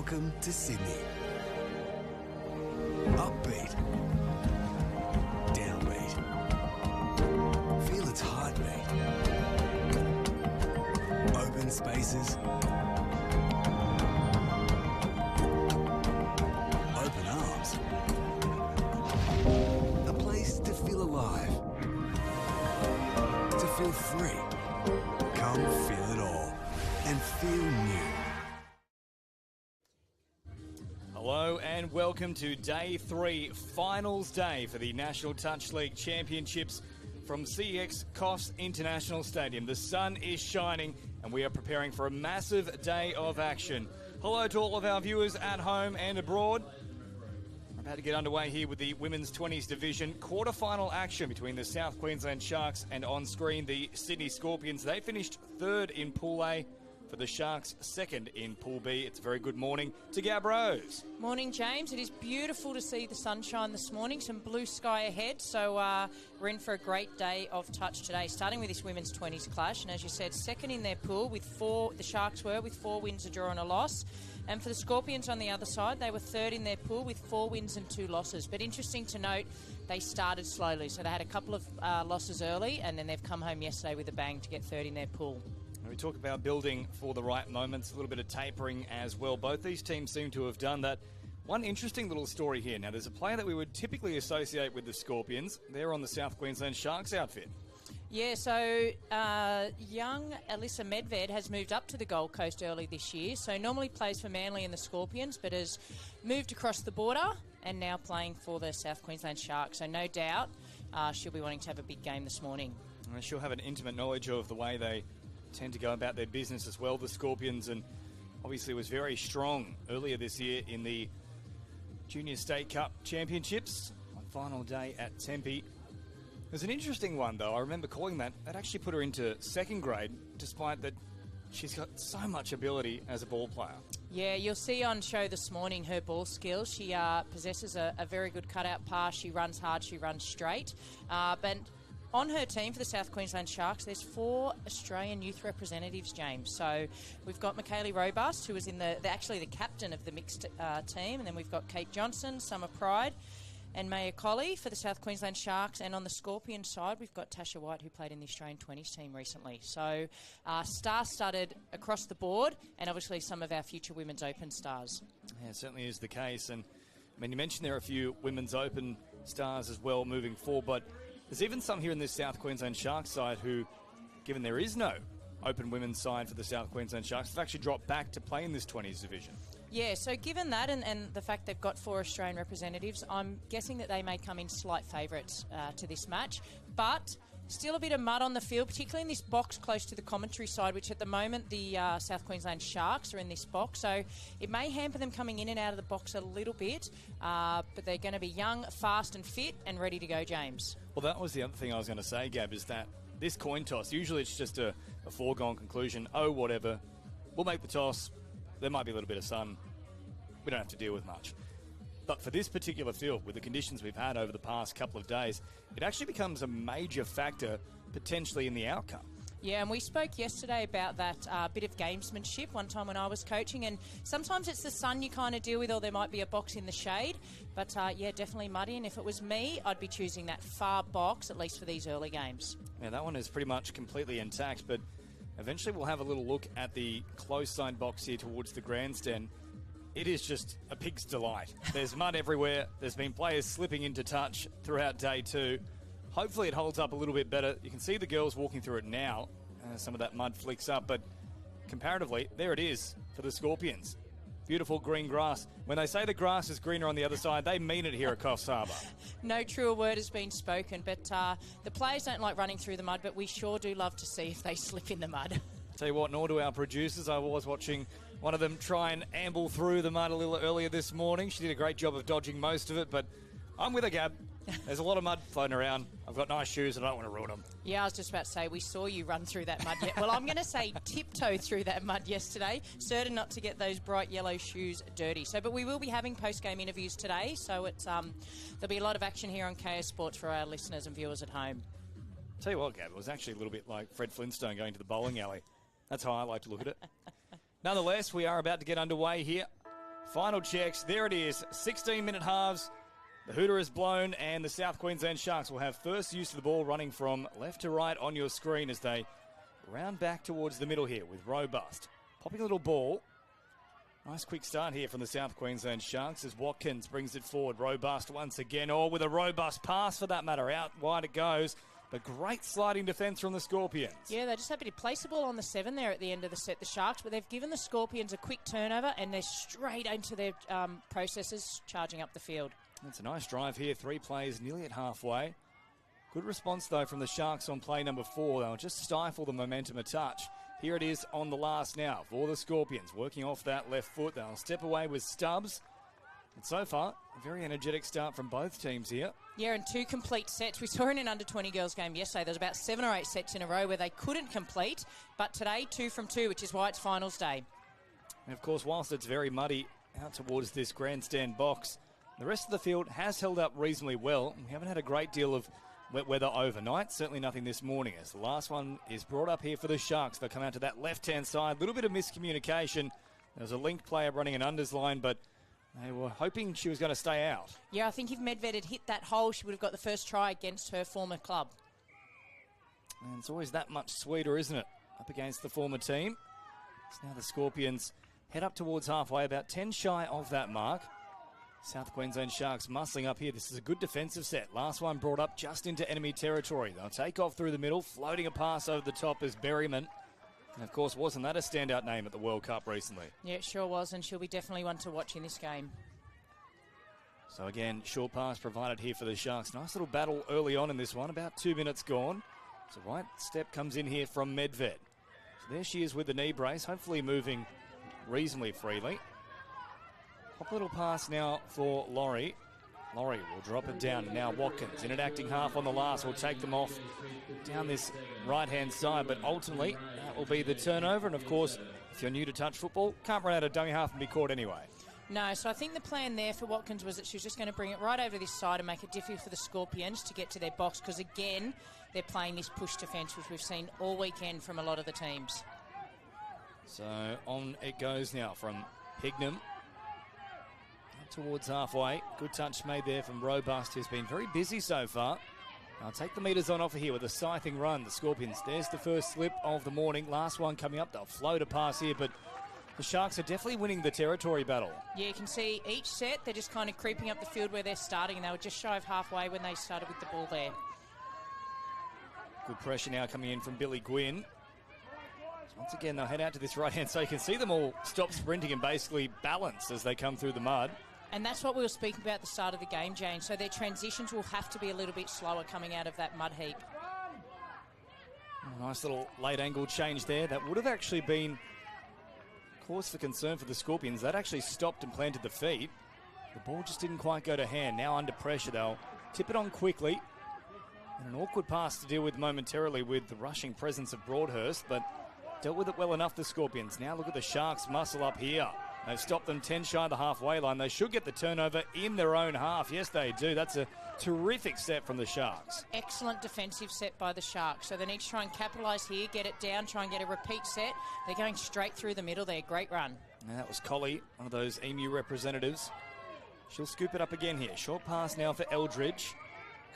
Welcome to Sydney. Upbeat. Downbeat. Feel its heartbeat. Open spaces. Open arms. A place to feel alive. To feel free. Come feel it all and feel new. Hello and welcome to Day 3, Finals Day for the National Touch League Championships from CX Coffs International Stadium. The sun is shining and we are preparing for a massive day of action. Hello to all of our viewers at home and abroad. We're about to get underway here with the Women's 20s Division. Quarter-final action between the South Queensland Sharks and on screen the Sydney Scorpions. They finished third in Pool A. For the Sharks, second in Pool B. It's a very good morning to Gab Rose. Morning, James. It is beautiful to see the sunshine this morning. Some blue sky ahead, so we're in for a great day of touch today, starting with this women's 20s clash. And as you said, second in their pool with four, the Sharks were, with 4 wins, a draw and a loss. And for the Scorpions on the other side, they were third in their pool with 4 wins and 2 losses. But interesting to note, they started slowly. So they had a couple of losses early, and then they've come home yesterday with a bang to get third in their pool. We talk about building for the right moments, a little bit of tapering as well. Both these teams seem to have done that. One interesting little story here. Now, there's a player that we would typically associate with the Scorpions. They're on the South Queensland Sharks outfit. Yeah, so young Alyssa Medved has moved up to the Gold Coast early this year. So normally plays for Manly and the Scorpions, but has moved across the border and now playing for the South Queensland Sharks. So no doubt she'll be wanting to have a big game this morning. And she'll have an intimate knowledge of the way they tend to go about their business as well, the Scorpions, and obviously was very strong earlier this year in the Junior State Cup Championships on final day at Tempe. There's an interesting one, though. I remember calling that. That actually put her into second grade, despite that she's got so much ability as a ball player. Yeah, you'll see on show this morning her ball skills. She possesses a very good cutout pass. She runs hard. She runs straight. But on her team for the South Queensland Sharks, there's 4 Australian youth representatives, James. So we've got Michaeli Robust, who was actually the captain of the mixed team, and then we've got Kate Johnson, Summer Pride, and Maya Colley for the South Queensland Sharks. And on the Scorpion side, we've got Tasha White, who played in the Australian 20s team recently. So star-studded across the board, and obviously some of our future Women's Open stars. Yeah, it certainly is the case. And I mean, you mentioned there are a few Women's Open stars as well moving forward, but there's even some here in this South Queensland Sharks side who, given there is no open women's side for the South Queensland Sharks, have actually dropped back to play in this 20s division. Yeah, so given that and the fact they've got 4 Australian representatives, I'm guessing that they may come in slight favourites to this match. But still a bit of mud on the field, particularly in this box close to the commentary side, which at the moment the South Queensland Sharks are in this box. So it may hamper them coming in and out of the box a little bit, but they're going to be young, fast and fit and ready to go, James. Well, that was the other thing I was going to say, Gab, is that this coin toss, usually it's just a foregone conclusion. Oh, whatever. We'll make the toss. There might be a little bit of sun. We don't have to deal with much. But for this particular field, with the conditions we've had over the past couple of days, it actually becomes a major factor potentially in the outcome. Yeah, and we spoke yesterday about that bit of gamesmanship one time when I was coaching, and sometimes it's the sun you kind of deal with, or there might be a box in the shade. But yeah, definitely muddy, and if it was me, I'd be choosing that far box, at least for these early games. Yeah, that one is pretty much completely intact, but eventually we'll have a little look at the close side box here towards the grandstand. It is just a pig's delight. There's mud everywhere. There's been players slipping into touch throughout day 2. Hopefully it holds up a little bit better. You can see the girls walking through it now. Some of that mud flicks up, but comparatively, there it is for the Scorpions. Beautiful green grass. When they say the grass is greener on the other side, they mean it here at Coffs Harbour. No truer word has been spoken, but the players don't like running through the mud, but we sure do love to see if they slip in the mud. Tell you what, nor do our producers. I was watching one of them try and amble through the mud a little earlier this morning. She did a great job of dodging most of it, but I'm with her, Gab. There's a lot of mud floating around. I've got nice shoes and I don't want to ruin them. Yeah, I was just about to say, we saw you run through that mud. Well, I'm going to say tiptoe through that mud yesterday, certain not to get those bright yellow shoes dirty. But we will be having post-game interviews today, so there'll be a lot of action here on KS Sports for our listeners and viewers at home. Tell you what, Gab, it was actually a little bit like Fred Flintstone going to the bowling alley. That's how I like to look at it. Nonetheless, we are about to get underway here Final checks. There it is. 16-minute halves. The hooter is blown, and the South Queensland Sharks will have first use of the ball running from left to right on your screen as they round back towards the middle here with Robust. Popping a little ball. Nice quick start here from the South Queensland Sharks as Watkins brings it forward. Robust once again, with a robust pass for that matter. Out wide it goes. But great sliding defence from the Scorpions. Yeah, they're just happy to place the ball on the 7 there at the end of the set, the Sharks, but they've given the Scorpions a quick turnover and they're straight into their processes, charging up the field. It's a nice drive here, 3 plays nearly at halfway. Good response, though, from the Sharks on play number 4. They'll just stifle the momentum a touch. Here it is on the last now for the Scorpions, working off that left foot. They'll step away with Stubbs. And so far, a very energetic start from both teams here. Yeah, and 2 complete sets. We saw in an under-20 girls game yesterday, there was about 7 or 8 sets in a row where they couldn't complete. But today, 2 from 2, which is why it's finals day. And, of course, whilst it's very muddy out towards this grandstand box, the rest of the field has held up reasonably well. We haven't had a great deal of wet weather overnight, certainly nothing this morning, as the last one is brought up here for the Sharks. They'll come out to that left-hand side. A little bit of miscommunication. There was a linked player running an unders line, but they were hoping she was going to stay out. Yeah, I think if Medved had hit that hole, she would have got the first try against her former club. And it's always that much sweeter, isn't it, up against the former team. So now the Scorpions head up towards halfway, about 10 shy of that mark. South Queensland Sharks muscling up here. This is a good defensive set. Last one brought up just into enemy territory. They'll take off through the middle, floating a pass over the top as Berryman. And, of course, wasn't that a standout name at the World Cup recently? Yeah, it sure was, and she'll be definitely one to watch in this game. So, again, short pass provided here for the Sharks. Nice little battle early on in this one, about 2 minutes gone. So, right step comes in here from Medved. So there she is with the knee brace, hopefully moving reasonably freely. Pop a little pass now for Laurie. Laurie will drop it down. Now Watkins in an acting half on the last will take them off down this right-hand side. But ultimately, that will be the turnover. And, of course, if you're new to touch football, can't run out of dummy half and be caught anyway. No, so I think the plan there for Watkins was that she was just going to bring it right over this side and make it difficult for the Scorpions to get to their box because, again, they're playing this push defence, which we've seen all weekend from a lot of the teams. So on it goes now from Hignam. Towards halfway. Good touch made there from Robust, who's been very busy so far. I'll take the meters on offer here with a scything run. The Scorpions, there's the first slip of the morning. Last one coming up. They'll float a pass here, but the Sharks are definitely winning the territory battle. Yeah, you can see each set, they're just kind of creeping up the field where they're starting, and they were just shy of halfway when they started with the ball there. Good pressure now coming in from Billy Gwynn. Once again, they'll head out to this right-hand, so you can see them all stop sprinting and basically balance as they come through the mud. And that's what we were speaking about at the start of the game, Jane. So their transitions will have to be a little bit slower coming out of that mud heap. Nice little late angle change there. That would have actually been cause for concern for the Scorpions. That actually stopped and planted the feet. The ball just didn't quite go to hand. Now under pressure, they'll tip it on quickly. And an awkward pass to deal with momentarily with the rushing presence of Broadhurst, but dealt with it well enough, the Scorpions. Now look at the Sharks muscle up here. They've stopped them 10 shy of the halfway line. They should get the turnover in their own half. Yes, they do. That's a terrific set from the Sharks. Excellent defensive set by the Sharks. So they need to try and capitalise here, get it down, try and get a repeat set. They're going straight through the middle there. Great run. And that was Colley, one of those EMU representatives. She'll scoop it up again here. Short pass now for Eldridge.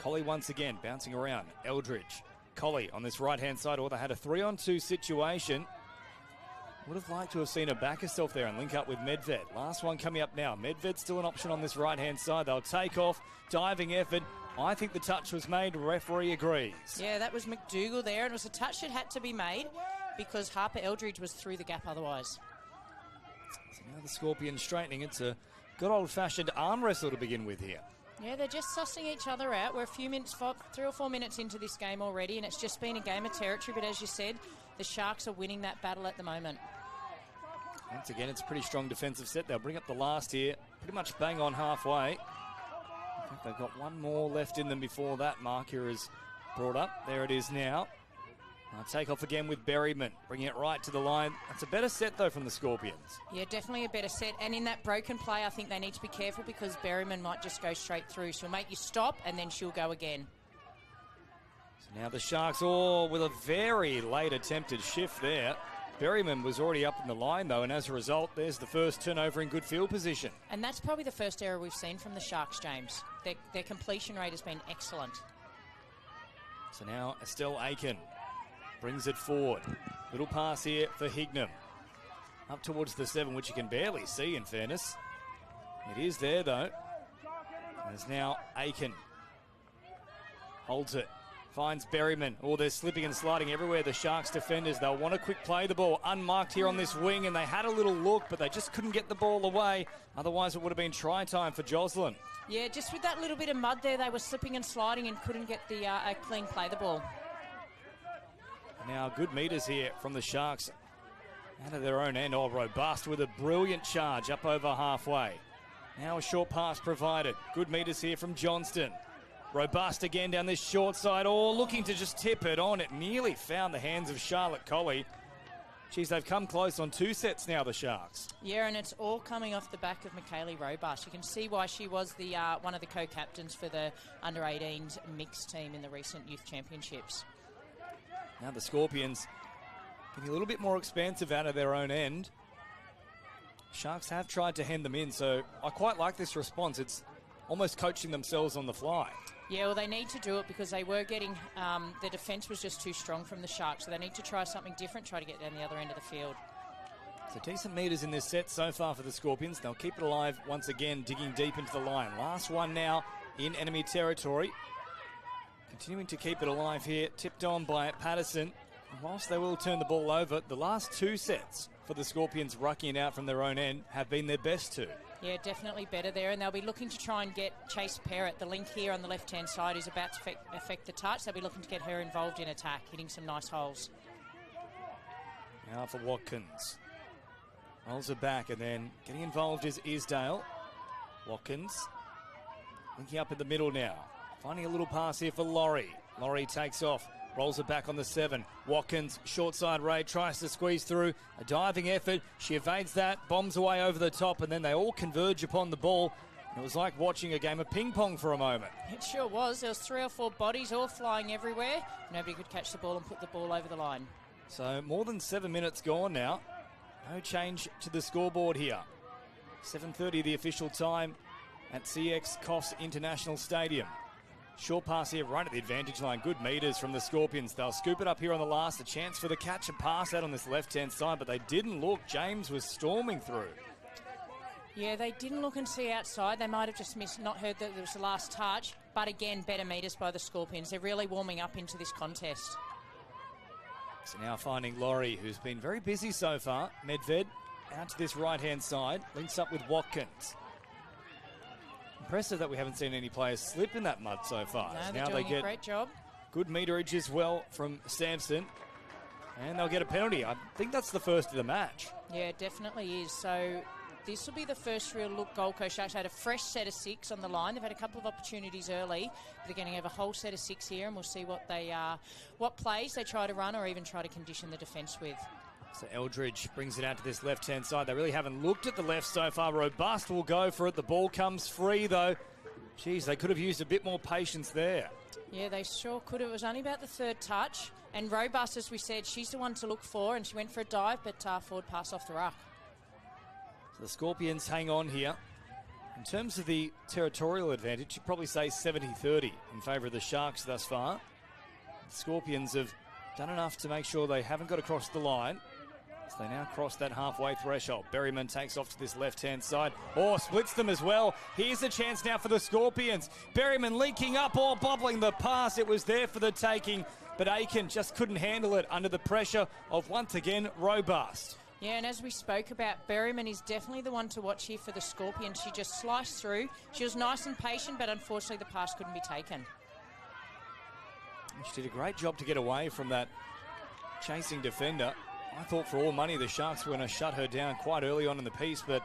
Colley once again bouncing around. Eldridge. Colley on this right-hand side. Or they had a 3-on-2 situation. Would have liked to have seen her back herself there and link up with Medved. Last one coming up now. Medved's still an option on this right-hand side. They'll take off. Diving effort. I think the touch was made. Referee agrees. Yeah, that was McDougall there. And it was a touch that had to be made because Harper Eldridge was through the gap otherwise. So now the Scorpions straightening. It's a good old-fashioned arm wrestle to begin with here. Yeah, they're just sussing each other out. We're a few minutes, 3 or 4 minutes into this game already, and it's just been a game of territory. But as you said, the Sharks are winning that battle at the moment. Once again, it's a pretty strong defensive set. They'll bring up the last here, pretty much bang on halfway. I think they've got one more left in them before that marker is brought up. There it is now. Take off again with Berryman, bringing it right to the line. That's a better set, though, from the Scorpions. Yeah, definitely a better set. And in that broken play, I think they need to be careful because Berryman might just go straight through. She'll make you stop, and then she'll go again. So now the Sharks, with a very late attempted shift there. Berryman was already up in the line, though, and as a result, there's the first turnover in good field position. And that's probably the first error we've seen from the Sharks, James. Their completion rate has been excellent. So now Estelle Aiken brings it forward. Little pass here for Hignam. Up towards the 7, which you can barely see, in fairness. It is there, though. There's now Aiken. Holds it. Finds Berryman. Oh, they're slipping and sliding everywhere, the Sharks defenders. They'll want to quick play the ball. Unmarked here on this wing, and they had a little look, but they just couldn't get the ball away. Otherwise, it would have been try time for Jocelyn. Yeah, just with that little bit of mud there, they were slipping and sliding and couldn't get the a clean play the ball. Now, good meters here from the Sharks. Out of their own end. Oh, Robust with a brilliant charge up over halfway. Now a short pass provided. Good meters here from Johnston. Robust again down this short side. Oh, looking to just tip it on. It nearly found the hands of Charlotte Colley. Geez, they've come close on 2 sets now, the Sharks. Yeah, and it's all coming off the back of Michaeli Robust. You can see why she was the one of the co-captains for the under-18s mixed team in the recent youth championships. Now the Scorpions getting a little bit more expansive out of their own end. Sharks have tried to hem them in, so I quite like this response. It's almost coaching themselves on the fly. Yeah, well, they need to do it because they were getting, the defence was just too strong from the Sharks, so they need to try something different, try to get down the other end of the field. So decent meters in this set so far for the Scorpions. They'll keep it alive once again, digging deep into the line. Last one now in enemy territory. Continuing to keep it alive here, tipped on by Patterson. And whilst they will turn the ball over, the last 2 sets for the Scorpions rucking it out from their own end have been their best 2. Yeah, definitely better there, and they'll be looking to try and get Chase Parrott. The link here on the left-hand side is about to affect the touch. They'll be looking to get her involved in attack, hitting some nice holes. Now for Watkins. Rolls it back, and then getting involved is Isdale. Watkins linking up in the middle now. Finding a little pass here for Laurie. Laurie takes off. Rolls it back on the 7. Watkins, short side raid, tries to squeeze through. A diving effort. She evades that, bombs away over the top, and then they all converge upon the ball. It was like watching a game of ping pong for a moment. It sure was. There was 3 or 4 bodies all flying everywhere. Nobody could catch the ball and put the ball over the line. So more than 7 minutes gone now. No change to the scoreboard here. 7:30 the official time at CX Coffs International Stadium. Short pass here right at the advantage line. Good meters from the Scorpions. They'll scoop it up here on the last. A chance for the catch and pass out on this left-hand side, but they didn't look. James was storming through. Yeah, they didn't look and see outside. They might have just not heard that it was the last touch. But again, better meters by the Scorpions. They're really warming up into this contest. So now finding Laurie, who's been very busy so far. Medved out to this right-hand side. Links up with Watkins. Impressive that we haven't seen any players slip in that mud so far. No, now they're doing they get a great job. Good meterage as well from Sampson. And they'll get a penalty. I think that's the first of the match. Yeah, it definitely is. So this will be the first real look. Gold Coast Sharks had a fresh set of 6 on the line. They've had a couple of opportunities early. But they're going to have a whole set of 6 here, and we'll see what plays they try to run or even try to condition the defence with. So Eldridge brings it out to this left-hand side. They really haven't looked at the left so far. Robust will go for it. The ball comes free, though. Geez, they could have used a bit more patience there. Yeah, they sure could have. It was only about the 3rd touch. And Robust, as we said, she's the one to look for, and she went for a dive, but forward pass off the ruck. So the Scorpions hang on here. In terms of the territorial advantage, you'd probably say 70-30 in favour of the Sharks thus far. The Scorpions have done enough to make sure they haven't got across the line. So they now cross that halfway threshold. Berryman takes off to this left-hand side. Oh, splits them as well. Here's a chance now for the Scorpions. Berryman linking up, or bobbling the pass. It was there for the taking, but Aiken just couldn't handle it under the pressure of, once again, Robust. Yeah, and as we spoke about, Berryman is definitely the one to watch here for the Scorpions. She just sliced through. She was nice and patient, but unfortunately the pass couldn't be taken. She did a great job to get away from that chasing defender. I thought for all money the Sharks were going to shut her down quite early on in the piece, but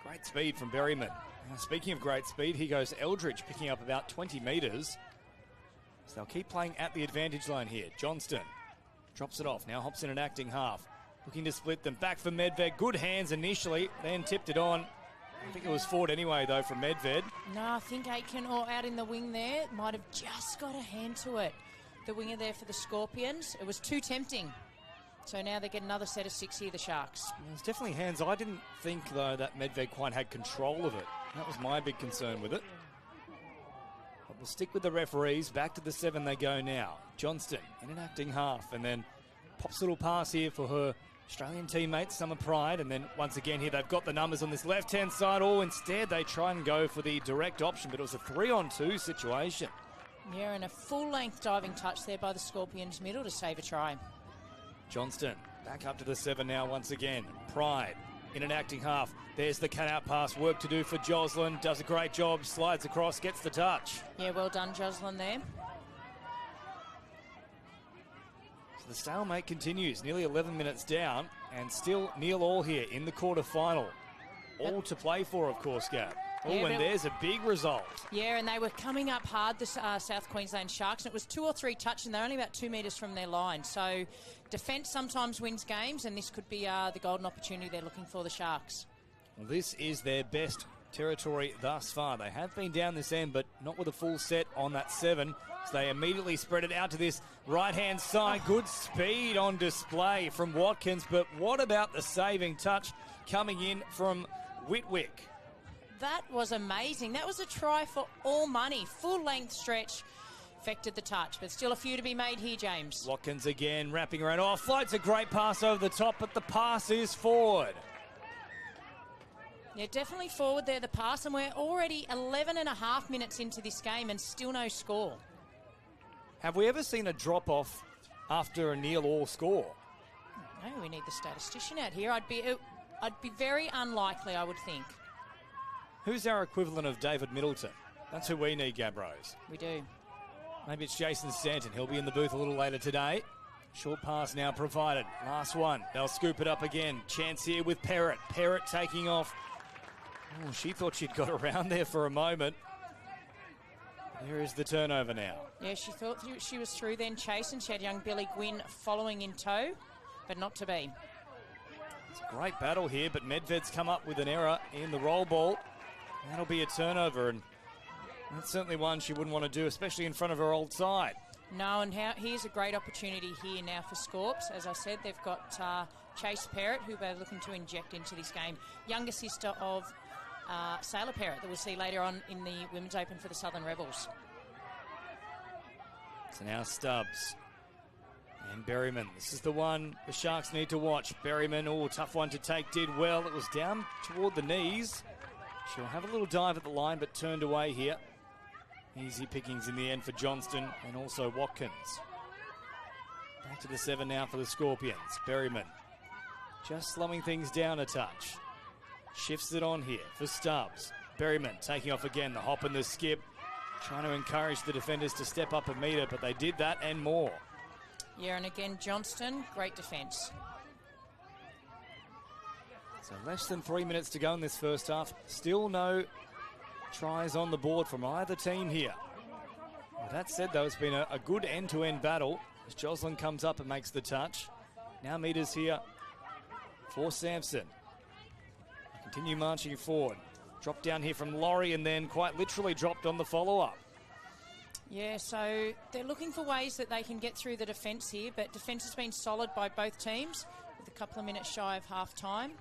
great speed from Berryman. Now, speaking of great speed, here goes Eldridge picking up about 20 metres. So they'll keep playing at the advantage line here. Johnston drops it off. Now hops in an acting half. Looking to split them. Back for Medved. Good hands initially, then tipped it on. I think it was forward anyway, though, from Medved. No, I think Aiken, or out in the wing there, might have just got a hand to it. The winger there for the Scorpions. It was too tempting. So now they get another set of 6 here, the Sharks. It's definitely hands. I didn't think, though, that Medved quite had control of it. That was my big concern with it. But we'll stick with the referees. Back to the 7 they go now. Johnston in an acting half, and then pops a little pass here for her Australian teammate, Summer Pride, and then once again here they've got the numbers on this left-hand side. Oh, instead they try and go for the direct option, but it was a 3-on-2 situation. Yeah, and a full-length diving touch there by the Scorpions middle to save a try. Johnston back up to the 7 now once again. Pride in an acting half. There's the cut-out pass. Work to do for Jocelyn. Does a great job. Slides across. Gets the touch. Yeah, well done, Jocelyn, there. So the stalemate continues. Nearly 11 minutes down. And still 0-all here in the quarter-final. All to play for, of course, Gab. Oh, Yeah, and there's a big result. Yeah, and they were coming up hard, the South Queensland Sharks, and it was 2 or 3 touch, and they're only about 2 metres from their line. So defence sometimes wins games, and this could be the golden opportunity they're looking for, the Sharks. Well, this is their best territory thus far. They have been down this end, but not with a full set on that 7. So they immediately spread it out to this right-hand side. Good speed on display from Watkins, but what about the saving touch coming in from Whitwick? That was amazing. That was a try for all money. Full-length stretch. Affected the touch, but still a few to be made here, James. Watkins again wrapping around. Oh, floats a great pass over the top, but the pass is forward. Yeah, definitely forward there, the pass, and we're already 11 and a half minutes into this game and still no score. Have we ever seen a drop-off after a 0-all score? No, we need the statistician out here. I'd be very unlikely, I would think. Who's our equivalent of David Middleton? That's who we need, Gabrose. We do. Maybe it's Jason Stanton. He'll be in the booth a little later today. Short pass now provided. Last one. They'll scoop it up again. Chance here with Perrott. Perrott taking off. Oh, she thought she'd got around there for a moment. There is the turnover now. Yeah, she thought she was through then chasing. She had young Billy Gwynn following in tow, but not to be. It's a great battle here, but Medved's come up with an error in the roll ball. That'll be a turnover, and that's certainly one she wouldn't want to do, especially in front of her old side. No, and here's a great opportunity here now for Scorps. As I said, they've got Chase Perrott, who they're looking to inject into this game. Younger sister of Sailor Perrott that we'll see later on in the Women's Open for the Southern Rebels. So now Stubbs and Berryman. This is the one the Sharks need to watch. Berryman, oh, tough one to take, did well. It was down toward the knees. She'll have a little dive at the line, but turned away here. Easy pickings in the end for Johnston and also Watkins. Back to the 7 now for the Scorpions. Berryman just slowing things down a touch. Shifts it on here for Stubbs. Berryman taking off again, the hop and the skip. Trying to encourage the defenders to step up and meet her, but they did that and more. Yeah, and again, Johnston, great defence. So less than 3 minutes to go in this first half. Still no tries on the board from either team here. Well, that said, though, it's been a good end-to-end battle as Jocelyn comes up and makes the touch. Now meters here for Sampson. Continue marching forward. Drop down here from Laurie and then quite literally dropped on the follow-up. Yeah, so they're looking for ways that they can get through the defence here, but defence has been solid by both teams with a couple of minutes shy of half-time.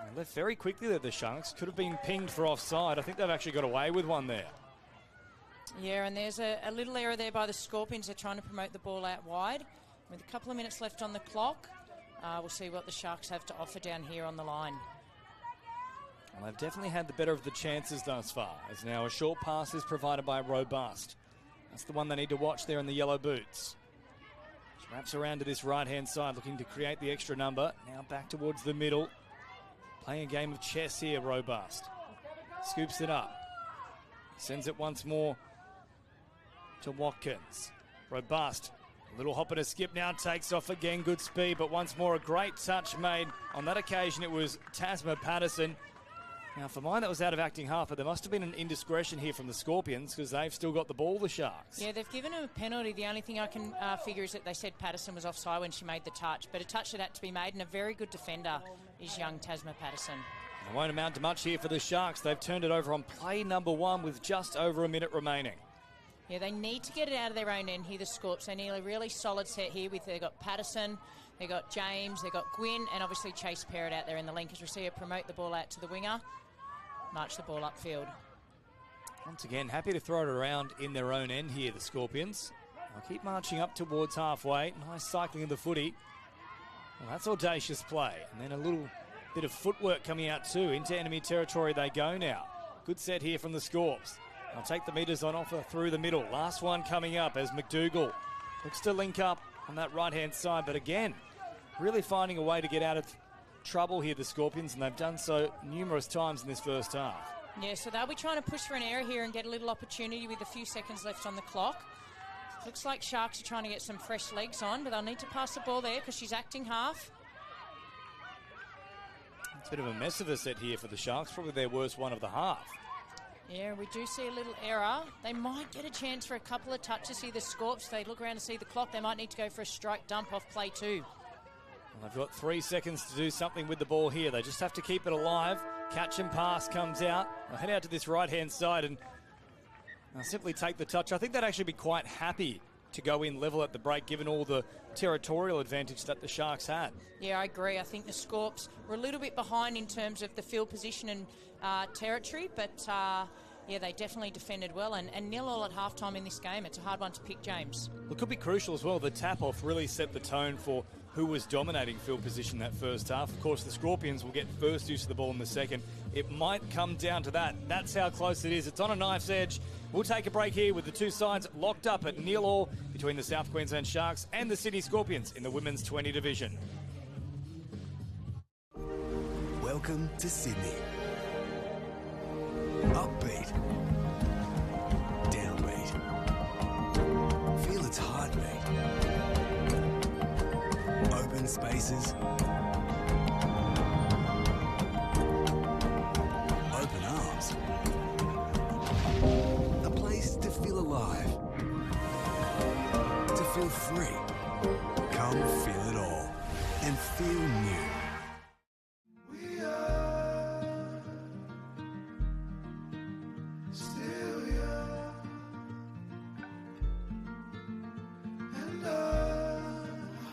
They left very quickly there, the Sharks. Could have been pinged for offside. I think they've actually got away with one there. Yeah, and there's a little error there by the Scorpions. They're trying to promote the ball out wide. With a couple of minutes left on the clock, we'll see what the Sharks have to offer down here on the line. Well, they've definitely had the better of the chances thus far, as now a short pass is provided by Robust. That's the one they need to watch there in the yellow boots. She wraps around to this right-hand side, looking to create the extra number. Now back towards the middle. Playing a game of chess here, Robust. Scoops it up. Sends it once more to Watkins. Robust. A little hop and a skip now, takes off again. Good speed, but once more a great touch made. On that occasion, it was Tasma Patterson. Now, for mine, that was out of acting half, but there must have been an indiscretion here from the Scorpions because they've still got the ball, the Sharks. Yeah, they've given him a penalty. The only thing I can figure is that they said Patterson was offside when she made the touch, but a touch that had to be made, and a very good defender is young Tasma Patterson. It won't amount to much here for the Sharks. They've turned it over on play number 1 with just over a minute remaining. Yeah, they need to get it out of their own end here, the Scorps. They need a really solid set here. They've got Patterson, they've got James, they've got Gwynn, and obviously Chase Parrott out there in the link as we see her promote the ball out to the winger, march the ball upfield. Once again, happy to throw it around in their own end here, the Scorpions. They'll keep marching up towards halfway. Nice cycling of the footy. Well, that's audacious play. And then a little bit of footwork coming out too. Into enemy territory they go now. Good set here from the Scorps. They'll take the metres on offer through the middle. Last one coming up as McDougall looks to link up on that right-hand side. But again, really finding a way to get out of trouble here, the Scorpions, and they've done so numerous times in this first half. Yeah, so they'll be trying to push for an error here and get a little opportunity with a few seconds left on the clock. Looks like Sharks are trying to get some fresh legs on, but they'll need to pass the ball there because she's acting half. It's a bit of a mess of a set here for the Sharks, probably their worst one of the half. Yeah, we do see a little error. They might get a chance for a couple of touches here, the Scorps. They look around to see the clock. They might need to go for a strike dump off play 2. Well, they've got 3 seconds to do something with the ball here. They just have to keep it alive. Catch and pass comes out. They'll head out to this right-hand side and they'll simply take the touch. I think they'd actually be quite happy to go in level at the break, given all the territorial advantage that the Sharks had. Yeah, I agree. I think the Scorps were a little bit behind in terms of the field position and territory, but yeah, they definitely defended well. And 0-0 at halftime in this game. It's a hard one to pick, James. Well, it could be crucial as well. The tap-off really set the tone for who was dominating field position that first half. Of course, the Scorpions will get first use of the ball in the second. It might come down to that. That's how close it is. It's on a knife's edge. We'll take a break here with the two sides locked up at 0-0 between the South Queensland Sharks and the Sydney Scorpions in the Women's 20 division. Welcome to Sydney. Upbeat. Downbeat. Feel its heartbeat. Open spaces. Open arms. A place to feel alive. To feel free. Come feel it all and feel new. We are still young, and our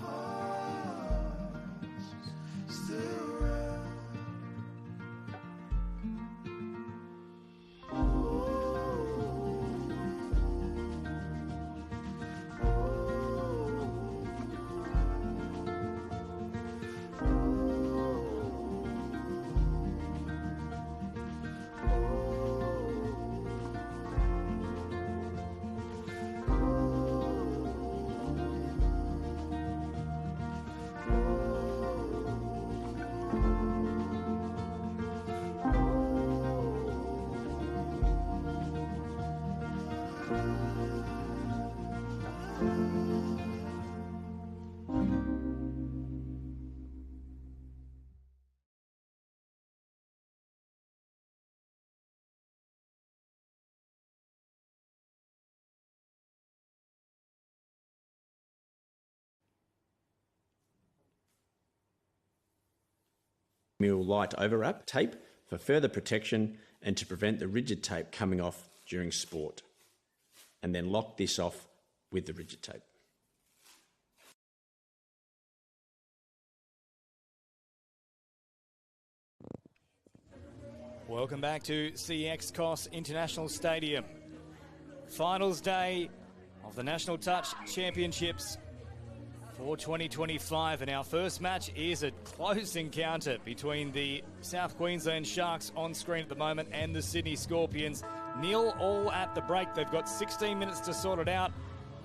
hearts still run. Light overwrap tape for further protection and to prevent the rigid tape coming off during sport. And then lock this off with the rigid tape. Welcome back to CX Coffs International Stadium. Finals day of the National Touch Championships for 2025, and our first match is a close encounter between the South Queensland Sharks on screen at the moment and the Sydney Scorpions. 0-0 at the break. They've got 16 minutes to sort it out.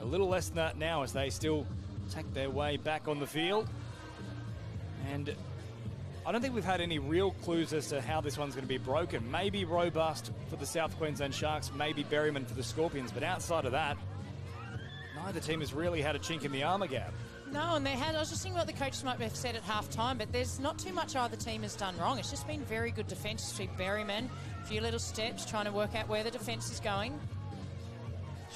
A little less than that now as they still take their way back on the field. And I don't think we've had any real clues as to how this one's going to be broken. Maybe robust for the South Queensland Sharks, maybe Berryman for the Scorpions, but outside of that, neither team has really had a chink in the armour gap. No, and I was just thinking what the coaches might have said at half-time, but there's not too much either team has done wrong. It's just been very good defence to Berryman. A few little steps, trying to work out where the defence is going.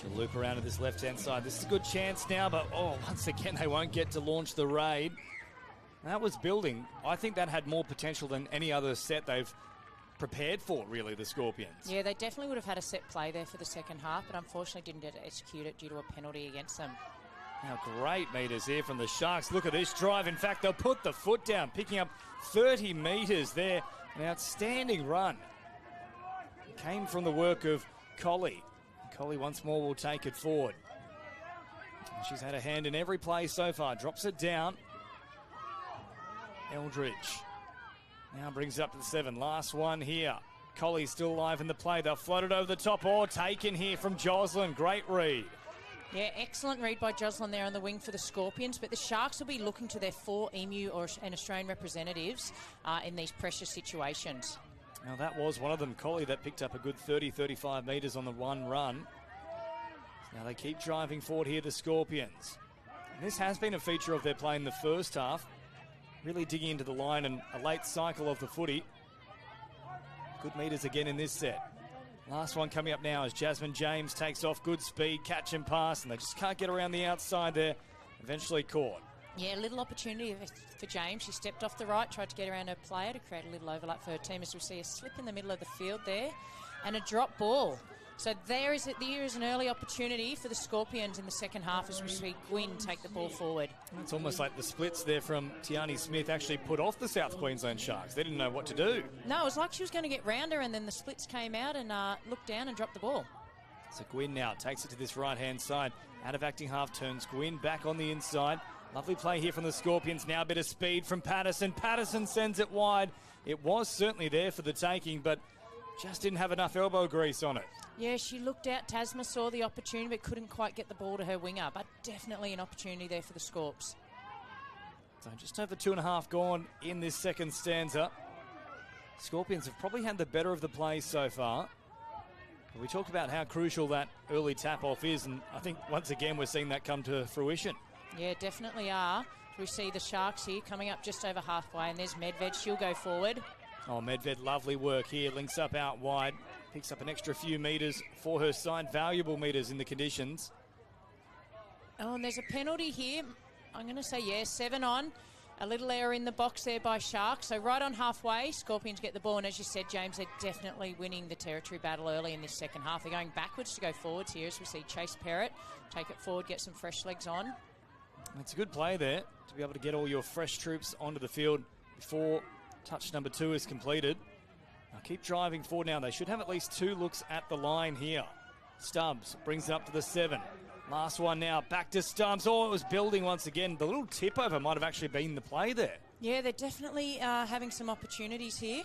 She'll loop around to this left-hand side. This is a good chance now, but once again, they won't get to launch the raid. That was building. I think that had more potential than any other set they've prepared for, really, the Scorpions. Yeah, they definitely would have had a set play there for the second half, but unfortunately didn't get to execute it due to a penalty against them. Now, great metres here from the Sharks. Look at this drive. In fact, they'll put the foot down, picking up 30 metres there. An outstanding run. It came from the work of Collie. Collie once more will take it forward. She's had a hand in every play so far. Drops it down. Eldridge now brings it up to the 7. Last one here. Collie's still alive in the play. They'll float it over the top. Or taken here from Jocelyn. Great read. Yeah, excellent read by Jocelyn there on the wing for the Scorpions, but the Sharks will be looking to their 4 EMU and Australian representatives in these pressure situations. Now that was one of them, Collie, that picked up a good 30-35 metres on the one run. Now they keep driving forward here, the Scorpions. And this has been a feature of their play in the first half, really digging into the line and a late cycle of the footy. Good metres again in this set. Last one coming up now as Jasmine James takes off. Good speed, catch and pass, and they just can't get around the outside there. Eventually caught. Yeah, a little opportunity for James. She stepped off the right, tried to get around her player to create a little overlap for her team, as we see a slip in the middle of the field there and a drop ball. So there is an early opportunity for the Scorpions in the second half as we see Gwynn take the ball forward. It's almost like the splits there from Tiani Smith actually put off the South Queensland Sharks. They didn't know what to do. No, it was like she was going to get round her, and then the splits came out and looked down and dropped the ball. So Gwynn now takes it to this right-hand side. Out of acting half, turns Gwynn back on the inside. Lovely play here from the Scorpions. Now a bit of speed from Patterson. Patterson sends it wide. It was certainly there for the taking, but just didn't have enough elbow grease on it. Yeah, she looked out. Tasma saw the opportunity but couldn't quite get the ball to her winger. But definitely an opportunity there for the Scorps. So just over 2.5 gone in this second stanza. Scorpions have probably had the better of the play so far. But we talked about how crucial that early tap-off is, and I think once again we're seeing that come to fruition. Yeah, definitely are. We see the Sharks here coming up just over halfway, and there's Medved. She'll go forward. Oh, Medved, lovely work here. Links up out wide. Picks up an extra few metres for her side. Valuable metres in the conditions. Oh, and there's a penalty here. I'm going to say, yeah, 7 on. A little error in the box there by Sharks. So right on halfway, Scorpions get the ball. And as you said, James, they're definitely winning the territory battle early in this second half. They're going backwards to go forwards here as we see Chase Perrott take it forward, get some fresh legs on. It's a good play there to be able to get all your fresh troops onto the field before touch number 2 is completed. Now keep driving forward now. They should have at least 2 looks at the line here. Stubbs brings it up to the 7. Last one now, back to Stubbs. Oh, it was building once again. The little tip over might have actually been the play there. Yeah, they're definitely having some opportunities here.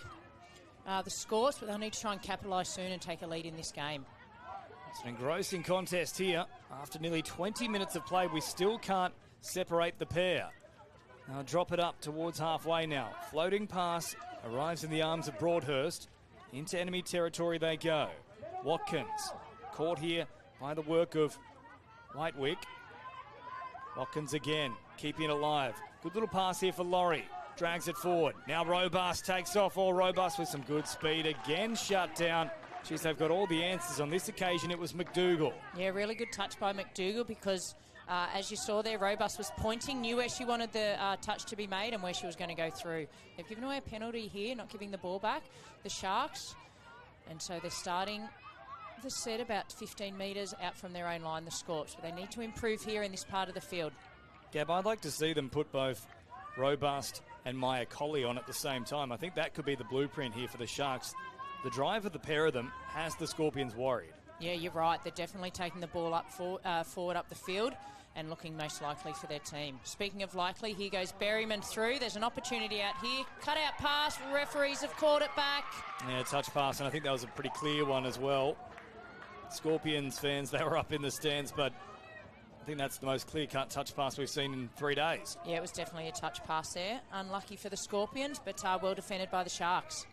The scores, but they'll need to try and capitalise soon and take a lead in this game. It's an engrossing contest here. After nearly 20 minutes of play, we still can't separate the pair. Now drop it up towards halfway now. Floating pass arrives in the arms of Broadhurst. Into enemy territory they go. Watkins caught here by the work of Whitewick. Watkins again, keeping it alive. Good little pass here for Laurie. Drags it forward. Now Robust takes off. All Robust with some good speed. Again shut down. Jeez, they've got all the answers. On this occasion, it was McDougall. Yeah, really good touch by McDougall because, as you saw there, Robust was pointing, knew where she wanted the touch to be made and where she was going to go through. They've given away a penalty here, not giving the ball back, the Sharks. And so they're starting the set about 15 metres out from their own line, the Scorps. But they need to improve here in this part of the field. Gab, I'd like to see them put both Robust and Maya Collie on at the same time. I think that could be the blueprint here for the Sharks. The drive of the pair of them has the Scorpions worried. Yeah, you're right. They're definitely taking the ball up forward up the field and looking most likely for their team. Speaking of likely, here goes Berryman through. There's an opportunity out here. Cut out pass. Referees have called it back. Yeah, touch pass, and I think that was a pretty clear one as well. Scorpions fans, they were up in the stands, but I think that's the most clear-cut touch pass we've seen in 3 days. Yeah, it was definitely a touch pass there. Unlucky for the Scorpions, but well defended by the Sharks.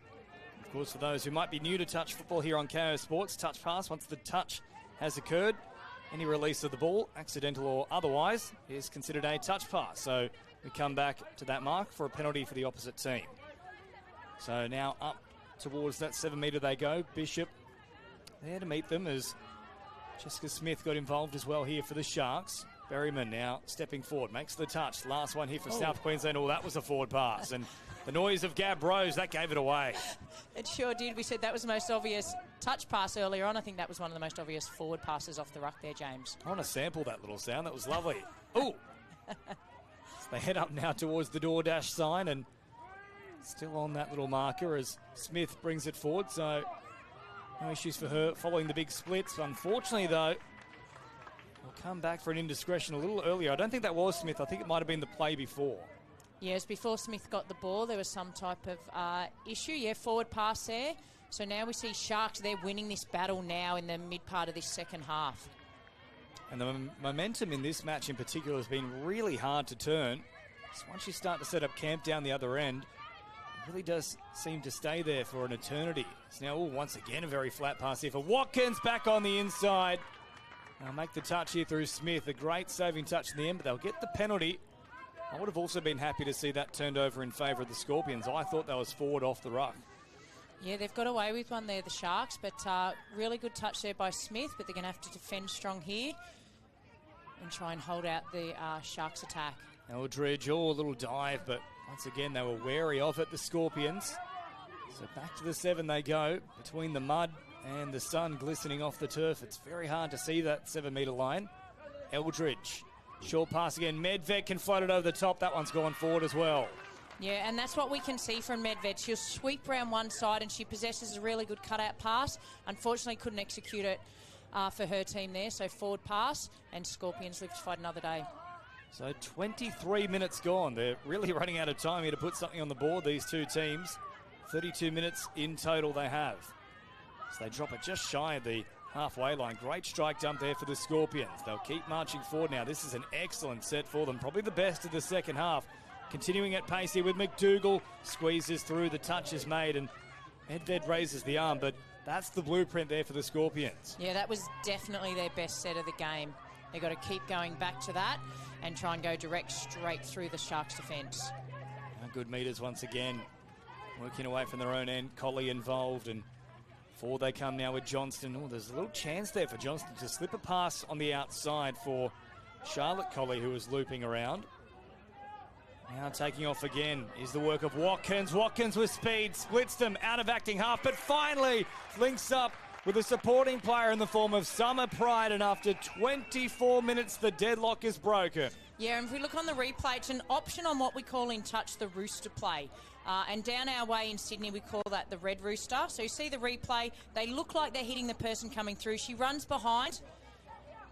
Of course, for those who might be new to touch football here on KO Sports, touch pass, once the touch has occurred, any release of the ball, accidental or otherwise, is considered a touch pass. So we come back to that mark for a penalty for the opposite team. So now up towards that 7 metre they go. Bishop there to meet them as Jessica Smith got involved as well here for the Sharks. Berryman now stepping forward, makes the touch. Last one here for South Queensland. Oh, that was a forward pass. And the noise of Gab Rose, that gave it away. It sure did. We said that was the most obvious touch pass earlier on. I think that was one of the most obvious forward passes off the ruck there, James. I want to sample that little sound. That was lovely. Oh! So they head up now towards the DoorDash sign and still on that little marker as Smith brings it forward. So no issues for her following the big splits. Unfortunately, though, we'll come back for an indiscretion a little earlier. I don't think that was Smith. I think it might have been the play before. Yes, before Smith got the ball, there was some type of issue. Yeah, forward pass there. So now we see Sharks, they're winning this battle now in the mid part of this second half. And the momentum in this match in particular has been really hard to turn. So once you start to set up camp down the other end, it really does seem to stay there for an eternity. It's now, once again, a very flat pass here for Watkins, back on the inside. They'll make the touch here through Smith. A great saving touch in the end, but they'll get the penalty. I would have also been happy to see that turned over in favour of the Scorpions. I thought that was forward off the ruck. Yeah, they've got away with one there, the Sharks, but really good touch there by Smith, but they're going to have to defend strong here and try and hold out the Sharks' attack. Eldridge, a little dive, but once again they were wary of it, the Scorpions. So back to the 7 they go, between the mud and the sun glistening off the turf. It's very hard to see that 7-metre line. Eldridge, short pass again. Medved can float it over the top. That one's gone forward as well. Yeah, and that's what we can see from Medved. She'll sweep around one side and she possesses a really good cutout pass. Unfortunately, couldn't execute it for her team there. So forward pass, and Scorpions live to fight another day. So 23 minutes gone. They're really running out of time here to put something on the board, these two teams. 32 minutes in total they have. So they drop it just shy of the halfway line. Great strike dump there for the Scorpions. They'll keep marching forward now. This is an excellent set for them. Probably the best of the second half. Continuing at pace here with McDougall. Squeezes through, the touch is made, and Medved raises the arm, but that's the blueprint there for the Scorpions. Yeah, that was definitely their best set of the game. They've got to keep going back to that and try and go direct straight through the Sharks' defence. Good meters once again. Working away from their own end. Colley involved, and forward they come now with Johnston. There's a little chance there for Johnston to slip a pass on the outside for Charlotte Colley, who was looping around. Now taking off again is the work of Watkins. Watkins with speed, splits them out of acting half, but finally links up with a supporting player in the form of Summer Pride, and after 24 minutes, the deadlock is broken. Yeah, and if we look on the replay, it's an option on what we call in touch the rooster play. And down our way in Sydney, we call that the red rooster. So you see the replay, they look like they're hitting the person coming through. She runs behind.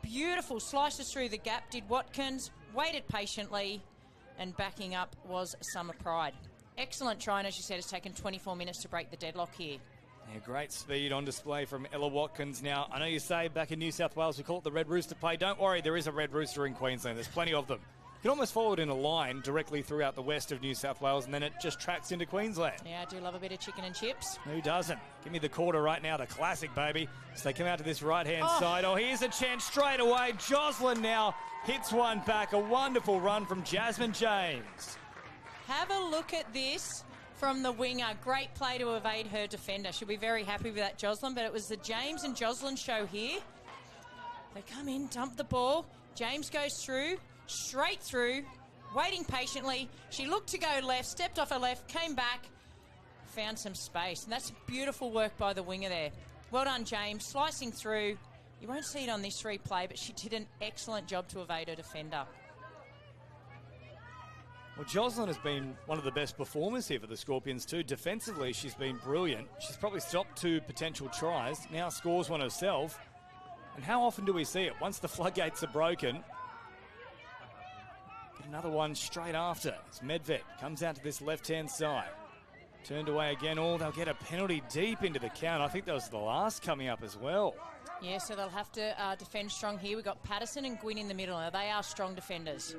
Beautiful, slices through the gap, did Watkins, waited patiently, and backing up was Summer Pride. Excellent try, and as you said, it's taken 24 minutes to break the deadlock here. Yeah, great speed on display from Ella Watkins. Now, I know you say back in New South Wales we call it the red rooster play. Don't worry, there is a red rooster in Queensland. There's plenty of them. You can almost follow it in a line directly throughout the west of New South Wales, and then it just tracks into Queensland. Yeah, I do love a bit of chicken and chips. Who doesn't? Give me the quarter right now, the classic, baby. So they come out to this right-hand side. Here's a chance straight away. Jocelyn now hits one back. A wonderful run from Jasmine James. Have a look at this from the winger. Great play to evade her defender. She'll be very happy with that, Jocelyn, but it was the James and Jocelyn show here. They come in, dump the ball. James goes through, straight through, waiting patiently. She looked to go left, stepped off her left, came back, found some space. And that's beautiful work by the winger there. Well done, James, slicing through. You won't see it on this replay, but she did an excellent job to evade her defender. Well, Jocelyn has been one of the best performers here for the Scorpions too. Defensively, she's been brilliant. She's probably stopped 2 potential tries, now scores one herself. And how often do we see it? Once the floodgates are broken, get another one straight after. It's Medved, comes out to this left-hand side. Turned away again. They'll get a penalty deep into the count. I think that was the last coming up as well. Yeah, so they'll have to defend strong here. We've got Patterson and Gwynn in the middle. Now, they are strong defenders.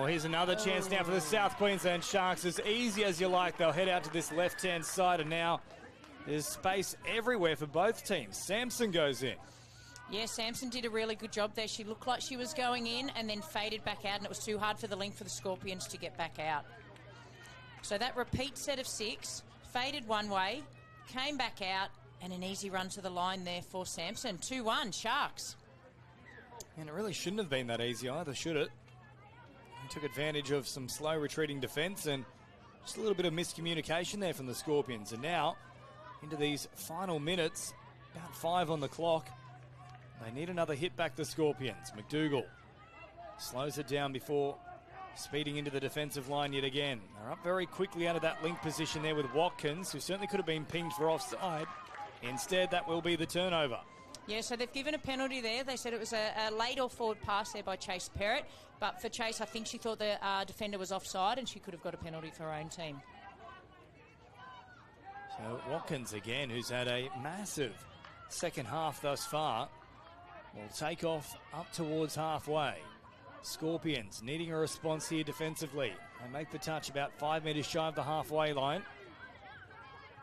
Here's another chance now for the South Queensland Sharks. As easy as you like, they'll head out to this left-hand side, and now there's space everywhere for both teams. Sampson goes in. Yeah, Sampson did a really good job there. She looked like she was going in and then faded back out, and it was too hard for the length for the Scorpions to get back out. So that repeat set of 6, faded one way, came back out, and an easy run to the line there for Sampson. 2-1, Sharks. And it really shouldn't have been that easy either, should it? He took advantage of some slow retreating defence and just a little bit of miscommunication there from the Scorpions. And now, into these final minutes, about 5 on the clock, they need another hit back, the Scorpions. McDougall slows it down before speeding into the defensive line yet again. They're up very quickly out of that link position there with Watkins, who certainly could have been pinged for offside. Instead, that will be the turnover. Yeah, so they've given a penalty there. They said it was a late or forward pass there by Chase Perrott. But for Chase, I think she thought the defender was offside and she could have got a penalty for her own team. So Watkins again, who's had a massive second half thus far, will take off up towards halfway. Scorpions needing a response here defensively. They make the touch about 5 metres shy of the halfway line.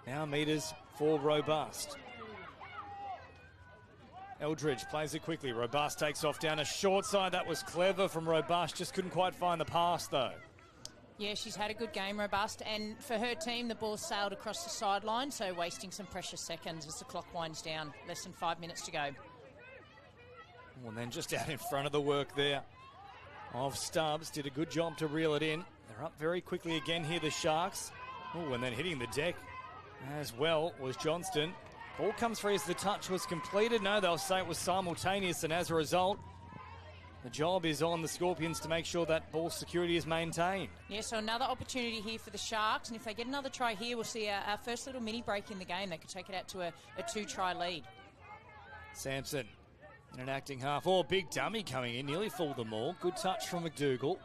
Now metres for Robust. Eldridge plays it quickly. Robust takes off down a short side. That was clever from Robust. Just couldn't quite find the pass, though. Yeah, she's had a good game, Robust. And for her team, the ball sailed across the sideline, so wasting some precious seconds as the clock winds down. Less than 5 minutes to go. Well, then just out in front of the work there of Stubbs. Did a good job to reel it in. They're up very quickly again here, the Sharks. Oh, and then hitting the deck as well was Johnston. Ball comes free as the touch was completed. No, they'll say it was simultaneous, and as a result, the job is on the Scorpions to make sure that ball security is maintained. Yeah, so another opportunity here for the Sharks, and if they get another try here, we'll see our first little mini break in the game. They could take it out to a 2-try lead. Sampson in an acting half. Oh, big dummy coming in, nearly fooled them all. Good touch from McDougall.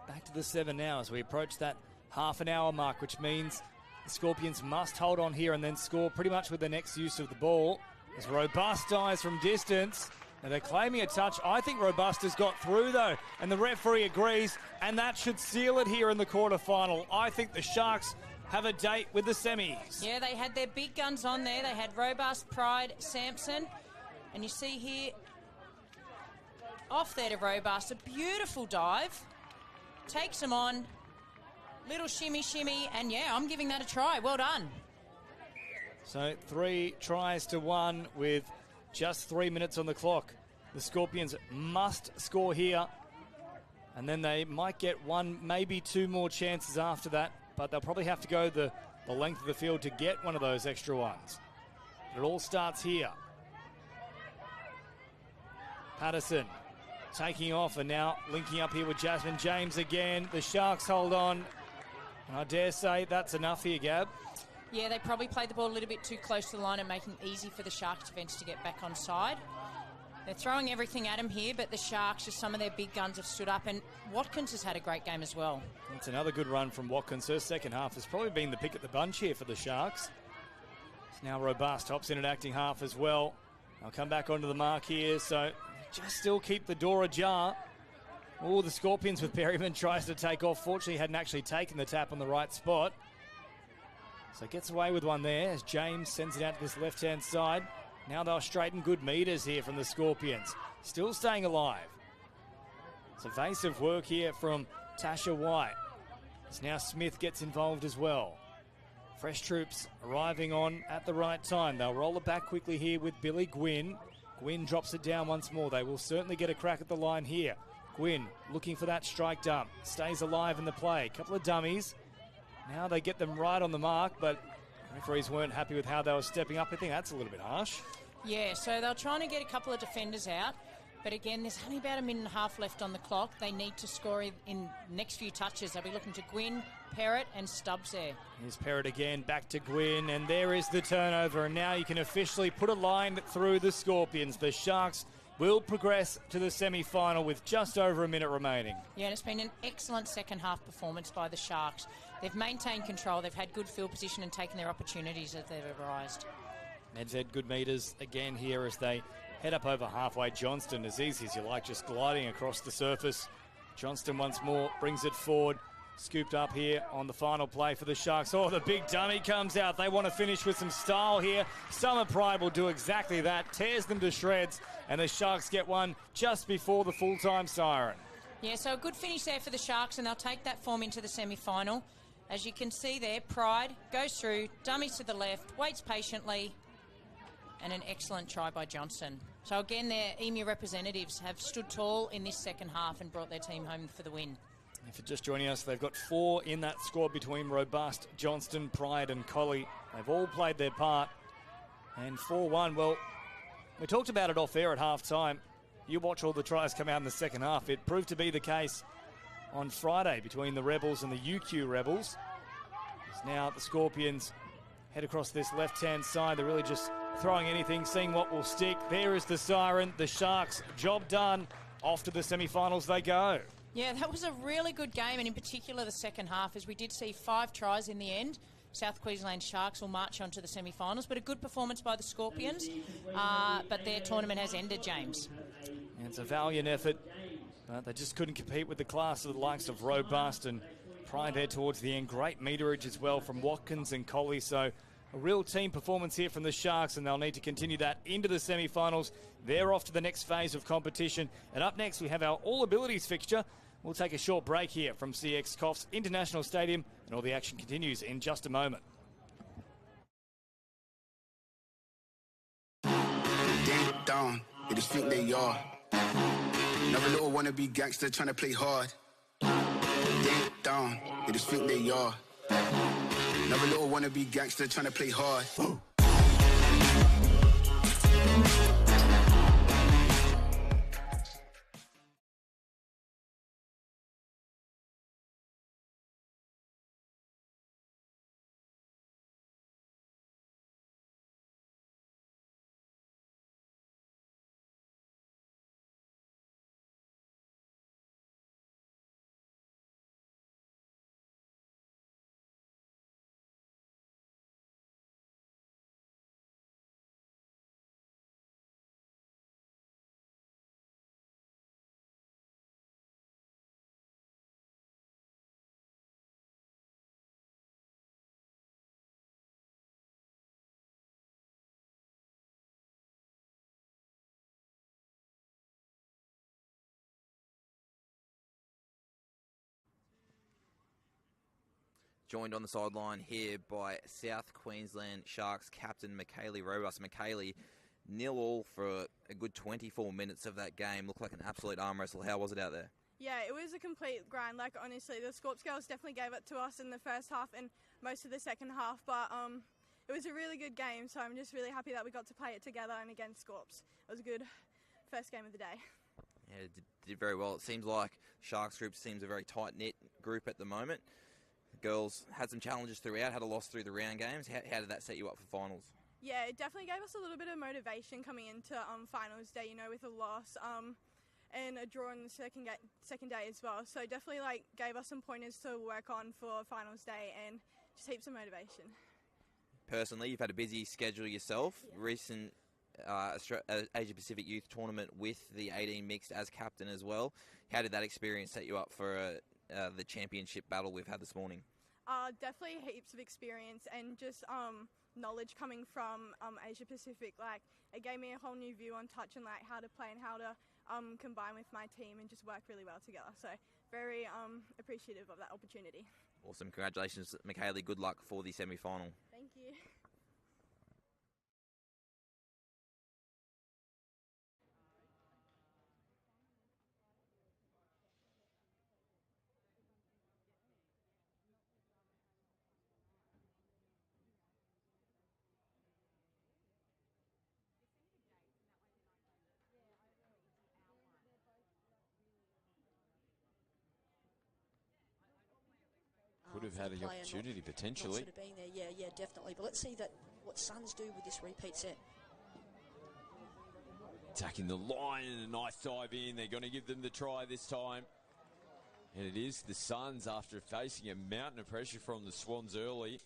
Back to the 7 now as we approach that half an hour mark, which means the Scorpions must hold on here and then score pretty much with the next use of the ball. As Robust dies from distance. Now they're claiming a touch. I think Robust has got through, though, and the referee agrees, and that should seal it here in the quarterfinal. I think the Sharks have a date with the semis. Yeah, they had their big guns on there. They had Robust, Pride, Sampson. And you see here, off there to Robust, a beautiful dive. Takes them on. Little shimmy, and yeah, I'm giving that a try. Well done. So 3 tries to 1 with just 3 minutes on the clock. The Scorpions must score here, and then they might get 1, maybe 2 more chances after that, but they'll probably have to go the length of the field to get one of those extra ones. But it all starts here. Patterson taking off and now linking up here with Jasmine James again. The Sharks hold on. And I dare say that's enough here, Gab. Yeah, they probably played the ball a little bit too close to the line and making it easy for the Sharks defence to get back on side. They're throwing everything at him here, but the Sharks, just some of their big guns have stood up, and Watkins has had a great game as well. It's another good run from Watkins. Her second half has probably been the pick at the bunch here for the Sharks. It's now Robust, hops in at acting half as well. I'll come back onto the mark here, so just still keep the door ajar. Oh, the Scorpions with Perryman tries to take off. Fortunately, hadn't actually taken the tap on the right spot. So gets away with one there as James sends it out to this left-hand side. Now they'll straighten good meters here from the Scorpions. Still staying alive. It's evasive work here from Tasha White. As now Smith gets involved as well. Fresh troops arriving on at the right time. They'll roll it back quickly here with Billy Gwynn. Gwynn drops it down once more. They will certainly get a crack at the line here. Gwynn looking for that strike dump. Stays alive in the play. Couple of dummies. Now they get them right on the mark, but referees weren't happy with how they were stepping up. I think that's a little bit harsh. Yeah, so they're trying to get a couple of defenders out. But again, there's only about a minute and a half left on the clock. They need to score in next few touches. They'll be looking to Gwynn, Perrott and Stubbs there. Here's Perrott again, back to Gwynn, and there is the turnover. And now you can officially put a line through the Scorpions. The Sharks will progress to the semi-final with just over a minute remaining. Yeah, and it's been an excellent second half performance by the Sharks. They've maintained control. They've had good field position and taken their opportunities as they've arised. Ned's had good meters again here as they head up over halfway. Johnston, as easy as you like, just gliding across the surface. Johnston once more brings it forward. Scooped up here on the final play for the Sharks. Oh, the big dummy comes out. They want to finish with some style here. Summer Pride will do exactly that. Tears them to shreds. And the Sharks get one just before the full-time siren. Yeah, so a good finish there for the Sharks, and they'll take that form into the semi-final. As you can see there, Pride goes through, dummies to the left, waits patiently, and an excellent try by Johnston. So again, their EMU representatives have stood tall in this second half and brought their team home for the win. If you're just joining us, they've got 4 in that squad between Robust, Johnston, Pride and Colley. They've all played their part. And 4-1, well, we talked about it off air at half-time. You watch all the tries come out in the second half. It proved to be the case on Friday between the Rebels and the UQ Rebels. As now the Scorpions head across this left-hand side. They're really just throwing anything, seeing what will stick. There is the siren. The Sharks, job done. Off to the semi-finals they go. Yeah, that was a really good game, and in particular the second half, as we did see 5 tries in the end. South Queensland Sharks will march on to the semi-finals, but a good performance by the Scorpions. But their tournament has ended, James. And it's a valiant effort, but they just couldn't compete with the class of the likes of Robust and Pride there towards the end. Great meterage as well from Watkins and Colley. So a real team performance here from the Sharks, and they'll need to continue that into the semi-finals. They're off to the next phase of competition. And up next, we have our All Abilities fixture. We'll take a short break here from CX Coffs International Stadium, and all the action continues in just a moment. Ding dong, they just think they are. Another little wannabe gangster trying to play hard. Ding dong, they just think they are. Another little wannabe gangster trying to play hard. Joined on the sideline here by South Queensland Sharks captain Michaeli Robust. Michaeli, 0-0 for a good 24 minutes of that game. Looked like an absolute arm wrestle. How was it out there? Yeah, it was a complete grind. Like, honestly, the Scorps girls definitely gave it to us in the first half and most of the second half, but it was a really good game, so I'm just really happy that we got to play it together and against Scorps. It was a good first game of the day. Yeah, it did very well. It seems like Sharks group seems a very tight-knit group at the moment. The girls had some challenges throughout, had a loss through the round games. How did that set you up for finals? Yeah, it definitely gave us a little bit of motivation coming into finals day, you know, with a loss and a draw in the second day as well. So definitely gave us some pointers to work on for finals day and just heaps of motivation. Personally, you've had a busy schedule yourself. Yeah. Recent Asia Pacific Youth Tournament with the 18 mixed as captain as well. How did that experience set you up for the championship battle we've had this morning? Definitely heaps of experience and just knowledge coming from Asia Pacific. Like, it gave me a whole new view on touch and how to play and how to combine with my team and just work really well together. So very appreciative of that opportunity. Awesome. Congratulations, Michaeli. Good luck for the semi-final. Thank you. Could have had the opportunity potentially. Should have been there, yeah, definitely. But let's see what Suns do with this repeat set. Attacking the line and a nice dive in. They're going to give them the try this time. And it is the Suns after facing a mountain of pressure from the Swans early.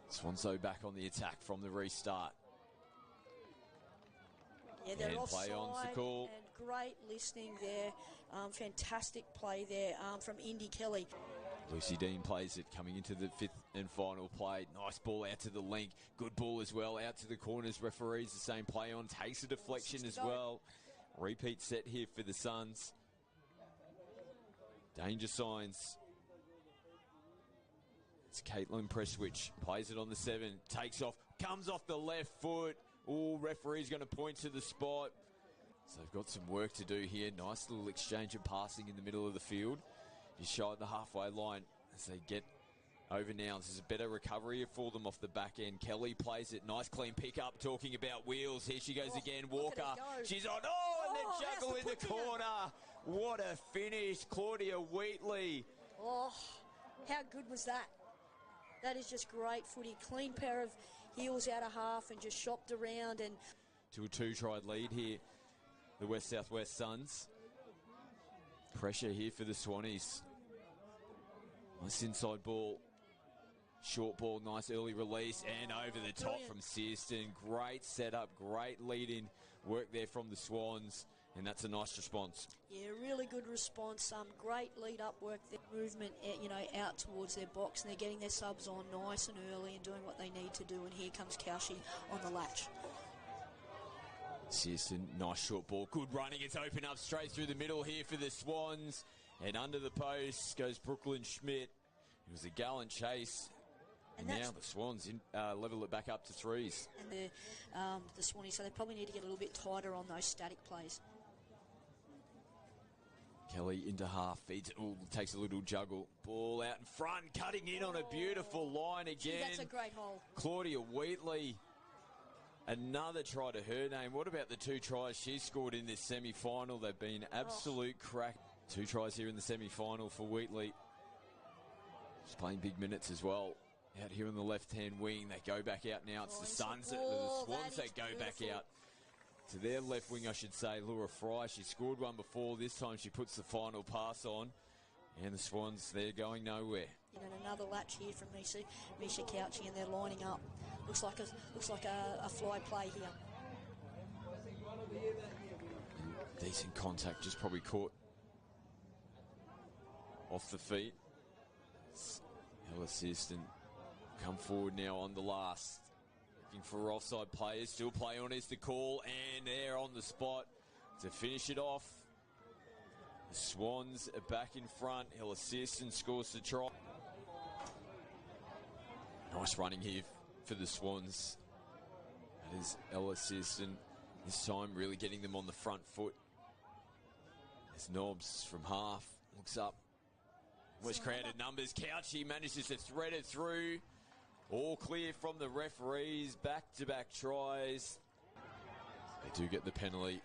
Swans though back on the attack from the restart. Yeah, they're and offside, play on's the call. And great listening there. Fantastic play there from Indy Kelly. Lucy Dean plays it coming into the fifth and final play. Nice ball out to the link. Good ball as well out to the corners. Referees the same play on. Takes a deflection as well. Repeat set here for the Suns. Danger signs. It's Caitlin Presswich, plays it on the 7, takes off, comes off the left foot. Oh, referee's going to point to the spot. So they've got some work to do here. Nice little exchange of passing in the middle of the field. Just shy at the halfway line as they get over now. This is a better recovery for them off the back end. Kelly plays it. Nice clean pick up. Talking about wheels. Here she goes again. Walker. She's on. Oh, and then juggle in the corner. What a finish. Claudia Wheatley. Oh, how good was that? That is just great footy. Clean pair of heels out of half and just shopped around. And to a 2-try lead here. The West Southwest Suns. Pressure here for the Swannies. Nice inside ball. Short ball, nice early release, and over the top from Searston. Great setup, great lead-in work there from the Swans, and that's a nice response. Yeah, really good response. Great lead-up work, their movement, out towards their box, and they're getting their subs on nice and early and doing what they need to do. And here comes Cauchy on the latch. Searston, nice short ball, good running. It's open up straight through the middle here for the Swans, and under the post goes Brooklyn Schmidt. It was a gallant chase. And now the Swans level it back up to 3s. And the Swannies, so they probably need to get a little bit tighter on those static plays. Kelly into half, feeds it, takes a little juggle. Ball out in front, cutting in on a beautiful line again. Gee, that's a great hole. Claudia Wheatley, another try to her name. What about the 2 tries she scored in this semi-final? They've been absolute crack. 2 tries here in the semi-final for Wheatley. She's playing big minutes as well. Out here on the left-hand wing, they go back out now. It's the Swans that go back out to their left wing, I should say. Laura Fry, she scored one before. This time she puts the final pass on. And the Swans, they're going nowhere. And another latch here from Misha Cauchy, and they're lining up. Looks like a fly play here. Decent contact, just probably caught off the feet. Ella Searston come forward now on the last. Looking for offside players. Still play on is the call, and they're on the spot to finish it off. The Swans are back in front. Ella Searston scores the try. Nice running here for the Swans. That is Ella Searston. This time really getting them on the front foot. There's Nobbs from half. Looks up. West crowded numbers. Cauchy manages to thread it through. All clear from the referees. Back-to-back tries. They do get the penalty.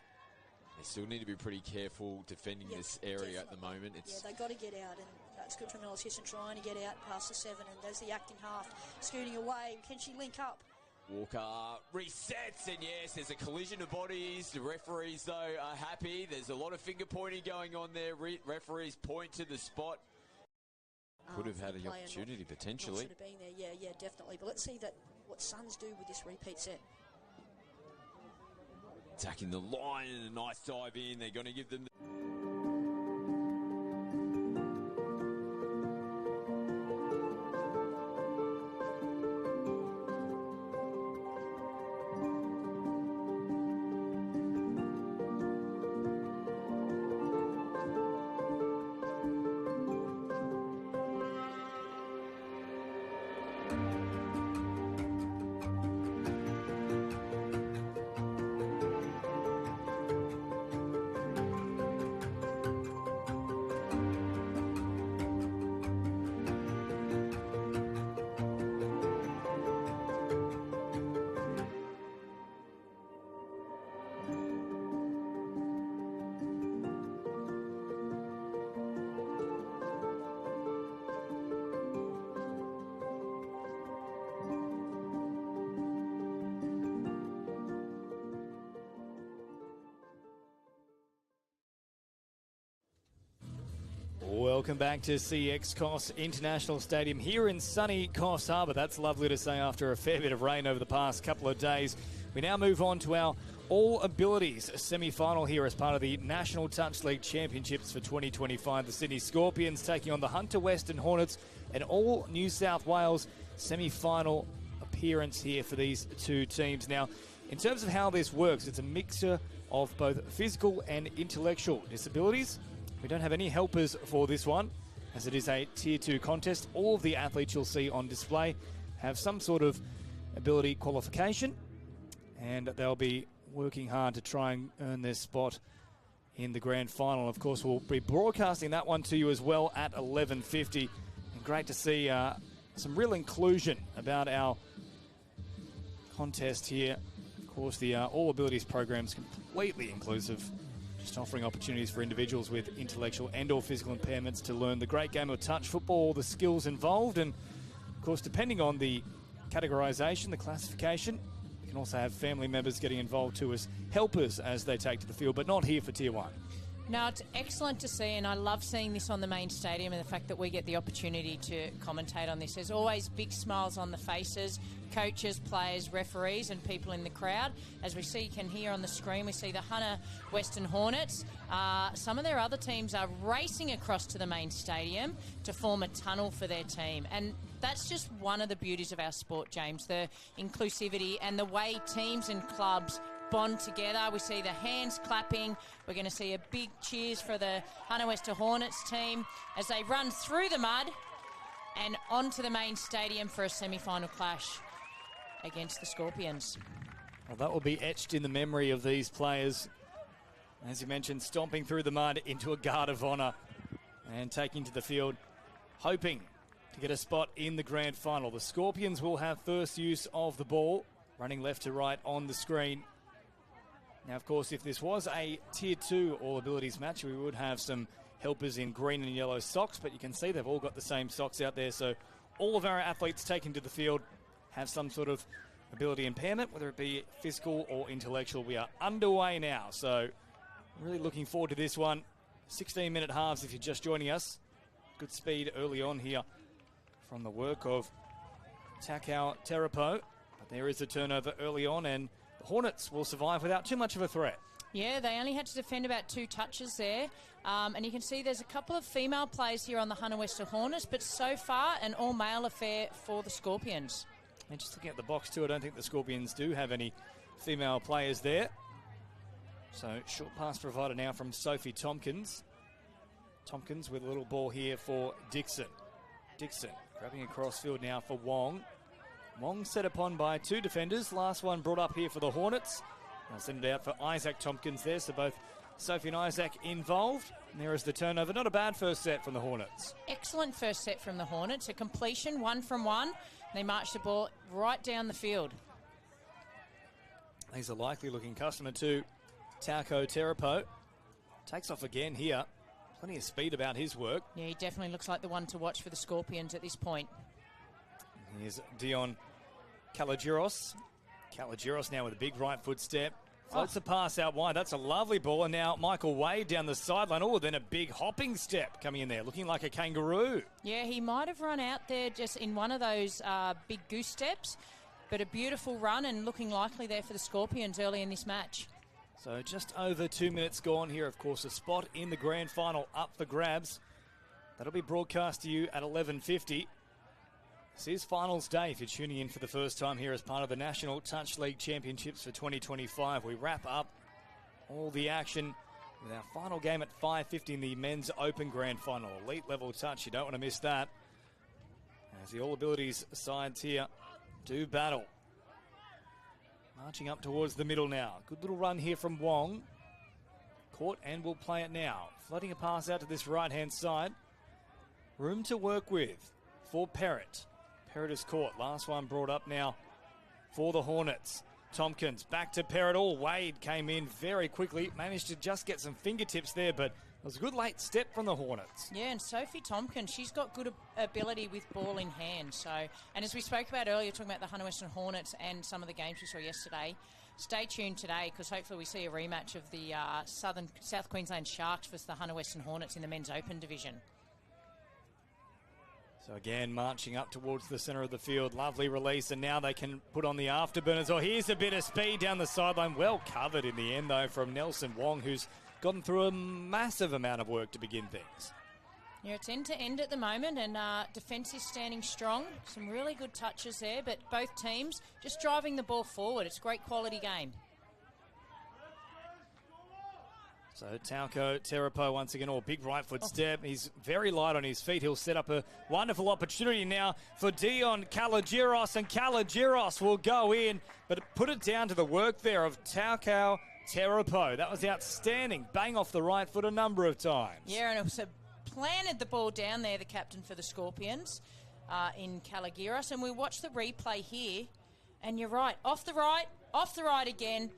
They still need to be pretty careful defending this area at the moment. They've got to get out, and that's good from Ella Searston trying to get out past the 7, and there's the acting half scooting away. Can she link up? Walker resets, and yes, there's a collision of bodies. The referees, though, are happy. There's a lot of finger-pointing going on there. Referees point to the spot. Could have had the opportunity, potentially. Should have been there, yeah, definitely. But let's see what Suns do with this repeat set. Attacking the line and a nice dive in. They're going to give them the... Welcome back to CX Coffs International Stadium here in sunny Coffs Harbour. That's lovely to say after a fair bit of rain over the past couple of days. We now move on to our All Abilities semi-final here as part of the National Touch League Championships for 2025. The Sydney Scorpions taking on the Hunter Western Hornets, an all New South Wales semi-final appearance here for these two teams. Now, in terms of how this works, it's a mixture of both physical and intellectual disabilities. We don't have any helpers for this one, as it is a Tier 2 contest. All of the athletes you'll see on display have some sort of ability qualification, and they'll be working hard to try and earn their spot in the grand final. Of course, we'll be broadcasting that one to you as well at 11:50. And great to see some real inclusion about our contest here. Of course, the All Abilities program is completely inclusive, just offering opportunities for individuals with intellectual and or physical impairments to learn the great game of touch football, the skills involved, and of course, depending on the categorisation, the classification, you can also have family members getting involved too as helpers as they take to the field, but not here for Tier 1. No, it's excellent to see, and I love seeing this on the main stadium and the fact that we get the opportunity to commentate on this. There's always big smiles on the faces, coaches, players, referees, and people in the crowd. As we can hear on the screen, we see the Hunter Western Hornets. Some of their other teams are racing across to the main stadium to form a tunnel for their team. And that's just one of the beauties of our sport, James, the inclusivity and the way teams and clubs bond together. We see the hands clapping. We're going to see a big cheers for the Hunter Western Hornets team as they run through the mud and onto the main stadium for a semi-final clash against the Scorpions. Well, that will be etched in the memory of these players. As you mentioned, stomping through the mud into a guard of honour and taking to the field, hoping to get a spot in the grand final. The Scorpions will have first use of the ball, running left to right on the screen. Now, of course, if this was a Tier 2 All Abilities match, we would have some helpers in green and yellow socks, but you can see they've all got the same socks out there, so all of our athletes taken to the field have some sort of ability impairment, whether it be physical or intellectual. We are underway now, so really looking forward to this one. 16-minute halves if you're just joining us. Good speed early on here from the work of Takao Terapo, but there is a turnover early on, and the Hornets will survive without too much of a threat. Yeah, they only had to defend about 2 touches there. And you can see there's a couple of female players here on the Hunter Western Hornets, but so far an all-male affair for the Scorpions. And just looking at the box too, I don't think the Scorpions do have any female players there. So short pass provided now from Sophie Tompkins. Tompkins with a little ball here for Dixon. Dixon grabbing across field now for Wong. Wong set upon by 2 defenders. Last one brought up here for the Hornets. They'll send it out for Isaac Tompkins there. So both Sophie and Isaac involved. And there is the turnover. Not a bad first set from the Hornets. Excellent first set from the Hornets. A completion, 1 from 1. They march the ball right down the field. He's a likely looking customer too. Tauko Terapo takes off again here. Plenty of speed about his work. Yeah, he definitely looks like the one to watch for the Scorpions at this point. Here's Dion Kalagiros. Kalagiros now with a big right foot step. Floats the pass out wide. That's a lovely ball. And now Michael Wade down the sideline. Oh, then a big hopping step coming in there, looking like a kangaroo. Yeah, he might have run out there just in one of those big goose steps. But a beautiful run and looking likely there for the Scorpions early in this match. So just over 2 minutes gone here. Of course, a spot in the grand final up for grabs. That'll be broadcast to you at 11:50. This is finals day if you're tuning in for the first time here as part of the National Touch League Championships for 2025. We wrap up all the action with our final game at 5:50 in the Men's Open Grand Final. Elite level touch, you don't want to miss that. As the All Abilities sides here do battle. Marching up towards the middle now. Good little run here from Wong. Caught and will play it now. Floating a pass out to this right-hand side. Room to work with for Perrott. Perrott is caught. Last one brought up now for the Hornets. Tompkins back to Perrott. Oh, Wade came in very quickly. Managed to just get some fingertips there, but it was a good late step from the Hornets. Yeah, and Sophie Tompkins, she's got good ability with ball in hand. So, and as we spoke about earlier, talking about the Hunter Western Hornets and some of the games we saw yesterday, stay tuned today because hopefully we see a rematch of the South Queensland Sharks versus the Hunter Western Hornets in the Men's Open division. So again, marching up towards the centre of the field. Lovely release, and now they can put on the afterburners. Oh, here's a bit of speed down the sideline. Well covered in the end, though, from Nelson Wong, who's gotten through a massive amount of work to begin things. Yeah, it's end-to-end at the moment, and defence is standing strong. Some really good touches there, but both teams just driving the ball forward. It's a great quality game. So Tauko Terapo once again, big right foot step. He's very light on his feet. He'll set up a wonderful opportunity now for Dion Kalagiros, and Kalagiros will go in, but put it down to the work there of Tauko Terapo. That was outstanding. Bang off the right foot a number of times. Yeah, and also planted the ball down there, the captain for the Scorpions in Kalagiros. And we watch the replay here, and you're right. Off the right again.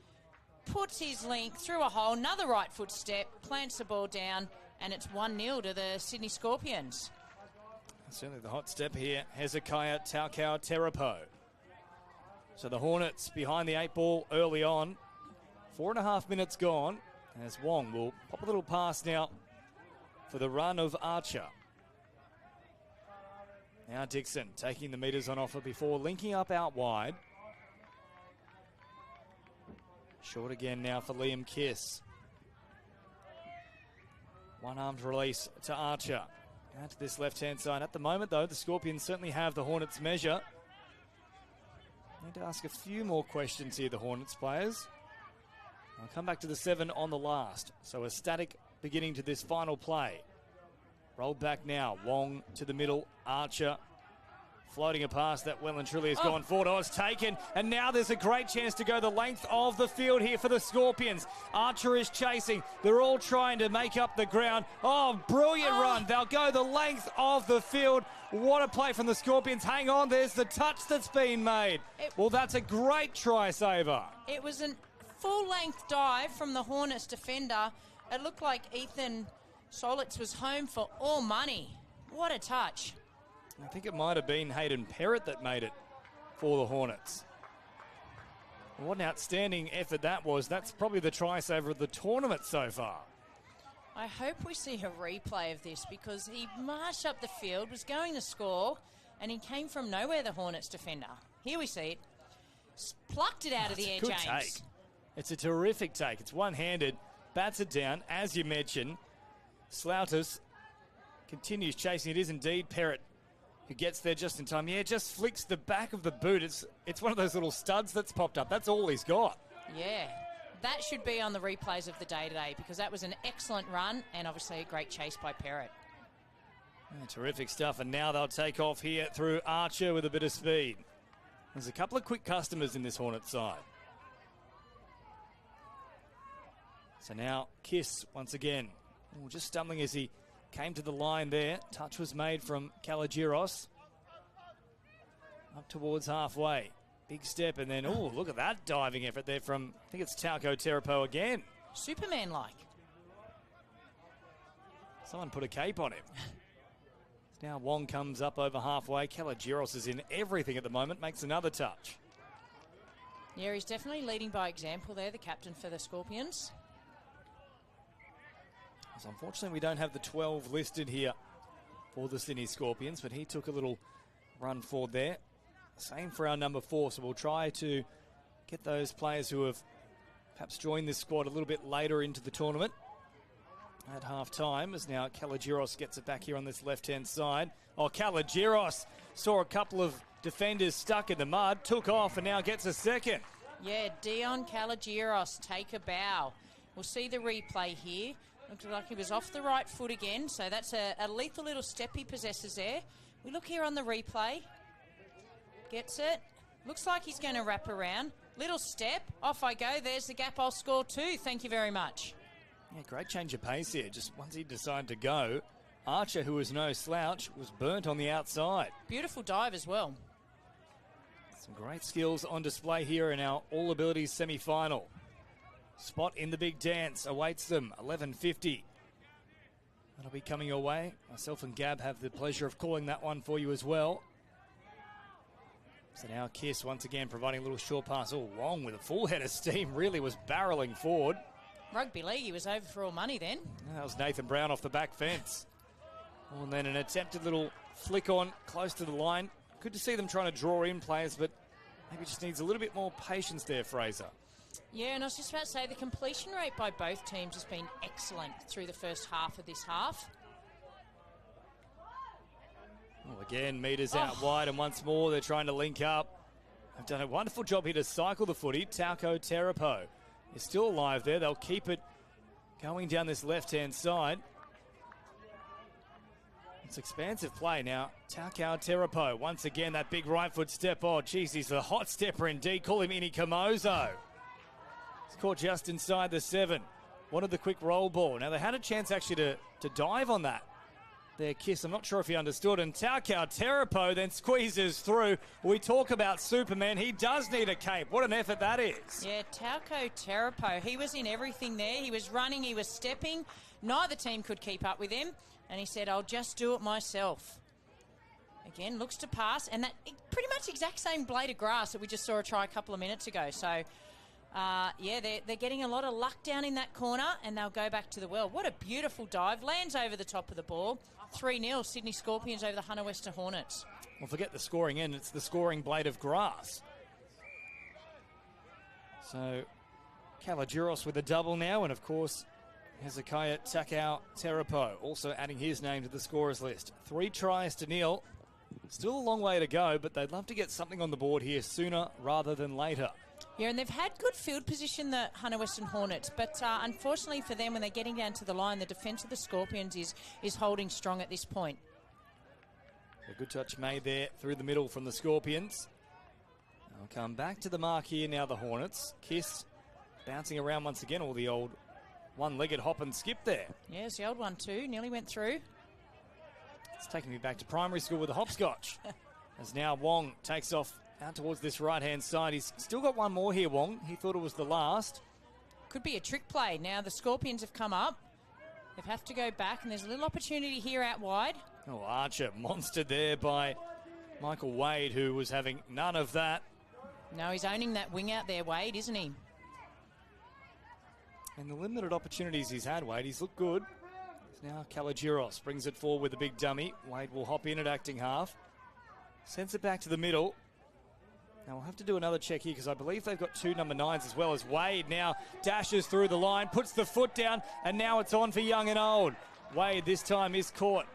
Puts his link through a hole, another right foot step, plants the ball down, and it's 1-0 to the Sydney Scorpions. Certainly the hot step here, Hezekiah Taukau Terapo. So the Hornets behind the 8 ball early on. 4.5 minutes gone, as Wong will pop a little pass now for the run of Archer. Now Dixon taking the meters on offer before linking up out wide. Short again now for Liam Kiss. One-armed release to Archer. Out to this left-hand side. At the moment, though, the Scorpions certainly have the Hornets measure. Need to ask a few more questions here, the Hornets players. I'll come back to the 7 on the last. So a static beginning to this final play. Rolled back now. Wong to the middle. Archer floating a pass that well and truly has gone forward. It's taken, and now there's a great chance to go the length of the field here for the Scorpions. Archer is chasing. They're all trying to make up the ground. Brilliant run. They'll go the length of the field. What a play from the Scorpions. Hang on, there's the touch that's been made. Well, that's a great try saver. It was a full-length dive from the Hornets defender. It looked like Ethan Solitz was home for all money. What a touch. I think it might have been Hayden Perrott that made it for the Hornets. What an outstanding effort that was. That's probably the try saver of the tournament so far. I hope we see a replay of this, because he marched up the field, was going to score, and he came from nowhere, the Hornets defender. Here we see it. Plucked it out of the air, good James. Take. It's a terrific take. It's one-handed. Bats it down, as you mentioned. Sloutus continues chasing. It is indeed Perrott who gets there just in time. Yeah, just flicks the back of the boot. It's one of those little studs that's popped up. That's all he's got. Yeah, that should be on the replays of the day today, because that was an excellent run and obviously a great chase by Perrott. Yeah, terrific stuff, and now they'll take off here through Archer with a bit of speed. There's a couple of quick customers in this Hornets side. So now Kiss once again. Just stumbling as he came to the line there. Touch was made from Kalagiros. Up towards halfway. Big step, and then, look at that diving effort there from, I think it's Tauko Terapo again. Superman-like. Someone put a cape on him. Now Wong comes up over halfway. Kalagiros is in everything at the moment, makes another touch. Yeah, he's definitely leading by example there, the captain for the Scorpions. So unfortunately, we don't have the 12 listed here for the Sydney Scorpions, but he took a little run forward there. Same for our number 4, so we'll try to get those players who have perhaps joined this squad a little bit later into the tournament at half-time, as now Kalagiros gets it back here on this left-hand side. Kalagiros saw a couple of defenders stuck in the mud, took off, and now gets a second. Yeah, Dion Kalagiros, take a bow. We'll see the replay here. Looks like he was off the right foot again, so that's a lethal little step he possesses there. We look here on the replay. Gets it. Looks like he's going to wrap around. Little step. Off I go. There's the gap. I'll score 2. Thank you very much. Yeah, great change of pace here. Just once he decided to go, Archer, who was no slouch, was burnt on the outside. Beautiful dive as well. Some great skills on display here in our All Abilities semi-final. Spot in the big dance awaits them, 11:50. That'll be coming your way. Myself and Gab have the pleasure of calling that one for you as well. So now Kiss once again providing a little short pass. Wong with a full head of steam, really was barreling forward. Rugby league, he was over for all money then. That was Nathan Brown off the back fence. And then an attempted little flick on close to the line. Good to see them trying to draw in players, but maybe just needs a little bit more patience there, Fraser. Yeah, and I was just about to say the completion rate by both teams has been excellent through the first half of this half. Again, meters out wide, and once more they're trying to link up. They've done a wonderful job here to cycle the footy. Tauko Terapo is still alive there. They'll keep it going down this left-hand side. It's expansive play now. Takao Terapo, once again, that big right foot step. Oh, geez, he's a hot stepper indeed. Call him Inikamozo. He's caught just inside the 7. Wanted the quick roll ball. Now, they had a chance actually to dive on that. Their kiss, I'm not sure if he understood. And Takao Terapo then squeezes through. We talk about Superman. He does need a cape. What an effort that is. Yeah, Takao Terapo, he was in everything there. He was running, he was stepping. Neither team could keep up with him. And he said, I'll just do it myself. Again, looks to pass. And that pretty much exact same blade of grass that we just saw a try a couple of minutes ago. So, yeah, they're getting a lot of luck down in that corner, and they'll go back to the well. What a beautiful dive. Lands over the top of the ball. 3-0, Sydney Scorpions over the Hunter Western Hornets. Well, forget the scoring end. It's the scoring blade of grass. So, Kalagiros with a double now, and of course, Hezekiah Takao Terapo also adding his name to the scorers list. 3 tries to nil. Still a long way to go, but they'd love to get something on the board here sooner rather than later. Yeah, and they've had good field position, the Hunter Western Hornets, but unfortunately for them, when they're getting down to the line, the defence of the Scorpions is holding strong at this point. A good touch made there through the middle from the Scorpions. They'll come back to the mark here now, the Hornets. Kiss bouncing around once again, all the old one-legged hop and skip there. Yeah, it's the old one too. Nearly went through. It's taking me back to primary school with the hopscotch. As now Wong takes off out towards this right-hand side. He's still got one more here, Wong. He thought it was the last. Could be a trick play. Now the Scorpions have come up. They have to go back, and there's a little opportunity here out wide. Oh, Archer monstered there by Michael Wade, who was having none of that. No, he's owning that wing out there, Wade, isn't he? And the limited opportunities he's had, Wade, he's looked good. Now Kalagiros brings it forward with a big dummy. Wade will hop in at acting half. Sends it back to the middle. Now we'll have to do another check here because I believe they've got 2 number 9s as well, as Wade now dashes through the line, puts the foot down, and now it's on for young and old. Wade this time is caught.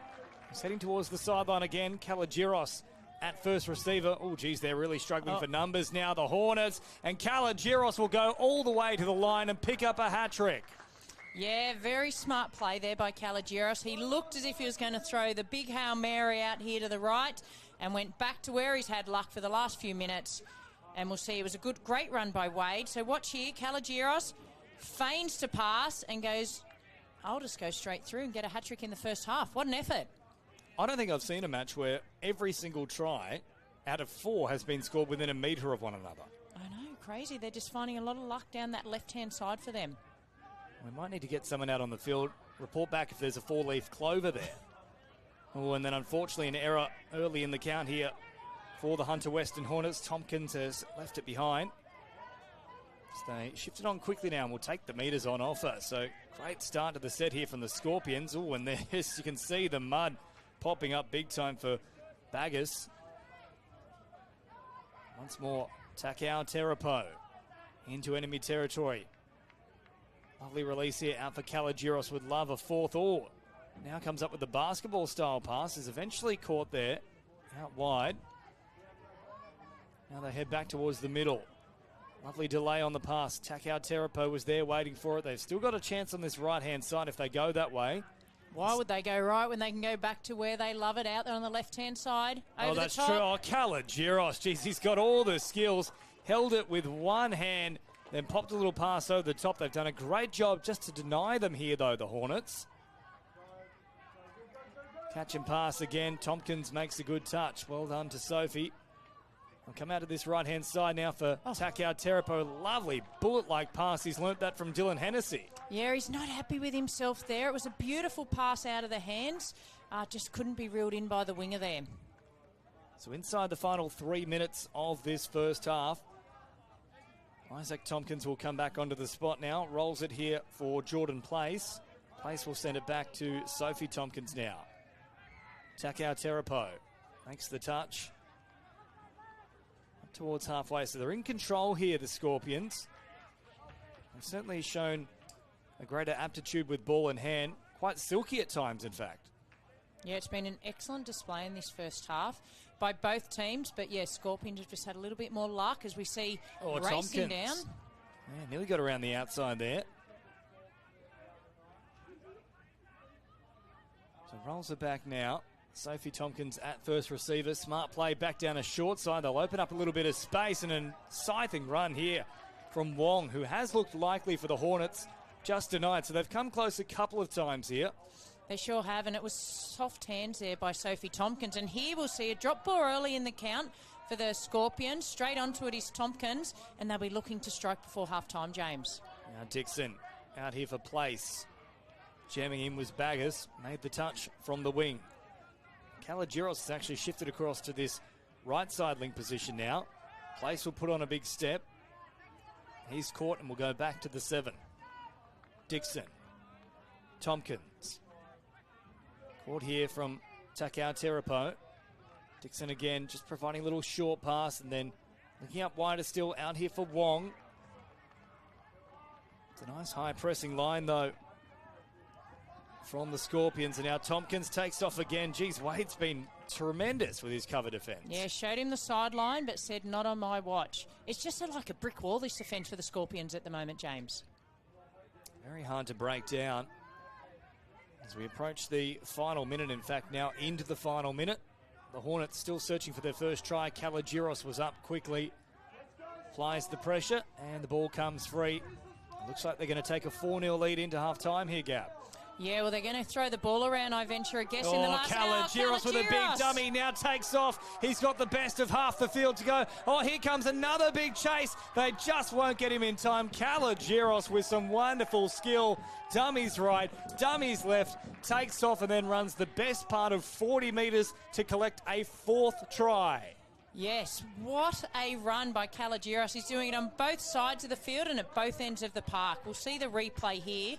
He's heading towards the sideline again. Kalagiros at first receiver. Oh, geez, they're really struggling for numbers now, the Hornets. And Kalagiros will go all the way to the line and pick up a hat-trick. Yeah, very smart play there by Kalagiros. He looked as if he was going to throw the big Hail Mary out here to the right and went back to where he's had luck for the last few minutes. And we'll see, it was a great run by Wade. So watch here, Kalagiros feigns to pass and goes, I'll just go straight through and get a hat-trick in the first half. What an effort. I don't think I've seen a match where every single try out of 4 has been scored within a metre of one another. I know, crazy. They're just finding a lot of luck down that left-hand side for them. We might need to get someone out on the field, report back if there's a 4-leaf clover there. Oh, and then unfortunately an error early in the count here for the Hunter Western Hornets. Tompkins has left it behind. They shifted on quickly now and will take the meters on offer. So great start to the set here from the Scorpions. Oh, and there's, you can see the mud popping up big time for Baggers. Once more, Takao Terapo into enemy territory. Lovely release here out for Kalagiros, would love a 4th or. Now comes up with the basketball style pass, is eventually caught there out wide. Now they head back towards the middle. Lovely delay on the pass. Takao Terapo was there waiting for it. They've still got a chance on this right-hand side if they go that way. Why would they go right when they can go back to where they love it, out there on the left-hand side? Over that's the top. true. Oh, Kalagiros, geez, he's got all the skills. Held it with one hand, then popped a little pass over the top. They've done a great job just to deny them here, though, the Hornets. Catch and pass again. Tompkins makes a good touch. Well done to Sophie. We'll come out of this right-hand side now for Takao Terapo. Lovely bullet-like pass. He's learnt that from Dylan Hennessy. Yeah, he's not happy with himself there. It was a beautiful pass out of the hands. Just couldn't be reeled in by the winger there. So inside the final 3 minutes of this first half, Isaac Tompkins will come back onto the spot now. Rolls it here for Jordan Place. Place will send it back to Sophie Tompkins now. Takao Terapo makes the touch. Up towards halfway, so they're in control here, the Scorpions. They've certainly shown a greater aptitude with ball in hand. Quite silky at times, in fact. Yeah, it's been an excellent display in this first half by both teams. But, yeah, Scorpions have just had a little bit more luck as we see racing Tompkins down. Yeah, nearly got around the outside there. So rolls it back now. Sophie Tompkins at first receiver. Smart play back down a short side. They'll open up a little bit of space, and a scything run here from Wong, who has looked likely for the Hornets, just denied. So they've come close a couple of times here. They sure have, and it was soft hands there by Sophie Tompkins. And here we'll see a drop ball early in the count for the Scorpions. Straight onto it is Tompkins, and they'll be looking to strike before half-time, James. Now Dixon out here for place. Jamming in was Baggers. Made the touch from the wing. Kalogiros has actually shifted across to this right side link position now. Place will put on a big step. He's caught and will go back to the 7. Dixon. Tompkins. Caught here from Takao Terapo. Dixon again just providing a little short pass, and then looking up wider still out here for Wong. It's a nice high pressing line though from the Scorpions, and now Tompkins takes off again. Geez, Wade's been tremendous with his cover defence. Yeah, showed him the sideline, but said not on my watch. It's just like a brick wall, this defence for the Scorpions at the moment, James. Very hard to break down as we approach the final minute. In fact, now into the final minute. The Hornets still searching for their first try. Kalogiros was up quickly. Applies the pressure, and the ball comes free. Looks like they're going to take a 4-0 lead into half-time here, Gab. Yeah, well, they're going to throw the ball around, I venture a guess, in the last hour. Kalogiros with a big dummy now takes off. He's got the best of half the field to go. Oh, here comes another big chase. They just won't get him in time. Kalogiros with some wonderful skill. Dummies right, dummies left, takes off and then runs the best part of 40 metres to collect a 4th try. Yes, what a run by Kalogiros. He's doing it on both sides of the field and at both ends of the park. We'll see the replay here.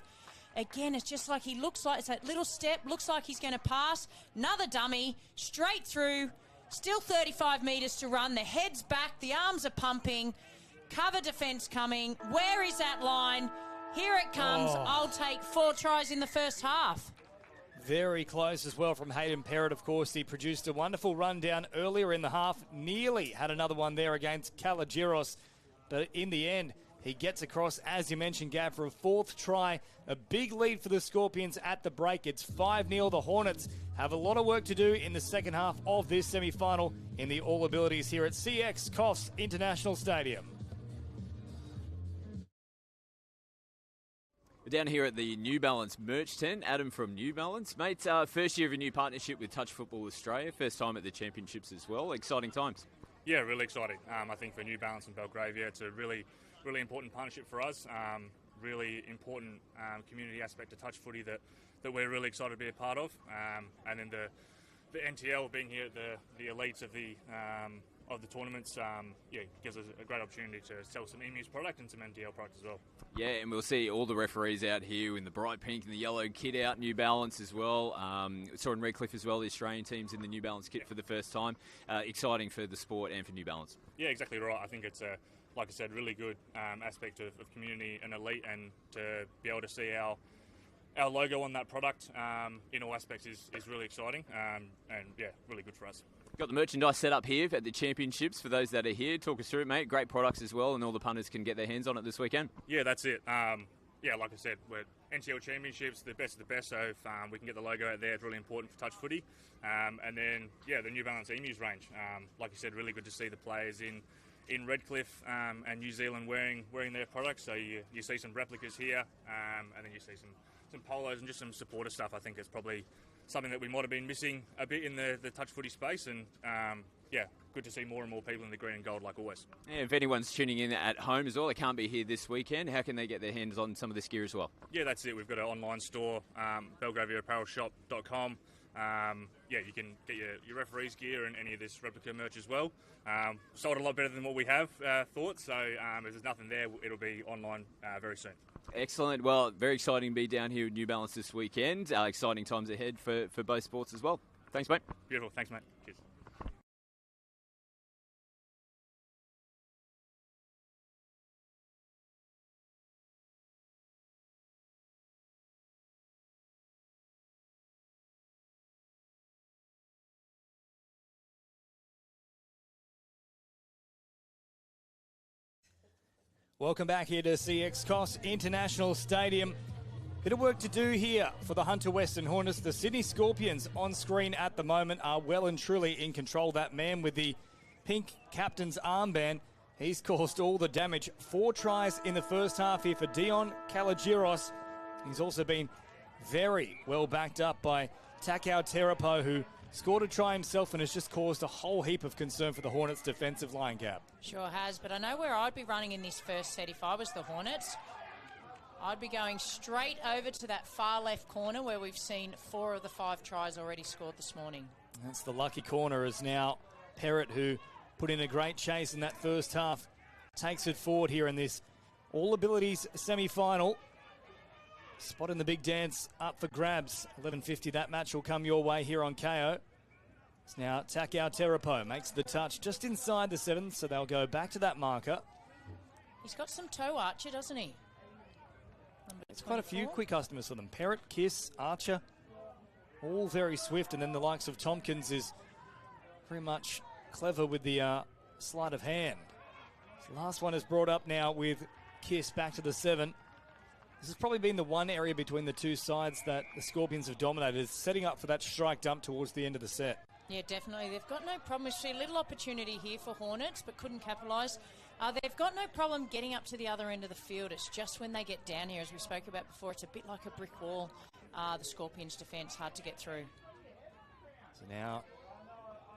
Again, it's just like he looks like it's that little step, looks like he's going to pass. Another dummy, straight through, still 35 metres to run. The head's back, the arms are pumping, cover defence coming. Where is that line? Here it comes. I'll take 4 tries in the first half. Very close as well from Hayden Perrott, of course. He produced a wonderful rundown earlier in the half. Nearly had another one there against Kalogiros. But in the end, he gets across, as you mentioned, Gav, for a 4th try. A big lead for the Scorpions at the break. It's 5-0. The Hornets have a lot of work to do in the second half of this semi-final in the All Abilities here at CX Coffs International Stadium. We're down here at the New Balance merch tent. Adam from New Balance. Mate, first year of a new partnership with Touch Football Australia. First time at the championships as well. Exciting times. Yeah, really exciting. I think for New Balance and Belgravia, it's a really important partnership for us. Really important community aspect of touch footy that we're really excited to be a part of. And then the NTL being here at the elites of the tournaments, gives us a great opportunity to sell some EMU's product and some NTL product as well. Yeah, and we'll see all the referees out here in the bright pink and the yellow kit out, New Balance as well. Saw in Redcliffe as well, the Australian teams in the New Balance kit for the first time. Exciting for the sport and for New Balance. Yeah, exactly right. I think it's like I said, really good aspect of community and elite, and to be able to see our logo on that product in all aspects is really exciting, and yeah, really good for us. Got the merchandise set up here at the championships for those that are here. Talk us through it, mate. Great products as well, and all the punters can get their hands on it this weekend. Yeah, that's it. Yeah, like I said, we're NTL championships, the best of the best, so if we can get the logo out there, it's really important for touch footy. And then, yeah, the New Balance Emus range. Like you said, really good to see the players in Redcliffe and New Zealand wearing their products. So you see some replicas here, and then you see some polos and just some supporter stuff. I think it's probably something that we might have been missing a bit in the touch footy space, and yeah, good to see more and more people in the green and gold like always. Yeah, if anyone's tuning in at home as well, they can't be here this weekend, how can they get their hands on some of this gear as well? Yeah, that's it. We've got an online store, belgraviaapparelshop.com. Yeah, you can get your referees gear and any of this replica merch as well. Sold a lot better than what we have thought, so if there's nothing there, it'll be online very soon. Excellent. Well, very exciting to be down here at New Balance this weekend. Exciting times ahead for both sports as well. Thanks, mate. Beautiful. Thanks, mate. Cheers. Welcome back here to CX Coffs International Stadium. Bit of work to do here for the Hunter Western Hornets. The Sydney Scorpions on screen at the moment are well and truly in control. That man with the pink captain's armband, he's caused all the damage. 4 tries in the first half here for Dion Kalagiros. He's also been very well backed up by Takao Terapo, who scored a try himself and has just caused a whole heap of concern for the Hornets' defensive line, Gab. Sure has, but I know where I'd be running in this first set if I was the Hornets. I'd be going straight over to that far left corner where we've seen 4 of the 5 tries already scored this morning. That's the lucky corner, as now Perrott, who put in a great chase in that first half, takes it forward here in this all-abilities semi-final. Spot in the big dance up for grabs. 11:50, that match will come your way here on KO. It's now Takao Terapo makes the touch just inside the 7, so they'll go back to that marker. He's got some toe, Archer, doesn't he? It's quite a few quick customers for them. Perrott, Kiss, Archer, all very swift, and then the likes of Tompkins is very much clever with the sleight of hand. So the last one is brought up now with Kiss back to the 7. This has probably been the one area between the two sides that the Scorpions have dominated, is setting up for that strike dump towards the end of the set. Yeah, definitely. They've got no problem. We see a little opportunity here for Hornets, but couldn't capitalise. They've got no problem getting up to the other end of the field. It's just when they get down here, as we spoke about before, it's a bit like a brick wall. The Scorpions' defence, hard to get through. So now,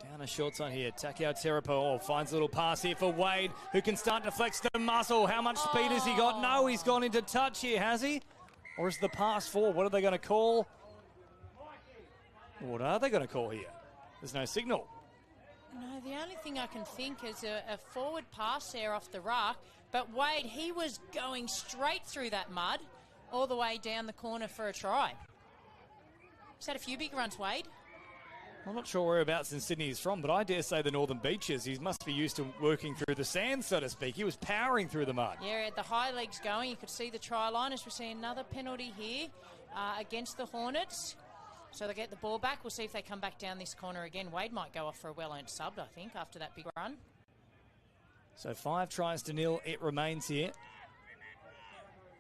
down a short side here. Takao Terapo finds a little pass here for Wade, who can start to flex the muscle. How much speed has he got? No, he's gone into touch here, has he? Or is the pass for? What are they going to call? What are they going to call here? There's no signal. No, the only thing I can think is a forward pass there off the ruck. But Wade, he was going straight through that mud all the way down the corner for a try. He's had a few big runs, Wade. I'm not sure whereabouts in Sydney he's from, but I dare say the Northern Beaches. He must be used to working through the sand, so to speak. He was powering through the mud. Yeah, he had the high legs going. You could see the try line as we see another penalty here against the Hornets. So they get the ball back. We'll see if they come back down this corner again. Wade might go off for a well-earned sub, I think, after that big run. So 5 tries to 0. It remains here.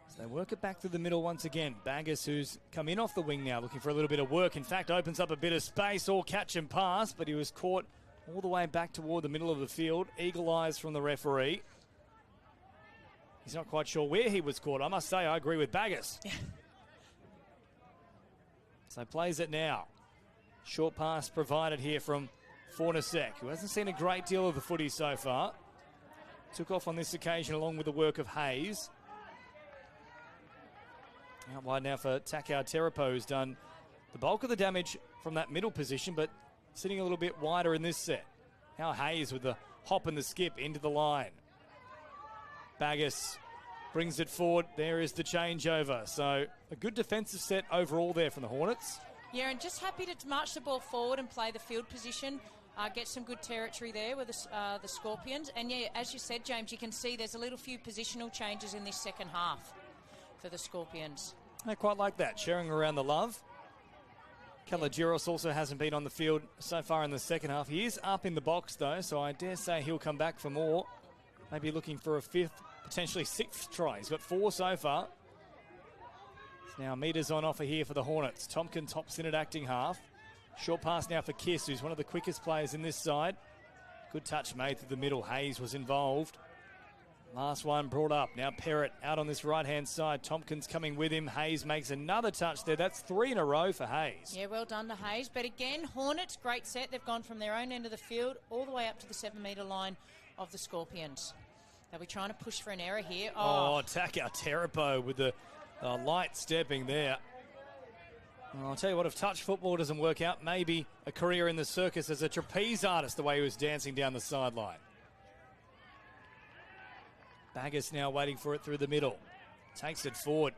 So they work it back through the middle once again. Baggers, who's come in off the wing now, looking for a little bit of work. In fact, opens up a bit of space, all catch and pass, but he was caught all the way back toward the middle of the field. Eagle eyes from the referee. He's not quite sure where he was caught. I must say, I agree with Baggers. So plays it now. Short pass provided here from Fornasek, who hasn't seen a great deal of the footy so far. Took off on this occasion along with the work of Hayes. Out wide now for Takao Terapo, who's done the bulk of the damage from that middle position, but sitting a little bit wider in this set. Now Hayes with the hop and the skip into the line. Baggis brings it forward. There is the changeover. So a good defensive set overall there from the Hornets. Yeah, and just happy to march the ball forward and play the field position. Get some good territory there with the Scorpions. And yeah, as you said, James, you can see there's a little few positional changes in this second half for the Scorpions. I quite like that, sharing around the love. Kalagiros also hasn't been on the field so far in the second half. He is up in the box, though, so I dare say he'll come back for more. Maybe looking for a 5th, potentially 6th try. He's got 4 so far. It's now meters on offer here for the Hornets. Tompkins hops in at acting half. Short pass now for Kiss, who's one of the quickest players in this side. Good touch made through the middle. Hayes was involved. Last one brought up. Now Perrott out on this right-hand side. Tompkins coming with him. Hayes makes another touch there. That's 3 in a row for Hayes. Yeah, well done to Hayes. But again, Hornets, great set. They've gone from their own end of the field all the way up to the 7-metre line of the Scorpions. They'll be trying to push for an error here. Oh, Takao Terapo with the light stepping there. Well, I'll tell you what, if touch football doesn't work out, maybe a career in the circus as a trapeze artist, the way he was dancing down the sideline. Baggis now waiting for it through the middle. Takes it forward.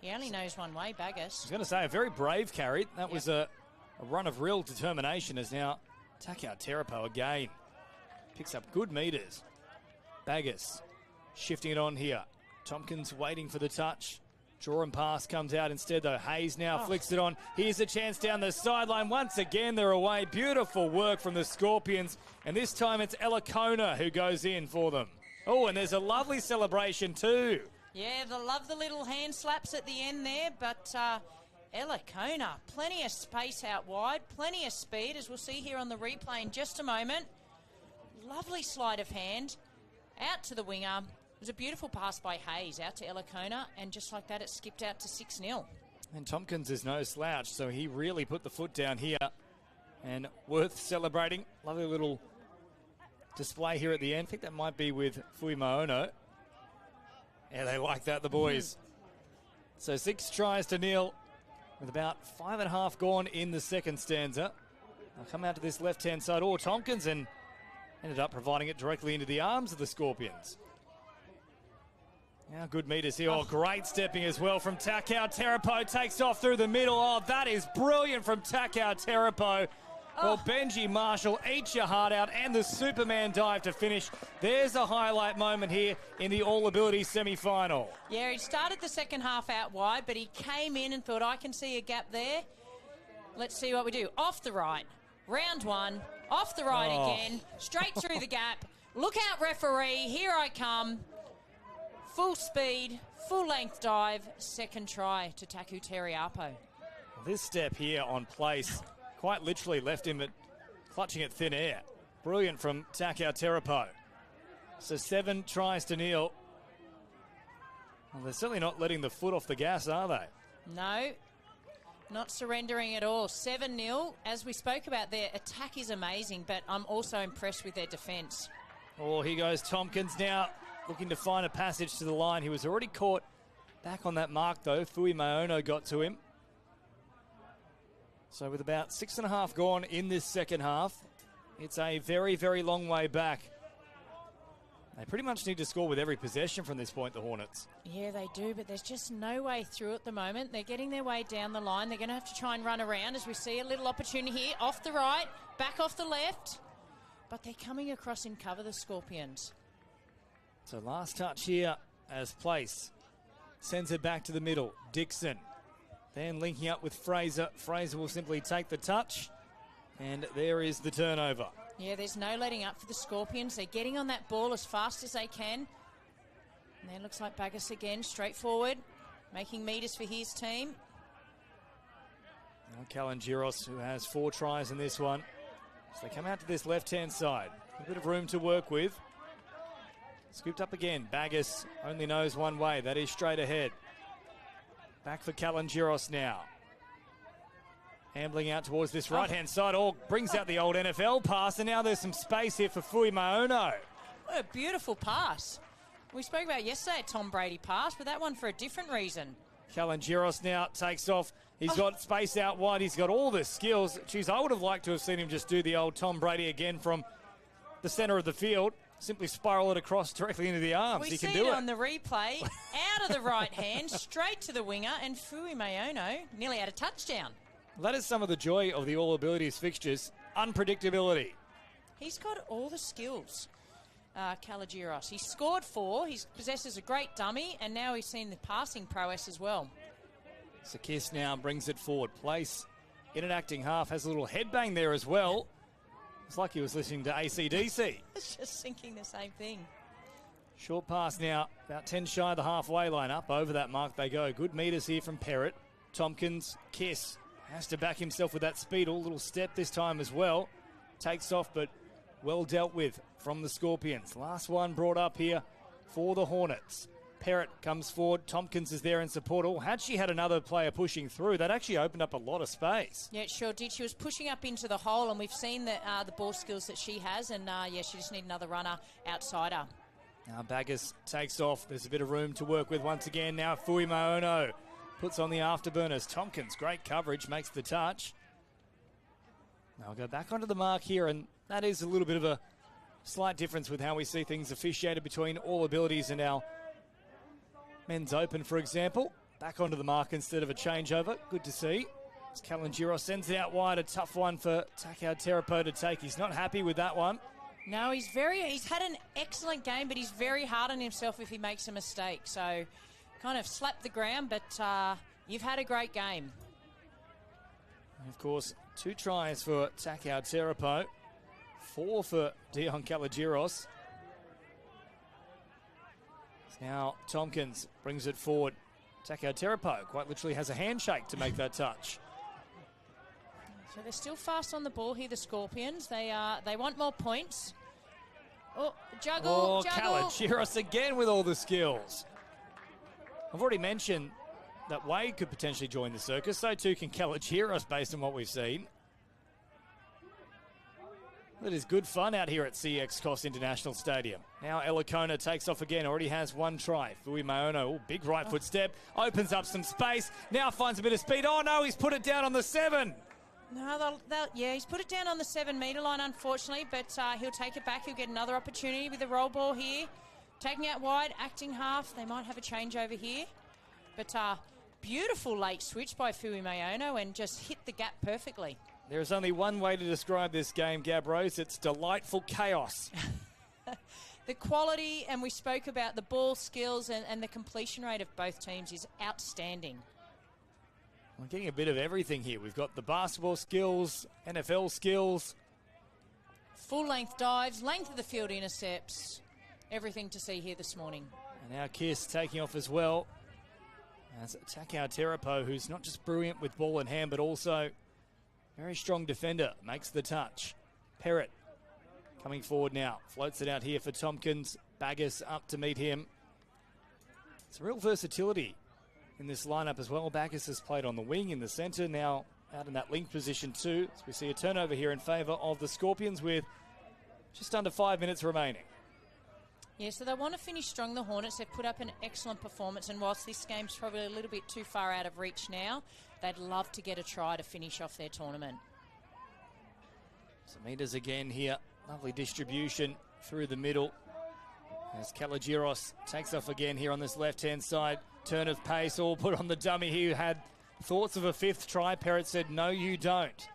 He only knows one way, Baggis. I was going to say, a very brave carry. That was a run of real determination, as now Takao Terapo again picks up good meters. Baggis shifting it on here. Tompkins waiting for the touch. Draw and pass comes out instead, though. Hayes now flicks it on. Here's a chance down the sideline. Once again, they're away. Beautiful work from the Scorpions. And this time it's Elakona who goes in for them. Oh, and there's a lovely celebration too Yeah, they love the little hand slaps at the end there, but Ella Kona, plenty of space out wide, plenty of speed, as we'll see here on the replay in just a moment. Lovely sleight of hand, out to the winger. It was a beautiful pass by Hayes, out to Ella Kona, and just like that, it skipped out to 6-0. And Tompkins is no slouch, so he really put the foot down here, and worth celebrating. Lovely little display here at the end. I think that might be with Fui Maono. Yeah, they like that, the boys. So 6 tries to nil with about 5.5 gone in the second stanza. They'll come out to this left-hand side. Tompkins, and ended up providing it directly into the arms of the Scorpions. Now good meters here. Great stepping as well from Takao Terapo. Takes off through the middle. That is brilliant from Takao Terapo. Well, Benji Marshall, eat your heart out, and the Superman dive to finish. There's a highlight moment here in the all-ability semi-final. Yeah, he started the second half out wide, but he came in and thought, I can see a gap there. Let's see what we do. Off the right, round one, off the right again, straight through the gap. Look out, referee, here I come. Full speed, full-length dive, second try to Taku Teriapo. This step here on place quite literally left him clutching at thin air. Brilliant from Takao Terapo. So 7 tries to nil. Well, they're certainly not letting the foot off the gas, are they? No, not surrendering at all. 7-0. As we spoke about, their attack is amazing, but I'm also impressed with their defence. Here goes Tompkins now, looking to find a passage to the line. He was already caught back on that mark, though. Fui Maono got to him. So with about 6.5 gone in this second half, it's a very, very long way back. They pretty much need to score with every possession from this point, the Hornets. Yeah, they do, but there's just no way through at the moment. They're getting their way down the line. They're going to have to try and run around as we see a little opportunity here. Off the right, back off the left. But they're coming across in cover, the Scorpions. So last touch here as Place sends it back to the middle. Dixon. Then linking up with Fraser. Fraser will simply take the touch, and there is the turnover. Yeah, there's no letting up for the Scorpions. They're getting on that ball as fast as they can. And then looks like Baggis again, straight forward, making meters for his team. Now Kalangiros, who has 4 tries in this one. So they come out to this left-hand side. A bit of room to work with. Scooped up again. Baggis only knows one way. That is straight ahead. Back for Kalangiros now. Ambling out towards this right-hand side. Brings out the old NFL pass, and now there's some space here for Fui Maono. What a beautiful pass. We spoke about yesterday a Tom Brady pass, but that one for a different reason. Kalangiros now takes off. He's got space out wide. He's got all the skills. Geez, I would have liked to have seen him just do the old Tom Brady again from the centre of the field. Simply spiral it across directly into the arms. He can do it. We see it on the replay. Out of the right hand, straight to the winger, and Fui Maono nearly had a touchdown. That is some of the joy of the All Abilities fixtures. Unpredictability. He's got all the skills, Kalangiros. He scored 4. He possesses a great dummy, and now he's seen the passing prowess as well. Sakis now brings it forward. Place in an acting half. Has a little headbang there as well. It's like he was listening to AC/DC. It's just thinking the same thing. Short pass now, about 10 shy of the halfway line. Up over that mark they go. Good meters here from Perrott. Tompkins, Kiss, has to back himself with that speed. A little step this time as well. Takes off, but well dealt with from the Scorpions. Last one brought up here for the Hornets. Perrott comes forward. Tompkins is there in support. Had she had another player pushing through, that actually opened up a lot of space. Yeah, it sure did. She was pushing up into the hole, and we've seen the ball skills that she has, and she just need another runner outside her. Now Baggis takes off. There's a bit of room to work with once again. Now Fui Maono puts on the afterburners. Tompkins, great coverage, makes the touch. Now we'll go back onto the mark here, and that is a little bit of a slight difference with how we see things officiated between All Abilities and our Men's Open, for example. Back onto the mark instead of a changeover. Good to see. As Kalangiros sends it out wide, a tough one for Takao Terapo to take. He's not happy with that one. No, he's had an excellent game, but he's very hard on himself if he makes a mistake. So kind of slapped the ground, but you've had a great game. And of course, 2 tries for Takao Terapo. 4 for Dion Kalangiros. Now Tompkins brings it forward. Takao Terapo quite literally has a handshake to make that touch. So they're still fast on the ball here, the Scorpions. They want more points. Oh, juggle. Kalagiros again with all the skills. I've already mentioned that Wade could potentially join the circus. So too can Kalagiros based on what we've seen. That is good fun out here at CX Coffs International Stadium. Now Elikona takes off again, already has one try. Fui Maono, big right foot step, opens up some space, now finds a bit of speed. Oh no, he's put it down on the 7. No, he's put it down on the 7-metre line, unfortunately, but he'll take it back. He'll get another opportunity with the roll ball here. Taking out wide, acting half. They might have a change over here. But beautiful late switch by Fui Maono and just hit the gap perfectly. There is only one way to describe this game, Gab Rose. It's delightful chaos. The quality, and we spoke about the ball skills and the completion rate of both teams is outstanding. We're getting a bit of everything here. We've got the basketball skills, NFL skills. Full-length dives, length of the field intercepts. Everything to see here this morning. And now Kiss taking off as well. As Takao Terapo, who's not just brilliant with ball in hand, but also very strong defender, makes the touch. Perrott coming forward now. Floats it out here for Tompkins. Baggis up to meet him. It's a real versatility in this lineup as well. Baggis has played on the wing in the centre, now out in that link position too. So we see a turnover here in favour of the Scorpions with just under 5 minutes remaining. Yeah, so they want to finish strong, the Hornets. They've put up an excellent performance, and whilst this game's probably a little bit too far out of reach now, they'd love to get a try to finish off their tournament. Samitas again here. Lovely distribution through the middle. As Kalagiros takes off again here on this left-hand side. Turn of pace, all put on the dummy. He had thoughts of a 5th try. Perrott said, no, you don't.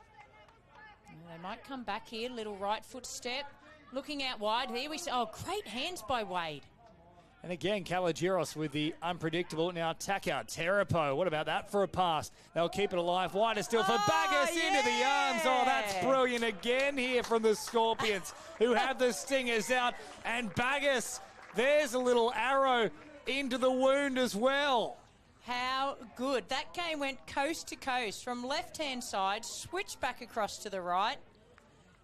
They might come back here. Little right foot step. Looking out wide. Here we see, great hands by Wade. And again, Kalagiros with the unpredictable. Now Takao Terapo. What about that for a pass? They'll keep it alive. Wider still for Baggis into the arms. Oh, that's brilliant again here from the Scorpions, who have the stingers out. And Baggis, there's a little arrow into the wound as well. How good. That game went coast to coast from left-hand side, switched back across to the right.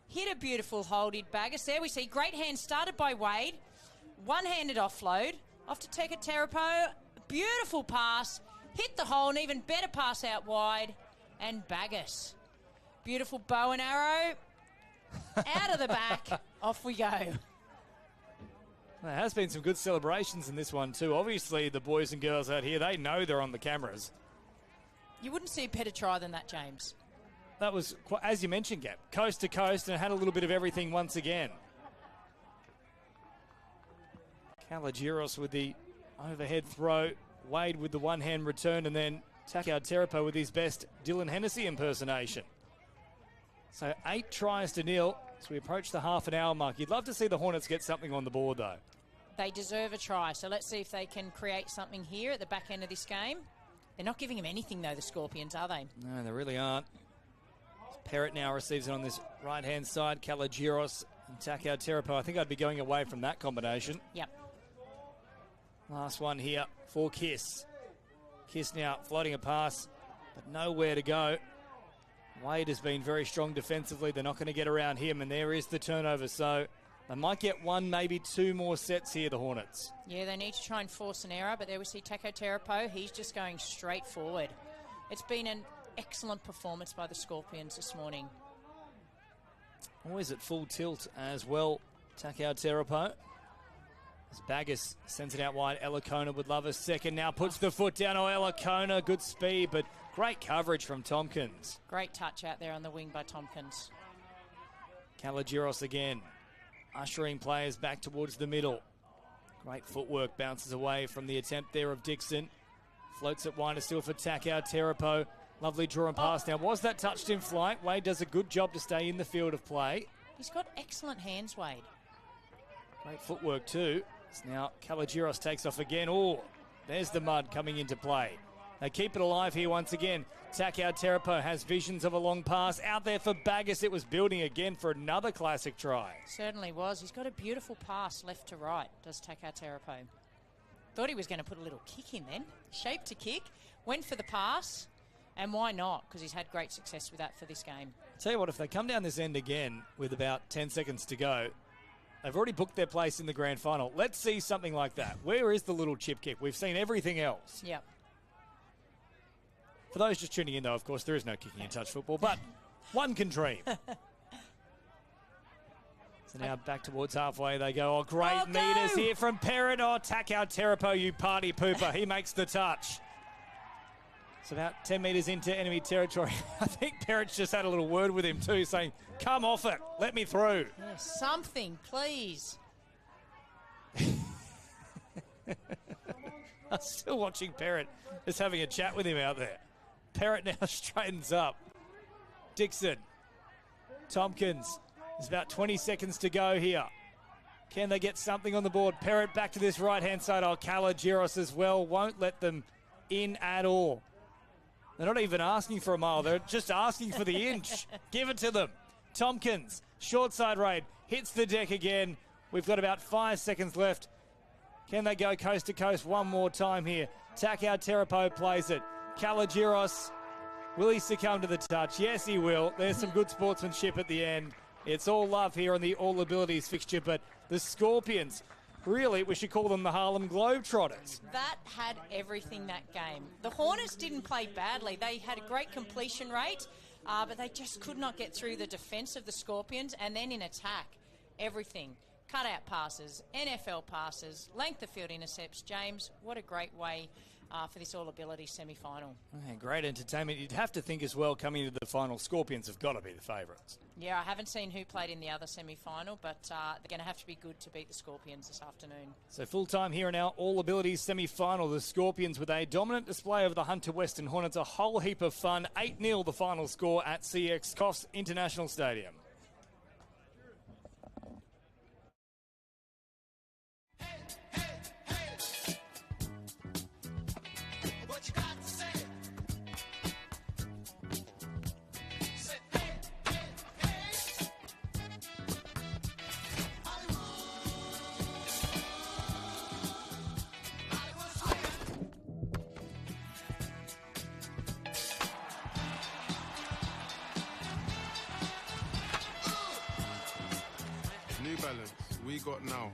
Hit a beautiful hold, did Baggis. There we see great hands started by Wade. One-handed offload. Off to Takao Terapo. Beautiful pass. Hit the hole, an even better pass out wide. And Baggis. Beautiful bow and arrow. Out of the back. Off we go. There has been some good celebrations in this one too. Obviously, the boys and girls out here, they know they're on the cameras. You wouldn't see a better try than that, James. That was, as you mentioned, Gab, coast to coast, and had a little bit of everything once again. Kalagiros with the overhead throw, Wade with the one-hand return, and then Takao Terapo with his best Dylan Hennessy impersonation. So 8 tries to 0 as we approach the half-an-hour mark. You'd love to see the Hornets get something on the board, though. They deserve a try, so let's see if they can create something here at the back end of this game. They're not giving him anything, though, the Scorpions, are they? No, they really aren't. Perrott now receives it on this right-hand side. Kalagiros and Takao Terapo. I think I'd be going away from that combination. Yep. Last one here for Kiss. Kiss now floating a pass, but nowhere to go. Wade has been very strong defensively. They're not going to get around him, and there is the turnover. So they might get 1, maybe 2 more sets here, the Hornets. Yeah, they need to try and force an error, but there we see Takao Terapo. He's just going straight forward. It's been an excellent performance by the Scorpions this morning. Always at full tilt as well, Takao Terapo. As Baggis sends it out wide, Elikona would love a second. Now puts the foot down. Oh, Elikona, good speed, but great coverage from Tompkins. Great touch out there on the wing by Tompkins. Kalagiros again, ushering players back towards the middle. Great footwork, bounces away from the attempt there of Dixon. Floats it wider still for Takao Terapo. Lovely draw and pass. Now, was that touched in flight? Wade does a good job to stay in the field of play. He's got excellent hands, Wade. Great footwork too. So now Kalagiros takes off again. Oh, there's the mud coming into play. They keep it alive here once again. Takao Terapo has visions of a long pass. Out there for Baggis. It was building again for another classic try. Certainly was. He's got a beautiful pass left to right, does Takao Terapo. Thought he was going to put a little kick in then. Shape to kick. Went for the pass. And why not? Because he's had great success with that for this game. Tell you what, if they come down this end again with about 10 seconds to go, they've already booked their place in the grand final. Let's see something like that. Where is the little chip kick? We've seen everything else. Yep. For those just tuning in, though, of course, there is no kicking in touch football, but one can dream. So now back towards halfway they go. Oh, great meters here from Perrott. Oh, Takao Terapo, you party pooper. He makes the touch. It's about 10 metres into enemy territory. I think Perrott's just had a little word with him too, saying, come off it, let me through. Yeah, something, please. I'm still watching Perrott, just having a chat with him out there. Perrott now straightens up. Dixon. Tompkins. There's about 20 seconds to go here. Can they get something on the board? Perrott back to this right-hand side. Oh, Kalagiros as well. Won't let them in at all. They're not even asking for a mile. They're just asking for the inch. Give it to them. Tompkins, short side raid, hits the deck again. We've got about 5 seconds left. Can they go coast to coast one more time here? Takao Terapo plays it. Kalagiros, will he succumb to the touch? Yes, he will. There's some good sportsmanship at the end. It's all love here on the All Abilities fixture, but the Scorpions, really, we should call them the Harlem Globetrotters. That had everything that game. The Hornets didn't play badly. They had a great completion rate, but they just could not get through the defence of the Scorpions. And then in attack, everything. Cutout passes, NFL passes, length of field intercepts. James, what a great way for this All-Ability semi-final. Okay, great entertainment. You'd have to think as well, coming into the final, Scorpions have got to be the favourites. Yeah, I haven't seen who played in the other semi-final, but they're going to have to be good to beat the Scorpions this afternoon. So full time here in our All-Abilities semi-final. The Scorpions with a dominant display of the Hunter Western Hornets. A whole heap of fun. 8-0 the final score at CX Coffs International Stadium. New Balance, we got now.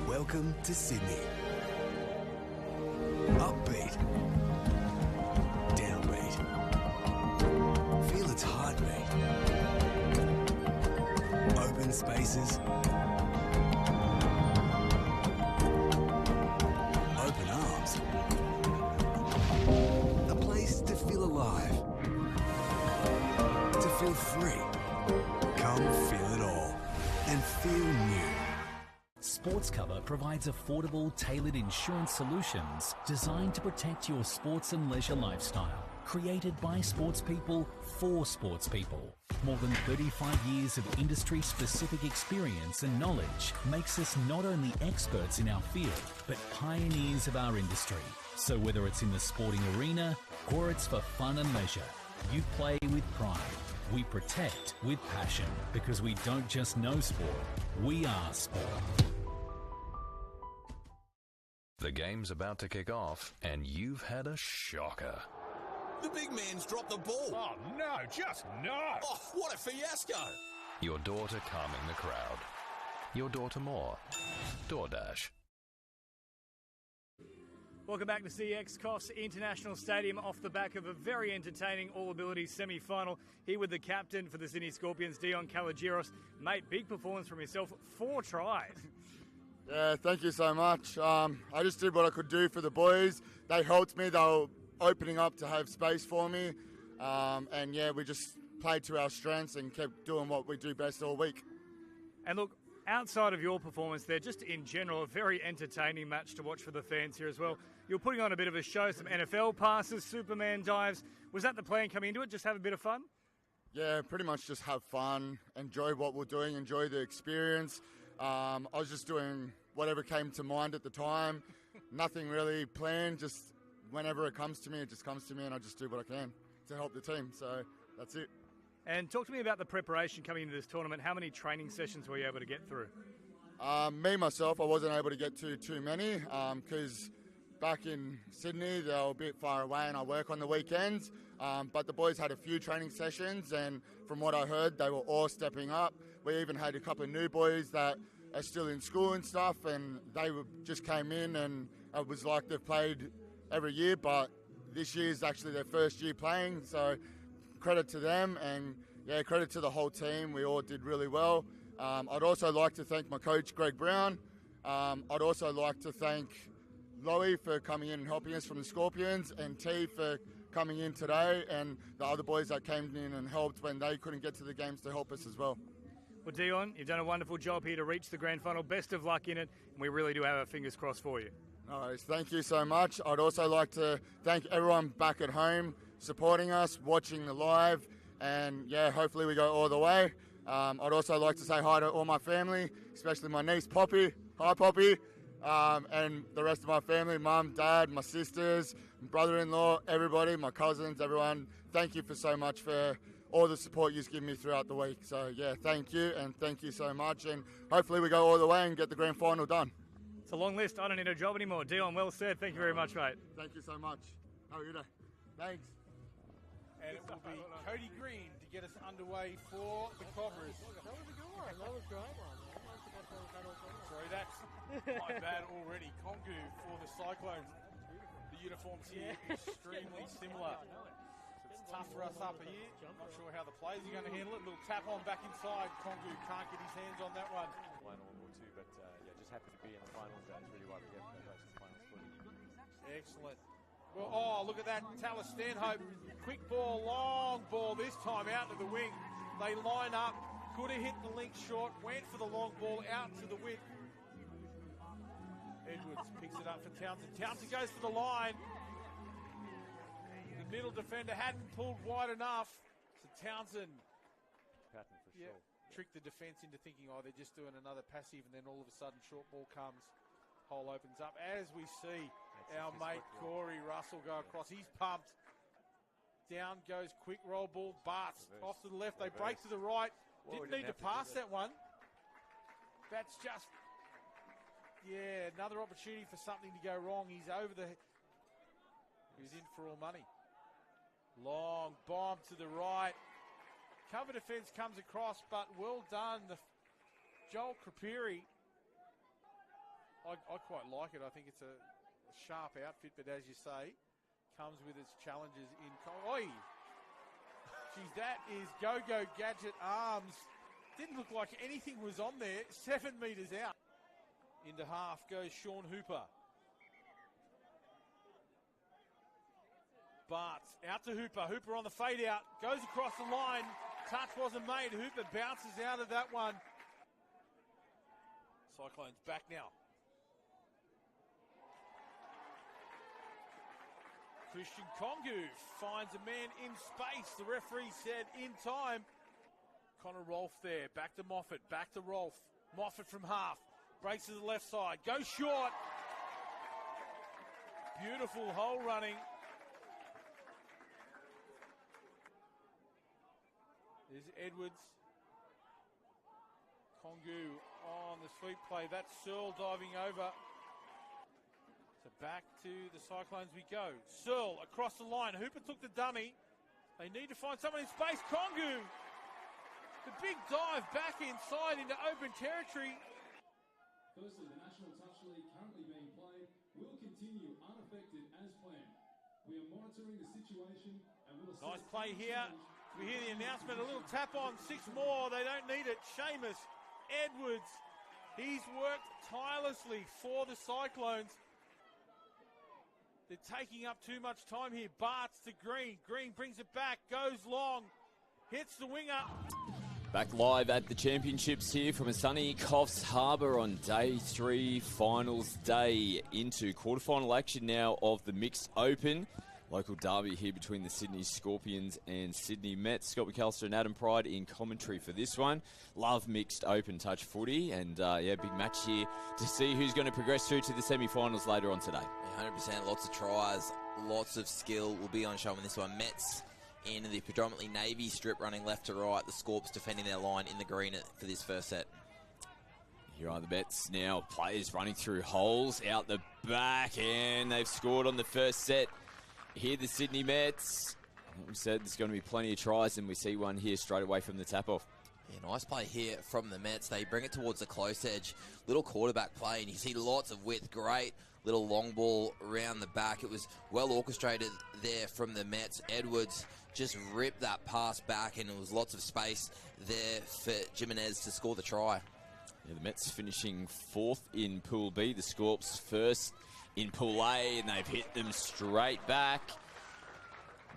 Welcome to Sydney. Upbeat. Downbeat. Feel its heartbeat. Open spaces. Open arms. A place to feel alive. To feel free. Come feel it all. And feel new. Sports Cover provides affordable, tailored insurance solutions designed to protect your sports and leisure lifestyle. Created by sports people for sports people. More than 35 years of industry-specific experience and knowledge makes us not only experts in our field, but pioneers of our industry. So whether it's in the sporting arena or it's for fun and leisure, you play with pride. We protect with passion because we don't just know sport, we are sport. The game's about to kick off, and you've had a shocker. The big man's dropped the ball. Oh, no, just no. Oh, what a fiasco. Your daughter calming the crowd. Your daughter more. DoorDash. Welcome back to CX Coffs International Stadium off the back of a very entertaining all-abilities semi-final. Here with the captain for the Sydney Scorpions, Dion Kalogiros. Mate, big performance from yourself, 4 tries. Yeah, thank you so much. I just did what I could do for the boys. They helped me. They were opening up to have space for me. And yeah, we just played to our strengths and kept doing what we do best all week. And look, outside of your performance there, just in general, a very entertaining match to watch for the fans here as well. You're putting on a bit of a show, some NFL passes, Superman dives. Was that the plan coming into it, just have a bit of fun? Yeah, pretty much just have fun, enjoy what we're doing, enjoy the experience. I was just doing whatever came to mind at the time. Nothing really planned, just whenever it comes to me, it just comes to me, and I just do what I can to help the team. So that's it. And talk to me about the preparation coming into this tournament. How many training sessions were you able to get through? Myself, I wasn't able to get to too many because back in Sydney, they were a bit far away and I work on the weekends. But the boys had a few training sessions, and from what I heard, they were all stepping up. We even had a couple of new boys that are still in school and stuff, and they just came in, and it was like they've played every year, but this year is actually their first year playing, so credit to them, and yeah, credit to the whole team. We all did really well. I'd also like to thank my coach, Greg Brown. I'd also like to thank Loie for coming in and helping us from the Scorpions, and T for coming in today, and the other boys that came in and helped when they couldn't get to the games to help us as well. Well, Dion, you've done a wonderful job here to reach the grand final. Best of luck in it, and we really do have our fingers crossed for you. All right, thank you so much. I'd also like to thank everyone back at home supporting us, watching the live, and yeah, hopefully we go all the way. I'd also like to say hi to all my family, especially my niece Poppy. Hi Poppy. And the rest of my family, mum, dad, my sisters, brother-in-law, everybody, my cousins, everyone. Thank you for so much for all the support you've given me throughout the week. So yeah, thank you, and thank you so much, and hopefully we go all the way and get the grand final done. It's a long list. I don't need a job anymore. Dion, well said. Thank you very much, mate. Thank you so much. Have a good day. Thanks. And it will be Cody Green to get us underway for the Cobras. That was a good one. That was a great one. Sorry, that's my bad already. Kongu for the Cyclones. The uniforms here extremely similar. It's tough for us up here. Not sure how the players are going to handle it. Little tap on back inside. Kongu can't get his hands on that one. One or two, but yeah, just happy to be in the finals. That's really why we get those finals footy. Excellent. Well, oh, look at that. Talis Stanhope. Quick ball, long ball this time out to the wing. They line up. Could have hit the link short. Went for the long ball out to the width. Edwards picks it up for Townsend. Townsend goes for the line. The middle defender hadn't pulled wide enough. So Townsend Patton for sure. Tricked the defence into thinking, oh, they're just doing another passive, and then all of a sudden short ball comes. Hole opens up. As we see our mate Corey Russell go across. He's pumped. Down goes quick roll ball. Bart's off to the left. They break to the right. Didn't need to pass that one. That's just, yeah, another opportunity for something to go wrong. He's over the, he was in for all money. Long bomb to the right. Cover defence comes across, but well done. Joel Crapiri, I quite like it. I think it's a sharp outfit, but as you say, comes with its challenges in. Oi! Geez, that is Go-Go Gadget arms. Didn't look like anything was on there. 7 metres out. Into half goes Sean Hooper. Bart's out to Hooper. Hooper on the fade out. Goes across the line. Touch wasn't made. Hooper bounces out of that one. Cyclones back now. Christian Kongu finds a man in space. The referee said in time. Connor Rolfe there. Back to Moffat. Back to Rolfe. Moffat from half. Breaks to the left side. Goes short. Beautiful hole running. There's Edwards. Kongu on the sweep play. That's Searle diving over. So back to the Cyclones we go. Searle across the line. Hooper took the dummy. They need to find someone in space. Kongu. The big dive back inside into open territory. Firstly, the National Touch League currently being played will continue unaffected as planned. We are monitoring the situation and will assess... Nice play here. We hear the announcement, a little tap on, 6 more. They don't need it. Seamus Edwards, he's worked tirelessly for the Cyclones. They're taking up too much time here. Bart's to Green. Green brings it back, goes long, hits the winger. Back live at the championships here from a sunny Coffs Harbour on day 3, finals day, into quarterfinal action now of the Mixed Open. Local derby here between the Sydney Scorpions and Sydney Mets. Scott McAllister and Adam Pride in commentary for this one. Love mixed open touch footy, and big match here to see who's going to progress through to the semi-finals later on today. 100%, lots of tries, lots of skill will be on show in this one. Mets in the predominantly navy strip, running left to right. The Scorps defending their line in the green for this first set. Here are the Mets now. Players running through holes out the back, and they've scored on the first set. Here the Sydney Mets. We said there's going to be plenty of tries, and we see one here straight away from the tap-off. Yeah, nice play here from the Mets. They bring it towards the close edge. Little quarterback play, and you see lots of width. Great little long ball around the back. It was well orchestrated there from the Mets. Edwards just ripped that pass back, and there was lots of space there for Jimenez to score the try. Yeah, the Mets finishing 4th in Pool B. The Scorps first in Pool A, and they've hit them straight back.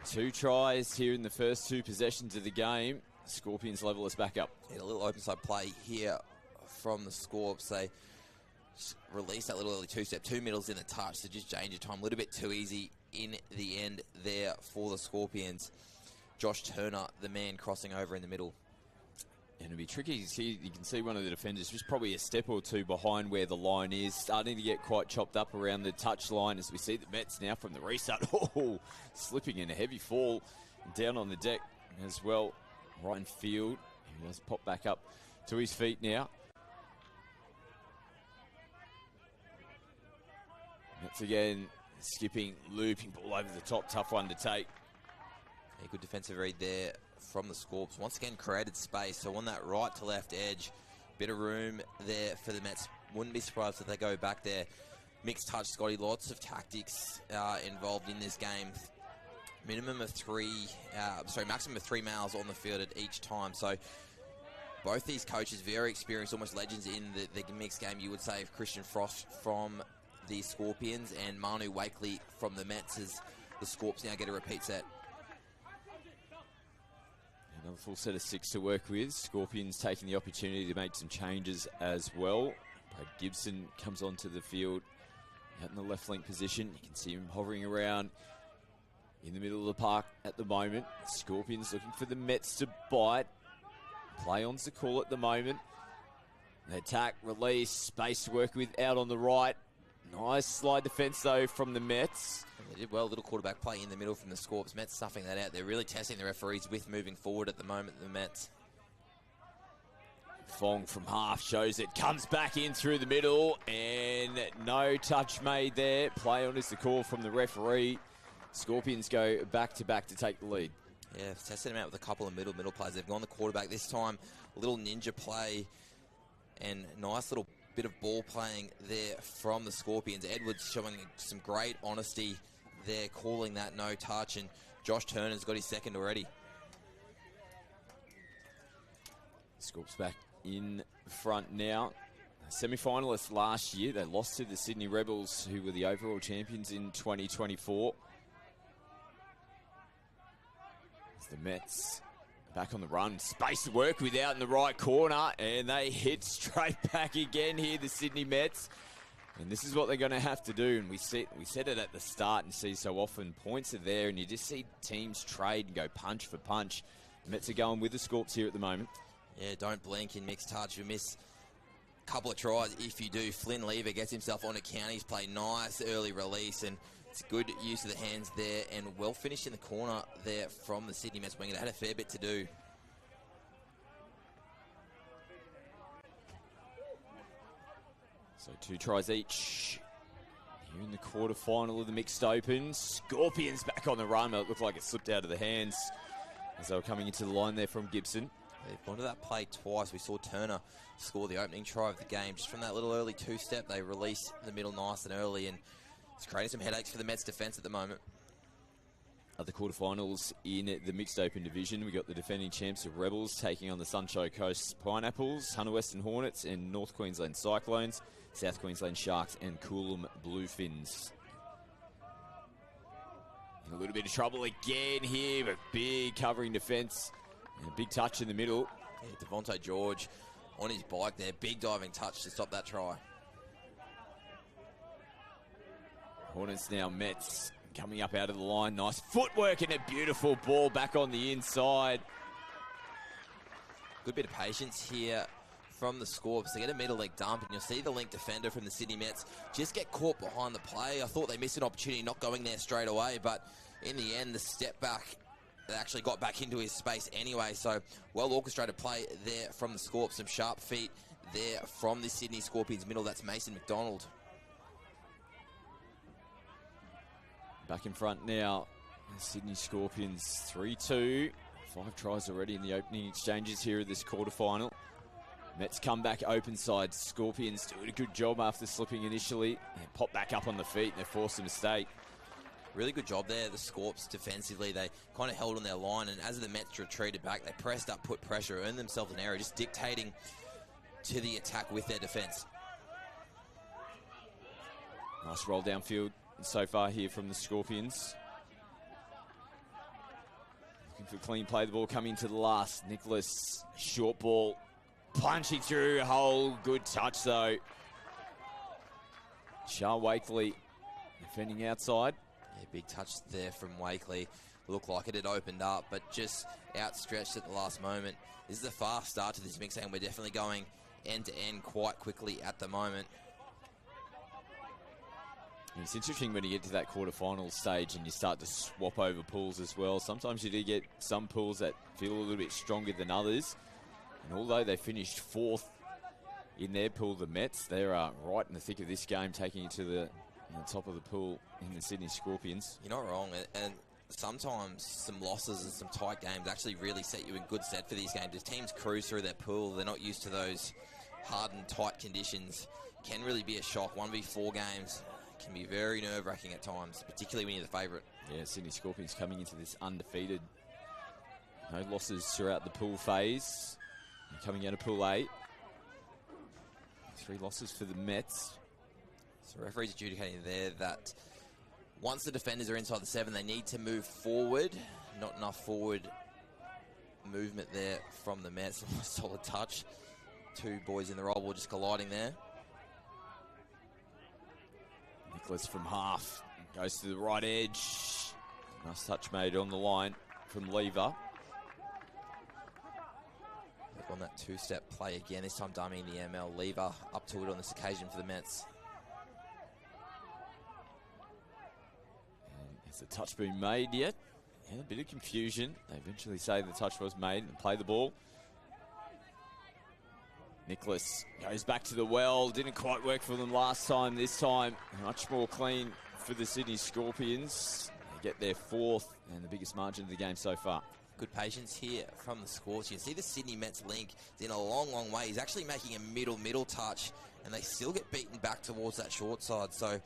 2 tries here in the first 2 possessions of the game. Scorpions level us back up. Yeah, a little open side play here from the Scorps. They released that little early 2-step, 2 middles in the touch, so just change of time. A little bit too easy in the end there for the Scorpions. Josh Turner, the man crossing over in the middle. And it'll be tricky. You can see one of the defenders just probably a step or 2 behind where the line is, starting to get quite chopped up around the touch line as we see the Mets now from the restart. Oh, slipping in a heavy fall down on the deck as well. Ryan Field, he does pop back up to his feet now. Mets again, skipping, looping, ball over the top, tough one to take. A good defensive read there from the Scorps. Once again, created space. So on that right to left edge, bit of room there for the Mets. Wouldn't be surprised if they go back there. Mixed touch, Scotty. Lots of tactics involved in this game. Maximum of 3 males on the field at each time. So both these coaches very experienced, almost legends in the mixed game. You would say Christian Frost from the Scorpions and Manu Wakely from the Mets, as the Scorps now get a repeat set. Another full set of 6 to work with. Scorpions taking the opportunity to make some changes as well. Brad Gibson comes onto the field out in the left flank position. You can see him hovering around in the middle of the park at the moment. Scorpions looking for the Mets to bite. Play on's the call at the moment. They attack, release, space to work with out on the right. Nice slide defense though from the Mets. They did well, little quarterback play in the middle from the Scorps. Mets stuffing that out. They're really testing the referees with moving forward at the moment, the Mets. Fong from half shows it, comes back in through the middle, and no touch made there. Play on is the call from the referee. Scorpions go back to take the lead. Yeah, testing them out with a couple of middle plays. They've gone the quarterback this time. A little ninja play and nice little bit of ball playing there from the Scorpions. Edwards showing some great honesty there, calling that no touch, and Josh Turner's got his second already. Scorps back in front now. Semi-finalists last year, they lost to the Sydney Rebels, who were the overall champions in 2024. As the Mets back on the run, space to work with out in the right corner, and they hit straight back again here, the Sydney Mets. And this is what they're going to have to do, and we said it at the start and see so often. Points are there, and you just see teams trade and go punch for punch. The Mets are going with the Scorps here at the moment. Yeah, don't blink in mixed touch. You miss a couple of tries if you do. Flynn Lever gets himself on a count. He's played nice early release, and it's good use of the hands there, and well finished in the corner there from the Sydney Mets winger. They had a fair bit to do. So 2 tries each here in the quarterfinal of the Mixed Open. Scorpions back on the run. It looked like it slipped out of the hands as they were coming into the line there from Gibson. They've gone to that play twice. We saw Turner score the opening try of the game. Just from that little early two-step, they release the middle nice and early, and it's creating some headaches for the Mets defence at the moment. Other quarterfinals in the mixed open division. We got the defending champs of Rebels taking on the Sunshine Coast Pineapples, Hunter Western Hornets and North Queensland Cyclones, South Queensland Sharks and Coolum Bluefins. In a little bit of trouble again here, but big covering defence and a big touch in the middle. Yeah, Devontae George on his bike there, big diving touch to stop that try. Hornets now Mets. Coming up out of the line, nice footwork and a beautiful ball back on the inside. Good bit of patience here from the Scorps. They get a middle leg dump, and you'll see the link defender from the Sydney Mets just get caught behind the play. I thought they missed an opportunity not going there straight away, but in the end, the step back, they actually got back into his space anyway. So well orchestrated play there from the Scorps. Some sharp feet there from the Sydney Scorpions middle. That's Mason McDonald. Back in front now, the Sydney Scorpions 3-2. 5 tries already in the opening exchanges here at this quarterfinal. Mets come back open side. Scorpions doing a good job after slipping initially. They pop back up on the feet and they force a mistake. Really good job there, the Scorps defensively. They kind of held on their line, and as the Mets retreated back, they pressed up, put pressure, earned themselves an error, just dictating to the attack with their defence. Nice roll downfield so far here from the Scorpions. Looking for a clean play. The ball coming to the last. Nicholas, short ball, punching through a hole. Good touch though. Shah Wakely defending outside. Yeah, big touch there from Wakely. Looked like it had opened up, but just outstretched at the last moment. This is a fast start to this mix, and we're definitely going end to end quite quickly at the moment. It's interesting when you get to that quarterfinal stage and you start to swap over pools as well. Sometimes you do get some pools that feel a little bit stronger than others. And although they finished 4th in their pool, the Mets, they're right in the thick of this game, taking it to the top of the pool in the Sydney Scorpions. You're not wrong. And sometimes some losses and some tight games actually really set you in good stead for these games. As teams cruise through their pool, they're not used to those hard and tight conditions. Can really be a shock. 1v4 games can be very nerve-wracking at times, particularly when you're the favourite. Yeah, Sydney Scorpions coming into this undefeated. No losses throughout the pool phase. Coming out of Pool 8. 3 losses for the Mets. So referees adjudicating there that once the defenders are inside the 7, they need to move forward. Not enough forward movement there from the Mets. Solid touch. 2 boys in the roll ball just colliding there. Nicholas from half goes to the right edge. Nice touch made on the line from Lever. They've on that 2-step play again, this time dummying the ML. Lever up to it on this occasion for the Mets. And has the touch been made yet? Yeah, a bit of confusion. They eventually say the touch was made and play the ball. Nicholas goes back to the well. Didn't quite work for them last time. This time, much more clean for the Sydney Scorpions. They get their 4th and the biggest margin of the game so far. Good patience here from the Scorpions. You can see the Sydney Mets link is in a long, long way. He's actually making a middle touch, and they still get beaten back towards that short side. So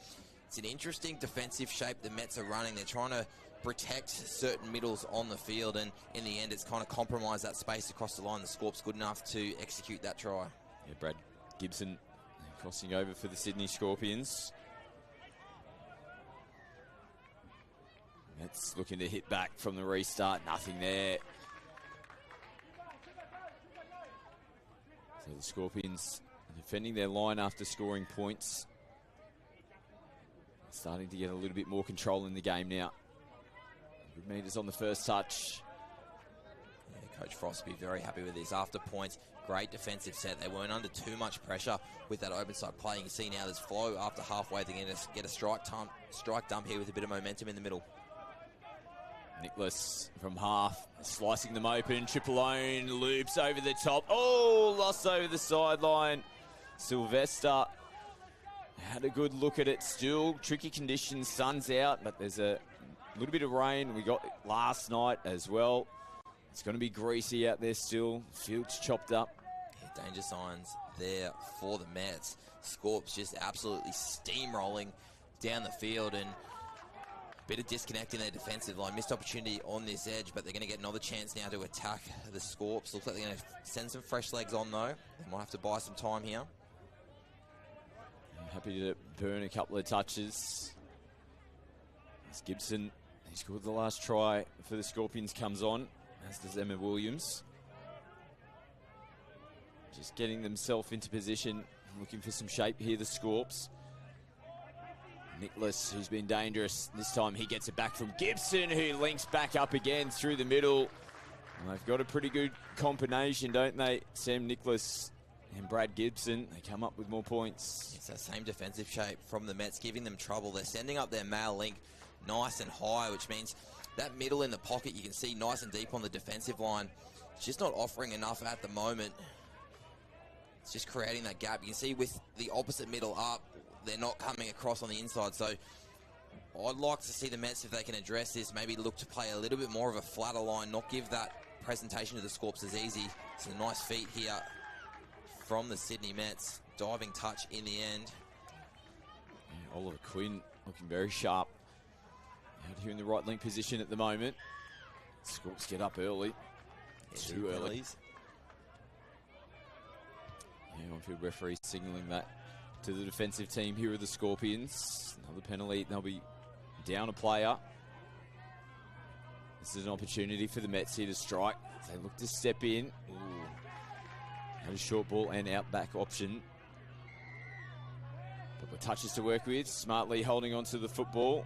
it's an interesting defensive shape the Mets are running. They're trying to protect certain middles on the field, and in the end it's kind of compromised that space across the line. The Scorps good enough to execute that try. Yeah, Brad Gibson crossing over for the Sydney Scorpions. Mets looking to hit back from the restart. Nothing there. So the Scorpions defending their line after scoring points. Starting to get a little bit more control in the game now. Good meters on the first touch. Yeah, Coach Frost will be very happy with this. After points, great defensive set. They weren't under too much pressure with that open side play. You can see now there's flow after halfway. They're going to get a strike dump here with a bit of momentum in the middle. Nicholas from half, slicing them open. Triple own, loops over the top. Oh, lost over the sideline. Sylvester had a good look at it. Still tricky conditions. Sun's out, but there's a little bit of rain we got last night as well. It's going to be greasy out there still. Field's chopped up. Yeah, danger signs there for the Mets. Scorps just absolutely steamrolling down the field, and a bit of disconnect in their defensive line. Missed opportunity on this edge, but they're going to get another chance now to attack the Scorps. Looks like they're going to send some fresh legs on, though. They might have to buy some time here. I'm happy to burn a couple of touches. As Gibson, he scored the last try for the Scorpions, comes on, as does Emma Williams. Just getting themselves into position, looking for some shape here, the Scorps. Nicholas, who's been dangerous. This time he gets it back from Gibson, who links back up again through the middle. And they've got a pretty good combination, don't they? Sam Nicholas and Brad Gibson. They come up with more points. It's that same defensive shape from the Mets, giving them trouble. They're sending up their male link nice and high, which means that middle in the pocket, you can see nice and deep on the defensive line. It's just not offering enough at the moment. It's just creating that gap. You can see with the opposite middle up, they're not coming across on the inside. So I'd like to see the Mets, if they can address this, maybe look to play a little bit more of a flatter line, not give that presentation to the Scorps as easy. It's a nice feat here from the Sydney Mets. Diving touch in the end. Yeah, Oliver Quinn looking very sharp. Out here in the right link position at the moment. Scorps get up early. Yeah, Too early. penalties. Yeah, on-field referee signalling that to the defensive team here of the Scorpions. Another penalty. They'll be down a player. This is an opportunity for the Mets here to strike. They look to step in. Ooh. Had a short ball and out back option. Couple of touches to work with. Smartly holding on to the football.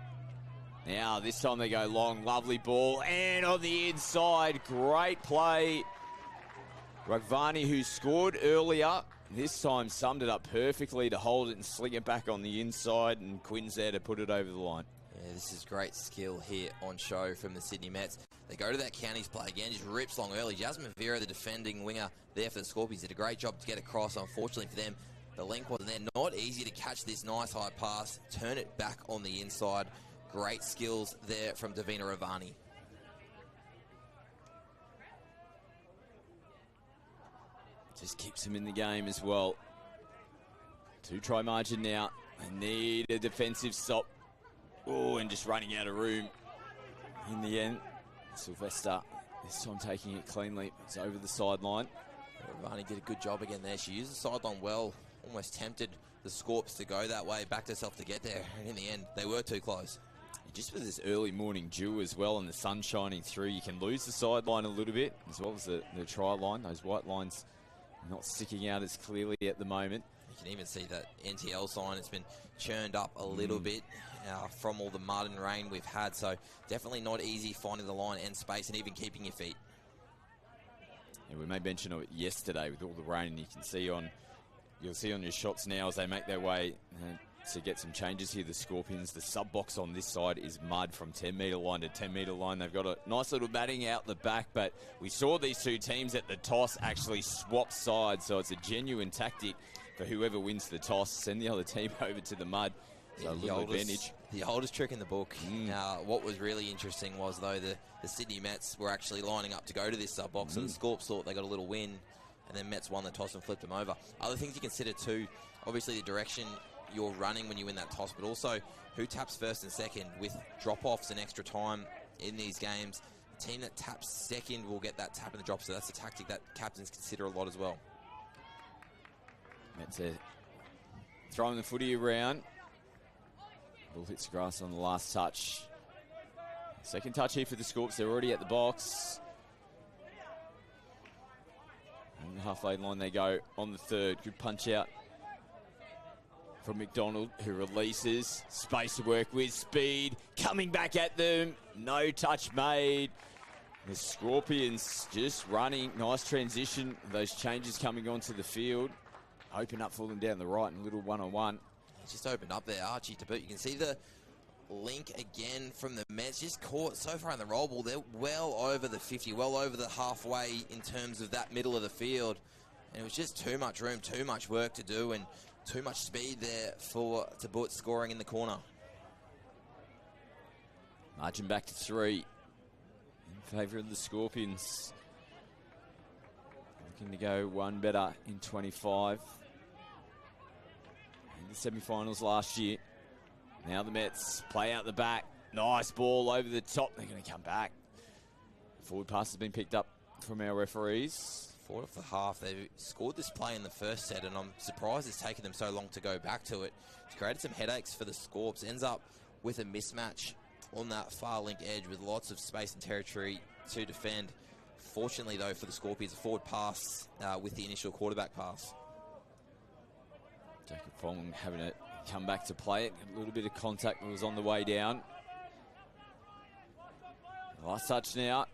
Now, this time they go long. Lovely ball. And on the inside, great play. Raghvani, who scored earlier, this time summed it up perfectly to hold it and sling it back on the inside. And Quinn's there to put it over the line. Yeah, this is great skill here on show from the Sydney Mets. They go to that counties play again, just rips long early. Jasmine Vera, the defending winger there for the Scorpions, did a great job to get across. Unfortunately for them, the link wasn't there. Not easy to catch this nice high pass, turn it back on the inside. Great skills there from Davina Ravani. Just keeps him in the game as well. 2-try margin now. They need a defensive stop. Oh, and just running out of room in the end. Sylvester, this time taking it cleanly. It's over the sideline. Ravani did a good job again there. She used the sideline well. Almost tempted the Scorps to go that way. Backed herself to get there. And in the end, they were too close. Just with this early morning dew as well and the sun shining through, you can lose the sideline a little bit, as well as the try line. Those white lines not sticking out as clearly at the moment. You can even see that NTL sign. It's been churned up a little bit from all the mud and rain we've had. So definitely not easy finding the line and space and even keeping your feet. Yeah, we made mention of it yesterday with all the rain. You'll see on your shots now as they make their way to get some changes here. The Scorpions, the sub box on this side is mud from 10-metre line to 10-metre line. They've got a nice little batting out the back, but we saw these two teams at the toss actually swap sides, so it's a genuine tactic for whoever wins the toss. Send the other team over to the mud. So a little advantage. The oldest trick in the book. What was really interesting was, though, the Sydney Mets were actually lining up to go to this sub box, so the Scorps thought they got a little win, and then Mets won the toss and flipped them over. Other things you consider too, obviously the direction you're running when you win that toss, but also who taps first and second. With drop-offs and extra time in these games, the team that taps second will get that tap in the drop, so that's a tactic that captains consider a lot as well. Mets are throwing the footy around. Ball hits grass on the last touch. Second touch here for the Scorps. They're already at the box. On the halfway line they go on the third. Good punch out from McDonald, who releases. Space to work with. Speed coming back at them. No touch made. The Scorpions just running. Nice transition. Those changes coming onto the field. Open up for them down the right and a little one-on-one. Just opened up there, Archie to boot. You can see the link again from the Mets. Just caught so far in the roll ball. They're well over the 50, well over the halfway in terms of that middle of the field. And it was just too much room, too much work to do, and too much speed there for Tabut scoring in the corner. Margin back to 3 in favour of the Scorpions. Looking to go one better in 25. In the semi-finals last year. Now the Mets play out the back. Nice ball over the top. They're going to come back. Forward pass has been picked up from our referees. Forward of the half. They scored this play in the first set, and I'm surprised it's taken them so long to go back to it. It's created some headaches for the Scorps. Ends up with a mismatch on that far link edge with lots of space and territory to defend. Fortunately, though, for the Scorpions, a forward pass with the initial quarterback pass. Jacob Fong having to come back to play it. A little bit of contact was on the way down. Last touch now.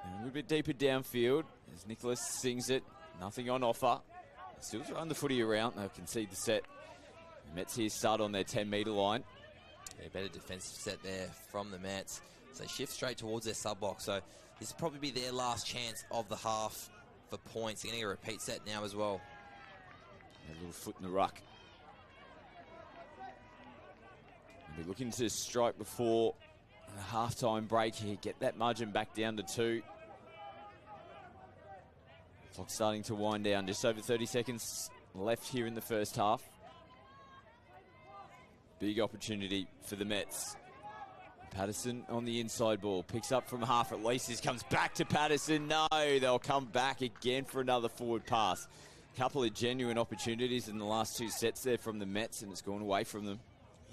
A little bit deeper downfield as Nicholas sings it. Nothing on offer. Still throwing the footy around. They'll concede the set. The Mets here start on their 10-metre line. Yeah, better defensive set there from the Mets. So they shift straight towards their sub-block. So this will probably be their last chance of the half for points. They're going to get a repeat set now as well. A little foot in the ruck. They'll be looking to strike before a half-time break here. Get that margin back down to 2. Clock starting to wind down. Just over 30 seconds left here in the first half. Big opportunity for the Mets. Patterson on the inside ball. Picks up from half at least. This comes back to Patterson. No, they'll come back again for another forward pass. Couple of genuine opportunities in the last 2 sets there from the Mets, and it's gone away from them.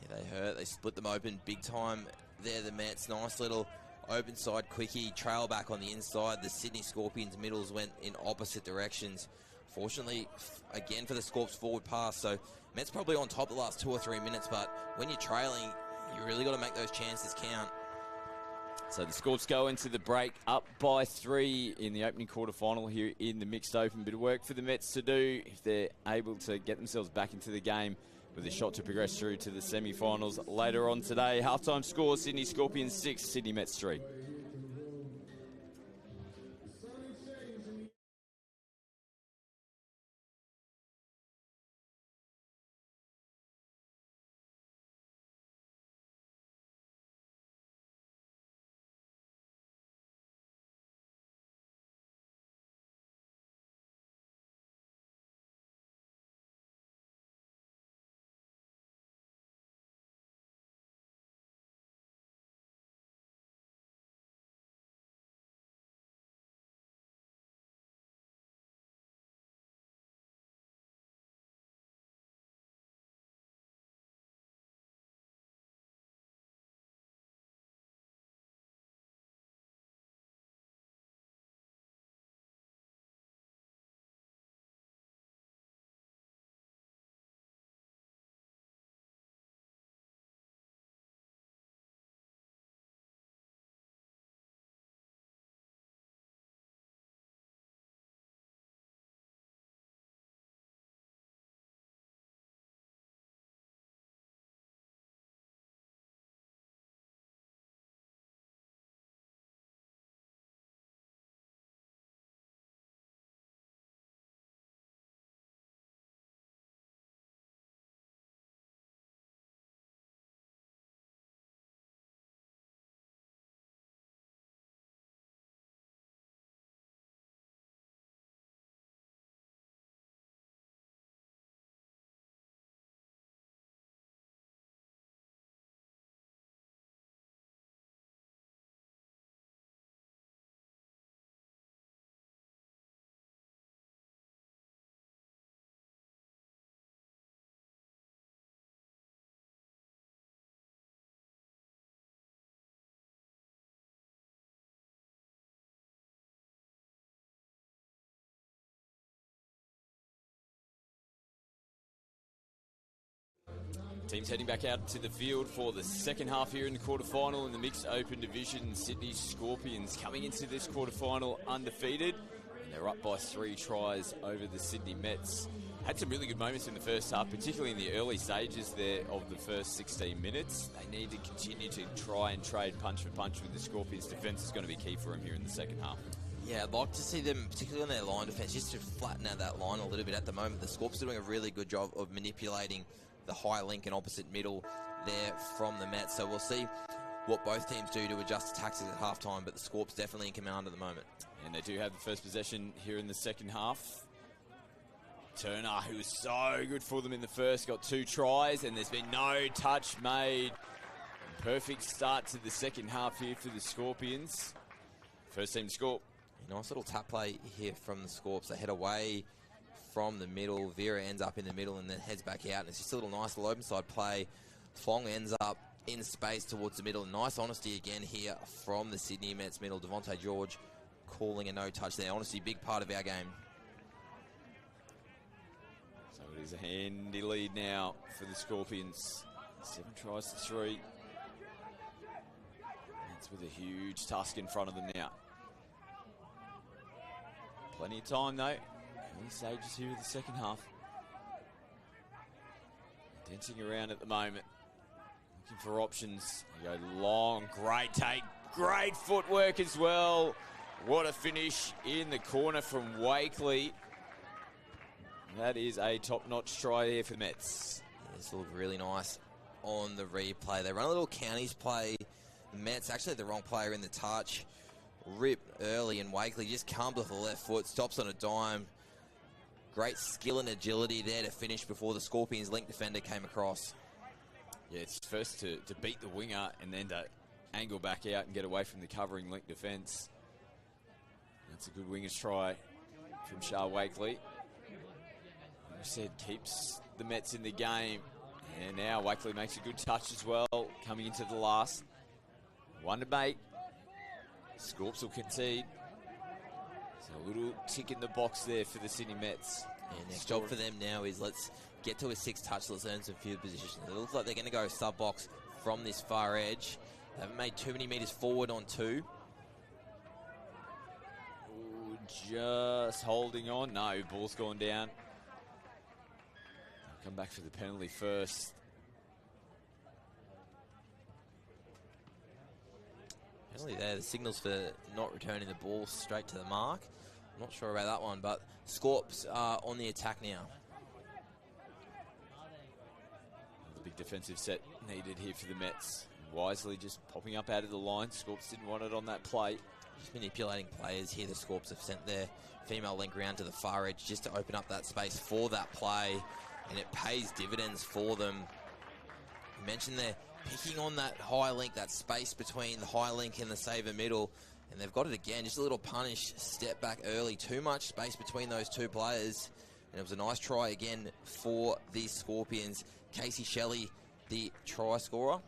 Yeah, they hurt. They split them open big time there, the Mets. Nice little open side quickie. Trail back on the inside. The Sydney Scorpions middles went in opposite directions. Fortunately, again for the Scorps forward pass. So Mets probably on top the last 2 or 3 minutes, but when you're trailing, you really got to make those chances count. So the Scorps go into the break up by 3 in the opening quarterfinal here in the mixed open. Bit of work for the Mets to do if they're able to get themselves back into the game with a shot to progress through to the semi-finals later on today. Halftime score, Sydney Scorpions 6, Sydney Mets 3. Teams heading back out to the field for the second half here in the quarterfinal in the mixed open division. Sydney Scorpions coming into this quarterfinal undefeated, and they're up by 3 tries over the Sydney Mets. Had some really good moments in the first half, particularly in the early stages there of the first 16 minutes. They need to continue to try and trade punch for punch with the Scorpions. Defence is going to be key for them here in the second half. Yeah, I'd like to see them, particularly on their line defence, just to flatten out that line a little bit at the moment. The Scorps are doing a really good job of manipulating the high link and opposite middle there from the Mets. So we'll see what both teams do to adjust to tactics at halftime, but the Scorps definitely in command at the moment. And they do have the first possession here in the second half. Turner, who was so good for them in the first, got 2 tries, and there's been no touch made. Perfect start to the second half here for the Scorpions. First team to score. Nice little tap play here from the Scorps. They head away from the middle. Vera ends up in the middle and then heads back out. And it's just a little nice little open side play. Fong ends up in space towards the middle. Nice honesty again here from the Sydney Mets middle. Devontae George calling a no touch there. Honesty, big part of our game. So it is a handy lead now for the Scorpions. 7 tries to 3. That's with a huge task in front of them now. Plenty of time though. Early stages here of the second half. Dancing around at the moment. Looking for options. They go long, great take, great footwork as well. What a finish in the corner from Wakely. That is a top-notch try there for the Mets. This looked really nice on the replay. They run a little counties play. The Mets actually the wrong player in the touch. Rip early and Wakely just comes with the left foot, stops on a dime. Great skill and agility there to finish before the Scorpions link defender came across. Yeah, it's first to beat the winger and then to angle back out and get away from the covering link defence. That's a good winger's try from Shah Wakely. Like I said, keeps the Mets in the game. And now Wakely makes a good touch as well, coming into the last. 1 to make. Scorps will concede. So a little tick in the box there for the Sydney Mets. Yeah, next job for them now is let's get to a 6 touch. Let's earn some field positions. It looks like they're going to go sub-box from this far edge. They haven't made too many metres forward on 2. Ooh, just holding on. No, ball's gone down. They'll come back for the penalty first. Penalty there. The signals for not returning the ball straight to the mark. I'm not sure about that one, but Scorps are on the attack now. The big defensive set needed here for the Mets. Wisely just popping up out of the line. Scorps didn't want it on that play. Just manipulating players here. The Scorps have sent their female link around to the far edge just to open up that space for that play, and it pays dividends for them. You mentioned they're picking on that high link, that space between the high link and the saver middle, and they've got it again. Just a little punish, step back early. Too much space between those 2 players, and it was a nice try again for these Scorpions. Casey Shelley, the try scorer.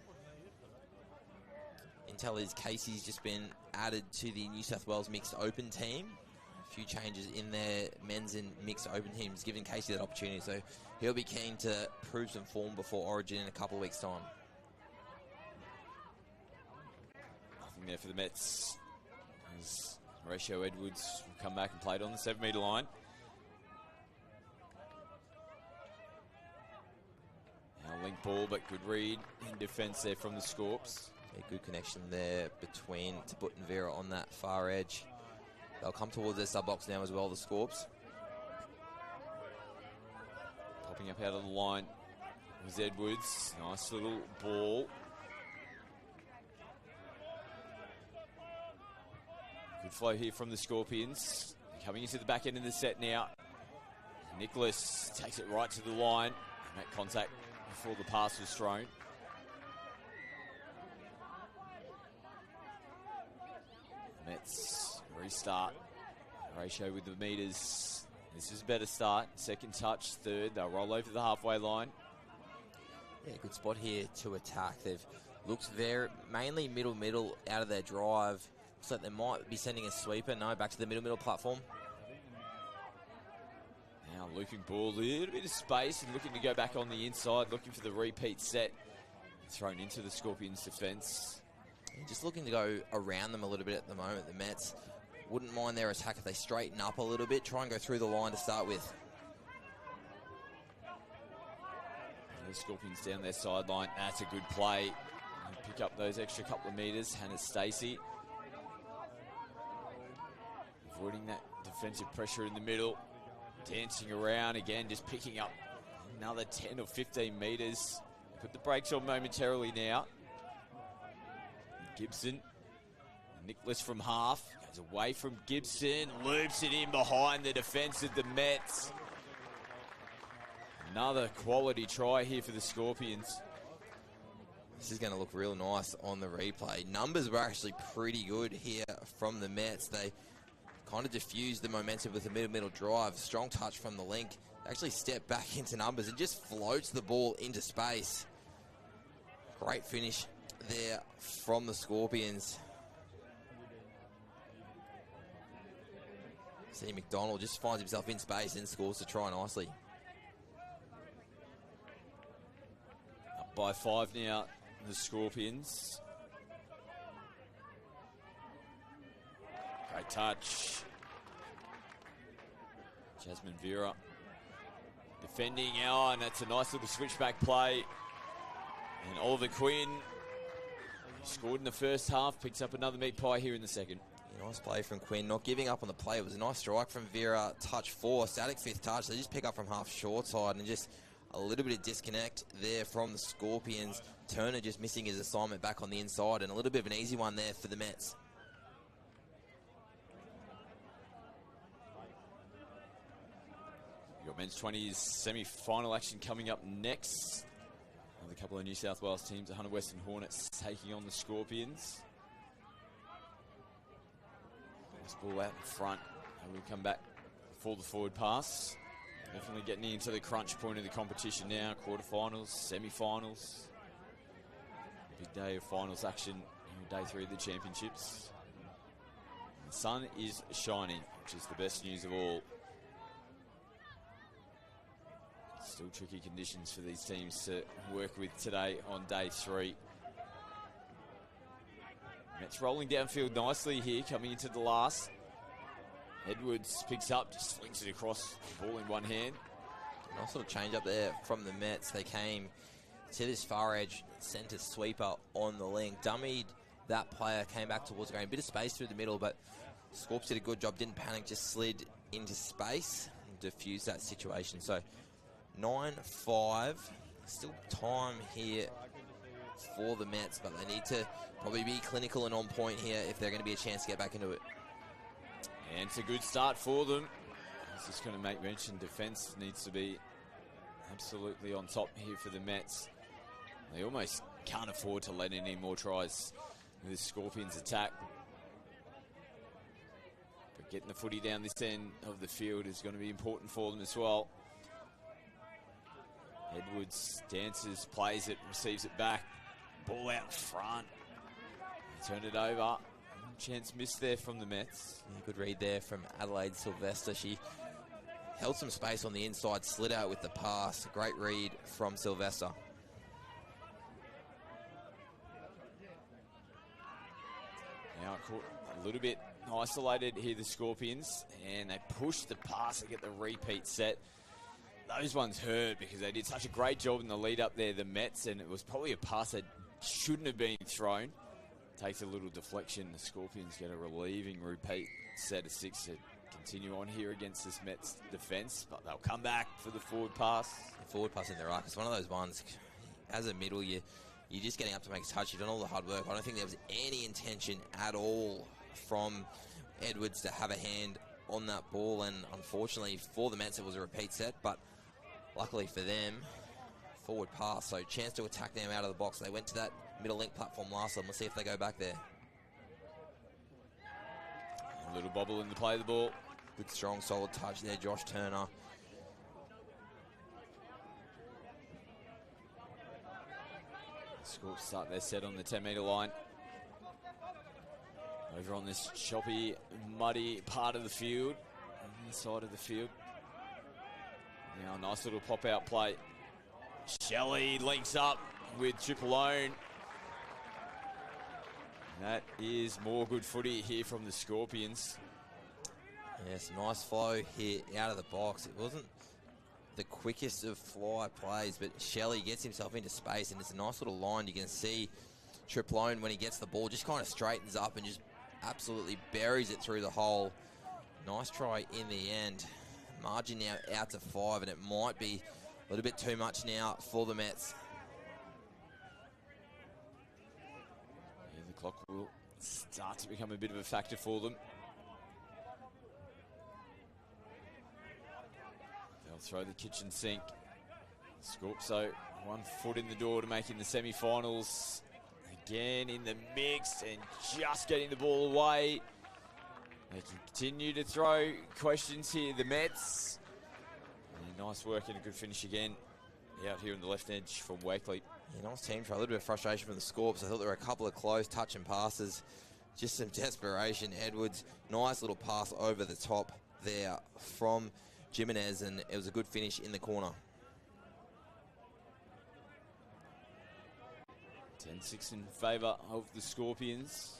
Intel is Casey's just been added to the New South Wales Mixed Open team. A few changes in their men's and mixed open teams, giving Casey that opportunity. So he'll be keen to prove some form before Origin in a couple of weeks' time. Nothing there for the Mets. As Horatio Edwards will come back and play it on the 7-metre line. Now link ball, but good read in defence there from the Scorps. A good connection there between Tabut and Vera on that far edge. They'll come towards their sub-box now as well, the Scorps. Popping up out of the line was Edwards. Nice little ball. Good flow here from the Scorpions. Coming into the back end of the set now. Nicholas takes it right to the line. Make contact before the pass was thrown. Mets restart. Ratio with the meters. This is a better start. Second touch, third. They'll roll over the halfway line. Yeah, good spot here to attack. They've looked very mainly middle out of their drive. Looks like they might be sending a sweeper. No, back to the middle platform. Now looping ball, a little bit of space and looking to go back on the inside, looking for the repeat set. Thrown into the Scorpions' defence. Just looking to go around them a little bit at the moment. The Mets wouldn't mind their attack if they straighten up a little bit, try and go through the line to start with. The Scorpions down their sideline. That's a good play. Pick up those extra couple of metres. Hannah Stacey avoiding that defensive pressure in the middle. Dancing around again, just picking up another 10 or 15 metres. Put the brakes on momentarily now. Gibson. Nicholas from half. Goes away from Gibson. Loops it in behind the defence of the Mets. Another quality try here for the Scorpions. This is going to look real nice on the replay. Numbers were actually pretty good here from the Mets. They kind of diffused the momentum with a middle drive. Strong touch from the link. Actually stepped back into numbers and just floats the ball into space. Great finish there from the Scorpions. See, McDonald just finds himself in space and scores to try nicely. Up by 5 now, the Scorpions. Great touch. Jasmine Vera defending, and that's a nice little switchback play. And Oliver Quinn, who scored in the first half, picks up another meat pie here in the second. Yeah, nice play from Quinn, not giving up on the play. It was a nice strike from Vera, touch 4, static 5th touch. They just pick up from half short side and just a little bit of disconnect there from the Scorpions. Turner just missing his assignment back on the inside, and a little bit of an easy one there for the Mets. You've got men's 20s semi-final action coming up next. With a couple of New South Wales teams, the Hunter Western Hornets taking on the Scorpions. Nice ball out in front. And we'll come back for the forward pass. Definitely getting into the crunch point of the competition now. Quarterfinals, semi-finals. Big day of finals action in day 3 of the championships. The sun is shining, which is the best news of all. Still tricky conditions for these teams to work with today on day 3. Mets rolling downfield nicely here, coming into the last. Edwards picks up, just flings it across, ball in one hand. Nice little change up there from the Mets. They came to this far edge, centre sweeper on the link. Dummied that player, came back towards the green. Bit of space through the middle, but Scorps did a good job, didn't panic, just slid into space and diffused that situation. So 9-5, still time here for the Mets, but they need to probably be clinical and on point here if they're going to be a chance to get back into it. And it's a good start for them. I was just going to make mention, defence needs to be absolutely on top here for the Mets. They almost can't afford to let in any more tries with the Scorpions attack. But getting the footy down this end of the field is going to be important for them as well. Edwards dances, plays it, receives it back. Ball out front. Turn it over. Chance missed there from the Mets. Yeah, good read there from Adelaide Sylvester. She held some space on the inside, slid out with the pass. Great read from Sylvester. Now caught a little bit isolated here, the Scorpions, and they push the pass to get the repeat set. Those ones hurt because they did such a great job in the lead up there, the Mets, and it was probably a pass that shouldn't have been thrown. Takes a little deflection. The Scorpions get a relieving repeat set of 6 to continue on here against this Mets defence, but they'll come back for the forward pass. The forward pass in the ruck. It's one of those ones, as a middle, you're just getting up to make a touch. You've done all the hard work. I don't think there was any intention at all from Edwards to have a hand on that ball, and unfortunately for the Mets it was a repeat set, but luckily for them, forward pass, so chance to attack them out of the box. They went to that middle link platform last time. We'll see if they go back there. A little bobble in the play of the ball. Good, strong, solid touch there, Josh Turner. Scorps start their set on the 10-metre line. Over on this choppy, muddy part of the field, on the side of the field. Now a nice little pop-out play. Shelley links up with Triplone. That is more good footy here from the Scorpions. Yes, nice flow here out of the box. It wasn't the quickest of fly plays, but Shelley gets himself into space, and it's a nice little line. You can see Triplone, when he gets the ball, just kind of straightens up and just absolutely buries it through the hole. Nice try in the end. Margin now out to 5, and it might be a little bit too much now for the Mets. Yeah, the Clock will start to become a bit of a factor for them. They'll throw the kitchen sink. Scorpso, 1 foot in the door to make in the semi-finals. Again in the mix and just getting the ball away. They can continue to throw questions here, the Mets. And nice work and a good finish again out here on the left edge from Wakely. Yeah, nice team try. A little bit of frustration from the Scorps. I thought there were a couple of close touch and passes. Just some desperation. Edwards, nice little pass over the top there from Jimenez, and it was a good finish in the corner. 10-6 in favour of the Scorpions.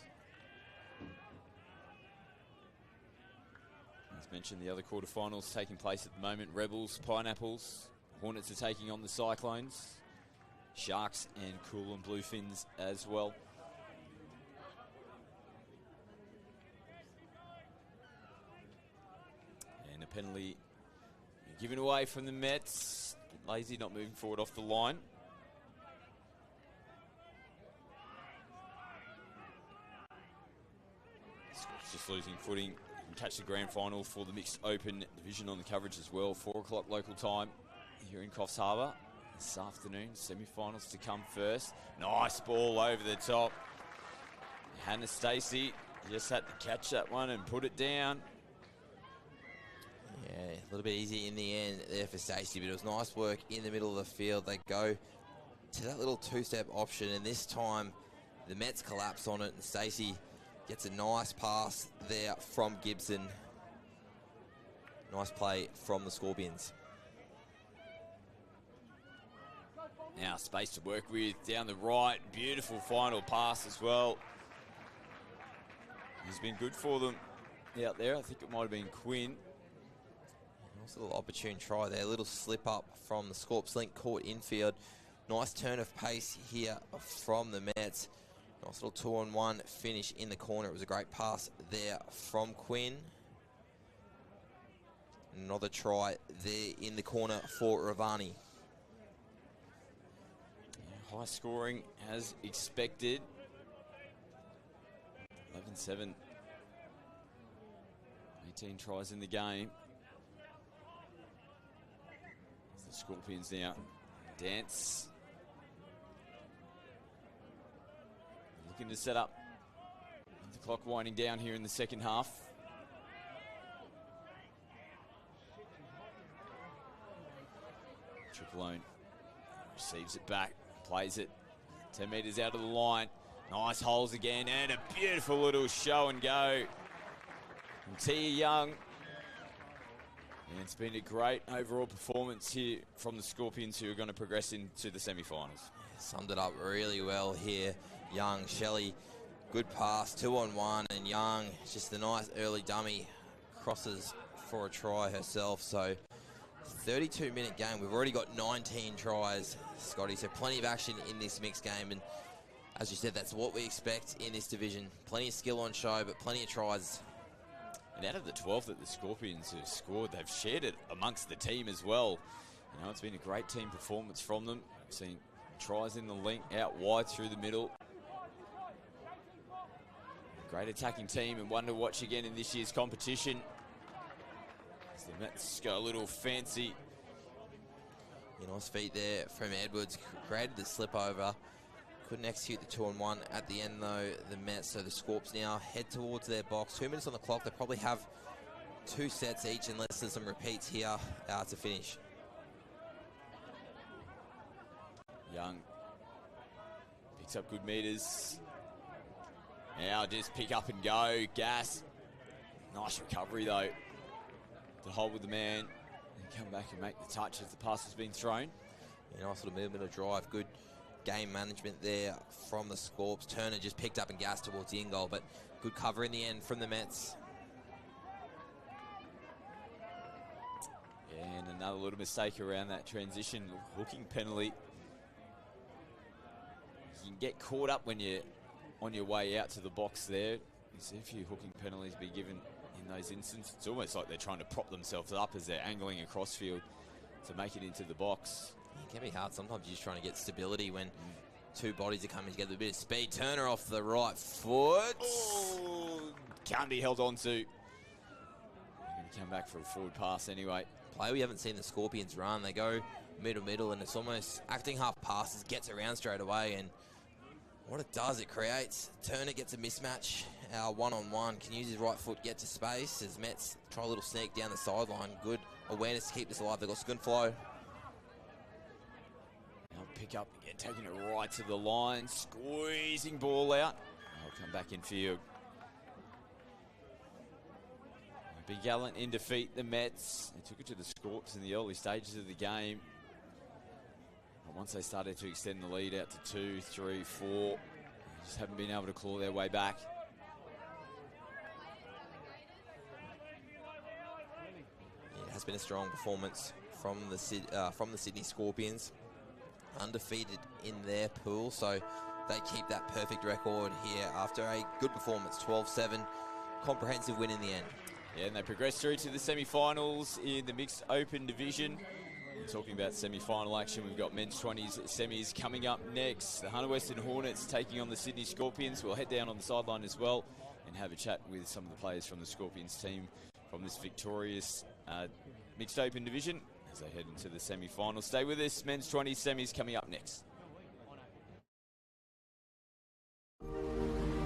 As mentioned, the other quarterfinals taking place at the moment. Rebels, Pineapples, Hornets are taking on the Cyclones. Sharks and Cool and Bluefins as well. And a penalty given away from the Mets. Lazy not moving forward off the line. Scott's just losing footing. You can catch the grand final for the mixed open division on the coverage as well. 4 o'clock local time here in Coffs Harbour this afternoon. Semi-finals to come first. Nice ball over the top. Hannah Stacey just had to catch that one and put it down. Yeah, a little bit easy in the end there for Stacey, but it was nice work in the middle of the field. They go to that little two-step option, and this time the Mets collapse on it, and Stacey gets a nice pass there from Gibson. Nice play from the Scorpions. Now space to work with down the right. Beautiful final pass as well. He's been good for them out there. I think it might have been Quinn. Nice little opportune try there. A little slip up from the Scorps. Link caught infield. Nice turn of pace here from the Mets. Nice little 2-on-1 finish in the corner. It was a great pass there from Quinn. Another try there in the corner for Ravani. High scoring as expected. 11-7. 18 tries in the game. The Scorpions now dance. Looking to set up. The clock winding down here in the second half. Tripolone receives it back. Plays it 10 metres out of the line. Nice holes again, and a beautiful little show and go from Tia Young. And it's been a great overall performance here from the Scorpions, who are going to progress into the semi-finals. Summed it up really well here. Young, Shelley, good pass, 2-on-1, and Young, just a nice early dummy, crosses for a try herself. So 32-minute game. We've already got 19 tries, Scotty, so plenty of action in this mixed game. And as you said, that's what we expect in this division. Plenty of skill on show, but plenty of tries. And out of the 12 that the Scorpions have scored, they've shared it amongst the team as well. You know, it's been a great team performance from them. We've seen tries in the link, out wide through the middle. Great attacking team, and one to watch again in this year's competition. As the Mets go a little fancy. Nice feet there from Edwards. Created the slip over. Couldn't execute the 2-on-1 at the end though, the Mets. So the Scorps now head towards their box. 2 minutes on the clock. They probably have 2 sets each unless there's some repeats here to finish. Young picks up good meters. Now just pick up and go. Gas. Nice recovery though. To hold with the man and come back and make the touch as the pass has been thrown. Yeah, nice little movement of drive. Good game management there from the Scorps. Turner just picked up and gassed towards the in goal, but good cover in the end from the Mets. And another little mistake around that transition. Hooking penalty. You can get caught up when you're on your way out to the box there. You see a few hooking penalties be given in those instances. It's almost like they're trying to prop themselves up as they're angling across field to make it into the box. It can be hard. Sometimes you're just trying to get stability when Two bodies are coming together, a bit of speed. Turner off the right foot. Oh, can't be held on to. They're going to come back for a forward pass anyway. Play we haven't seen the Scorpions run. They go middle, and it's almost acting half passes, gets around straight away, and what it does, it creates. Turner gets a mismatch, one-on-one, can use his right foot, get to space, as Mets try a little sneak down the sideline. Good awareness to keep this alive. They've got some good flow. Now pick up again, taking it right to the line, squeezing ball out. They'll come back in field. Big Gallant in defeat, the Mets. They took it to the Scorps in the early stages of the game. But once they started to extend the lead out to 2, 3, 4, they just haven't been able to claw their way back. It has been a strong performance from the Sydney Scorpions. Undefeated in their pool, so they keep that perfect record here after a good performance, 12-7, comprehensive win in the end. Yeah, and they progress through to the semi-finals in the mixed open division. We're talking about semi-final action. We've got men's 20s semis coming up next. The Hunter Western Hornets taking on the Sydney Scorpions. We'll head down on the sideline as well and have a chat with some of the players from the Scorpions team from this victorious mixed open division as they head into the semi-finals. Stay with us. Men's 20s semis coming up next.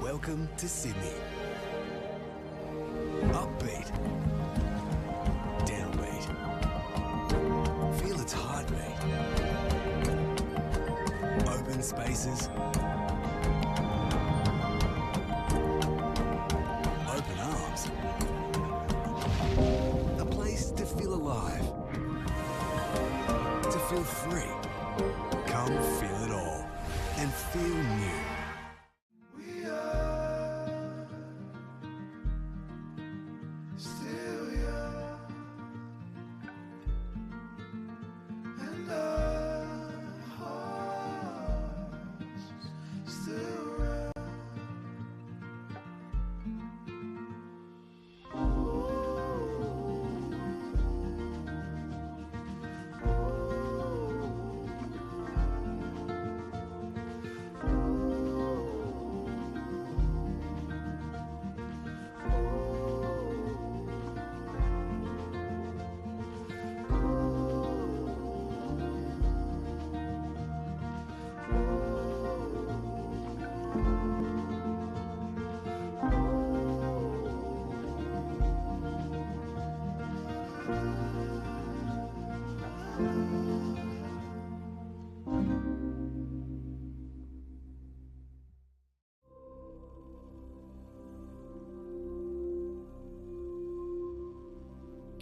Welcome to Sydney. Upbeat, downbeat, feel its heartbeat. Open spaces, open arms. A place to feel alive, to feel free. Come feel it all and feel new.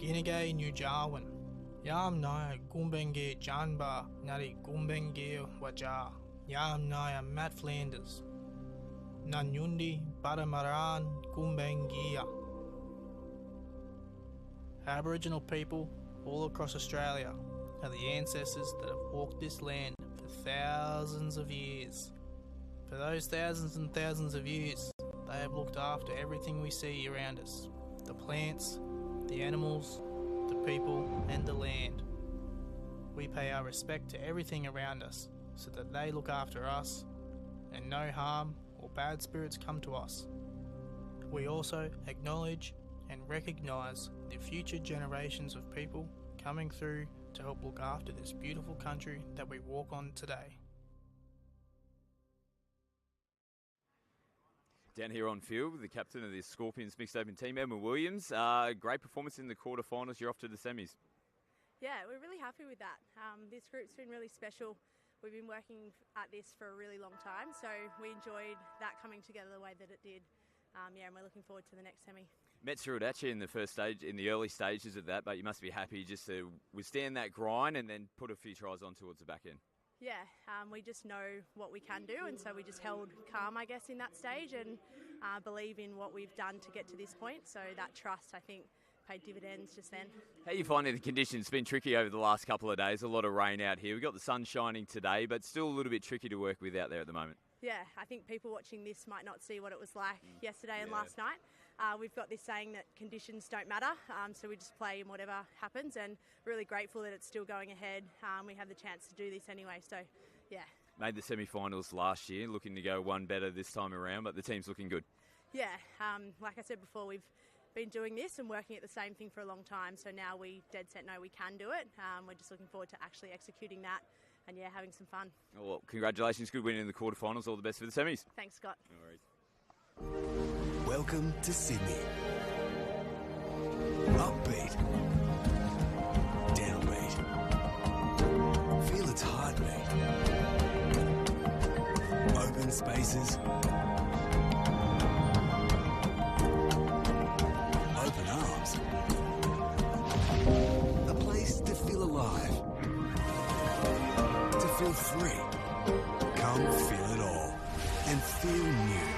Ginigay New Jarwin. Yam Naya Gumbenge Janba Nari Gumbenge Waja. Yam Naya Matt Flanders. Nanyundi Badamaran Gumbengia. Aboriginal people all across Australia are the ancestors that have walked this land for thousands of years. For those thousands and thousands of years, they have looked after everything we see around us. The plants, the animals, the people, and the land. We pay our respect to everything around us so that they look after us and no harm or bad spirits come to us. We also acknowledge and recognise the future generations of people coming through to help look after this beautiful country that we walk on today. Down here on field with the captain of the Scorpions mixed open team, Emma Williams. Great performance in the quarterfinals. You're off to the semis. Yeah, we're really happy with that. This group's been really special. We've been working at this for a really long time, so we enjoyed that coming together the way that it did. And we're looking forward to the next semi. Mets threw it at you in the first stage, in the early stages of that, but you must be happy just to withstand that grind and then put a few tries on towards the back end. Yeah, we just know what we can do, and so we just held calm, I guess, in that stage and believe in what we've done to get to this point. So that trust, I think, paid dividends just then. How are you finding the conditions? It's been tricky over the last couple of days. A lot of rain out here. We've got the sun shining today, but still a little bit tricky to work with out there at the moment. Yeah, I think people watching this might not see what it was like yesterday and last night. We've got this saying that conditions don't matter, so we just play in whatever happens, and really grateful that it's still going ahead. We have the chance to do this anyway, so yeah, made the semi-finals last year, looking to go one better this time around, but the team's looking good. Yeah, like I said before, we've been doing this and working at the same thing for a long time, so now we dead set know we can do it. We're just looking forward to actually executing that and, yeah, having some fun. Well, congratulations. Good win in the quarterfinals. All the best for the semis. Thanks, Scott. No worries. Welcome to Sydney. Upbeat. Downbeat. Feel its heartbeat. Open spaces. Open arms. A place to feel alive. To feel free. Come feel it all. And feel new.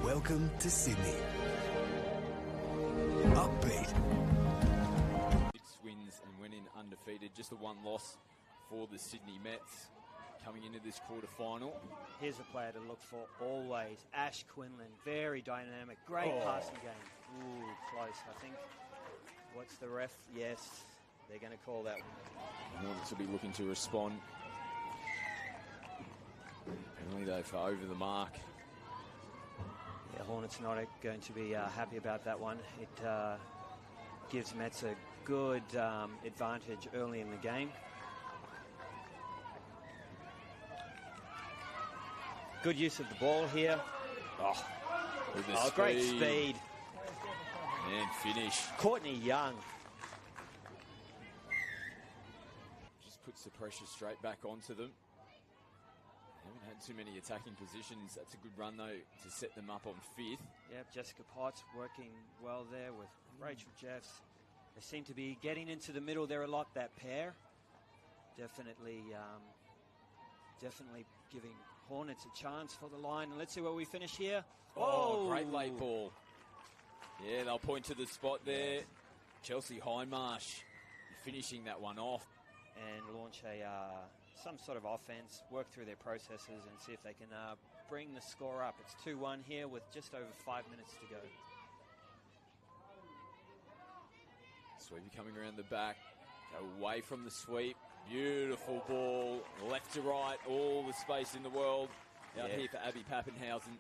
Welcome to Sydney. Upbeat. 6 wins and went in undefeated. Just the one loss for the Sydney Mets coming into this quarter-final. Here's a player to look for always. Ash Quinlan, very dynamic, great passing game. Ooh, close, I think. What's the ref? Yes, they're going to call that one. Hornets will be looking to respond. Penalty though for over the mark. Yeah, Hornets not going to be happy about that one. It gives Mets a good advantage early in the game. Good use of the ball here. Great speed. And finish. Courtney Young. Just puts the pressure straight back onto them. Haven't had too many attacking positions. That's a good run, though, to set them up on 5th. Yep, Jessica Potts working well there with Rachel Jeffs. They seem to be getting into the middle there a lot, that pair. Definitely giving Hornets a chance for the line. And let's see where we finish here. Oh, great late ball. Yeah, they'll point to the spot there. Chelsea Hindmarsh finishing that one off. And launch some sort of offense, work through their processes and see if they can bring the score up. It's 2-1 here with just over 5 minutes to go. Sweepy coming around the back, away from the sweep. Beautiful ball, left to right, all the space in the world. Out here for Abby Pappenhausen.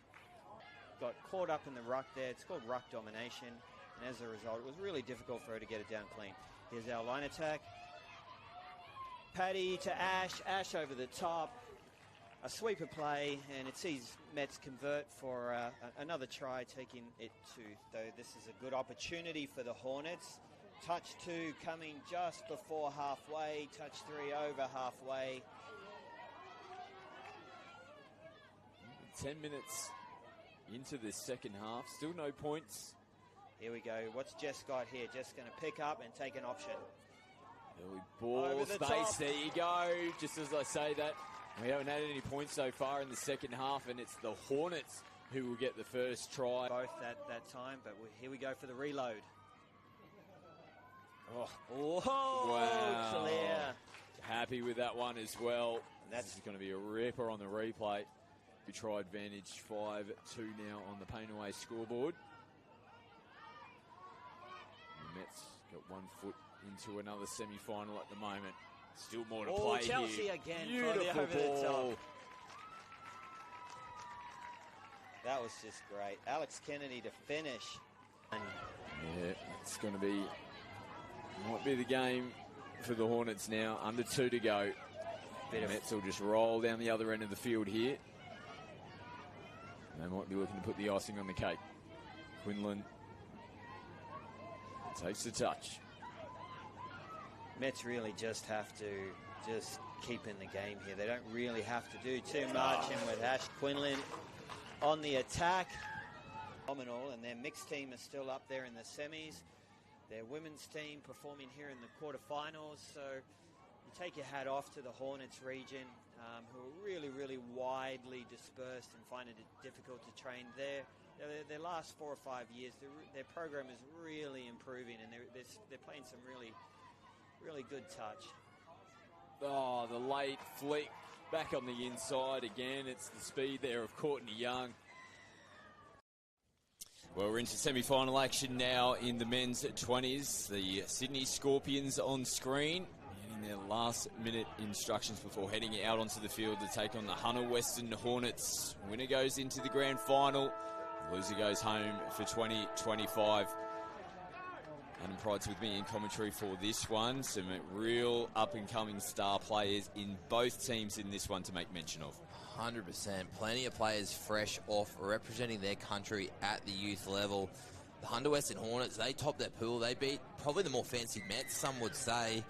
Got caught up in the ruck there. It's called ruck domination. And as a result, it was really difficult for her to get it down clean. Here's our line attack. Paddy to Ash. Ash over the top. A sweeper play, and it sees Mets convert for another try, taking it to, though this is a good opportunity for the Hornets. Touch 2 coming just before halfway. Touch 3 over halfway. 10 minutes into the second half. Still no points. Here we go. What's Jess got here? Jess going to pick up and take an option. Early ball space. Top. There you go. Just as I say that, we haven't had any points so far in the second half, and it's the Hornets who will get the first try. Both that time, but here we go for the reload. Oh, wow. Clear. Happy with that one as well. That's going to be a ripper on the replay. We try advantage 5-2 now on the Pain Away scoreboard. The Mets got 1 foot into another semi-final at the moment. Still more to play Chelsea here. Again. Beautiful ball. That was just great. Alex Kennedy to finish. Yeah, it's going to be, might be the game for the Hornets now. Under 2 to go. Mets will just roll down the other end of the field here. They might be looking to put the icing on the cake. Quinlan takes the touch. Mets really just have to just keep in the game here. They don't really have to do too much. And with Ash Quinlan on the attack, phenomenal. And their mixed team is still up there in the semis. Their women's team performing here in the quarterfinals. So you take your hat off to the Hornets region, who are really, really widely dispersed and finding it difficult to train there. Their last 4 or 5 years, their program is really improving, and they're playing some really, really good touch. Oh, the late flick back on the inside again. It's the speed there of Courtney Young. Well, we're into semi-final action now in the men's 20s. The Sydney Scorpions on screen, getting their last-minute instructions before heading out onto the field to take on the Hunter Western Hornets. Winner goes into the grand final. Loser goes home for 2025. Adam Pride's with me in commentary for this one. Some real up-and-coming star players in both teams in this one to make mention of. 100%. Plenty of players fresh off representing their country at the youth level. The Hunter Western Hornets, they topped their pool. They beat probably the more fancy Mets, some would say,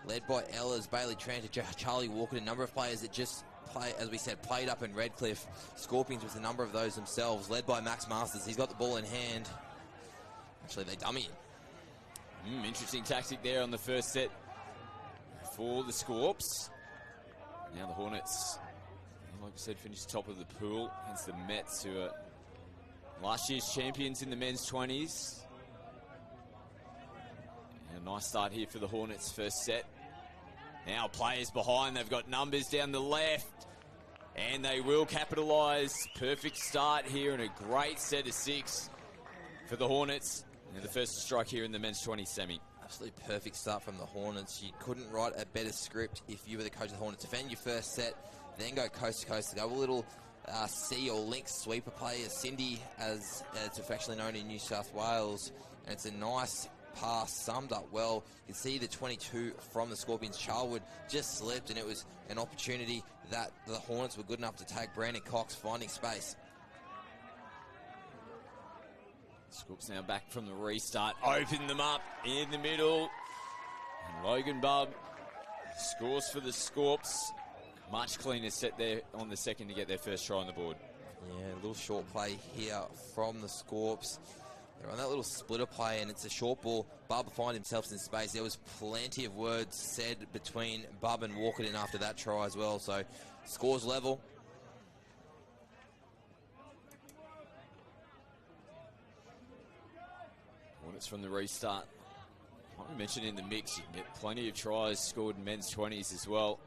led by Ellis, Bailey Tranter, Charlie Walker, a number of players that just play, as we said, played up in Redcliffe. Scorpions with a number of those themselves, led by Max Masters. He's got the ball in hand. Actually, they dummy him. Interesting tactic there on the first set for the Scorps. Now the Hornets, like I said, finished top of the pool against the Mets, who are last year's champions in the men's 20s. And a nice start here for the Hornets' first set. Now players behind, they've got numbers down the left, and they will capitalise. Perfect start here and a great set of 6 for the Hornets. And the first to strike here in the men's 20 semi. Absolutely perfect start from the Hornets. You couldn't write a better script if you were the coach of the Hornets. Defend your first set, then go coast to coast. Go a little C or link sweeper play, Cindy, as it's affectionately known in New South Wales. And it's a nice pass, summed up well. You can see the 22 from the Scorpions. Charlwood just slipped, and it was an opportunity that the Hornets were good enough to take. Brandon Cox finding space. Scoops now back from the restart. Open them up in the middle. And Logan Bubb scores for the Scorps. Much cleaner set there on the second to get their first try on the board. Yeah, a little short play here from the Scorps. They're on that little splitter play, and it's a short ball. Bubb find himself in space. There was plenty of words said between Bubb and Walkerton after that try as well. So, scores level. Hornets from the restart. Like we mentioned in the mix, you can get plenty of tries scored in men's 20s as well.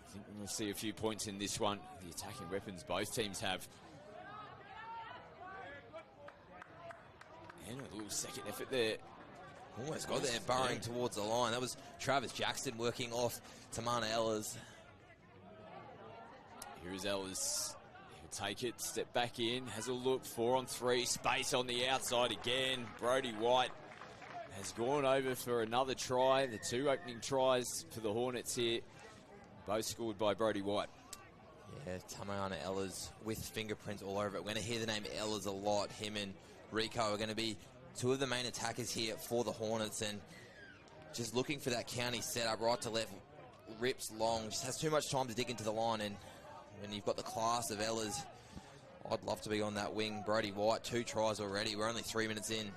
I think we'll see a few points in this one. The attacking weapons both teams have. And a little second effort there. Almost got there, burrowing towards the line. That was Travis Jackson working off Tamana Ellers. Here's Ellers. He'll take it, step back in, has a look, 4-on-3, space on the outside again. Brody White has gone over for another try. The 2 opening tries for the Hornets here, both scored by Brody White. Yeah, Tamana Ellers with fingerprints all over it. We're going to hear the name Ellers a lot. Him and Rico are going to be 2 of the main attackers here for the Hornets, and just looking for that county setup right to left, rips long, just has too much time to dig into the line, and when you've got the class of Ellers, I'd love to be on that wing. Brody White, 2 tries already. We're only 3 minutes in.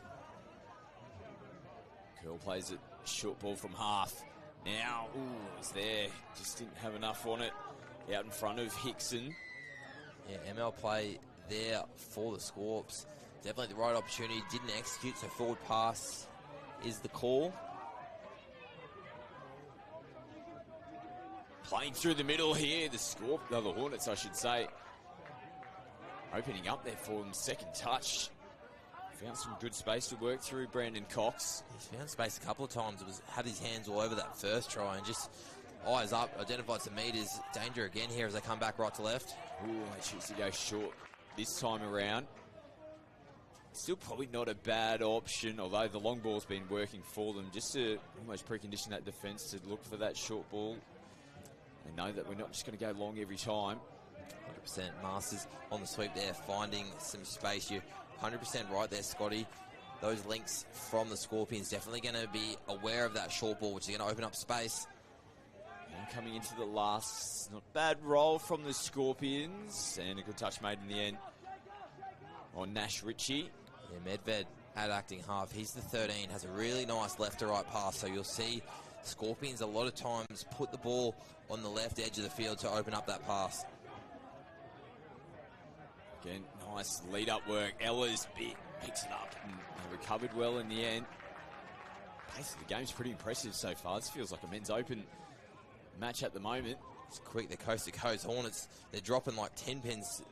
Curl plays it, short ball from half. Now, it's there, just didn't have enough on it. Out in front of Hickson. Yeah, ML play there for the Scorps. Definitely the right opportunity, didn't execute, so forward pass is the call. Playing through the middle here, the Hornets, I should say. Opening up there for them, second touch. Found some good space to work through, Brandon Cox. He's found space a couple of times. Had his hands all over that first try and just eyes up, identified some meters. Danger again here as they come back right to left. Ooh, they choose to go short this time around. Still probably not a bad option, although the long ball's been working for them, just to almost precondition that defence to look for that short ball. And know that we're not just going to go long every time. 100% Masters on the sweep there, finding some space. You're 100% right there, Scotty. Those links from the Scorpions definitely going to be aware of that short ball, which is going to open up space. And coming into the last, not bad roll from the Scorpions, and a good touch made in the end on Nash Ritchie. Yeah, Medved at acting half. He's the 13, has a really nice left to right pass, so you'll see Scorpions a lot of times put the ball on the left edge of the field to open up that pass. Again, nice lead-up work. Ella's picks it up and recovered well in the end. Pace of the game's pretty impressive so far. This feels like a men's open match at the moment. It's quick, the coast to coast. Hornets, they're dropping like 10 pins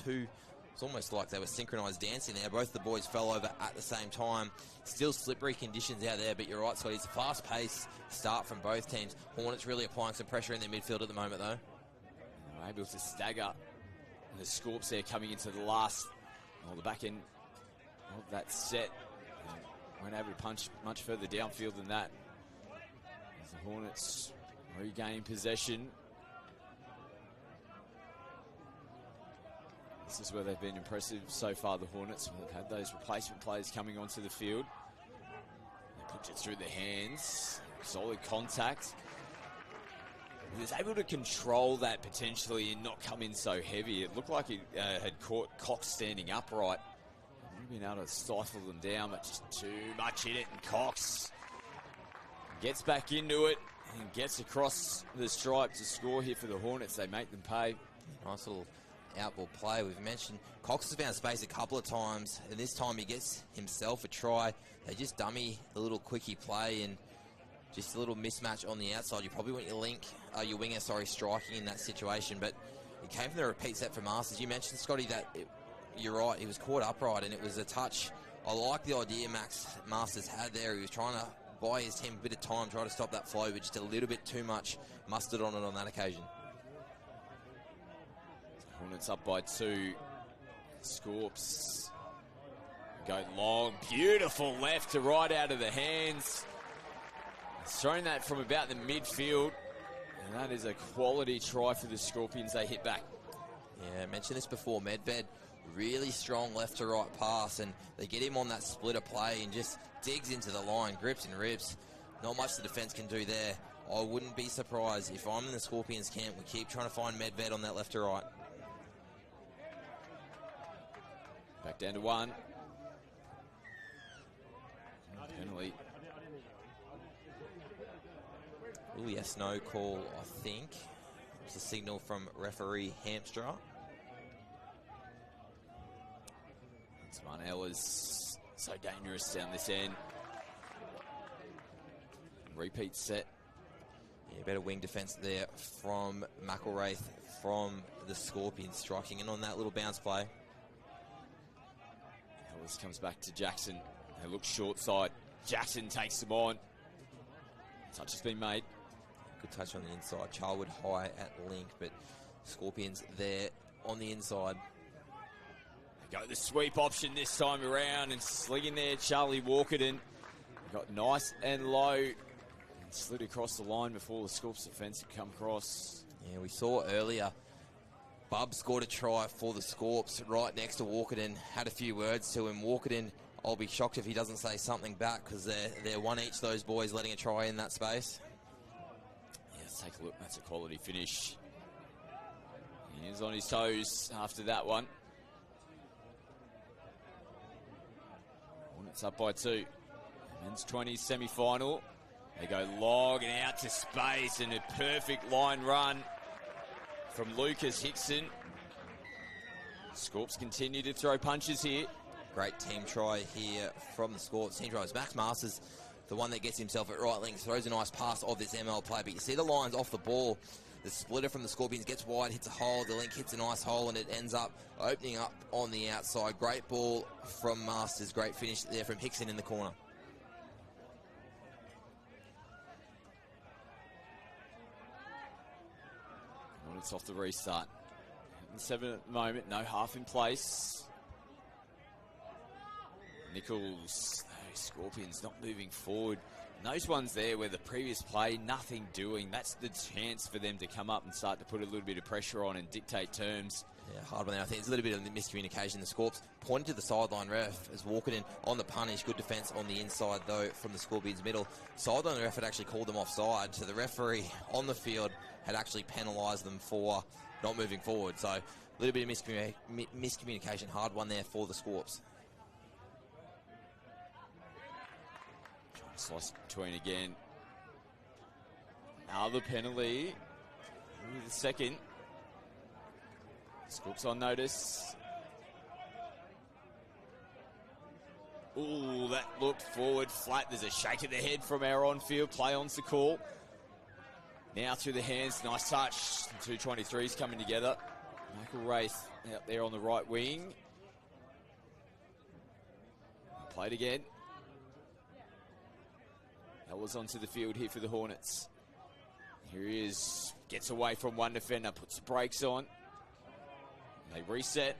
to... It's almost like they were synchronised dancing there. Both the boys fell over at the same time. Still slippery conditions out there, but you're right, Scotty. It's a fast-paced start from both teams. Hornets really applying some pressure in their midfield at the moment, though. They're able to stagger. And the Scorps there coming into the last, the back end of that set. Won't able to punch much further downfield than that. As the Hornets regain possession. This is where they've been impressive so far, the Hornets. They've had those replacement players coming onto the field. They push it through their hands. Solid contact. He was able to control that potentially and not come in so heavy. It looked like he had caught Cox standing upright. Maybe been able to stifle them down, but just too much in it. And Cox gets back into it and gets across the stripe to score here for the Hornets. They make them pay. Nice little outball play. We've mentioned Cox has found space a couple of times, and this time he gets himself a try. They just dummy the little quickie play and just a little mismatch on the outside. You probably want your winger striking in that situation, but it came from the repeat set for Masters. You mentioned, Scotty, that you're right, he was caught upright and it was a touch. I like the idea Masters had there. He was trying to buy his team a bit of time, try to stop that flow, but just a little bit too much mustard on it on that occasion. Hornets up by 2. Scorps go long. Beautiful left to right out of the hands. Throwing that from about the midfield. And that is a quality try for the Scorpions. They hit back. Yeah, I mentioned this before. Medved, really strong left to right pass, and they get him on that splitter play and just digs into the line, grips and rips. Not much the defence can do there. I wouldn't be surprised if I'm in the Scorpions camp. We keep trying to find Medved on that left to right. Back down to 1. Penalty. Oh, yes, no call, I think. It's a signal from referee Hamstra. Smarnella's so dangerous down this end. Repeat set. Yeah, better wing defence there from McElwraith from the Scorpions, striking in on that little bounce play. Ellis comes back to Jackson. They look short side. Jackson takes them on. Touch has been made. Good touch on the inside. Charwood high at link, but Scorpions there on the inside. They go the sweep option this time around and slinging there Charlie Walkerton. Got nice and low and slid across the line before the Scorps defence had come across. Yeah, we saw earlier Bub scored a try for the Scorps right next to Walkerton. Had a few words to him. Walkerton, I'll be shocked if he doesn't say something back, because they're one each, those boys, letting a try in that space. Yeah, let's take a look. That's a quality finish. He is on his toes after that one. Hornets up by 2. Men's 20s semi-final. They go long and out to space, and a perfect line run from Lucas Hickson. Scorps continue to throw punches here. Great team try here from the Scorps. Team try is Max Masters, the one that gets himself at right link, throws a nice pass of this ML play, but you see the lines off the ball. The splitter from the Scorpions gets wide, hits a hole, the link hits a nice hole, and it ends up opening up on the outside. Great ball from Masters, great finish there from Hickson in the corner. It's off the restart. 7 at the moment, no half in place. Nichols, those Scorpions not moving forward. And those ones there where the previous play, nothing doing. That's the chance for them to come up and start to put a little bit of pressure on and dictate terms. Yeah, hard one there. I think there's a little bit of miscommunication. The Scorps pointed to the sideline ref as walking in on the punish. Good defence on the inside, though, from the Scorpions middle. Sideline ref had actually called them offside, so the referee on the field had actually penalised them for not moving forward. So a little bit of miscommunication. Hard one there for the Scorps. Slice between again. Another penalty. The second. Scoops on notice. Ooh, that looked forward flat. There's a shake of the head from our on-field. Play on's the call. Now through the hands. Nice touch. The 223s coming together. Michael Wraith out there on the right wing. Played again. Ellis onto the field here for the Hornets. Here he is. Gets away from one defender. Puts the brakes on. They reset.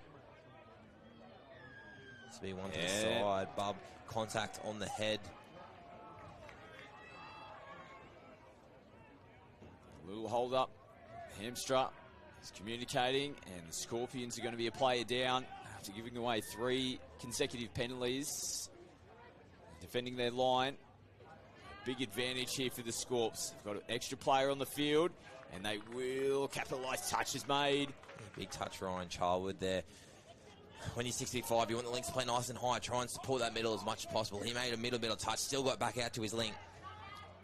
This will be one to the side. Bub. Contact on the head. A little hold up. Hamstra is communicating, and the Scorpions are going to be a player down after giving away 3 consecutive penalties. Defending their line. Big advantage here for the Scorps. They've got an extra player on the field, and they will capitalise. Touch is made. Big touch, Ryan Charwood there. When you're 6'5", you want the links to play nice and high. Try and support that middle as much as possible. He made a middle touch. Still got back out to his link.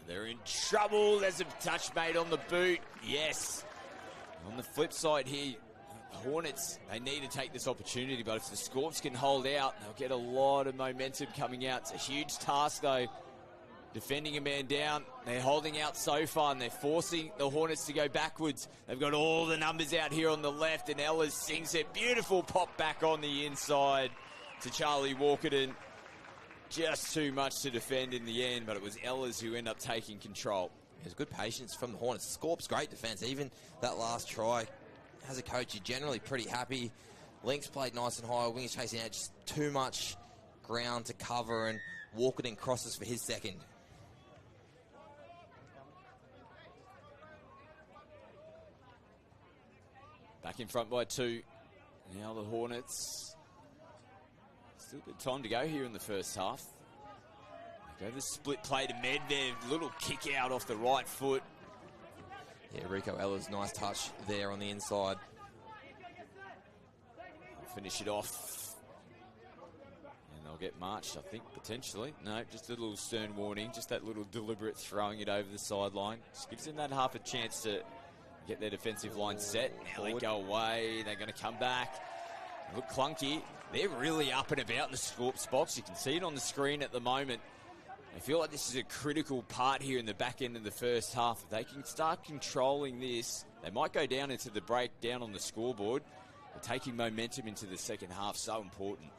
They're in trouble. There's a touch made on the boot. Yes. On the flip side here, the Hornets, they need to take this opportunity, but if the Scorps can hold out, they'll get a lot of momentum coming out. It's a huge task, though. Defending a man down. They're holding out so far, and they're forcing the Hornets to go backwards. They've got all the numbers out here on the left, and Ellis sings it. Beautiful pop back on the inside to Charlie Walkerton. Just too much to defend in the end, but it was Ellis who ended up taking control. There's good patience from the Hornets. Scorps, great defence. Even that last try, as a coach, you're generally pretty happy. Links played nice and high. Wingers chasing out, just too much ground to cover, and Walkerton crosses for his second. Back in front by 2. Now the Hornets. Still a bit of time to go here in the first half. They go the split play to Medvedev. Little kick out off the right foot. Yeah, Rico Ellis, nice touch there on the inside. Finish it off. And they'll get marched, I think, potentially. No, just a little stern warning. Just that little deliberate throwing it over the sideline. Just gives them that half a chance to get their defensive line set. Now they go away. They're going to come back. Look clunky. They're really up and about in the Scorps box. You can see it on the screen at the moment. I feel like this is a critical part here in the back end of the first half. If they can start controlling this, they might go down into the break, down on the scoreboard. But taking momentum into the second half, so important.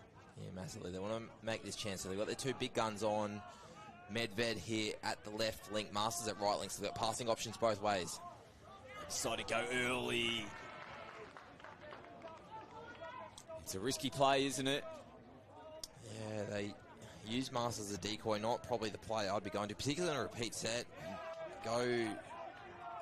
Yeah, massively. They want to make this chance. So they've got their 2 big guns on. Medved here at the left link. Masters at right link. So they've got passing options both ways. Decide to go early. It's a risky play, isn't it? Yeah, they use Masters as a decoy, not probably the play I'd be going to, particularly on a repeat set. Go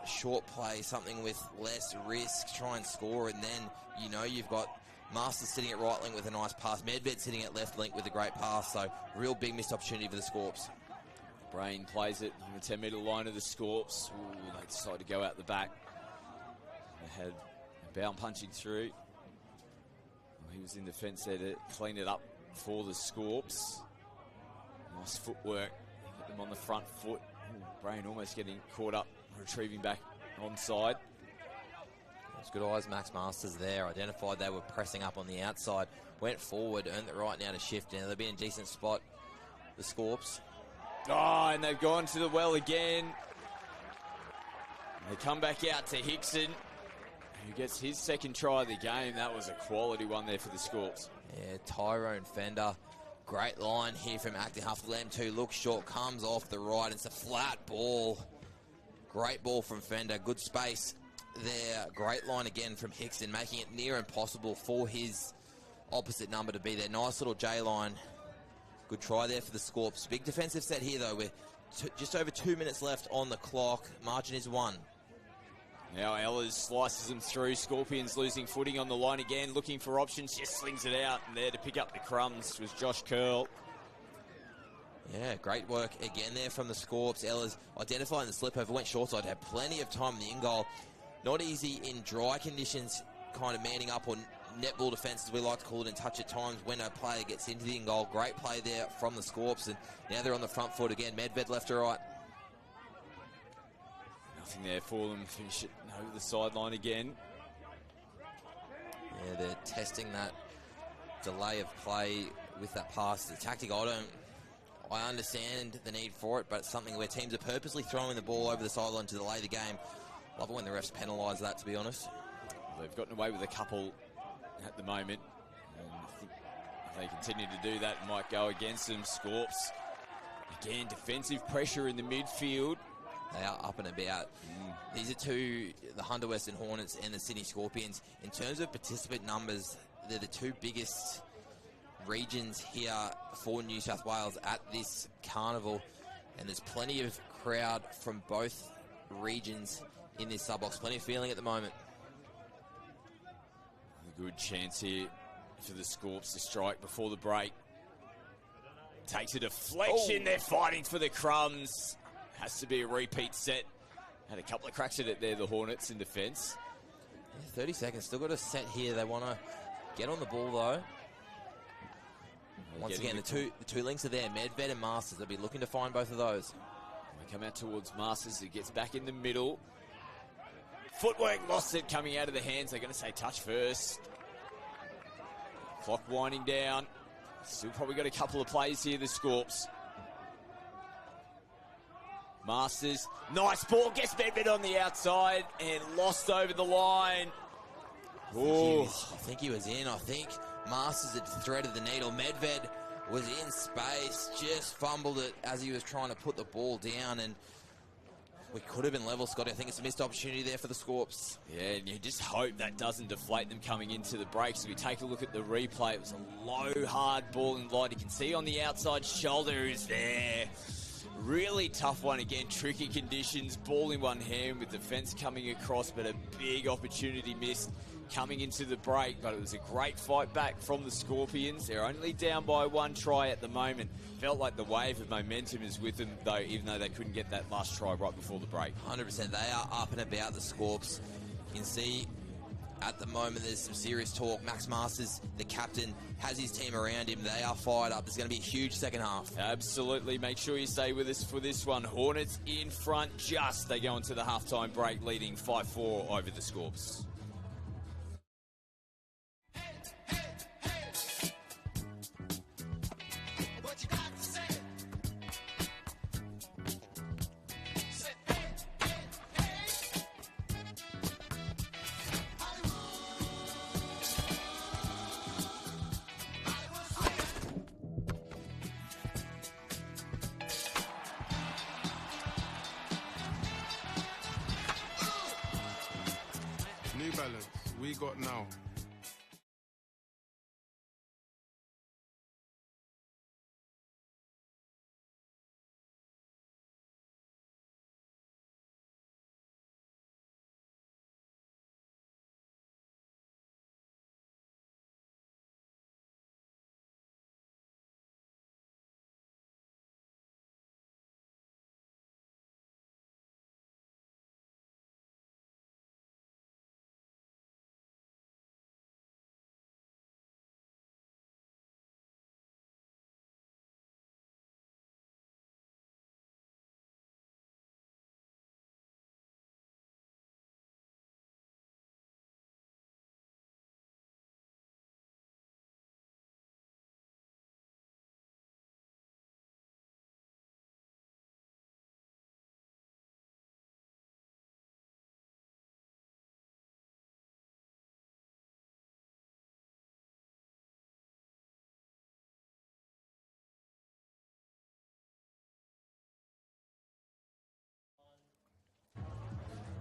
short play, something with less risk, try and score, and then you know you've got Masters sitting at right link with a nice pass, Medved sitting at left link with a great pass, so real big missed opportunity for the Scorps. Brain plays it on the 10-metre line of the Scorps. Ooh, they decide to go out the back. They had a bound punching through. He was in the fence there to clean it up for the Scorps. Nice footwork. Hit them on the front foot. Ooh, Brain almost getting caught up, retrieving back onside. It's good eyes, Max Masters there. Identified they were pressing up on the outside. Went forward, earned the right now to shift. Now they'll be in a decent spot, the Scorps. Oh, and they've gone to the well again. They come back out to Hickson, who gets his second try of the game. That was a quality one there for the Scorps. Yeah, Tyrone Fender. Great line here from Acting Half the Lamb 2. Looks short, comes off the right. It's a flat ball. Great ball from Fender. Good space there. Great line again from Hickson, making it near impossible for his opposite number to be there. Nice little J line Good try there for the Scorps. Big defensive set here, though. We're just over 2 minutes left on the clock. Margin is 1. Now Ehlers slices them through. Scorpions losing footing on the line again, looking for options, just slings it out. And there to pick up the crumbs was Josh Curl. Yeah, great work again there from the Scorps. Ehlers identifying the slip over, went short side, had plenty of time in the in-goal. Not easy in dry conditions, kind of manning up, or netball defence, as we like to call it, in touch at times when a player gets into the in-goal. Great play there from the Scorps, and now they're on the front foot again. Medved left to right. Nothing there for them. Finish it over the sideline again. Yeah, they're testing that delay of play with that pass. The tactic, I understand the need for it, but it's something where teams are purposely throwing the ball over the sideline to delay the game. Love it when the refs penalise that, to be honest. They've gotten away with a couple at the moment. And I think if they continue to do that, it might go against them. Scorps, again, defensive pressure in the midfield. They are up and about. These are two, the Hunter Western Hornets and the Sydney Scorpions. In terms of participant numbers, they're the two biggest regions here for New South Wales at this carnival, and there's plenty of crowd from both regions in this sub-box. Plenty of feeling at the moment. A good chance here for the Scorps to strike before the break. Takes a deflection. They're fighting for the crumbs. Has to be a repeat set. Had a couple of cracks at it there, the Hornets in defence. Yeah, 30 seconds. Still got a set here. They want to get on the ball, though. Once again, the two links are there. Medved and Masters. They'll be looking to find both of those. They come out towards Masters. He gets back in the middle. Footwork lost it coming out of the hands. They're going to say touch first. Clock winding down. Still probably got a couple of plays here, the Scorps. Masters, nice ball, gets Medved on the outside and lost over the line. I think he was in. I think Masters had threaded the needle. Medved was in space, just fumbled it as he was trying to put the ball down, and we could have been level, Scotty. I think it's a missed opportunity there for the Scorps. Yeah, and you just hope that doesn't deflate them coming into the break. So we take a look at the replay. It was a low, hard ball in line. You can see on the outside shoulder is there. Really tough one again, tricky conditions, ball in one hand with defence coming across, but a big opportunity missed coming into the break. But it was a great fight back from the Scorpions. They're only down by 1 try at the moment. Felt like the wave of momentum is with them, though, even though they couldn't get that last try right before the break. 100%. They are up and about, the Scorps. You can see at the moment there's some serious talk. Max Masters, the captain, has his team around him. They are fired up. There's going to be a huge second half. Absolutely. Make sure you stay with us for this one. Hornets in front just. They go into the halftime break leading 5-4 over the Scorps. New Balance, we got now.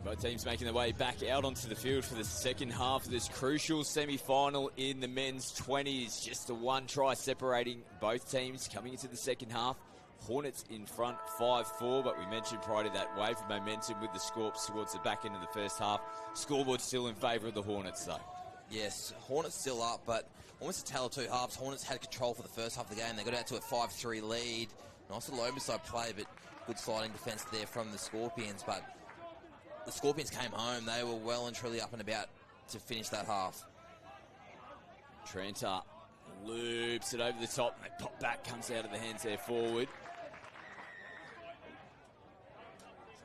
Both teams making their way back out onto the field for the second half of this crucial semi-final in the men's 20s. Just the one try separating both teams coming into the second half. Hornets in front 5-4, but we mentioned prior to that wave of momentum with the Scorps towards the back end of the first half. Scoreboard still in favour of the Hornets, though. Yes, Hornets still up, but almost a tale of two halves. Hornets had control for the first half of the game. They got out to a 5-3 lead. Nice little overside play, but good sliding defence there from the Scorpions. But the Scorpions came home. They were well and truly up and about to finish that half. Trenta loops it over the top. And pop back comes out of the hands there forward.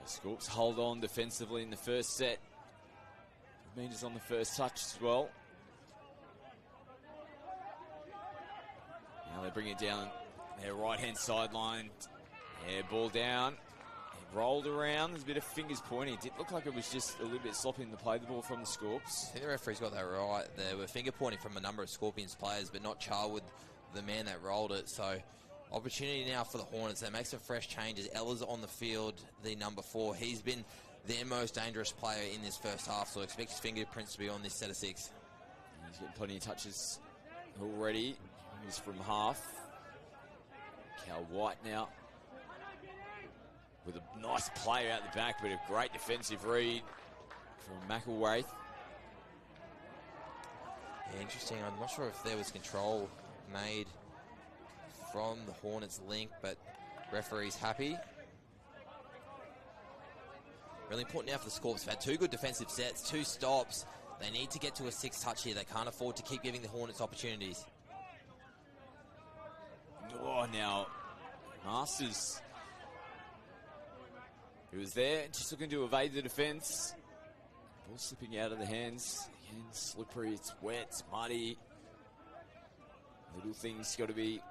So Scorps hold on defensively in the first set. Meters on the first touch as well. Now they bring it down their right-hand sideline. Yeah, ball down. It rolled around. There's a bit of fingers pointing. It did look like it was just a little bit sloppy in the play, the ball from the Scorps. I think the referee's got that right. There were finger pointing from a number of Scorpions players, but not Charwood, the man that rolled it. So opportunity now for the Hornets. They make some fresh changes. Ella's on the field, the number 4. He's been their most dangerous player in this first half, so expect his fingerprints to be on this set of 6. He's getting plenty of touches already. He's from half. Cal White now with a nice play out the back, but a great defensive read from McElwaith. Yeah, interesting. I'm not sure if there was control made from the Hornets link, but referee's happy. Really important now for the Scorps. They've had 2 good defensive sets, 2 stops. They need to get to a 6 touch here. They can't afford to keep giving the Hornets opportunities. Oh, now Masters, who was there, just looking to evade the defence. Ball slipping out of the hands. Again, slippery, it's wet, it's muddy. Little things got to be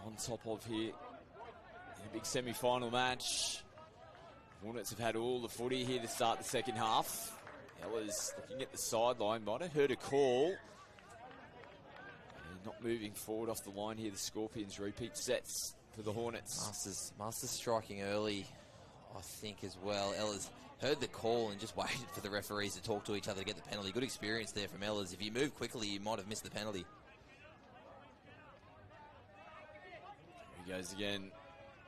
on top of here in a big semi-final match. Hornets have had all the footy here to start the second half. Ella's looking at the sideline, might have heard a call. And not moving forward off the line here. The Scorpions repeat sets for the Hornets. Masters striking early, I think, as well. Ella's heard the call and just waited for the referees to talk to each other to get the penalty. Good experience there from Ella's. If you move quickly, you might have missed the penalty. Here he goes again.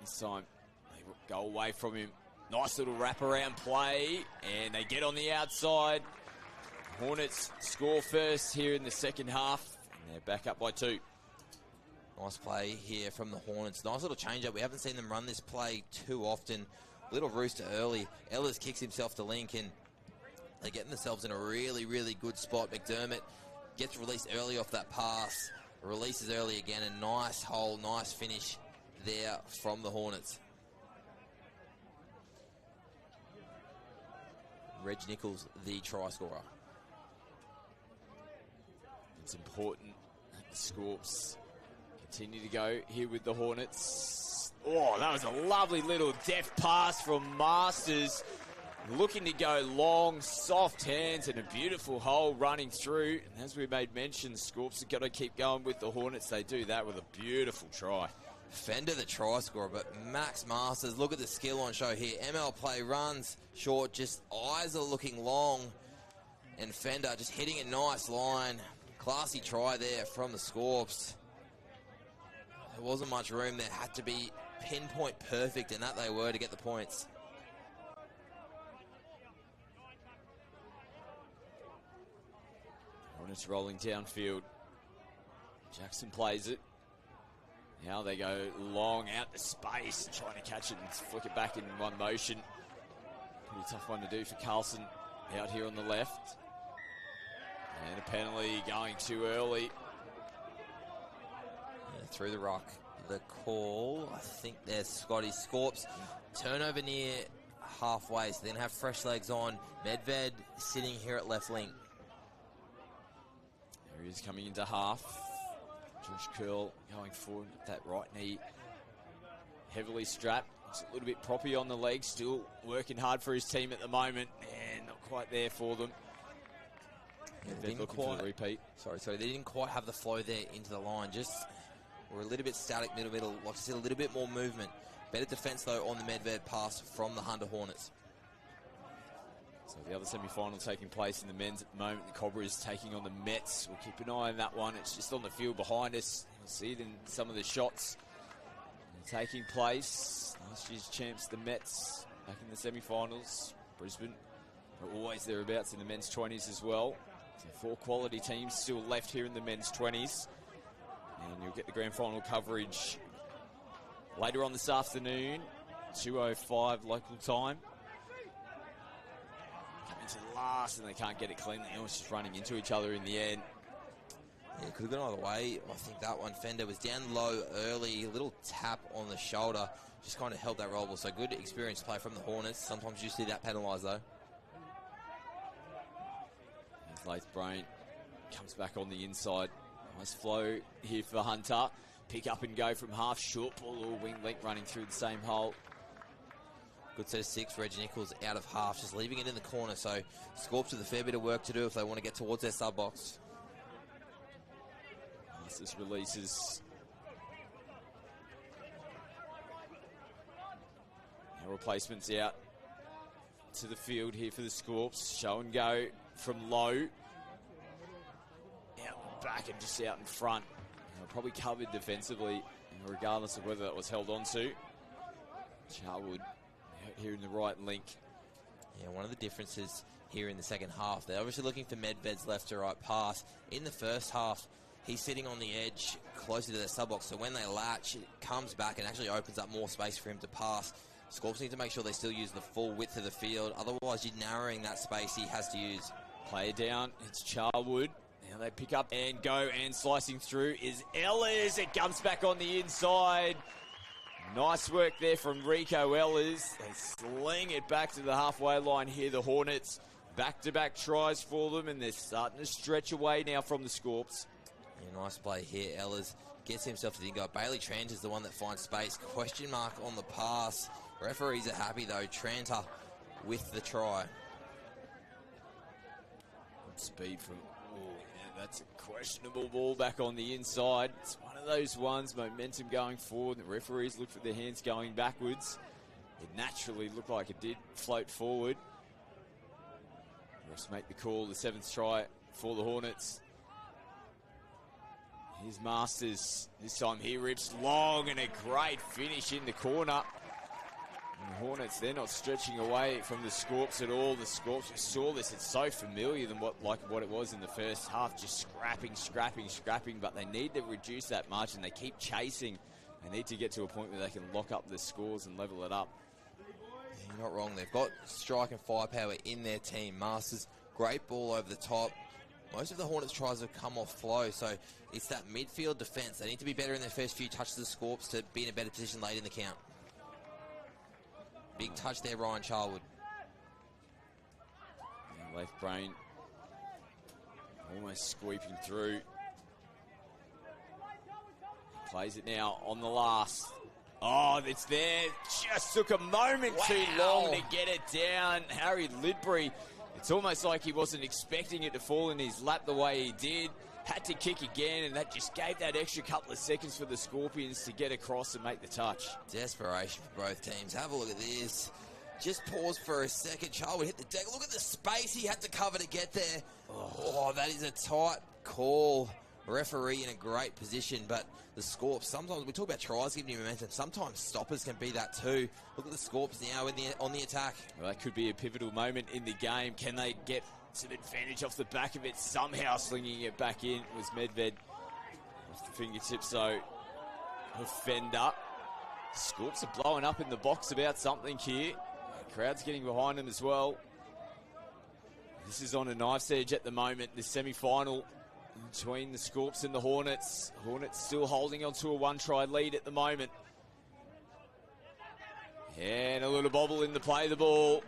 This time, they go away from him. Nice little wraparound play, and they get on the outside. Hornets score first here in the second half, and they're back up by 2. Nice play here from the Hornets. Nice little change-up. We haven't seen them run this play too often. Little rooster early. Ellis kicks himself to Lincoln. They're getting themselves in a really, really good spot. McDermott gets released early off that pass. Releases early again. A nice hole, nice finish there from the Hornets. Reg Nichols, the try scorer. It's important that the Scorps continue to go here with the Hornets. Oh, that was a lovely little deft pass from Masters. Looking to go long, soft hands, and a beautiful hole running through. And as we made mention, Scorps have got to keep going with the Hornets. They do that with a beautiful try. Fender the try scorer, but Max Masters, look at the skill on show here. ML play runs short, just eyes are looking long. And Fender just hitting a nice line. Classy try there from the Scorps. There wasn't much room there. Had to be pinpoint perfect, and that they were to get the points. Hornets rolling downfield. Jackson plays it. Now they go long out to space, trying to catch it and flick it back in one motion. Pretty tough one to do for Carlson out here on the left. And a penalty going too early. Yeah, through the rock. The call, I think there's Scotty Scorps. Turnover near halfway, so then have fresh legs on. Medved sitting here at left wing. There he is coming into half. Josh Curl going forward with that right knee heavily strapped. Looks a little bit proppy on the legs, still working hard for his team at the moment, and not quite there for them. Yeah, they're looking for the repeat. Sorry, they didn't quite have the flow there into the line. Just we're a little bit static middle. Like to see a little bit more movement. Better defense though on the Medved pass from the Hunter Hornets. So the other semi-final taking place in the men's at the moment. The Cobras taking on the Mets. We'll keep an eye on that one. It's just on the field behind us. You'll see it in some of the shots taking place. Last year's champs, the Mets, back in the semi-finals. Brisbane are always thereabouts in the men's 20s as well. So 4 quality teams still left here in the men's 20s. And you'll get the grand final coverage later on this afternoon, 2:05 local time. Coming to the last, and they can't get it clean. They're almost just running into each other in the end. Yeah, it could have gone either way. I think that one, Fender was down low early, a little tap on the shoulder, just kind of helped that roll ball. So good experienced play from the Hornets. Sometimes you see that penalised though. Lath Brain comes back on the inside. Nice flow here for Hunter. Pick up and go from half, short ball or wing link running through the same hole. Good set of 6. Reggie Nichols out of half, just leaving it in the corner. So Scorps with a fair bit of work to do if they want to get towards their sub box. This releases. Now replacements out to the field here for the Scorps. Show and go from low. Out the back and just out in front. Probably covered defensively, regardless of whether that was held onto. Charwood out here in the right link. Yeah, one of the differences here in the second half, they're obviously looking for Medved's left to right pass. In the first half, he's sitting on the edge closer to their sub-box, so when they latch, it comes back and actually opens up more space for him to pass. Scorps need to make sure they still use the full width of the field, otherwise you're narrowing that space he has to use. Player down, it's Charwood. Now they pick up and go, and slicing through is Ehlers. It comes back on the inside. Nice work there from Rico Ehlers. They sling it back to the halfway line here, the Hornets. Back-to-back tries for them, and they're starting to stretch away now from the Scorps. Yeah, nice play here. Ehlers gets himself to the goal. Bailey Trant is the one that finds space. Question mark on the pass. Referees are happy though. Tranter with the try. Good speed from... That's a questionable ball back on the inside. It's one of those ones, momentum going forward. The referees look for their hands going backwards. It naturally looked like it did float forward. Refs make the call, the 7th try for the Hornets. Here's Masters. This time he rips long, and a great finish in the corner. And the Hornets, they're not stretching away from the Scorps at all. The Scorps, we saw this, it's so familiar than what it was in the first half, just scrapping, but they need to reduce that margin. They keep chasing. They need to get to a point where they can lock up the scores and level it up. Yeah, you're not wrong. They've got strike and firepower in their team. Masters, great ball over the top. Most of the Hornets' tries have come off flow, so it's that midfield defence. They need to be better in their first few touches of the Scorps to be in a better position late in the count. Big touch there, Ryan Charwood. Left Brain almost sweeping through. Plays it now on the last. Oh, it's there. Just took a moment too long to get it down. Harry Lidbury, it's almost like he wasn't expecting it to fall in his lap the way he did. Had to kick again, and that just gave that extra couple of seconds for the Scorpions to get across and make the touch. Desperation for both teams. Have a look at this. Just pause for a second. Charwood hit the deck. Look at the space he had to cover to get there. Oh, that is a tight call. Referee in a great position, but the Scorps, sometimes we talk about tries giving you momentum. Sometimes stoppers can be that too. Look at the Scorps now on the attack. Well, that could be a pivotal moment in the game. Can they get some advantage off the back of it? Somehow slinging it back in was Medved off the fingertips. So Fender. Scorps are blowing up in the box about something here. The crowd's getting behind them as well. This is on a knife's edge at the moment, the semi-final between the Scorps and the Hornets. Hornets still holding on to a 1-try lead at the moment. And a little bobble in the play the ball.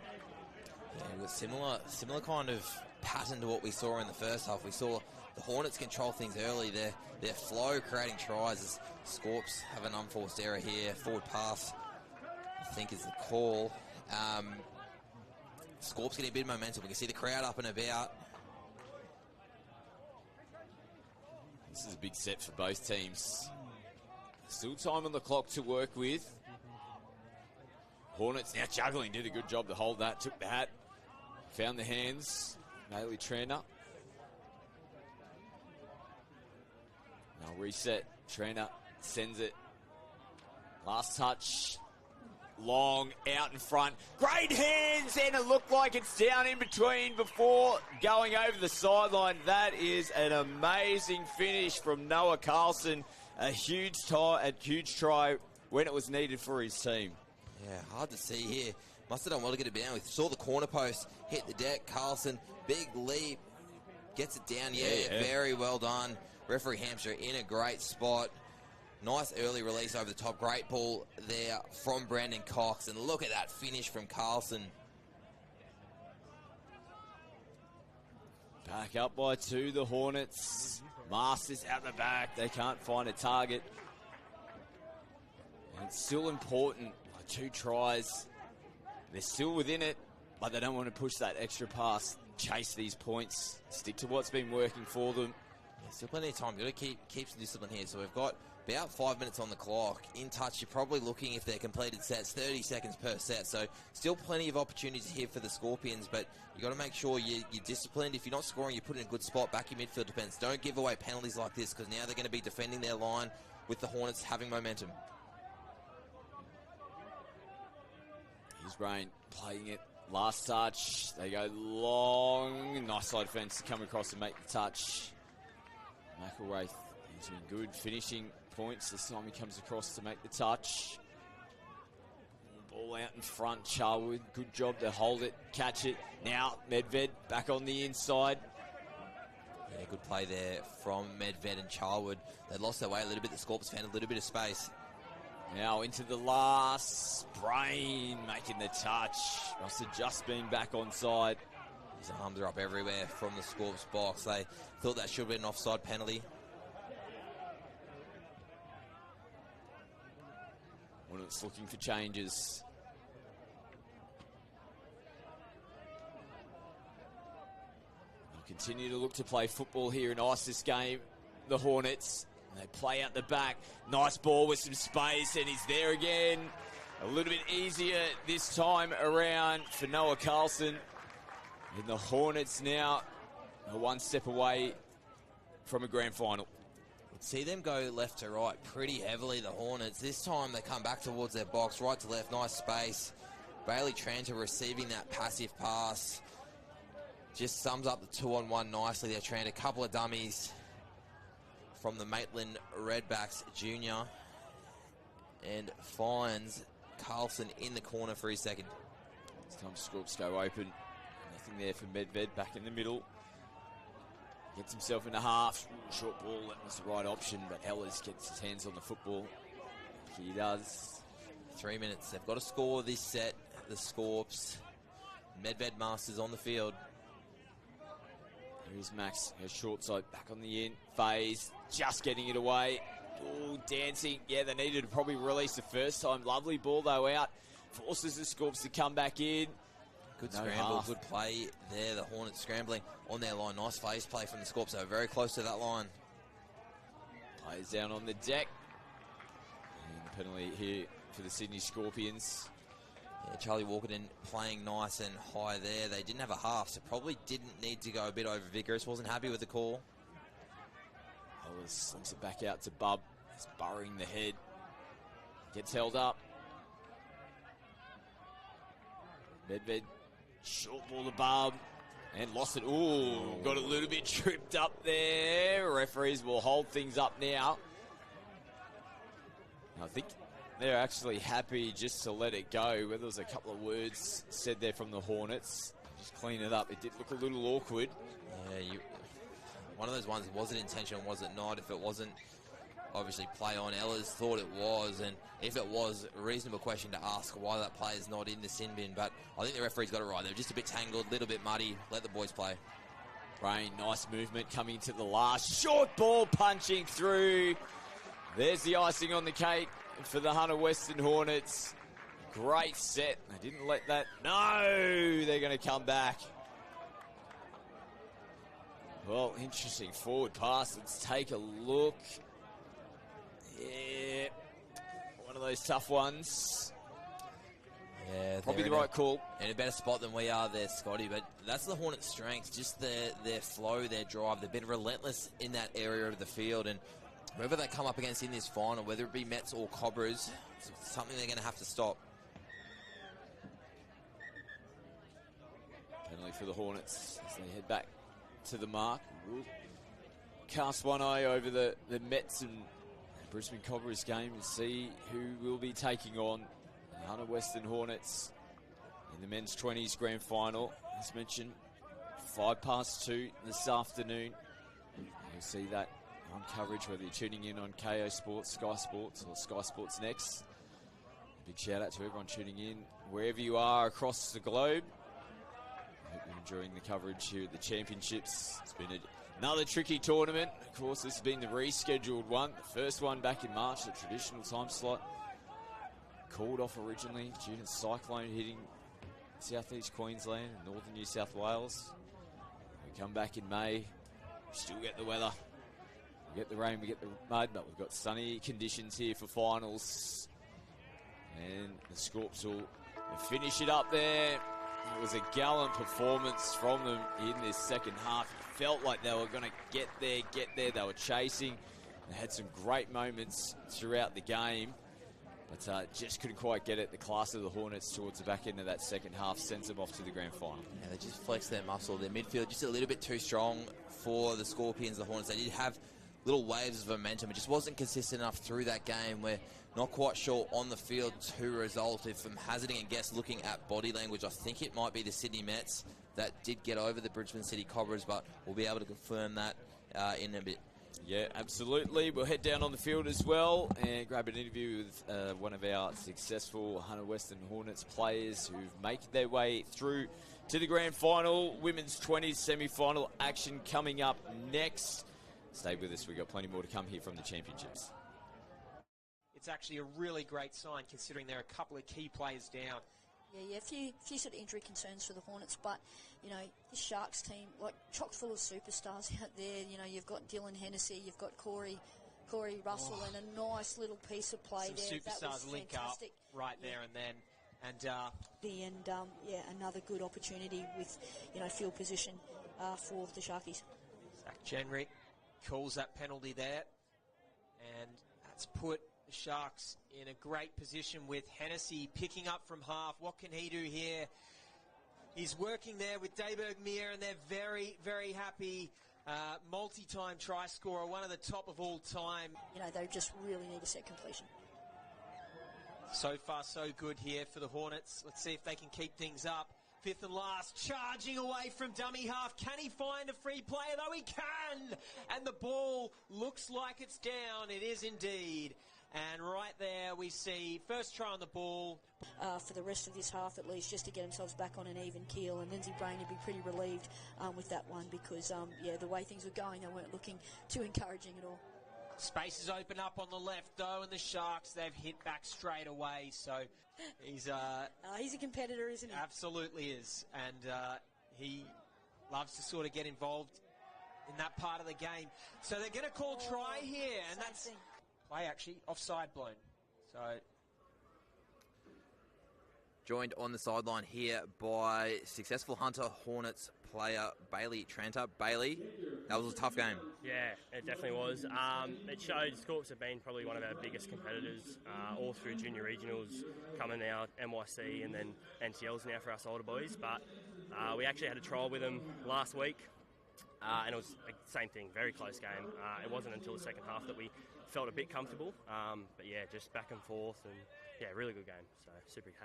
Yeah, with similar kind of pattern to what we saw in the first half. We saw the Hornets control things early. Their flow creating tries as Scorps have an unforced error here. Forward pass, I think, is the call. Scorps getting a bit of momentum. We can see the crowd up and about. This is a big set for both teams. Still time on the clock to work with. Hornets now juggling, did a good job to hold that, took the hat Found the hands. Bailey Trainer. Now reset. Trainer sends it. Last touch. Long out in front. Great hands, and it looked like it's down in between before going over the sideline. That is an amazing finish from Noah Carlson. A huge try when it was needed for his team. Yeah, hard to see here. Must have done well to get it down. We saw the corner post hit the deck. Carlson, big leap, gets it down. Yeah, very well done. Referee Hampshire in a great spot. Nice early release over the top. Great ball there from Brandon Cox. And look at that finish from Carlson. Back up by 2, the Hornets. Masters out the back. They can't find a target. And it's still important. 2 tries. They're still within it, but they don't want to push that extra pass. Chase these points. Stick to what's been working for them. Yeah, still plenty of time. You've got to keep some discipline here. So we've got about 5 minutes on the clock. In touch, you're probably looking, if they're completed sets, 30 seconds per set. So still plenty of opportunities here for the Scorpions, but you've got to make sure you're disciplined. If you're not scoring, you put in a good spot. Back your midfield defense. Don't give away penalties like this, because now they're going to be defending their line with the Hornets having momentum. Here's Rain playing it. Last touch. They go long. Nice side defense to come across and make the touch. McElwraith, he's been good finishing points. This time he comes across to make the touch. Ball out in front. Charwood, good job to hold it, catch it. Now Medved back on the inside. Yeah, good play there from Medved and Charwood. They lost their way a little bit. The Scorpions found a little bit of space. Now into the last. Brain making the touch. Must have just been back on side. His arms are up everywhere from the Scorps box. They thought that should have been an offside penalty. Hornets looking for changes. They'll continue to look to play football here and ice this game. The Hornets. They play out the back. Nice ball with some space, and he's there again. A little bit easier this time around for Noah Carlson. And the Hornets now are 1 step away from a grand final. See them go left to right pretty heavily, the Hornets. This time they come back towards their box, right to left, nice space. Bailey Tranter receiving that passive pass. Just sums up the 2-on-1 nicely there, Tranter. A couple of dummies from the Maitland Redbacks Jr. And finds Carlson in the corner for his second. This time Scorps go open. Nothing there for Medved back in the middle. Gets himself in a half. Short ball, that was the right option, but Ellis gets his hands on the football. He does. 3 minutes. They've got to score this set, the Scorps. Medved Masters on the field. Here's Max, her short side back on the in. Phase, just getting it away. Ooh, dancing. Yeah, they needed to probably release the first time. Lovely ball, though, out. Forces the Scorps to come back in. Good scramble, good play there. The Hornets scrambling on their line. Nice phase play from the Scorps. They were very close to that line. Plays down on the deck. And the penalty here for the Sydney Scorpions. Yeah, Charlie Walkerton playing nice and high there. They didn't have a half, so probably didn't need to go a bit over vigorous. Wasn't happy with the call. Ellis slings it back out to Bub. He's burrowing the head. Gets held up. Medved, short ball to Bub. And lost it. Ooh, got a little bit tripped up there. Referees will hold things up now. I think they're actually happy just to let it go. Where there was a couple of words said there from the Hornets. Just clean it up. It did look a little awkward. Yeah, one of those ones, was it intentional, was it not? If it wasn't, obviously play on. Ehlers thought it was, and if it was, a reasonable question to ask why that player's not in the sin bin. But I think the referee's got it right. They were just a bit tangled, a little bit muddy. Let the boys play. Rain, nice movement coming to the last. Short ball punching through. There's the icing on the cake for the Hunter Western Hornets. Great set. They didn't let that. No, they're going to come back. Well, interesting forward pass. Let's take a look. Yeah, one of those tough ones. Yeah, Probably they're the right call. In a better spot than we are there, Scotty. But that's the Hornets' strength, just their flow, their drive. They've been relentless in that area of the field. And whoever they come up against in this final, whether it be Mets or Cobras, it's something they're going to have to stop. Penalty for the Hornets as they head back to the mark. We'll cast one eye over the Mets and Brisbane Cobras game and see who will be taking on the Hunter Western Hornets in the men's 20s grand final. As mentioned, 2:05 this afternoon. You'll see that on coverage, whether you're tuning in on KO Sports, Sky Sports, or Sky Sports Next. A big shout out to everyone tuning in wherever you are across the globe. I hope you're enjoying the coverage here at the Championships. It's been another tricky tournament. Of course, this has been the rescheduled one. The first one back in March, the traditional time slot. Called off originally due to cyclone hitting southeast Queensland and northern New South Wales. We come back in May, we still get the weather. We get the rain, we get the mud, but we've got sunny conditions here for finals. And the Scorps will finish it up there. It was a gallant performance from them in this second half. It felt like they were going to get there. They were chasing. They had some great moments throughout the game, but just couldn't quite get it. The class of the Hornets towards the back end of that second half sends them off to the grand final. Yeah, they just flexed their muscle. Their midfield just a little bit too strong for the Scorpions, the Hornets. They did have little waves of momentum. It just wasn't consistent enough through that game. We're not quite sure on the field to result. If I'm hazarding a guess looking at body language, I think it might be the Sydney Mets that did get over the Brisbane City Cobras, but we'll be able to confirm that in a bit. Yeah, absolutely. We'll head down on the field as well and grab an interview with one of our successful Hunter Western Hornets players who've made their way through to the grand final. Women's 20s semi-final action coming up next. Stay with us. We've got plenty more to come here from the Championships. It's actually a really great sign considering there are a couple of key players down. Yeah, a few sort of injury concerns for the Hornets, but, you know, the Sharks team, like, chock full of superstars out there. You know, you've got Dylan Hennessy, you've got Corey Russell, and a nice little piece of play Some there. superstars That was link fantastic. up right there and then. And another good opportunity with, you know, field position for the Sharkies. Zach Jenrick calls that penalty there, and that's put the Sharks in a great position with Hennessy picking up from half. What can he do here? He's working there with Dayberg Mir, and they're very, very happy. Multi-time try scorer, one of the top of all time. You know, they just really need a set completion. So far, so good here for the Hornets. Let's see if they can keep things up. Fifth and last, charging away from dummy half. Can he find a free player? Though he can! And the ball looks like it's down. It is indeed. And right there we see first try on the ball. For the rest of this half at least, just to get themselves back on an even keel. And Lindsay Brain would be pretty relieved with that one because, the way things were going, they weren't looking too encouraging at all. Spaces open up on the left, though, and the Sharks, they've hit back straight away. So he's a competitor, isn't he? Absolutely is. And he loves to sort of get involved in that part of the game. So they're going to call try here, and that's play actually offside blown. So joined on the sideline here by successful Hunter Hornets player Bailey Tranter. Bailey, that was a tough game. Yeah, it definitely was. It showed Scorps have been probably one of our biggest competitors all through junior regionals, coming now NYC and then NTLs now for us older boys. But we actually had a trial with them last week, and it was the same thing, very close game. It wasn't until the second half that we felt a bit comfortable, but yeah, just back and forth, and yeah, really good game. So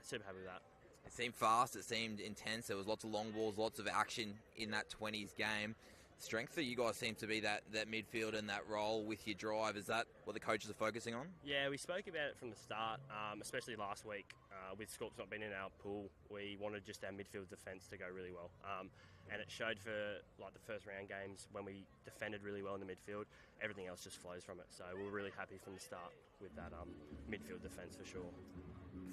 super happy with that. It seemed fast, it seemed intense, there was lots of long balls, lots of action in that 20s game. Strength for you guys seem to be that midfield and that role with your drive. Is that what the coaches are focusing on? Yeah, we spoke about it from the start, especially last week. With Scorps not being in our pool, we wanted just our midfield defence to go really well. And it showed for like the first round games when we defended really well in the midfield. Everything else just flows from it. So we're really happy from the start with that midfield defence for sure.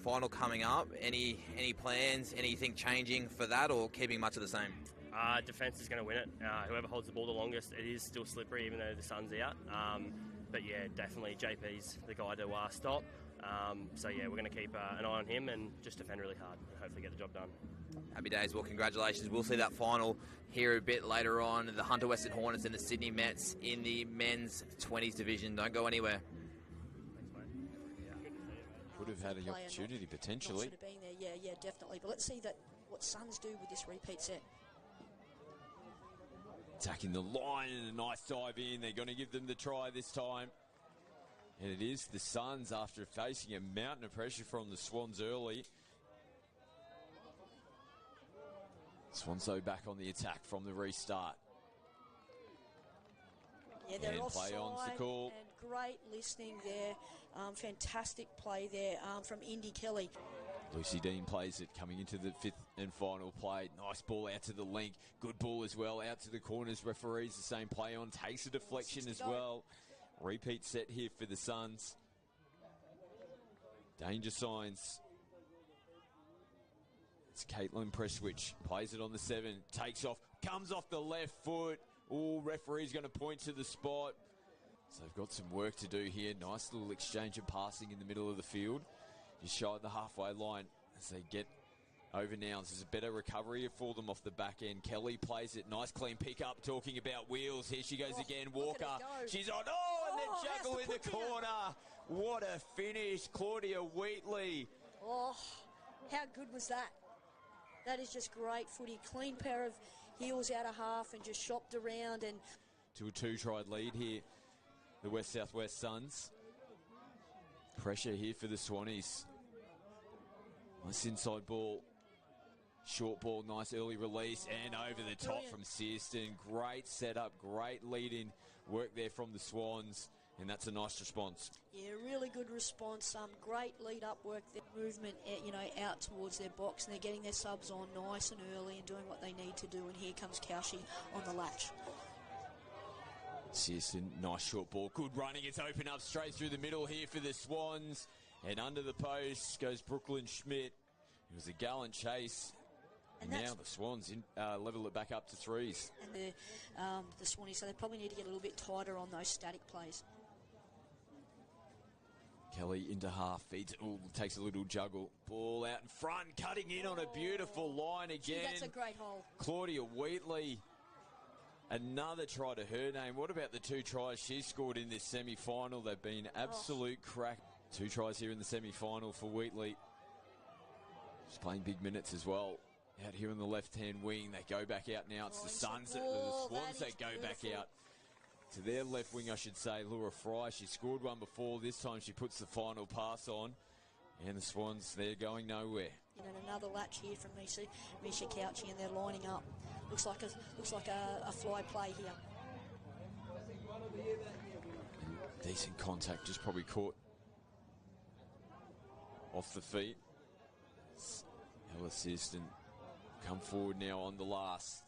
Final coming up. Any plans? Anything changing for that, or keeping much of the same? Defence is going to win it. Whoever holds the ball the longest. It is still slippery even though the sun's out. But yeah, definitely JP's the guy to stop. So yeah, we're going to keep an eye on him and just defend really hard and hopefully get the job done. Happy days. Well, congratulations. We'll see that final here a bit later on. The Hunter Western Hornets and the Sydney Mets in the men's 20s division. Don't go anywhere. Could have had an opportunity potentially. Should have been there, yeah, definitely. But let's see what Suns do with this repeat set. Attacking the line and a nice dive in. They're going to give them the try this time. And it is the Suns after facing a mountain of pressure from the Swans early. Swans though back on the attack from the restart. Yeah, they're and offside, play on's the call. And great listening there. Fantastic play there from Indy Kelly. Lucy Dean plays it coming into the fifth and final play. Nice ball out to the link. Good ball as well out to the corners. Referees the same play on. Takes a deflection as well. Repeat set here for the Suns. Danger signs. It's Caitlin Presswich. Plays it on the 7. Takes off. Comes off the left foot. Oh, referee's going to point to the spot. So they've got some work to do here. Nice little exchange of passing in the middle of the field. Just shy of the halfway line as they get over now. This is a better recovery for them off the back end. Kelly plays it. Nice clean pick up. Talking about wheels. Here she goes again. Walker. She's on. Oh, and then juggle in the corner. What a finish. Claudia Wheatley. Oh, how good was that? That is just great footy. Clean pair of heels out of half and just shopped around. And to a 2-try lead here. The West Southwest Suns. Pressure here for the Swannies. Nice inside ball. Short ball, nice early release, and over the top from Searston. Great setup, great lead-in work there from the Swans, and that's a nice response. Yeah, really good response. Great lead-up work, their movement, out towards their box, and they're getting their subs on nice and early and doing what they need to do. And here comes Cauchy on the latch. Searston, nice short ball, good running. It's open up straight through the middle here for the Swans, and under the post goes Brooklyn Schmidt. It was a gallant chase. And now the Swans level it back up to threes. And the Swannies, so they probably need to get a little bit tighter on those static plays. Kelly into half, feeds it, takes a little juggle. Ball out in front, cutting in on a beautiful line again. Gee, that's a great hole. Claudia Wheatley, another try to her name. What about the 2 tries she scored in this semi-final? They've been absolute crack. 2 tries here in the semi-final for Wheatley. She's playing big minutes as well. Out here on the left-hand wing, they go back out now. It's the Suns, the Swans that go back out to their left wing, I should say. Laura Fry, she scored one before. This time she puts the final pass on. And the Swans, they're going nowhere. And another latch here from Misha Cauchy, and they're lining up. Looks like a fly play here. And decent contact, just probably caught off the feet. Ella Searston come forward now on the last.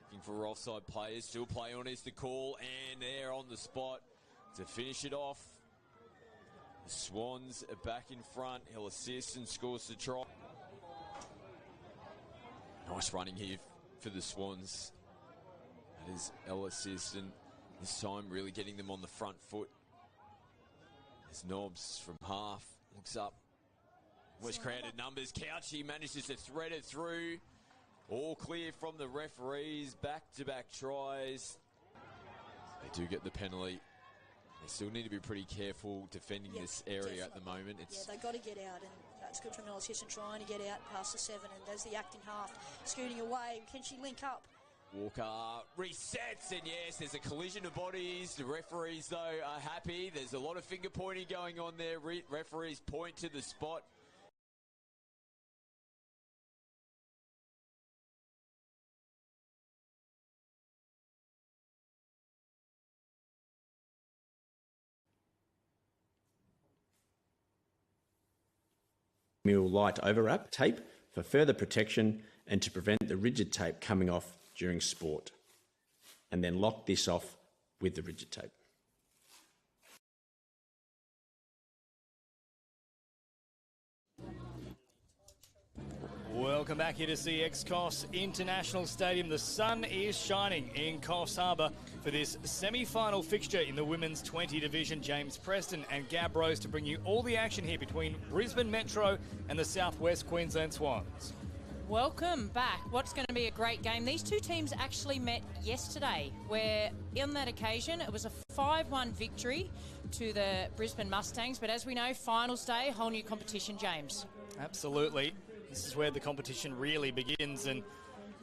Looking for offside players. Still play on is the call, and they're on the spot to finish it off. The Swans are back in front. Ella Searston scores the try. Nice running here for the Swans. That is Ella Searston. This time really getting them on the front foot. There's Nobbs from half. Looks up. West crowded numbers. Cauchy manages to thread it through. All clear from the referees. Back-to-back tries. They do get the penalty. They still need to be pretty careful defending this area at the moment. They've got to get out, and that's good from Ella Searston trying to get out past the 7, and there's the acting half scooting away. Can she link up? Walker resets, and yes, there's a collision of bodies. The referees, though, are happy. There's a lot of finger pointing going on there. Referees point to the spot. Light overwrap tape for further protection and to prevent the rigid tape coming off during sport. And then lock this off with the rigid tape. Welcome back here to CX Coffs International Stadium. The sun is shining in Coffs Harbour for this semi-final fixture in the Women's 20 division. James Preston and Gab Rose to bring you all the action here between Brisbane Metro and the Southwest Queensland Swans. Welcome back. What's going to be a great game. These two teams actually met yesterday, where on that occasion it was a 5-1 victory to the Brisbane Mustangs. But as we know, finals day, whole new competition, James. Absolutely. This is where the competition really begins. And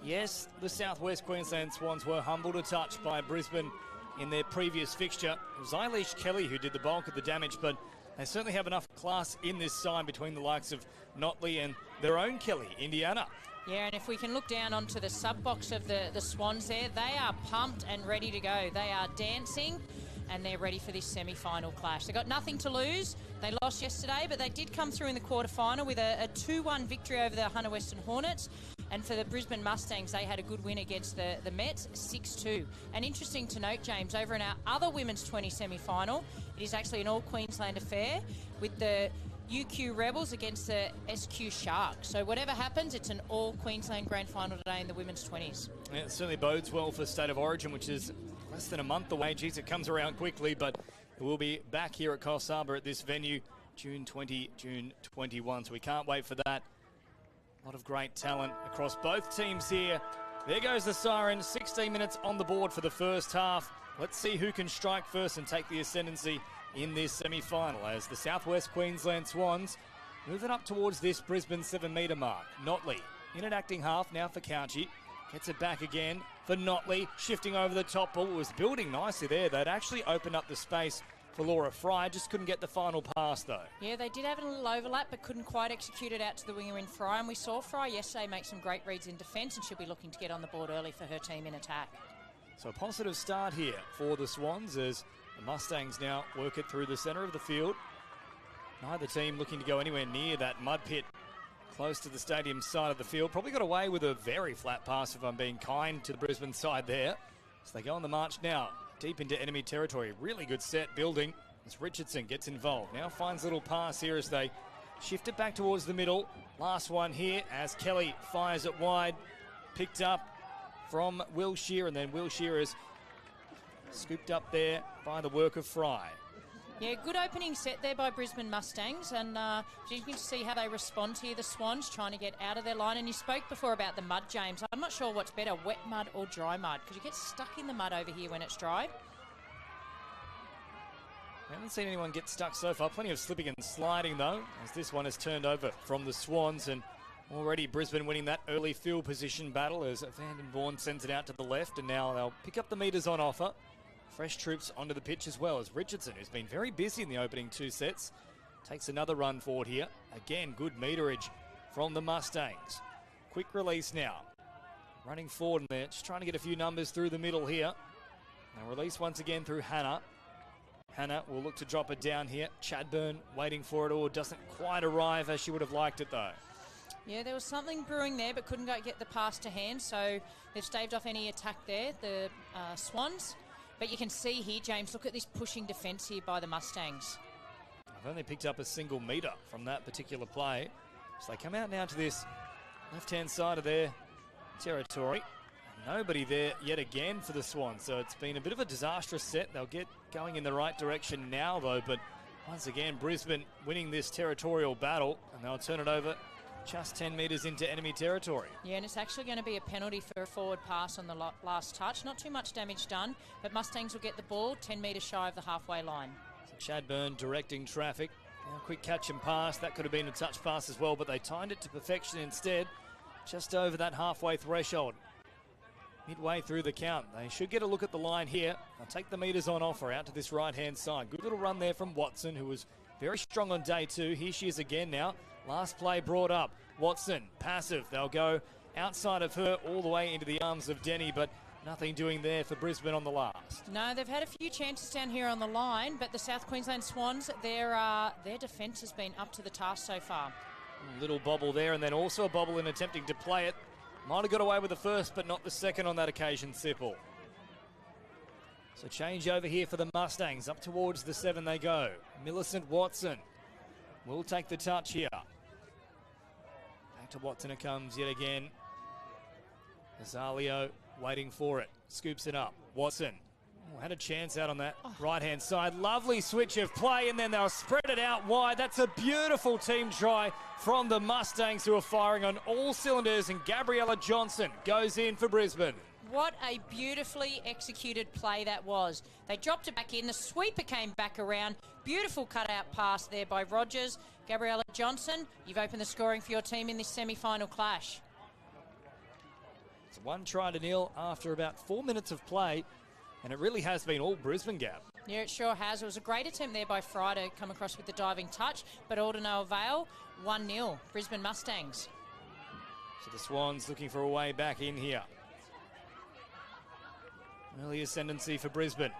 yes, the Southwest Queensland Swans were humbled a touch by Brisbane in their previous fixture. It was Eilish Kelly who did the bulk of the damage, but they certainly have enough class in this side between the likes of Notley and their own Kelly, Indiana. Yeah, and if we can look down onto the sub-box of the Swans there, they are pumped and ready to go. They are dancing and they're ready for this semi-final clash. They've got nothing to lose. They lost yesterday, but they did come through in the quarterfinal with a 2-1 victory over the Hunter Western Hornets. And for the Brisbane Mustangs, they had a good win against the Mets, 6-2. And interesting to note, James, over in our other Women's 20 semi-final, it is actually an all-Queensland affair with the UQ Rebels against the SQ Sharks. So whatever happens, it's an all-Queensland grand final today in the Women's 20s. Yeah, it certainly bodes well for State of Origin, which is less than a month away. Geez, it comes around quickly, but it will be back here at Coffs Harbour at this venue, June 20, June 21. So we can't wait for that. A lot of great talent across both teams here. There goes the siren. 16 minutes on the board for the first half. Let's see who can strike first and take the ascendancy in this semi-final as the Southwest Queensland Swans move it up towards this Brisbane 7-metre mark. Notley in an acting half now for Couchy. Gets it back again for Notley, shifting over the top ball. It was building nicely there. They'd actually opened up the space for Laura Fry, just couldn't get the final pass though. Yeah, they did have a little overlap, but couldn't quite execute it out to the winger in Fry. And we saw Fry yesterday make some great reads in defence, and she'll be looking to get on the board early for her team in attack. So a positive start here for the Swans as the Mustangs now work it through the centre of the field. Neither team looking to go anywhere near that mud pit close to the stadium side of the field. Probably got away with a very flat pass, if I'm being kind to the Brisbane side there. So they go on the march now, deep into enemy territory. Really good set building as Richardson gets involved. Now finds a little pass here as they shift it back towards the middle. Last one here as Kelly fires it wide. Picked up from Will Shear, and then Will Shear is scooped up there by the work of Fry. Yeah, good opening set there by Brisbane Mustangs, and you can see how they respond here, the Swans, trying to get out of their line. And you spoke before about the mud, James. I'm not sure what's better, wet mud or dry mud, because you get stuck in the mud over here when it's dry. I haven't seen anyone get stuck so far. Plenty of slipping and sliding, though, as this one is turned over from the Swans. And already Brisbane winning that early field position battle as Vanden Bourne sends it out to the left, and now they'll pick up the metres on offer. Fresh troops onto the pitch as well as Richardson, who's been very busy in the opening two sets, takes another run forward here. Again, good meterage from the Mustangs. Quick release now. Running forward in there, just trying to get a few numbers through the middle here. Now release once again through Hannah. Hannah will look to drop it down here. Chadburn waiting for it all. Doesn't quite arrive as she would have liked it though. Yeah, there was something brewing there, but couldn't get the pass to hand, so they've staved off any attack there, the Swans. But you can see here, James, look at this pushing defence here by the Mustangs. I've only picked up a single metre from that particular play. So they come out now to this left-hand side of their territory. Nobody there yet again for the Swans. So it's been a bit of a disastrous set. They'll get going in the right direction now, though. But once again, Brisbane winning this territorial battle, and they'll turn it over just 10 metres into enemy territory. Yeah, and it's actually going to be a penalty for a forward pass on the last touch. Not too much damage done, but Mustangs will get the ball 10 metres shy of the halfway line. So Chadburn directing traffic. Now quick catch and pass. That could have been a touch pass as well, but they timed it to perfection instead. Just over that halfway threshold. Midway through the count. They should get a look at the line here. They'll take the metres on offer out to this right-hand side. Good little run there from Watson, who was very strong on day two. Here she is again now. Last play brought up. Watson, passive. They'll go outside of her all the way into the arms of Denny, but nothing doing there for Brisbane on the last. No, they've had a few chances down here on the line, but the South Queensland Swans, their defence has been up to the task so far. A little bobble there, and then also a bobble in attempting to play it. Might have got away with the first, but not the second on that occasion, Sipple. So change over here for the Mustangs. Up towards the 7 they go. Millicent Watson will take the touch here. Back Back to Watson it comes yet again. Azaleo waiting for it. Scoops it up. Watson. Oh, had a chance out on that right-hand side. Lovely switch of play, and then they'll spread it out wide. That's a beautiful team try from the Mustangs, who are firing on all cylinders, and Gabriella Johnson goes in for Brisbane. What a beautifully executed play that was. They dropped it back in. The sweeper came back around. Beautiful cutout pass there by Rogers. Gabriella Johnson, you've opened the scoring for your team in this semi-final clash. It's 1-0 after about 4 minutes of play, and it really has been all Brisbane, Gab. Yeah, it sure has. It was a great attempt there by Fry to come across with the diving touch, but all to no avail. 1-0, Brisbane Mustangs. So the Swans looking for a way back in here. Early ascendancy for Brisbane.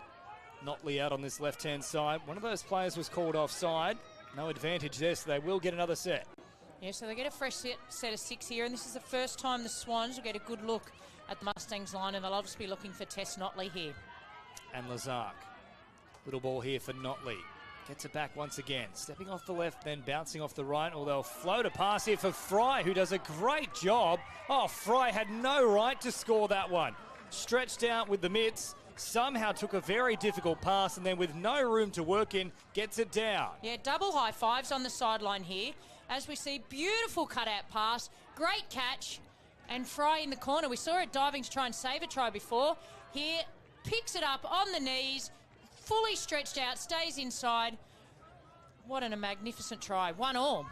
Notley out on this left-hand side. One of those players was called offside. No advantage there, so they will get another set. Yeah, so they get a fresh set of 6 here, and this is the first time the Swans will get a good look at the Mustangs line, and they'll obviously be looking for Tess Notley here. And Lazark. Little ball here for Notley. Gets it back once again. Stepping off the left, then bouncing off the right. Or they'll float a pass here for Fry, who does a great job. Oh, Fry had no right to score that one. Stretched out with the mitts. Somehow took a very difficult pass, and then with no room to work in, gets it down. Yeah, double high fives on the sideline here. As we see, beautiful cutout pass. Great catch. And Fry in the corner. We saw it diving to try and save a try before. Here, picks it up on the knees, fully stretched out, stays inside. What a magnificent try. 1-1.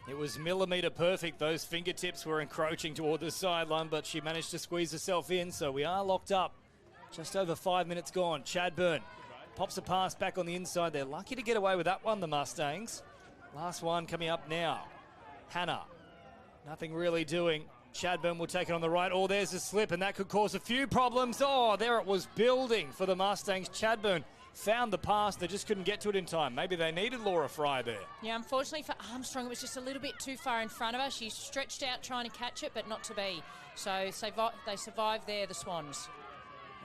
It was millimetre perfect. Those fingertips were encroaching toward the sideline, but she managed to squeeze herself in, so we are locked up. Just over 5 minutes gone. Chadburn pops a pass back on the inside. They're lucky to get away with that one, the Mustangs. Last one coming up now. Hannah. Nothing really doing. Chadburn will take it on the right. Oh, there's a slip, and that could cause a few problems. Oh, there it was building for the Mustangs. Chadburn found the pass. They just couldn't get to it in time. Maybe they needed Laura Fry there. Yeah, unfortunately for Armstrong, it was just a little bit too far in front of her. She stretched out trying to catch it, but not to be. So they survived there, the Swans.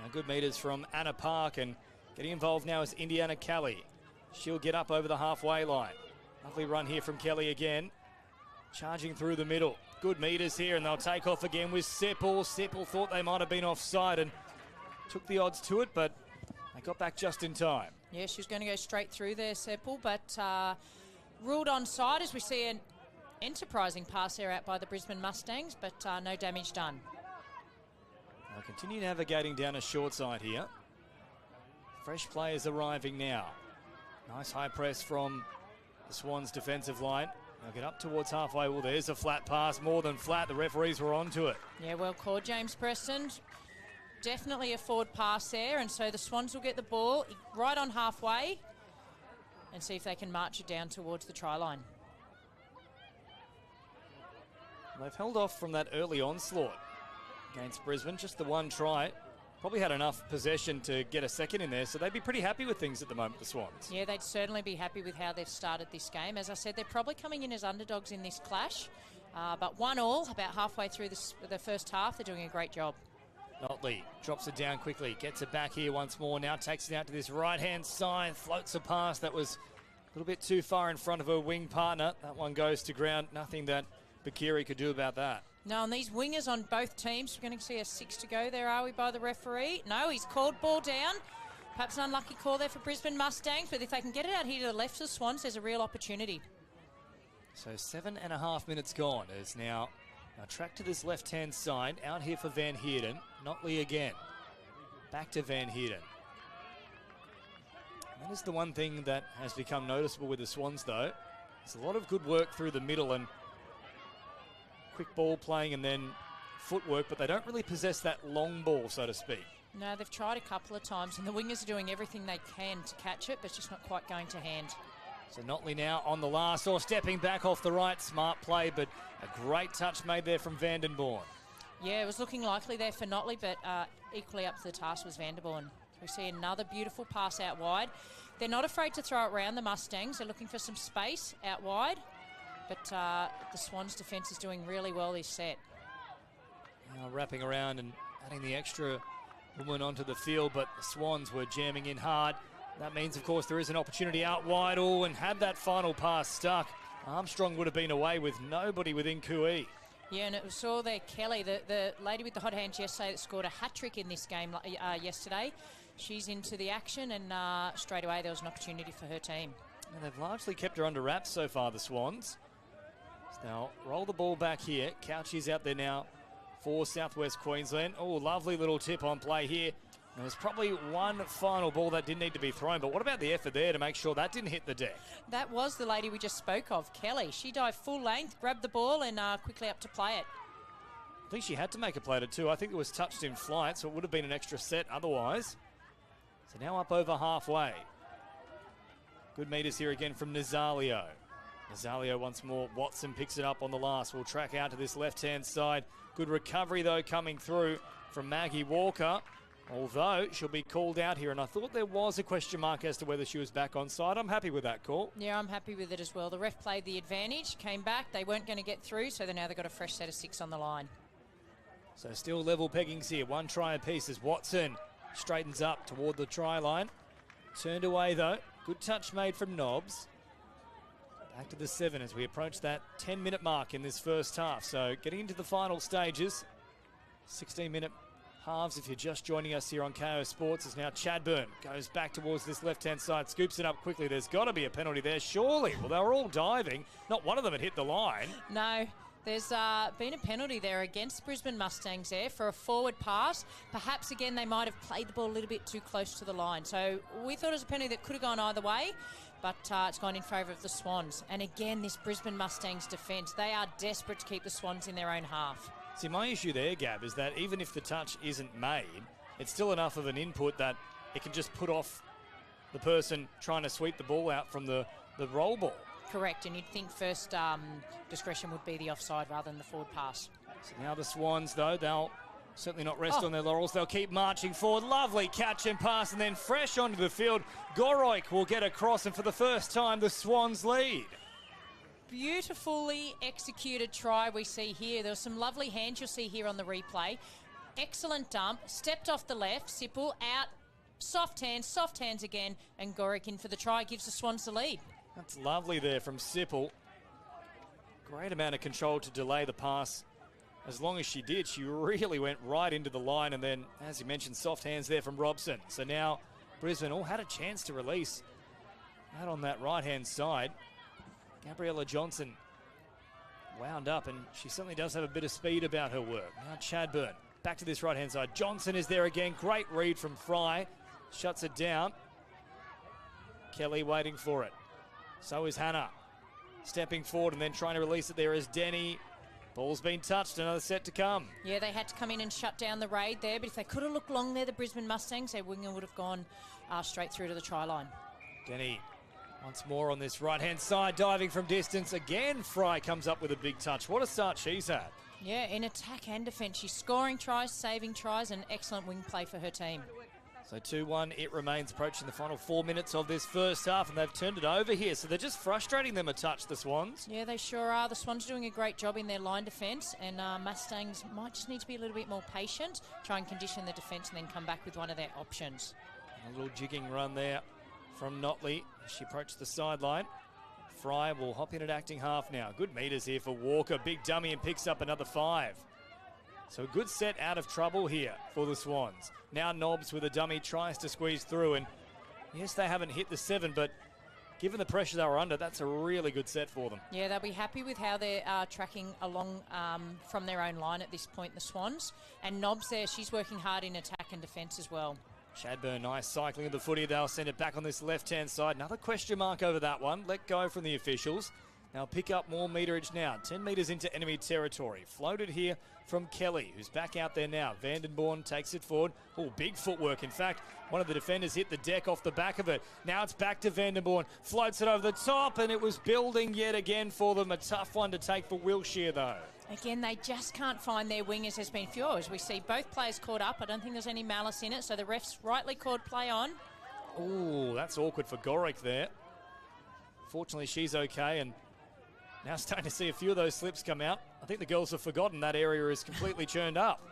Now, good metres from Anna Park, and getting involved now is Indiana Kelly. She'll get up over the halfway line. Lovely run here from Kelly again. Charging through the middle. Good metres here, and they'll take off again with Seppel. Seppel thought they might have been offside and took the odds to it, but they got back just in time. Yeah, she was going to go straight through there, Seppel, but ruled onside as we see an enterprising pass there out by the Brisbane Mustangs, but no damage done. They'll continue navigating down a short side here. Fresh players arriving now. Nice high press from the Swans' defensive line. They'll get up towards halfway. Well, there's a flat pass, more than flat. The referees were onto it. Yeah, well called, James Preston. Definitely a forward pass there, and so the Swans will get the ball right on halfway and see if they can march it down towards the try line. They've held off from that early onslaught against Brisbane. Just the one try. Probably had enough possession to get a second in there, so they'd be pretty happy with things at the moment, the Swans. Yeah, they'd certainly be happy with how they've started this game. As I said, they're probably coming in as underdogs in this clash, but 1-1, about halfway through the first half. They're doing a great job. Notley drops it down quickly, gets it back here once more, now takes it out to this right-hand side, floats a pass that was a little bit too far in front of her wing partner. That one goes to ground. Nothing that Bakiri could do about that. No, and these wingers on both teams, we're going to see a 6 to go there, are we, by the referee? No, he's called ball down. Perhaps an unlucky call there for Brisbane Mustangs, but if they can get it out here to the left of the Swans, there's a real opportunity. So 7.5 minutes gone. It's now track to this left-hand side. Out here for Van Heerden. Notley again. Back to Van Heerden. That is the one thing that has become noticeable with the Swans, though. There's a lot of good work through the middle and quick ball playing and then footwork, but they don't really possess that long ball, so to speak. No, they've tried a couple of times, and the wingers are doing everything they can to catch it, but it's just not quite going to hand. So Notley now on the last, or stepping back off the right. Smart play, but a great touch made there from Vandenborn. Yeah, it was looking likely there for Notley, but equally up to the task was Vandenborn. We see another beautiful pass out wide. They're not afraid to throw it around, the Mustangs. They're looking for some space out wide. But the Swans' defence is doing really well this set. Now wrapping around and adding the extra woman onto the field, but the Swans were jamming in hard. That means, of course, there is an opportunity out wide. Oh, and had that final pass stuck, Armstrong would have been away with nobody within Kui. Yeah, and it saw there Kelly, the lady with the hot hands yesterday that scored a hat-trick in this game yesterday. She's into the action, and straight away there was an opportunity for her team. And they've largely kept her under wraps so far, the Swans. So now roll the ball back here. Couchy's out there now for Southwest Queensland. Oh, lovely little tip on play here. There was probably one final ball that didn't need to be thrown, but what about the effort there to make sure that didn't hit the deck? That was the lady we just spoke of, Kelly. She dived full length, grabbed the ball, and quickly up to play it. I think she had to make a play at it too. I think it was touched in flight, so it would have been an extra set otherwise. So now up over halfway. Good meters here again from Nazalio. Nazalio once more. Watson picks it up on the last. We'll track out to this left-hand side. Good recovery, though, coming through from Maggie Walker. Although she'll be called out here, and I thought there was a question mark as to whether she was back on side. I'm happy with that call. Yeah, I'm happy with it as well. The ref played the advantage, came back. They weren't going to get through, so now they've got a fresh set of 6 on the line. So still level peggings here. One try apiece as Watson straightens up toward the try line. Turned away, though. Good touch made from Nobbs. Back to the 7 as we approach that 10-minute mark in this first half. So getting into the final stages. 16-minute halves if you're just joining us here on KO Sports, as now Chadburn goes back towards this left-hand side, scoops it up quickly. There's got to be a penalty there, surely. Well, they were all diving. Not one of them had hit the line. No, there's been a penalty there against Brisbane Mustangs there for a forward pass. Perhaps, again, they might have played the ball a little bit too close to the line. So we thought it was a penalty that could have gone either way, but it's gone in favour of the Swans. And again, this Brisbane Mustangs defence, they are desperate to keep the Swans in their own half. See, my issue there, Gab, is that even if the touch isn't made, it's still enough of an input that it can just put off the person trying to sweep the ball out from the roll ball. Correct, and you'd think first discretion would be the offside rather than the forward pass. So now the Swans, though, they'll certainly not rest on their laurels. They'll keep marching forward. Lovely catch and pass, and then fresh onto the field. Goroik will get across, and for the first time, the Swans lead. Beautifully executed try we see here. There were some lovely hands you'll see here on the replay. Excellent dump. Stepped off the left. Sipple out. Soft hands again. And Gorick in for the try. Gives the Swans the lead. That's lovely there from Sipple. Great amount of control to delay the pass. As long as she did, she really went right into the line. And then, as you mentioned, soft hands there from Robson. So now Brisbane all had a chance to release out on that right-hand side. Gabriella Johnson wound up, and she certainly does have a bit of speed about her work. Now Chadburn, back to this right-hand side. Johnson is there again. Great read from Fry. Shuts it down. Kelly waiting for it. So is Hannah. Stepping forward and then trying to release it there is Denny. Ball's been touched. Another set to come. Yeah, they had to come in and shut down the raid there, but if they could have looked long there, the Brisbane Mustangs, their winger would have gone straight through to the try line. Denny once more on this right-hand side, diving from distance. Again, Fry comes up with a big touch. What a start she's had. Yeah, in attack and defence. She's scoring tries, saving tries, and excellent wing play for her team. So 2-1, it remains, approaching the final 4 minutes of this first half, and they've turned it over here. So they're just frustrating them a touch, the Swans. Yeah, they sure are. The Swans are doing a great job in their line defence, and Mustangs might just need to be a little bit more patient, try and condition the defence, and then come back with one of their options. A little jigging run there from Notley as she approached the sideline. Fry will hop in at acting half now. Good meters here for Walker. Big dummy and picks up another 5. So a good set out of trouble here for the Swans. Now Nobbs with a dummy tries to squeeze through, and yes, they haven't hit the 7, but given the pressure they were under, that's a really good set for them. Yeah, they'll be happy with how they're tracking along from their own line at this point, the Swans. And Nobbs there, she's working hard in attack and defence as well. Chadburn, nice cycling of the footy. They'll send it back on this left-hand side. Another question mark over that one. Let go from the officials. They'll pick up more meterage now. 10 metres into enemy territory. Floated here from Kelly, who's back out there now. Vandenborn takes it forward. Oh, big footwork. In fact, one of the defenders hit the deck off the back of it. Now it's back to Vandenborn. Floats it over the top, and it was building yet again for them. A tough one to take for Wilshire, though. Again, they just can't find their wingers. There's been few as we see both players caught up. I don't think there's any malice in it, so the refs rightly called play on. Ooh, that's awkward for Gorick there. Fortunately, she's okay, and now starting to see a few of those slips come out. I think the girls have forgotten that area is completely churned up.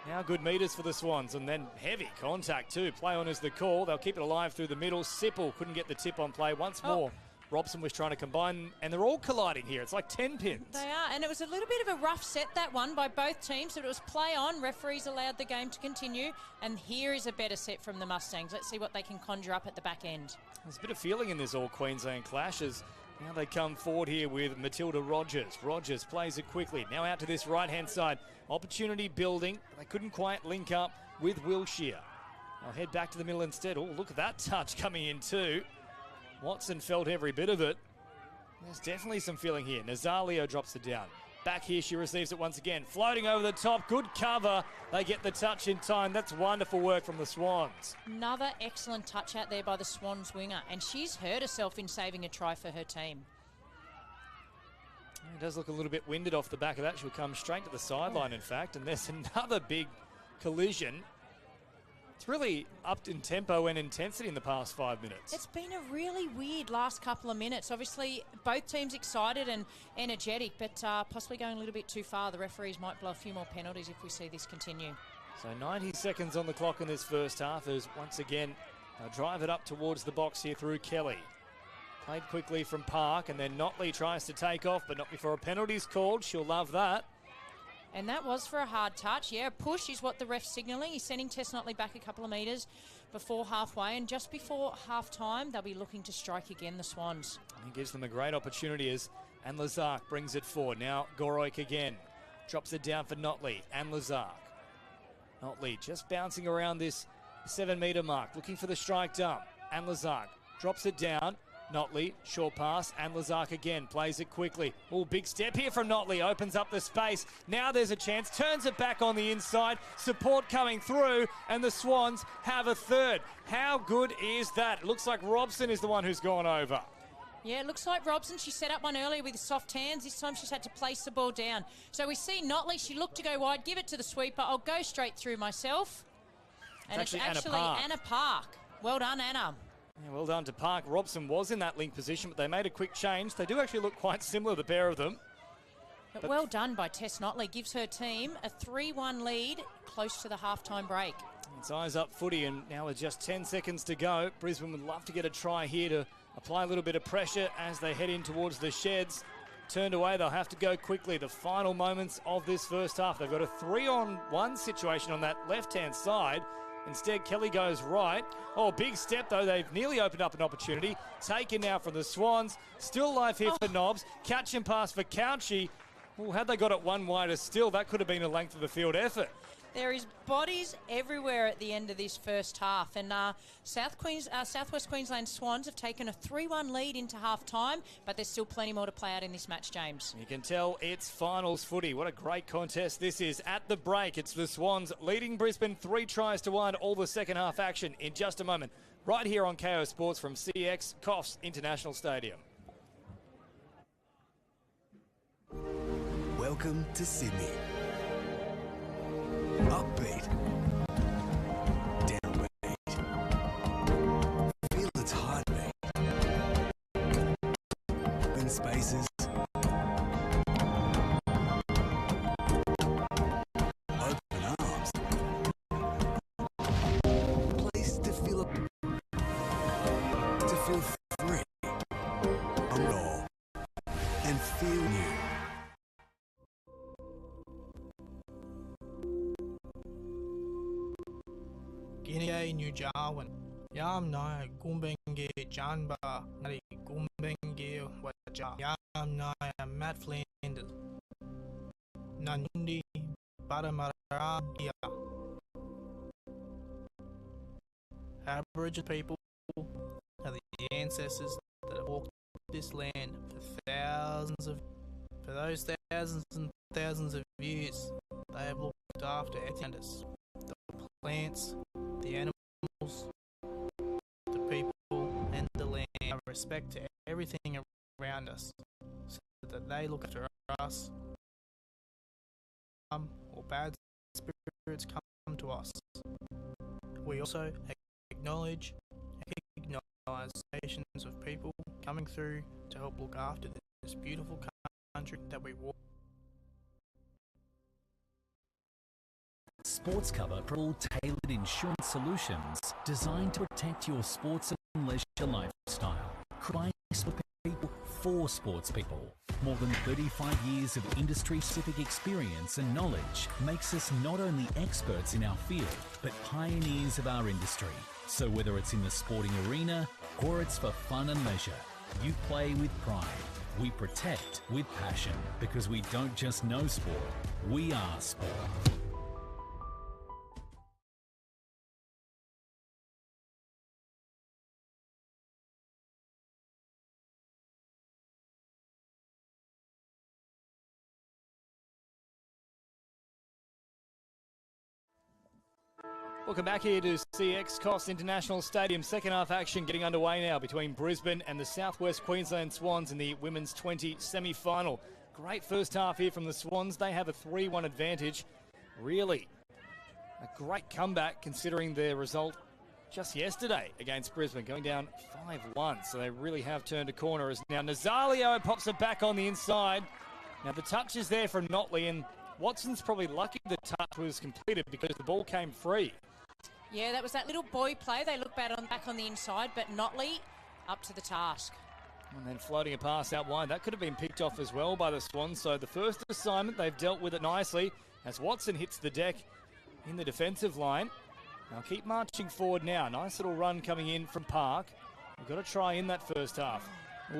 Now good meters for the Swans, and then heavy contact too. Play on is the call. They'll keep it alive through the middle. Sipple couldn't get the tip on play. Once more, Robson was trying to combine, and they're all colliding here. It's like 10 pins. They are, and it was a little bit of a rough set, that one, by both teams, but it was play on. Referees allowed the game to continue, and here is a better set from the Mustangs. Let's see what they can conjure up at the back end. There's a bit of feeling in this all-Queensland clash as now they come forward here with Matilda Rogers. Rogers plays it quickly. Now out to this right-hand side. Opportunity building. They couldn't quite link up with Wilshire. I'll head back to the middle instead. Oh, look at that touch coming in too. Watson felt every bit of it. There's definitely some feeling here. Nazalio drops it down. Back here, she receives it once again. Floating over the top. Good cover. They get the touch in time. That's wonderful work from the Swans. Another excellent touch out there by the Swans winger, and she's hurt herself in saving a try for her team. It does look a little bit winded off the back of that. She'll come straight to the sideline, in fact, and there's another big collision. It's really upped in tempo and intensity in the past 5 minutes. It's been a really weird last couple of minutes. Obviously, both teams excited and energetic, but possibly going a little bit too far. The referees might blow a few more penalties if we see this continue. So 90 seconds on the clock in this first half as once again they'll drive it up towards the box here through Kelly. Played quickly from Park, and then Notley tries to take off, but not before a penalty's called. She'll love that. And that was for a hard touch. Yeah, push is what the ref's signalling. He's sending Tess Notley back a couple of metres before halfway, and just before half-time, they'll be looking to strike again, the Swans. He gives them a great opportunity as and Lazark brings it forward. Now Goroik again. Drops it down for Notley and Lazark. Notley just bouncing around this 7-metre mark, looking for the strike dump. And Lazark drops it down. Notley, short pass, and Lazark again, plays it quickly. Oh, big step here from Notley, opens up the space. Now there's a chance, turns it back on the inside, support coming through, and the Swans have a third. How good is that? It looks like Robson is the one who's gone over. Yeah, it looks like Robson. She set up one earlier with soft hands. This time she's had to place the ball down. So we see Notley, she looked to go wide, give it to the sweeper. I'll go straight through myself. And it's actually Anna Park. Well done, Anna. Yeah, well done to Park. Robson was in that link position, but they made a quick change. They do actually look quite similar, the pair of them. But well done by Tess Notley. Gives her team a 3-1 lead close to the halftime break. It's eyes up footy, and now with just 10 seconds to go, Brisbane would love to get a try here to apply a little bit of pressure as they head in towards the sheds. Turned away, they'll have to go quickly. The final moments of this first half. They've got a 3-on-1 situation on that left-hand side. Instead, Kelly goes right. Oh, big step, though. They've nearly opened up an opportunity. Taken now from the Swans. Still alive here for Nobbs. Catch and pass for Couchy. Oh, had they got it one wider still, that could have been a length of the field effort. There is bodies everywhere at the end of this first half, and Southwest Queensland Swans have taken a 3-1 lead into half-time, but there's still plenty more to play out in this match, James. You can tell it's finals footy. What a great contest this is. At the break, it's the Swans leading Brisbane 3-1, all the second half action in just a moment, right here on KO Sports from CX Coffs International Stadium. Welcome to Sydney. Upbeat, downbeat, feel its heartbeat. Open spaces, open arms, place to feel free, on roll, and feel new. Guinea, New Jarwin. Yam Nai Gumbengi Janba Nari Gumbengi Waja. Yam Nai Matt Flinders. Nanundi Badamaragia. Aboriginal people are the ancestors that have walked this land for those thousands and thousands of years. They have looked after us, the plants, the animals, the people, and the land. Our respect to everything around us, so that they look after us. Or bad spirits come to us. We also acknowledge organisations of people coming through to help look after this beautiful country that we walk. Sports Cover for all tailored insurance solutions designed to protect your sports and leisure lifestyle. By people for sports people. More than 35 years of industry-specific experience and knowledge makes us not only experts in our field, but pioneers of our industry. So whether it's in the sporting arena or it's for fun and leisure, you play with pride. We protect with passion, because we don't just know sport, we are sport. Welcome back here to CX Coffs International Stadium. Second half action getting underway now between Brisbane and the Southwest Queensland Swans in the Women's 20 semi-final. Great first half here from the Swans. They have a 3-1 advantage. Really a great comeback considering their result just yesterday against Brisbane, going down 5-1. So they really have turned a corner as now Nazalio pops it back on the inside. Now the touch is there from Notley, and Watson's probably lucky the touch was completed because the ball came free. Yeah, that was that little boy play. They look back on the inside, but Notley up to the task. And then floating a pass out wide. That could have been picked off as well by the Swans. So the first assignment, they've dealt with it nicely as Watson hits the deck in the defensive line. Now keep marching forward now. Nice little run coming in from Park. We've got to try in that first half.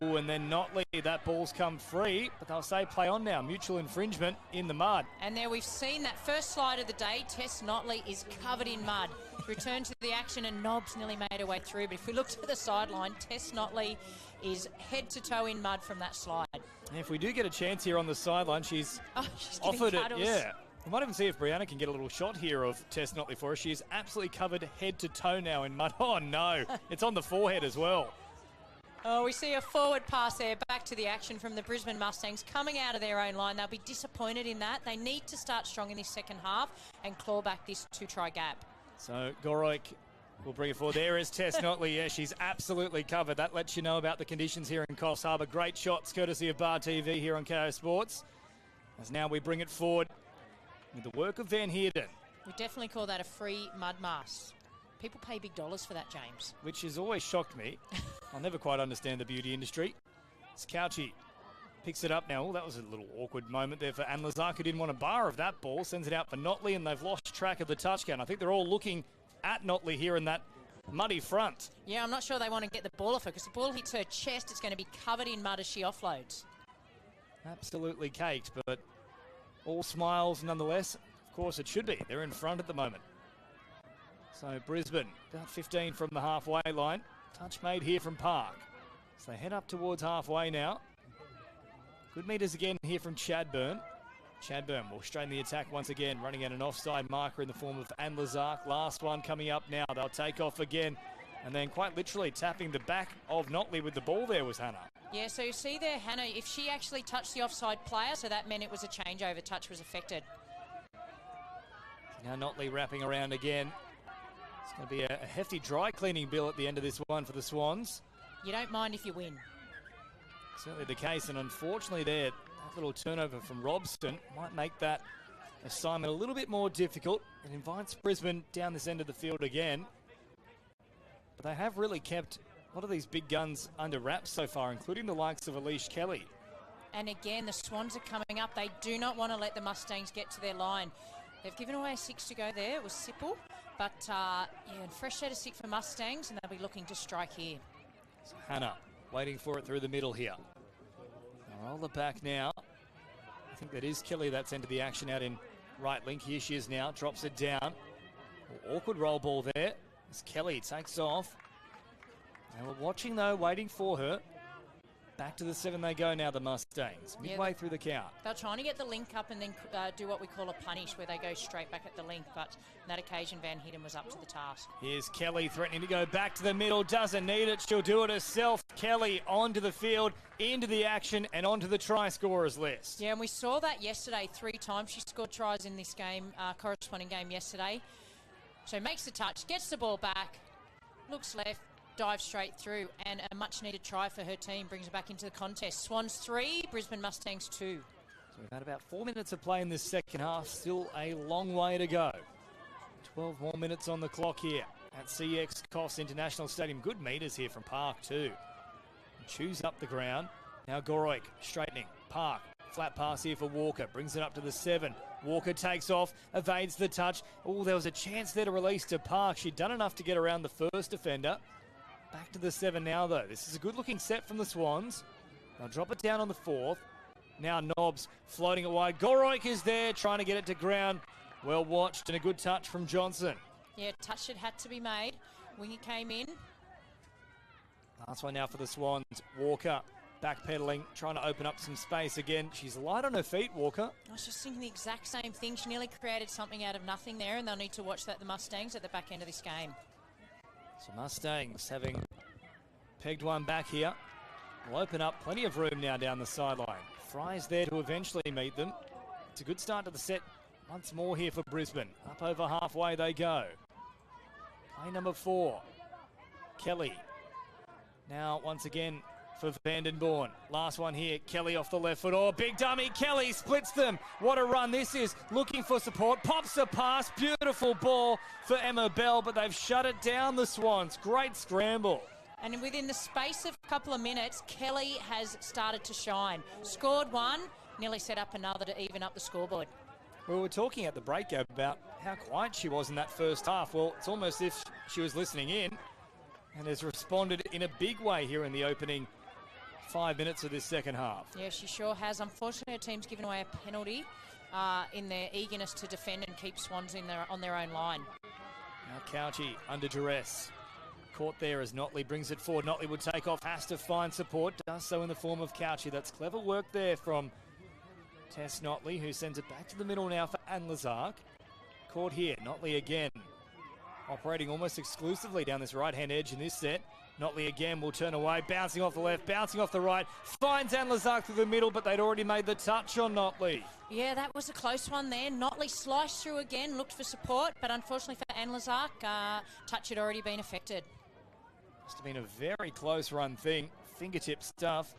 Ooh, and then Notley, that ball's come free, but they'll say play on now. Mutual infringement in the mud. And there we've seen that first slide of the day. Tess Notley is covered in mud. Returned to the action and Nobbs nearly made her way through. But if we look to the sideline, Tess Notley is head to toe in mud from that slide. And if we do get a chance here on the sideline, she's offered it. Yeah. We might even see if Brianna can get a little shot here of Tess Notley for us. She is absolutely covered head to toe now in mud. Oh, no. It's on the forehead as well. Oh, we see a forward pass there back to the action from the Brisbane Mustangs coming out of their own line. They'll be disappointed in that. They need to start strong in this second half and claw back this 2-try gap. So Goroik will bring it forward. There is Tess Notley. Yeah, she's absolutely covered. That lets you know about the conditions here in Coffs Harbour. Great shots courtesy of Bar TV here on KO Sports. As now we bring it forward with the work of Van Heerden. We definitely call that a free mud mask. People pay big dollars for that, James. Which has always shocked me. I'll never quite understand the beauty industry. Skouchy picks it up now. Oh, that was a little awkward moment there for Anne Lazar, who didn't want a bar of that ball. Sends it out for Notley, and they've lost track of the touchdown. I think they're all looking at Notley here in that muddy front. Yeah, I'm not sure they want to get the ball off her because the ball hits her chest. It's going to be covered in mud as she offloads. Absolutely caked, but all smiles nonetheless. Of course it should be. They're in front at the moment. So Brisbane, about 15 from the halfway line. Touch made here from Park. So they head up towards halfway now. Good meters again here from Chadburn. Chadburn will straighten the attack once again, running at an offside marker in the form of Anne Lazark. Last one coming up now. They'll take off again. And then quite literally tapping the back of Notley with the ball there was Hannah. Yeah, so you see there, Hannah, if she actually touched the offside player, so that meant it was a changeover. Touch was affected. Now Notley wrapping around again. It's going to be a hefty dry cleaning bill at the end of this one for the Swans. You don't mind if you win. Certainly the case, and unfortunately there, that little turnover from Robson might make that assignment a little bit more difficult. It invites Brisbane down this end of the field again. But they have really kept a lot of these big guns under wraps so far, including the likes of Alicia Kelly. And again, the Swans are coming up. They do not want to let the Mustangs get to their line. They've given away a 6 to go there. It was Sipple. But, yeah, fresh set of 6 for Mustangs, and they'll be looking to strike here. So Hannah waiting for it through the middle here. They'll roll it back now. I think that is Kelly that's entered the action out in right link. Here she is now. Drops it down. Awkward roll ball there as Kelly takes off. They were watching, though, waiting for her. Back to the 7 they go now, the Mustangs. Midway through the count. They're trying to get the link up and then do what we call a punish, where they go straight back at the link. But on that occasion, Van Heerden was up to the task. Here's Kelly threatening to go back to the middle. Doesn't need it. She'll do it herself. Kelly onto the field, into the action, and onto the try scorers list. Yeah, and we saw that yesterday 3 times. She scored tries in this game, corresponding game yesterday. So makes the touch, gets the ball back, looks left, dives straight through, and a much-needed try for her team brings her back into the contest. Swans 3, Brisbane Mustangs 2. So we've had about 4 minutes of play in this second half. Still a long way to go. 12 more minutes on the clock here at CX Coffs International Stadium. Good meters here from Park too. Chews up the ground. Now Goroik straightening. Park. Flat pass here for Walker. Brings it up to the 7. Walker takes off, evades the touch. Oh, there was a chance there to release to Park. She'd done enough to get around the first defender. Back to the 7 now, though. This is a good-looking set from the Swans. They'll drop it down on the 4th. Now Nobbs floating it wide. Goroik is there, trying to get it to ground. Well watched and a good touch from Johnson. Yeah, touch it had to be made. Winger came in. Last one now for the Swans. Walker backpedaling, trying to open up some space again. She's light on her feet, Walker. I was just thinking the exact same thing. She nearly created something out of nothing there, and they'll need to watch that, the Mustangs, at the back end of this game. So Mustangs having pegged one back here. Will open up plenty of room now down the sideline. Fry's there to eventually meet them. It's a good start to the set once more here for Brisbane. Up over halfway they go. Play number 4. Kelly. Now once again for Vandenborn. Last one here. Kelly off the left foot. Oh, big dummy. Kelly splits them. What a run this is. Looking for support. Pops a pass. Beautiful ball for Emma Bell, but they've shut it down, the Swans. Great scramble. And within the space of a couple of minutes, Kelly has started to shine. Scored one, nearly set up another to even up the scoreboard. We were talking at the break about how quiet she was in that first half. Well, it's almost as if she was listening in and has responded in a big way here in the opening 5 minutes of this second half. Yeah, she sure has. Unfortunately, her team's given away a penalty in their eagerness to defend and keep Swans on their own line. Now Couchy under duress. Caught there as Notley brings it forward. Notley would take off, has to find support. Does so in the form of Couchy. That's clever work there from Tess Notley, who sends it back to the middle now for Anne Lazark. Caught here. Notley again. Operating almost exclusively down this right-hand edge in this set. Notley again will turn away. Bouncing off the left, bouncing off the right. Finds Anne Lazark through the middle, but they'd already made the touch on Notley. Yeah, that was a close one there. Notley sliced through again, looked for support, but unfortunately for Anne Lazark, touch had already been affected. Must have been a very close run thing. Fingertip stuff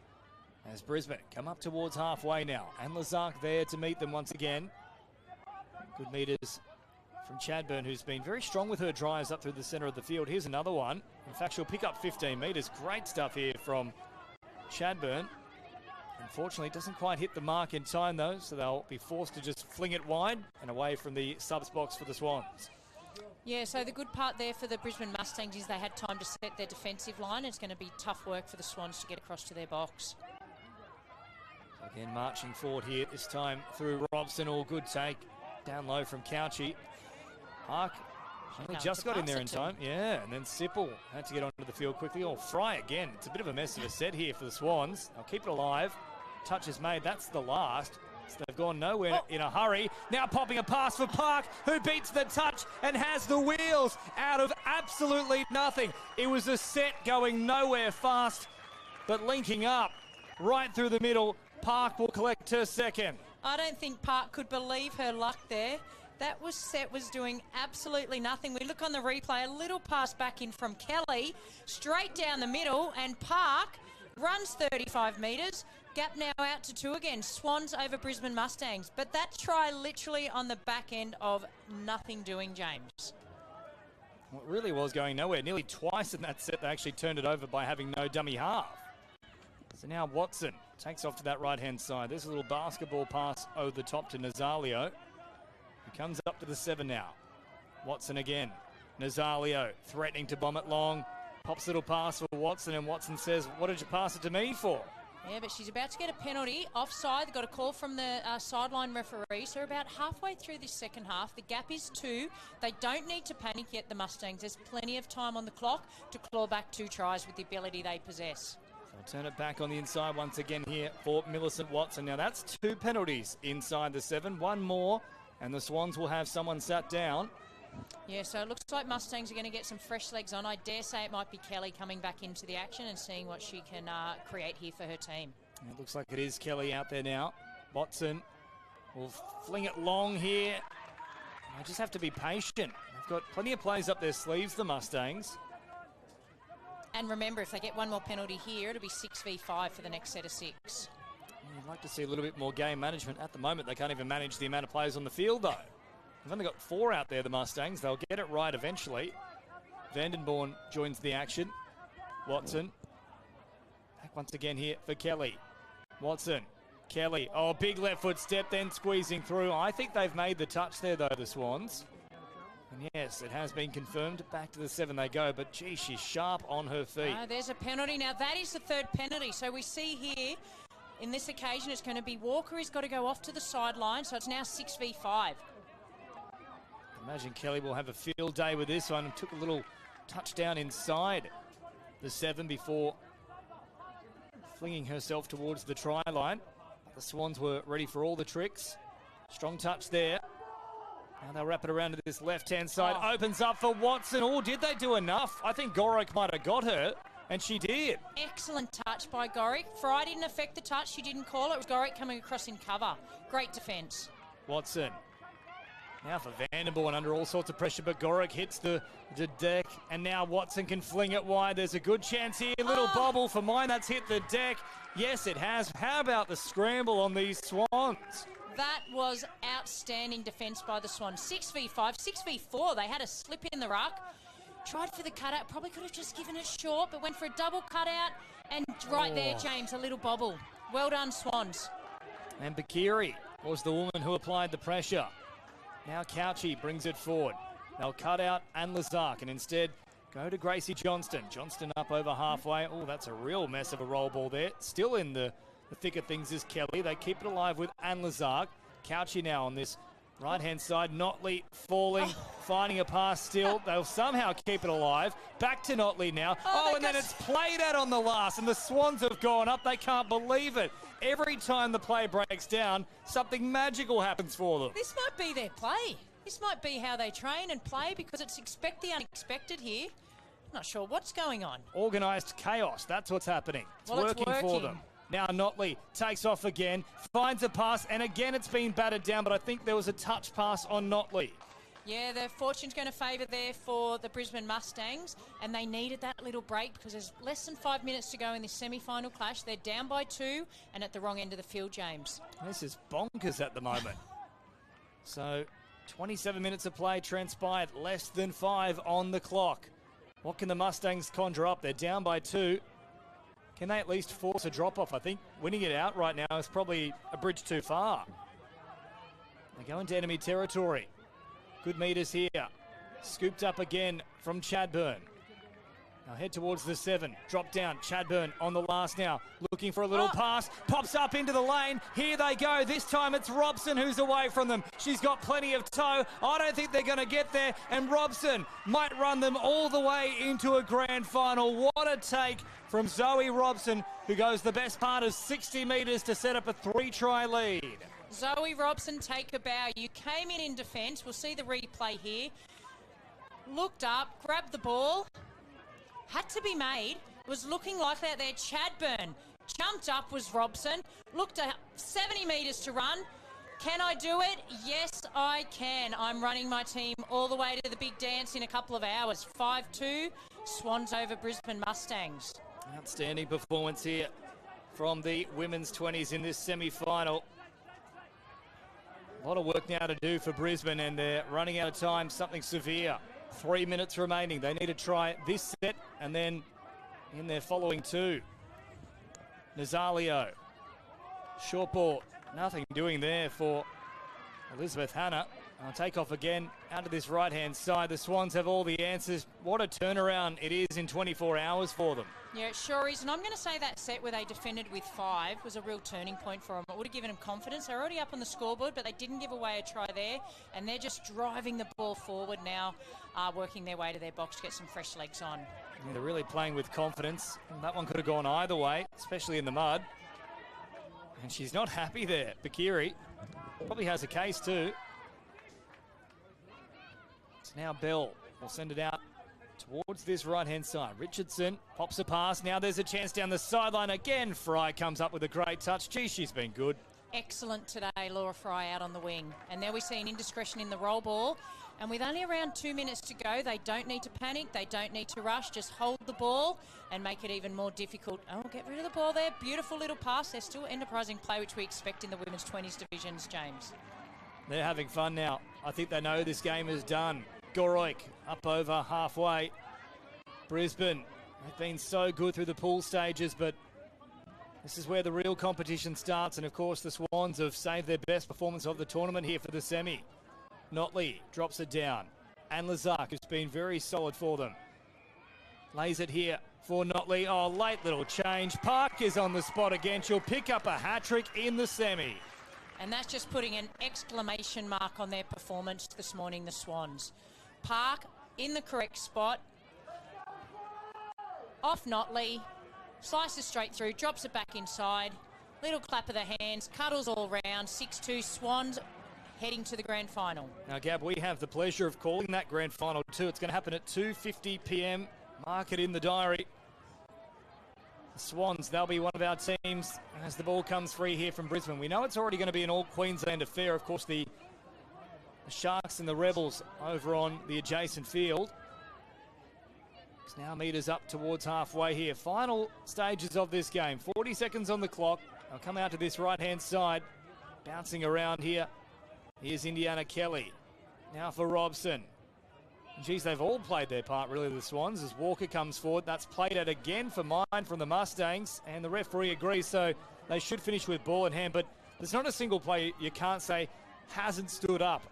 as Brisbane come up towards halfway now. And Lazark there to meet them once again. Good meters from Chadburn, who's been very strong with her drives up through the centre of the field. Here's another one. In fact, she'll pick up 15 metres. Great stuff here from Chadburn. Unfortunately, it doesn't quite hit the mark in time, though, so they'll be forced to just fling it wide and away from the subs box for the Swans. Yeah, so the good part there for the Brisbane Mustangs is they had time to set their defensive line. It's going to be tough work for the Swans to get across to their box. Again, marching forward here, this time through Robson. All good take. Down low from Couchy. Park only just got in there in time. Yeah, and then Sipple had to get onto the field quickly. Oh, Fry again. It's a bit of a mess of a set here for the Swans. They'll keep it alive. Touch is made. That's the last. So they've gone nowhere in a hurry. Now popping a pass for Park, who beats the touch and has the wheels out of absolutely nothing. It was a set going nowhere fast, but linking up right through the middle. Park will collect her second. I don't think Park could believe her luck there. That set was doing absolutely nothing. We look on the replay, a little pass back in from Kelly, straight down the middle, and Park runs 35 metres. Gap now out to 2 again. Swans over Brisbane Mustangs. But that try literally on the back end of nothing doing, James. Well, it really was going nowhere. Nearly twice in that set they actually turned it over by having no dummy half. So now Watson takes off to that right-hand side. There's a little basketball pass over the top to Nazalio. He comes up to the 7 now. Watson again. Nazalio threatening to bomb it long. Pops little pass for Watson, and Watson says, "What did you pass it to me for?" Yeah, but she's about to get a penalty. Offside, they've got a call from the sideline referee. So about halfway through this second half, the gap is 2. They don't need to panic yet, the Mustangs. There's plenty of time on the clock to claw back 2 tries with the ability they possess. So turn it back on the inside once again here for Millicent Watson. Now that's 2 penalties inside the 7. 1 more, and the Swans will have someone sat down. Yeah, so it looks like Mustangs are going to get some fresh legs on. I dare say it might be Kelly coming back into the action and seeing what she can create here for her team. It looks like it is Kelly out there now. Watson will fling it long here. I just have to be patient. They've got plenty of plays up their sleeves, the Mustangs. And remember, if they get 1 more penalty here, it'll be 6v5 for the next set of 6. You'd like to see a little bit more game management. At the moment, they can't even manage the amount of players on the field, though. They've only got 4 out there, the Mustangs. They'll get it right eventually. Vandenborn joins the action. Watson. Back once again here for Kelly. Watson. Kelly. Oh, big left foot step, then squeezing through. I think they've made the touch there, though, the Swans. And yes, it has been confirmed. Back to the 7 they go, but gee, she's sharp on her feet. There's a penalty. Now, that is the third penalty. So we see here, in this occasion, it's going to be Walker. He's got to go off to the sideline, so it's now 6v5. Imagine Kelly will have a field day with this one. Took a little touchdown inside the 7 before flinging herself towards the try line. The Swans were ready for all the tricks. Strong touch there. Now they'll wrap it around to this left-hand side. Opens up for Watson. Oh, did they do enough? I think Gorick might have got her, and she did. Excellent touch by Gorick. Fry didn't affect the touch. She didn't call it. It was Gorick coming across in cover. Great defence. Watson. Now for Vanderborn under all sorts of pressure, but Gorick hits the deck, and now Watson can fling it wide. There's a good chance here. Little bobble for mine. That's hit the deck. Yes, it has. How about the scramble on these Swans? That was outstanding defence by the Swans. 6v5, 6v4. They had a slip in the ruck. Tried for the cutout. Probably could have just given it short, but went for a double cutout. And right there, James, a little bobble. Well done, Swans. And Bakiri was the woman who applied the pressure. Now Couchy brings it forward. They'll cut out and Lazark and instead go to Gracie Johnston. Johnston up over halfway. Oh, that's a real mess of a roll ball there. Still in the thick of things is Kelly. They keep it alive with Anne Lazark. Couchy now on this right-hand side. Notley falling, finding a pass still. They'll somehow keep it alive. Back to Notley now. And then it's played out on the last, and the Swans have gone up. They can't believe it. Every time the play breaks down, something magical happens for them. This might be their play. This might be how they train and play because it's expect the unexpected here. Not sure what's going on. Organised chaos. That's what's happening. It's working for them. Now Notley takes off again, finds a pass, and again it's been battered down, but I think there was a touch pass on Notley. Yeah, the fortune's going to favour there for the Brisbane Mustangs, and they needed that little break because there's less than 5 minutes to go in this semi-final clash. They're down by 2 and at the wrong end of the field, James. This is bonkers at the moment. So 27 minutes of play transpired, less than 5 on the clock. What can the Mustangs conjure up? They're down by 2. Can they at least force a drop-off? I think winning it out right now is probably a bridge too far. They go into enemy territory. Good meters here. Scooped up again from Chadburn. Now head towards the 7. Drop down. Chadburn on the last now. Looking for a little pass. Pops up into the lane. Here they go. This time it's Robson who's away from them. She's got plenty of toe. I don't think they're going to get there. And Robson might run them all the way into a grand final. What a take from Zoe Robson, who goes the best part of 60 metres to set up a 3-try lead. Zoe Robson, take a bow. You came in defence. We'll see the replay here. Looked up, grabbed the ball. Had to be made. Was looking like that there. Chadburn jumped up was Robson. Looked at 70 metres to run. Can I do it? Yes, I can. I'm running my team all the way to the big dance in a couple of hours. 5-2, Swans over Brisbane Mustangs. Outstanding performance here from the women's 20s in this semi-final. A lot of work now to do for Brisbane, and they're running out of time, something severe. 3 minutes remaining. They need to try this set and then in their following 2. Nazalio. Short ball. Nothing doing there for Elizabeth Hanna. I'll take off again out to this right-hand side. The Swans have all the answers. What a turnaround it is in 24 hours for them. Yeah, it sure is. And I'm going to say that set where they defended with 5 was a real turning point for them. It would have given them confidence. They're already up on the scoreboard, but they didn't give away a try there. And they're just driving the ball forward now, working their way to their box to get some fresh legs on. Yeah, they're really playing with confidence. That one could have gone either way, especially in the mud. And she's not happy there. Bakiri probably has a case too. It's now Bell. We'll send it out towards this right-hand side. Richardson pops a pass. Now there's a chance down the sideline again. Fry comes up with a great touch. Gee, she's been good. Excellent today, Laura Fry out on the wing. And there we see an indiscretion in the roll ball. And with only around 2 minutes to go, they don't need to panic. They don't need to rush. Just hold the ball and make it even more difficult. Oh, get rid of the ball there. Beautiful little pass. They're still enterprising play, which we expect in the women's 20s divisions, James. They're having fun now. I think they know this game is done. Goroik up over halfway. Brisbane, they've been so good through the pool stages, but This is where the real competition starts, and of course the Swans have saved their best performance of the tournament here for the semi. Notley drops it down, and Lazark has been very solid for them. Lays it here for Notley. Oh, late little change. Park is on the spot again. She'll pick up a hat-trick in the semi. And that's just putting an exclamation mark on their performance this morning, the Swans. Park in the correct spot. Off Notley. Slices straight through, drops it back inside. Little clap of the hands, cuddles all round. 6-2 Swans heading to the grand final. Now, Gab, we have the pleasure of calling that grand final too. It's going to happen at 2:50 p.m. Mark it in the diary. The Swans, they'll be one of our teams as the ball comes free here from Brisbane. We know it's already going to be an all-Queensland affair. Of course, the Sharks and the Rebels over on the adjacent field. It's now meters up towards halfway here. Final stages of this game. 40 seconds on the clock. They'll come out to this right-hand side. Bouncing around here. Here's Indiana Kelly. Now for Robson. Geez, they've all played their part, really, the Swans, as Walker comes forward. That's played out again for mine from the Mustangs, and the referee agrees, so they should finish with ball in hand. But there's not a single play you can't say hasn't stood up.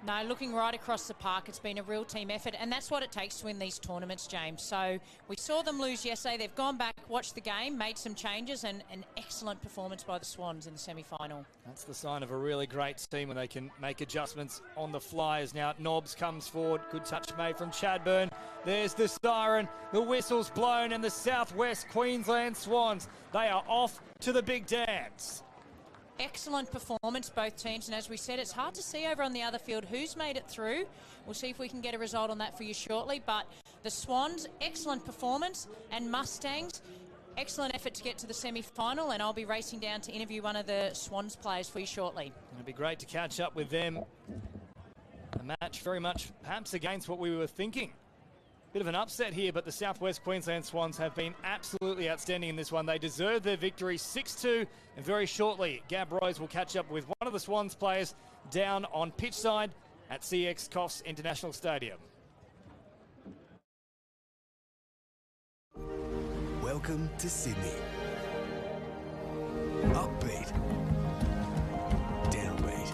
No, looking right across the park, it's been a real team effort, and that's what it takes to win these tournaments, James. So we saw them lose yesterday. They've gone back, watched the game, made some changes, and an excellent performance by the Swans in the semi-final. That's the sign of a really great team when they can make adjustments on the fly. As now Nobbs comes forward. Good touch made from Chadburn. There's the siren. The whistle's blown, and the Southwest Queensland Swans, they are off to the big dance. Excellent performance, both teams, and as we said, it's hard to see over on the other field who's made it through. We'll see if we can get a result on that for you shortly, but the Swans, excellent performance, and Mustangs, excellent effort to get to the semi-final, and I'll be racing down to interview one of the Swans players for you shortly. It'd be great to catch up with them. A match very much perhaps against what we were thinking. Bit of an upset here, but the Southwest Queensland Swans have been absolutely outstanding in this one. They deserve their victory 6-2, and very shortly, Gab Rose will catch up with one of the Swans players down on pitch side at CX Coffs International Stadium. Welcome to Sydney. Upbeat. Downbeat.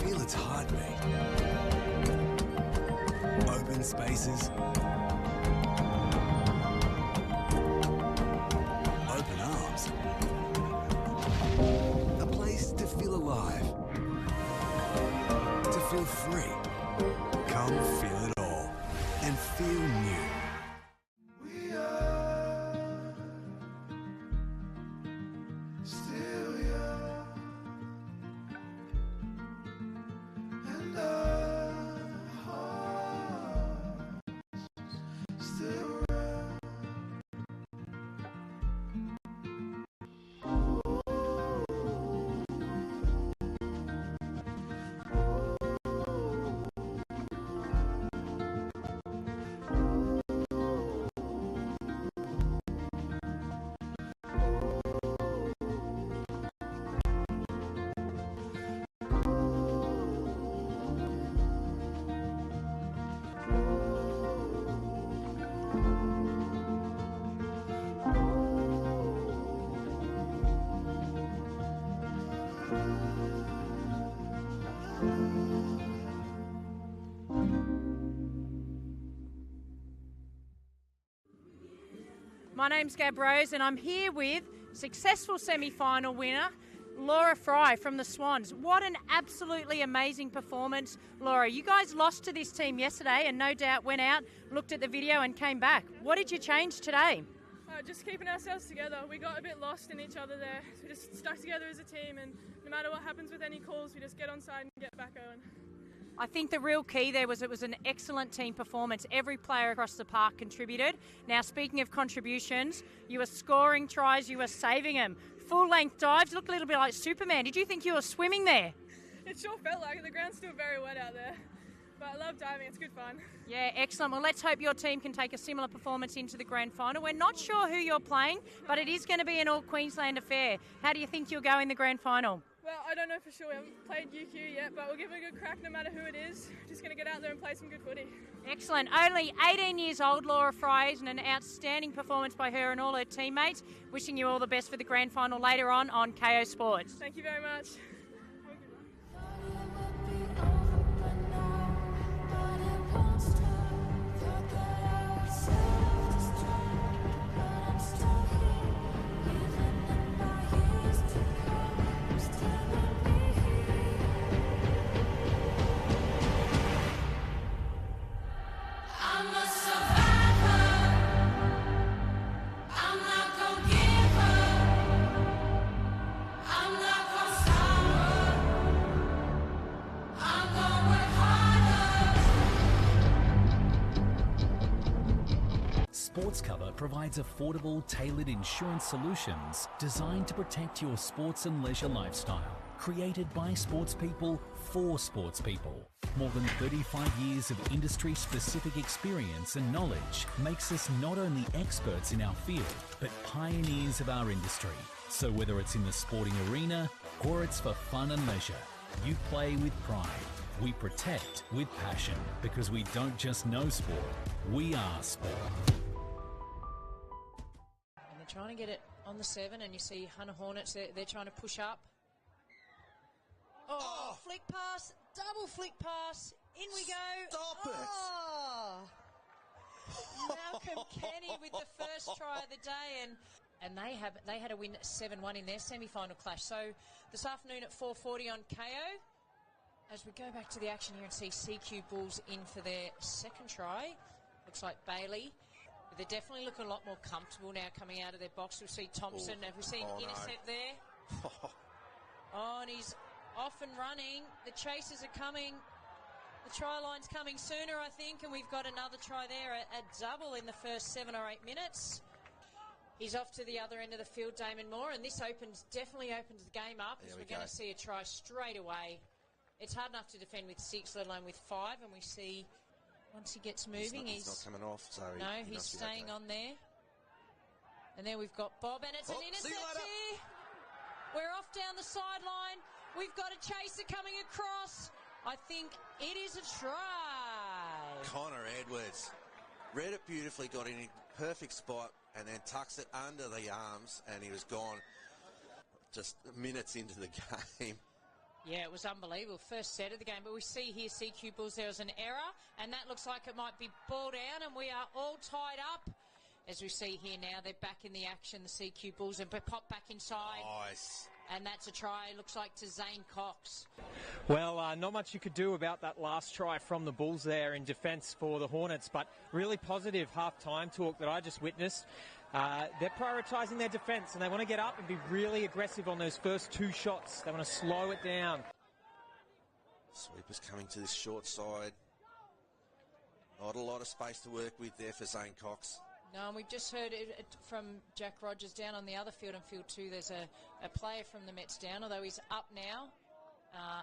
Feel its heartbeat. Open spaces. Open arms. A place to feel alive. To feel free. Come feel it all and feel new. My name's Gab Rose and I'm here with successful semi-final winner, Laura Fry from the Swans. What an absolutely amazing performance, Laura. You guys lost to this team yesterday and no doubt went out, looked at the video and came back. What did you change today? Just keeping ourselves together. We got a bit lost in each other there. So we just stuck together as a team, and no matter what happens with any calls, we just get on side and get back going. I think the real key there was it was an excellent team performance. Every player across the park contributed. Now, speaking of contributions, you were scoring tries, you were saving them. Full-length dives, looked a little bit like Superman. Did you think you were swimming there? It sure felt like it. The ground's still very wet out there. But I love diving, it's good fun. Yeah, excellent. Well, let's hope your team can take a similar performance into the grand final. We're not sure who you're playing, but it is going to be an all-Queensland affair. How do you think you'll go in the grand final? Well, I don't know for sure. We haven't played UQ yet, but we'll give it a good crack no matter who it is. Just going to get out there and play some good footy. Excellent. Only 18 years old, Laura Fry, and an outstanding performance by her and all her teammates. Wishing you all the best for the grand final later on KO Sports. Thank you very much. Sports Cover provides affordable, tailored insurance solutions designed to protect your sports and leisure lifestyle. Created by sports people for sports people. More than 35 years of industry-specific experience and knowledge makes us not only experts in our field, but pioneers of our industry. So whether it's in the sporting arena or it's for fun and leisure, you play with pride. We protect with passion because we don't just know sport, we are sport. And they're trying to get it on the 7, and you see Hunter Hornets, they're trying to push up. Oh, flick pass, double flick pass, in we go. Stop it. Malcolm Kenny with the first try of the day, and they had a win 7-1 in their semi-final clash. So this afternoon at 4:40 on KO, as we go back to the action here and see CQ Bulls in for their second try. Looks like Bailey. But they're definitely looking a lot more comfortable now coming out of their box. We'll see Thompson. Have we seen intercept there? And he's off and running. The chasers are coming. The try line's coming sooner, I think, and we've got another try there, a double in the first 7 or 8 minutes. He's off to the other end of the field, Damon Moore, and this definitely opens the game up, as we're going to see a try straight away. It's hard enough to defend with 6, let alone with 5, and we see once he gets moving, he's not coming off. So no, he's staying on there. And then we've got Bob, and it's an intercept here. We're off down the sideline. We've got a chaser coming across. I think it is a try. Connor Edwards read it beautifully, got in a perfect spot, and then tucks it under the arms, and he was gone just minutes into the game. Yeah, it was unbelievable. First set of the game. But we see here CQ Bulls, there was an error, and that looks like it might be ball down, and we are all tied up. As we see here now, they're back in the action, the CQ Bulls, and pop back inside. Nice. And that's a try, looks like to Zane Cox. Well, not much you could do about that last try from the Bulls there in defence for the Hornets, but really positive half-time talk that I just witnessed. They're prioritising their defence, and they want to get up and be really aggressive on those first 2 shots. They want to slow it down. Sweepers coming to this short side. Not a lot of space to work with there for Zane Cox. No, and we've just heard it from Jack Rogers down on the other field, in field 2. There's a player from the Mets down, although he's up now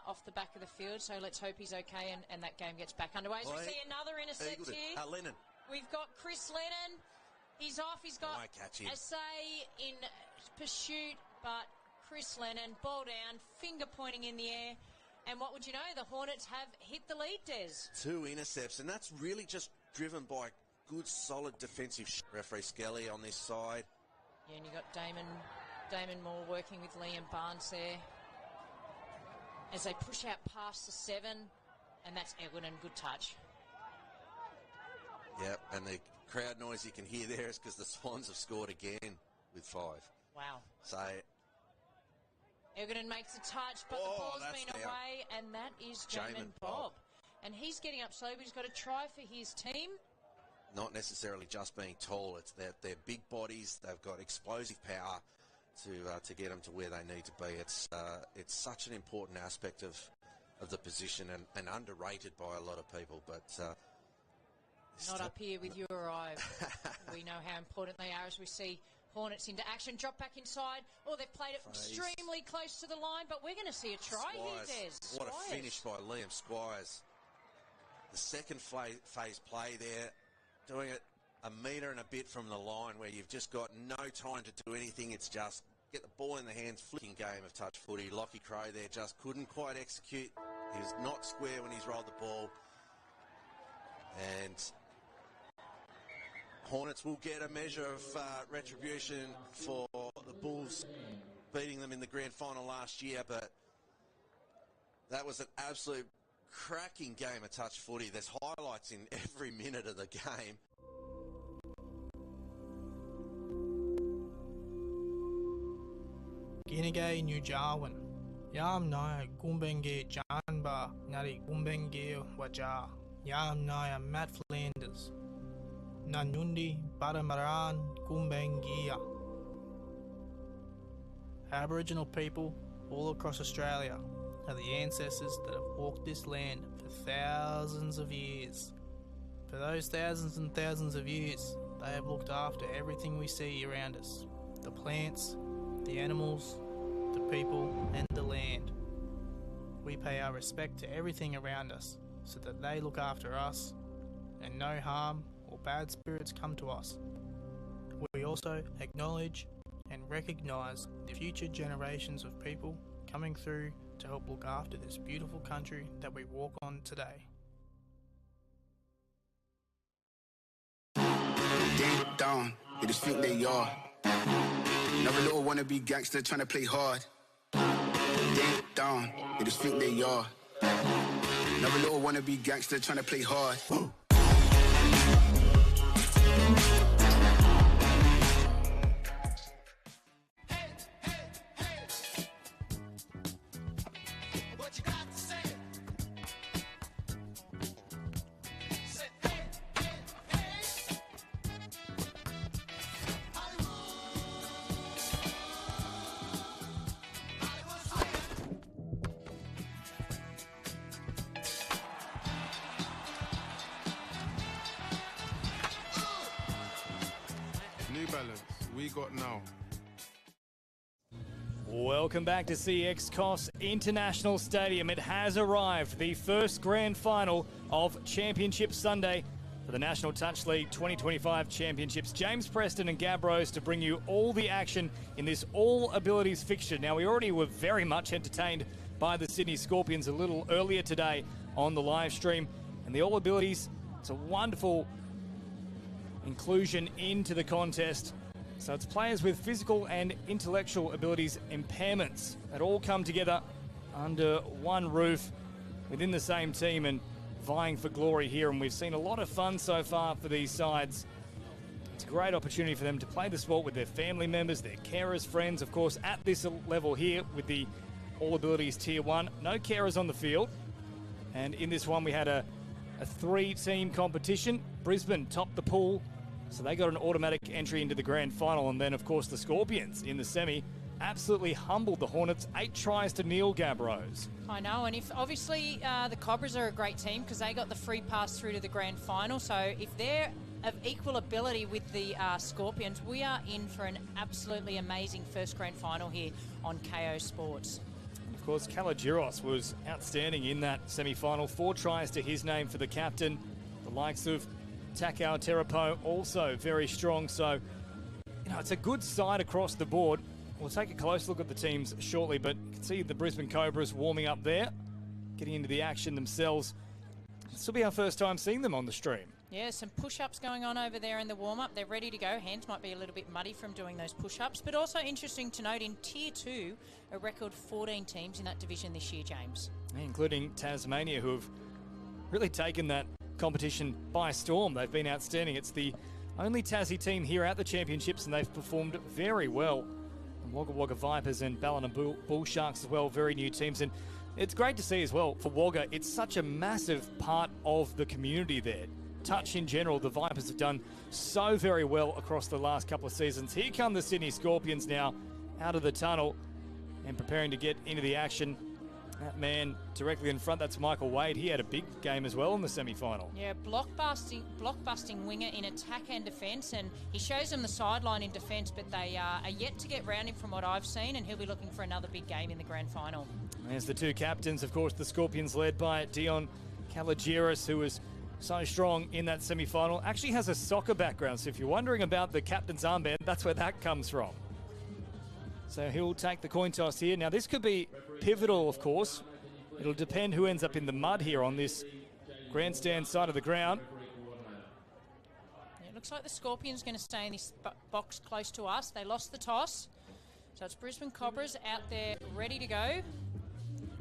off the back of the field. So let's hope he's okay and that game gets back underway. As we see another intercept here. Lennon. We've got Chris Lennon. He's off. He's got Assay in pursuit, but Chris Lennon, ball down, finger pointing in the air. And what would you know? The Hornets have hit the lead, Des. 2 intercepts, and that's really just driven by good, solid defensive referee Skelly on this side. Yeah, and you got Damon Moore working with Liam Barnes there as they push out past the 7, and that's Edwin, and good touch. Yep, and the crowd noise you can hear there is because the Swans have scored again with 5. Wow. So Eggerton makes a touch, but the ball's been away, and that is Jamin Bob. And he's getting up slowly, but he's got a try for his team. Not necessarily just being tall, it's they're big bodies, they've got explosive power to get them to where they need to be. It's such an important aspect of the position and underrated by a lot of people, but not up here with you or I. We know how important they are as we see Hornets into action, drop back inside. Oh, they've played it extremely close to the line, but we're going to see a try here, Des. What a finish by Liam Squires. The second phase play there, doing it a metre and a bit from the line where you've just got no time to do anything. It's just get the ball in the hands, flicking game of touch footy. Lockie Crow there just couldn't quite execute. He was not square when he's rolled the ball. And Hornets will get a measure of retribution for the Bulls beating them in the grand final last year, but that was an absolute cracking game of touch footy. There's highlights in every minute of the game. Ginigay New Jarwin. Yam Naya Gumbenge Janba Nari Gumbenge Waja. Yam Naya Matt Flanders. Nanundi Badamaran Gumbengia. Aboriginal people all across Australia are the ancestors that have walked this land for thousands of years. For those thousands and thousands of years, they have looked after everything we see around us. The plants, the animals, the people and the land. We pay our respect to everything around us so that they look after us and no harm or bad spirits come to us. We also acknowledge and recognise the future generations of people coming through to help look after this beautiful country that we walk on today. Ding dong, you just think they are. Another little wannabe gangster trying to play hard. Ding dong, you just think they are. Another little wannabe gangster trying to play hard. New Balance, we got now. Welcome back to CX Coffs International Stadium. It has arrived, the first grand final of Championship Sunday for the National Touch League 2025 Championships. James Preston and Gab Rose to bring you all the action in this all-abilities fixture. Now, we already were very much entertained by the Sydney Scorpions a little earlier today on the live stream. And the all-abilities, it's a wonderful inclusion into the contest. So it's players with physical and intellectual abilities impairments that all come together under one roof within the same team and vying for glory here. And we've seen a lot of fun so far for these sides. It's a great opportunity for them to play the sport with their family members, their carers, friends. Of course, at this level here with the All Abilities Tier 1, no carers on the field. And in this one, we had a three-team competition. Brisbane topped the pool, so they got an automatic entry into the grand final. And then, of course, the Scorpions in the semi absolutely humbled the Hornets. 8 tries to nil, Gab Rose. I know, and if obviously the Cobras are a great team because they got the free pass through to the grand final. So if they're of equal ability with the Scorpions, we are in for an absolutely amazing first grand final here on KO Sports. Of course, Kalagiros was outstanding in that semi-final. 4 tries to his name for the captain. The likes of Takao Terapo also very strong. So, you know, it's a good side across the board. We'll take a close look at the teams shortly, but you can see the Brisbane Cobras warming up there, getting into the action themselves. This will be our first time seeing them on the stream. Yeah, some push-ups going on over there in the warm-up. They're ready to go. Hands might be a little bit muddy from doing those push-ups, but also interesting to note in Tier 2, a record 14 teams in that division this year, James. Including Tasmania, who have really taken that competition by storm. They've been outstanding. It's the only Tassie team here at the championships, and they've performed very well. And Wagga Wagga Vipers and Ballina Bull Sharks as well, very new teams. And it's great to see as well for Wagga, it's such a massive part of the community there. Touch in general, the Vipers have done so very well across the last couple of seasons. Here come the Sydney Scorpions now out of the tunnel and preparing to get into the action. That man directly in front, that's Michael Wade. He had a big game as well in the semi-final. Yeah, block-busting winger in attack and defence, and he shows them the sideline in defence, but they are yet to get round him from what I've seen, and he'll be looking for another big game in the grand final. There's the 2 captains, of course, the Scorpions led by Dion Kalagiris, who was so strong in that semi-final. Actually has a soccer background, so if you're wondering about the captain's armband, that's where that comes from. So he'll take the coin toss here. Now this could be pivotal, of course. It'll depend who ends up in the mud here on this grandstand side of the ground. It looks like the Scorpions going to stay in this box close to us. They lost the toss. So it's Brisbane Cobras out there ready to go.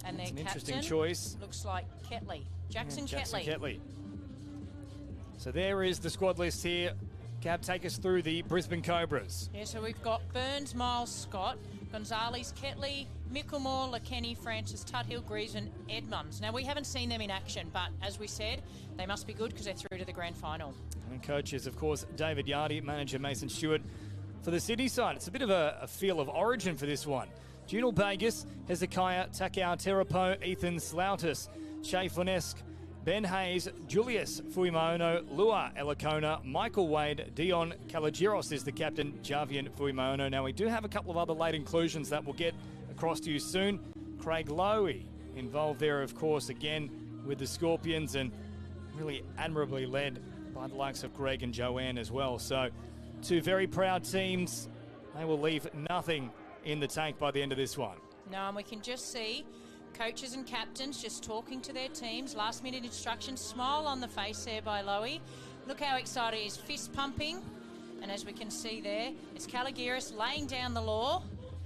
And their It's an captain interesting choice. looks like Ketley. Jackson Jackson Ketley. Ketley. So there is the squad list here. Gab, take us through the Brisbane Cobras. Yeah, so we've got Burns, Miles, Scott, Gonzalez, Ketley, Mickelmore, LaKenny, Francis, Tuthill, Griezmann, Edmonds. Now, we haven't seen them in action, but as we said, they must be good because they're through to the grand final. And coaches, of course, David Yardy, manager Mason Stewart. For the City side, it's a bit of a feel of origin for this one. Junal Bagus, Hezekiah, Takao Terapo, Ethan Slautis, Shea Fonesque, Ben Hayes, Julius Fuimaono, Lua Elikona, Michael Wade, Dion Kalagiros is the captain, Javian Fuimaono. Now, we do have a couple of other late inclusions that we'll get across to you soon. Craig Lowy involved there, of course, again with the Scorpions, and really admirably led by the likes of Greg and Joanne as well. So, two very proud teams. They will leave nothing in the tank by the end of this one. No, and we can just see coaches and captains just talking to their teams. Last minute instructions, smile on the face there by Lowy. Look how excited he is, fist pumping. And as we can see there, it's Kalagiris laying down the law.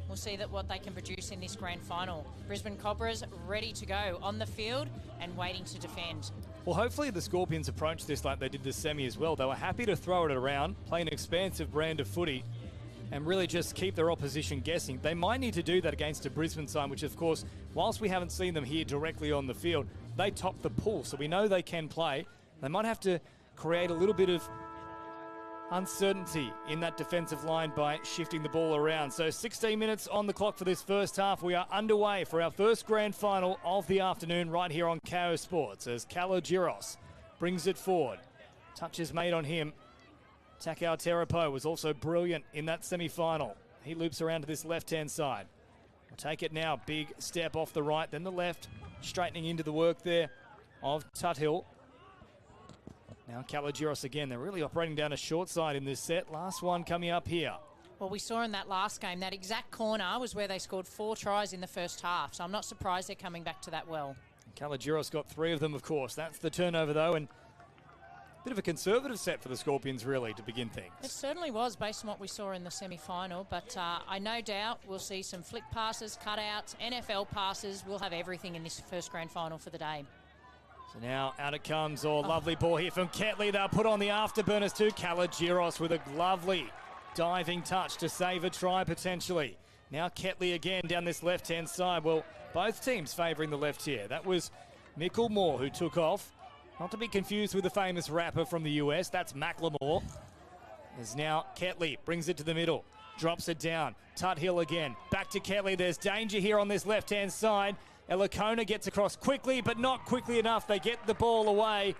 We'll see that what they can produce in this grand final. Brisbane Cobras ready to go on the field and waiting to defend. Well, hopefully the Scorpions approach this like they did the semi as well. They were happy to throw it around, play an expansive brand of footy, and really just keep their opposition guessing. They might need to do that against a Brisbane side, which, of course, whilst we haven't seen them here directly on the field, they top the pool, so we know they can play. They might have to create a little bit of uncertainty in that defensive line by shifting the ball around. So 16 minutes on the clock for this first half. We are underway for our first grand final of the afternoon right here on KO Sports as Kalagiros brings it forward. Touch is made on him. Takao Terapo was also brilliant in that semi-final. He loops around to this left-hand side. We'll take it now. Big step off the right, then the left, straightening into the work there of Tuthill. Now Kalagiros again. They're really operating down a short side in this set. Last one coming up here. Well, we saw in that last game, that exact corner was where they scored 4 tries in the first half. So I'm not surprised they're coming back to that well. Kalagiros got 3 of them, of course. That's the turnover, though, and a bit of a conservative set for the Scorpions, really, to begin things. It certainly was, based on what we saw in the semi-final, but I no doubt we'll see some flick passes, cutouts, NFL passes. We'll have everything in this first grand final for the day. So now out it comes. Lovely ball here from Ketley. They'll put on the afterburners too. Kalagiros with a lovely diving touch to save a try potentially. Now Ketley again down this left-hand side. Well, both teams favouring the left here. That was Mickelmore who took off. Not to be confused with the famous rapper from the US. That's Macklemore. As now Ketley brings it to the middle. Drops it down. Tuthill again. Back to Ketley. There's danger here on this left-hand side. Elikona gets across quickly, but not quickly enough. They get the ball away.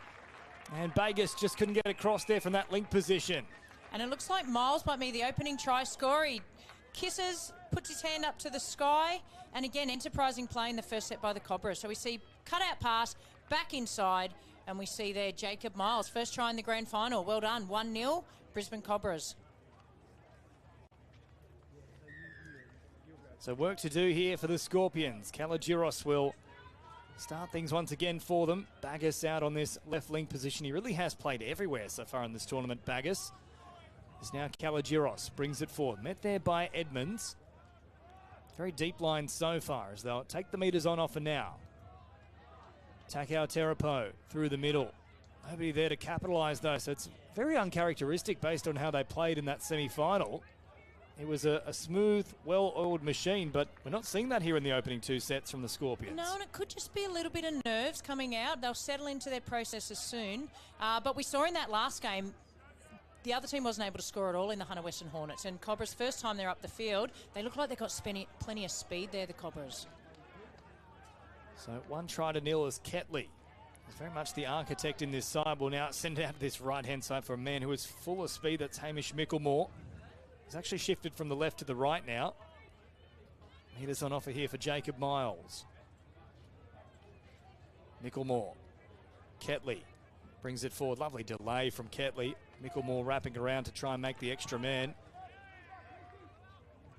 And Bagus just couldn't get across there from that link position. And it looks like Miles might be the opening try scorer. He kisses, puts his hand up to the sky. And again, enterprising play in the first set by the Cobras. So we see cutout pass, back inside. And we see there Jacob Miles, first try in the grand final. Well done, 1-0, Brisbane Cobras. So work to do here for the Scorpions. Kalagiros will start things once again for them. Bagus out on this left link position. He really has played everywhere so far in this tournament, Bagus. Is now Kalagiros, brings it forward. Met there by Edmonds. Very deep line so far as they'll take the meters on offer now. Takao Terapo through the middle. Nobody there to capitalise though, so it's very uncharacteristic based on how they played in that semi-final. It was a smooth, well-oiled machine, but we're not seeing that here in the opening 2 sets from the Scorpions. No, and it could just be a little bit of nerves coming out. They'll settle into their processes soon. But we saw in that last game, the other team wasn't able to score at all in the Hunter Western Hornets. And Cobras, first time they're up the field, they look like they've got plenty of speed there, the Cobras. So 1-0 as Ketley is very much the architect in this side. Will now send out this right-hand side for a man who is full of speed. That's Hamish Mickelmore. He's actually shifted from the left to the right now. Meters on offer here for Jacob Miles. Mickelmore. Ketley brings it forward. Lovely delay from Ketley. Mickelmore wrapping around to try and make the extra man.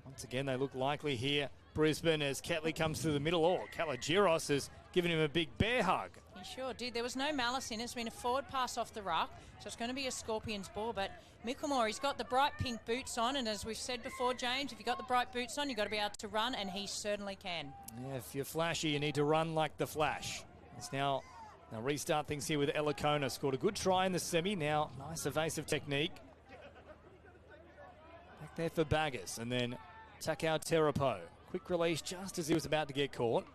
Once again, they look likely here, Brisbane, as Ketley comes to the middle. Oh, Kalagiros has given him a big bear hug. He sure did. There was no malice in it. It's been a forward pass off the ruck, so it's going to be a Scorpions ball. But Micklemore, he's got the bright pink boots on, and as we've said before, James, if you've got the bright boots on, you've got to be able to run, and he certainly can. Yeah, if you're flashy, you need to run like the Flash. It's now restart things here with Elikona. Scored a good try in the semi. Now, nice evasive technique. Back there for Baggers, and then Takao Terapo. Quick release just as he was about to get caught.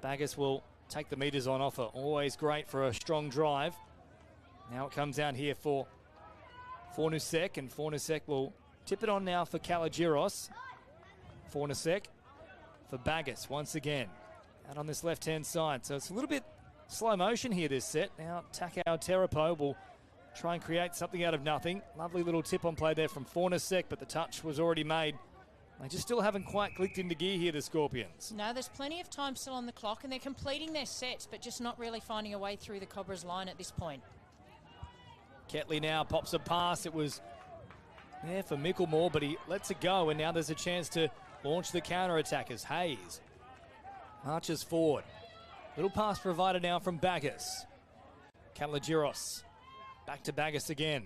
Baggers will take the meters on offer. Always great for a strong drive. Now it comes out here for Fornusek, and Fornusek will tip it on now for Kalagiros. Fornusek for Baggers once again. Out on this left-hand side. So it's a little bit slow motion here this set. Now Takao Terapo will try and create something out of nothing. Lovely little tip on play there from Fornusek, but the touch was already made. They just still haven't quite clicked into gear here, the Scorpions. No, there's plenty of time still on the clock, and they're completing their sets, but just not really finding a way through the Cobras line at this point. Ketley now pops a pass. It was there for Micklemore, but he lets it go, and now there's a chance to launch the counter-attack as Hayes marches forward. Little pass provided now from Baggers. Kalagiros back to Baggers again.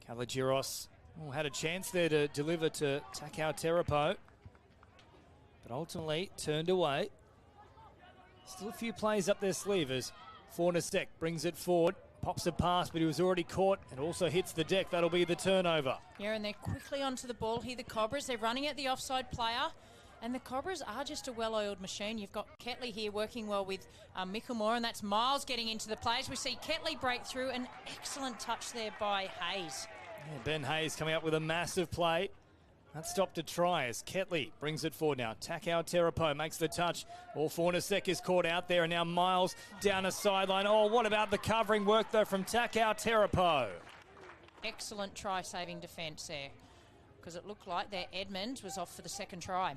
Kalagiros had a chance there to deliver to Takao Terapo, but ultimately turned away. Still a few plays up their sleeve as Fornusek brings it forward, pops a pass, but he was already caught and also hits the deck. That'll be the turnover. Yeah, and they're quickly onto the ball here, the Cobras. They're running at the offside player, and the Cobras are just a well-oiled machine. You've got Ketley here working well with Micklemore, and that's Miles getting into the plays. We see Ketley break through. An excellent touch there by Hayes. Yeah, Ben Hayes coming up with a massive play. That stopped a try as Ketley brings it forward now. Takao Terapo makes the touch. Fornusek is caught out there, and now Miles down a sideline. Oh, what about the covering work, though, from Takao Terapo? Excellent try-saving defence there, because it looked like their Edmonds was off for the second try.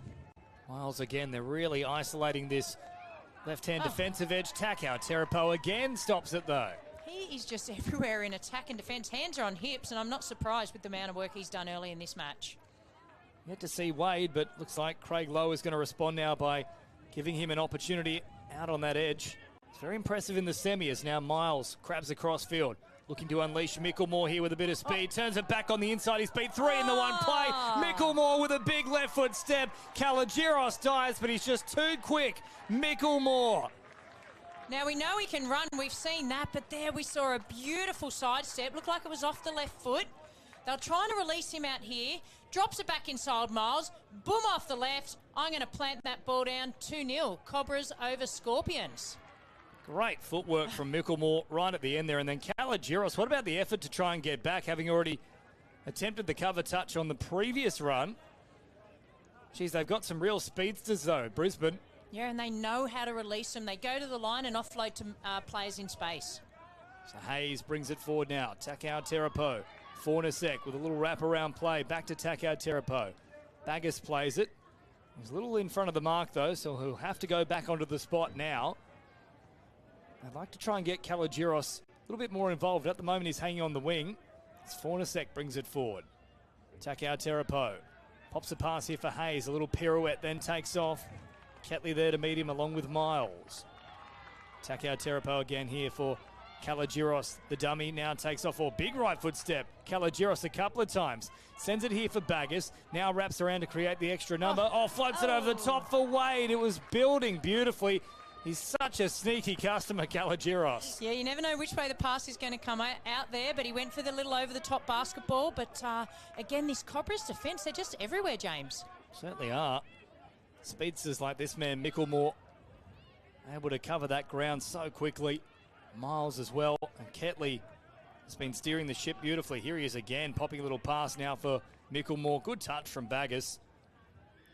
Miles again, they're really isolating this left-hand defensive edge. Takao Terapo again stops it, though. He is just everywhere in attack and defence. Hands are on hips, and I'm not surprised with the amount of work he's done early in this match. Yet to see Wade, but looks like Craig Lowe is going to respond now by giving him an opportunity out on that edge. It's very impressive in the semi as now Miles crabs across field. Looking to unleash Micklemore here with a bit of speed. Turns it back on the inside. He's beat three in the one play. Micklemore with a big left foot step. Kalagiros dies, but he's just too quick. Micklemore. Now, we know he can run. We've seen that, but there we saw a beautiful sidestep. Looked like it was off the left foot. They're trying to release him out here. Drops it back inside Miles. Boom off the left. I'm going to plant that ball down. 2-0. Cobras over Scorpions. Great footwork from Micklemore right at the end there. And then Kalagiros, what about the effort to try and get back, having already attempted the cover touch on the previous run? Geez, they've got some real speedsters, though, Brisbane. Yeah, and they know how to release them. They go to the line and offload to players in space. So Hayes brings it forward now. Takao Terapo. Fornusek with a little wraparound play. Back to Takao Terapo. Baggers plays it. He's a little in front of the mark, though, so he'll have to go back onto the spot now. I'd like to try and get Kalagiros a little bit more involved. At the moment, he's hanging on the wing. As Fornusek brings it forward. Takao Terapo pops a pass here for Hayes. A little pirouette, then takes off. Ketley there to meet him along with Miles. Takao Terapo again here for Kalagiros. The dummy now takes off. Big right foot step. Kalagiros a couple of times. Sends it here for Baggers. Now wraps around to create the extra number. Floats it over the top for Wade. It was building beautifully. He's such a sneaky customer, Kalagiros. Yeah, you never know which way the pass is going to come out there, but he went for the little over-the-top basketball. But again, this Cobras defence, they're just everywhere, James. Certainly are. Speedsters like this man, Micklemore, able to cover that ground so quickly. Miles as well, and Ketley has been steering the ship beautifully. Here he is again, popping a little pass now for Micklemore. Good touch from Baggers.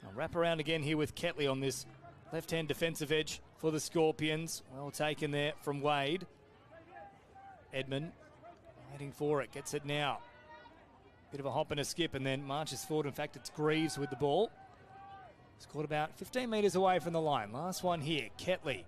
I'll wrap around again here with Ketley on this left-hand defensive edge for the Scorpions. Well taken there from Wade. Edmund waiting for it, gets it now. Bit of a hop and a skip and then marches forward. In fact, it's Greaves with the ball. Scored about 15 metres away from the line. Last one here, Ketley.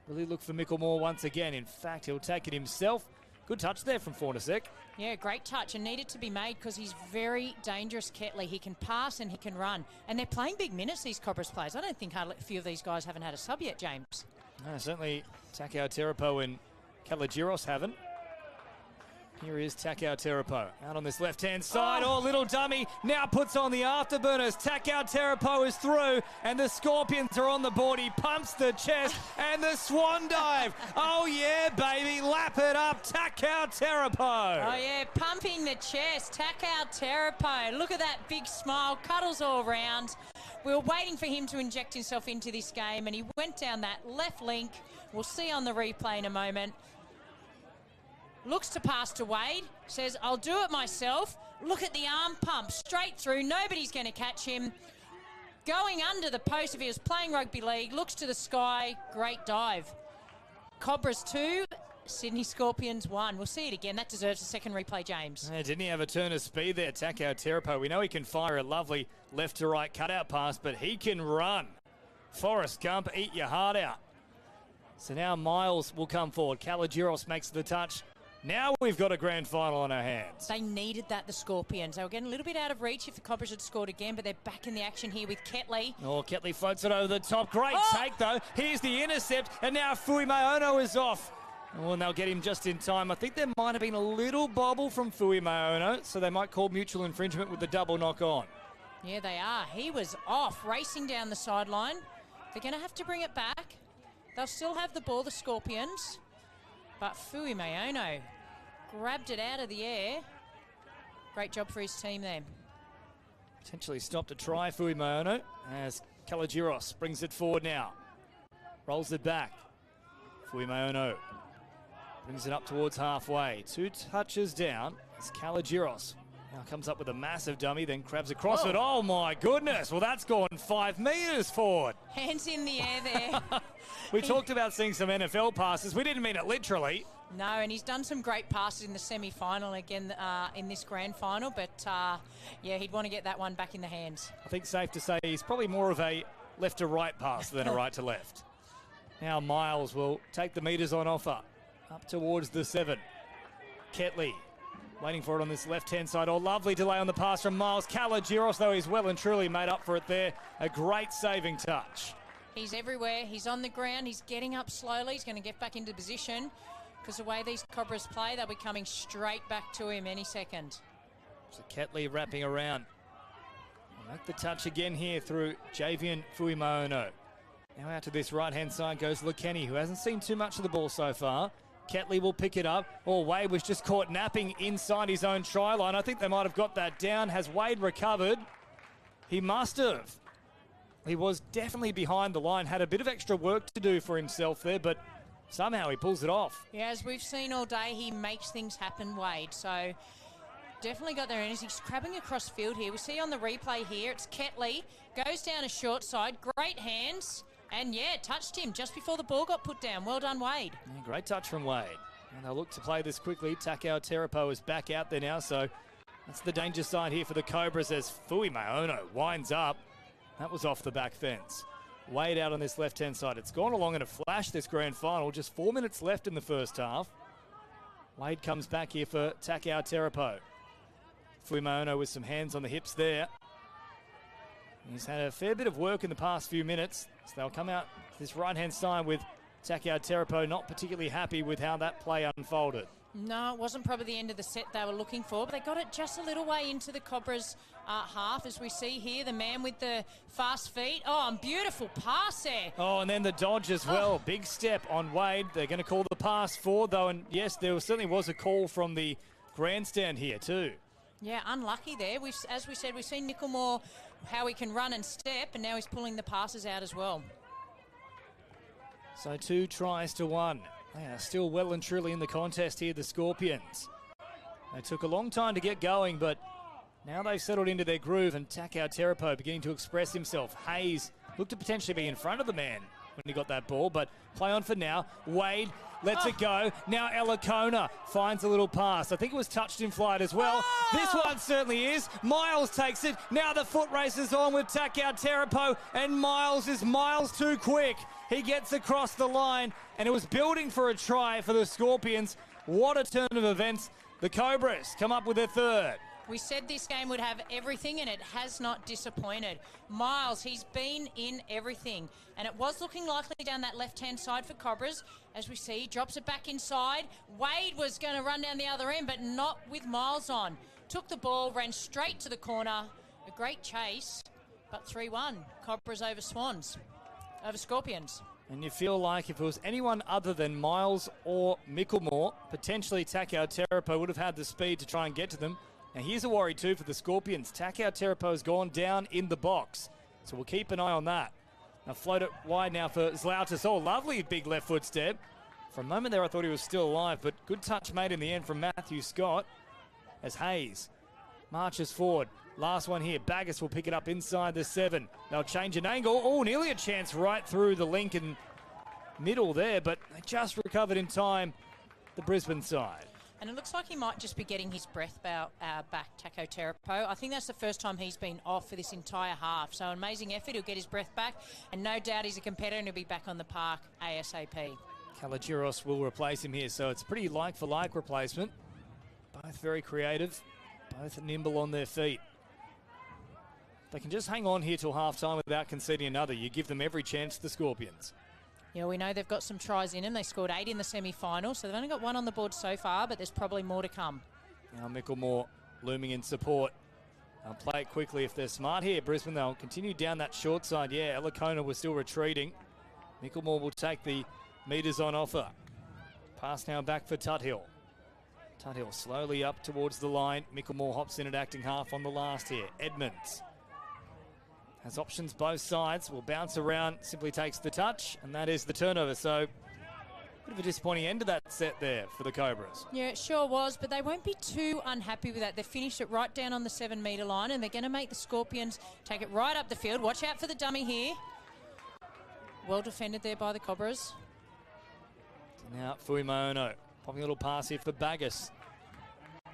Really look for Micklemore once again. In fact, he'll take it himself. Good touch there from Fornasek. Yeah, great touch and needed to be made because he's very dangerous, Ketley. He can pass and he can run. And they're playing big minutes, these Cobras players. I don't think a few of these guys haven't had a sub yet, James. No, certainly Takao Terapo and Kalagiros haven't. Here is Takao Terapo out on this left-hand side. Oh, little dummy now puts on the afterburners. Takao Terapo is through and the Scorpions are on the board. He pumps the chest and the swan dive. Oh, yeah, baby. Lap it up, Takao Terapo. Oh, yeah, pumping the chest. Takao Terapo. Look at that big smile. Cuddles all round. We were waiting for him to inject himself into this game and he went down that left link. We'll see on the replay in a moment. Looks to pass to Wade, says, I'll do it myself. Look at the arm pump, straight through. Nobody's going to catch him. Going under the post if he was playing rugby league. Looks to the sky. Great dive. Cobras 2, Sydney Scorpions 1. We'll see it again. That deserves a second replay, James. Didn't he have a turn of speed there, Takao Terapo? We know he can fire a lovely left-to-right cutout pass, but he can run. Forrest Gump, eat your heart out. So now Miles will come forward. Kalagiros makes the touch. Now we've got a grand final on our hands. They needed that, the Scorpions. They were getting a little bit out of reach if the Cobras had scored again, but they're back in the action here with Ketley. Oh, Ketley floats it over the top. Great take, though. Here's the intercept, and now Fui Maono is off. Oh, and they'll get him just in time. I think there might have been a little bobble from Fui Maono, so they might call mutual infringement with the double knock on. Yeah, they are. He was off, racing down the sideline. They're going to have to bring it back. They'll still have the ball, the Scorpions. But Fui Maono grabbed it out of the air. Great job for his team there. Potentially stopped a try, Fui Maono, as Kalagiros brings it forward now. Rolls it back. Fui Maono brings it up towards halfway. 2 touches down as Kalagiros now comes up with a massive dummy, then crabs across it. Oh, my goodness. Well, that's gone 5 metres forward. Hands in the air there. We talked about seeing some NFL passes. We didn't mean it literally. No, and he's done some great passes in the semi-final again in this grand final, but yeah, he'd want to get that one back in the hands. I think safe to say he's probably more of a left to right pass than a right to left. Now Miles will take the metres on offer up towards the 7. Ketley waiting for it on this left-hand side. Oh, lovely delay on the pass from Miles. Kalagiros, though, he's well and truly made up for it there. A great saving touch. He's everywhere. He's on the ground. He's getting up slowly. He's going to get back into position because the way these Cobras play, they'll be coming straight back to him any second. So Ketley wrapping around. Make the touch again here through Javian Fui Maono. Now out to this right-hand side goes Lekeni, who hasn't seen too much of the ball so far. Ketley will pick it up. Oh, Wade was just caught napping inside his own try line. I think they might have got that down. Has Wade recovered? He must have. He was definitely behind the line, had a bit of extra work to do for himself there, but somehow he pulls it off. Yeah, as we've seen all day, he makes things happen, Wade. So definitely got their energy. He's crabbing across field here. We see on the replay here, it's Ketley. Goes down a short side. Great hands. And yeah, touched him just before the ball got put down. Well done, Wade. Yeah, great touch from Wade. And they'll look to play this quickly. Takao Terapo is back out there now, so that's the danger side here for the Cobras as Fui Maono winds up. That was off the back fence. Wade out on this left-hand side. It's gone along in a flash, this grand final. Just 4 minutes left in the first half. Wade comes back here for Takao Terapo. Fui Maono with some hands on the hips there. He's had a fair bit of work in the past few minutes. So they'll come out this right-hand side with Takao Terapo not particularly happy with how that play unfolded. No, it wasn't probably the end of the set they were looking for, but they got it just a little way into the Cobras half, as we see here, the man with the fast feet. Oh, and beautiful pass there. Oh, and then the dodge as well. Big step on Wade. They're going to call the pass forward, though, and yes, there certainly was a call from the grandstand here too. Yeah, unlucky there. As we said, we've seen Nickelmore, how he can run and step, and now he's pulling the passes out as well. So 2 tries to 1. They are still well and truly in the contest here, the Scorpions. They took a long time to get going, but now they've settled into their groove, and Takao Terapo beginning to express himself. Hayes looked to potentially be in front of the man when he got that ball, but play on for now. Wade lets it go. Now Elakona finds a little pass. I think it was touched in flight as well. This one certainly is. Miles takes it. Now the foot races on with Takao Terapo, and Miles is miles too quick. He gets across the line, and it was building for a try for the Scorpions. What a turn of events. The Cobras come up with their third. We said this game would have everything, and it has not disappointed. Miles, he's been in everything, and it was looking likely down that left-hand side for Cobras. As we see, he drops it back inside. Wade was going to run down the other end, but not with Miles on. Took the ball, ran straight to the corner. A great chase, but 3-1. Cobras over Swans, over Scorpions. And you feel like if it was anyone other than Miles or Micklemore, potentially Takao Terapo would have had the speed to try and get to them. Now here's a worry too for the Scorpions. Takao Terapo has gone down in the box, so we'll keep an eye on that. Now float it wide now for Zlautas. Oh, lovely big left foot step. For a moment there I thought he was still alive, but good touch made in the end from Matthew Scott as Hayes marches forward. Last one here. Baggus will pick it up inside the 7. They'll change an angle. Oh, nearly a chance right through the Lincoln middle there, but they just recovered in time, the Brisbane side. And it looks like he might just be getting his breath back, Takao Terapo. I think that's the first time he's been off for this entire half. So amazing effort. He'll get his breath back. And no doubt he's a competitor and he'll be back on the park ASAP. Kalagiros will replace him here. So it's pretty like-for-like replacement. Both very creative. Both nimble on their feet. They can just hang on here till half-time without conceding another. You give them every chance, the Scorpions. Yeah, we know they've got some tries in them. They scored 8 in the semi-final, so they've only got 1 on the board so far, but there's probably more to come. Now Micklemore looming in support. They'll play it quickly if they're smart here. Brisbane, they'll continue down that short side. Yeah, Elikona was still retreating. Micklemore will take the metres on offer. Pass now back for Tuthill. Tuthill slowly up towards the line. Micklemore hops in at acting half on the last here. Edmonds has options both sides, will bounce around, simply takes the touch, and that is the turnover. So, bit of a disappointing end to that set there for the Cobras. Yeah, it sure was, but they won't be too unhappy with that. They finished it right down on the 7-metre line, and they're going to make the Scorpions take it right up the field. Watch out for the dummy here. Well defended there by the Cobras. Now, Fui Maono, popping a little pass here for Baggus.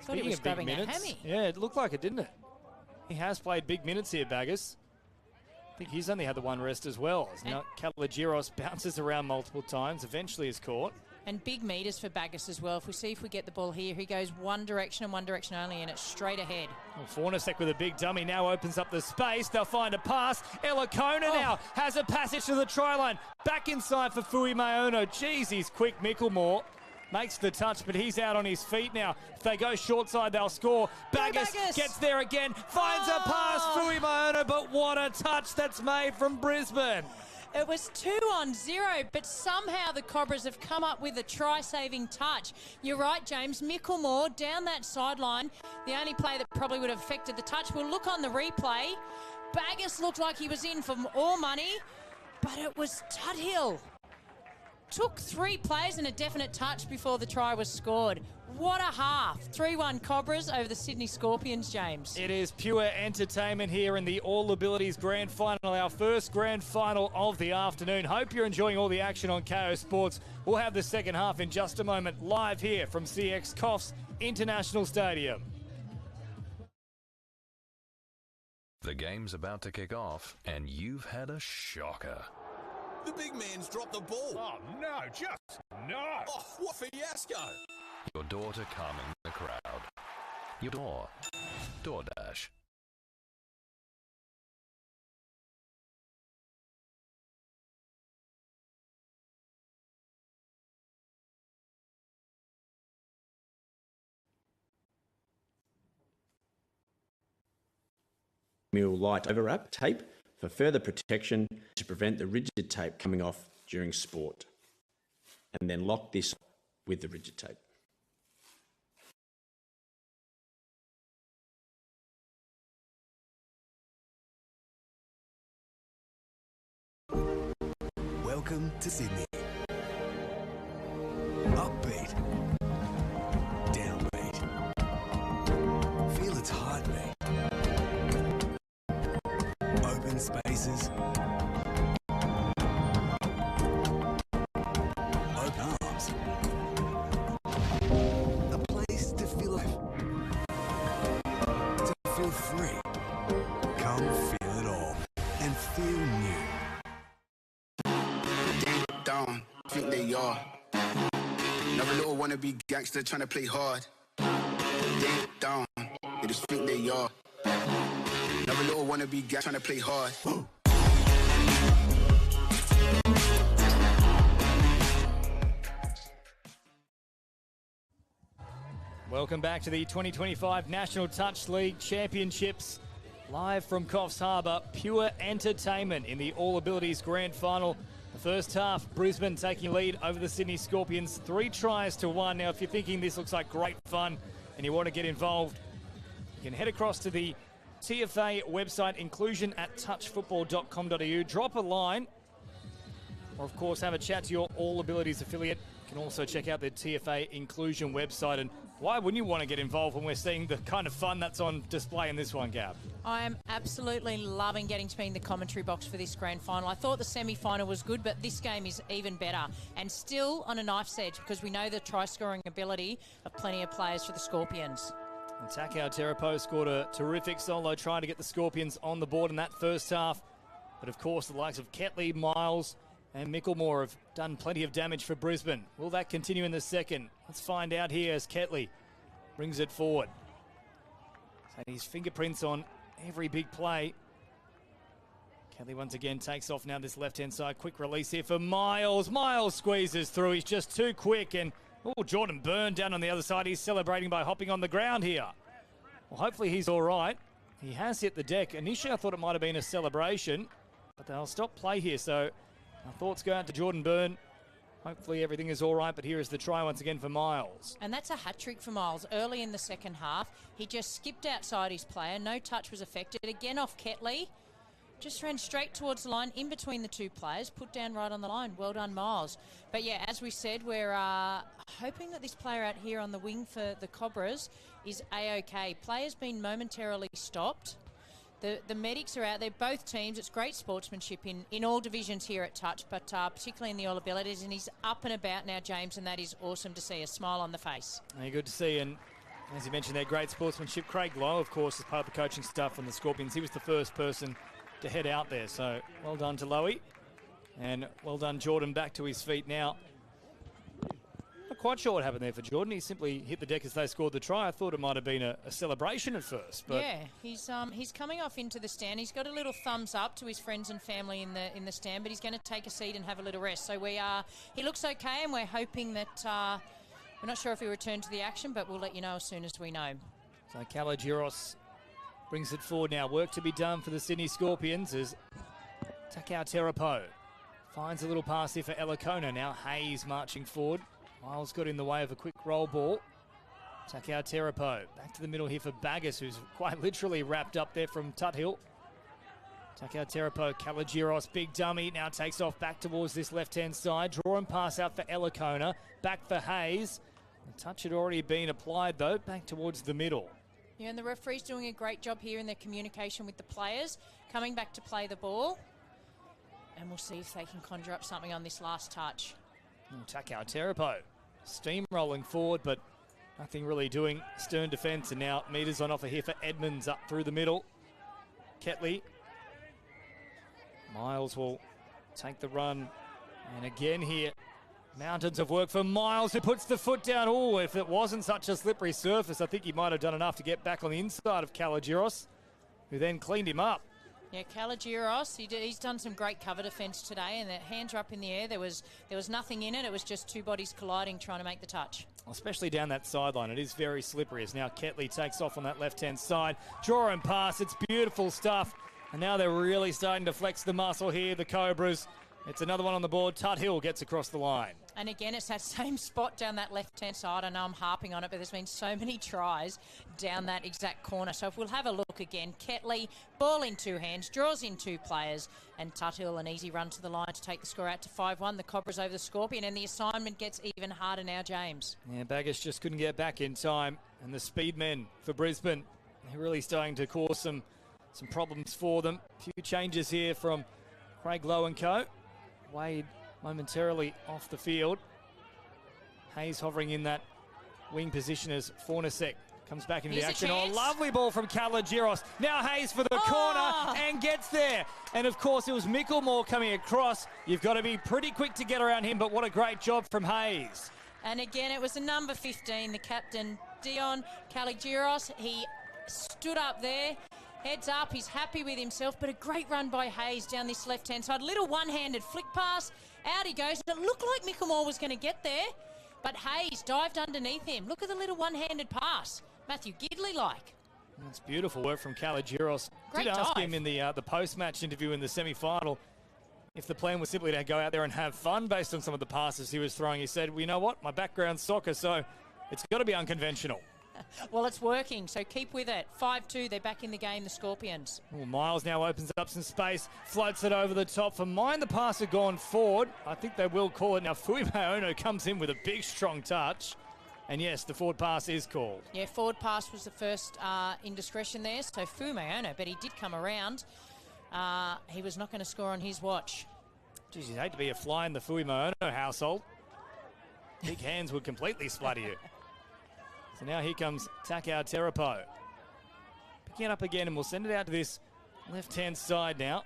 Thought he was grabbing a hammy. Yeah, it looked like it, didn't it? He has played big minutes here, Baggus. I think he's only had the one rest as well. Now Kalagiros bounces around multiple times, eventually is caught. And big metres for Baggus as well. If we get the ball here, he goes one direction and one direction only, and it's straight ahead. Well, Fornasek with a big dummy now opens up the space. They'll find a pass. Elikona now has a passage to the try line. Back inside for Fui Maono. Jeez, he's quick, Micklemore. Makes the touch, but he's out on his feet now. If they go short side, they'll score. Baggus gets there again, finds a pass, Fui Maono, but what a touch that's made from Brisbane. It was 2-0, but somehow the Cobras have come up with a try-saving touch. You're right, James. Micklemore down that sideline. The only play that probably would have affected the touch. We'll look on the replay. Baggus looked like he was in for all money, but it was Tuthill. Took 3 plays and a definite touch before the try was scored. What a half. 3-1 Cobras over the Sydney Scorpions, James. It is pure entertainment here in the All Abilities Grand Final, our first Grand Final of the afternoon. Hope you're enjoying all the action on KO Sports. We'll have the second half in just a moment, live here from CX Coffs International Stadium. The game's about to kick off, and you've had a shocker. The big man's dropped the ball. Oh, no, just no. Oh, what fiasco. Your door to come in the crowd. Your door. DoorDash. Light overwrap tape for further protection to prevent the rigid tape coming off during sport. And then lock this with the rigid tape. Welcome to Sydney. Upbeat. Downbeat. Feel its heartbeat. Open spaces. Open arms. A place to feel alive. To feel free. Come feel it all and feel new. Down, think they are. Another little wannabe gangster trying to play hard. They ain't down, they just think they are. Another little wannabe gangster trying to play hard. Welcome back to the 2025 National Touch League Championships. Live from Coffs Harbour, pure entertainment in the All Abilities Grand Final. The first half, Brisbane taking lead over the Sydney Scorpions, 3-1. Now, if you're thinking this looks like great fun and you want to get involved, you can head across to the TFA website, inclusion@touchfootball.com.au. Drop a line, or of course have a chat to your All Abilities affiliate. You can also check out the TFA Inclusion website. And why wouldn't you want to get involved when we're seeing the kind of fun that's on display in this one, Gab? I am absolutely loving getting to be in the commentary box for this grand final. I thought the semi-final was good, but this game is even better. And still on a knife's edge, because we know the try-scoring ability of plenty of players for the Scorpions. And Takao Terapo scored a terrific solo trying to get the Scorpions on the board in that first half. But of course, the likes of Ketley, Miles and Micklemore have done plenty of damage for Brisbane. Will that continue in the second? Let's find out here as Ketley brings it forward. So his fingerprints on every big play. Ketley once again takes off now this left-hand side. Quick release here for Miles. Miles squeezes through. He's just too quick. And Jordan Byrne down on the other side. He's celebrating by hopping on the ground here. Well, hopefully he's all right. He has hit the deck. Initially, I thought it might have been a celebration, but they'll stop play here. So our thoughts go out to Jordan Byrne. Hopefully everything is all right, but here is the try once again for Miles. And that's a hat-trick for Miles. Early in the second half, he just skipped outside his player. No touch was affected. Again off Ketley. Just ran straight towards the line, in between the two players, put down right on the line. Well done, Miles. But yeah, as we said, we're hoping that this player out here on the wing for the Cobras is A-OK. Player's been momentarily stopped. The medics are out there, both teams. It's great sportsmanship in all divisions here at Touch, but particularly in the All Abilities. And he's up and about now, James, and that is awesome to see. A smile on the face. Yeah, good to see. And as you mentioned there, great sportsmanship. Craig Lowe, of course, is part of the coaching staff from the Scorpions. He was the first person to head out there. So well done to Lowe. And well done, Jordan, back to his feet now. Not quite sure what happened there for Jordan. He simply hit the deck as they scored the try. I thought it might have been a celebration at first. But yeah, he's coming off into the stand. He's got a little thumbs up to his friends and family in the stand, but he's going to take a seat and have a little rest. So he looks okay, and we're hoping that we're not sure if he returned to the action, but we'll let you know as soon as we know. So Kalogiros brings it forward now. Work to be done for the Sydney Scorpions as Takao Terapo finds a little pass here for Elikona. Now Hayes marching forward. Miles got in the way of a quick roll ball. Takao Terapo back to the middle here for Baggers, who's quite literally wrapped up there from Tuthill. Takao Terapo, Kalogiros, big dummy, now takes off back towards this left-hand side. Draw and pass out for Elikona. Back for Hayes. The touch had already been applied, though, back towards the middle. Yeah, and the referee's doing a great job here in their communication with the players, coming back to play the ball. And we'll see if they can conjure up something on this last touch. Takao Terapo steamrolling forward, but nothing really doing. Stern defence, and now meters on offer here for Edmonds up through the middle. Ketley. Miles will take the run. And again here, mountains of work for Miles, who puts the foot down. Oh, if it wasn't such a slippery surface, I think he might have done enough to get back on the inside of Kalogiros, who then cleaned him up. Yeah, Kalogiros, he's done some great cover defence today, and the hands are up in the air. There was nothing in it. It was just two bodies colliding, trying to make the touch. Especially down that sideline. It is very slippery as now Ketley takes off on that left-hand side. Draw and pass. It's beautiful stuff. And now they're really starting to flex the muscle here, the Cobras. It's another one on the board. Tuthill gets across the line. And again, it's that same spot down that left-hand side. I know I'm harping on it, but there's been so many tries down that exact corner. So if we'll have a look again, Ketley, ball in two hands, draws in two players, and Tuthill, an easy run to the line to take the score out to 5-1. The Cobras over the Scorpion, and the assignment gets even harder now, James. Yeah, Baggers just couldn't get back in time. And the speedmen for Brisbane, they're really starting to cause some problems for them. A few changes here from Craig Lowe and co. Wade momentarily off the field. Hayes hovering in that wing position as Fornasek comes back into the action. Oh, lovely ball from Kalogiros. Now Hayes for the corner and gets there. And of course it was Micklemore coming across. You've got to be pretty quick to get around him, but what a great job from Hayes. And again, it was the number 15, the captain, Dion Kaligiros. He stood up there, heads up, he's happy with himself, but a great run by Hayes down this left-hand side. Little one-handed flick pass, out he goes. It looked like Mickelmore was going to get there, but Hayes dived underneath him. Look at the little one-handed pass. Matthew Gidley-like. That's beautiful work from Kaligiros. Great Did ask dive. him in the post-match interview in the semi-final if the plan was simply to go out there and have fun based on some of the passes he was throwing. He said, well, you know what, my background's soccer, so it's got to be unconventional. Well, it's working, so keep with it. 5-2, they're back in the game, the Scorpions. Well, Miles now opens up some space, floats it over the top. For mine, the pass had gone forward. I think they will call it. Now, Fui Maono comes in with a big, strong touch. And yes, the forward pass is called. Yeah, forward pass was the first indiscretion there, so Fumeono, but he did come around. He was not going to score on his watch. Geez, you'd hate to be a fly in the Fui Maono household. Big hands would completely splatter you. So now here comes Takao Terapo. Picking it up again, and we'll send it out to this left-hand side now.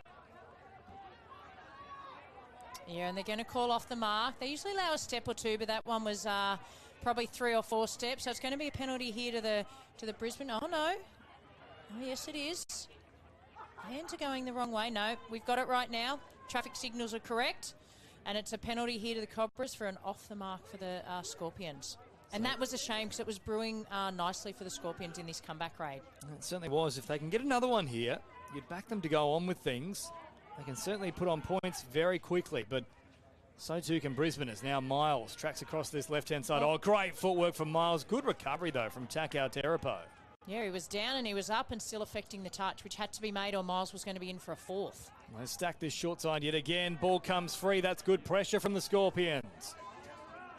Yeah, and they're going to call off the mark. They usually allow a step or two, but that one was probably 3 or 4 steps. So it's going to be a penalty here to the Brisbane. Oh, no. Oh, yes, it is. Hands are going the wrong way. No, we've got it right now. Traffic signals are correct. And it's a penalty here to the Cobras for an off the mark for the Scorpions. And that was a shame because it was brewing nicely for the Scorpions in this comeback raid. It certainly was. If they can get another one here, you'd back them to go on with things. They can certainly put on points very quickly, but so too can Brisbane as now Miles tracks across this left-hand side. Oh, great footwork from Miles. Good recovery, though, from Takao Terapo. Yeah, he was down and he was up and still affecting the touch, which had to be made or Miles was going to be in for a 4th. Let's stack this short side yet again. Ball comes free. That's good pressure from the Scorpions.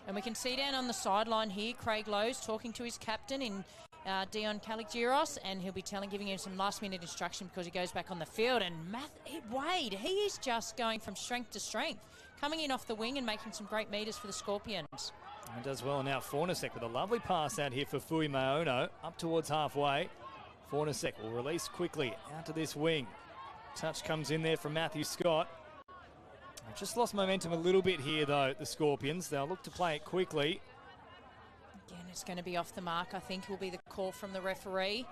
And we can see down on the sideline here, Craig Lowe's talking to his captain in Dion Kaligiros, and he'll be giving him some last-minute instruction because he goes back on the field. And Wade, he is just going from strength to strength, coming in off the wing and making some great meters for the Scorpions. And does well now. Fornasek with a lovely pass out here for Fui Maono, up towards halfway. Fornasek will release quickly out to this wing. Touch comes in there from Matthew Scott. They've just lost momentum a little bit here, though, the Scorpions. They'll look to play it quickly. Again, it's going to be off the mark, I think, will be the call from the referee.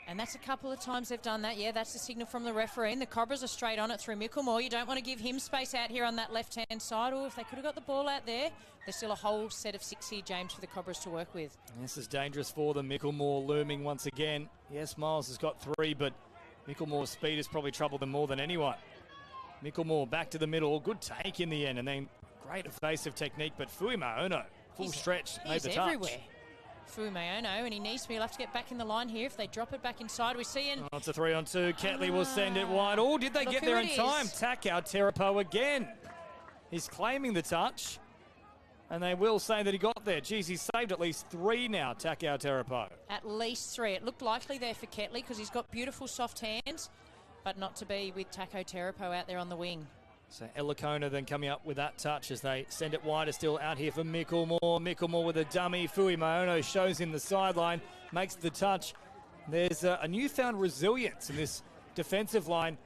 And that's a couple of times they've done that. Yeah, that's the signal from the referee. And the Cobras are straight on it through Mickelmore. You don't want to give him space out here on that left-hand side. Or if they could have got the ball out there, there's still a whole set of 6 here, James, for the Cobras to work with. This is dangerous for them. Mickelmore looming once again. Yes, Miles has got 3, but Mickelmore's speed has probably troubled them more than anyone. Mickelmore back to the middle. Good take in the end. And then great evasive technique. But Fui Maono, full stretch, made the touch. He's everywhere. Fumeono, and he needs to be. He'll have to get back in the line here. If they drop it back inside, we see. Oh, it's a 3-on-2. Ketley will send it wide. Oh, did they get there in time? Takao Terapo again. He's claiming the touch, and they will say that he got there. Geez, he's saved at least 3 now, Takao Terapo. At least 3. It looked likely there for Ketley because he's got beautiful soft hands, but not to be with Takao Terapo out there on the wing. So Elikona then coming up with that touch as they send it wider still out here for Mickelmore. Mickelmore with a dummy. Fui Maono shows him the sideline, makes the touch. There's a newfound resilience in this defensive line,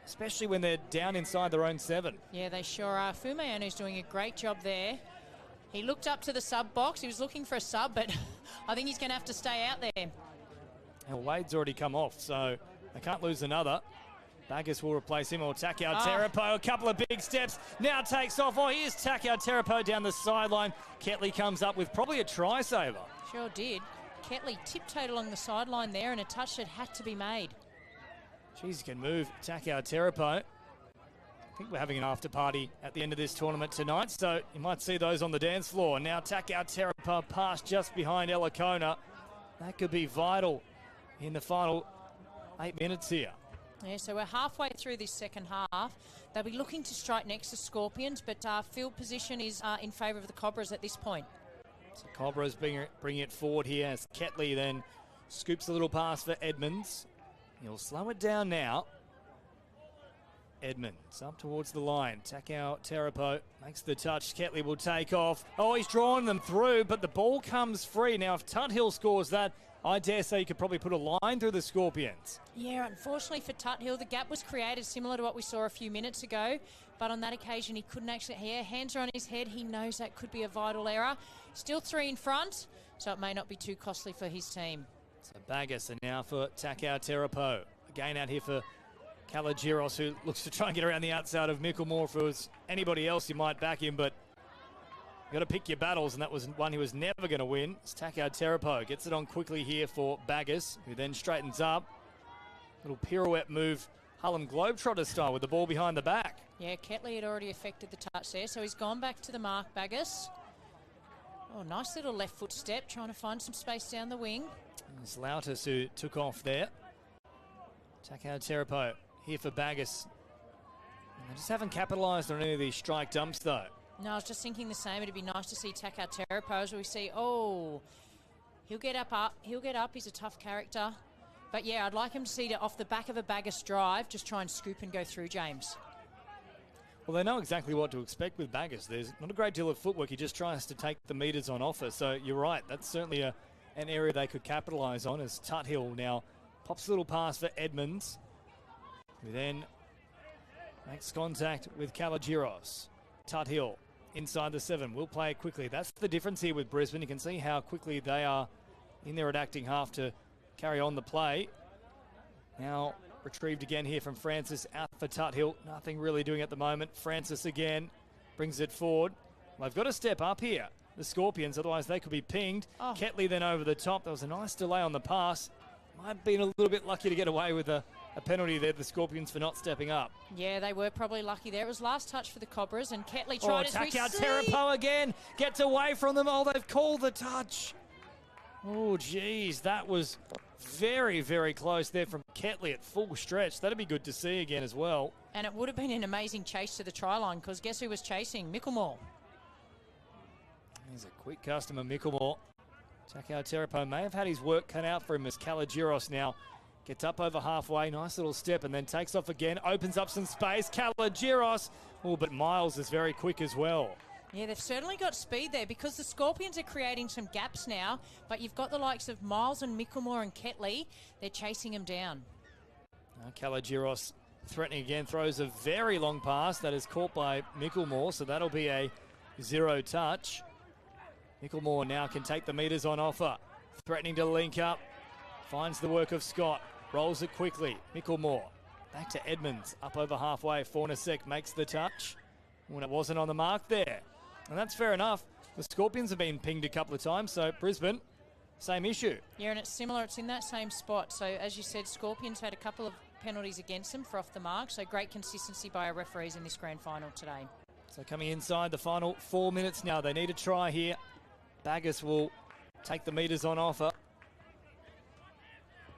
especially when they're down inside their own 7. Yeah, they sure are. Fumeono's doing a great job there. He looked up to the sub box. He was looking for a sub, but I think he's going to have to stay out there. And Wade's already come off, so they can't lose another. Baggers will replace him, or Takao Terapo. A couple of big steps. Now takes off. Oh, here's Takao Terapo down the sideline. Ketley comes up with probably a try saver. Sure did. Ketley tiptoed along the sideline there, and a touch that had to be made. Jeez, can move Takao Terapo. I think we're having an after party at the end of this tournament tonight, so you might see those on the dance floor. Now Takao Terapo passed just behind Elikona. That could be vital in the final 8 minutes here. Yeah, so we're halfway through this second half. They'll be looking to strike next to Scorpions, but field position is in favour of the Cobras at this point. So Cobras bringing it forward here as Ketley then scoops a little pass for Edmonds. He'll slow it down now. Edmonds. Up towards the line. Takao Terapo makes the touch. Ketley will take off. Oh, he's drawn them through, but the ball comes free. Now, if Tuthill scores that, I dare say you could probably put a line through the Scorpions. Yeah, unfortunately for Tuthill, the gap was created similar to what we saw a few minutes ago, but on that occasion he couldn't actually hear. Hands are on his head. He knows that could be a vital error. Still 3 in front, so it may not be too costly for his team. So Baggis and now for Takao Terapo. Again out here for Kalagiros, who looks to try and get around the outside of Micklemore. If it was anybody else, you might back him, but you got to pick your battles, and that was one he was never going to win. It's Takao Terapo gets it on quickly here for Baggis, who then straightens up. Little pirouette move, Harlem Globetrotter style, with the ball behind the back. Yeah, Ketley had already affected the touch there, so he's gone back to the mark, Baggis. Oh, nice little left foot step, trying to find some space down the wing. It's Lautis who took off there. Takao Terapo here for Baggis. They just haven't capitalised on any of these strike dumps, though. No, I was just thinking the same. It'd be nice to see Takao Terapo as we see, oh, he'll get up. He'll get up. He's a tough character. But, yeah, I'd like him to see it off the back of a Baggis drive, just try and scoop and go through, James. Well, they know exactly what to expect with Baggis. There's not a great deal of footwork. He just tries to take the metres on offer. So you're right. That's certainly an area they could capitalise on, as Tuthill now pops a little pass for Edmonds, who then makes contact with Kalagiros. Tuthill inside the 7, will play it quickly. That's the difference here with Brisbane. You can see how quickly they are in their attacking half to carry on the play. Now retrieved again here from Francis, out for Tuthill. Nothing really doing at the moment. Francis again brings it forward. Well, they've got to step up here, the Scorpions, otherwise they could be pinged. Oh. Ketley then over the top. There was a nice delay on the pass. Might have been a little bit lucky to get away with a penalty there, the Scorpions, for not stepping up. Yeah, they were probably lucky there. It was last touch for the Cobras, and Ketley tried to Takao Terapo again gets away from them. Oh, they've called the touch. Oh, geez, that was very, very close there from Ketley at full stretch. That'd be good to see again as well. And it would have been an amazing chase to the try line, because guess who was chasing? Micklemore. He's a quick customer, Micklemore. Takao Terapo may have had his work cut out for him, as Kalagiros now gets up over halfway. Nice little step and then takes off again. Opens up some space. Kalagiros. Oh, but Miles is very quick as well. Yeah, they've certainly got speed there, because the Scorpions are creating some gaps now, but you've got the likes of Miles and Micklemore and Ketley. They're chasing them down. Kalagiros threatening again, throws a very long pass that is caught by Micklemore, so that'll be a 0 touch. Micklemore now can take the metres on offer. Threatening to link up. Finds the work of Scott. Rolls it quickly. Micklemore back to Edmonds. Up over halfway. Fornasek makes the touch when it wasn't on the mark there. And that's fair enough. The Scorpions have been pinged a couple of times, so Brisbane, same issue. Yeah, and it's similar. It's in that same spot. So as you said, Scorpions had a couple of penalties against them for off the mark. So great consistency by our referees in this grand final today. So coming inside the final 4 minutes now. They need a try here. Baggis will take the metres on offer.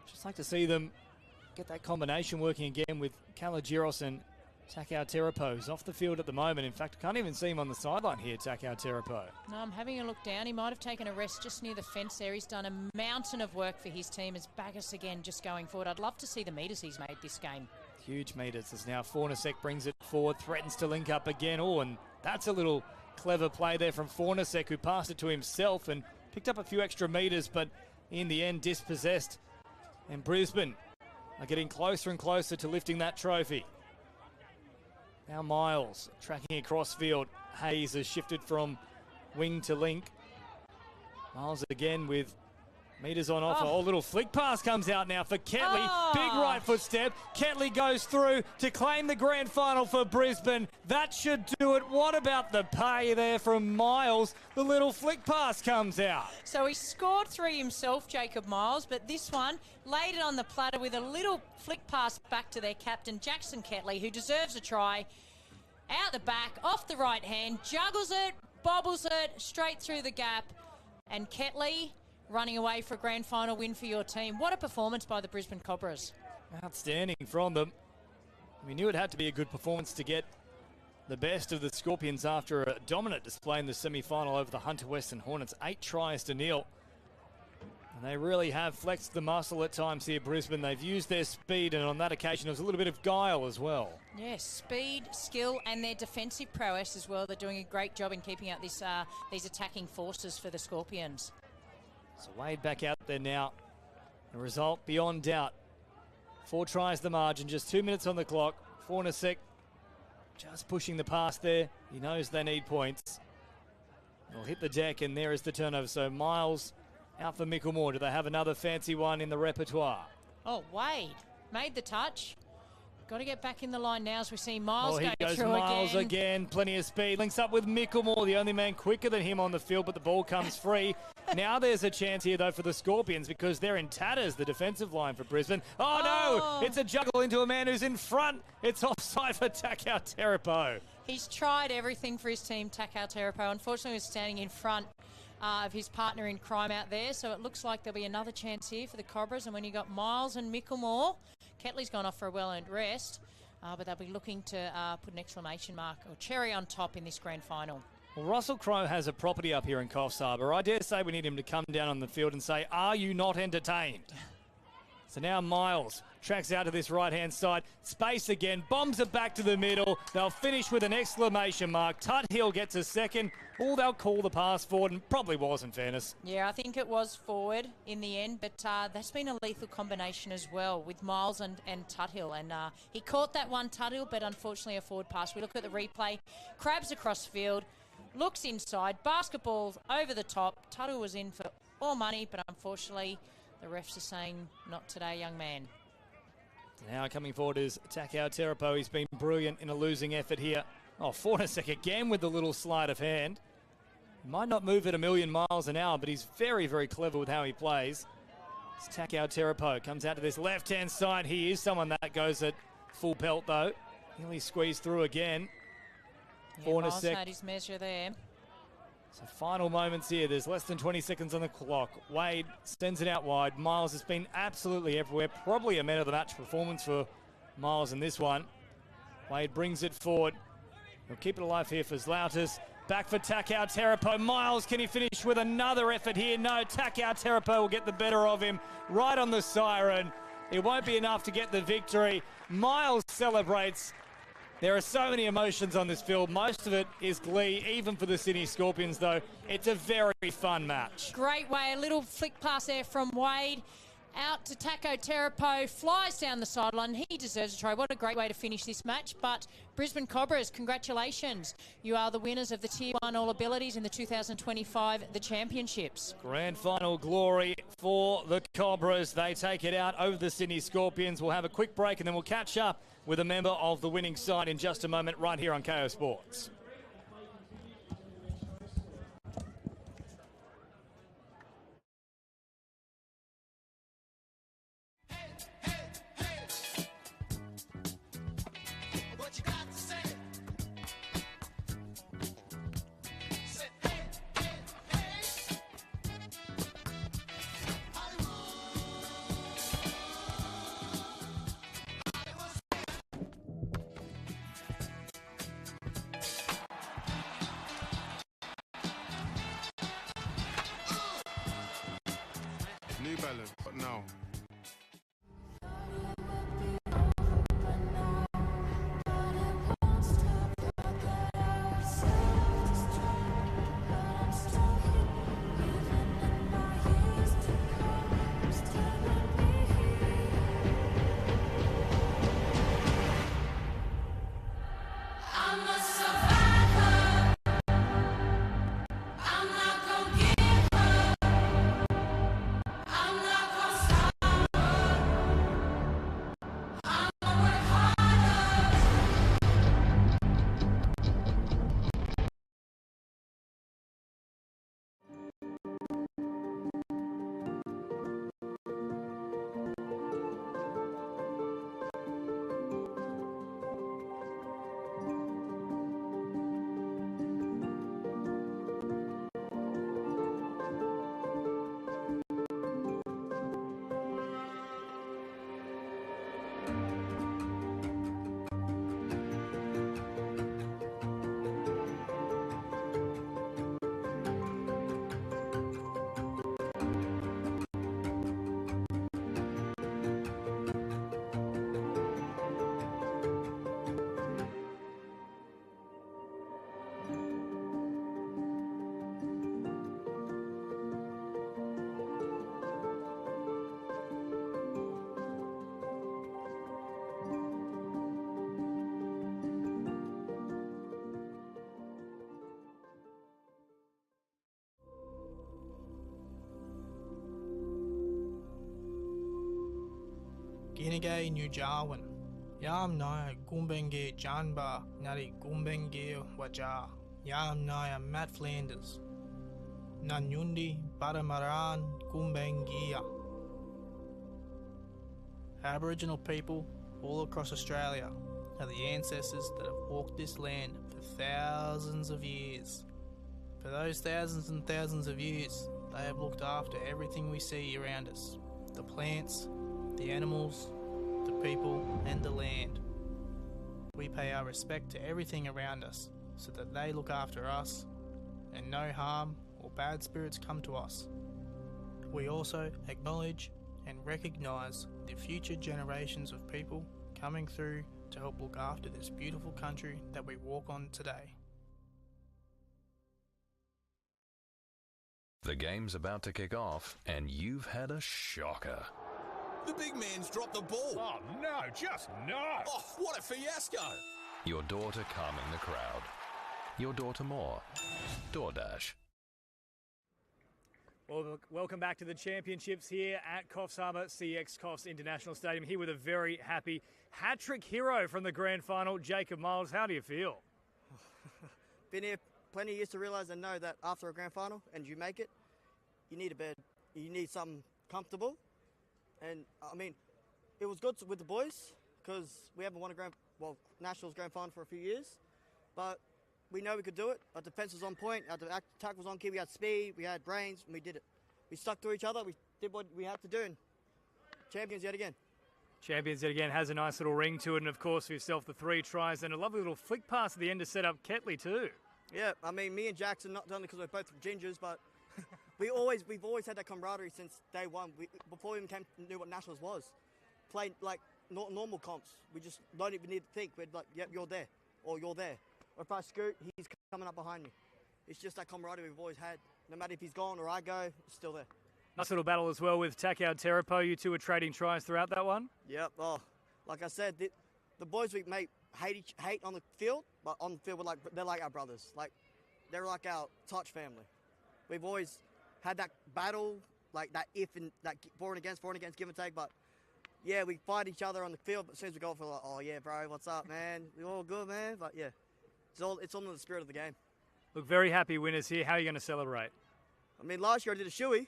Just like to see them get that combination working again with Kalagiros and Takao Terapo, who's off the field at the moment. In fact, I can't even see him on the sideline here, Takao Terapo. No, I'm having a look down. He might have taken a rest just near the fence there. He's done a mountain of work for his team, as Baggis again just going forward. I'd love to see the metres he's made this game. Huge metres as now Fornasek brings it forward, threatens to link up again. Oh, and that's a little clever play there from Fornasek, who passed it to himself and picked up a few extra metres, but in the end dispossessed. And Brisbane are getting closer and closer to lifting that trophy. Now Miles tracking across field. Hayes has shifted from wing to link. Miles again with metres on offer. Oh, little flick pass comes out now for Ketley. Big right foot step. Ketley goes through to claim the grand final for Brisbane. That should do it. What about the pay there from Miles? The little flick pass comes out. So he scored 3 himself, Jacob Miles, but this one laid it on the platter with a little flick pass back to their captain, Jackson Ketley, who deserves a try. Out the back, off the right hand, juggles it, bobbles it, straight through the gap. And Ketley running away for a grand final win for your team. What a performance by the Brisbane Cobras. Outstanding from them. We knew it had to be a good performance to get the best of the Scorpions after a dominant display in the semi-final over the Hunter Western Hornets. 8 tries to 0. And they really have flexed the muscle at times here, Brisbane. They've used their speed, and on that occasion, there was a little bit of guile as well. Yes, speed, skill, and their defensive prowess as well. They're doing a great job in keeping out this these attacking forces for the Scorpions. So Wade back out there now. The result beyond doubt. 4 tries the margin, just 2 minutes on the clock. Fornasek just pushing the pass there. He knows they need points. They'll hit the deck, and there is the turnover. So Miles out for Micklemore. Do they have another fancy one in the repertoire? Oh, Wade made the touch. Got to get back in the line now as we see Miles he go goes through Miles again. Plenty of speed. Links up with Micklemore, the only man quicker than him on the field, but the ball comes free. Now there's a chance here, though, for the Scorpions because they're in tatters, the defensive line for Brisbane. Oh, no! It's a juggle into a man who's in front. It's offside for Takao Terapo. He's tried everything for his team, Takao Terapo. Unfortunately, he's standing in front of his partner in crime out there, so it looks like there'll be another chance here for the Cobras. And when you got Miles and Micklemore, Ketley's gone off for a well-earned rest, but they'll be looking to put an exclamation mark or cherry on top in this grand final. Well, Russell Crowe has a property up here in Coffs Harbour. I dare say we need him to come down on the field and say, are you not entertained? So now Miles tracks out to this right-hand side. Space again, bombs it back to the middle. They'll finish with an exclamation mark. Tuthill gets a second. Oh, they'll call the pass forward, and probably was, in fairness. Yeah, I think it was forward in the end, but that's been a lethal combination as well with Miles and Tuthill. And he caught that one, Tuthill, but unfortunately a forward pass. We look at the replay. Crabs across field, looks inside, basketball over the top. Tuthill was in for all money, but unfortunately the refs are saying, not today, young man. Now coming forward is Takao Terapo. He's been brilliant in a losing effort here. Oh, Fornasek again with the little sleight of hand. He might not move at a million miles an hour, but he's very, very clever with how he plays. It's Takao Terapo. Comes out to this left-hand side. He is someone that goes at full pelt, though. Nearly squeezed through again. Yeah, Miles had his measure there. So final moments here. There's less than 20 seconds on the clock. Wade sends it out wide. Miles has been absolutely everywhere. Probably a man of the match performance for Miles in this one. Wade brings it forward. He'll keep it alive here for Zlautas. Back for Takao Terapo. Miles, can he finish with another effort here? No, Takao Terapo will get the better of him right on the siren. It won't be enough to get the victory. Miles celebrates. There are so many emotions on this field. Most of it is glee, even for the Sydney Scorpions, though. It's a very fun match. Great way. A little flick pass there from Wade. Out to Takao Terapo. Flies down the sideline. He deserves a try. What a great way to finish this match. But Brisbane Cobras, congratulations. You are the winners of the Tier 1 All Abilities in the 2025 The Championships. Grand final glory for the Cobras. They take it out over the Sydney Scorpions. We'll have a quick break and then we'll catch up with a member of the winning side in just a moment right here on KO Sports. New Balance, but now. Ginigay New Jarwin. Yam Naya Gumbenge Janba Nari Gumbenge Waja. Yam Naya Matt Flanders. Nanyundi Badamaran Gumbengia. Aboriginal people all across Australia are the ancestors that have walked this land for thousands of years. For those thousands and thousands of years, they have looked after everything we see around us. The plants, the animals, the people and the land. We pay our respect to everything around us so that they look after us and no harm or bad spirits come to us. We also acknowledge and recognise the future generations of people coming through to help look after this beautiful country that we walk on today. The game's about to kick off, and you've had a shocker. The big man's dropped the ball. Oh, no, just not. Oh, what a fiasco. Your daughter calming the crowd. Your daughter more. DoorDash. Well, welcome back to the championships here at Coffs Harbour, CX Coffs International Stadium, here with a very happy hat-trick hero from the grand final, Jacob Miles. How do you feel? Been here plenty of years to realise and know that after a grand final and you make it, you need a bed. You need something comfortable. And, I mean, it was good with the boys because we haven't won a Nationals grand final for a few years. But we know we could do it. Our defence was on point. Our attack was on key. We had speed. We had brains. And we did it. We stuck to each other. We did what we had to do. And champions yet again. Champions yet again has a nice little ring to it. And, of course, for yourself, the 3 tries and a lovely little flick pass at the end to set up Ketley too. Yeah, I mean, me and Jackson, not only because we're both gingers, but we've always had that camaraderie since day one. Before we even knew what Nationals was. Played like normal comps. We just don't even need to think. We're like, yep, you're there. Or you're there. Or if I scoot, he's coming up behind me. It's just that camaraderie we've always had. No matter if he's gone or I go, it's still there. Nice little battle as well with Takao Terapo. You two were trading tries throughout that one. Yep. Oh, like I said, the boys we mate hate on the field, but on the field they're like our brothers. Like they're like our touch family. We've always had that battle, like that that for and against, give and take. But yeah, we fight each other on the field. But as soon as we go for like, oh yeah, bro, what's up, man? We all good, man. But yeah. It's all in the spirit of the game. Look, very happy winners here. How are you going to celebrate? I mean, last year I did a shoey.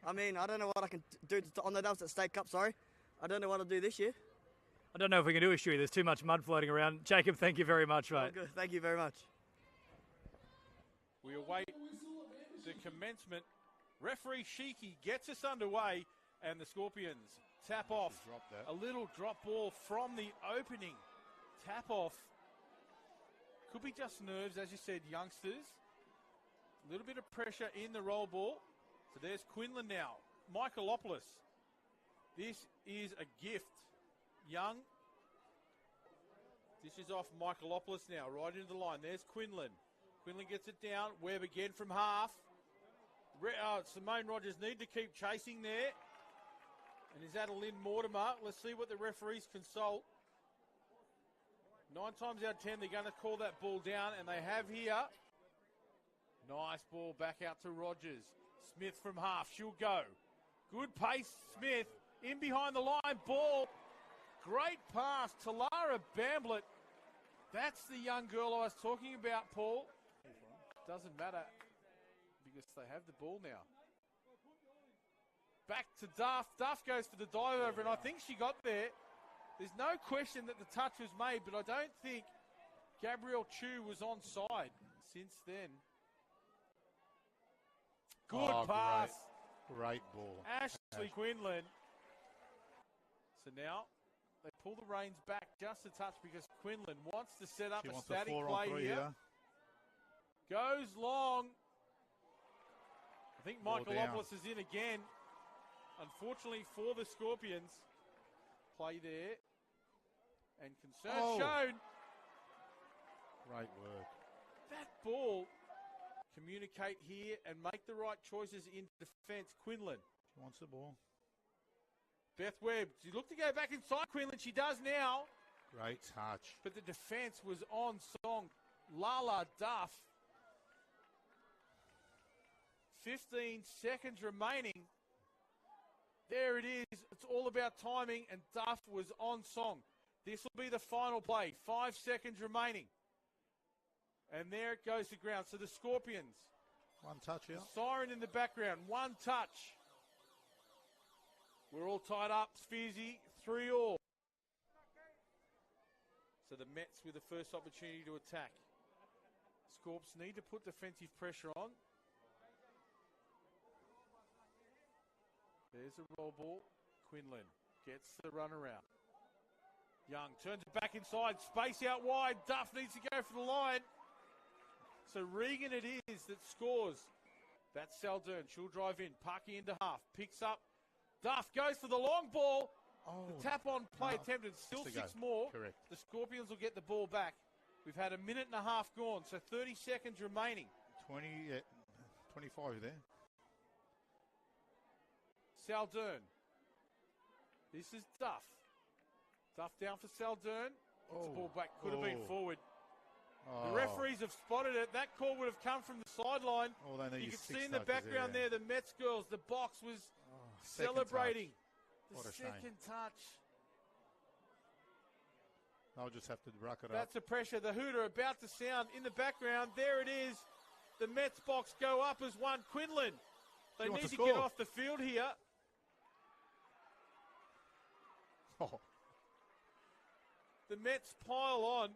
I mean, I don't know what I can do. That was at State Cup, sorry. I don't know what I'll do this year. I don't know if we can do a shoey. There's too much mud floating around. Jacob, thank you very much, mate. Oh, good. Thank you very much. We await the commencement. Referee Shiki gets us underway, and the Scorpions tap off. A little drop ball from the opening. Tap off. Could be just nerves, as you said, youngsters. A little bit of pressure in the roll ball. So there's Quinlan now. Michaelopoulos. This is a gift. Young. This is off Michaelopoulos now, right into the line. There's Quinlan. Quinlan gets it down. Webb again from half. Simone Rogers need to keep chasing there. And is that a Lynn Mortimer? Let's see what the referees consult. 9 times out of 10, they're going to call that ball down, and they have here. Nice ball back out to Rogers. Smith from half, she'll go. Good pace, Smith, in behind the line, ball. Great pass to Lara Bamblett. That's the young girl I was talking about, Paul. Doesn't matter, because they have the ball now. Back to Duff. Duff goes for the dive over, and I think she got there. There's no question that the touch was made, but I don't think Gabrielle Chu was onside since then. Good pass. Great ball. Ashley Quinlan. So now they pull the reins back just a touch because Quinlan wants to set up a static play here. Goes long. I think Michaelopoulos is in again. Unfortunately for the Scorpions. Play there. And concern shown. Great work. That ball, communicate here and make the right choices in defence. Quinlan. She wants the ball. Beth Webb. She looked to go back inside Quinlan. She does now. Great touch. But the defence was on song. Lala Duff. 15 seconds remaining. There it is. It's all about timing, and Duff was on song. This will be the final play. 5 seconds remaining. And there it goes to ground. So the Scorpions. One touch, yeah. Siren in the background. One touch. We're all tied up. Sfeersy, 3-all. So the Mets with the first opportunity to attack. Scorps need to put defensive pressure on. There's a roll ball. Quinlan gets the run around. Young turns it back inside. Space out wide. Duff needs to go for the line. So Regan it is that scores. That's Saldern. She'll drive in. Parky into half. Picks up. Duff goes for the long ball. The tap-on play attempted. Still 6 more. Correct. The Scorpions will get the ball back. We've had a minute and a half gone, so 30 seconds remaining. 25 there. Saldern. This is Duff. Duff down for Saldern. Gets the ball back. Could have been forward. The referees have spotted it. That call would have come from the sideline. You can see in the background there, the Mets girls, the box was celebrating. What The a shame. second touch. They'll just have to rack it up. That's the pressure. The hooter about to sound in the background. There it is. The Mets box go up as one. Quinlan. They need to get off the field here. The Mets pile on.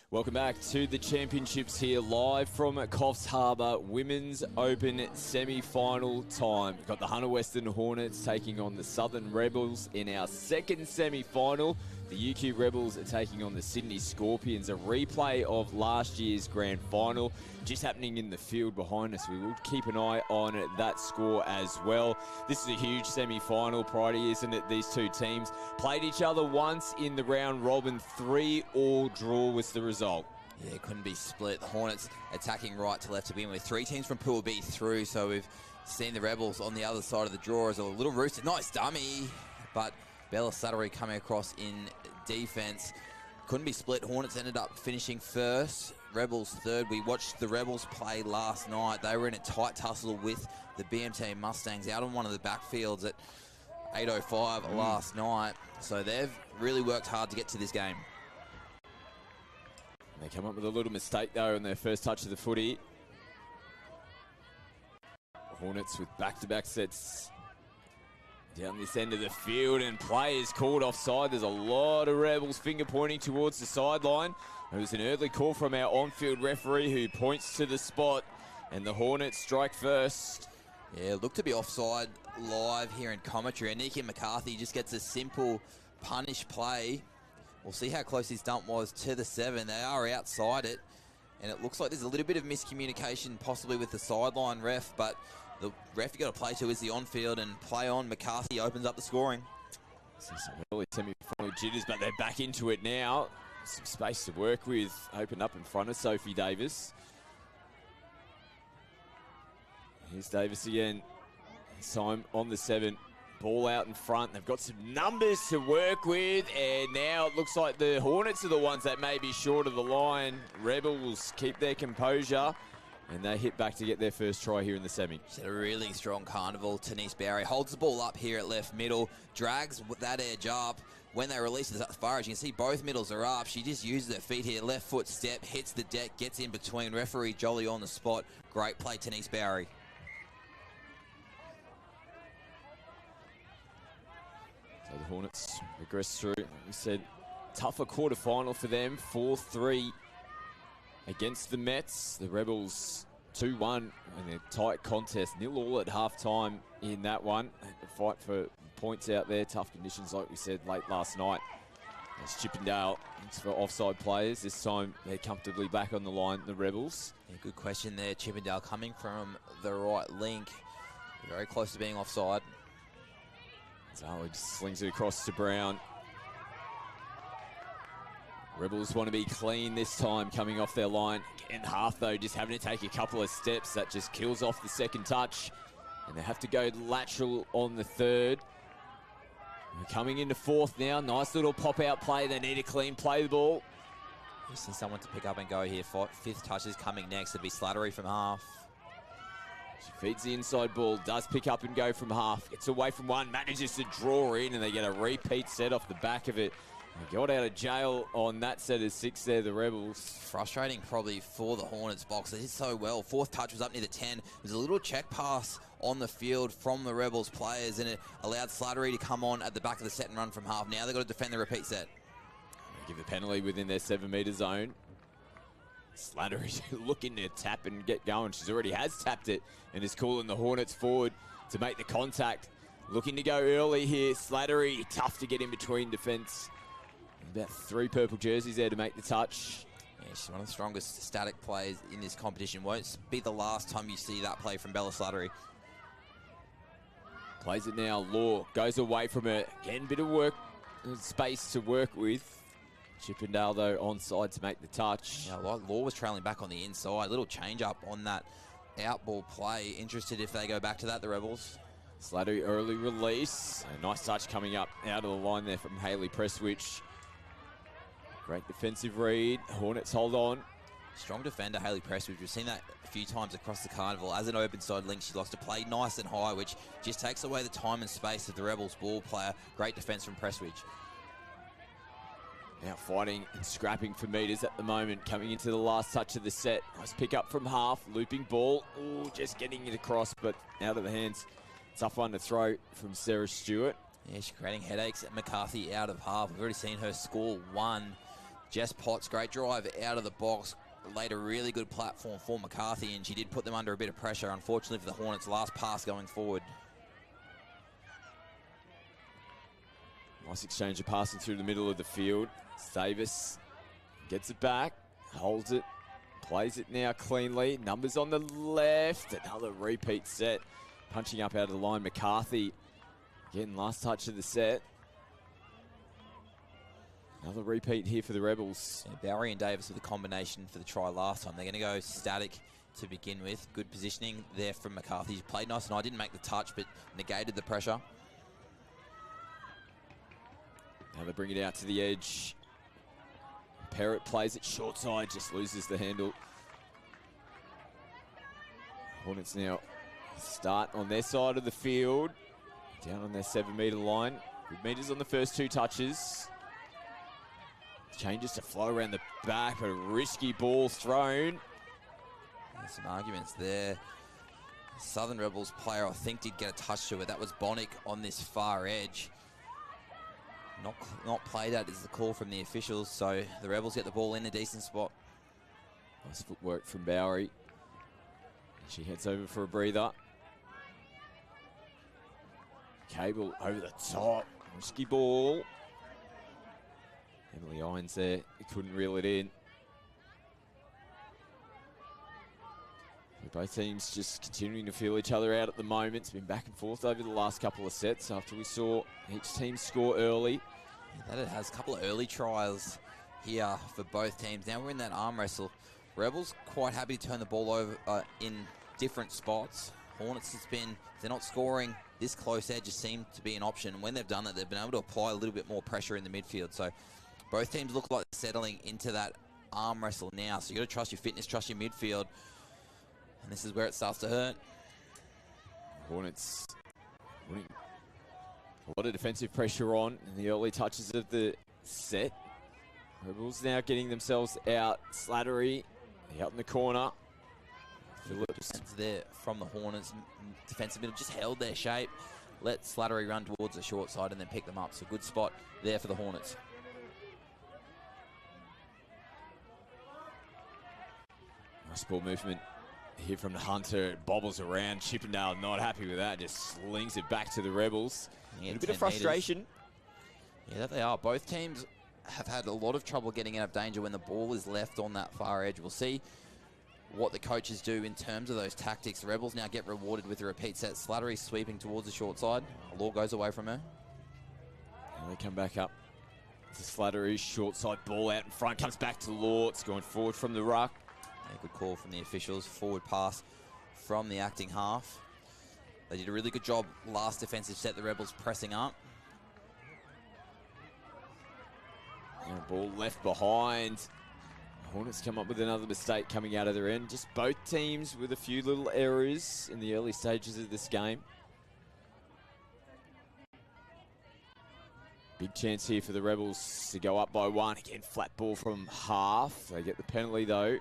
Welcome back to the championships here live from Coffs Harbour Women's Open semi-final time. We've got the Hunter Western Hornets taking on the Southern Rebels in our second semi-final. The UQ Rebels are taking on the Sydney Scorpions, a replay of last year's grand final. Just happening in the field behind us. We will keep an eye on that score as well. This is a huge semi-final, Pridey, isn't it? These two teams played each other once in the round robin. 3-all draw was the result. Yeah, it couldn't be split. The Hornets attacking right to left to begin with. 3 teams from Pool B through, so we've seen the Rebels on the other side of the draw as a little rooster. Nice dummy, but Bella Suttery coming across in defense. Couldn't be split. Hornets ended up finishing first. Rebels third. We watched the Rebels play last night. They were in a tight tussle with the BMT Mustangs out on one of the backfields at 8:05 last night. So they've really worked hard to get to this game. They come up with a little mistake though on their first touch of the footy. Hornets with back-to-back sets down this end of the field, and play is called offside. There's a lot of Rebels finger pointing towards the sideline. It was an early call from our on-field referee who points to the spot, and the Hornets strike first. Yeah, looked to be offside live here in commentary. And Nikki McCarthy just gets a simple punish play. We'll see how close his dump was to the 7. They are outside it, and it looks like there's a little bit of miscommunication possibly with the sideline ref, but the ref you got to play to is the on-field, and play on. McCarthy opens up the scoring. Some early semi-final jitters, but they're back into it now. Some space to work with. Open up in front of Sophie Davis. Here's Davis again. This time on the 7. Ball out in front. They've got some numbers to work with, and now it looks like the Hornets are the ones that may be short of the line. Rebels keep their composure, and they hit back to get their first try here in the semi. She's had a really strong carnival. Denise Barry holds the ball up here at left middle, drags that edge up. When they release it as far as you can see, both middles are up. She just uses her feet here. Left foot step, hits the deck, gets in between. Referee Jolly on the spot. Great play, Denise Barry. So the Hornets regress through. Like we said, tougher quarterfinal for them. 4-3 against the Mets. The Rebels 2-1 in a tight contest. 0-all at halftime in that one. The fight for points out there. Tough conditions, like we said, late last night. As Chippendale looks for offside players. This time they're comfortably back on the line, the Rebels. Yeah, good question there. Chippendale coming from the right link. Very close to being offside. Zali just slings it across to Brown. Rebels want to be clean this time coming off their line. Again, half though, just having to take a couple of steps. That just kills off the second touch. And they have to go lateral on the third. We're coming into fourth now. Nice little pop-out play. They need a clean play the ball. You see someone to pick up and go here. Fifth touch is coming next. It'll be Slattery from half. She feeds the inside ball, does pick up and go from half, gets away from one, manages to draw in, and they get a repeat set off the back of it. They got out of jail on that set of 6 there, the Rebels. Frustrating probably for the Hornets box. They did so well. Fourth touch was up near the 10. There's a little check pass on the field from the Rebels players, and it allowed Slattery to come on at the back of the set and run from half. Now they've got to defend the repeat set. They give the penalty within their 7-metre zone. Slattery looking to tap and get going. She already has tapped it and is calling the Hornets forward to make the contact. Looking to go early here. Slattery, tough to get in between defence. About 3 purple jerseys there to make the touch. Yeah, she's one of the strongest static players in this competition. Won't be the last time you see that play from Bella Slattery. Plays it now. Law goes away from her. Again, bit of work, space to work with. Chippendale, though, onside to make the touch. Yeah, Law was trailing back on the inside. Little change up on that outball play. Interested if they go back to that, the Rebels. Slattery early release. A nice touch coming up out of the line there from Hayley Presswich. Great defensive read. Hornets hold on. Strong defender, Hayley Presswich. We've seen that a few times across the carnival. As an open side link, she likes to play nice and high, which just takes away the time and space of the Rebels ball player. Great defense from Presswich. Now fighting and scrapping for metres at the moment, coming into the last touch of the set. Nice pick up from half, looping ball. Ooh, just getting it across, but out of the hands. Tough one to throw from Sarah Stewart. Yeah, she's creating headaches at McCarthy out of half. We've already seen her score 1. Jess Potts, great drive out of the box. Laid a really good platform for McCarthy, and she did put them under a bit of pressure, unfortunately for the Hornets. Last pass going forward. Nice exchange of passing through the middle of the field. Davis gets it back, holds it, plays it now cleanly. Numbers on the left, another repeat set. Punching up out of the line, McCarthy getting last touch of the set. Another repeat here for the Rebels. Yeah, Bowery and Davis with the combination for the try last time. They're going to go static to begin with. Good positioning there from McCarthy. He played nice, and I didn't make the touch, but negated the pressure. Now they bring it out to the edge. Parrott plays it short side, just loses the handle. Hornets now start on their side of the field. Down on their 7-metre line. Good metres on the first 2 touches. Changes to flow around the back, but a risky ball thrown. There's some arguments there. Southern Rebels player, I think, did get a touch to it. That was Bonnick on this far edge. Not played at is the call from the officials, so the Rebels get the ball in a decent spot. Nice footwork from Bowery. She heads over for a breather. Cable over the top. Risky ball. Emily Irons there, couldn't reel it in. Both teams just continuing to feel each other out at the moment. It's been back and forth over the last couple of sets after we saw each team score early. Yeah, that has a couple of early trials here for both teams. Now we're in that arm wrestle. Rebels quite happy to turn the ball over in different spots. Hornets has been, if they're not scoring, this close edge just seemed to be an option. And when they've done that, they've been able to apply a little bit more pressure in the midfield. So both teams look like they're settling into that arm wrestle now. So you got to trust your fitness, trust your midfield. And this is where it starts to hurt. Hornets putting a lot of defensive pressure on in the early touches of the set. Rebels now getting themselves out. Slattery out in the corner. Phillips there from the Hornets. Defensive middle just held their shape. Let Slattery run towards the short side and then pick them up. So good spot there for the Hornets. Nice ball movement here from the Hunter. It bobbles around. Chippendale not happy with that. Just slings it back to the Rebels. Yeah, a bit of frustration. Meters. Yeah, that they are. Both teams have had a lot of trouble getting out of danger when the ball is left on that far edge. We'll see what the coaches do in terms of those tactics. The Rebels now get rewarded with a repeat set. Slattery sweeping towards the short side. Law goes away from her. And they come back up to Slattery. Short side ball out in front. Comes back to Law. It's going forward from the ruck. A good call from the officials. Forward pass from the acting half. They did a really good job last defensive set. The Rebels pressing up. And ball left behind. Hornets come up with another mistake coming out of their end. Just both teams with a few little errors in the early stages of this game. Big chance here for the Rebels to go up by 1. Again, flat ball from half. They get the penalty though.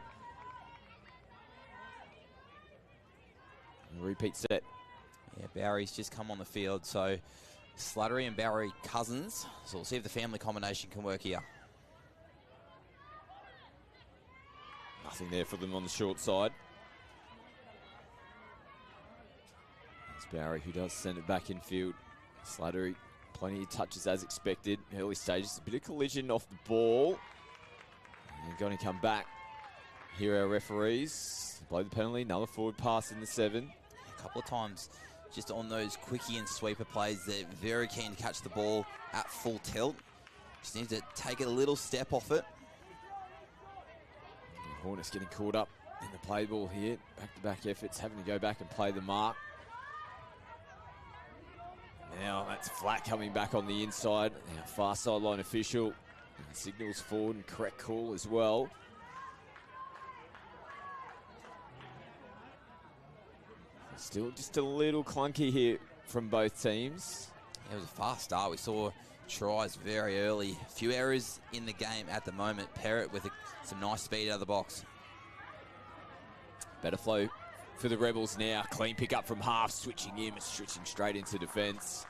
Repeat set. Yeah, Bowery's just come on the field, so Slattery and Bowery cousins. So we'll see if the family combination can work here. Nothing there for them on the short side. It's Bowery who does send it back in field. Slattery, plenty of touches as expected. Early stages, a bit of collision off the ball. And they're going to come back. Here are our referees. Blow the penalty, another forward pass in the 7. A couple of times just on those quickie and sweeper plays, they're very keen to catch the ball at full tilt. Just need to take a little step off it. Hornets getting caught up in the play ball here. Back-to-back efforts, having to go back and play the mark. Now that's flat coming back on the inside. Now far sideline official. And signals forward and correct call as well. Still just a little clunky here from both teams. It was a fast start. We saw tries very early. A few errors in the game at the moment. Parrott with some nice speed out of the box. Better flow for the Rebels now. Clean pick up from half, switching in and switching straight into defence.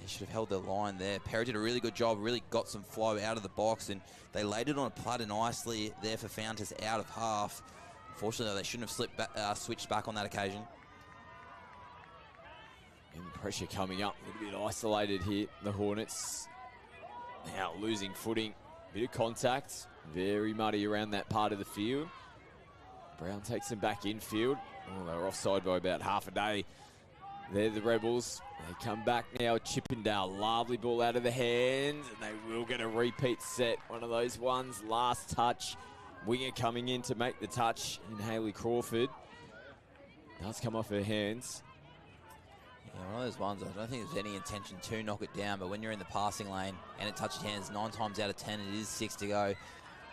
Yeah, should have held their line there. Parrott did a really good job, really got some flow out of the box, and they laid it on a platter nicely there for Fountas out of half. Unfortunately, they shouldn't have switched back on that occasion. And the pressure coming up, a little bit isolated here, the Hornets. Now losing footing, bit of contact, very muddy around that part of the field. Brown takes them back infield. Oh, they were offside by about half a day. They're the Rebels. They come back now, Chippendale. Lovely ball out of the hands, and they will get a repeat set. One of those ones, last touch. Winger coming in to make the touch in Hayley Crawford. Does come off her hands. Yeah, one of those ones, I don't think there's any intention to knock it down, but when you're in the passing lane and it touches your hands 9 times out of 10, it is 6 to go.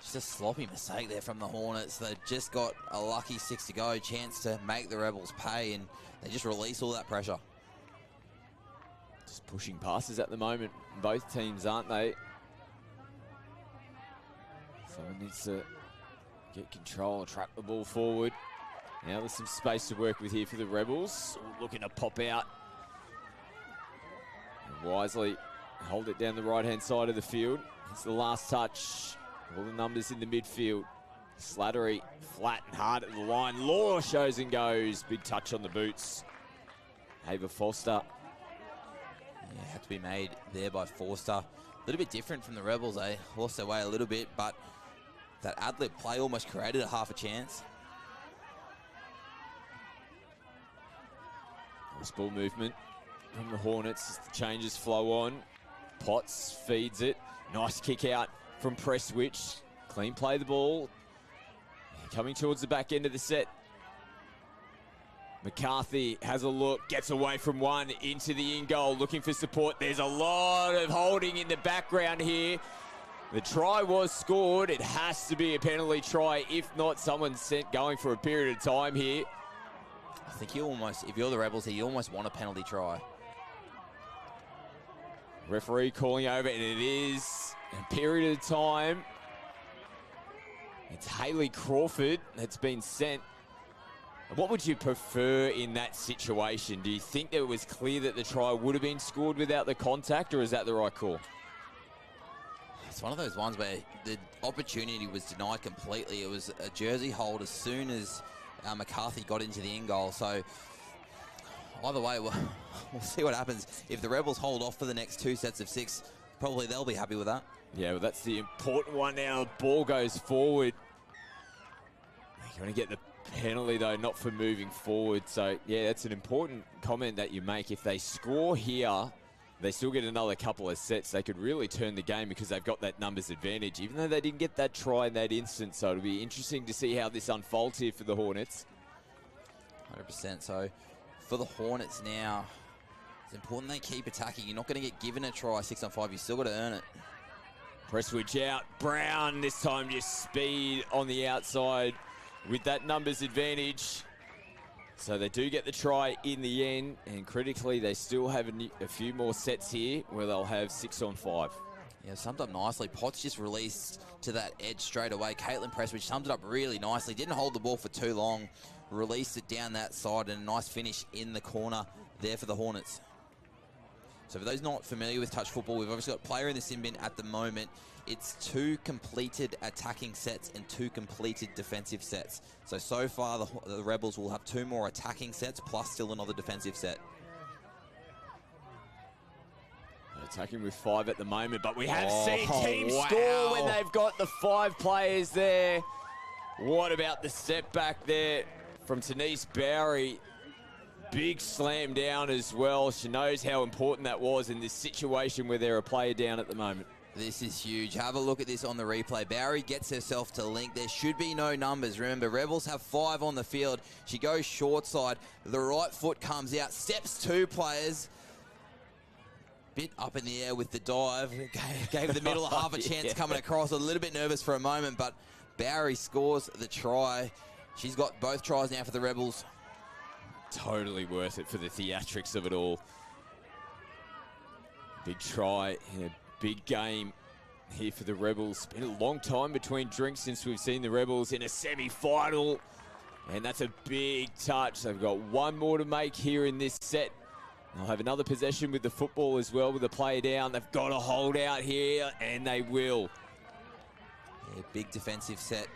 Just a sloppy mistake there from the Hornets. They've just got a lucky 6 to go, chance to make the Rebels pay, and they just release all that pressure. Just pushing passes at the moment, both teams, aren't they? Someone needs to get control, track the ball forward. Now there's some space to work with here for the Rebels. Looking to pop out. And wisely hold it down the right-hand side of the field. It's the last touch. All the numbers in the midfield. Slattery flat and hard at the line. Law shows and goes. Big touch on the boots. Ava Foster. Yeah, had to be made there by Forster. A little bit different from the Rebels. They lost their way a little bit, but that ad-lib play almost created a half a chance. Nice ball movement from the Hornets as the changes flow on. Potts feeds it. Nice kick out from Prestwich. Clean play the ball. Coming towards the back end of the set. McCarthy has a look, gets away from one, into the in-goal, looking for support. There's a lot of holding in the background here. The try was scored. It has to be a penalty try. If not, someone's sent going for a period of time here. I think you almost, if you're the Rebels here, you almost want a penalty try. Referee calling over, and it is a period of time. It's Hayley Crawford that's been sent. What would you prefer in that situation? Do you think that it was clear that the try would have been scored without the contact, or is that the right call? It's one of those ones where the opportunity was denied completely. It was a jersey hold as soon as McCarthy got into the end goal. So either way, we'll see what happens. If the Rebels hold off for the next 2 sets of 6, probably they'll be happy with that. Yeah, well, that's the important one now. The ball goes forward. They're going to get the penalty, though, not for moving forward. So, yeah, that's an important comment that you make. If they score here, they still get another couple of sets. They could really turn the game because they've got that numbers advantage, even though they didn't get that try in that instance. So it'll be interesting to see how this unfolds here for the Hornets. 100%. So for the Hornets now, it's important they keep attacking. You're not going to get given a try 6 on 5. You've still got to earn it. Presswich out. Brown this time just speed on the outside with that numbers advantage. So they do get the try in the end, and critically they still have a few more sets here where they'll have 6 on 5. Yeah, summed up nicely. Potts just released to that edge straight away. Caitlin Presswich summed it up really nicely. Didn't hold the ball for too long. Released it down that side, and a nice finish in the corner there for the Hornets. So for those not familiar with touch football, we've obviously got a player in the sin bin at the moment. It's 2 completed attacking sets and 2 completed defensive sets. So far the Rebels will have 2 more attacking sets plus still another defensive set. Attacking with 5 at the moment, but we have seen teams score when they've got the 5 players there. What about the step back there from Denise Bowery? Big slam down as well. She knows how important that was in this situation where they're a player down at the moment. This is huge. Have a look at this on the replay. Bowery gets herself to link. There should be no numbers. Remember, Rebels have 5 on the field. She goes short side. The right foot comes out. Steps 2 players. Bit up in the air with the dive. Gave the middle half a chance coming across. A little bit nervous for a moment, but Bowery scores the try. She's got both tries now for the Rebels. Totally worth it for the theatrics of it all. Big try in a big game here for the Rebels. Been a long time between drinks since we've seen the Rebels in a semi-final. And that's a big touch. They've got 1 more to make here in this set. They'll have another possession with the football as well with the player down. They've got to hold out here, and they will. Yeah, big defensive set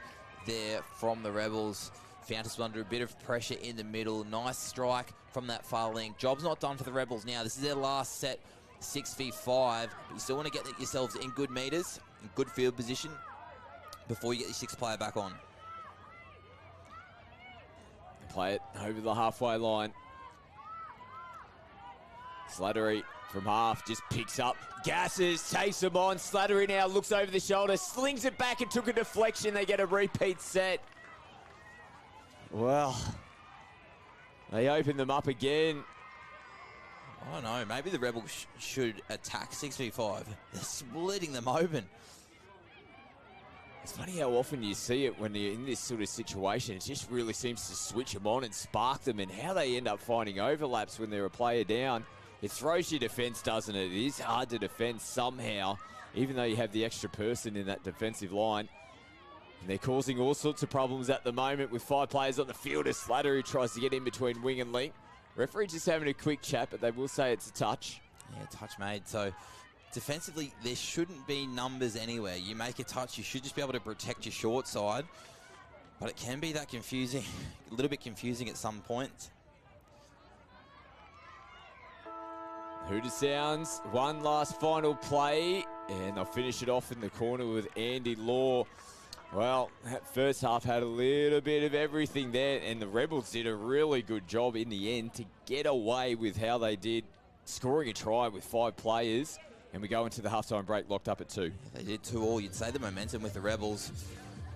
there from the Rebels. Found us under a bit of pressure in the middle. Nice strike from that far link. Job's not done for the Rebels now. This is their last set, 6v5. But you still want to get yourselves in good meters, in good field position, before you get your 6th player back on. Play it over the halfway line. Slattery from half just picks up, gasses, takes them on. Slattery now looks over the shoulder, slings it back and took a deflection. They get a repeat set. Well, they open them up again. I don't know, maybe the Rebels should attack 6v5. They're splitting them open. It's funny how often you see it when you're in this sort of situation. It just really seems to switch them on and spark them, and how they end up finding overlaps when they're a player down. It throws your defence, doesn't it? It is hard to defend somehow, even though you have the extra person in that defensive line. And they're causing all sorts of problems at the moment with 5 players on the field as Slattery tries to get in between wing and link. Referee just having a quick chat, but they will say it's a touch. Yeah, touch made. So defensively, there shouldn't be numbers anywhere. You make a touch, you should just be able to protect your short side. But it can be that confusing, a little bit confusing at some point. Hooter sounds, one last final play, and they'll finish it off in the corner with Andy Law. Well, that first half had a little bit of everything there, and the Rebels did a really good job in the end to get away with how they did, scoring a try with 5 players, and we go into the halftime break locked up at 2. They did 2-2. You'd say the momentum with the Rebels.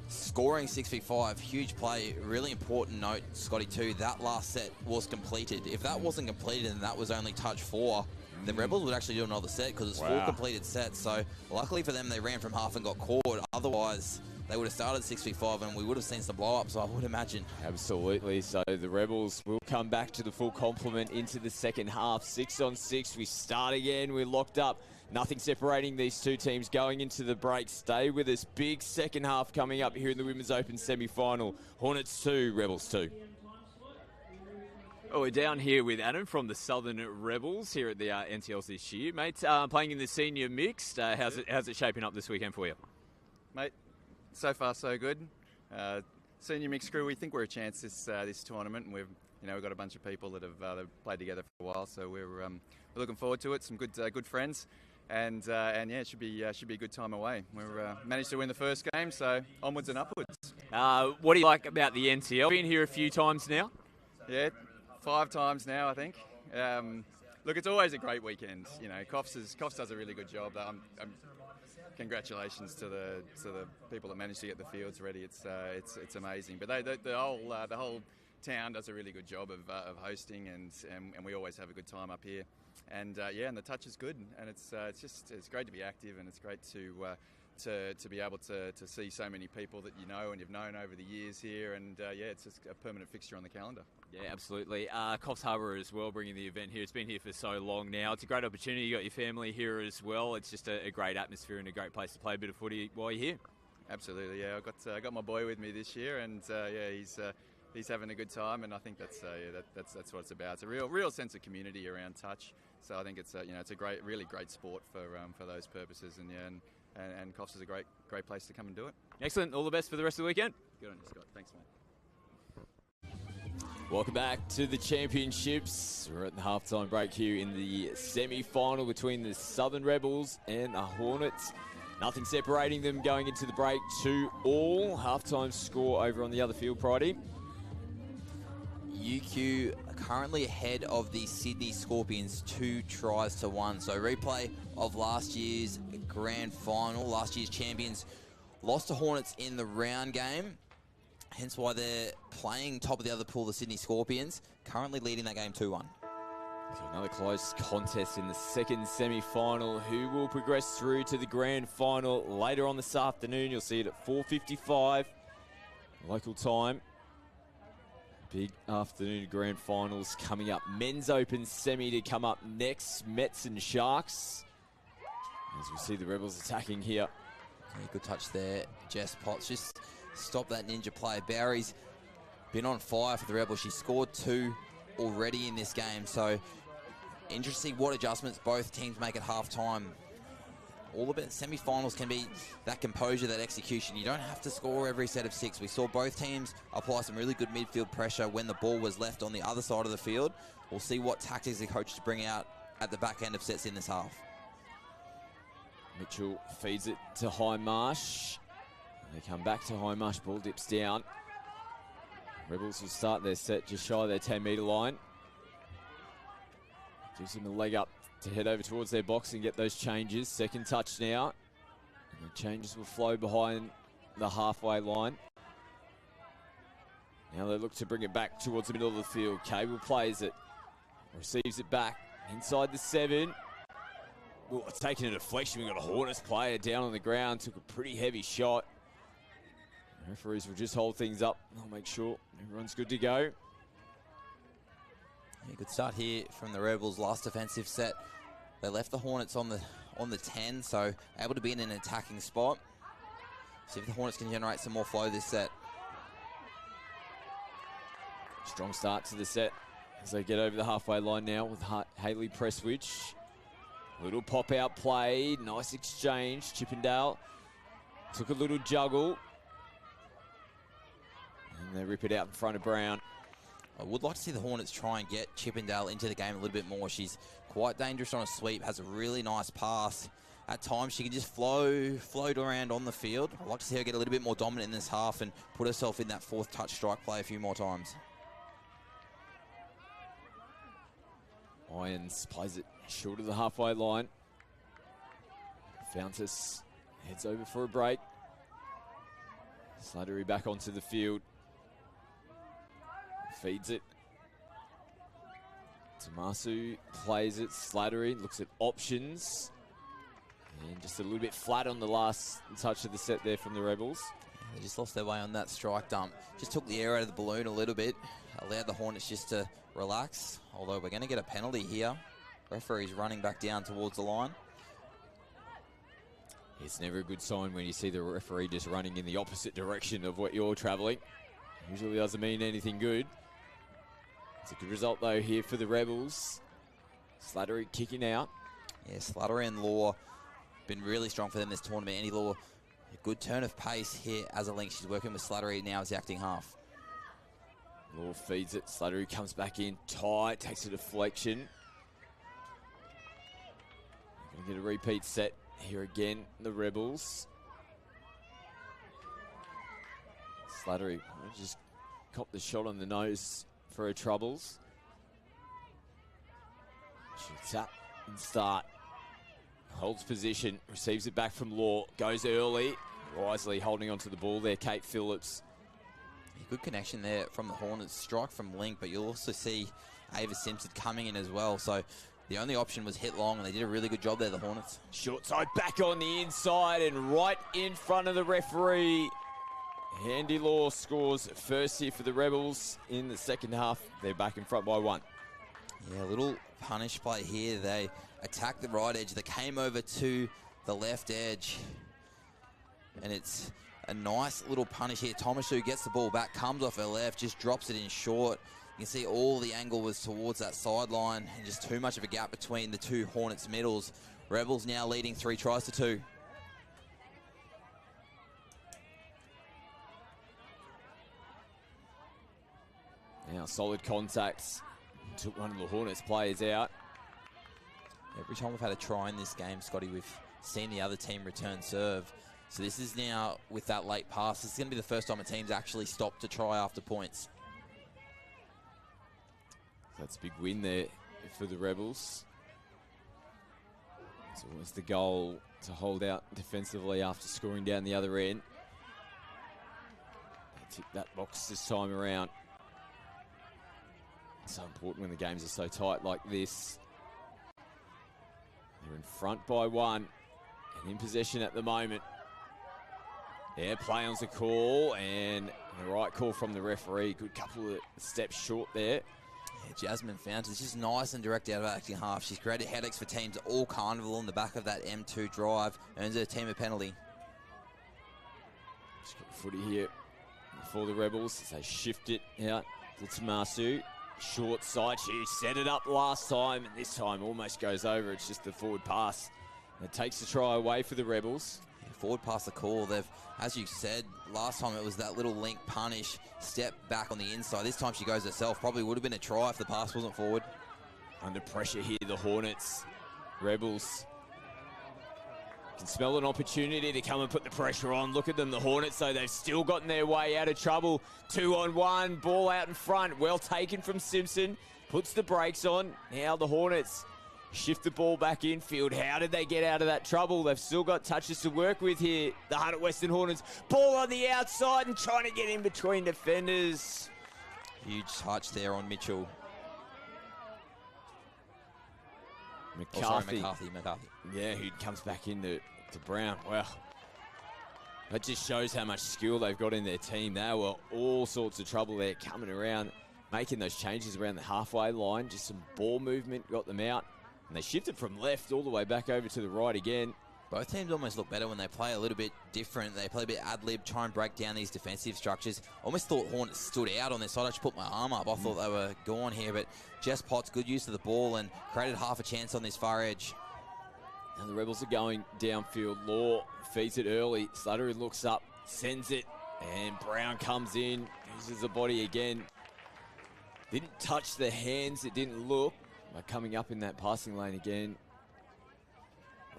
Scoring 6v5, huge play. Really important note, Scotty, too, that last set was completed. If that wasn't completed and that was only touch 4, the Rebels would actually do another set because it's 4 completed sets. So luckily for them, they ran from half and got caught. Otherwise, they would have started 6v5 and we would have seen some blow-ups, I would imagine. Absolutely. So the Rebels will come back to the full complement into the second half. 6 on 6. We start again. We're locked up. Nothing separating these two teams going into the break. Stay with us. Big second half coming up here in the Women's Open semi-final. Hornets 2, Rebels 2. Oh, we're down here with Adam from the Southern Rebels here at the NTLs this year. Mate, playing in the senior mixed. How's it shaping up this weekend for you? Mate, so far so good. Senior mixed crew, we think we're a chance this tournament, and we've got a bunch of people that have played together for a while, so we're looking forward to it. Some good friends, and yeah, it should be a good time away. We've managed to win the first game, so onwards and upwards. What do you like about the NTL? Been here a few times now. Yeah, 5 times now, I think. Look, it's always a great weekend. You know, Coffs does a really good job. Congratulations to the people that managed to get the fields ready. It's amazing. But the whole town does a really good job of hosting, and we always have a good time up here. And and the touch is good, and it's great to be active, and it's great to to be able to see so many people that you know and you've known over the years here, and it's just a permanent fixture on the calendar. Yeah, absolutely. Coffs Harbour as well, bringing the event here. It's been here for so long now. It's a great opportunity. You got your family here as well. It's just a great atmosphere and a great place to play a bit of footy while you're here. Absolutely, yeah. I got my boy with me this year, and he's having a good time, and I think that's what it's about. It's a real sense of community around touch. So I think it's it's a really great sport for those purposes, and Coffs is a great place to come and do it. Excellent. All the best for the rest of the weekend. Good on you, Scott. Thanks, mate. Welcome back to the championships. We're at the halftime break here in the semi-final between the Southern Rebels and the Hornets. Nothing separating them going into the break, 2-2. Halftime score over on the other field, Pridey. UQ are currently ahead of the Sydney Scorpions 2-1. So replay of last year's grand final. Last year's champions lost to Hornets in the round game. Hence why they're playing top of the other pool, the Sydney Scorpions, currently leading that game 2-1. So another close contest in the second semi-final. Who will progress through to the grand final later on this afternoon? You'll see it at 4:55 local time. Big afternoon grand finals coming up. Men's Open semi to come up next. Mets and Sharks. As we see the Rebels attacking here. Yeah, good touch there. Jess Potts just stop that ninja play. Bowery's been on fire for the Rebels. She scored 2 already in this game. So interesting what adjustments both teams make at half-time. All about semi-finals can be that composure, that execution. You don't have to score every set of 6. We saw both teams apply some really good midfield pressure when the ball was left on the other side of the field. We'll see what tactics the coaches bring out at the back end of sets in this half. Mitchell feeds it to High Marsh. They come back to High Marsh, ball dips down. Rebels will start their set just shy of their 10-metre line. Gives them a leg up to head over towards their box and get those changes. Second touch now. And the changes will flow behind the halfway line. Now they look to bring it back towards the middle of the field. Cable plays it. Receives it back inside the 7. Well, it's taking a deflection. We've got a Hornets player down on the ground. Took a pretty heavy shot. The referees will just hold things up. I'll make sure everyone's good to go. Yeah, good start here from the Rebels. Last defensive set, they left the Hornets on the 10, so able to be in an attacking spot. See if the Hornets can generate some more flow this set. Strong start to the set as they get over the halfway line now with Hayley Presswich. Little pop-out play, nice exchange. Chippendale took a little juggle. And they rip it out in front of Brown. I would like to see the Hornets try and get Chippendale into the game a little bit more. She's quite dangerous on a sweep, has a really nice pass. At times she can just float around on the field. I'd like to see her get a little bit more dominant in this half and put herself in that 4th touch strike play a few more times. Irons plays it short of the halfway line. Fountas heads over for a break. Slattery back onto the field. Feeds it. Tomasu plays it. Slattery looks at options. And just a little bit flat on the last touch of the set there from the Rebels. They just lost their way on that strike dump. Just took the air out of the balloon a little bit. Allowed the Hornets just to relax. Although we're going to get a penalty here. Referee's running back down towards the line. It's never a good sign when you see the referee just running in the opposite direction of what you're travelling. Usually doesn't mean anything good. It's a good result though here for the Rebels. Slattery kicking out. Yeah, Slattery and Law been really strong for them this tournament. Annie Law, a good turn of pace here as a link. She's working with Slattery now as the acting half. Law feeds it. Slattery comes back in tight, takes a deflection. Gonna get a repeat set here again, the Rebels. Slattery just copped the shot on the nose for her troubles. She'll tap and start. Holds position, receives it back from Law, goes early. Wisely holding onto the ball there, Kate Phillips. Good connection there from the Hornets. Strike from Link, but you'll also see Ava Simpson coming in as well. So The only option was hit long, and they did a really good job there, the Hornets. Short side back on the inside and right in front of the referee. Andy Law scores first here for the Rebels in the second half. They're back in front by 1. Yeah, a little punish play here. They attacked the right edge. They came over to the left edge. And it's a nice little punish here. Tomashu gets the ball back, comes off her left, just drops it in short. You can see all the angle was towards that sideline and just too much of a gap between the two Hornets middles. Rebels now leading 3 tries to 2. Now solid contacts. Took one of the Hornets players out. Every time we've had a try in this game, Scotty, we've seen the other team return serve. So this is now, with that late pass, this is going to be the first time a team's actually stopped to try after points. That's a big win there for the Rebels. It's always the goal to hold out defensively after scoring down the other end. They tick that box this time around. It's so important when the games are so tight like this. They're in front by 1 and in possession at the moment. Yeah, play on's a call, and the right call from the referee. Good couple of steps short there. Yeah, Jasmine Fountain is just nice and direct out of acting half. She's created headaches for teams all carnival on the back of that M2 drive. Earns her team a penalty. Just got the footy here for the Rebels as they shift it out to Tamasu. Short side, she set it up last time, and this time almost goes over. It's just the forward pass. And it takes the try away for the Rebels. Yeah, forward pass the call. They've, as you said, last time it was that little link punish, step back on the inside. This time she goes herself. Probably would have been a try if the pass wasn't forward. Under pressure here, the Hornets. Rebels can smell an opportunity to come and put the pressure on. Look at them, the Hornets, though. They've still gotten their way out of trouble. 2-on-1, ball out in front. Well taken from Simpson. Puts the brakes on. Now the Hornets shift the ball back infield. How did they get out of that trouble? They've still got touches to work with here. The Hunt at Western Hornets. Ball on the outside and trying to get in between defenders. Huge touch there on Mitchell. McCarthy. McCarthy. Yeah, who comes back into Brown. Wow. That just shows how much skill they've got in their team. They were all sorts of trouble there coming around, making those changes around the halfway line. Just some ball movement got them out. And they shifted from left all the way back over to the right again. Both teams almost look better when they play a little bit different. They play a bit ad-lib, try and break down these defensive structures. Almost thought Hornets stood out on their side. I just put my arm up. I thought they were gone here, but Jess Potts, good use of the ball and created half a chance on this far edge. And the Rebels are going downfield. Law feeds it early. Slattery looks up, sends it, and Brown comes in, uses the body again. Didn't touch the hands, it didn't look. By coming up in that passing lane again.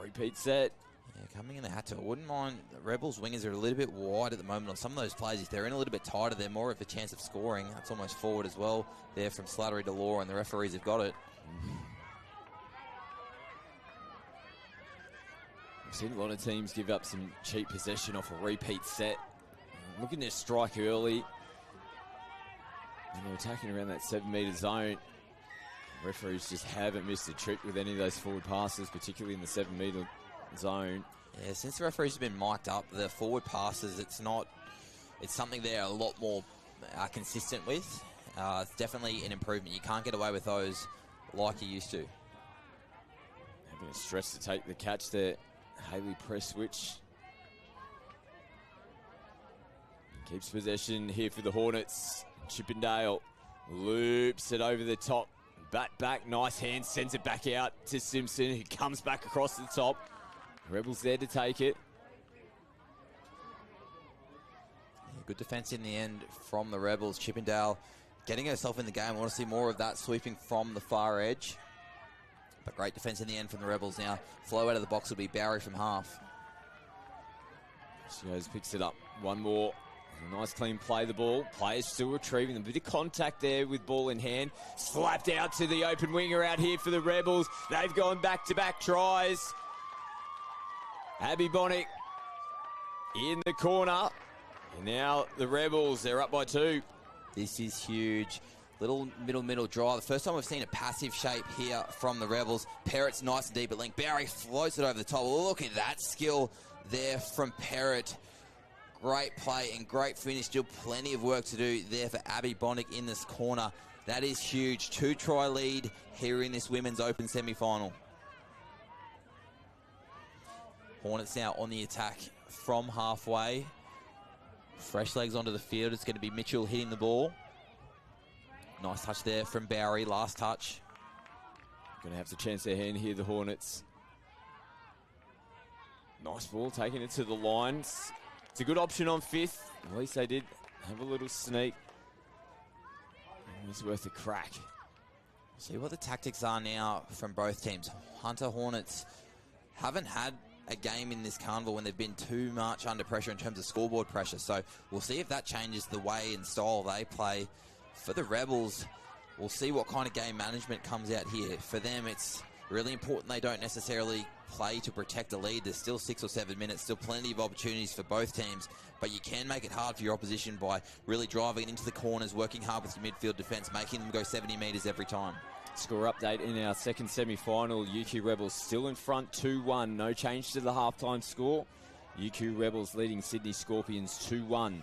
Repeat set. Yeah, coming in the hat to. I wouldn't mind. The Rebels wingers are a little bit wide at the moment on some of those plays. If they're in a little bit tighter, they're more of a chance of scoring. That's almost forward as well. There from Slattery to Law, and the referees have got it. We've seen a lot of teams give up some cheap possession off a repeat set. Looking to strike early. And they're attacking around that 7-metre zone. Referees just haven't missed a trick with any of those forward passes, particularly in the 7-metre zone. Yeah, since the referees have been mic'd up, the forward passes, it's something they're a lot more consistent with. It's definitely an improvement. You can't get away with those like you used to. Having a stress to take the catch there. Haley press switch. Keeps possession here for the Hornets. Chippendale loops it over the top. Bat back, nice hand, sends it back out to Simpson, who comes back across the top. Rebels there to take it. Yeah, good defense in the end from the Rebels. Chippendale getting herself in the game. I want to see more of that sweeping from the far edge. But great defense in the end from the Rebels now. Flow out of the box will be Bowery from half. She goes, picks it up. One more. A nice clean play the ball. Players still retrieving them. A bit of contact there with ball in hand. Slapped out to the open winger out here for the Rebels. They've gone back-to-back tries. Abby Bonnick in the corner. And now the Rebels, they're up by 2. This is huge. Little middle draw. The first time we've seen a passive shape here from the Rebels. Perrett's nice and deep at link. Barry floats it over the top. Look at that skill there from Perrett. Great play and great finish. Still plenty of work to do there for Abby Bondick in this corner. That is huge. 2-try lead here in this Women's Open semi-final. Hornets now on the attack from halfway. Fresh legs onto the field. It's going to be Mitchell hitting the ball. Nice touch there from Bowery. Last touch. Going to have to chance their hand here, the Hornets. Nice ball, taking it to the lines. It's a good option on fifth. At least they did have a little sneak. It was worth a crack. See what the tactics are now from both teams. Hunter Hornets haven't had a game in this carnival when they've been too much under pressure in terms of scoreboard pressure. So we'll see if that changes the way and style they play. For the Rebels, we'll see what kind of game management comes out here. For them, it's really important they don't necessarily play to protect a lead. There's still 6 or 7 minutes, still plenty of opportunities for both teams, but you can make it hard for your opposition by really driving into the corners, working hard with your midfield defence, making them go 70 metres every time. Score update in our second semi-final. UQ Rebels still in front 2-1. No change to the halftime score. UQ Rebels leading Sydney Scorpions 2-1.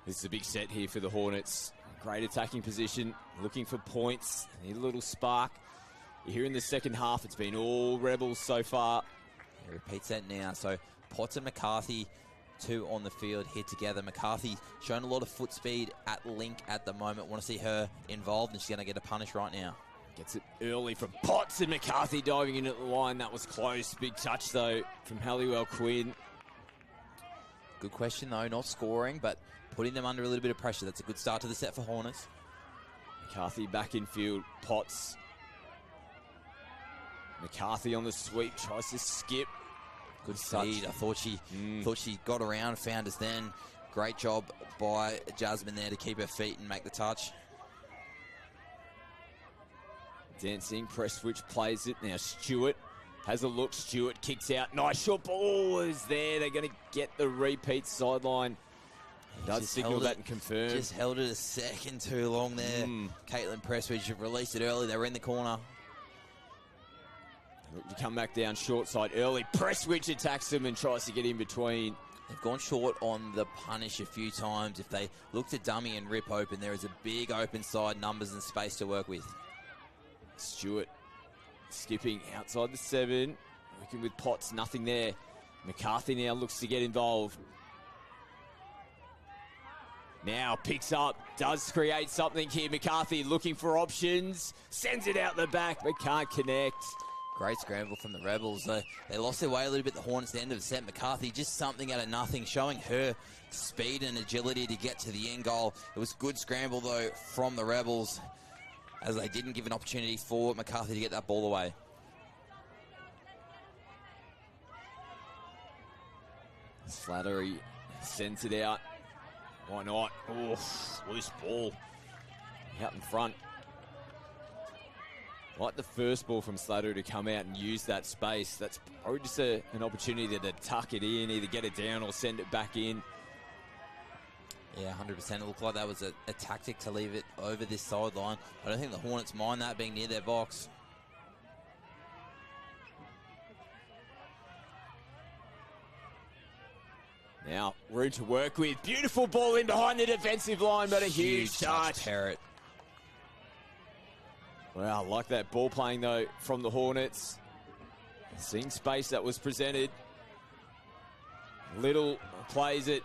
This is a big set here for the Hornets. Great attacking position, looking for points. Need a little spark. Here in the second half, it's been all Rebels so far. He repeats that now. So Potts and McCarthy, 2 on the field here together. McCarthy showing a lot of foot speed at link at the moment. Want to see her involved, and she's going to get a punish right now. Gets it early from Potts, and McCarthy diving in at the line. That was close. Big touch, though, from Halliwell Quinn. Good question, though. Not scoring, but putting them under a little bit of pressure. That's a good start to the set for Hornets. McCarthy back in field. Potts. McCarthy on the sweep. Tries to skip. Good speed. I thought she got around, found us then. Great job by Jasmine there to keep her feet and make the touch. Dancing, press switch, plays it. Now Stewart has a look. Stewart kicks out. Nice shot ball is there. They're going to get the repeat sideline. Does signal that and confirm. Just held it a second too long there. Caitlin Presswich released it early. They were in the corner. Look to come back down short side early. Presswich attacks them and tries to get in between. They've gone short on the punish a few times. If they look to dummy and rip open, there is a big open side, numbers and space to work with. Stewart skipping outside the 7. Working with Potts, nothing there. McCarthy now looks to get involved. Now picks up, does create something here. McCarthy looking for options. Sends it out the back, but can't connect. Great scramble from the Rebels. They lost their way a little bit, the Hornets, at the end of the set. McCarthy, just something out of nothing, showing her speed and agility to get to the end goal. It was good scramble, though, from the Rebels, as they didn't give an opportunity for McCarthy to get that ball away. Slattery sends it out. Why not? Oh, loose ball. Out in front. Like the first ball from Slattery to come out and use that space. That's probably just an opportunity to tuck it in, either get it down or send it back in. Yeah, 100%. It looked like that was a tactic to leave it over this sideline. I don't think the Hornets mind that being near their box. Now, room to work with. Beautiful ball in behind the defensive line, but a huge touch. Perrett. Wow, I like that ball playing, though, from the Hornets. Seeing space that was presented. Little plays it.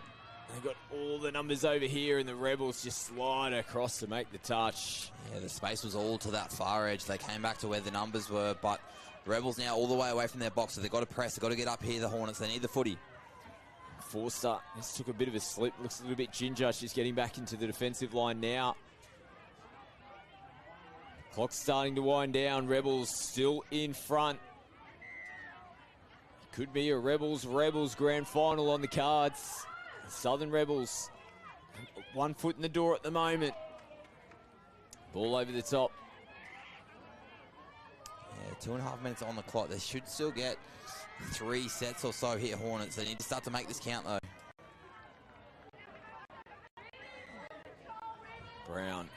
They've got all the numbers over here, and the Rebels just slide across to make the touch. Yeah, the space was all to that far edge. They came back to where the numbers were, but the Rebels now all the way away from their box, so they've got to press. They've got to get up here, the Hornets. They need the footy. Forster, this took a bit of a slip. Looks a little bit ginger. She's getting back into the defensive line now. Clock's starting to wind down. Rebels still in front. Could be a Rebels grand final on the cards. Southern Rebels, 1 foot in the door at the moment. Ball over the top. Yeah, 2.5 minutes on the clock. They should still get 3 sets or so here, Hornets. They need to start to make this count, though. Brown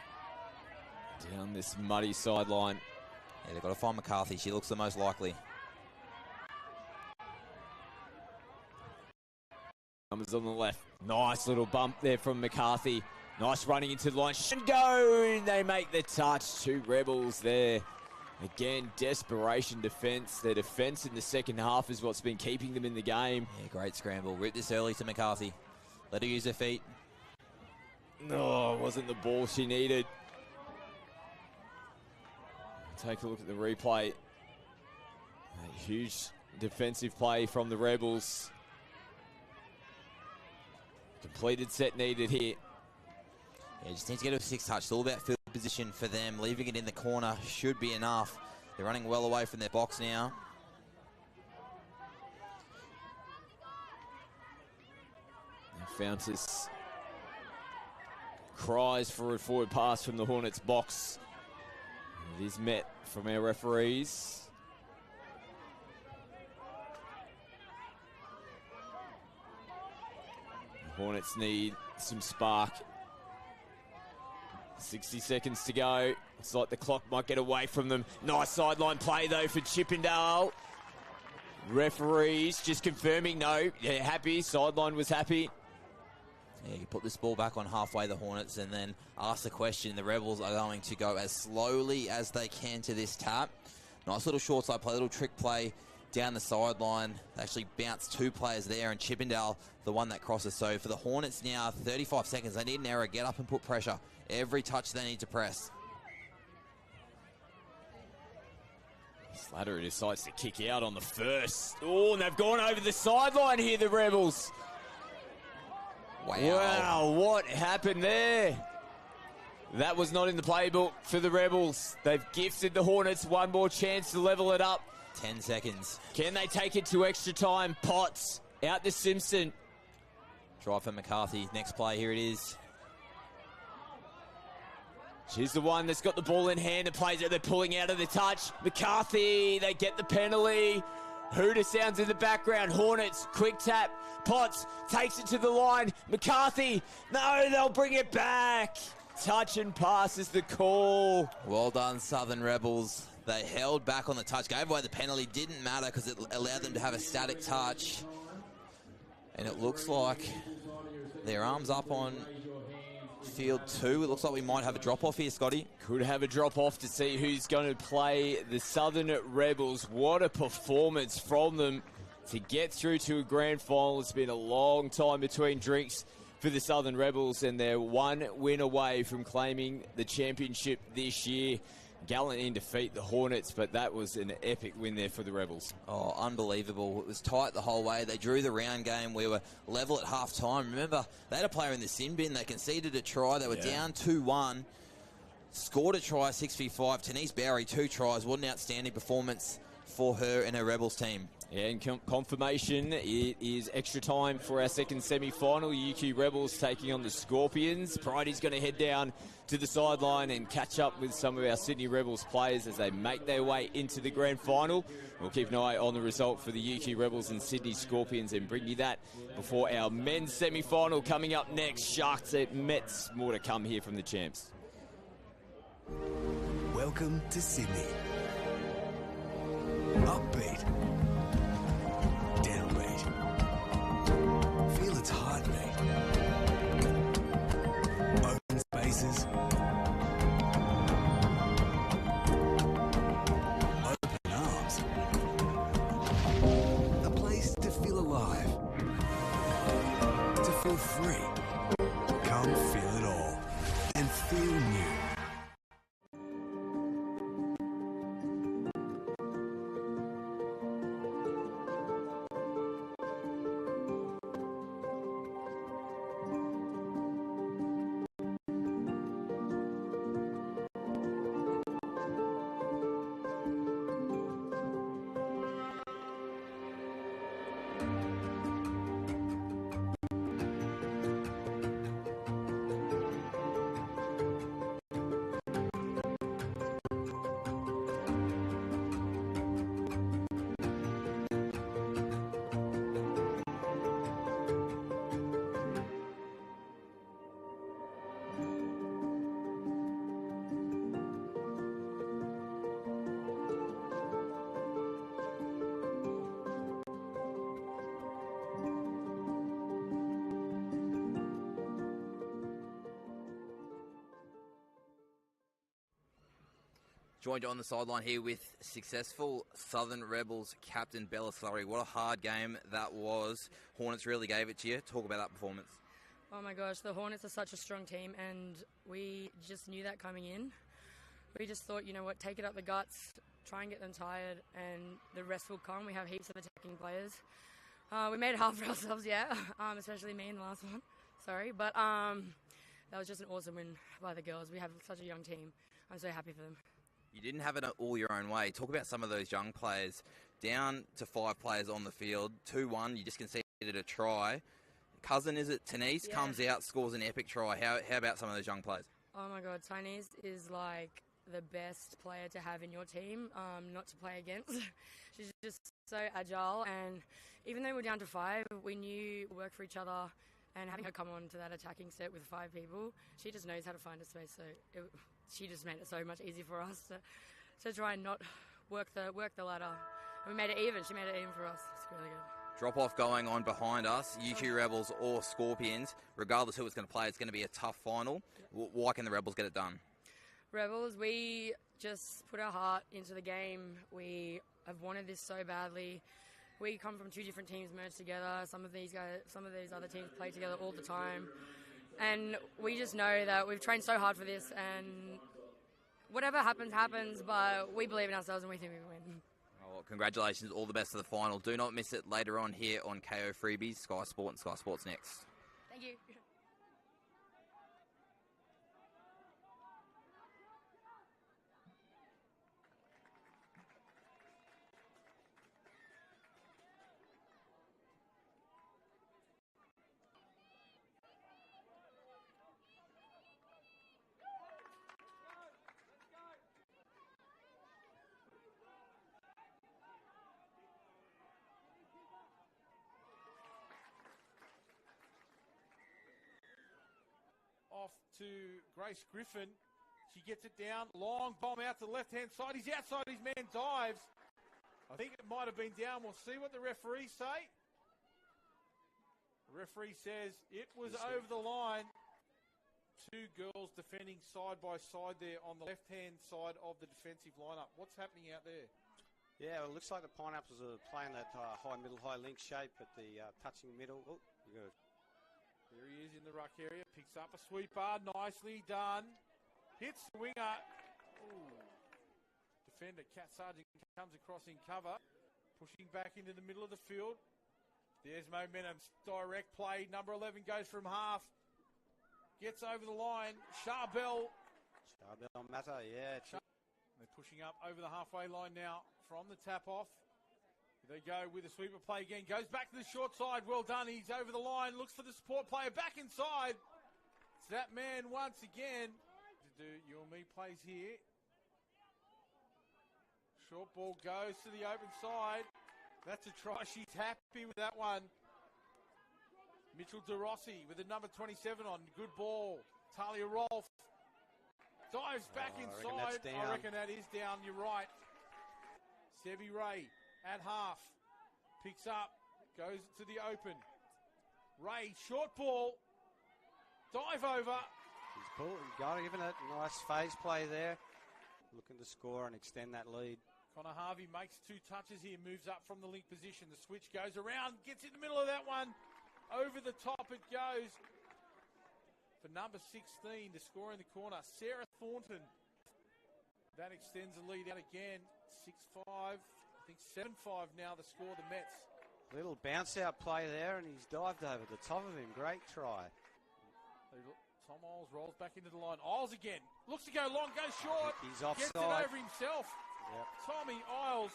down this muddy sideline. Yeah, they've got to find McCarthy. She looks the most likely. Numbers on the left. Nice little bump there from McCarthy. Nice running into the line. And go! They make the touch. 2 Rebels there. Again, desperation defence. Their defence in the second half is what's been keeping them in the game. Yeah, great scramble. Rip this early to McCarthy. Let her use her feet. No, it wasn't the ball she needed. Take a look at the replay. A huge defensive play from the Rebels. Completed set needed here. Yeah, just need to get a 6 touch. It's all about field position for them. Leaving it in the corner should be enough. They're running well away from their box now. And Fountas cries for a forward pass from the Hornets box. It is met from our referees. The Hornets need some spark. 60 seconds to go. Looks like the clock might get away from them. Nice sideline play though for Chippendale. Referees just confirming no. Yeah, happy. Sideline was happy. Yeah, you put this ball back on halfway, the Hornets, and then ask the question. The Rebels are going to go as slowly as they can to this tap. Nice little short side play, little trick play down the sideline. They actually bounced 2 players there, and Chippendale, the one that crosses. So for the Hornets now, 35 seconds. They need an error. Get up and put pressure. Every touch they need to press. Slattery decides to kick out on the first. Oh, and they've gone over the sideline here, the Rebels. Wow, what happened there? That was not in the playbook for the Rebels. They've gifted the Hornets one more chance to level it up. 10 seconds. Can they take it to extra time? Potts out to Simpson. Try for McCarthy. Next play, here it is. She's the one that's got the ball in hand and plays it. They're pulling out of the touch. McCarthy, they get the penalty. Hooter sounds in the background. Hornets, quick tap. Potts takes it to the line. McCarthy, no, they'll bring it back. Touch and pass is the call. Well done, Southern Rebels. They held back on the touch, gave away the penalty. Didn't matter because it allowed them to have a static touch. And it looks like their arms up on field 2. It looks like we might have a drop-off here, Scotty. Could have a drop-off to see who's going to play the Southern Rebels. What a performance from them to get through to a grand final. It's been a long time between drinks for the Southern Rebels, and they're 1 win away from claiming the championship this year. Gallant in defeat, the Hornets, but that was an epic win there for the Rebels. Oh, unbelievable. It was tight the whole way. They drew the round game. We were level at half-time. Remember, they had a player in the sin bin. They conceded a try. They were down 2-1. Scored a try, 6v5. Denise Bowery, 2 tries. What an outstanding performance for her and her Rebels team. Yeah, and confirmation, it is extra time for our second semi-final. UQ Rebels taking on the Scorpions. Bridie's going to head down to the sideline and catch up with some of our Sydney Rebels players as they make their way into the grand final. We'll keep an eye on the result for the UQ Rebels and Sydney Scorpions and bring you that before our men's semi-final coming up next. Sharks at Mets. More to come here from the champs. Welcome to Sydney. Upbeat. Downbeat. Feel its heartbeat. Open spaces. Open arms. A place to feel alive. To feel free. Come feel it all. And feel new. Joined on the sideline here with successful Southern Rebels captain Bella Slurry. What a hard game that was. Hornets really gave it to you. Talk about that performance. Oh my gosh, the Hornets are such a strong team, and we just knew that coming in. We just thought, you know what, take it up the guts, try and get them tired, and the rest will come. We have heaps of attacking players. We made it hard for ourselves, especially me in the last one. Sorry, but that was just an awesome win by the girls. We have such a young team. I'm so happy for them. You didn't have it all your own way. Talk about some of those young players. Down to 5 players on the field, 2-1, you just conceded a try. Cousin, is it, Tanise, comes out, scores an epic try. How about some of those young players? Oh my God, Tanise is like the best player to have in your team, not to play against. She's just so agile, and even though we're down to 5, we knew we worked for each other, and having her come on to that attacking set with 5 people, she just knows how to find a space, so she just made it so much easier for us to try and not work the ladder. And we made it even. She made it even for us. It's really good. Drop-off going on behind us. UQ Rebels or Scorpions, regardless who it's going to play, it's going to be a tough final. Why can the Rebels get it done? Rebels, we just put our heart into the game. We have wanted this so badly. We come from 2 different teams merged together. Some of these other teams play together all the time. And we just know that we've trained so hard for this, and whatever happens, happens, but we believe in ourselves and we think we can win. Well, congratulations, all the best for the final. Do not miss it later on here on KO Freebies, Sky Sport and Sky Sports Next. Thank you. Off to Grace Griffin. She gets it down. Long bomb out to the left-hand side. He's outside. His man dives. I think it might have been down. We'll see what the referees say. The referee says it was over the line. 2 girls defending side by side there on the left-hand side of the defensive lineup. What's happening out there? Yeah, well, it looks like the Pineapples are playing that high middle, high link shape at the touching middle. Oh, good. There he is in the ruck area. Picks up a sweeper. Nicely done. Hits the winger. Ooh. Defender Cat Sargent comes across in cover. Pushing back into the middle of the field. There's momentum. Direct play. Number 11 goes from half. Gets over the line. Charbel Matter, yeah. They're pushing up over the halfway line now from the tap off. They go with a sweeper play again. Goes back to the short side. Well done. He's over the line. Looks for the support player back inside. It's that man once again. To do you and me plays here. Short ball goes to the open side. That's a try. She's happy with that one. Mitchell DeRossi with the number 27 on. Good ball. Talia Rolfe dives back inside. I reckon that is down. You're right. Sevi Ray at half. Picks up. Goes to the open. Ray, short ball. Dive over. He's pulled. Got it, given it. Nice phase play there. Looking to score and extend that lead. Connor Harvey makes 2 touches here. Moves up from the link position. The switch goes around. Gets in the middle of that one. Over the top it goes. For number 16 to score in the corner, Sarah Thornton. That extends the lead out again. 6-5. I think 7-5 now the score, the Mets. Little bounce out play there, and he's dived over the top of him. Great try. Tom Isles rolls back into the line. Isles again. Looks to go long, goes short. He's offside. Gets it over himself. Yep. Tommy Isles.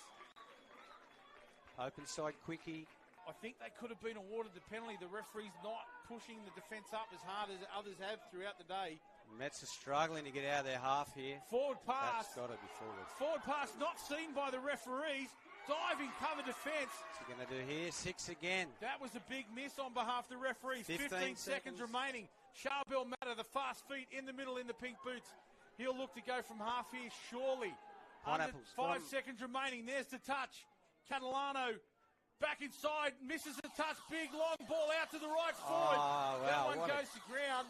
Open side quickie. I think they could have been awarded the penalty. The referee's not pushing the defence up as hard as others have throughout the day. Mets are struggling to get out of their half here. Forward pass. That's got to be forward. Forward pass not seen by the referees. Diving cover defence. What's he going to do here? 6 again. That was a big miss on behalf of the referees. 15 seconds remaining. Charbel Matter, the fast feet in the middle in the pink boots. He'll look to go from half here, surely. Pineapples. 5 seconds remaining. There's the touch. Catalano back inside, misses the touch. Big long ball out to the right forward. Oh, wow. That one goes to ground.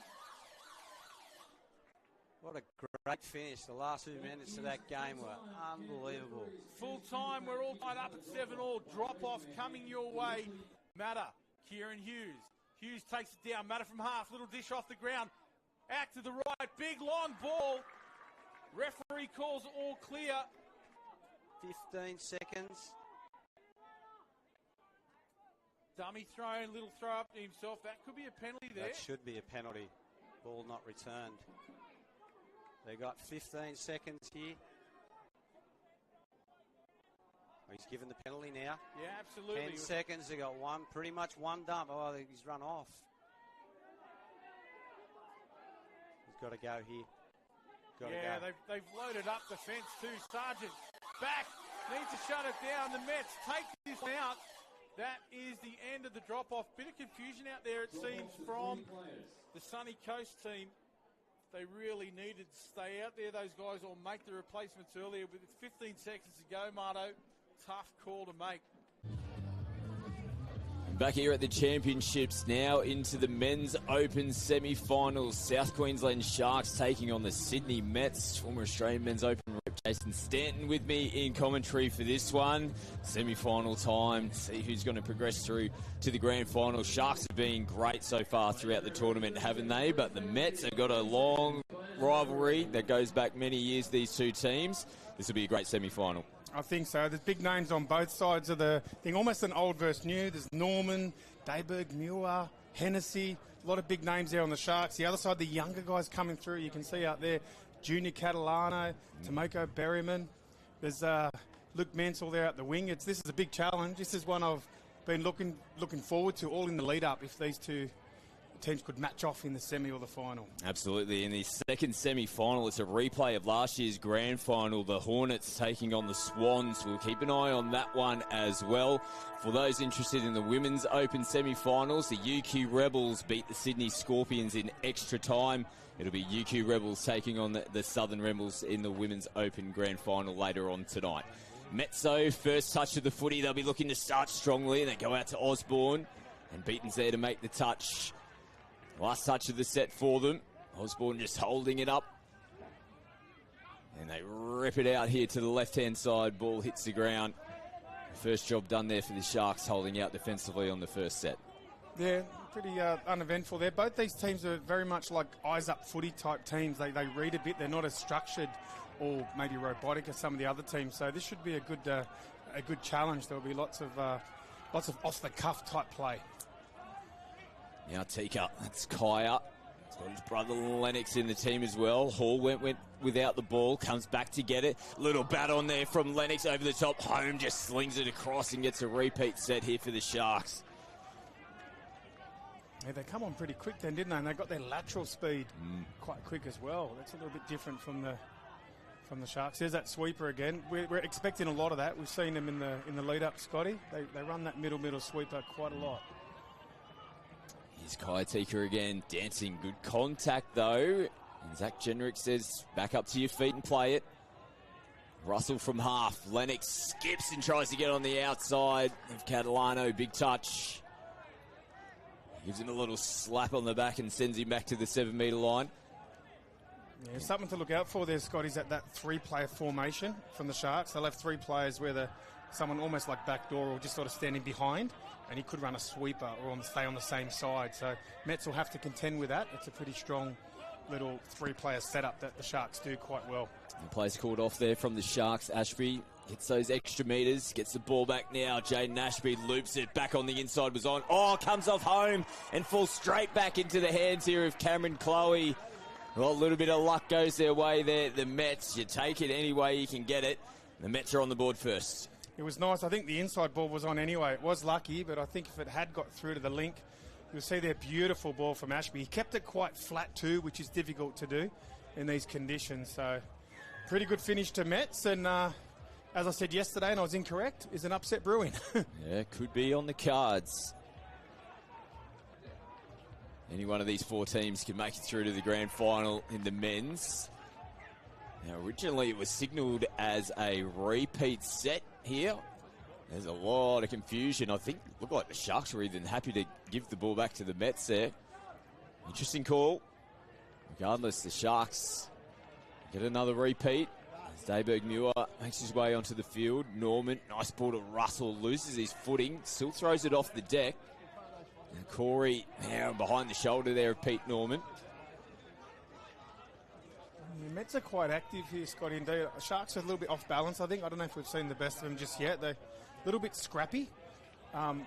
What a great finish. The last 2 minutes of that game were unbelievable. Full time, we're all tied up at 7-all. Drop off coming your way. Matter, Kieran Hughes. Hughes takes it down. Matter from half. Little dish off the ground. Out to the right. Big long ball. Referee calls all clear. 15 seconds. Dummy throw, little throw up to himself. That could be a penalty there. That should be a penalty. Ball not returned. They got 15 seconds here. He's given the penalty now. Yeah, absolutely. 10 seconds. They got pretty much one dump. Oh, he's run off. He's got to go here. Yeah, they've loaded up the fence too. Sargent back, needs to shut it down. The Mets take this one out. That is the end of the drop-off. Bit of confusion out there, it seems, from the Sunny Coast team. They really needed to stay out there, those guys, or make the replacements earlier. With 15 seconds to go, Marto, tough call to make. Back here at the Championships now into the Men's Open semi-finals. South Queensland Sharks taking on the Sydney Mets. Former Australian Men's Open rep Jason Stanton with me in commentary for this one. Semi-final time. See who's going to progress through to the grand final. Sharks have been great so far throughout the tournament, haven't they? But the Mets have got a long rivalry that goes back many years, these two teams. This will be a great semi-final. I think so. There's big names on both sides of the thing, almost an old versus new. There's Norman, Dayberg, Muir, Hennessy, a lot of big names there on the Sharks. The other side, the younger guys coming through. You can see out there, Junior Catalano, Tomoko Berryman. There's Luke Mansell there at the wing. This is a big challenge. This is one I've been looking forward to all in the lead-up if these two teams could match off in the semi or the final. Absolutely. In the second semi-final, it's a replay of last year's grand final. The Hornets taking on the Swans. We'll keep an eye on that one as well. For those interested in the Women's Open semi-finals, the UQ Rebels beat the Sydney Scorpions in extra time. It'll be UQ Rebels taking on the Southern Rebels in the Women's Open grand final later on tonight. Metso, first touch of the footy. They'll be looking to start strongly. They go out to Osborne, and Beaton's there to make the touch. Last touch of the set for them. Osborne just holding it up. And they rip it out here to the left-hand side. Ball hits the ground. First job done there for the Sharks, holding out defensively on the first set. Yeah, pretty uneventful there. Both these teams are very much like eyes-up footy type teams. They read a bit. They're not as structured or maybe robotic as some of the other teams. So this should be a good challenge. There'll be lots of off-the-cuff type play. Now Tika, that's Kaya. He's got his brother Lennox in the team as well. Hall went without the ball, comes back to get it. Little bat on there from Lennox over the top. Home just slings it across and gets a repeat set here for the Sharks. Yeah, they come on pretty quick then, didn't they? And they got their lateral speed quite quick as well. That's a little bit different from the Sharks. There's that sweeper again. We're expecting a lot of that. We've seen them in the lead-up, Scotty. They run that middle sweeper quite a lot. Here's Kai Tika again, dancing. Good contact, though. And Zach Jenrick says, back up to your feet and play it. Russell from half. Lennox skips and tries to get on the outside of Catalano. Big touch. Gives him a little slap on the back and sends him back to the 7-metre line. Yeah, something to look out for there, Scott, is that three-player formation from the Sharks. They'll have three players where someone almost like backdoor or just sort of standing behind, and he could run a sweeper or stay on the same side. So Mets will have to contend with that. It's a pretty strong little three-player setup that the Sharks do quite well. The play's called off there from the Sharks. Ashby gets those extra metres, gets the ball back now. Jaden Ashby loops it back on the inside, was on. Oh, comes off home and falls straight back into the hands here of Cameron Chloe. Well, a little bit of luck goes their way there. The Mets, you take it any way you can get it. The Mets are on the board first. It was nice. I think the inside ball was on anyway. It was lucky, but I think if it had got through to the link, you'll see their beautiful ball from Ashby. He kept it quite flat too, which is difficult to do in these conditions. So pretty good finish to Mets. And as I said yesterday, and I was incorrect, is an upset brewing. Yeah, could be on the cards. Any one of these four teams can make it through to the grand final in the men's. Now, originally it was signalled as a repeat set here. There's a lot of confusion. I think it looked like the Sharks were even happy to give the ball back to the Mets there. Interesting call. Regardless, the Sharks Get another repeat. As Dayberg Muir makes his way onto the field. Norman, nice ball to Russell, loses his footing, still throws it off the deck. And Corey now behind the shoulder there of Pete Norman. The Mets are quite active here, Scotty. Indeed, Sharks are a little bit off balance, I think. I don't know if we've seen the best of them just yet. They're a little bit scrappy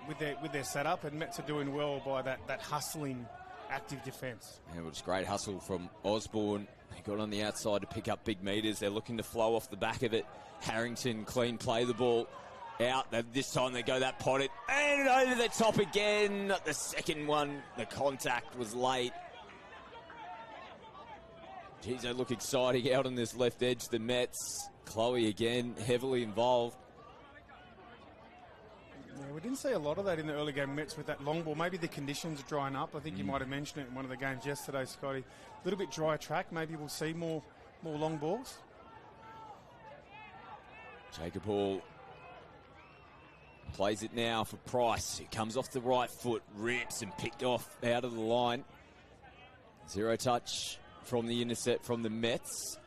with their setup, and Mets are doing well by that hustling, active defence. Yeah, it was great hustle from Osborne. He got on the outside to pick up big meters. They're looking to flow off the back of it. Harrington, clean play the ball out. This time they go that potted. And over the top again. The second one, the contact was late. Geez, they look exciting out on this left edge, the Mets. Chloe again, heavily involved. Yeah, we didn't see a lot of that in the early game Mets with that long ball. Maybe the conditions are drying up. I think you might have mentioned it in one of the games yesterday, Scotty. A little bit dry track. Maybe we'll see more long balls. Jacob Hall plays it now for Price. He comes off the right foot, rips and picked off out of the line. Zero touch from the intercept from the Mets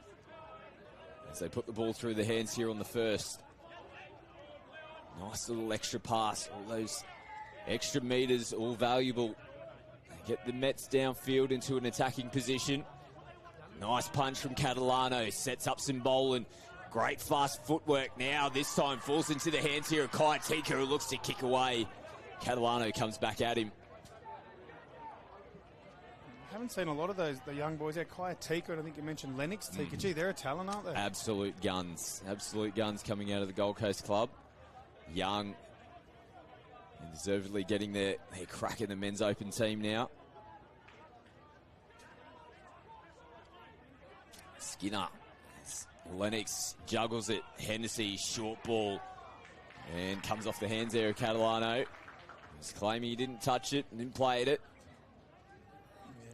as they put the ball through the hands here on the first. Nice little extra pass. All those extra meters, all valuable. They get the Mets downfield into an attacking position. Nice punch from Catalano. Sets up Simbolan. Great fast footwork now. This time falls into the hands here of Kaitika, who looks to kick away. Catalano comes back at him. Haven't seen a lot of the young boys there. Kaitika, and I think you mentioned Lennox Tika. Gee, they're a talent, aren't they? Absolute guns. Absolute guns coming out of the Gold Coast club. Young and deservedly getting their crack in the men's open team now. Skinner. Lennox juggles it. Hennessy, short ball. And comes off the hands there of Catalano. He's claiming he didn't touch it and didn't play it.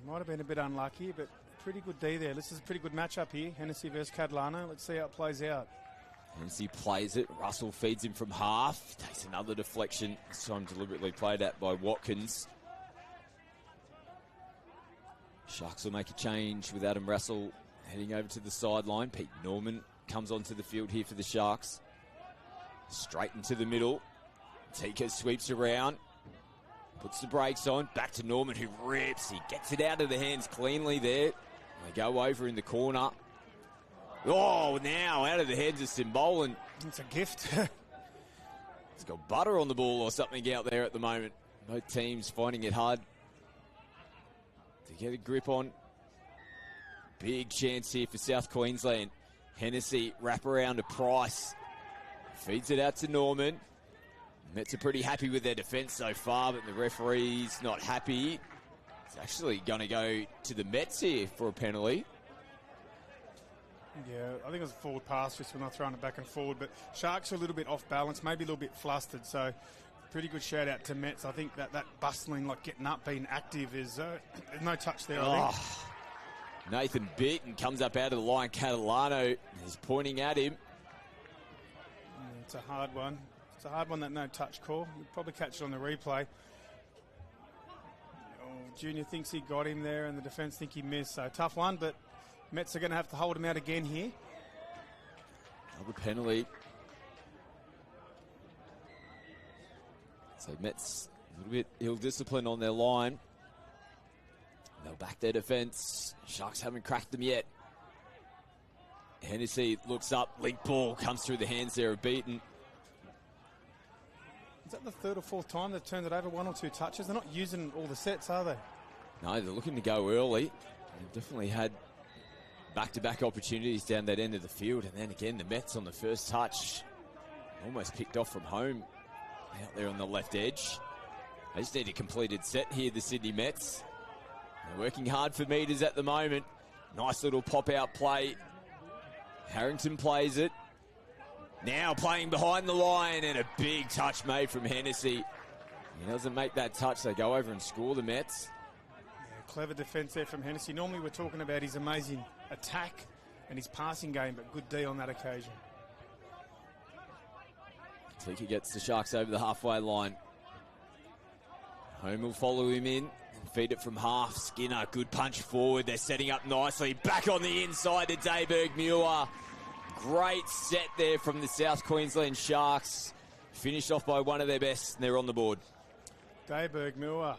Might have been a bit unlucky, but pretty good D there. This is a pretty good matchup here. Hennessy versus Catalano. Let's see how it plays out. Hennessy plays it. Russell feeds him from half. Takes another deflection. This time deliberately played at by Watkins. Sharks will make a change with Adam Russell heading over to the sideline. Pete Norman comes onto the field here for the Sharks. Straight into the middle. Tika sweeps around. Puts the brakes on. Back to Norman, who rips. He gets it out of the hands cleanly there. They go over in the corner. Oh, now out of the hands of Simbolan. It's a gift. It's got butter on the ball or something out there at the moment. Both teams finding it hard to get a grip on. Big chance here for South Queensland. Hennessy wrap around to Price. Feeds it out to Norman. Mets are pretty happy with their defence so far, but the referee's not happy. It's actually going to go to the Mets here for a penalty. Yeah, I think it was a forward pass just when they're throwing it back and forward, but Sharks are a little bit off balance, maybe a little bit flustered, so pretty good shout out to Mets. I think that bustling, like getting up, being active is no touch there, I think. Nathan Beaton comes up out of the line. Catalano is pointing at him. Yeah, it's a hard one. It's a hard one, that no touch call. You'll probably catch it on the replay. Junior thinks he got him there and the defence think he missed. So tough one, but Mets are going to have to hold him out again here. Another penalty. So Mets a little bit ill-disciplined on their line. They'll back their defence. Sharks haven't cracked them yet. Hennessy looks up. Link ball comes through the hands there of Beaton. Is that the third or fourth time they've turned it over, one or two touches? They're not using all the sets, are they? No, they're looking to go early. They've definitely had back-to-back opportunities down that end of the field. And then again, the Mets on the first touch. Almost picked off from home out there on the left edge. They just need a completed set here, the Sydney Mets. They're working hard for meters at the moment. Nice little pop-out play. Harrington plays it. Now playing behind the line, and a big touch made from Hennessy. He doesn't make that touch. They go over and score, the Mets. Yeah, clever defence there from Hennessy. Normally we're talking about his amazing attack and his passing game, but good D on that occasion. Tika gets the Sharks over the halfway line. Home will follow him in and feed it from half. Skinner, good punch forward. They're setting up nicely. Back on the inside to Dayberg Muir. Great set there from the South Queensland Sharks. Finished off by one of their best, and they're on the board. Dayberg Muir.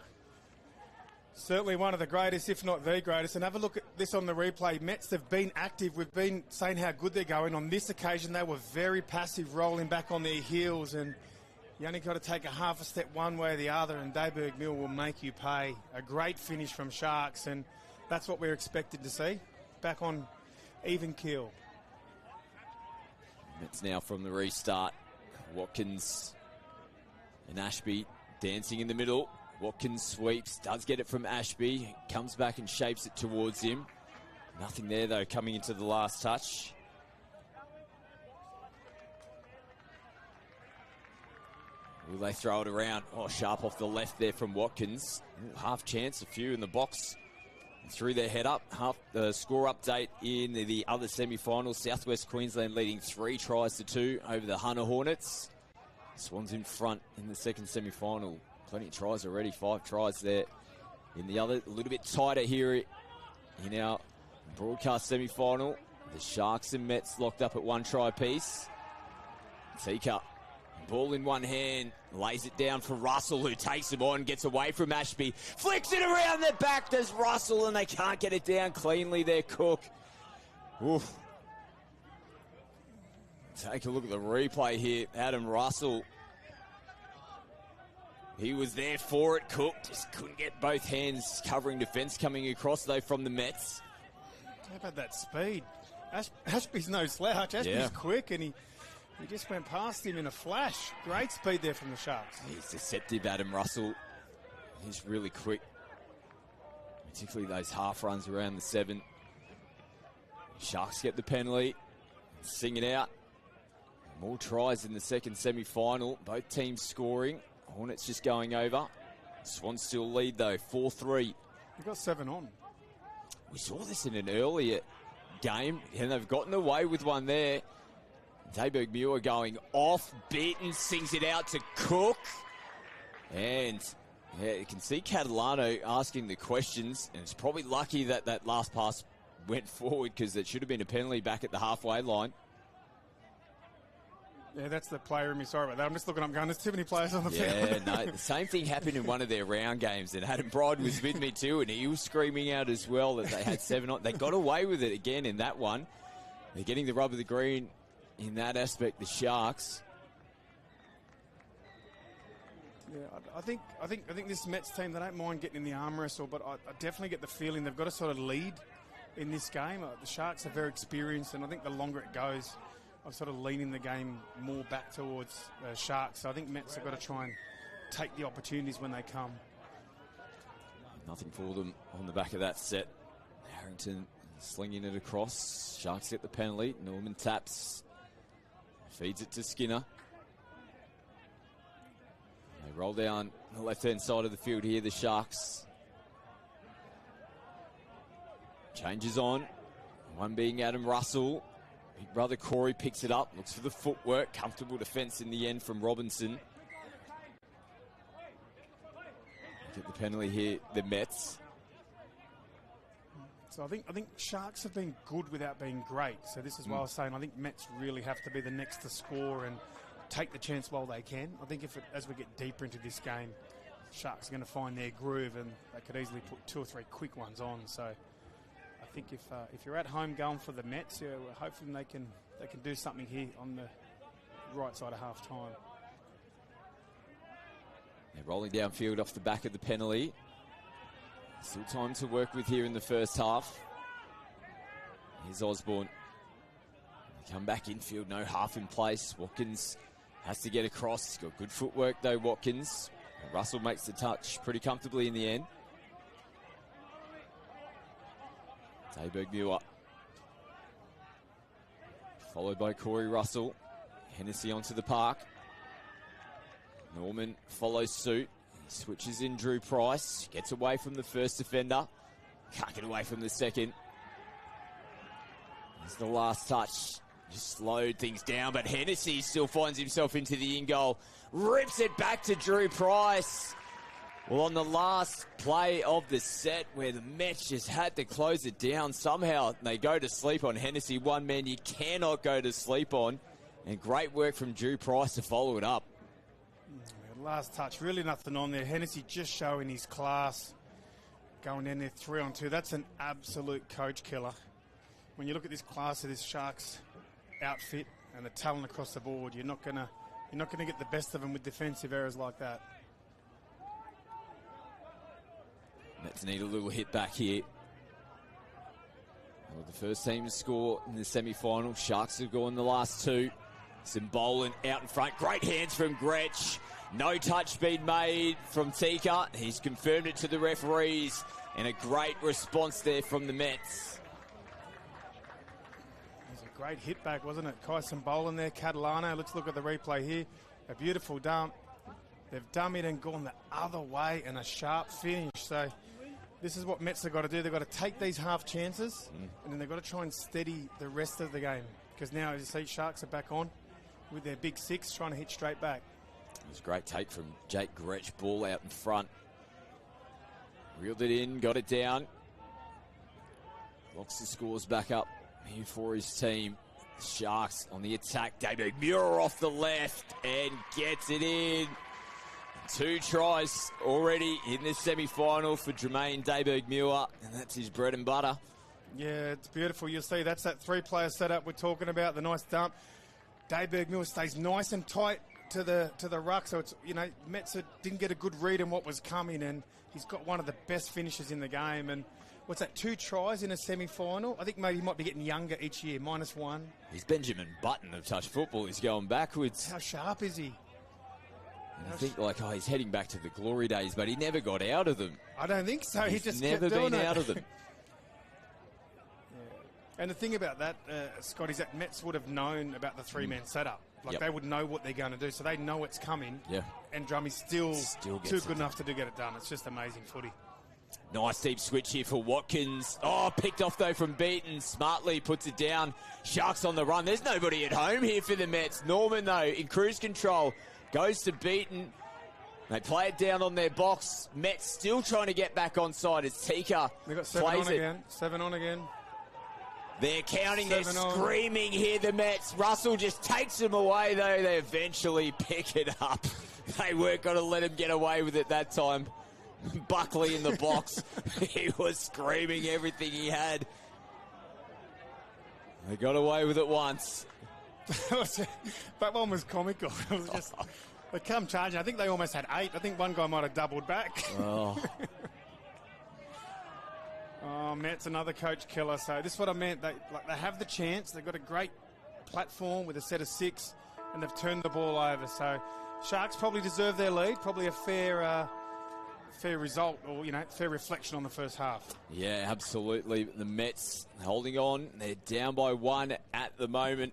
Certainly one of the greatest, if not the greatest. And have a look at this on the replay. Mets have been active. We've been saying how good they're going. On this occasion, they were very passive, rolling back on their heels. And you only got to take a half a step one way or the other, and Dayberg Muir will make you pay. A great finish from Sharks, and that's what we're expected to see. Back on even keel. Mets now from the restart. Watkins and Ashby dancing in the middle. Watkins sweeps, does get it from Ashby, comes back and shapes it towards him. Nothing there though coming into the last touch. Will they throw it around? Oh, sharp off the left there from Watkins. Half chance, a few in the box. Threw their head up. Half the score update in the other semi-finals. Southwest Queensland leading 3-2 over the Hunter Hornets. Swans in front in the second semi-final. Plenty of tries already, 5 tries there. In the other, a little bit tighter here in our broadcast semi-final. The Sharks and Mets locked up at 1 try apiece. Teacup, ball in one hand, lays it down for Russell, who takes him on, gets away from Ashby, flicks it around their back, does Russell, and they can't get it down cleanly there, Cook. Oof. Take a look at the replay here. Adam Russell. He was there for it. Cook just couldn't get both hands covering defence coming across, though, from the Mets. How about that speed? Ashby's no slouch. Ashby's quick, and he just went past him in a flash. Great speed there from the Sharks. He's deceptive, Adam Russell. He's really quick. Particularly those half runs around the 7. Sharks get the penalty. Sing it out. More tries in the second semi-final. Both teams scoring. Hornets just going over. Swans still lead though, 4-3. You've got 7 on. We saw this in an earlier game, and they've gotten away with one there. Dayberg Muir going off, beaten, sings it out to Cook. And yeah, you can see Catalano asking the questions, and it's probably lucky that that last pass went forward, because it should have been a penalty back at the halfway line. Yeah, that's the player in me. Sorry about that. I'm just looking up going, there's too many players on the field. Yeah, no, the same thing happened in one of their round games, and Adam Bryden was with me too, and he was screaming out as well that they had 7 on. They got away with it again in that one. They're getting the rub of the green in that aspect, the Sharks. Yeah, I think this Mets team, they don't mind getting in the arm wrestle, but I definitely get the feeling they've got to sort of lead in this game. The Sharks are very experienced, and I think the longer it goes, I'm sort of leaning the game more back towards Sharks. So I think Mets have got to try and take the opportunities when they come. Nothing for them on the back of that set. Harrington slinging it across. Sharks get the penalty. Norman taps. Feeds it to Skinner. They roll down the left-hand side of the field here, the Sharks. Changes on. One being Adam Russell. Big brother Corey picks it up, looks for the footwork. Comfortable defence in the end from Robinson. Get the penalty here, the Mets. So I think Sharks have been good without being great. So this is why I was saying I think Mets really have to be the next to score and take the chance while they can. I think as we get deeper into this game, Sharks are going to find their groove, and they could easily put 2 or 3 quick ones on. So I think if you're at home going for the Mets, hopefully they can do something here on the right side of half time. They're rolling downfield off the back of the penalty. Still time to work with here in the first half. Here's Osborne. They come back infield, no half in place. Watkins has to get across. He's got good footwork though, Watkins. Russell makes the touch pretty comfortably in the end. Dayberg Muir. Followed by Corey Russell. Hennessy onto the park. Norman follows suit. He switches in Drew Price. Gets away from the first defender. Can't get away from the second. There's the last touch. Just slowed things down, but Hennessy still finds himself into the in goal. Rips it back to Drew Price. Well, on the last play of the set where the Mets just had to close it down, somehow they go to sleep on Hennessy. One man you cannot go to sleep on. And great work from Drew Price to follow it up. Last touch, really nothing on there. Hennessy just showing his class. Going in there 3-on-2. That's an absolute coach killer. When you look at this class of this Sharks outfit and the talent across the board, you're not gonna get the best of them with defensive errors like that. Mets need a little hit back here. Well, the first team to score in the semi-final. Sharks have gone the last two. Simbolan out in front. Great hands from Gretsch. No touch being made from Tika. He's confirmed it to the referees. And a great response there from the Mets. It was a great hit back, wasn't it? Kai Simbolan there, Catalano. Let's look at the replay here. A beautiful dump. They've dummied and gone the other way and a sharp finish. So this is what Mets have got to do. They've got to take these half chances and then they've got to try and steady the rest of the game. Because now, as you see, Sharks are back on with their big six, trying to hit straight back. It was a great take from Jake Gretsch. Ball out in front. Reeled it in, got it down. Locks the scores back up here for his team. Sharks on the attack. David Muir off the left and gets it in. 2 tries already in this semi-final for Jermaine Dayberg-Muir, and that's his bread and butter. Yeah, it's beautiful. You'll see that's that 3-player setup we're talking about, the nice dump. Dayberg-Muir stays nice and tight to the ruck, so it's, you know, Mets didn't get a good read on what was coming, and he's got one of the best finishes in the game. And what's that, 2 tries in a semi-final? I think maybe he might be getting younger each year, -1. He's Benjamin Button of touch football. He's going backwards. How sharp is he? And I think he's heading back to the glory days, but he never got out of them. I don't think so. He just never kept doing been it. out of them. And the thing about that, Scott, is that Mets would have known about the 3-man setup. They would know what they're going to do, so they know it's coming. Yeah. And Drummy's still too good enough to get it done. It's just amazing footy. Nice deep switch here for Watkins. Oh, picked off though from Beaton. Smartly puts it down. Sharks on the run. There's nobody at home here for the Mets. Norman, though, in cruise control, goes to Beaton. They play it down on their box. Mets still trying to get back onside as Tika They've got 7 plays on it. again. 7 on again. They're counting, 7 they're on. screaming here, the Mets. Russell just takes them away, though. They eventually pick it up. They weren't going to let him get away with it that time. Buckley in the box. He was screaming everything he had. They got away with it once. That one was comical. It was just, they come charging. I think they almost had 8. I think one guy might have doubled back. Oh. Oh, Matt's another coach killer. So this is what I meant. They have the chance. They've got a great platform with a set of 6, and they've turned the ball over. So Sharks probably deserve their lead. Probably a fair result, or fair reflection on the first half. Yeah, absolutely. The Mets holding on. They're down by 1 at the moment.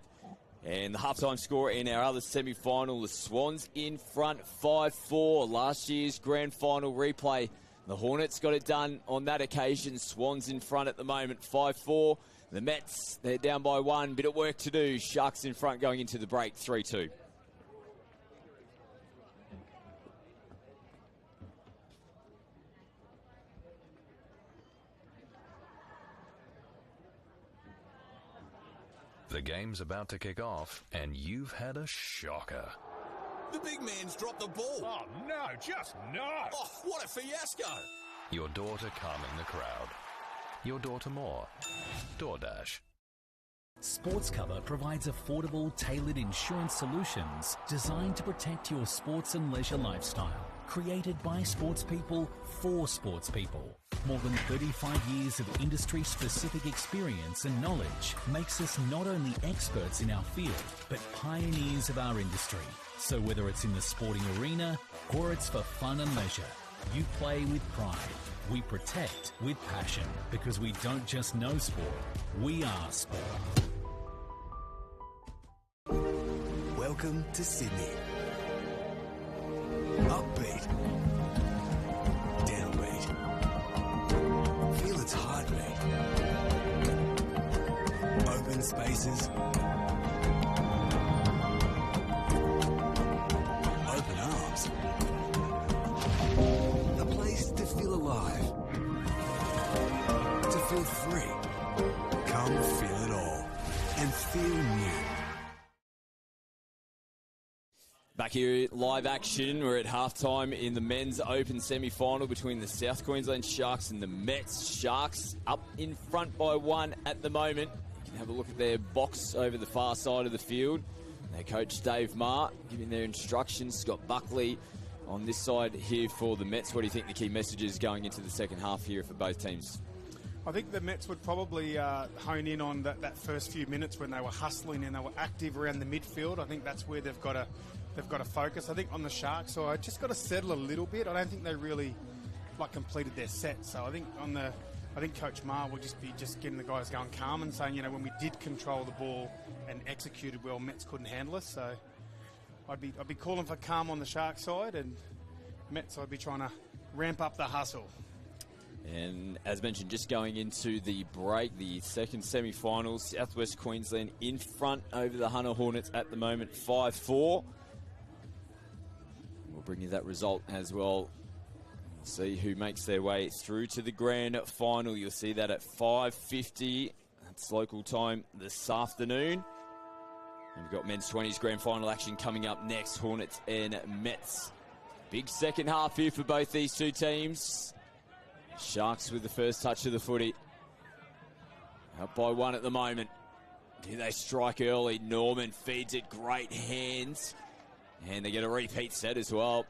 And the halftime score in our other semi-final, the Swans in front 5-4. Last year's grand final replay. The Hornets got it done on that occasion. Swans in front at the moment, 5-4. The Mets, they're down by 1. Bit of work to do. Sharks in front going into the break, 3-2. The game's about to kick off, and you've had a shocker. The big man's dropped the ball. Oh, no, just no. Oh, what a fiasco. Your daughter calming the crowd. Your daughter more. DoorDash. Sports Cover provides affordable, tailored insurance solutions designed to protect your sports and leisure lifestyle. Created by sports people for sports people. More than 35 years of industry-specific experience and knowledge makes us not only experts in our field, but pioneers of our industry. So whether it's in the sporting arena or it's for fun and leisure, you play with pride. We protect with passion, because we don't just know sport, we are sport. Welcome to Sydney. Upbeat. Downbeat. Feel its heartbeat. Open spaces. Open arms. The feel free. Come feel it all and feel new. Back here at live action, we're at halftime in the men's open semi-final between the South Queensland Sharks and the Mets. Sharks up in front by 1 at the moment. You can have a look at their box over the far side of the field. Their coach Dave Marr giving their instructions. Scott Buckley on this side here for the Mets. What do you think the key message is going into the second half here for both teams? I think the Mets would probably hone in on that first few minutes when they were hustling and they were active around the midfield. I think that's where they've got to focus. I think on the Sharks side, just got to settle a little bit. I don't think they really completed their set. So I think I think Coach Marr will just be getting the guys going calm and saying, when we did control the ball and executed well, Mets couldn't handle us. So I'd be calling for calm on the Sharks side, and Mets I'd be trying to ramp up the hustle. And as mentioned, just going into the break, the second semi-finals, Southwest Queensland in front over the Hunter Hornets at the moment, 5-4. We'll bring you that result as well. We'll see who makes their way through to the grand final. You'll see that at 5:50. That's local time this afternoon. And we've got men's 20s grand final action coming up next, Hornets and Mets. Big second half here for both these two teams. Sharks with the first touch of the footy. Up by 1 at the moment. Do they strike early? Norman feeds it, great hands. And they get a repeat set as well.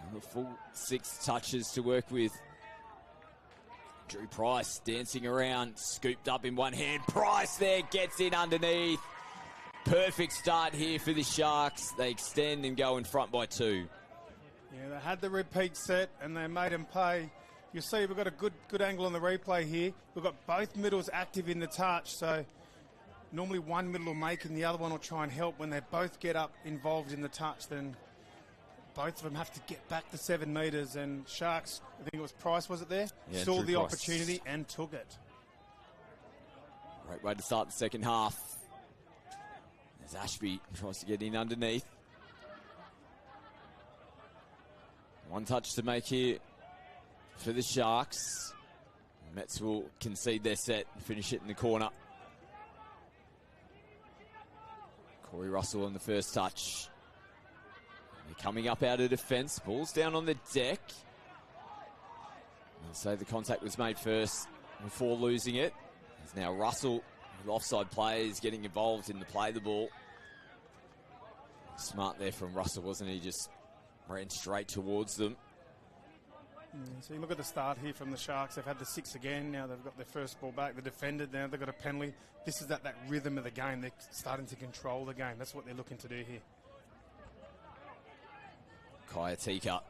And a full 6 touches to work with. Drew Price dancing around, scooped up in one hand. Price there gets in underneath. Perfect start here for the Sharks. They extend and go in front by 2. Yeah, they had the repeat set and they made him pay. You see, we've got a good angle on the replay here. We've got both middles active in the touch, so normally one middle will make and the other one will try and help. When they both get up involved in the touch, then both of them have to get back to 7 metres, and Sharks, I think it was Price, was it there? Yeah, saw the Price. opportunity and took it. Great way to start the second half. As Ashby tries to get in underneath. One touch to make here for the Sharks. The Mets will concede their set and finish it in the corner. Corey Russell on the first touch. They're coming up out of defence. Ball's down on the deck. I'll say the contact was made first before losing it. There's now Russell with offside players getting involved in the play of the ball. Smart there from Russell, wasn't he? Just ran straight towards them. So you look at the start here from the Sharks. They've had the 6 again. Now they've got their first ball back. They defended. Now they've got a penalty. This is that rhythm of the game. They're starting to control the game. That's what they're looking to do here. Kaya Tika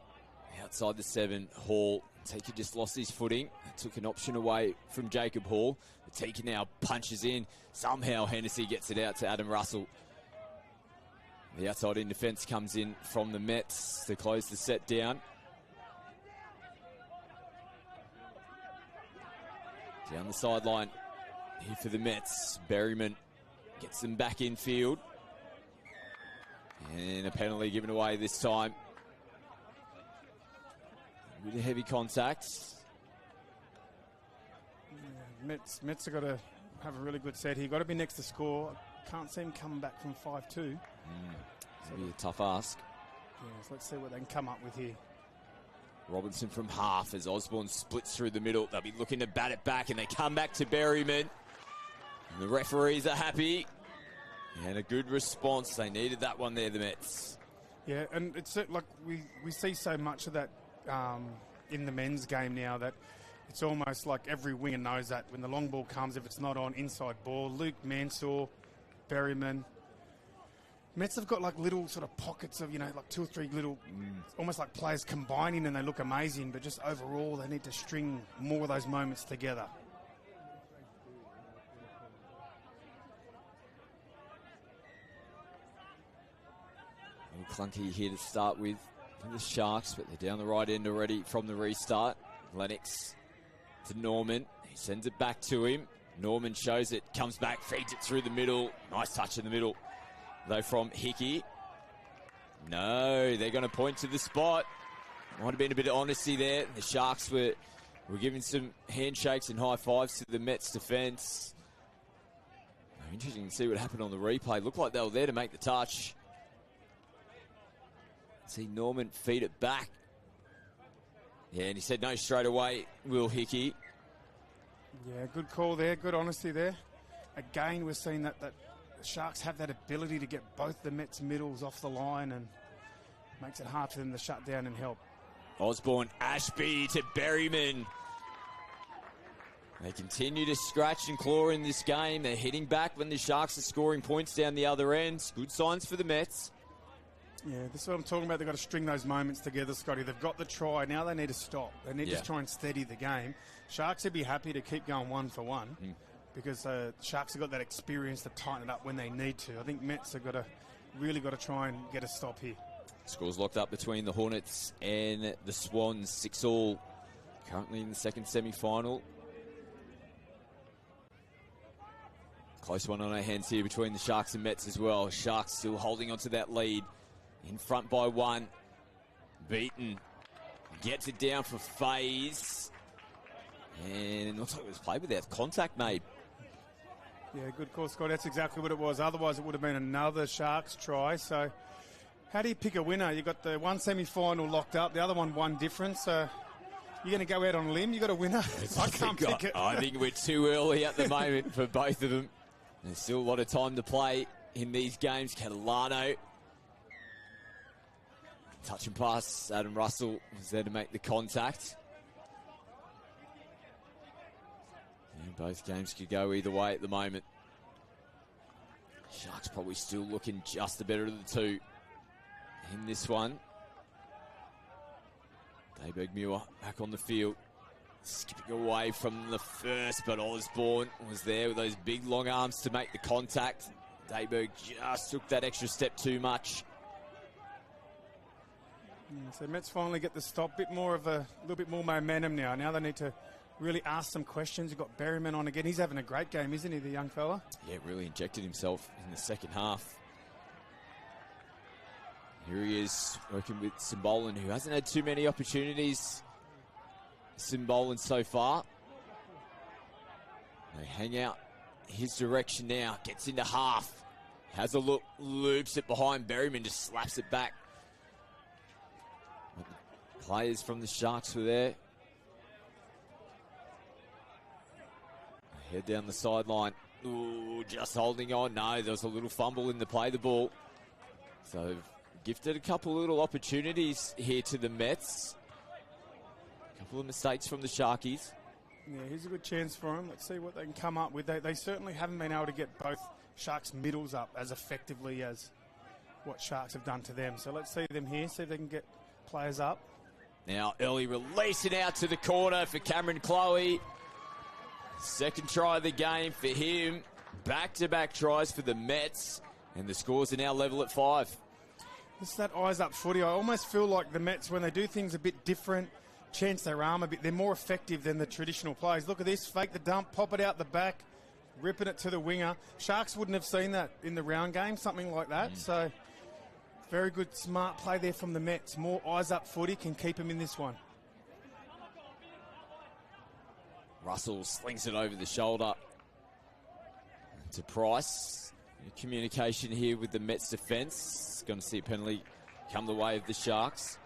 outside the 7. Hall. Tika just lost his footing. Took an option away from Jacob Hall. Tika now punches in. Somehow Hennessy gets it out to Adam Russell. The outside in defence comes in from the Mets to close the set down. Down the sideline here for the Mets. Berryman gets them back in field. And a penalty given away this time. A bit of heavy contact. Yeah, Mets have got to have a really good set here. Got to be next to score. Can't see him coming back from 5-2. It'll be a tough ask. Yeah, so let's see what they can come up with here. Robinson from half as Osborne splits through the middle. They'll be looking to bat it back, and they come back to Berryman. And the referees are happy. And a good response. They needed that one there, the Mets. Yeah, and it's like we see so much of that in the men's game now that it's almost like every winger knows that when the long ball comes, if it's not on, inside ball. Luke Mansour, Berryman. Mets have got little sort of pockets of, 2 or 3 little, almost like players combining, and they look amazing, but just overall they need to string more of those moments together. A little clunky here to start with for the Sharks, but they're down the right end already from the restart. Lennox to Norman. He sends it back to him. Norman shows it, comes back, feeds it through the middle. Nice touch in the middle. Though from Hickey. No, they're going to point to the spot. Might have been a bit of honesty there. The Sharks were We're giving some handshakes and high fives to the Mets defence. Interesting to see what happened on the replay. Looked like they were there to make the touch. See Norman feed it back. Yeah, and he said no straight away, Will Hickey. Yeah, good call there, good honesty there. Again, we're seeing that the Sharks have that ability to get both the Mets middles off the line and makes it hard for them to shut down and help. Osborne, Ashby to Berryman. They continue to scratch and claw in this game. They're hitting back when the Sharks are scoring points down the other end. Good signs for the Mets. Yeah, this is what I'm talking about. They've got to string those moments together, Scotty. They've got the try. Now they need to stop. They need to try and steady the game. Sharks would be happy to keep going 1 for 1 because Sharks have got that experience to tighten it up when they need to. I think Mets have really got to try and get a stop here. Scores locked up between the Hornets and the Swans. 6-all. Currently in the second semi-final. Close one on our hands here between the Sharks and Mets as well. Sharks still holding onto that lead. In front by 1. Beaton gets it down for Faze. And it looks like it was played without contact made. Yeah, good call, Scott. That's exactly what it was. Otherwise, it would have been another Sharks try. So, how do you pick a winner? You've got the one semi-final locked up, the other one difference. So, you're going to go out on a limb? You got a winner? I can't pick it. I think we're too early at the moment for both of them. There's still a lot of time to play in these games. Catalano. Touch and pass. Adam Russell was there to make the contact. Yeah, both games could go either way at the moment. Sharks probably still looking just the better of the two in this one. Dayberg Muir back on the field. Skipping away from the first, but Osborne was there with those big long arms to make the contact. Dayberg just took that extra step too much. So Mets finally get the stop. A little bit more momentum now. Now they need to really ask some questions. You've got Berryman on again. He's having a great game, isn't he, the young fella? Yeah, really injected himself in the second half. Here he is working with Simbolan, who hasn't had too many opportunities. Simbolan so far. They hang out his direction now. Gets into half. Has a look. Loops it behind Berryman. Just slaps it back. Players from the Sharks were there. Head down the sideline. Ooh, just holding on. No, there was a little fumble in the play the ball. So gifted a couple little opportunities here to the Mets. A couple of mistakes from the Sharkies. Yeah, here's a good chance for them. Let's see what they can come up with. They certainly haven't been able to get both Sharks middles up as effectively as what Sharks have done to them. So let's see them here, see if they can get players up. Now early release it out to the corner for Cameron Chloe. Second try of the game for him. Back-to-back tries for the Mets. And the scores are now level at 5. This is that eyes-up footy. I almost feel like the Mets, when they do things a bit different, chance their arm a bit, they're more effective than the traditional players. Look at this, fake the dump, pop it out the back, ripping it to the winger. Sharks wouldn't have seen that in the round game, something like that. So, very good, smart play there from the Mets. More eyes-up footy can keep them in this one. Russell slings it over the shoulder to Price. Communication here with the Mets defence. Going to see a penalty come the way of the Sharks.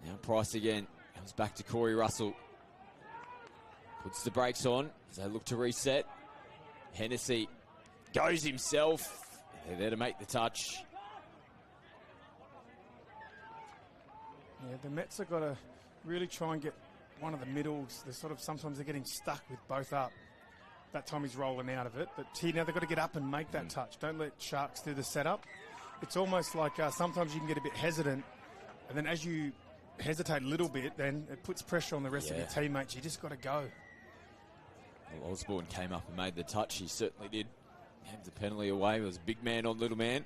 Now Price again. Comes back to Corey Russell. Puts the brakes on as they look to reset. Hennessy goes himself. They're there to make the touch. Yeah, the Mets have got to really try and get one of the middles. Sometimes they're getting stuck with both up. That time he's rolling out of it. But now they've got to get up and make that touch. Don't let Sharks do the setup. It's almost like sometimes you can get a bit hesitant. And then as you hesitate a little bit, then it puts pressure on the rest of your teammates. You just got to go. Well, Osborne came up and made the touch. He certainly did. Gave the penalty away. It was big man on little man.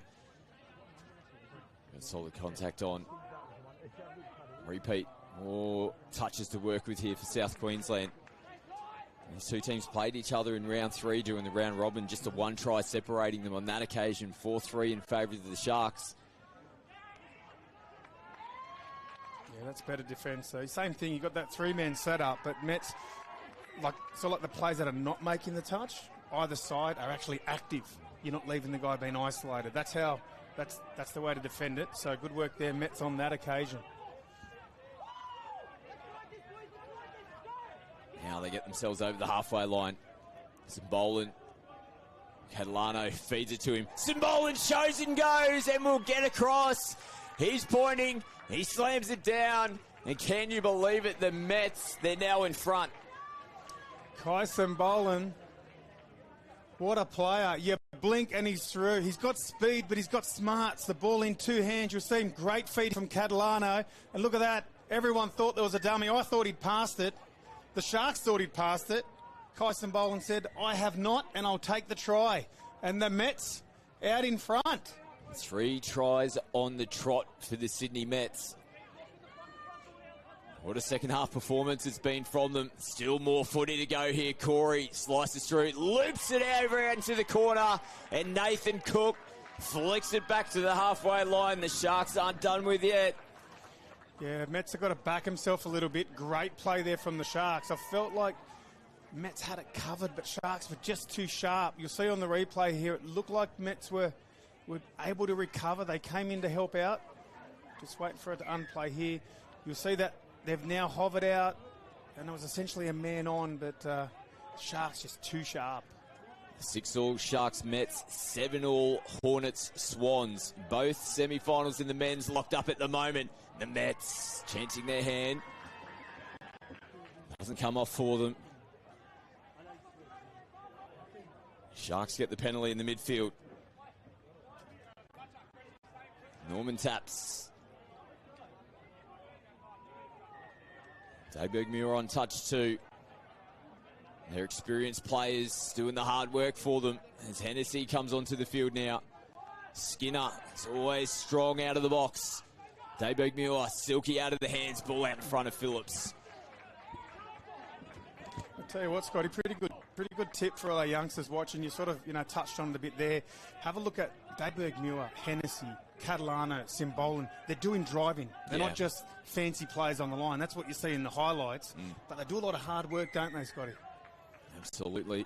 Got solid contact on. Repeat. More touches to work with here for South Queensland. These two teams played each other in round 3 during the round robin. Just a one try separating them on that occasion. 4-3 in favour of the Sharks. Yeah, that's better defence. So same thing, you got that three-man setup, but Mets, like the players that are not making the touch, either side are actually active. You're not leaving the guy being isolated. That's the way to defend it. So good work there, Mets, on that occasion. Now they get themselves over the halfway line. Simbolan. Catalano feeds it to him. Simbolan shows and goes and will get across. He's pointing. He slams it down. And can you believe it? The Mets, they're now in front. Kai Simbolan, what a player. You blink and he's through. He's got speed, but he's got smarts. The ball in two hands. You're seeing great feed from Catalano. And look at that. Everyone thought there was a dummy. I thought he'd passed it. The Sharks thought he'd passed it. Kai Simbolan said, I have not, and I'll take the try. And the Mets out in front. 3 tries on the trot for the Sydney Mets. What a second half performance it's been from them. Still more footy to go here. Corey slices through, loops it over into the corner, and Nathan Cook flicks it back to the halfway line. The Sharks aren't done with yet. Yeah, Mets have got to back himself a little bit. Great play there from the Sharks. I felt like Mets had it covered, but Sharks were just too sharp. You'll see on the replay here, it looked like Mets were able to recover. They came in to help out. Just waiting for it to unplay here. You'll see that they've now hovered out, and it was essentially a man on, but Sharks just too sharp. 6-all Sharks Mets, 7-all Hornets Swans. Both semi-finals in the men's locked up at the moment. The Mets chancing their hand. Doesn't come off for them. Sharks get the penalty in the midfield. Norman taps. Dayberg Muir on touch too. Their experienced players doing the hard work for them as Hennessy comes onto the field now. Skinner is always strong out of the box. Dayberg Muir silky out of the hands, ball out in front of Phillips. I'll tell you what, Scotty, pretty good tip for all our youngsters watching. You sort of, touched on it a bit there. Have a look at Dayberg Muir, Hennessy, Catalano, Simbolan. They're doing driving. They're not just fancy plays on the line. That's what you see in the highlights. But they do a lot of hard work, don't they, Scotty? Absolutely.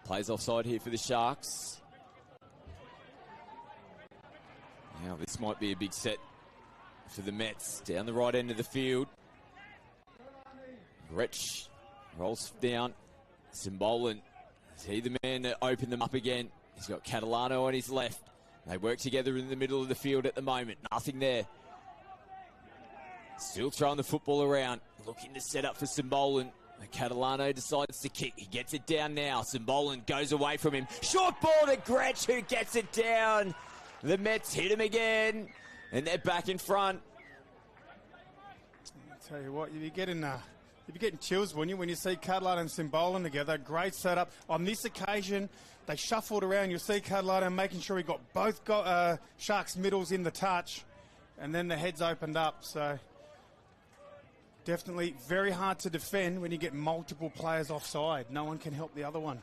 Plays offside here for the Sharks. Now this might be a big set for the Mets. Down the right end of the field. Gretsch rolls down. Simbolan, is he the man to open them up again? He's got Catalano on his left. They work together in the middle of the field at the moment. Nothing there. Still throwing the football around. Looking to set up for Simbolan. Catalano decides to kick. He gets it down now. Simbolan goes away from him. Short ball to Gretsch, who gets it down. The Mets hit him again. And they're back in front. I'll tell you what, you'll be getting chills, wouldn't you, when you see Catalano and Simbolan together. Great setup. On this occasion, they shuffled around. You'll see Catalano making sure he got both Sharks middles in the touch. And then the heads opened up. So definitely very hard to defend when you get multiple players offside. No one can help the other one.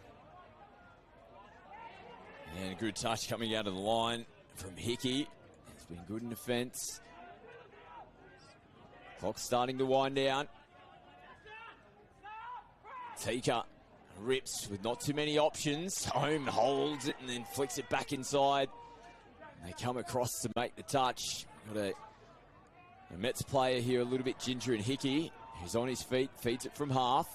And a good touch coming out of the line from Hickey. It's been good in defence. Clock's starting to wind down. Tika rips with not too many options. Home holds it and then flicks it back inside. They come across to make the touch. Got a Mets player here a little bit ginger, and Hickey, who's on his feet, feeds it from half.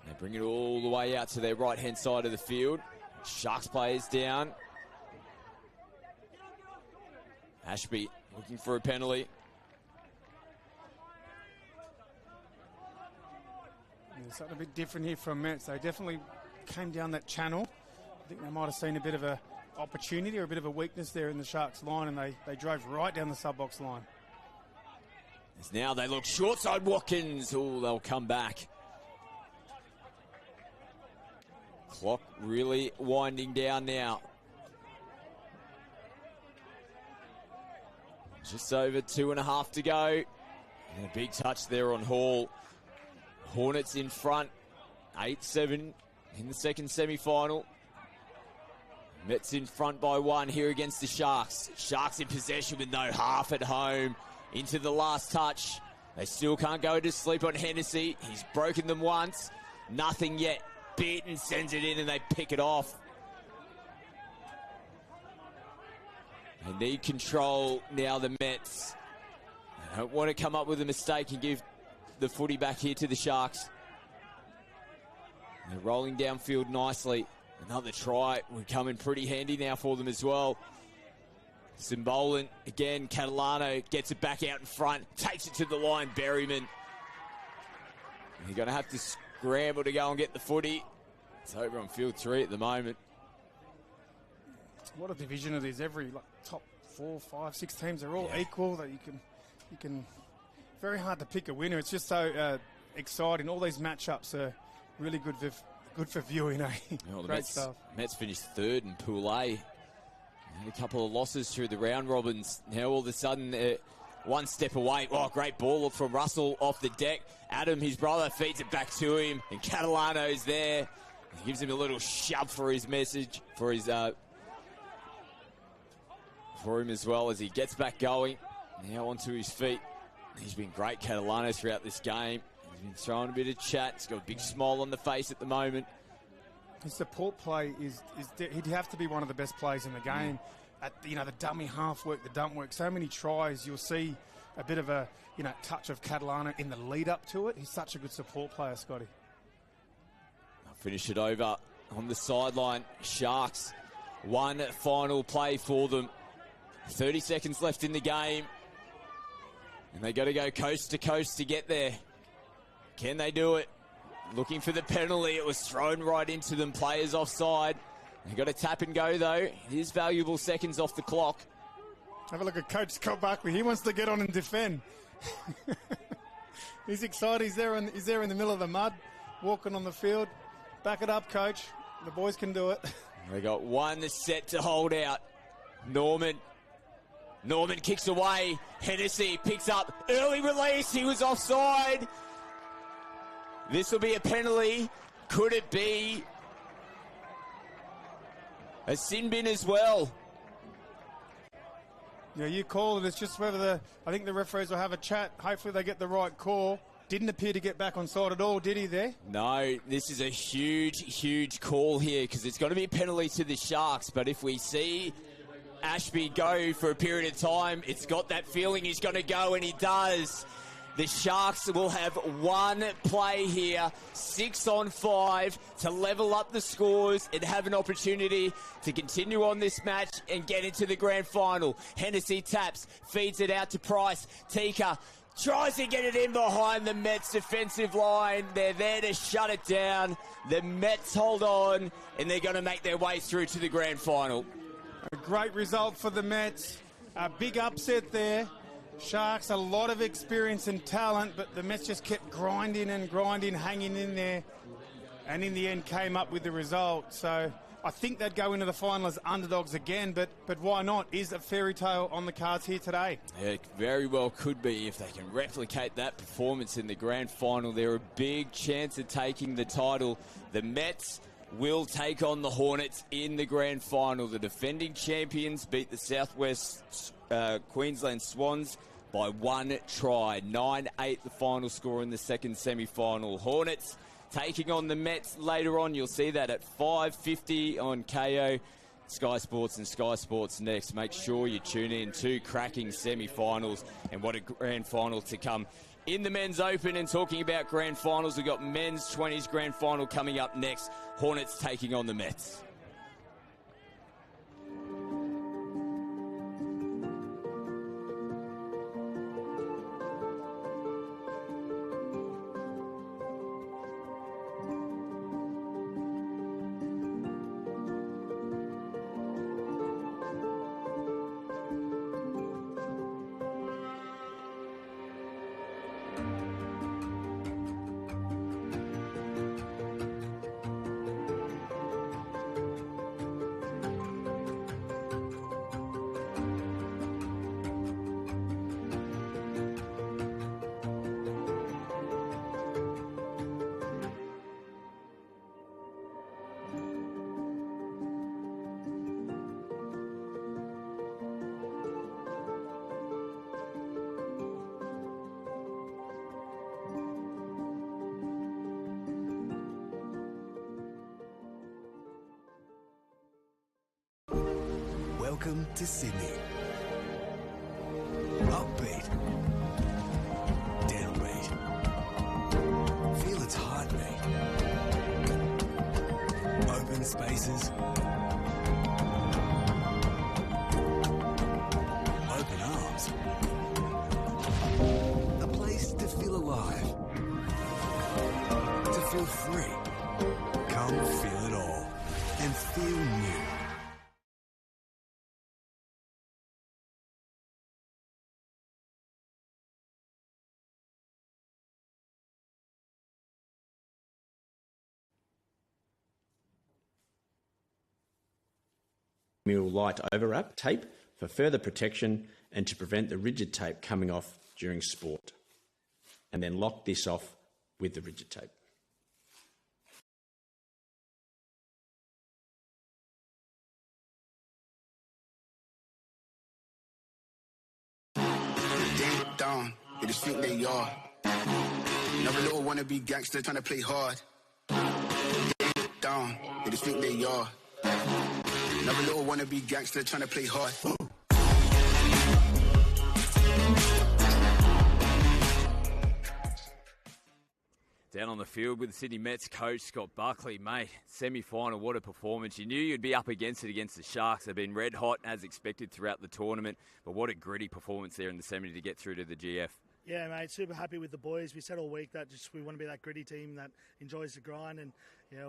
They bring it all the way out to their right-hand side of the field. Sharks players down. Ashby looking for a penalty. It's something a bit different here from Mets. They definitely came down that channel. I think they might have seen a bit of a opportunity or a bit of a weakness there in the Sharks line, and they drove right down the sub-box line. As now they look short side Watkins. Oh, they'll come back. Clock really winding down now. Just over 2.5 to go. And a big touch there on Hall. Hornets in front. 8-7 in the second semi-final. Mets in front by 1 here against the Sharks. Sharks in possession with no half at home. Into the last touch. They still can't go to sleep on Hennessy. He's broken them once. Nothing yet. Beaton sends it in and they pick it off. They need control now, the Mets. They don't want to come up with a mistake and give the footy back here to the Sharks. They're rolling downfield nicely. Another try would come in pretty handy now for them as well. Simbolan, again, Catalano gets it back out in front, takes it to the line, Berryman. You're going to have to scramble to go and get the footy. It's over on field 3 at the moment. What a division it is. Every top 4, 5, 6 teams are all equal. That you can. Very hard to pick a winner. It's just so exciting. All these matchups are really good for viewing. Great stuff. Mets finished 3rd in Pool A. And a couple of losses through the round robins. Now all of a sudden, one step away. Oh, great ball from Russell off the deck. Adam, his brother, feeds it back to him, and Catalano's there. He gives him a little shove for his message, for his for him as well as he gets back going. Now onto his feet. He's been great, Catalano, throughout this game. He's been throwing a bit of chat. He's got a big smile on the face at the moment. His support play he'd have to be one of the best players in the game. At the dummy half work, the dump work, so many tries. You'll see a bit of a touch of Catalano in the lead up to it. He's such a good support player, Scotty. I'll finish it over on the sideline. Sharks, one final play for them. 30 seconds left in the game, and they got to go coast to coast to get there. Can they do it? Looking for the penalty. It was thrown right into them. Players offside. They've got to tap and go, though. Here's valuable seconds off the clock. Have a look at Coach Scott Buckley. He wants to get on and defend. He's excited. He's there in the middle of the mud, walking on the field. Back it up, Coach. The boys can do it. They got one set to hold out. Norman kicks away. Hennessy picks up. Early release. He was offside. This will be a penalty. Could it be a sin bin as well? Yeah, you call it. It's just whether I think the referees will have a chat. Hopefully they get the right call. Didn't appear to get back on side at all, did he there? No, this is a huge call here because it's going to be a penalty to the Sharks. But if we see Ashby go for a period of time, it's got that feeling he's going to go, and he does. The Sharks will have one play here, 6 on 5, to level up the scores and have an opportunity to continue on this match and get into the grand final. Hennessy taps, feeds it out to Price. Tika tries to get it in behind the Mets defensive line. They're there to shut it down. The Mets hold on, and they're going to make their way through to the grand final. A great result for the Mets. A big upset there. Sharks, a lot of experience and talent, but the Mets just kept grinding, hanging in there, and in the end came up with the result. So I think they'd go into the final as underdogs again, but why not? Is a fairy tale on the cards here today? Yeah, it very well could be. If they can replicate that performance in the grand final, they're a big chance of taking the title. The Mets will take on the Hornets in the grand final. The defending champions beat the Southwest Queensland Swans by 1 try. 9-8 the final score in the second semi-final. Hornets taking on the Mets later on. You'll see that at 5:50 on KO, Sky Sports and Sky Sports Next. Make sure you tune in. 2 cracking semi-finals, and what a grand final to come. In the Men's Open, and talking about grand finals, we've got Men's 20s grand final coming up next. Hornets taking on the Mets. Welcome to Sydney. Upbeat. Downbeat. Feel its heartbeat. Open spaces. Open arms. A place to feel alive. To feel free. Come feel it all. And feel new. Light overwrap tape for further protection and to prevent the rigid tape coming off during sport. And then lock this off with the rigid tape. Down, they just think they are. Another little wannabe gangster trying to play hard. Down, they just think they are. Another little wannabe gangster trying to play hard. Down on the field with the Sydney Mets coach Scott Buckley, mate. Semi-final, what a performance. You knew you'd be up against it against the Sharks. They've been red hot as expected throughout the tournament, but what a gritty performance there in the semi to get through to the GF. Yeah, mate, super happy with the boys. We said all week that we want to be that gritty team that enjoys the grind, and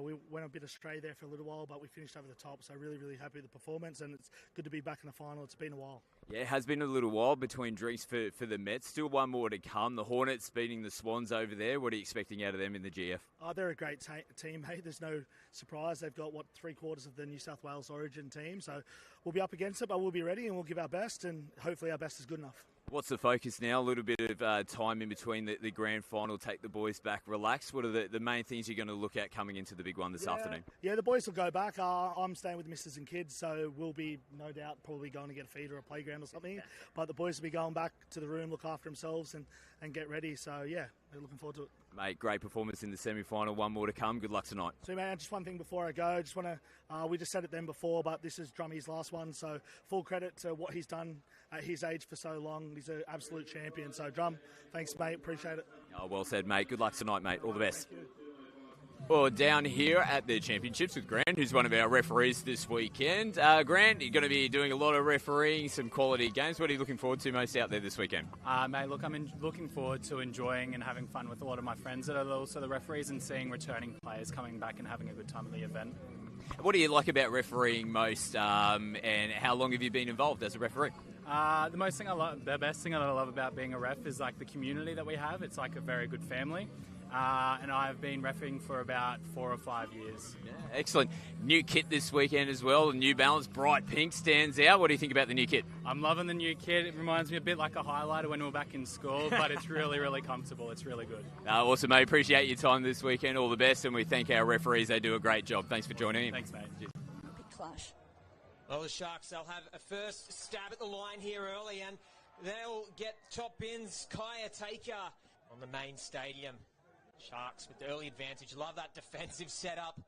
we went a bit astray there for a little while, but we finished over the top. So really, really happy with the performance, and it's good to be back in the final. It's been a while. Yeah, it has been a little while between drinks for the Mets. Still one more to come. The Hornets beating the Swans over there. What are you expecting out of them in the GF? Oh, they're a great team, mate. There's no surprise. They've got, 3/4 of the New South Wales origin team. So we'll be up against it, but we'll be ready and we'll give our best, and hopefully our best is good enough. What's the focus now? A little bit of time in between the grand final, take the boys back, relax. What are the main things you're going to look at coming into the big one this afternoon? Yeah, the boys will go back. I'm staying with the missus and kids, so we'll be, no doubt, probably going to get a feed or a playground or something. But the boys will be going back to the room, look after themselves and get ready. So, yeah, we're looking forward to it. Mate, great performance in the semi-final. One more to come. Good luck tonight. So, man, just one thing before I go. Just want to, we just said it then before, but this is Drummy's last one. So full credit to what he's done at his age for so long. He's an absolute champion. So, Drum, thanks, mate. Appreciate it. Oh, well said, mate. Good luck tonight, mate. All the best. Well, down here at the championships with Grant, who's one of our referees this weekend. Grant, you're going to be doing a lot of refereeing, some quality games. What are you looking forward to most out there this weekend? Mate, look, I'm looking forward to enjoying and having fun with a lot of my friends that are also the referees and seeing returning players coming back and having a good time at the event. What do you like about refereeing most, and how long have you been involved as a referee? The best thing I love about being a ref is like the community that we have. It's like a very good family. And I've been reffing for about 4 or 5 years. Yeah, excellent. New kit this weekend as well. The New Balance bright pink stands out. What do you think about the new kit? I'm loving the new kit. It reminds me a bit like a highlighter when we were back in school, but it's really, really comfortable. It's really good. Awesome, mate. Appreciate your time this weekend. All the best, and we thank our referees. They do a great job. Thanks for joining in. Thanks, mate. Big clash. Well, the Sharks, they'll have a first stab at the line here early, and they'll get top bins. Kaya Taker on the main stadium. Sharks with the early advantage. Love that defensive setup.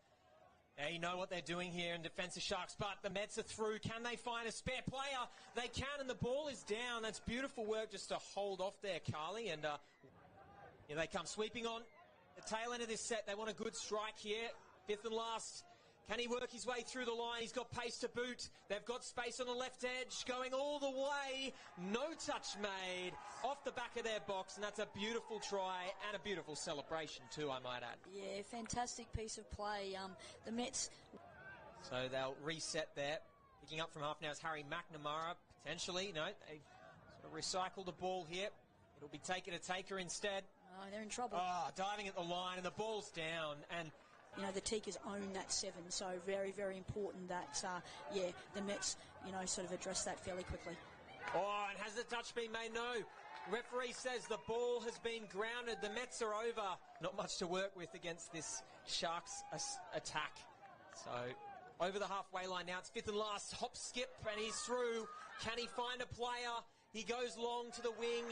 They know what they're doing here in defence of Sharks, but the Mets are through. Can they find a spare player? They can, and the ball is down. That's beautiful work just to hold off there, Carly. And here they come sweeping on the tail end of this set. They want a good strike here. Fifth and last. Can he work his way through the line? He's got pace to boot. They've got space on the left edge, going all the way. No touch made off the back of their box, and that's a beautiful try and a beautiful celebration too, I might add. Yeah, fantastic piece of play. The Mets. So they'll reset there. Picking up from half now is Harry McNamara, potentially. No, they sort of recycle the ball here. It'll be taken to Taker instead. Oh, they're in trouble. Oh, diving at the line, and the ball's down, and the Tigers own that 7, so very, very important that, the Mets, sort of address that fairly quickly. Oh, and has the touch been made? No. Referee says the ball has been grounded. The Mets are over. Not much to work with against this Sharks attack. So, over the halfway line now. It's fifth and last. Hop, skip, and he's through. Can he find a player? He goes long to the wing,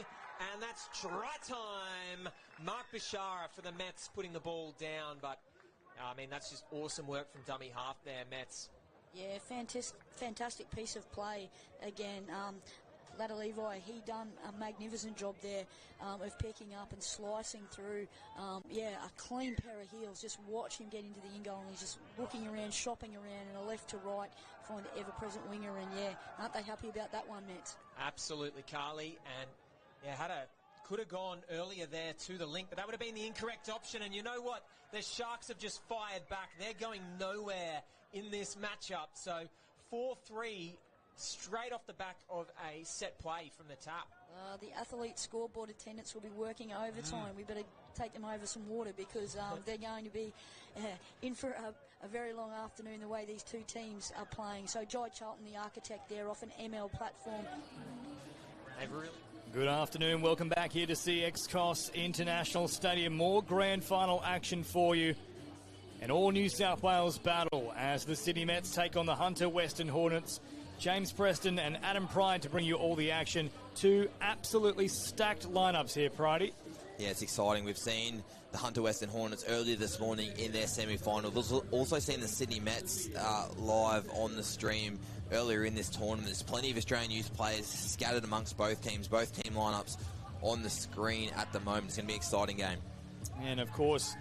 and that's try time. Mark Bishara for the Mets putting the ball down, but that's just awesome work from dummy half there, Mets. Yeah, fantastic piece of play again. Ladder Levi, he done a magnificent job there of picking up and slicing through. A clean pair of heels. Just watch him get into the in-goal, and he's just looking around, shopping around, and a left to right, find the ever-present winger, and aren't they happy about that one, Mets? Absolutely, Carly, and could have gone earlier there to the link, but that would have been the incorrect option. And you know what? The Sharks have just fired back. They're going nowhere in this matchup. So 4-3 straight off the back of a set play from the tap. The athlete scoreboard attendants will be working overtime. We better take them over some water because they're going to be in for a very long afternoon the way these two teams are playing. So Jai Charlton, the architect there, off an ML platform. They've really... Good afternoon. Welcome back here to CX Coffs International Stadium. More grand final action for you. An all New South Wales battle as the Sydney Mets take on the Hunter Western Hornets. James Preston and Adam Pride to bring you all the action. Two absolutely stacked lineups here, Pridey. Yeah, it's exciting. We've seen the Hunter Western Hornets earlier this morning in their semi-final. We've also seen the Sydney Mets live on the stream earlier in this tournament. There's plenty of Australian youth players scattered amongst both teams, both team lineups on the screen at the moment. It's going to be an exciting game. And, of course,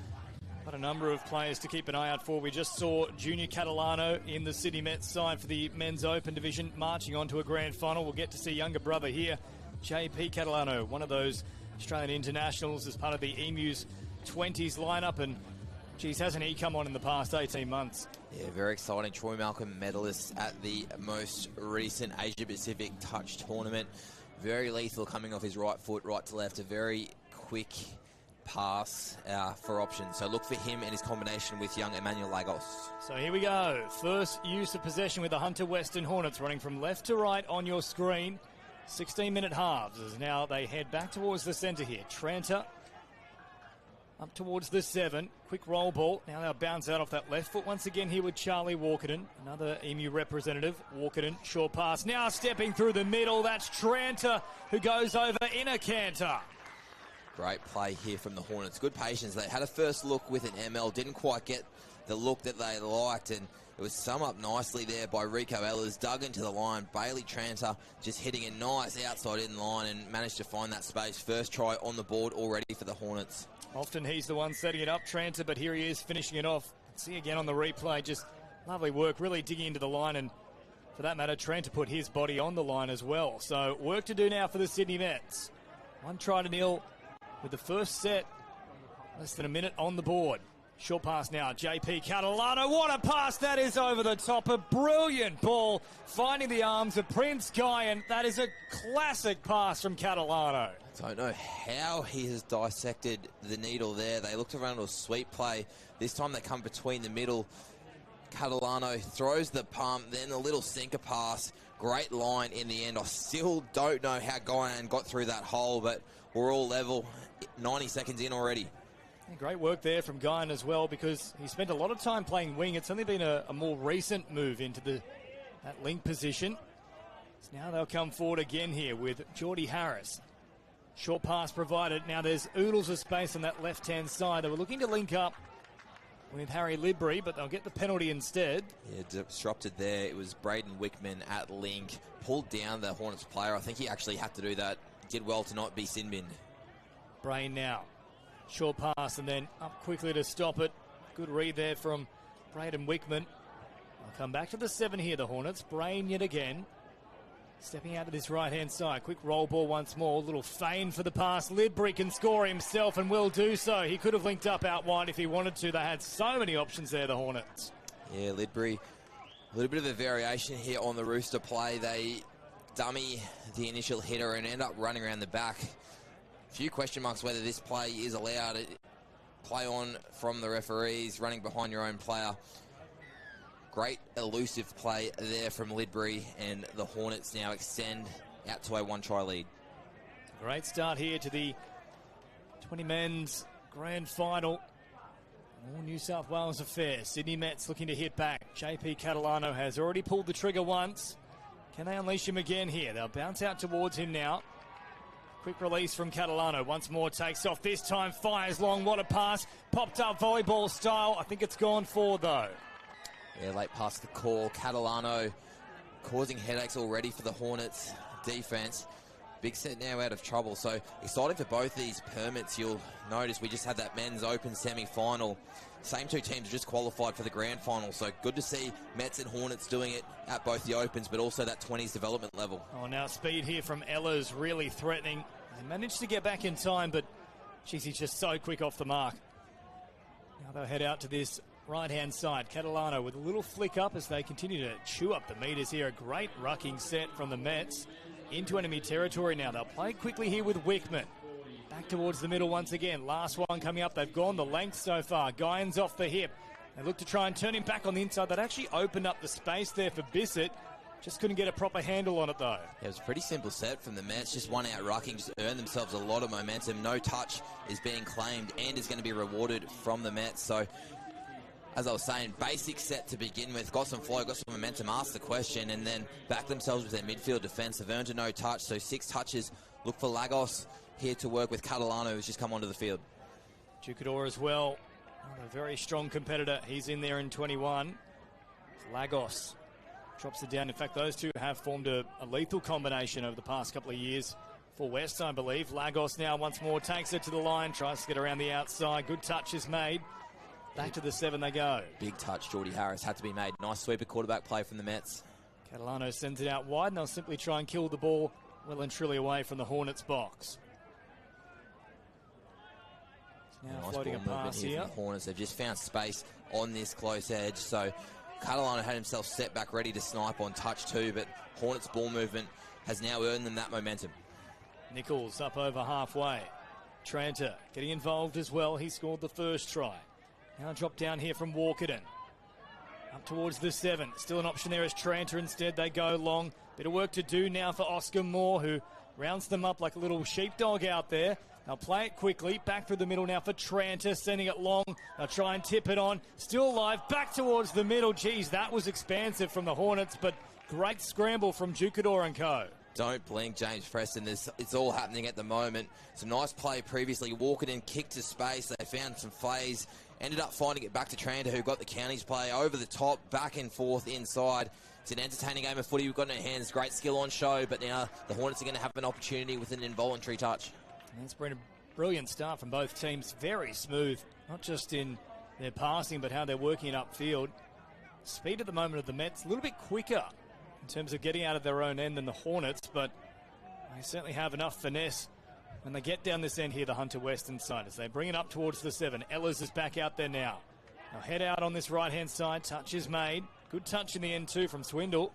got a number of players to keep an eye out for. We just saw Junior Catalano in the Sydney Mets side for the Men's Open division, marching on to a grand final. We'll get to see younger brother here, JP Catalano, one of those Australian internationals as part of the Emus 20s lineup. And, geez, hasn't he come on in the past 18 months? Yeah, very exciting. Troy Malcolm medalist at the most recent Asia-Pacific Touch tournament. Very lethal coming off his right foot, right to left. A very quick pass for options. So look for him and his combination with young Emmanuel Lagos. So here we go. First use of possession with the Hunter Western Hornets running from left to right on your screen. 16-minute halves as now they head back towards the centre here. Tranter up towards the 7. Quick roll ball. Now they'll bounce out off that left foot once again here with Charlie Walkerton. Another Emu representative. Walkerton, short pass. Now stepping through the middle. That's Tranter who goes over in a canter. Great play here from the Hornets. Good patience. They had a first look with an ML. Didn't quite get the look that they liked. And it was summed up nicely there by Rico Ehlers. Dug into the line. Bailey Tranter just hitting a nice outside in line and managed to find that space. First try on the board already for the Hornets. Often he's the one setting it up, Tranter, but here he is finishing it off. See again on the replay. Just lovely work. Really digging into the line. And for that matter, Tranter put his body on the line as well. So work to do now for the Sydney Mets. 1-0. With the first set, less than a minute on the board. Short pass now, JP Catalano. What a pass that is over the top. A brilliant ball finding the arms of Prince Guyan. That is a classic pass from Catalano. Don't know how he has dissected the needle there. They looked around to a sweep play. This time they come between the middle. Catalano throws the pump, then a little sinker pass. Great line in the end. I still don't know how Guyan got through that hole, but we're all level. 90 seconds in already. Yeah, great work there from Guyan as well, because he spent a lot of time playing wing. It's only been a more recent move into that link position. So now they'll come forward again here with Geordie Harris. Short pass provided. Now there's oodles of space on that left-hand side. They were looking to link up with Harry Lidbury, but they'll get the penalty instead. Yeah, disrupted there. It was Braden Wickman at link. Pulled down the Hornets player. I think he actually had to do that. Did well to not be sin-binned. Brain now. Short pass and then up quickly to stop it. Good read there from Braden Wickman. I'll come back to the 7 here, the Hornets. Brain yet again. Stepping out to this right-hand side. Quick roll ball once more. Little feign for the pass. Lidbury can score himself and will do so. He could have linked up out wide if he wanted to. They had so many options there, the Hornets. Yeah, Lidbury. A little bit of a variation here on the Rooster play. They dummy the initial hitter and end up running around the back. Few question marks whether this play is allowed. Play on from the referees, running behind your own player. Great elusive play there from Lidbury, and the Hornets now extend out to a 1-try lead. Great start here to the 20 men's grand final. All New South Wales affair. Sydney Mets looking to hit back. JP Catalano has already pulled the trigger once. Can they unleash him again here? They'll bounce out towards him now. Quick release from Catalano. Once more takes off. This time fires long. What a pass. Popped up volleyball style. I think it's gone forward though. Yeah, late past the call. Catalano causing headaches already for the Hornets defense. Big Set now out of trouble. So exciting for both these permits. You'll notice we just had that men's open semi-final. Same two teams just qualified for the grand final. So good to see Mets and Hornets doing it at both the opens, but also that 20s development level. Oh, now speed here from Ehlers, really threatening. They managed to get back in time, but geez, he's just so quick off the mark. Now they'll head out to this right-hand side. Catalano with a little flick up as they continue to chew up the meters here. A great rucking set from the Mets into enemy territory now. They'll play quickly here with Wickman. Back towards the middle once again. Last one coming up. They've gone the length so far. Guyan's off the hip. They look to try and turn him back on the inside. That actually opened up the space there for Bissett. Just couldn't get a proper handle on it, though. It was a pretty simple set from the Mets. Just one out rucking, just earned themselves a lot of momentum. No touch is being claimed and is going to be rewarded from the Mets. So, as I was saying, basic set to begin with. Got some flow, got some momentum, asked the question, and then backed themselves with their midfield defence. They've earned a no touch, so 6 touches. Look for Lagos here to work with Catalano, who's just come onto the field. Jucador as well. A very strong competitor. He's in there in 21. Lagos drops it down. In fact, those two have formed a lethal combination over the past couple of years for West, I believe. Lagos now once more takes it to the line, tries to get around the outside. Good touch is made. Back to the 7 they go. Big touch, Geordie Harris, had to be made. Nice sweeper quarterback play from the Mets. Catalano sends it out wide, and they'll simply try and kill the ball well and truly away from the Hornets box. Now nice floating a pass here. From the Hornets. They've just found space on this close edge. So Catalano had himself set back ready to snipe on touch 2, but Hornets ball movement has now earned them that momentum. Nichols up over halfway. Tranter getting involved as well. He scored the first try. Now drop down here from Walkerton. Up towards the 7. Still an option there as Tranter instead. They go long. Bit of work to do now for Oscar Moore, who rounds them up like a little sheepdog out there. They'll play it quickly. Back through the middle now for Tranter, sending it long. They'll try and tip it on. Still alive. Back towards the middle. Geez, that was expansive from the Hornets, but great scramble from Jucador and co. Don't blink, James Preston. It's all happening at the moment. Some nice play previously. Walkerton kicked to space. They found some plays. Ended up finding it back to Tranter, who got the counties play over the top, back and forth inside. It's an entertaining game of footy we've got in our hands. Great skill on show, but now the Hornets are going to have an opportunity with an involuntary touch. And it's been a brilliant start from both teams. Very smooth, not just in their passing, but how they're working it upfield. Speed at the moment of the Mets, a little bit quicker in terms of getting out of their own end than the Hornets, but they certainly have enough finesse when they get down this end here, the Hunter Western side, as they bring it up towards the 7. Ehlers is back out there now. They'll head out on this right-hand side. Touch is made. Good touch in the end too from Swindle.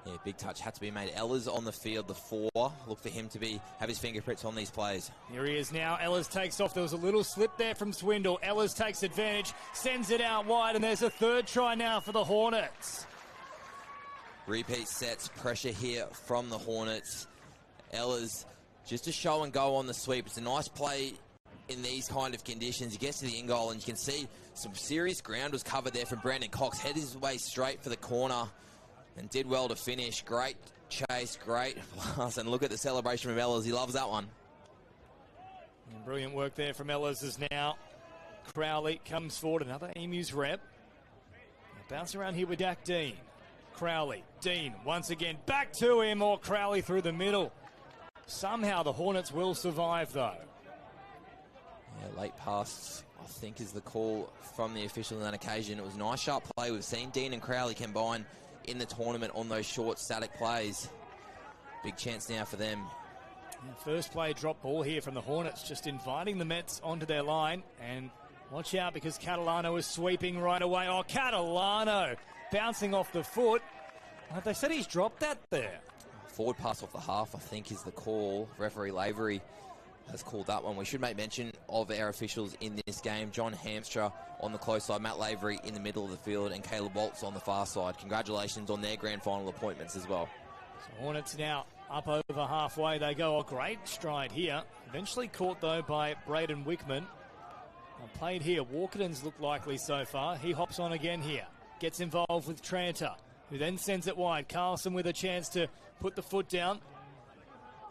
Yeah, big touch had to be made. Ehlers on the field, the 4. Look for him to have his fingerprints on these plays. Here he is now. Ehlers takes off. There was a little slip there from Swindle. Ehlers takes advantage, sends it out wide, and there's a third try now for the Hornets. Repeat sets, pressure here from the Hornets. Ehlers just a show and go on the sweep. It's a nice play in these kind of conditions. He gets to the in goal, and you can see some serious ground was covered there from Brandon Cox. Headed his way straight for the corner and did well to finish. Great chase, great pass, and look at the celebration from Ehlers. He loves that one. And brilliant work there from Ehlers as now Crowley comes forward. Another Emus rep. Bounce around here with Dak Dean. Crowley, Dean once again back to him, or Crowley through the middle. Somehow the Hornets will survive though. Yeah, late pass, I think, is the call from the official on that occasion. It was a nice sharp play. We've seen Dean and Crowley combine in the tournament on those short static plays. Big chance now for them. Yeah, first play drop ball here from the Hornets, just inviting the Mets onto their line. And watch out because Catalano is sweeping right away. Oh, Catalano bouncing off the foot. They said he's dropped that there. Forward pass off the half, I think, is the call. Referee Lavery has called that one. We should make mention of our officials in this game. John Hamstra on the close side, Matt Lavery in the middle of the field, and Caleb Waltz on the far side. Congratulations on their grand final appointments as well. So Hornets now up over halfway. They go a great stride here. Eventually caught, though, by Braden Wickman. Played here. Walkerton's looked likely so far. He hops on again here. Gets involved with Tranter, who then sends it wide. Carlson with a chance to put the foot down.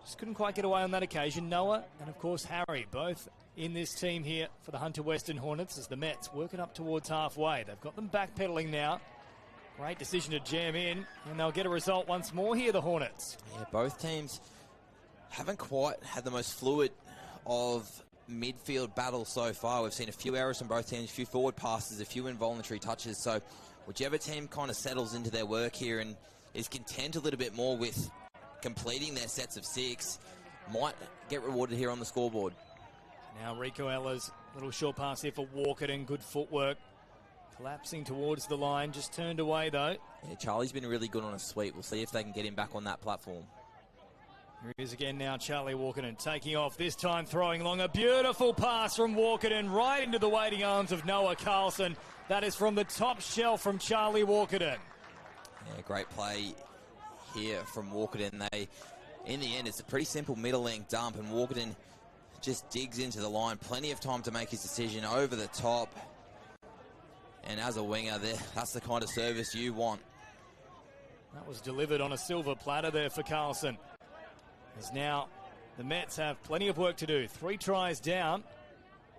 Just couldn't quite get away on that occasion. Noah and, of course, Harry, both in this team here for the Hunter Western Hornets as the Mets working up towards halfway. They've got them backpedaling now. Great decision to jam in, and they'll get a result once more here, the Hornets. Yeah, both teams haven't quite had the most fluid of midfield battles so far. We've seen a few errors from both teams, a few forward passes, a few involuntary touches. So whichever team kind of settles into their work here and is content a little bit more with completing their sets of 6 might get rewarded here on the scoreboard. Now Rico Ella's little short pass here for Walkerton, good footwork. Collapsing towards the line, just turned away though. Yeah, Charlie's been really good on a sweep. We'll see if they can get him back on that platform. Here he is again now, Charlie Walkerton taking off, this time throwing long. A beautiful pass from Walkerton right into the waiting arms of Noah Carlson. That is from the top shelf from Charlie Walkerton. Yeah, great play here from Walkerton. In the end, it's a pretty simple middle-length dump, and Walkerton just digs into the line. Plenty of time to make his decision over the top. And as a winger, that's the kind of service you want. That was delivered on a silver platter there for Carlson. As now the Mets have plenty of work to do. 3 tries down,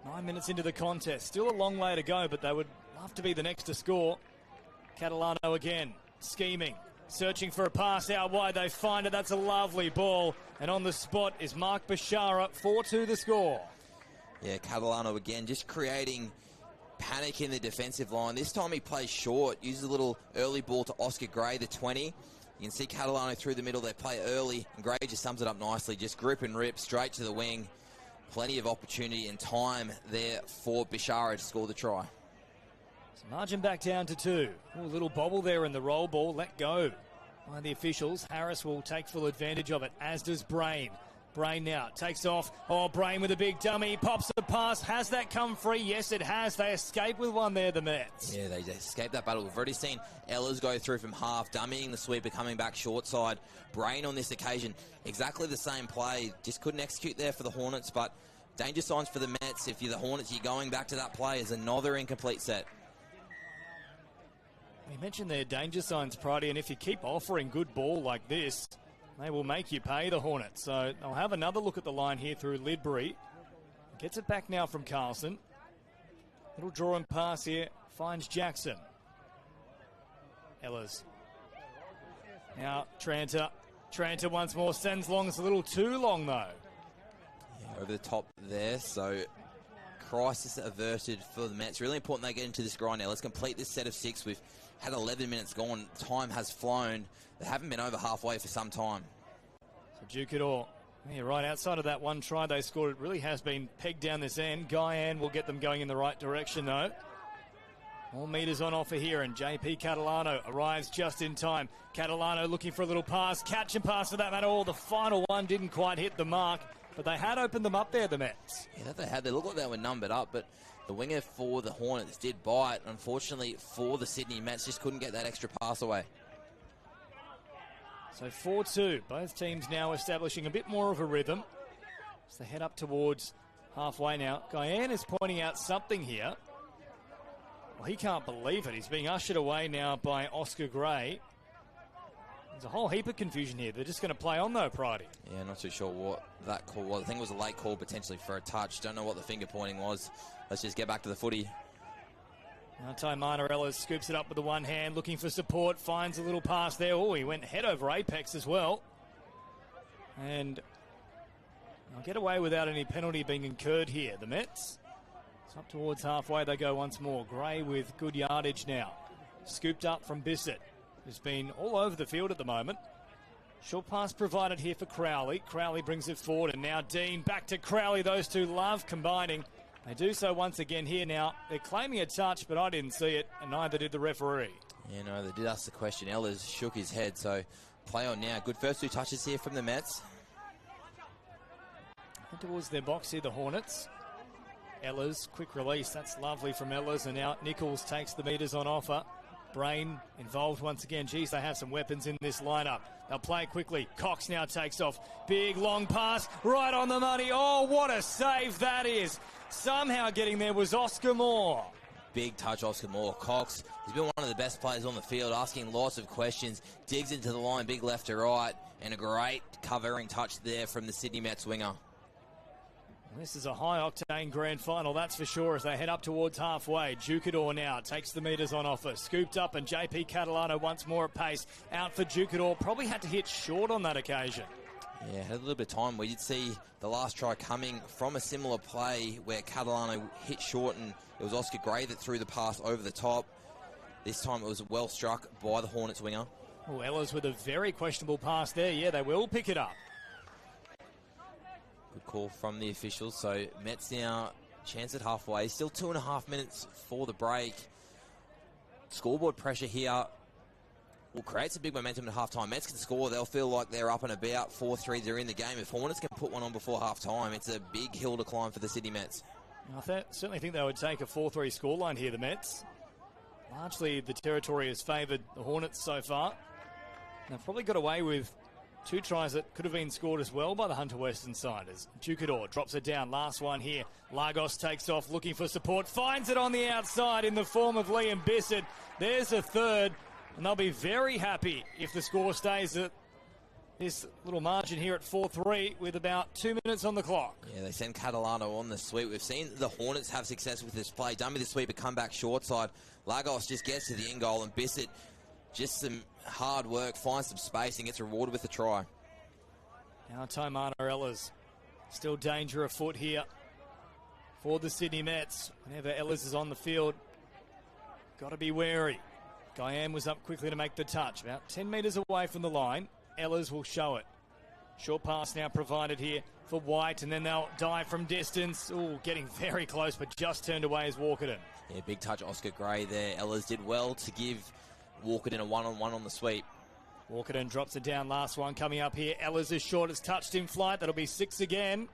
9 minutes into the contest. Still a long way to go, but they would love to be the next to score. Catalano again, scheming, searching for a pass out wide. They find it. That's a lovely ball. And on the spot is Mark Bashara, 4-2 the score. Yeah, Catalano again, just creating panic in the defensive line. This time he plays short, uses a little early ball to Oscar Gray, the 20. You can see Catalano through the middle. They play early, and Gray just sums it up nicely. Just grip and rip straight to the wing. Plenty of opportunity and time there for Bishara to score the try. So margin back down to 2. Ooh, a little bobble there in the roll ball. Let go by the officials. Harris will take full advantage of it, as does Brain. Brain now takes off. Oh, Brain with a big dummy. Pops the pass. Has that come free? Yes, it has. They escape with one there, the Mets. Yeah, they escaped that battle. We've already seen Ehlers go through from half, dummying the sweeper, coming back short side. Brain on this occasion, exactly the same play. Just couldn't execute there for the Hornets, but danger signs for the Mets. If you're the Hornets, you're going back to that play as another incomplete set. We mentioned their danger signs, Pridey, and if you keep offering good ball like this, they will make you pay, the Hornets. So I'll have another look at the line here through Lidbury. Gets it back now from Carlson. Little draw and pass here. Finds Jackson. Ehlers. Now Tranter. Tranter once more sends long. It's a little too long though. Yeah, over the top there. So crisis averted for the Mets. Really important they get into this grind now. Let's complete this set of 6. We've had 11 minutes gone. Time has flown. They haven't been over halfway for some time. So Duke it all. Yeah, right outside of that one try they scored, it really has been pegged down this end. Guyan will get them going in the right direction though. All meters on offer here, and JP Catalano arrives just in time. Catalano looking for a little pass, catch and pass for that matter. The final one didn't quite hit the mark, but they had opened them up there, the Mets. Yeah, that they had. They looked like they were numbered up, but the winger for the Hornets did bite. Unfortunately for the Sydney Mets, just couldn't get that extra pass away. So 4-2. Both teams now establishing a bit more of a rhythm as they head up towards halfway now. Guyan is pointing out something here. Well, he can't believe it. He's being ushered away now by Oscar Gray. There's a whole heap of confusion here. They're just going to play on though, Pridey. Yeah, not too sure what that call was. I think it was a late call potentially for a touch. Don't know what the finger pointing was. Let's just get back to the footy. Now Ty Minor scoops it up with the one hand, looking for support, finds a little pass there. Oh, he went head over apex as well. And they'll get away without any penalty being incurred here. The Mets, it's up towards halfway they go once more. Gray with good yardage now. Scooped up from Bissett, who's been all over the field at the moment. Short pass provided here for Crowley. Crowley brings it forward, and now Dean back to Crowley. Those two love combining. They do so once again here now. They're claiming a touch, but I didn't see it, and neither did the referee. You know, they did ask the question. Ehlers shook his head, so play on now. Good first 2 touches here from the Mets. And towards their box here, the Hornets. Ehlers, quick release. That's lovely from Ehlers, and now Nichols takes the meters on offer. Brain involved once again. Geez, they have some weapons in this lineup. They'll play it quickly. Cox now takes off. Big long pass right on the money. Oh, what a save that is. Somehow getting there was Oscar Moore. Big touch, Oscar Moore. Cox, he's been one of the best players on the field, asking lots of questions. Digs into the line, big left to right, and a great covering touch there from the Sydney Mets winger. This is a high-octane grand final, that's for sure, as they head up towards halfway. Jukador now takes the metres on offer. Scooped up, and JP Catalano once more at pace. Out for Jukador. Probably had to hit short on that occasion. Yeah, had a little bit of time. We did see the last try coming from a similar play where Catalano hit short, and it was Oscar Gray that threw the pass over the top. This time it was well struck by the Hornets winger. Oh, Ellis with a very questionable pass there. Yeah, they will pick it up. Good call from the officials. So Mets now chance at halfway. Still 2.5 minutes for the break. Scoreboard pressure here will create some big momentum at halftime. Mets can score. They'll feel like they're up and about. 4-3, they're in the game. If Hornets can put one on before halftime, it's a big hill to climb for the Sydney Mets. I certainly think they would take a 4-3 scoreline here, the Mets. Largely the territory has favoured the Hornets so far. They've probably got away with 2 tries that could have been scored as well by the Hunter Western side. As Jukador drops it down. Last one here. Lagos takes off looking for support. Finds it on the outside in the form of Liam Bissett. There's a third. And they'll be very happy if the score stays at this little margin here at 4-3 with about 2 minutes on the clock. Yeah, they send Catalano on the sweep. We've seen the Hornets have success with this play. Done with the sweep, a comeback short side. Lagos just gets to the end goal, and Bissett, just some hard work, finds some space and gets rewarded with a try. Now Tomana Ellis. Still danger afoot here for the Sydney Mets. Whenever Ellis is on the field, got to be wary. Guyan was up quickly to make the touch. About 10 metres away from the line. Ellis will show it. Short pass now provided here for White, and then they'll dive from distance. Ooh, getting very close, but just turned away as Walkerton. Yeah, big touch Oscar Gray there. Ellis did well to give Walkerton a one-on-one on the sweep. Walkerton drops it down. Last one coming up here. Ellis is short. It's touched in flight. That'll be 6 again.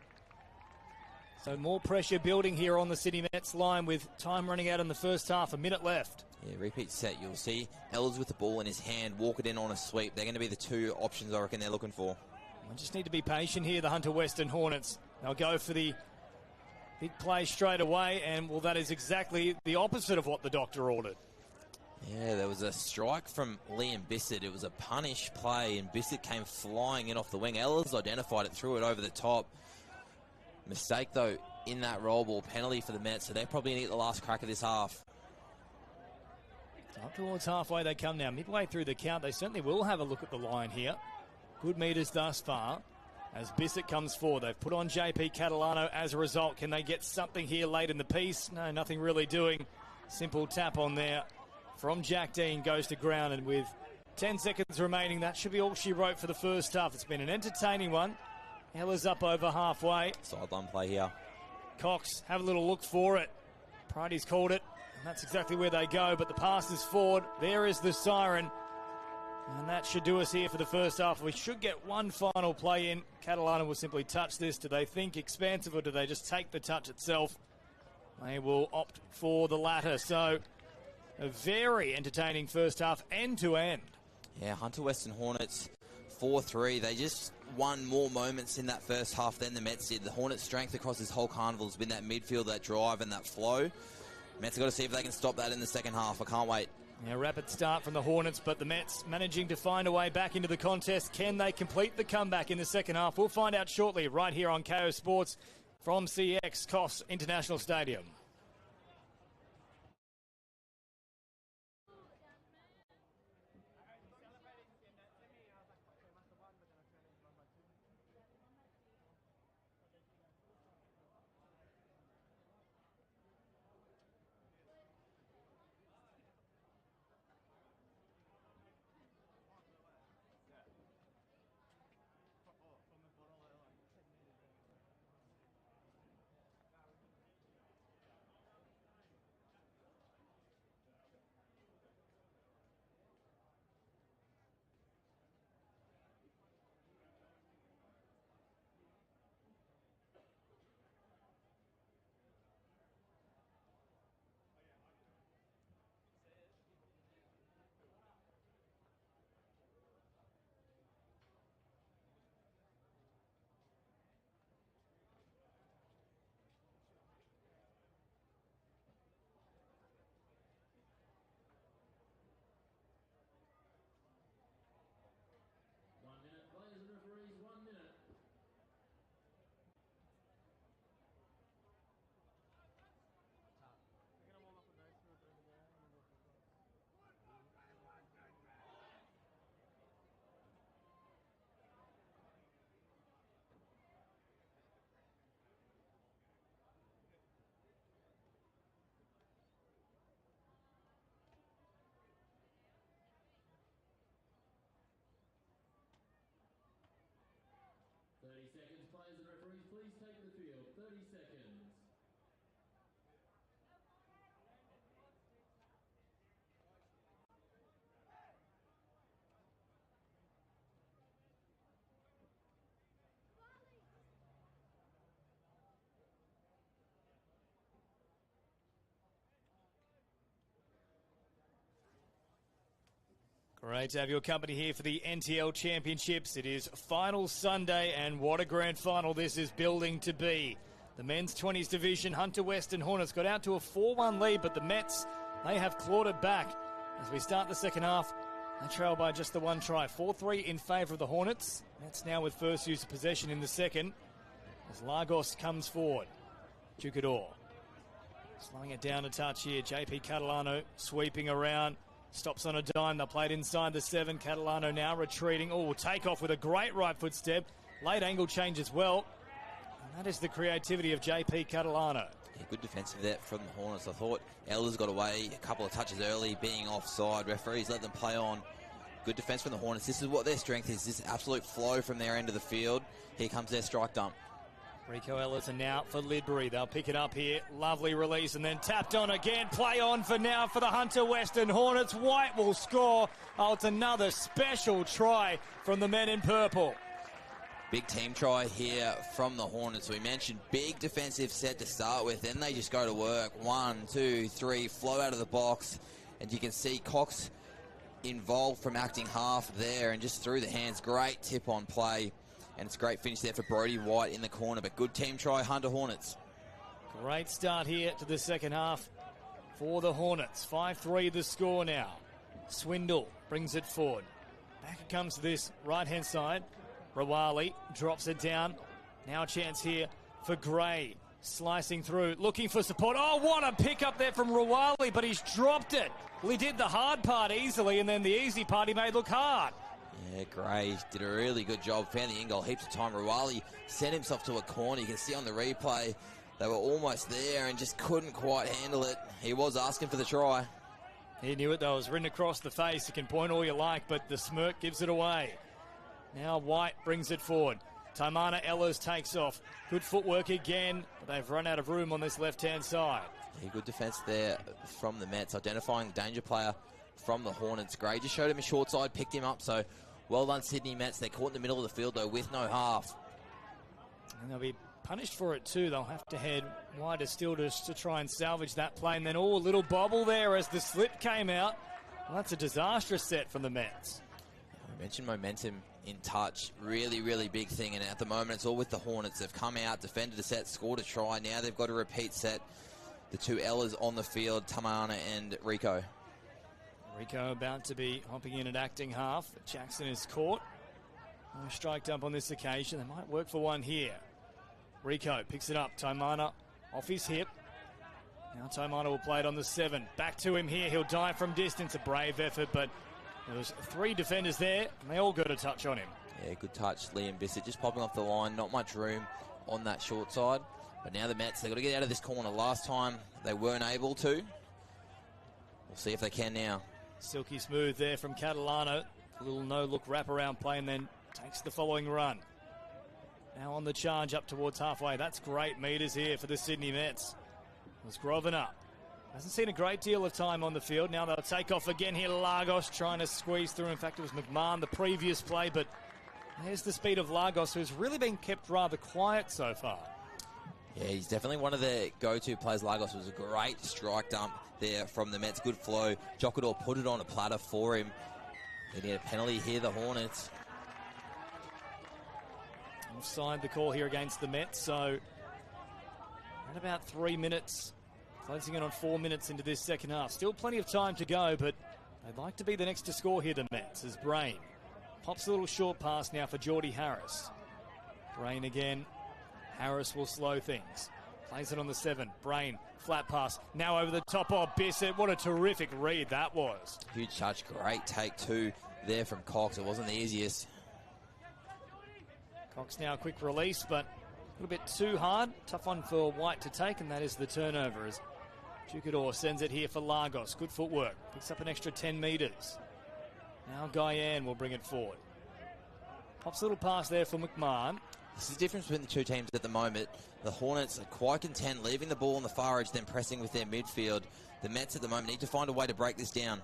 So more pressure building here on the Sydney Mets line with time running out in the first half. A minute left. Yeah, repeat set. You'll see Ellis with the ball in his hand, Walkerton on a sweep. They're going to be the 2 options I reckon they're looking for. We just need to be patient here, the Hunter Western Hornets. They'll go for the big play straight away, and, well, that is exactly the opposite of what the doctor ordered. Yeah, there was a strike from Liam Bissett. It was a punish play, and Bissett came flying in off the wing. Ellis identified it, threw it over the top. Mistake, though, in that roll ball. Penalty for the Mets, so they're probably going to get the last crack of this half. Up towards halfway they come now. Midway through the count, they certainly will have a look at the line here. Good metres thus far. As Bissett comes forward, they've put on JP Catalano as a result. Can they get something here late in the piece? No, nothing really doing. Simple tap on there from Jack Dean, goes to ground, and with 10 seconds remaining, that should be all she wrote for the first half. It's been an entertaining one. Ella's up over halfway. Sideline play here. Cox, have a little look for it. Pride's called it, and that's exactly where they go, but the pass is forward. There is the siren. And that should do us here for the first half. We should get one final play in. Catalano will simply touch this. Do they think expansive, or do they just take the touch itself? They will opt for the latter. So a very entertaining first half, end to end. Yeah, Hunter Western Hornets 4-3. They just won more moments in that first half than the Mets did. The Hornets' strength across this whole carnival has been that midfield, that drive and that flow. Mets have got to see if they can stop that in the second half. I can't wait. Yeah, rapid start from the Hornets, but the Mets managing to find a way back into the contest. Can they complete the comeback in the second half? We'll find out shortly right here on KO Sports from CX Coffs International Stadium. Great to have your company here for the NTL Championships. It is final Sunday, and what a grand final this is building to be. The men's 20s division, Hunter Western Hornets got out to a 4-1 lead, but the Mets, they have clawed it back. As we start the second half, they trail by just the one try. 4-3 in favour of the Hornets. Mets now with first use of possession in the second, as Lagos comes forward. Jugador slowing it down a touch here. JP Catalano sweeping around. Stops on a dime. They'll play it inside the 7. Catalano now retreating. Oh, take off with a great right foot step. Late angle change as well. And that is the creativity of JP Catalano. Yeah, good defensive there from the Hornets. I thought Elders got away a couple of touches early, being offside. Referees let them play on. Good defense from the Hornets. This is what their strength is. This absolute flow from their end of the field. Here comes their strike dump. Rico Ellison now for Lidbury. They'll pick it up here. Lovely release and then tapped on again. Play on for now for the Hunter Western Hornets. White will score. Oh, it's another special try from the men in purple. Big team try here from the Hornets. We mentioned big defensive set to start with. Then they just go to work. 1, 2, 3, flow out of the box. And you can see Cox involved from acting half there and just through the hands. Great tip on play. And it's a great finish there for Brody White in the corner. But good team try, Hunter Hornets. Great start here to the second half for the Hornets. 5-3 the score now. Swindle brings it forward. Back it comes to this right-hand side. Rawali drops it down. Now a chance here for Gray. Slicing through, looking for support. Oh, what a pick up there from Rawali, but he's dropped it. Well, he did the hard part easily, and then the easy part he made look hard. Yeah, Gray did a really good job. Found the end goal heaps of time. Rawali sent himself to a corner. You can see on the replay they were almost there and just couldn't quite handle it. He was asking for the try. He knew it though. It was written across the face. You can point all you like, but the smirk gives it away. Now White brings it forward. Taimana Ellis takes off. Good footwork again, but they've run out of room on this left-hand side. Yeah, good defence there from the Mets, identifying the danger player from the Hornets. Gray just showed him a short side, picked him up, so well done Sydney Mets. They're caught in the middle of the field though with no half. And they'll be punished for it too. They'll have to head wider still to try and salvage that play. And then, oh, a little bobble there as the slip came out. Well, that's a disastrous set from the Mets. We mentioned momentum in touch. Really, really big thing. And at the moment, it's all with the Hornets. They've come out, defended a set, scored a try. Now they've got a repeat set. The two Ellas on the field, Tamana and Rico. Rico about to be hopping in at acting half. Jackson is caught. No strike dump on this occasion. They might work for one here. Rico picks it up. Taimana off his hip. Now Taimana will play it on the 7. Back to him here. He'll dive from distance. A brave effort, but there was 3 defenders there, and they all got a touch on him. Yeah, good touch. Liam Bissett just popping off the line. Not much room on that short side. But now the Mets, they've got to get out of this corner. Last time they weren't able to. We'll see if they can now. Silky smooth there from Catalano. A little no-look wraparound play and then takes the following run. Now on the charge up towards halfway. That's great meters here for the Sydney Mets. It was Grosvenor. Hasn't seen a great deal of time on the field. Now they'll take off again here. Lagos trying to squeeze through. In fact, it was McMahon the previous play, but there's the speed of Lagos, who's really been kept rather quiet so far. Yeah, he's definitely one of their go-to players. Lagos was a great strike dump there from the Mets. Good flow. Jocador put it on a platter for him. They need a penalty here, the Hornets. Offside the call here against the Mets, so at about 3 minutes, closing in on 4 minutes into this second half. Still plenty of time to go, but they'd like to be the next to score here, the Mets, as Brain pops a little short pass now for Geordie Harris. Brain again. Harris will slow things. Plays it on the 7. Brain, flat pass. Now over the top of Bissett. What a terrific read that was. Huge touch. Great take two there from Cox. It wasn't the easiest. Cox now a quick release, but a little bit too hard. Tough one for White to take, and that is the turnover as Jugador sends it here for Lagos. Good footwork. Picks up an extra 10 metres. Now Guyan will bring it forward. Pops a little pass there for McMahon. This is the difference between the two teams at the moment. The Hornets are quite content leaving the ball on the far edge, then pressing with their midfield. The Mets at the moment need to find a way to break this down.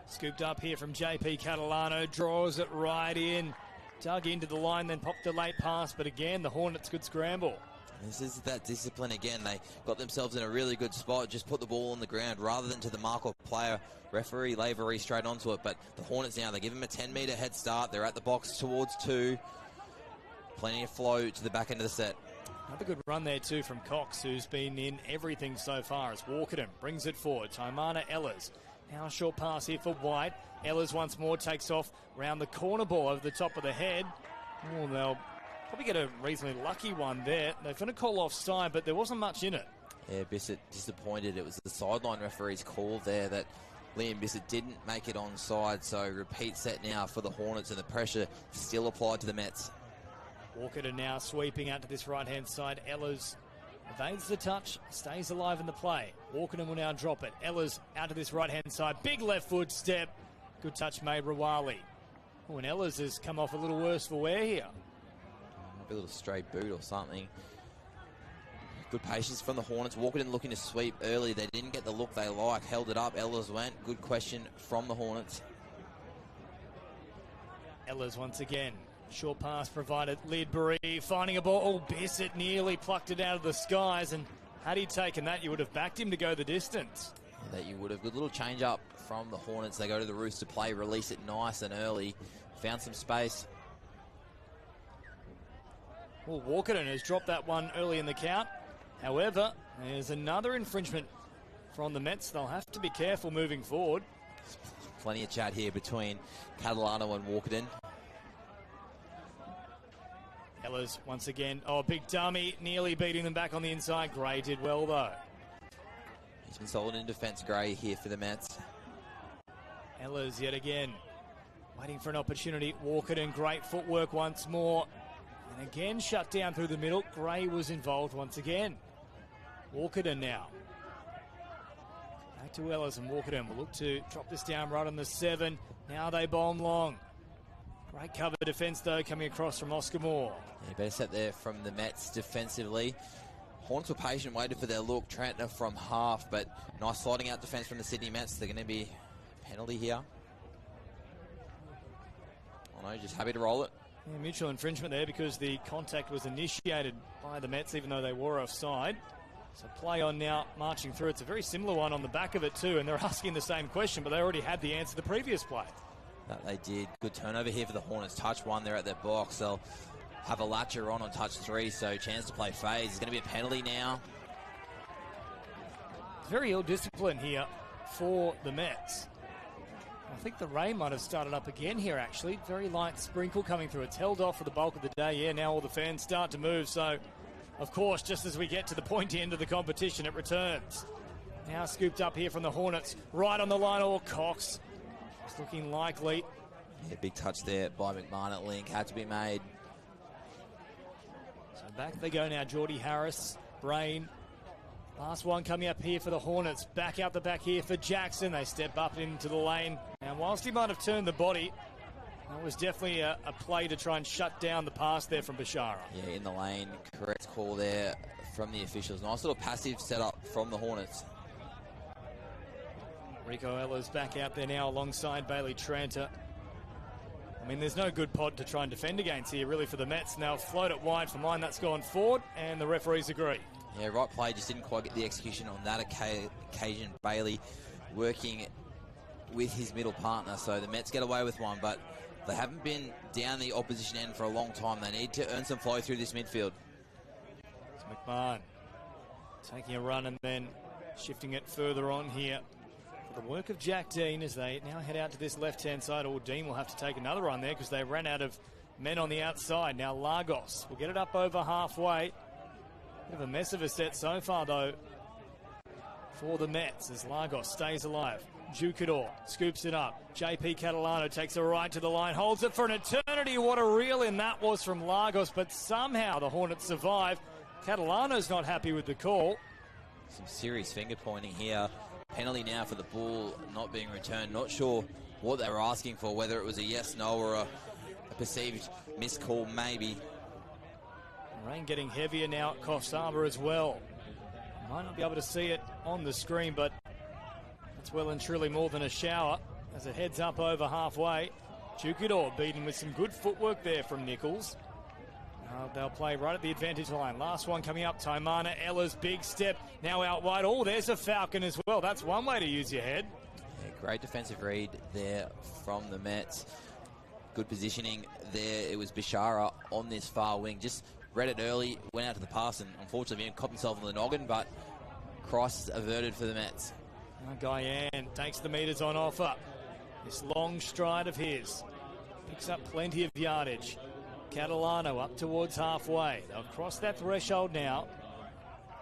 Scooped up here from JP Catalano, draws it right in. Dug into the line, then popped a late pass, but again, the Hornets could scramble. This is that discipline again. They got themselves in a really good spot, just put the ball on the ground rather than to the mark of player. Referee Lavery straight onto it, but the Hornets now, they give them a 10-metre head start. They're at the box towards 2. Plenty of flow to the back end of the set. Another good run there too from Cox, who's been in everything so far as Walkerton brings it forward. Taimana Ellers. Now a short pass here for White. Ellers once more takes off round the corner ball over the top of the head. Oh, they'll probably get a reasonably lucky one there. They're going to call offside, but there wasn't much in it. Yeah, Bissett disappointed. It was the sideline referee's call there that Liam Bissett didn't make it onside. So repeat set now for the Hornets, and the pressure still applied to the Mets. Walkerton now sweeping out to this right-hand side. Ellers evades the touch, stays alive in the play. Walkerton will now drop it. Ellers out to this right-hand side. Big left foot step. Good touch made, Rawali. Oh, and Ellers has come off a little worse for wear here. Maybe a little stray boot or something. Good patience from the Hornets. Walkerton looking to sweep early. They didn't get the look they like. Held it up. Ellers went. Good question from the Hornets. Ellers once again. Short pass provided. Lidbury finding a ball. Oh, Bissett nearly plucked it out of the skies. And had he taken that, you would have backed him to go the distance. That you would have. Good little change up from the Hornets. They go to the Roos to play. Release it nice and early. Found some space. Well, Walkerton has dropped that one early in the count. However, there's another infringement from the Mets. They'll have to be careful moving forward. Plenty of chat here between Catalano and Walkerton. Ellers once again. Oh, big dummy. Nearly beating them back on the inside. Gray did well, though. He's been solid in defence, Gray, here for the Mets. Ellers yet again. Waiting for an opportunity. Walkerton, great footwork once more. And again shut down through the middle. Gray was involved once again. Walkerton now. Back to Ellers, and Walkerton will look to drop this down right on the 7. Now they bomb long. Great cover defence, though, coming across from Oscar Moore. Yeah, better set there from the Mets defensively. Hornets were patient, waited for their look. Trantner from half, but nice sliding out defence from the Sydney Mets. They're going to be a penalty here. Oh no, just happy to roll it. Yeah, mutual infringement there because the contact was initiated by the Mets, even though they were offside. So play on now, marching through. It's a very similar one on the back of it too, and they're asking the same question, but they already had the answer to the previous play. That they did. Good turnover here for the Hornets. Touch 1 there at their box. They'll have a latcher on touch 3, so chance to play phase. It's going to be a penalty now. Very ill discipline here for the Mets. I think the rain might have started up again here, actually. Very light sprinkle coming through. It's held off for the bulk of the day. Yeah, now all the fans start to move. So, of course, just as we get to the pointy end of the competition, it returns. Now scooped up here from the Hornets. Right on the line, or Cox. It's looking likely. Yeah, big touch there by McMahon at link. Had to be made. So back they go now. Geordie Harris, Brain. Last one coming up here for the Hornets. Back out the back here for Jackson. They step up into the lane. And whilst he might have turned the body, that was definitely a play to try and shut down the pass there from Bashara. Yeah, in the lane. Correct call there from the officials. Nice little passive setup from the Hornets. Rico Ellers back out there now alongside Bailey Tranter. I mean, there's no good pod to try and defend against here, really, for the Mets. Now float it wide for mine. That's gone forward, and the referees agree. Yeah, right play, just didn't quite get the execution on that occasion. Bailey working with his middle partner, so the Mets get away with one, but they haven't been down the opposition end for a long time. They need to earn some flow through this midfield. It's McMahon taking a run and then shifting it further on here. For the work of Jack Dean as they now head out to this left-hand side. Or Dean will have to take another run there because they ran out of men on the outside. Now Lagos will get it up over halfway. Bit of a mess of a set so far, though, for the Mets as Lagos stays alive. Jukador scoops it up. JP Catalano takes a right to the line, holds it for an eternity. What a reel in that was from Lagos, but somehow the Hornets survive. Catalano's not happy with the call. Some serious finger pointing here. Penalty now for the ball not being returned. Not sure what they were asking for, whether it was a yes, no, or a perceived missed call, maybe. Rain getting heavier now at Coffs Harbour as well. Might not be able to see it on the screen, but it's well and truly more than a shower as it heads up over halfway. Jukador beaten with some good footwork there from Nichols. They'll play right at the advantage line. Last one coming up, Taimana Ella's big step now out wide. Oh, there's a Falcon as well. That's one way to use your head. Yeah, great defensive read there from the Mets. Good positioning there. It was Bishara on this far wing. Just read it early, went out to the pass, and unfortunately caught himself on the noggin, but crisis averted for the Mets. Guyan takes the meters on offer. This long stride of his picks up plenty of yardage. Catalano up towards halfway. They'll cross that threshold now.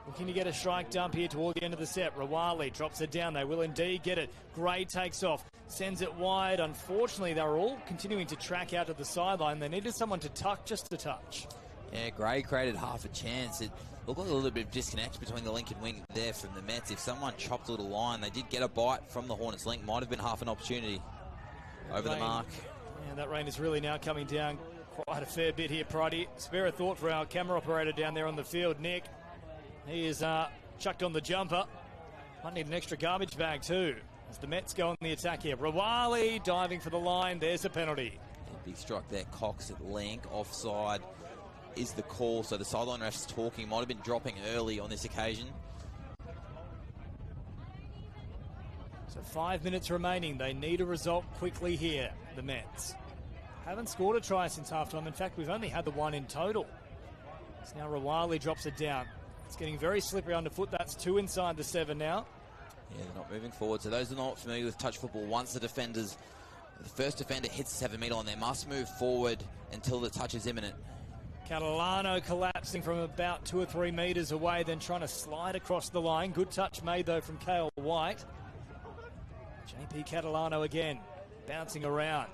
Looking to get a strike dump here toward the end of the set. Rawali drops it down. They will indeed get it. Gray takes off, sends it wide. Unfortunately, they were all continuing to track out to the sideline. They needed someone to tuck just a touch. Yeah, Gray created half a chance. It looked like a little bit of disconnect between the link and wing there from the Mets. If someone chopped a little line, they did get a bite from the Hornets link. Might have been half an opportunity over the mark. Yeah, that rain is really now coming down quite a fair bit here, Pridey. Spare a thought for our camera operator down there on the field, Nick. He is chucked on the jumper. Might need an extra garbage bag too as the Mets go on the attack here. Rawali diving for the line. There's a penalty. Yeah, big strike there. Cox at link. Offside is the call. So the sideline ref's talking. Might have been dropping early on this occasion. So 5 minutes remaining. They need a result quickly here, the Mets. Haven't scored a try since halftime. In fact, we've only had the one in total. So now Rawali drops it down. It's getting very slippery underfoot. That's 2 inside the 7 now. Yeah, they're not moving forward. So those who are not familiar with touch football, once the first defender hits the 7 metre line, they must move forward until the touch is imminent. Catalano collapsing from about 2 or 3 metres away, then trying to slide across the line. Good touch made, though, from Cale White. JP Catalano again, bouncing around.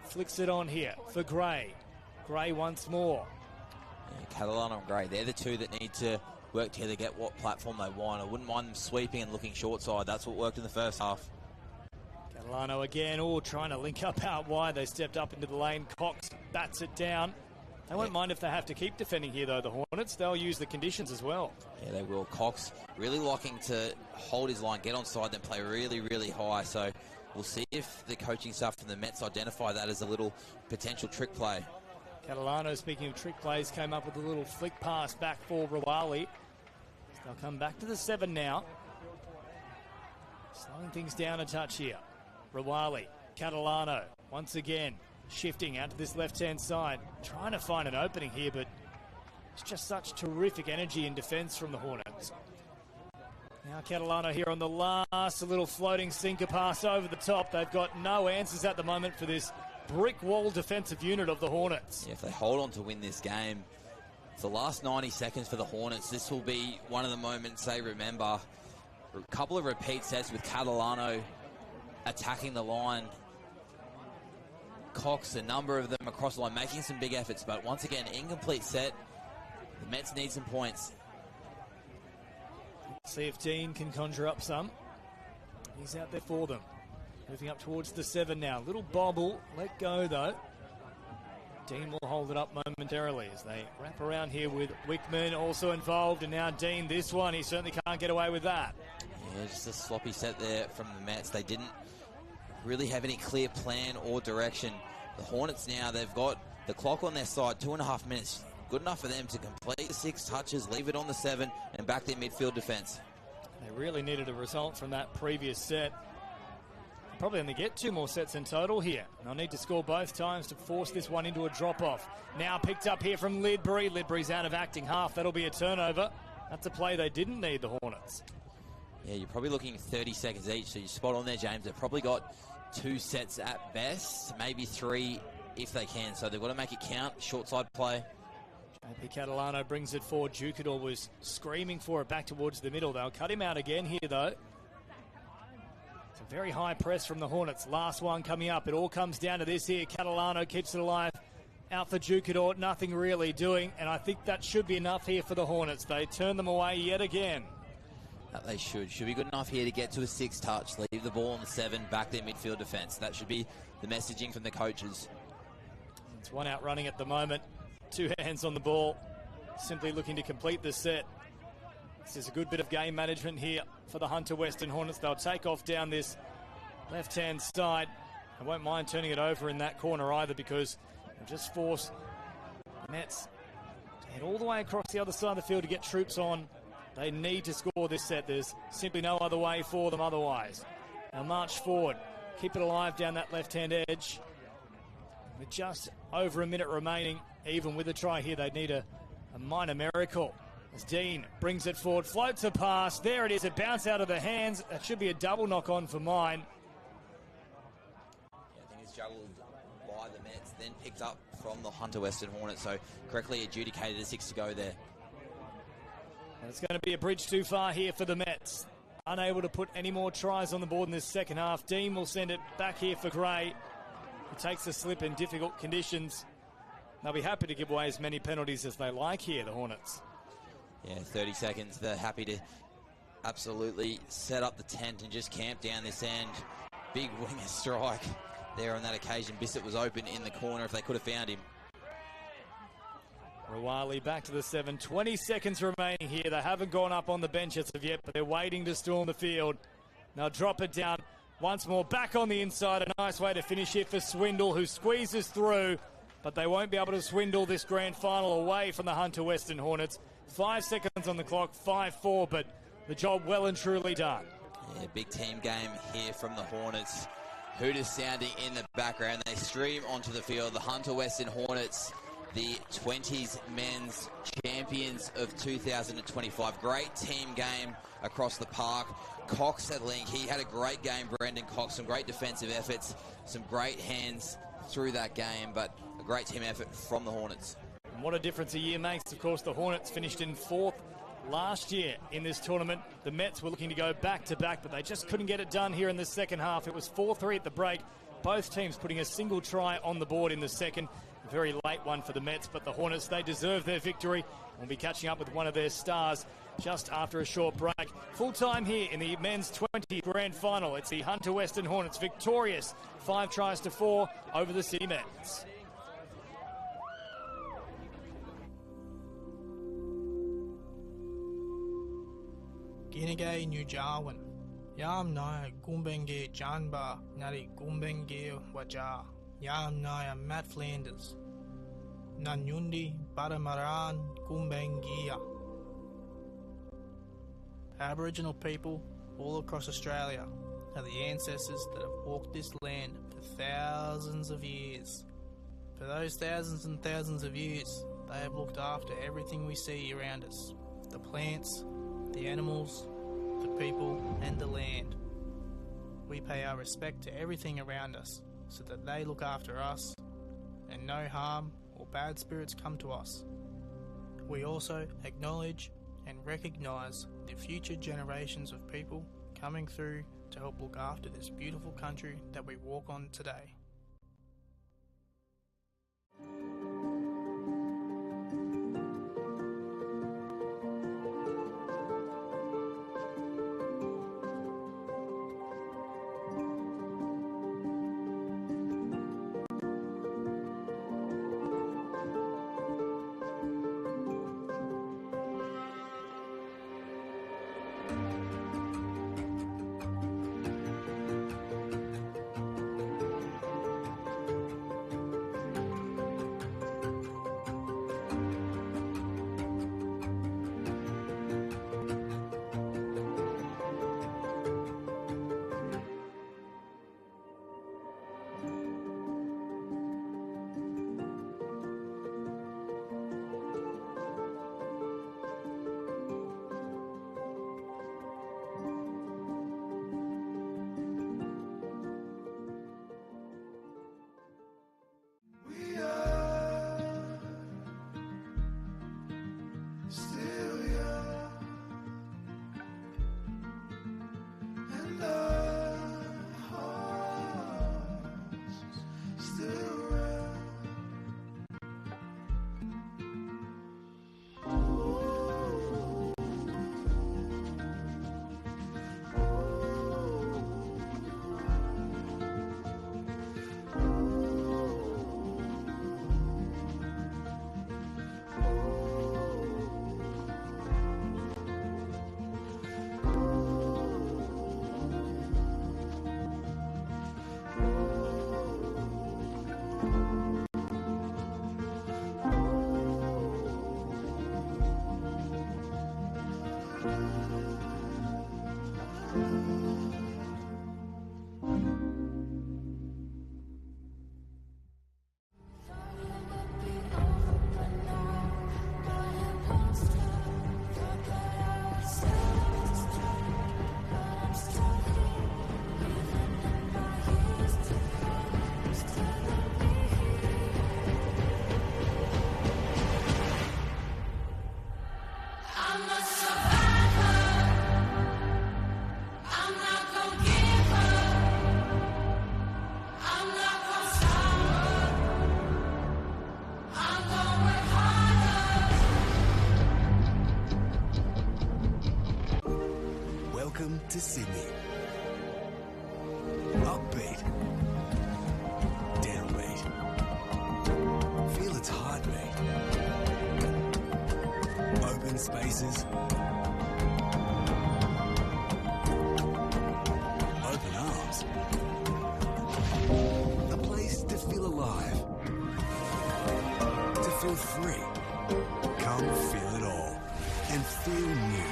Flicks it on here for Gray. Gray once more. Yeah, Catalano and Gray, they're the two that need to work together, get what platform they want. I wouldn't mind them sweeping and looking short side. That's what worked in the first half. Catalano again, trying to link up out wide. They stepped up into the lane. Cox bats it down. They won't mind if they have to keep defending here, though, the Hornets. They'll use the conditions as well. Yeah, they will. Cox really liking to hold his line, get onside, then play really, really high. So we'll see if the coaching staff from the Mets identify that as a little potential trick play. Catalano, speaking of trick plays, came up with a little flick pass back for Rawali. They'll come back to the 7 now. Slowing things down a touch here. Rawali, Catalano, once again, shifting out to this left-hand side. Trying to find an opening here, but it's just such terrific energy in defence from the Hornets. Now Catalano here on the last, a little floating sinker pass over the top. They've got no answers at the moment for this brick wall defensive unit of the Hornets. Yeah, if they hold on to win this game, it's the last 90 seconds for the Hornets. This will be one of the moments they remember. A couple of repeat sets with Catalano attacking the line. Cox, a number of them across the line, making some big efforts, but once again, incomplete set. The Mets need some points. See if Dean can conjure up some. He's out there for them. Moving up towards the 7 now. Little bobble. Let go, though. Dean will hold it up momentarily as they wrap around here with Wickman also involved. And now Dean, this one, he certainly can't get away with that. Yeah, just a sloppy set there from the Mets. They didn't really have any clear plan or direction. The Hornets now, they've got the clock on their side, 2.5 minutes. Good enough for them to complete the 6 touches, leave it on the 7, and back their midfield defence. They really needed a result from that previous set. Probably only get 2 more sets in total here. And they'll need to score both times to force this one into a drop-off. Now picked up here from Lidbury. Lidbury's out of acting half. That'll be a turnover. That's a play they didn't need, the Hornets. Yeah, you're probably looking 30 seconds each, so you're spot on there, James. They've probably got 2 sets at best, maybe 3 if they can. So they've got to make it count. Short side play. JP Catalano brings it forward. Jukador was screaming for it back towards the middle. They'll cut him out again here, though. It's a very high press from the Hornets. Last one coming up. It all comes down to this here. Catalano keeps it alive. Out for Jukador. Nothing really doing. And I think that should be enough here for the Hornets. They turn them away yet again. That they should. Should be good enough here to get to a 6 touch. Leave the ball on the 7. Back their midfield defence. That should be the messaging from the coaches. It's one out running at the moment. 2 hands on the ball. simply looking to complete the set. This is a good bit of game management here for the Hunter Western Hornets. They'll take off down this left-hand side. I won't mind turning it over in that corner either, because they'll just force the Mets to head all the way across the other side of the field to get troops on. They need to score this set. There's simply no other way for them otherwise. Now march forward. Keep it alive down that left-hand edge. With just over a minute remaining, even with a try here, they'd need a minor miracle. As Dean brings it forward, floats a pass. There it is, it bounced out of the hands. That should be a double knock-on for mine. I think it's juggled by the Mets, then picked up from the Hunter Western Hornets, so correctly adjudicated a 6 to go there. And it's going to be a bridge too far here for the Mets. Unable to put any more tries on the board in this second half. Dean will send it back here for Gray, who takes the slip in difficult conditions. They'll be happy to give away as many penalties as they like here, the Hornets. Yeah, 30 seconds. They're happy to absolutely set up the tent and just camp down this end. Big winger strike there on that occasion. Bissett was open in the corner if they could have found him. Rawali back to the 7. 20 seconds remaining here. They haven't gone up on the bench as of yet, but they're waiting to storm the field. Now drop it down once more. Back on the inside. A nice way to finish here for Swindle, who squeezes through, but they won't be able to swindle this grand final away from the Hunter Western Hornets. 5 seconds on the clock, 5-4, but the job well and truly done. Yeah, big team game here from the Hornets. Hooters sounding in the background. They stream onto the field. The Hunter Western Hornets, the 20s men's champions of 2025. Great team game across the park. Cox at link. He had a great game, Brendan Cox. Some great defensive efforts, some great hands through that game, but a great team effort from the Hornets. And what a difference a year makes. Of course, the Hornets finished in 4th last year in this tournament. The Mets were looking to go back-to-back, but they just couldn't get it done here in the second half. It was 4-3 at the break. Both teams putting a single try on the board in the second. A very late one for the Mets, but the Hornets, they deserve their victory. We'll be catching up with one of their stars just after a short break. Full time here in the men's 20 grand final. It's the Hunter Western Hornets victorious 5-4 over the City Mets. Ginigay New Jarwin. Yam Naya Gumbenge Janba Nari Gumbenge Waja. Yam Naya Matt Flanders. Nanyundi Badamaran Gumbengia. Aboriginal people all across Australia are the ancestors that have walked this land for thousands of years. For those thousands and thousands of years, they have looked after everything we see around us. The plants, the animals, the people, and the land. We pay our respect to everything around us so that they look after us and no harm or bad spirits come to us. We also acknowledge and recognise the future generations of people coming through to help look after this beautiful country that we walk on today. to Sydney. Upbeat. Downbeat. Feel its heartbeat. Open spaces. Open arms. A place to feel alive. To feel free. Come feel it all. And feel new.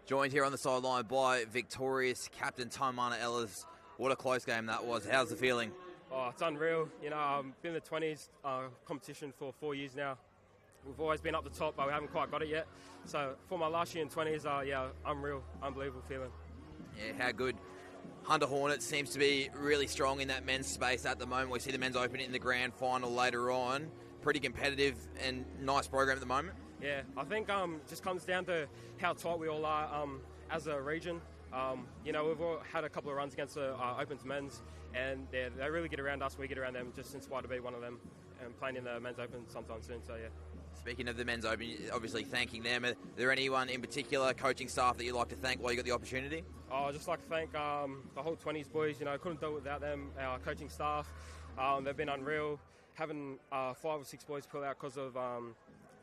Joined here on the sideline by victorious captain Taimana Ellis. What a close game that was. How's the feeling? Oh, it's unreal. You know, I've been in the 20s competition for 4 years now. We've always been up the top, but we haven't quite got it yet. So for my last year in 20s, yeah, unreal, unbelievable feeling. Yeah, how good. Hunter Hornet seems to be really strong in that men's space at the moment. We see the men's open in the grand final later on. Pretty competitive and nice program at the moment. Yeah, I think it just comes down to how tight we all are as a region. You know, we've all had a couple of runs against the Opens men's, and they really get around us, we get around them. Just inspired to be one of them and playing in the men's Open sometime soon, so yeah. Speaking of the men's Open, obviously thanking them. Are there anyone in particular, coaching staff, that you'd like to thank while you got the opportunity? Oh, I'd just like to thank the whole 20s boys. You know, couldn't do it without them, our coaching staff. They've been unreal. Having 5 or 6 boys pull out because of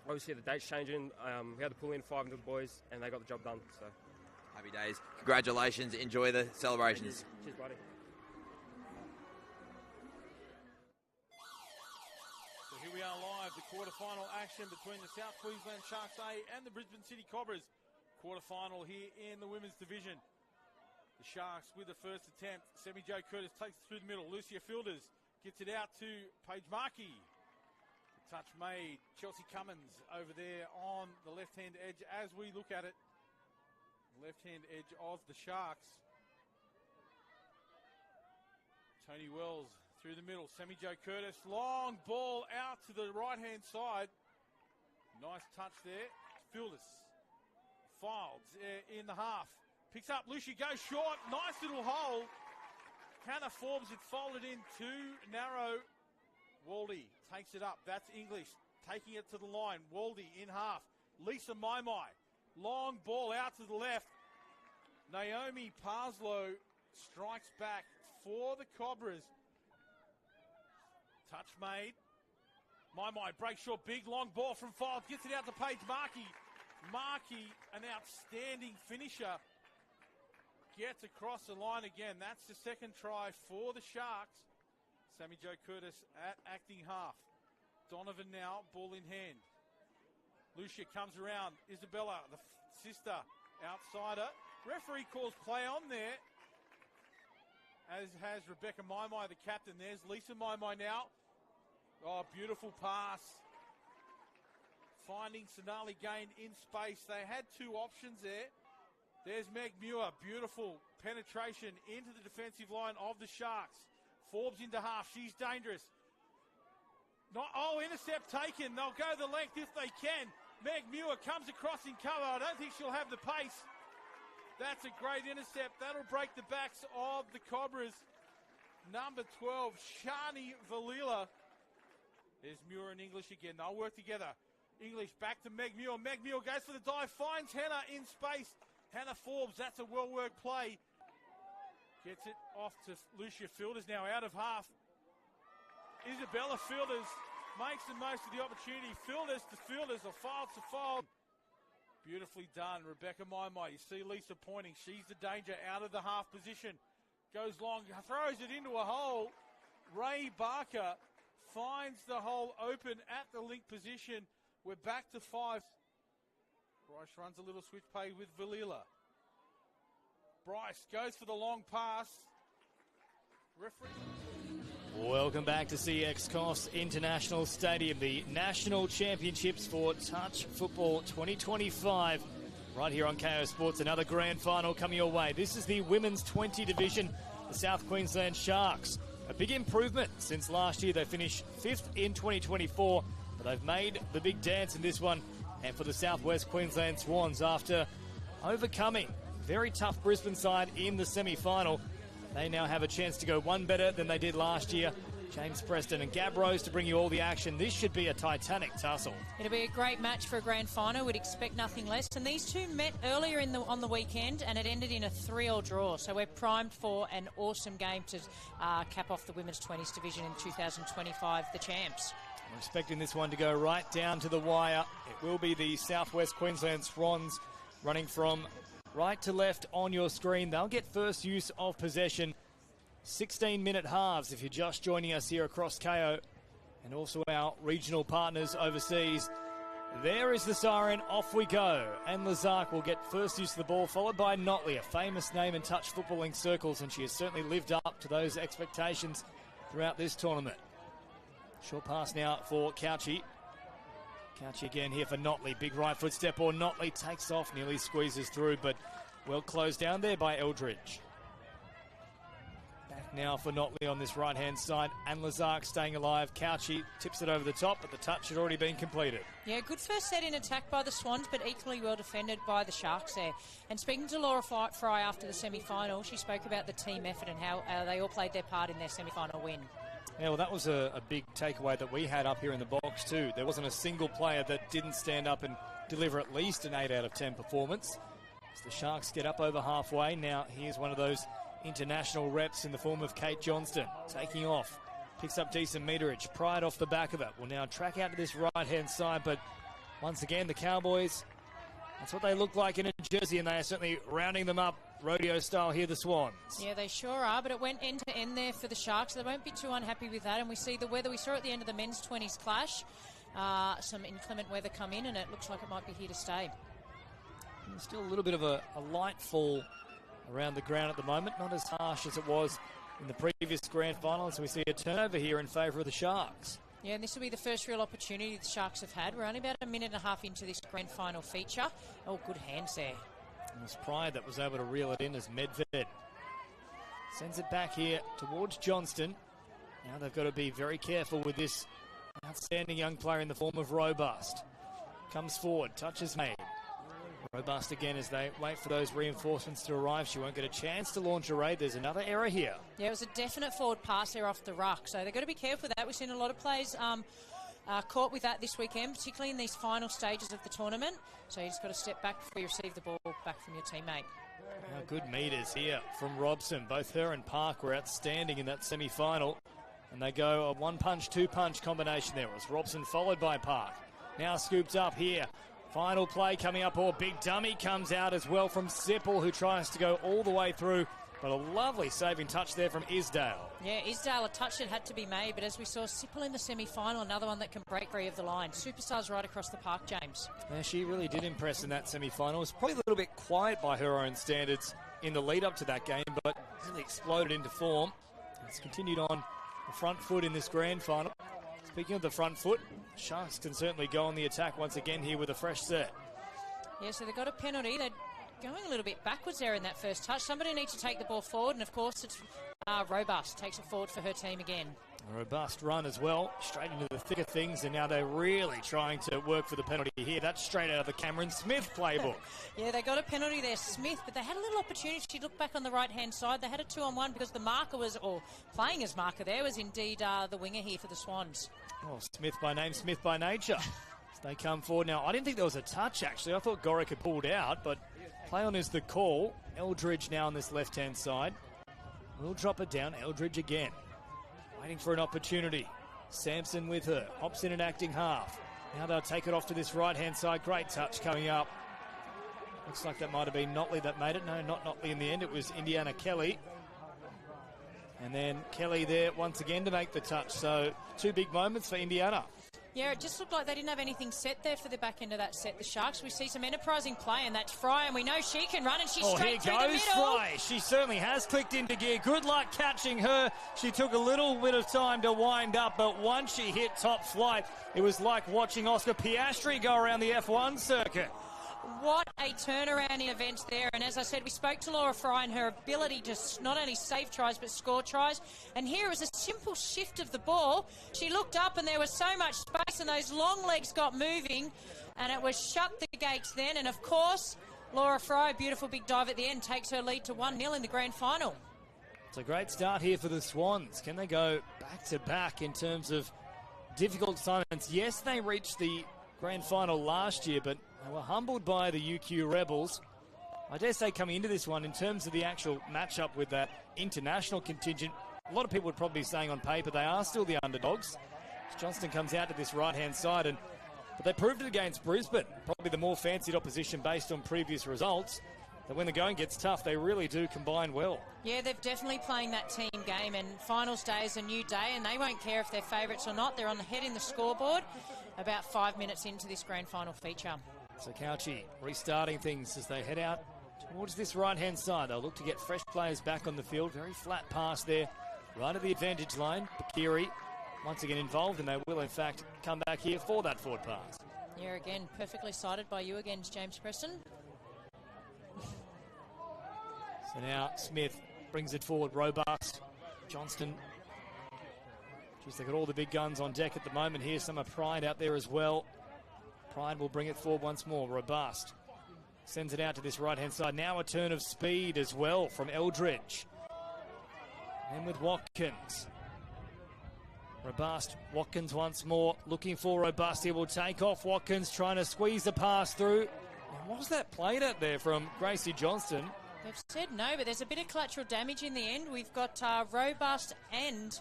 obviously the dates changing. We had to pull in 5 of the boys, and they got the job done. So happy days. Congratulations. Enjoy the celebrations. Cheers, buddy. So here we are live, the quarterfinal action between the South Queensland Sharks A and the Brisbane City Cobras. Quarterfinal here in the women's division. The Sharks with the first attempt. Semi-Jo Curtis takes it through the middle. Lucia Fielders gets it out to Paige Markey. The touch made. Chelsea Cummins over there on the left-hand edge as we look at it. Left-hand edge of the Sharks. Tony Wells through the middle. Semi-Jo Curtis. Long ball out to the right-hand side. Nice touch there. Fielders. Filed in the half. Picks up. Lucia goes short. Nice little hole. Hannah Forbes had folded in too narrow. Waldy takes it up. That's English. Taking it to the line. Waldy in half. Lisa Maimai. Long ball out to the left. Naomi Parslow strikes back for the Cobras. Touch made. Maimai breaks short. Big long ball from Files. Gets it out to Paige Markey. Markey, an outstanding finisher. Gets across the line again. That's the second try for the Sharks. Sami-Jo Curtis at acting half. Donovan now, ball in hand. Lucia comes around. Isabella, the sister, outsider. Referee calls play on there, as has Rebecca Maimai, the captain. There's Lisa Maimai now. Oh, beautiful pass. Finding Sonali Gain in space. They had 2 options there. There's Meg Muir, beautiful penetration into the defensive line of the Sharks. Forbes into half, she's dangerous. Intercept taken. They'll go the length if they can. Meg Muir comes across in cover. I don't think she'll have the pace. That's a great intercept. That'll break the backs of the Cobras. Number 12, Shani Valila. There's Muir and English again. They'll work together. English back to Meg Muir. Meg Muir goes for the dive, finds Hannah in space. Hannah Forbes, that's a well-worked play. Gets it off to Lucia Fielders now out of half. Isabella Fielders makes the most of the opportunity. Fielders to Fielders, or Files to Files. Beautifully done, Rebecca Maimai. You see Lisa pointing. She's the danger out of the half position. Goes long, throws it into a hole. Ray Barker finds the hole open at the link position. We're back to 5. Bryce runs a little switch play with Valila. Bryce goes for the long pass. Referee. Welcome back to CX Coffs International Stadium, the National Championships for Touch Football 2025. Right here on KO Sports, another grand final coming your way. This is the Women's 20 division, the South Queensland Sharks. A big improvement since last year. They finished 5th in 2024, but they've made the big dance in this one. And for the Southwest Queensland Swans, after overcoming very tough Brisbane side in the semi-final, they now have a chance to go one better than they did last year James Preston and Gab Rose to bring you all the action. This should be a titanic tussle. It'll be a great match for a grand final. We'd expect nothing less. And these two met earlier on the weekend, and it ended in a 3-3 draw. So we're primed for an awesome game to cap off the Women's 20s division in 2025, the champs. I'm expecting this one to go right down to the wire. It will be the Southwest Queensland Swans running from right to left on your screen. They'll get first use of possession. 16-minute halves if you're just joining us here across KO, and also our regional partners overseas. There is the siren, off we go, and Lazark will get first use of the ball, followed by Notley, a famous name in touch footballing circles, and she has certainly lived up to those expectations throughout this tournament. Short pass now for Couchy. Couchy again here for Notley, big right foot step, or Notley takes off, nearly squeezes through, but well closed down there by Eldridge. Back now for Notley on this right-hand side, and Lazark staying alive. Couchy tips it over the top, but the touch had already been completed. Yeah, good first set in attack by the Swans, but equally well defended by the Sharks there. And speaking to Laura Fry after the semi-final, she spoke about the team effort and how they all played their part in their semi-final win. Yeah, well, that was a big takeaway that we had up here in the box too. There wasn't a single player that didn't stand up and deliver at least an 8 out of 10 performance. As the Sharks get up over halfway, now here's one of those international reps in the form of Kate Johnston, taking off, picks up decent meterage, Pride off the back of it, will now track out to this right-hand side, but once again, the Cowboys, that's what they look like in a jersey, and they are certainly rounding them up, rodeo style here, the Swans. Yeah, they sure are, but it went end-to-end there for the Sharks. They won't be too unhappy with that, and we see the weather. We saw at the end of the men's 20s clash, some inclement weather come in, and it looks like it might be here to stay. There's still a little bit of a light fall around the ground at the moment, not as harsh as it was in the previous grand final, so we see a turnover here in favour of the Sharks. Yeah, and this will be the first real opportunity the Sharks have had. We're only about a minute and a half into this grand final feature. Oh, good hands there. It was Pride that was able to reel it in as Medved sends it back here towards Johnston. Now they've got to be very careful with this outstanding young player in the form of Robust. Comes forward, touches made. Robust again as they wait for those reinforcements to arrive. She won't get a chance to launch a raid. There's another error here. Yeah, it was a definite forward pass there off the ruck, so they've got to be careful with that. We've seen a lot of players caught with that this weekend, particularly in these final stages of the tournament. So you just got to step back before you receive the ball back from your teammate. Now good meters here from Robson. Both her and Park were outstanding in that semi-final. And they go a one-punch, two-punch combination there. It was Robson followed by Park. Now scooped up here. Final play coming up, or big dummy comes out as well from Sipple, who tries to go all the way through. But a lovely saving touch there from Isdale. Yeah, Isdale, a touch that had to be made, but as we saw, Sipple in the semi-final, another one that can break free of the line. Superstars right across the park, James. Yeah, she really did impress in that semi-final. It was probably a little bit quiet by her own standards in the lead-up to that game, but really exploded into form. It's continued on the front foot in this grand final. Speaking of the front foot, Sharks can certainly go on the attack once again here with a fresh set. Yeah, so they got a penalty. They're going a little bit backwards there in that first touch. Somebody needs to take the ball forward, and of course it's Robust. Takes it forward for her team again. A robust run as well, straight into the thick of things, and now they're really trying to work for the penalty here. That's straight out of the Cameron Smith playbook. Yeah, they got a penalty there, Smith, but they had a little opportunity. She looked back on the right-hand side. They had a 2-on-1 because the marker was, or playing as marker there, was indeed the winger here for the Swans. Oh, Smith by name, Smith by nature. As they come forward now. I didn't think there was a touch, actually. I thought Gorick had pulled out, but play on is the call. Eldridge now on this left-hand side. We'll drop it down. Eldridge again. Waiting for an opportunity. Sampson with her. Hops in an acting half. Now they'll take it off to this right-hand side. Great touch coming up. Looks like that might have been Notley that made it. No, not Notley in the end. It was Indiana Kelly. And then Kelly there once again to make the touch. So 2 big moments for Indiana. Yeah, it just looked like they didn't have anything set there for the back end of that set, the Sharks. We see some enterprising play, and that's Fry, and we know she can run, and she's straight through the middle. Here goes Fry. She certainly has clicked into gear. Good luck catching her. She took a little bit of time to wind up, but once she hit top flight, it was like watching Oscar Piastri go around the F1 circuit. What a turnaround in events there. And as I said, we spoke to Laura Fry and her ability to not only save tries but score tries. And here it was a simple shift of the ball. She looked up and there was so much space and those long legs got moving and it was shut the gates then. And of course, Laura Fry, a beautiful big dive at the end, takes her lead to 1-0 in the grand final. It's a great start here for the Swans. Can they go back-to-back in terms of difficult assignments? Yes, they reached the grand final last year, but they were humbled by the UQ Rebels. I dare say coming into this one, in terms of the actual matchup with that international contingent, a lot of people would probably be saying on paper they are still the underdogs. As Johnston comes out to this right-hand side, but they proved it against Brisbane, probably the more fancied opposition based on previous results, that when the going gets tough, they really do combine well. Yeah, they're definitely playing that team game, and finals day is a new day, and they won't care if they're favourites or not. They're on the head in the scoreboard about 5 minutes into this grand final feature. So Cauchi restarting things as they head out towards this right-hand side. They'll look to get fresh players back on the field. Very flat pass there, right at the advantage line. Bakiri once again involved, and they will, in fact, come back here for that forward pass. Yeah, again, perfectly sighted by you again, James Preston. So now Smith brings it forward, robust. Johnston. Geez, they've got all the big guns on deck at the moment here. Some are Pride out there as well. Pride will bring it forward once more, robust. Sends it out to this right-hand side. Now a turn of speed as well from Eldridge. And with Watkins. Robust, Watkins once more, looking for Robust. He will take off. Watkins trying to squeeze the pass through. And what was that played out there from Gracie Johnston? They've said no, but there's a bit of collateral damage in the end. We've got Robust and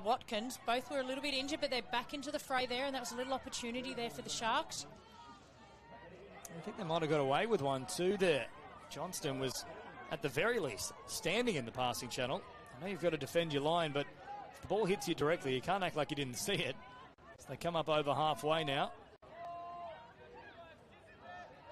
Watkins. Both were a little bit injured, but they're back into the fray there, and that was a little opportunity there for the Sharks. I think they might have got away with one too there. Johnston was, at the very least, standing in the passing channel. I know you've got to defend your line, but if the ball hits you directly, you can't act like you didn't see it. So they come up over halfway now.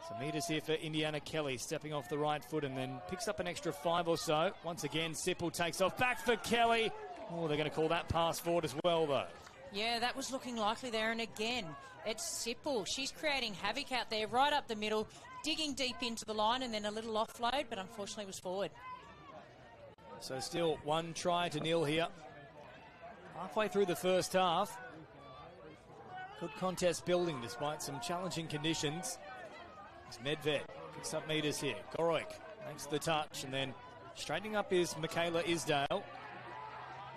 So meters here for Indiana Kelly, stepping off the right foot and then picks up an extra 5 or so. Once again, Sipple takes off, back for Kelly. Oh, they're going to call that pass forward as well, though. Yeah, that was looking likely there, and again, it's Sipple. She's creating havoc out there, right up the middle, digging deep into the line, and then a little offload, but unfortunately was forward. So still 1 try to nil here. Halfway through the first half. Good contest building despite some challenging conditions. As Medved picks up meters here. Goroik makes the touch, and then straightening up is Michaela Isdale.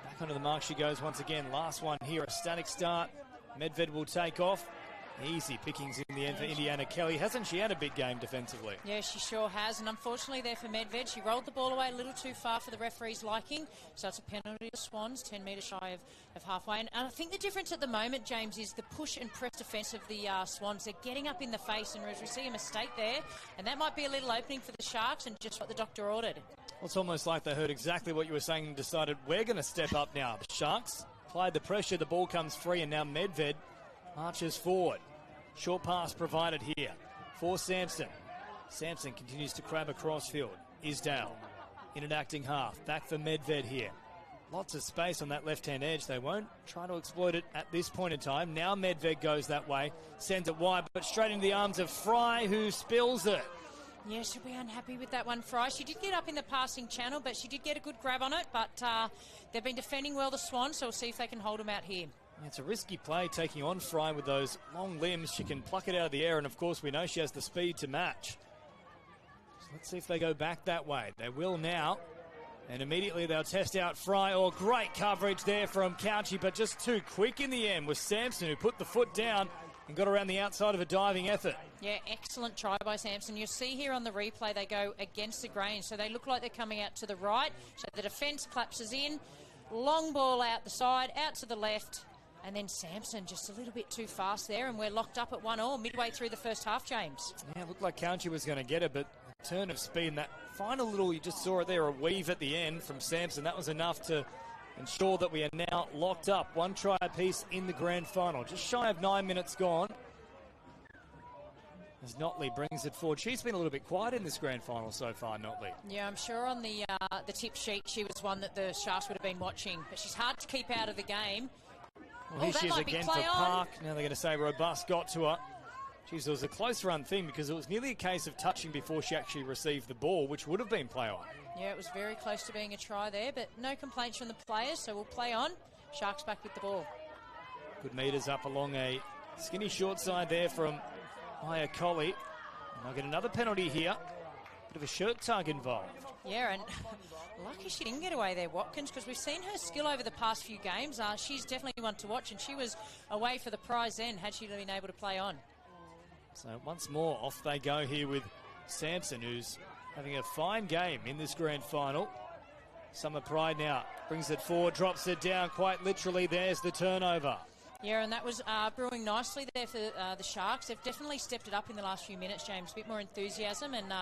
Back onto the mark she goes once again. Last one here, a static start. Medved will take off. Easy pickings in the end for Indiana Kelly. Hasn't she had a big game defensively? Yeah, she sure has, and unfortunately there for Medved, she rolled the ball away a little too far for the referee's liking, so it's a penalty to Swans, 10 metres shy of halfway. And I think the difference at the moment, James, is the push and press defence of the Swans. They're getting up in the face, and as we see a mistake there, and that might be a little opening for the Sharks, and just what the doctor ordered. Well, it's almost like they heard exactly what you were saying and decided, we're going to step up now. The Sharks applied the pressure, the ball comes free, and now Medved marches forward. Short pass provided here for Sampson. Sampson continues to crab across field. Isdale in an acting half. Back for Medved here. Lots of space on that left-hand edge. They won't try to exploit it at this point in time. Now Medved goes that way. Sends it wide, but straight into the arms of Fry, who spills it. Yeah, she'll be unhappy with that one, Fry. She did get up in the passing channel, but she did get a good grab on it. But they've been defending well, the Swans, so we'll see if they can hold them out here. It's a risky play taking on Fry with those long limbs. She can pluck it out of the air, and of course we know she has the speed to match. So let's see if they go back that way. They will now. And immediately they'll test out Fry. Oh, great coverage there from Cauchi, but just too quick in the end was Sampson, who put the foot down and got around the outside of a diving effort. Yeah, excellent try by Sampson. You'll see here on the replay they go against the grain, so they look like they're coming out to the right. So the defence collapses in. Long ball out the side, out to the left. And then Sampson just a little bit too fast there, and we're locked up at 1-1 midway through the first half, James. Yeah, it looked like Cauchi was going to get it, but a turn of speed and that final little, you just saw it there, a weave at the end from Sampson. That was enough to ensure that we are now locked up. 1 try apiece in the grand final. Just shy of 9 minutes gone. As Notley brings it forward. She's been a little bit quiet in this grand final so far, Notley. Yeah, I'm sure on the tip sheet she was one that the Sharks would have been watching, but she's hard to keep out of the game. Well, here she is again for Park. Now they're going to say Robust got to her. Geez, it was a close run thing because it was nearly a case of touching before she actually received the ball, which would have been play on. Yeah, it was very close to being a try there, but no complaints from the players, so we'll play on. Sharks back with the ball. Good meters up along a skinny short side there from Maya Colley. And I'll get another penalty here. bit of a shirt tug involved. Yeah, and lucky she didn't get away there, Watkins, because we've seen her skill over the past few games. She's definitely one to watch, and she was away for the prize then had she been able to play on. So once more, off they go here with Sampson, who's having a fine game in this grand final. Summer Pride now brings it forward, drops it down quite literally. There's the turnover. Yeah, and that was brewing nicely there for the Sharks. They've definitely stepped it up in the last few minutes, James. A bit more enthusiasm and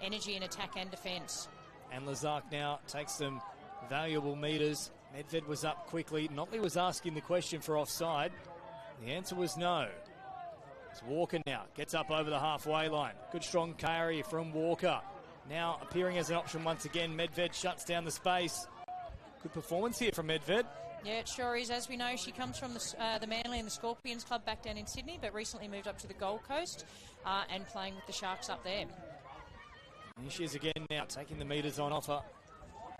energy in attack and defence. And Lazark now takes some valuable metres. Medved was up quickly. Notley was asking the question for offside. The answer was no. It's Walker now. Gets up over the halfway line. Good strong carry from Walker. Now appearing as an option once again. Medved shuts down the space. Good performance here from Medved. Yeah, it sure is. As we know, she comes from the Manly and the Scorpions club back down in Sydney, but recently moved up to the Gold Coast and playing with the Sharks up there. Here she is again now, taking the metres on offer.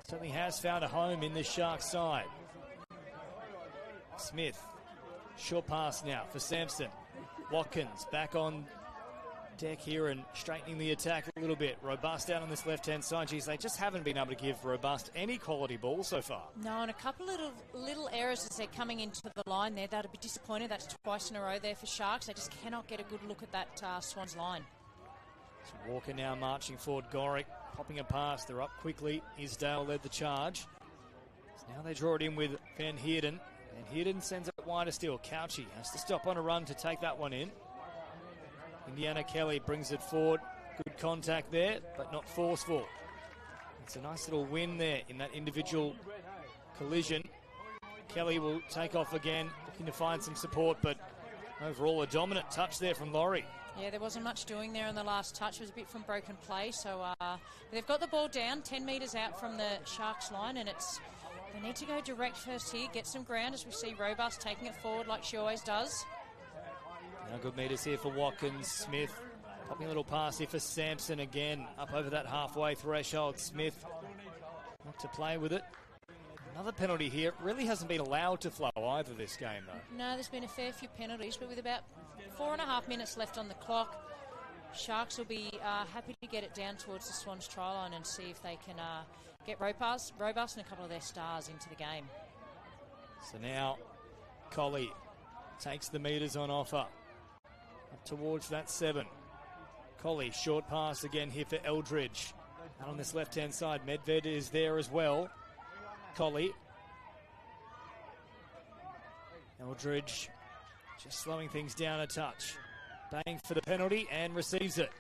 Certainly has found a home in this Sharks side. Smith, short pass now for Sampson. Watkins back on deck here and straightening the attack a little bit. Robust out on this left-hand side. Geez, they just haven't been able to give Robust any quality ball so far. No, and a couple of little errors as they're coming into the line there. That'll be disappointed. That's twice in a row there for Sharks. They just cannot get a good look at that Swans line. So Walker now marching forward. Gorick popping a pass. They're up quickly. Isdale led the charge. So now they draw it in with Van Heerden. And Heerden sends it wider still. Couchy has to stop on a run to take that one in. Indiana Kelly brings it forward. Good contact there, but not forceful. It's a nice little win there in that individual collision. Kelly will take off again, looking to find some support, but overall a dominant touch there from Laurie. Yeah, there wasn't much doing there in the last touch. It was a bit from broken play. So they've got the ball down 10 metres out from the Sharks line, and they need to go direct first here, get some ground as we see Robust taking it forward like she always does. Now good metres here for Watkins. Smith popping a little pass here for Sampson again. Up over that halfway threshold. Smith not to play with it. Another penalty here. Really hasn't been allowed to flow either this game though. No, there's been a fair few penalties, but with about 4.5 minutes left on the clock, Sharks will be happy to get it down towards the Swans try line and see if they can get Robust and a couple of their stars into the game. So now Colley takes the metres on offer. Up towards that 7. Colley, short pass again here for Eldridge. And on this left-hand side, Medved is there as well. Colley. Eldridge just slowing things down a touch. Bang for the penalty and receives it.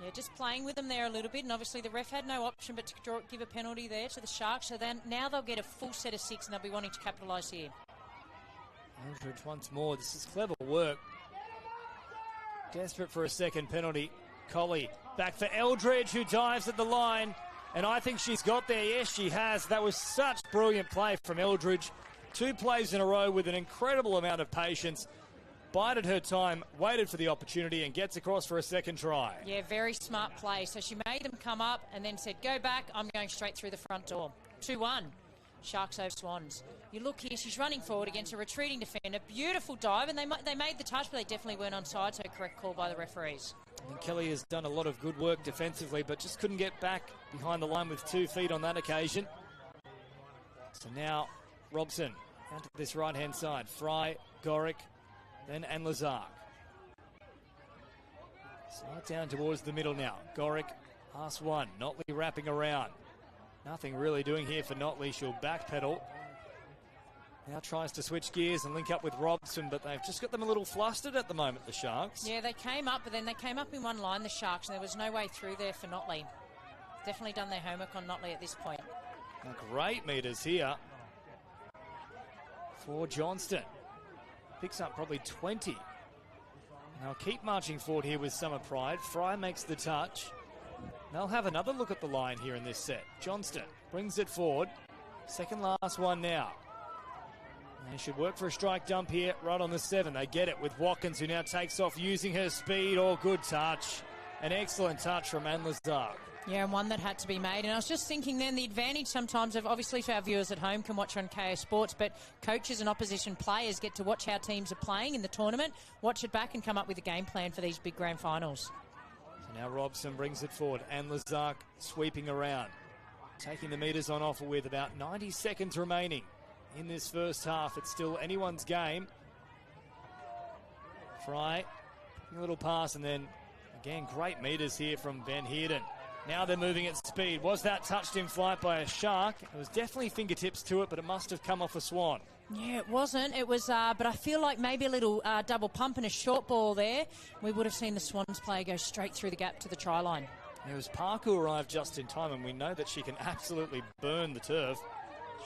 Yeah, just playing with them there a little bit, and obviously the ref had no option but to give a penalty there to the Sharks, so then now they'll get a full set of 6 and they'll be wanting to capitalise here. Eldridge once more. This is clever work. Desperate for a second penalty. Colley back for Eldridge, who dives at the line. And I think she's got there. Yes, she has. That was such brilliant play from Eldridge. 2 plays in a row with an incredible amount of patience. Bided her time, waited for the opportunity, and gets across for a second try. Yeah, very smart play. So she made them come up and then said, go back, I'm going straight through the front door. 2-1. Sharks over Swans. You look here, she's running forward against a retreating defender. Beautiful dive, and they made the touch, but they definitely weren't onside, so correct call by the referees. And Kelly has done a lot of good work defensively, but just couldn't get back behind the line with 2 feet on that occasion. So now Robson down to this right-hand side. Fry, Gorick, then and Lazark. Slide down towards the middle now. Gorick, pass 1. Notley wrapping around. Nothing really doing here for Notley. She'll backpedal. Now tries to switch gears and link up with Robson, but they've just got them a little flustered at the moment, the Sharks. Yeah, they came up, but then they came up in one line, the Sharks, and there was no way through there for Notley. Definitely done their homework on Notley at this point. Now, great metres here for Johnston. Picks up probably 20. Now keep marching forward here with Summer Pride. Fry makes the touch. They'll have another look at the line here in this set. Johnston brings it forward. Second last one now. They should work for a strike dump here right on the 7. They get it with Watkins, who now takes off using her speed. Oh, good touch. An excellent touch from Anne Lazark. Yeah, and one that had to be made. And I was just thinking then the advantage sometimes of, obviously for our viewers at home can watch on KO Sports, but coaches and opposition players get to watch how teams are playing in the tournament, watch it back and come up with a game plan for these big grand finals. Now Robson brings it forward, and Lazark sweeping around, taking the metres on offer with about 90 seconds remaining in this first half. It's still anyone's game. Fry, a little pass, and then again, great metres here from Van Heerden. Now they're moving at speed. Was that touched in flight by a Shark? It was definitely fingertips to it, but it must have come off a Swan. Yeah, it wasn't. It was, but I feel like maybe a little double pump and a short ball there. We would have seen the Swans player go straight through the gap to the try line. It was Park who arrived just in time, and we know that she can absolutely burn the turf.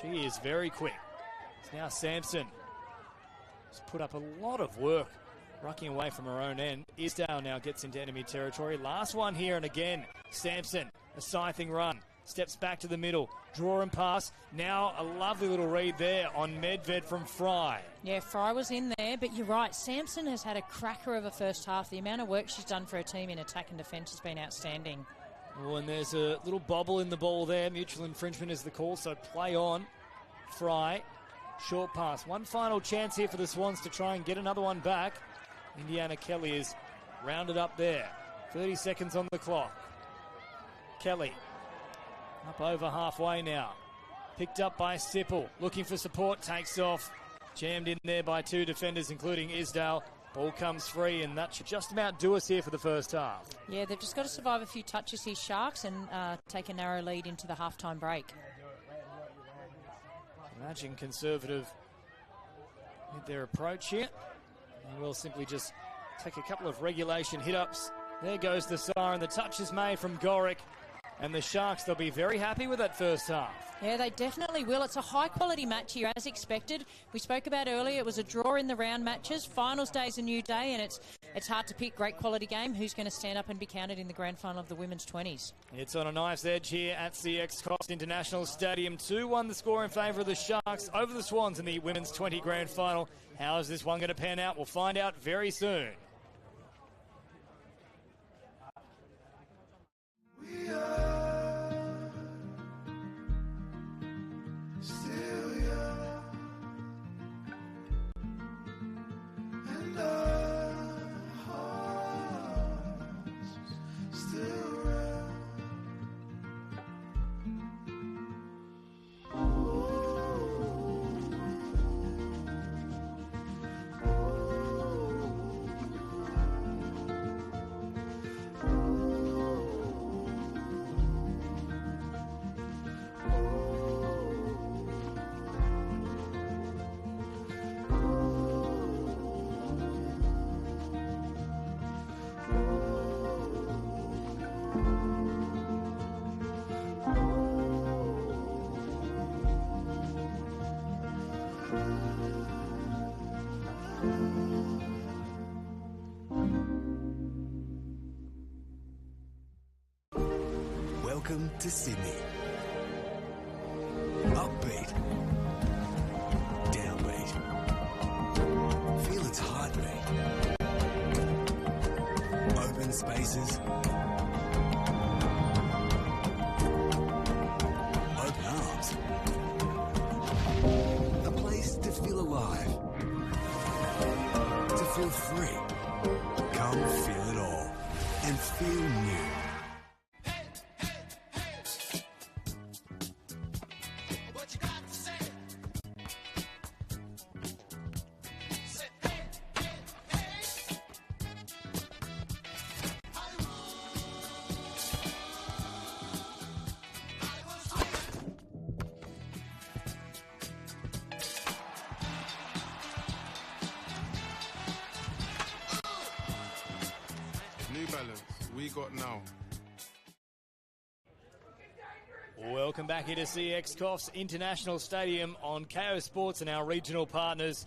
She is very quick. It's now Sampson. She's put up a lot of work, rucking away from her own end. Isdale now gets into enemy territory. Last one here, and again, Sampson, a scything run. Steps back to the middle, draw and pass. Now a lovely little read there on Medved from Fry. Yeah, Fry was in there, but you're right. Sampson has had a cracker of a first half. The amount of work she's done for her team in attack and defence has been outstanding. Oh, and there's a little bobble in the ball there. Mutual infringement is the call, so play on. Fry, short pass. One final chance here for the Swans to try and get another one back. Indiana Kelly is rounded up there. 30 seconds on the clock. Kelly up over halfway now. Picked up by Sipple. Looking for support. Takes off. Jammed in there by two defenders, including Isdale. Ball comes free, and that should just about do us here for the first half. Yeah, they've just got to survive a few touches here, Sharks, and take a narrow lead into the halftime break. Imagine Conservative with their approach here. And we'll simply just take a couple of regulation hit-ups. There goes the siren. The touch is made from Gorick. And the Sharks, they'll be very happy with that first half. Yeah, they definitely will. It's a high-quality match here, as expected. We spoke about earlier, it was a draw in the round matches. Finals day is a new day, and it's hard to pick great quality game. Who's going to stand up and be counted in the grand final of the women's 20s? It's on a knife's edge here at CX Coffs International Stadium. 2-1 the score in favour of the Sharks over the Swans in the women's 20 grand final. How is this one going to pan out? We'll find out very soon. We are still young, and our hearts still run. Welcome to Sydney. Upbeat. Downbeat. Feel its heartbeat. Open spaces. Open arms. A place to feel alive. To feel free. Come feel it all. And feel new. We got now. Welcome back here to CX Coffs International Stadium on KO Sports and our regional partners.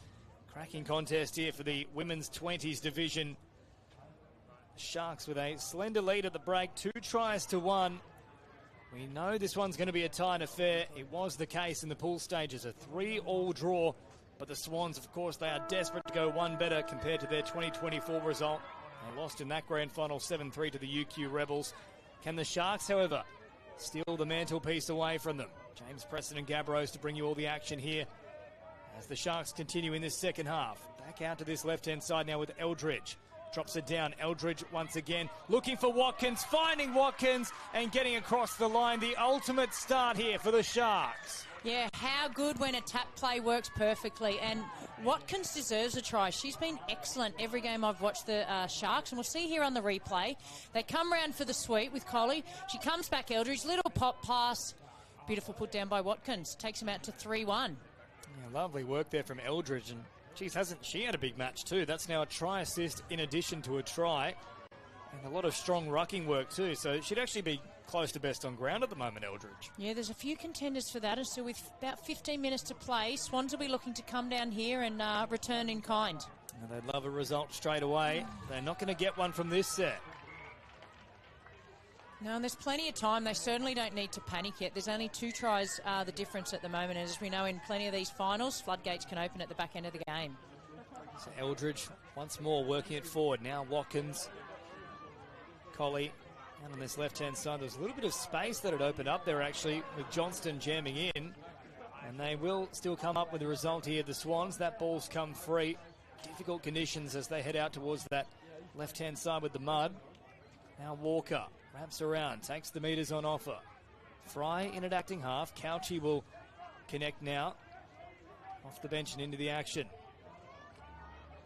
Cracking contest here for the women's 20s division. Sharks with a slender lead at the break, 2-1. We know this one's going to be a tight affair. It was the case in the pool stages, a 3-all draw. But the Swans, of course, they are desperate to go one better compared to their 2024 result. They lost in that grand final 7-3 to the UQ Rebels. Can the Sharks, however, steal the mantelpiece away from them? James Preston and Gabrose to bring you all the action here as the Sharks continue in this second half. Back out to this left-hand side now with Eldridge. Drops it down. Eldridge once again looking for Watkins, finding Watkins and getting across the line. The ultimate start here for the Sharks. Yeah, how good when a tap play works perfectly. And Watkins deserves a try. She's been excellent every game I've watched the Sharks. And we'll see here on the replay. They come round for the sweep with Collie. She comes back, Eldridge. Little pop pass. Beautiful put down by Watkins. Takes him out to 3-1. Yeah, lovely work there from Eldridge. And, geez, hasn't she had a big match too? That's now a try assist in addition to a try. And a lot of strong rucking work too. So she'd actually be close to best on ground at the moment, Eldridge. Yeah, there's a few contenders for that, and so with about 15 minutes to play, Swans will be looking to come down here and return in kind. And they'd love a result straight away. They're not going to get one from this set. No, and there's plenty of time. They certainly don't need to panic yet. There's only 2 tries the difference at the moment, and as we know in plenty of these finals, floodgates can open at the back end of the game. So Eldridge once more working it forward. Now Watkins, Collie. And on this left-hand side, there's a little bit of space that had opened up there, actually, with Johnston jamming in. And they will still come up with a result here, the Swans. That ball's come free. Difficult conditions as they head out towards that left-hand side with the mud. Now Walker wraps around, takes the meters on offer. Fry in at acting half. Couchy will connect now. Off the bench and into the action.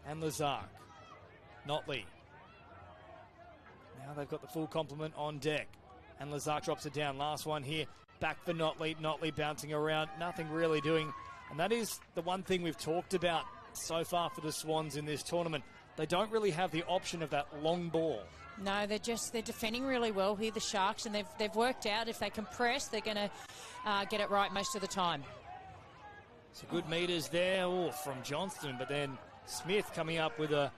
And Lazark. Notley. Now they've got the full complement on deck. And Lazark drops it down. Last one here. Back for Notley. Notley bouncing around. Nothing really doing. And that is the one thing we've talked about so far for the Swans in this tournament. They don't really have the option of that long ball. No, they're defending really well here, the Sharks, and they've worked out if they can press, they're going to get it right most of the time. So good meters there from Johnston, but then Smith coming up with an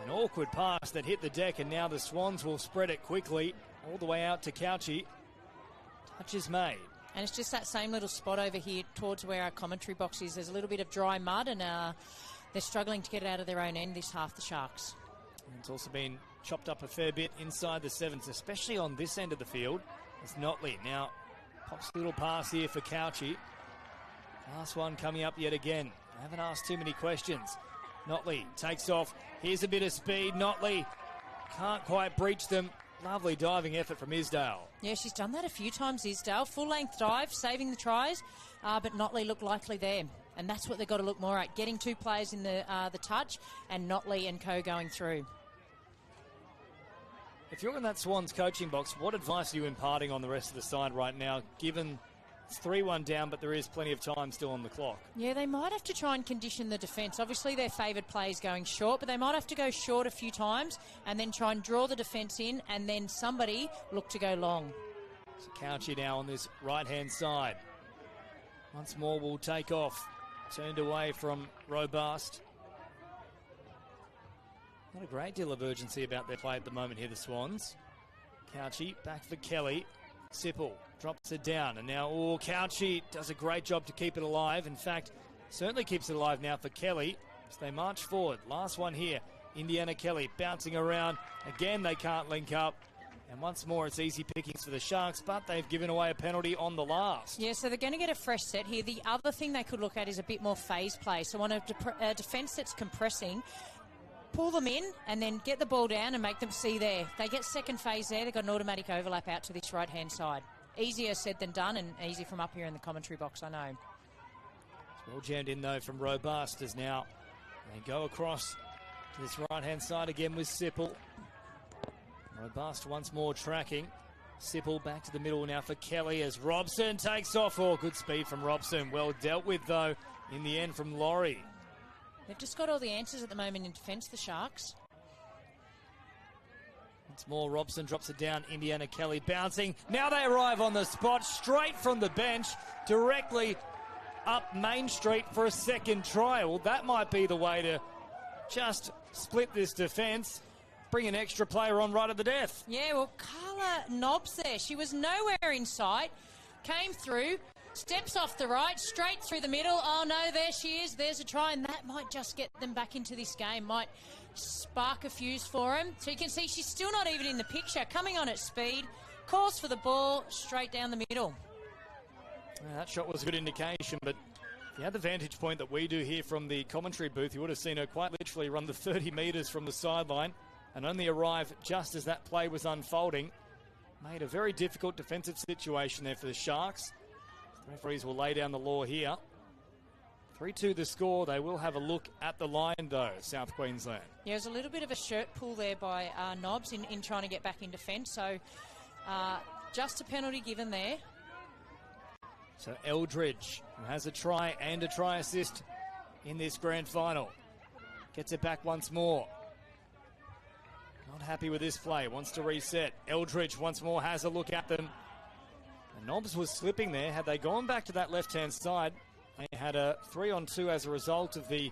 awkward pass that hit the deck, and now the Swans will spread it quickly all the way out to Couchy. Touch is made. And it's just that same little spot over here towards where our commentary box is. There's a little bit of dry mud, and they're struggling to get it out of their own end this half, the Sharks. And it's also been chopped up a fair bit inside the sevens, especially on this end of the field. It's Notley. Now pops a little pass here for Couchy. Last one coming up yet again. I haven't asked too many questions. Notley takes off. Here's a bit of speed. Notley can't quite breach them. Lovely diving effort from Isdale. Yeah, she's done that a few times, Isdale. Full-length dive, saving the tries, but Notley looked likely there. And that's what they've got to look more at, getting 2 players in the touch and Notley and co going through. If you're in that Swans coaching box, what advice are you imparting on the rest of the side right now, given it's 3-1 down, but there is plenty of time still on the clock? Yeah, they might have to try and condition the defence. Obviously, their favoured play is going short, but they might have to go short a few times and then try and draw the defence in, and then somebody look to go long. So Couchy now on this right-hand side. Once more will take off. Turned away from Robust. Not a great deal of urgency about their play at the moment here, the Swans. Couchy back for Kelly. Sipple drops it down, and now Couchy does a great job to keep it alive. In fact, certainly keeps it alive now for Kelly as they march forward. Last one here, Indiana Kelly bouncing around. Again, they can't link up. And once more, it's easy pickings for the Sharks, but they've given away a penalty on the last. Yeah, so they're going to get a fresh set here. The other thing they could look at is a bit more phase play. So on a defence that's compressing, pull them in and then get the ball down and make them see there. If they get second phase there, they've got an automatic overlap out to this right-hand side. Easier said than done, and easy from up here in the commentary box, I know. It's well jammed in, though, from Robust as now they go across to this right-hand side again with Sipple. Robust once more tracking. Sipple back to the middle now for Kelly as Robson takes off. Good speed from Robson. Well dealt with, though, in the end from Laurie. They've just got all the answers at the moment in defence, the Sharks. Once more, Robson drops it down. Indiana Kelly bouncing. Now they arrive on the spot, straight from the bench, directly up Main Street for a second try. Well, that might be the way to just split this defence. Bring an extra player on right at the death. Yeah, well, Carla Nobbs there. She was nowhere in sight. Came through, steps off the right, straight through the middle. Oh, no, there she is. There's a try, and that might just get them back into this game. Might spark a fuse for him. So you can see she's still not even in the picture. Coming on at speed. Calls for the ball straight down the middle. That shot was a good indication, but If you had the vantage point that we do here from the commentary booth, you would have seen her quite literally run the 30 metres from the sideline and only arrive just as that play was unfolding. Made a very difficult defensive situation there for the Sharks. The referees will lay down the law here. 3-2 the score. They will have a look at the line, though, South Queensland. Yeah, there's a little bit of a shirt pull there by Nobbs in trying to get back in defence. So just a penalty given there. So Eldridge, who has a try and a try assist in this grand final, gets it back once more. Not happy with this play, wants to reset. Eldridge once more has a look at them. And Nobbs was slipping there. Had they gone back to that left-hand side, they had a 3-on-2 as a result of the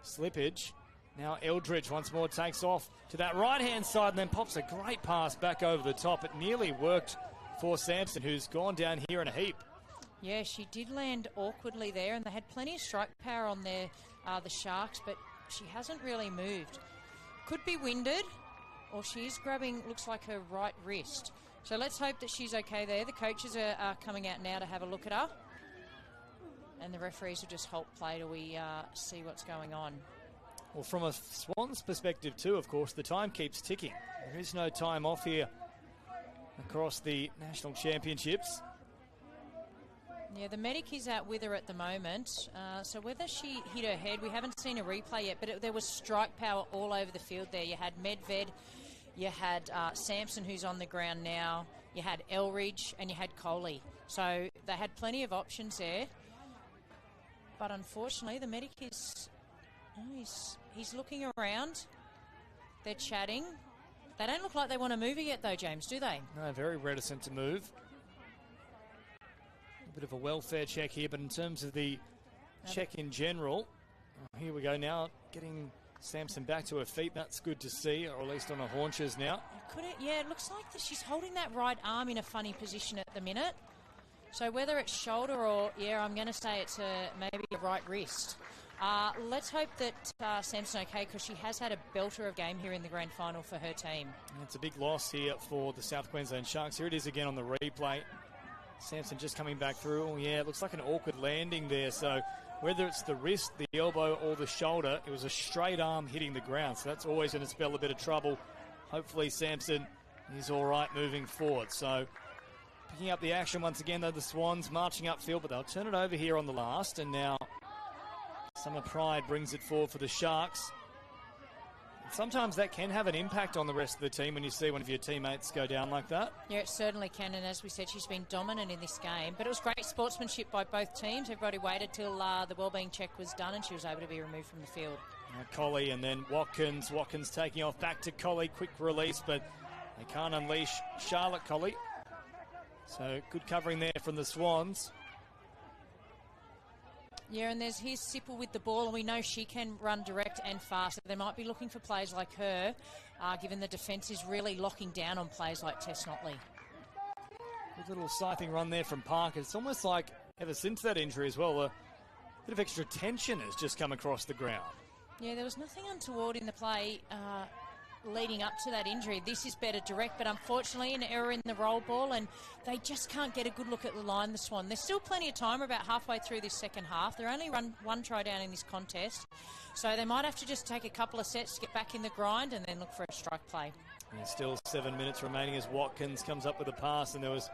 slippage. Now Eldridge once more takes off to that right-hand side and then pops a great pass back over the top. It nearly worked for Sampson, who's gone down here in a heap. Yeah, she did land awkwardly there, and they had plenty of strike power on there, the Sharks, but she hasn't really moved. Could be winded, or she is grabbing, looks like her right wrist. So let's hope that she's okay there. The coaches are coming out now to have a look at her. And the referees will just halt play till we see what's going on. Well, from a Swans perspective too, of course, the time keeps ticking. There is no time off here across the National Championships. Yeah, the medic is out with her at the moment. So whether she hit her head, we haven't seen a replay yet, but there was strike power all over the field there. You had Medved, you had Sampson, who's on the ground now, you had Elridge, and you had Coley. So they had plenty of options there. But unfortunately, the medic is... he's looking around. They're chatting. They don't look like they want to move her yet, though, James, do they? No, very reticent to move. A bit of a welfare check here, but in terms of the check in general, here we go now, getting Sampson back to her feet. That's good to see, or at least on her haunches now. Yeah, it looks like that she's holding that right arm in a funny position at the minute. So whether it's shoulder or, I'm going to say it's maybe a right wrist. Let's hope that Sampson's okay, because she has had a belter of game here in the grand final for her team. It's a big loss here for the South Queensland Sharks. Here it is again on the replay. Sampson just coming back through. Oh, yeah, it looks like an awkward landing there. So whether it's the wrist, the elbow, or the shoulder, it was a straight arm hitting the ground. So that's always going to spell a bit of trouble. Hopefully Sampson is all right moving forward. So picking up the action once again, though, the Swans marching upfield, but they'll turn it over here on the last. And now Summer Pride brings it forward for the Sharks. Sometimes that can have an impact on the rest of the team when you see one of your teammates go down like that. Yeah, it certainly can, and as we said, she's been dominant in this game. But it was great sportsmanship by both teams. Everybody waited till the wellbeing check was done and she was able to be removed from the field. Colley and then Watkins. Watkins taking off back to Colley. Quick release, but they can't unleash Charlotte Colley. So good covering there from the Swans. Yeah, and here's Sipple with the ball, and we know she can run direct and fast. So they might be looking for players like her, given the defence is really locking down on players like Tess Notley. Good little scything run there from Parker. It's almost like, ever since that injury as well, a bit of extra tension has just come across the ground. Yeah, there was nothing untoward in the play leading up to that injury. This is better direct, but unfortunately an error in the roll ball, and they just can't get a good look at the line, the Swan. There's still plenty of time. We're about halfway through this second half. They're only run one try down in this contest, so they might have to just take a couple of sets to get back in the grind and then look for a strike play. And still 7 minutes remaining as Watkins comes up with a pass, and there was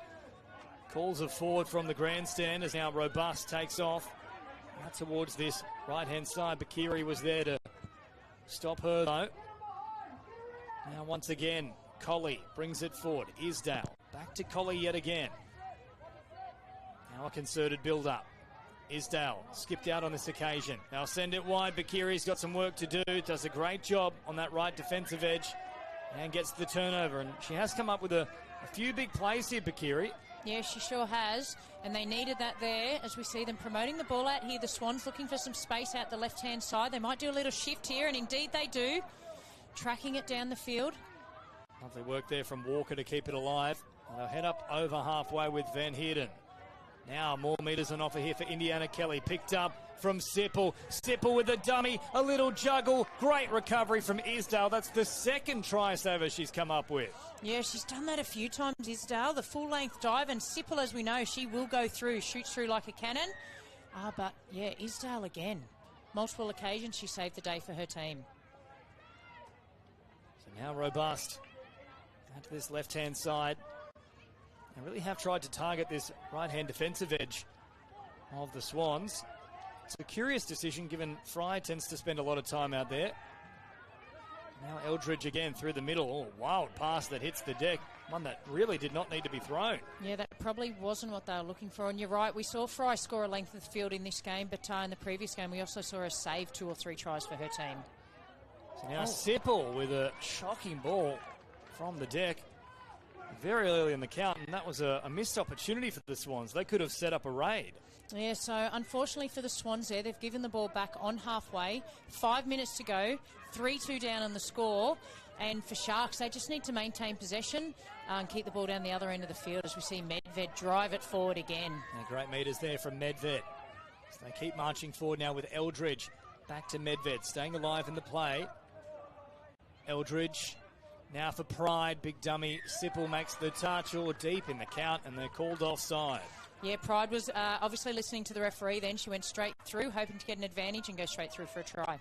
calls of forward from the grandstand as now Robust takes off. Out towards this right-hand side. Bakiri was there to stop her, though. Now once again, Colley brings it forward. Isdale back to Colley yet again. Now a concerted build-up. Isdale skipped out on this occasion. They'll send it wide. Bakiri's got some work to do. Does a great job on that right defensive edge and gets the turnover. And she has come up with a few big plays here, Bakiri. Yeah, she sure has, and they needed that there as we see them promoting the ball out here. The Swans looking for some space out the left-hand side. They might do a little shift here, and indeed they do. Tracking it down the field. Lovely work there from Walker to keep it alive. They'll head up over halfway with Van Heerden. Now more metres on offer here for Indiana Kelly. Picked up from Sipple. Sipple with a dummy, a little juggle. Great recovery from Isdale. That's the second try saver she's come up with. Yeah, she's done that a few times, Isdale. The full-length dive, and Sipple, as we know, she will go through, shoots through like a cannon. But yeah, Isdale again. Multiple occasions she saved the day for her team. So now Robust out to this left-hand side. They really have tried to target this right-hand defensive edge of the Swans. It's a curious decision given Fry tends to spend a lot of time out there. Now Eldridge again through the middle. Oh, wild pass that hits the deck. One that really did not need to be thrown. Yeah, that probably wasn't what they were looking for. And you're right, we saw Fry score a length of the field in this game, but in the previous game we also saw her save 2 or 3 tries for her team. So now Sipple with a shocking ball from the deck very early in the count, and that was a missed opportunity for the Swans. They could have set up a raid. Yeah, so unfortunately for the Swans there, they've given the ball back on halfway. 5 minutes to go, 3-2 down on the score. And for Sharks, they just need to maintain possession and keep the ball down the other end of the field as we see Medved drive it forward again. Yeah, great meters there from Medved. So they keep marching forward now with Eldridge. Back to Medved, staying alive in the play. Eldridge now for Pride. Big dummy. Sipple makes the touch all deep in the count, and they're called offside. Yeah, Pride was obviously listening to the referee then. She went straight through, hoping to get an advantage and go straight through for a try.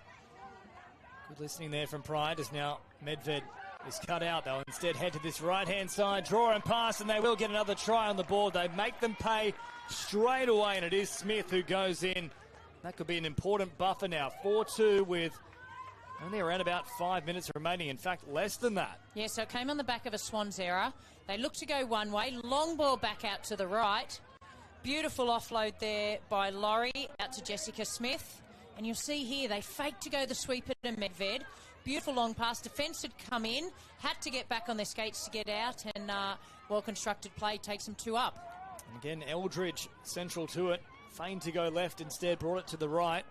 Good listening there from Pride as now Medved is cut out. They'll instead head to this right-hand side, draw and pass, and they will get another try on the board. They make them pay straight away, and it is Smith who goes in. That could be an important buffer now. 4-2 with only around about 5 minutes remaining. In fact, less than that. Yeah, so it came on the back of a Swans error. They look to go one way. Long ball back out to the right. Beautiful offload there by Laurie out to Jessica Smith. And you'll see here, they faked to go the sweeper to Medved. Beautiful long pass. Defence had come in, had to get back on their skates to get out, and well-constructed play takes them 2 up. And again, Eldridge central to it. Feigned to go left, instead brought it to the right.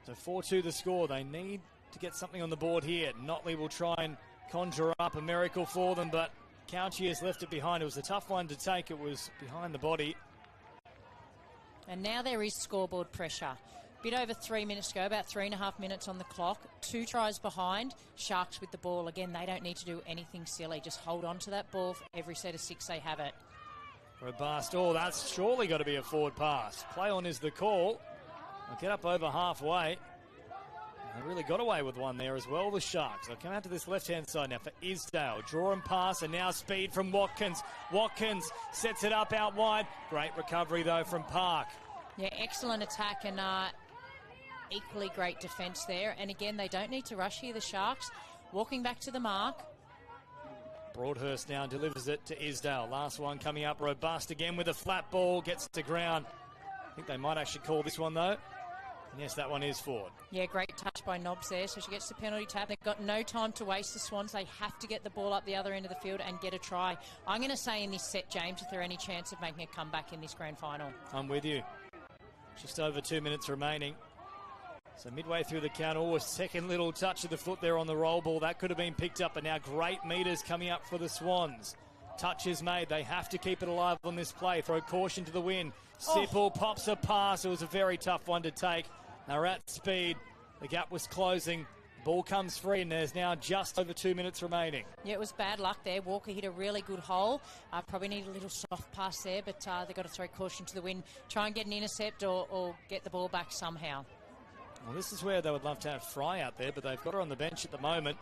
So 4-2 the score. They need to get something on the board here. Notley will try and conjure up a miracle for them, but Couchy has left it behind. It was a tough one to take. It was behind the body. And now there is scoreboard pressure. Bit over 3 minutes to go, about 3.5 minutes on the clock. 2 tries behind. Sharks with the ball. Again, they don't need to do anything silly. Just hold on to that ball for every set of 6 they have it. Robust. Oh, that's surely got to be a forward pass. Play on is the call. They'll get up over halfway. They really got away with one there as well, the Sharks. They'll come out to this left-hand side now for Isdale. Draw and pass, and now speed from Watkins. Watkins sets it up out wide. Great recovery, though, from Park. Yeah, excellent attack and equally great defence there. And again, they don't need to rush here, the Sharks. Walking back to the mark. Broadhurst now delivers it to Isdale. Last one coming up. Robust again with a flat ball. Gets to ground. I think they might actually call this one, though. Yes, that one is forward. Yeah, great touch by Nobbs there. So she gets the penalty tap. They've got no time to waste, the Swans. They have to get the ball up the other end of the field and get a try. I'm going to say in this set, James, if there any chance of making a comeback in this grand final. I'm with you. Just over 2 minutes remaining. So midway through the count, a second little touch of the foot there on the roll ball. That could have been picked up, but now great meters coming up for the Swans. Touch is made. They have to keep it alive on this play. Throw caution to the wind. Sipple pops a pass. It was a very tough one to take. They're at speed. The gap was closing. Ball comes free, and there's now just over 2 minutes remaining. Yeah, it was bad luck there. Walker hit a really good hole. Probably need a little soft pass there, but they've got to throw caution to the wind. Try and get an intercept or get the ball back somehow. Well, this is where they would love to have Fry out there, but they've got her on the bench at the moment.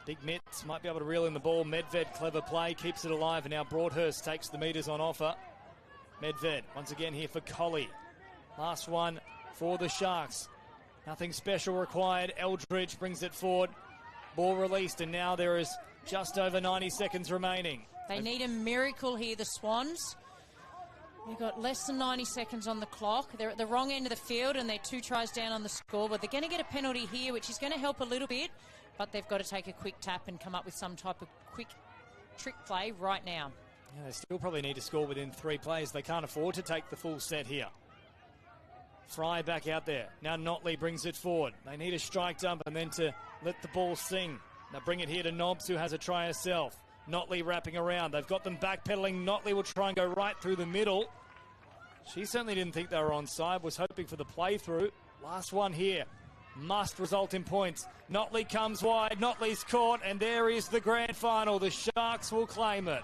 Big Mitts might be able to reel in the ball. Medved, clever play, keeps it alive, and now Broadhurst takes the meters on offer. Medved, once again here for Colley. Last one for the Sharks. Nothing special required. Eldridge brings it forward. Ball released, and now there is just over 90 seconds remaining. They need a miracle here, the Swans. We've got less than 90 seconds on the clock. They're at the wrong end of the field, and they're 2 tries down on the scoreboard. They're going to get a penalty here, which is going to help a little bit, but they've got to take a quick tap and come up with some type of quick trick play right now. Yeah, they still probably need to score within 3 plays. They can't afford to take the full set here. Fry back out there. Now Notley brings it forward. They need a strike dump and then to let the ball sing. Now bring it here to Nobbs, who has a try herself. Notley wrapping around. They've got them backpedaling. Notley will try and go right through the middle. She certainly didn't think they were onside, was hoping for the play-through. Last one here. Must result in points. Notley comes wide. Notley's caught, and there is the grand final. The Sharks will claim it.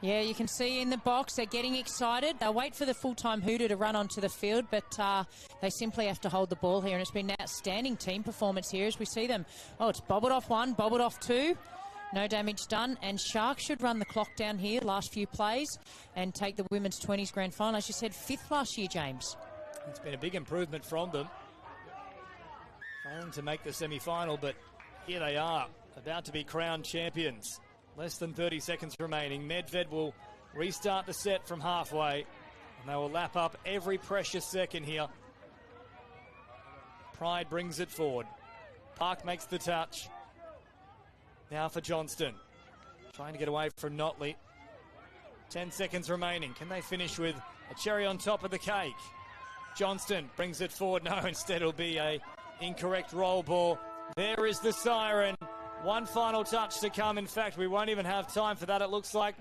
Yeah, you can see in the box they're getting excited. They'll wait for the full-time hooter to run onto the field, but they simply have to hold the ball here, and it's been an outstanding team performance here as we see them. Oh, it's bobbled off one, bobbled off two. No damage done, and Sharks should run the clock down here, last few plays, and take the Women's 20s Grand Final. As you said, 5th last year, James. It's been a big improvement from them. Failing to make the semi-final, but here they are, about to be crowned champions. Less than 30 seconds remaining. Medved will restart the set from halfway, and they will lap up every precious second here. Pride brings it forward. Park makes the touch. Now for Johnston. Trying to get away from Notley. 10 seconds remaining. Can they finish with a cherry on top of the cake? Johnston brings it forward. No, instead it'll be a incorrect roll ball. There is the siren. One final touch to come. In fact, we won't even have time for that, it looks like.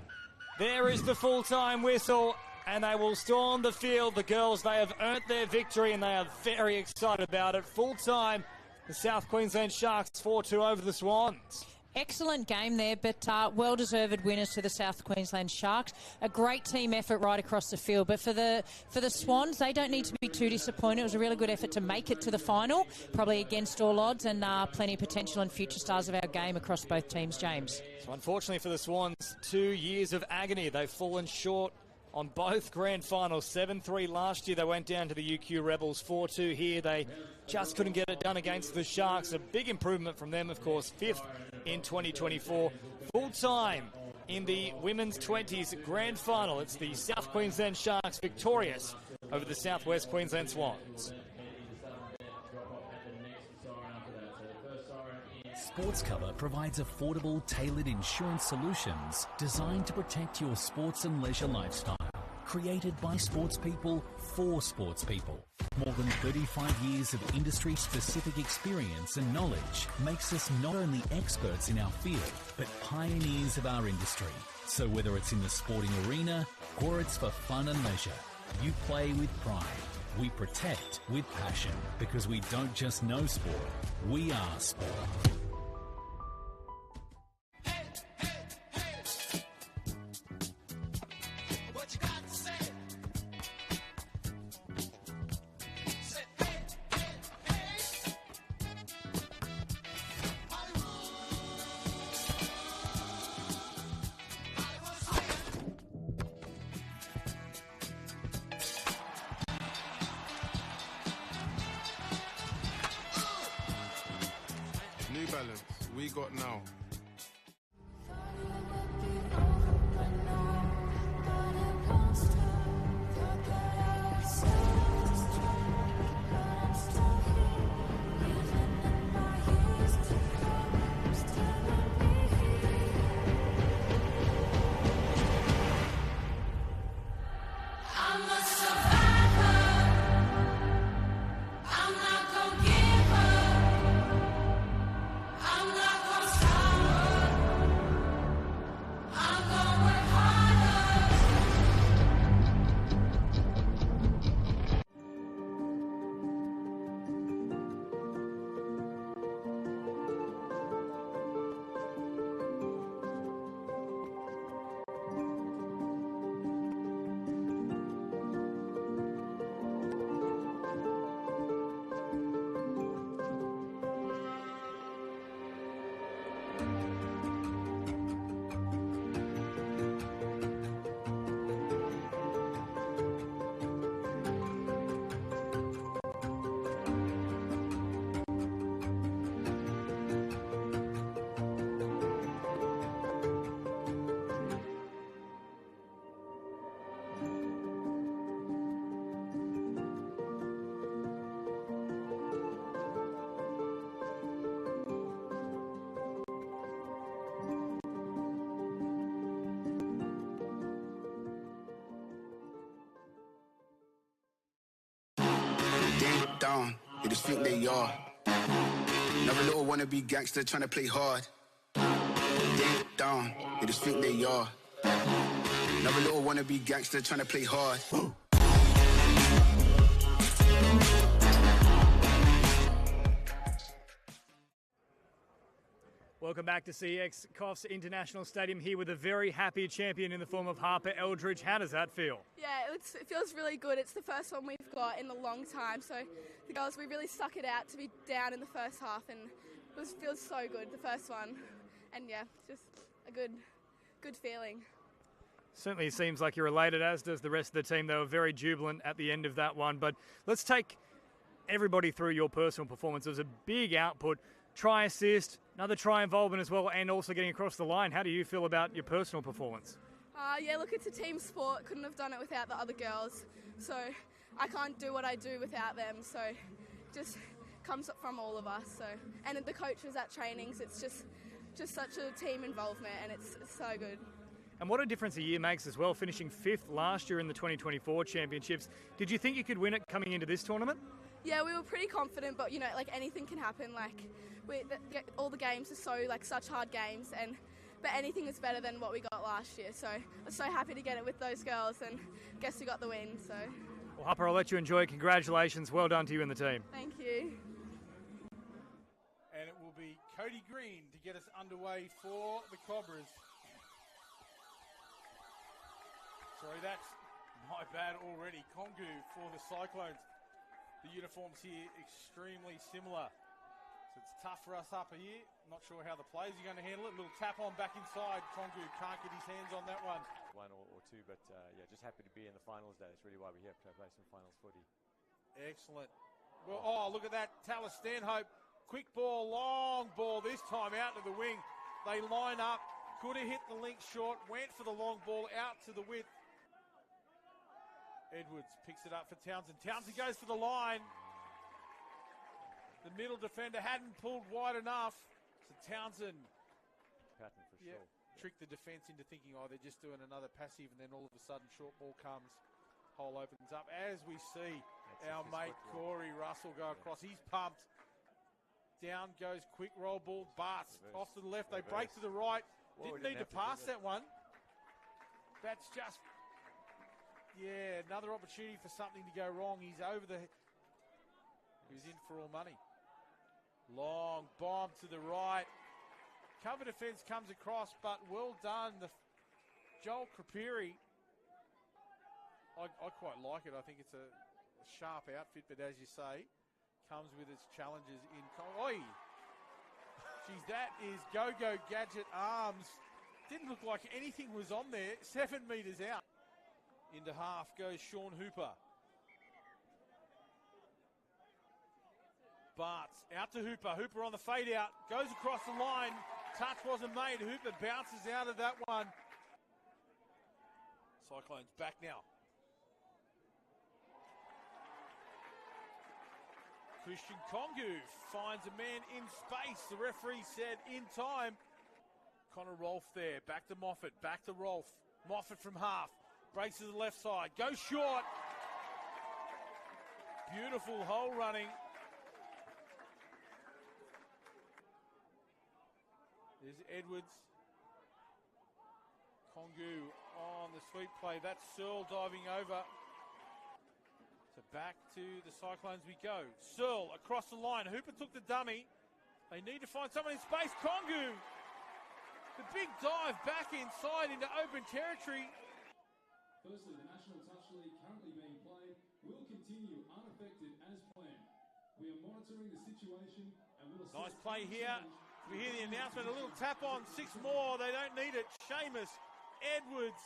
There is the full-time whistle, and they will storm the field. The girls, they have earned their victory, and they are very excited about it. Full-time, the South Queensland Sharks 4-2 over the Swans. Excellent game there, but well-deserved winners to the South Queensland Sharks. A great team effort right across the field. But for the Swans, they don't need to be too disappointed. It was a really good effort to make it to the final, probably against all odds, and plenty of potential and future stars of our game across both teams, James. So unfortunately for the Swans, 2 years of agony. They've fallen short on both grand finals. 7-3 last year. They went down to the UQ Rebels. 4-2 here. They just couldn't get it done against the Sharks. A big improvement from them, of course. 5th in 2024. Full-time in the Women's 20s Grand Final. It's the South Queensland Sharks victorious over the Southwest Queensland Swans. Sports Cover provides affordable, tailored insurance solutions designed to protect your sports and leisure lifestyle. Created by sports people for sports people. More than 35 years of industry-specific experience and knowledge makes us not only experts in our field, but pioneers of our industry. So whether it's in the sporting arena or it's for fun and leisure, you play with pride. We protect with passion, because we don't just know sport, we are sport. New Balance, we got now. Down, they just think they are. Another little wannabe gangster trying to play hard. Down, they just think they are. Another little wannabe gangster trying to play hard. Welcome back to CX Coffs International Stadium here with a very happy champion in the form of Harper Eldridge. How does that feel? Yeah, it feels really good. It's the first one we've got in a long time. So the girls, we really stuck it out to be down in the first half, and it feels so good, the first one. And yeah, just a good feeling. Certainly seems like you're elated, as does the rest of the team. They were very jubilant at the end of that one. But let's take everybody through your personal performance. It was a big output. Try assist, another try involvement as well, and also getting across the line. How do you feel about your personal performance? Yeah, look, it's a team sport. Couldn't have done it without the other girls. So I can't do what I do without them. So just comes up from all of us. So and the coaches at trainings, it's just such a team involvement, and it's so good. And what a difference a year makes as well, finishing 5th last year in the 2024 championships. Did you think you could win it coming into this tournament? Yeah, we were pretty confident, but like anything can happen. Like all the games are such hard games, but anything is better than what we got last year. So I'm so happy to get it with those girls, and guess we got the win. So. Well, Harper, I'll let you enjoy it. Congratulations, well done to you and the team. Thank you. And it will be Cody Green to get us underway for the Cobras. Sorry, that's my bad already. Kongu for the Cyclones. The uniforms here extremely similar. So it's tough for us up here. Not sure how the players are going to handle it. Little tap on back inside. Kongu can't get his hands on that one. One or two, but yeah, just happy to be in the finals day. That's really why we're here to play some finals footy. Excellent. Well, look at that. Tallis Stanhope. Quick ball, long ball this time out to the wing. They line up. Could have hit the link short. Went for the long ball out to the width. Edwards picks it up for Townsend. Townsend goes for the line. The middle defender hadn't pulled wide enough. So Townsend pattern for sure. Tricked the defence into thinking, they're just doing another passive, and then all of a sudden short ball comes. Hole opens up. As we see our mate Corey Russell go across. He's pumped. Down goes quick roll ball. Bart's off to the left. They break to the right. Didn't need to pass that one. That's just... Yeah, another opportunity for something to go wrong. He's over the... He's in for all money. Long bomb to the right. Cover defence comes across, but well done. Joel Crapiri. I quite like it. I think it's a sharp outfit, but as you say, comes with its challenges in... Oi! Jeez, that is Go-Go Gadget Arms. Didn't look like anything was on there. 7 metres out. Into half goes Sean Hooper. Bart's out to Hooper. Hooper on the fade out. Goes across the line. Touch wasn't made. Hooper bounces out of that one. Cyclones back now. Christian Kongu finds a man in space. The referee said in time. Connor Rolfe there. Back to Moffat. Back to Rolfe. Moffat from half. Breaks to the left side. Goes short. Beautiful hole running. There's Edwards. Kongu on the sweep play. That's Searle diving over. So back to the Cyclones we go. Searle across the line. Hooper took the dummy. They need to find someone in space. Kongu. The big dive back inside into open territory. Firstly, the National Touch League currently being played will continue unaffected as planned. We are monitoring the situation and will assess... Nice play here. We hear the announcement, a little tap on, 6 more, they don't need it. Seamus, Edwards,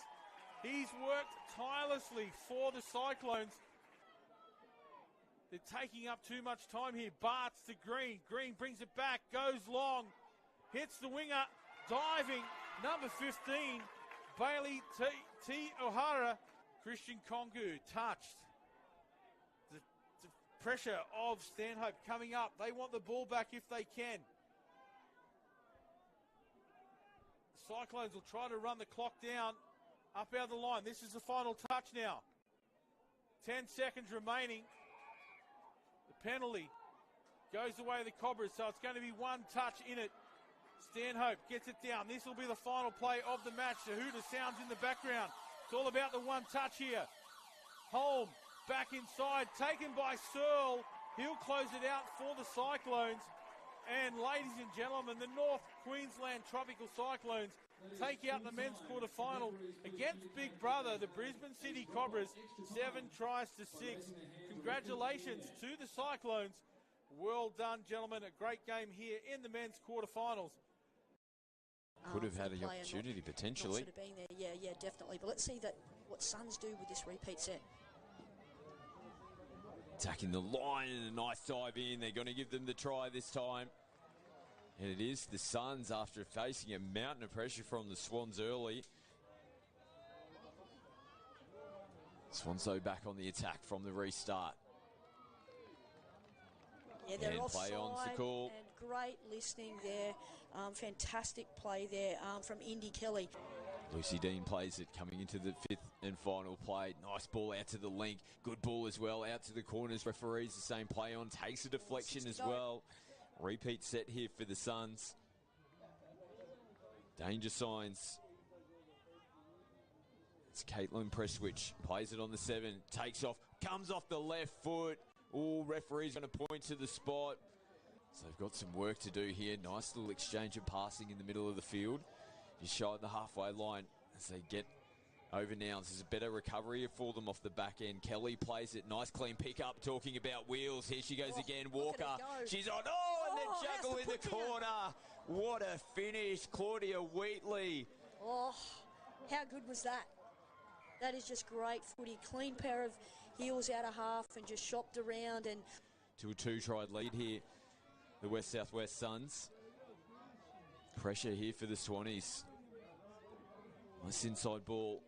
he's worked tirelessly for the Cyclones. They're taking up too much time here. Bart's to Green. Green brings it back, goes long, hits the winger, diving, number 15, Bailey T. O'Hara. Christian Kongu touched. The pressure of Stanhope coming up. They want the ball back if they can. The Cyclones will try to run the clock down up out of the line. This is the final touch now. 10 seconds remaining. The penalty goes the way of the Cobras, so it's going to be one touch in it. Stanhope gets it down. This will be the final play of the match. The Hooter sounds in the background. It's all about the one touch here. Holm back inside, taken by Searle. He'll close it out for the Cyclones. And ladies and gentlemen, the North Queensland Tropical Cyclones take out the men's quarterfinal against Big Brother, the Brisbane City Cobras, 7-6. Congratulations to the Cyclones. Well done, gentlemen. A great game here in the men's quarterfinals. Could have had the opportunity potentially. Not sort of being there, yeah, definitely. But let's see what Suns do with this repeat set. Attacking the line and a nice dive in. They're going to give them the try this time. And it is the Suns after facing a mountain of pressure from the Swans early. Swans though back on the attack from the restart. Yeah, they're and offside, play on to call. And great listening there. Fantastic play there from Indy Kelly. Lucy Dean plays it coming into the fifth and final play. Nice ball out to the link. Good ball as well out to the corners. Referees the same play on. Takes a deflection as well. Repeat set here for the Suns. Danger signs. It's Caitlin Presswich. Plays it on the 7. Takes off. Comes off the left foot. Oh, referee's going to point to the spot. So they've got some work to do here. Nice little exchange of passing in the middle of the field. Just shy of the halfway line as they get over now. This is a better recovery for them off the back end. Kelly plays it. Nice clean pick up. Talking about wheels. Here she goes again. Walker. Go. She's on. Oh, and the juggle in the corner. What a finish. Claudia Wheatley. Oh, how good was that? That is just great footy. Clean pair of heels out of half and just shopped around. And to a 2-try lead here. The West Southwest Suns. Pressure here for the Swannies. Nice inside ball.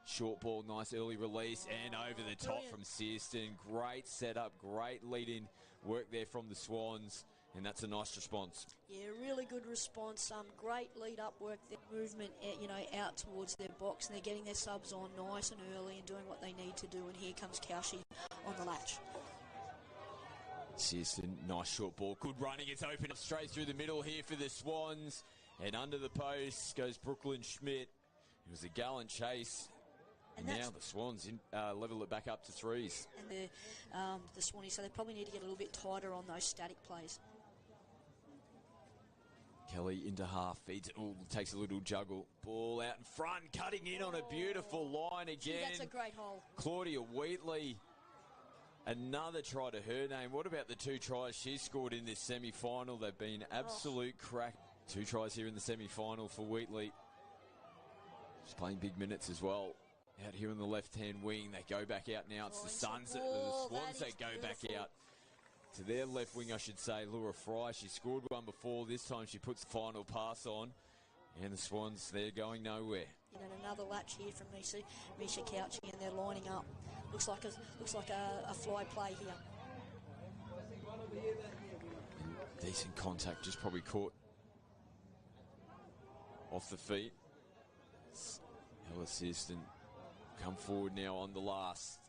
Short ball, nice early release, and over the top from Searston. Great setup, great lead-in work there from the Swans, and that's a nice response. yeah, really good response. Great lead-up work, their movement, out towards their box, and they're getting their subs on nice and early and doing what they need to do. And here comes Cowshy on the latch. Searston, nice short ball, good running. It's open up straight through the middle here for the Swans, and under the post goes Brooklyn Schmidt. It was a gallant chase. And now the Swans level it back up to 3s. And the Swannies, so they probably need to get a little bit tighter on those static plays. Kelly into half, feeds, takes a little juggle. Ball out in front, cutting in on a beautiful line again. Gee, that's a great hole. Claudia Wheatley, another try to her name. What about the 2 tries she scored in this semi-final? They've been absolute crack. 2 tries here in the semi-final for Wheatley. She's playing big minutes as well. Out here on the left-hand wing, they go back out now. It's the Suns, the Swans that go back out. To their left wing, I should say, Laura Fry. She scored one before. This time she puts the final pass on. And the Swans, they're going nowhere. And another latch here from Misha Couchy, and they're lining up. Looks like a fly play here. Decent contact, just probably caught off the feet. Hell assistant. Come forward now on the last.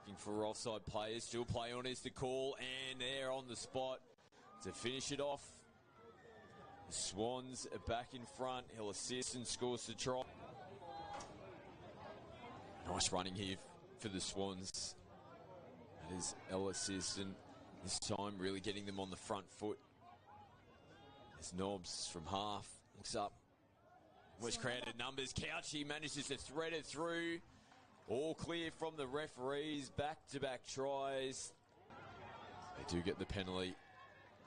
Looking for offside players. Still play on is the call. And they're on the spot to finish it off. The Swans are back in front. Hill assists and scores the try. Nice running here for the Swans. That is Ella Searston. This time really getting them on the front foot. There's Nobbs from half. Looks up. West crowded numbers. Couchy manages to thread it through. All clear from the referees. Back-to-back tries. They do get the penalty.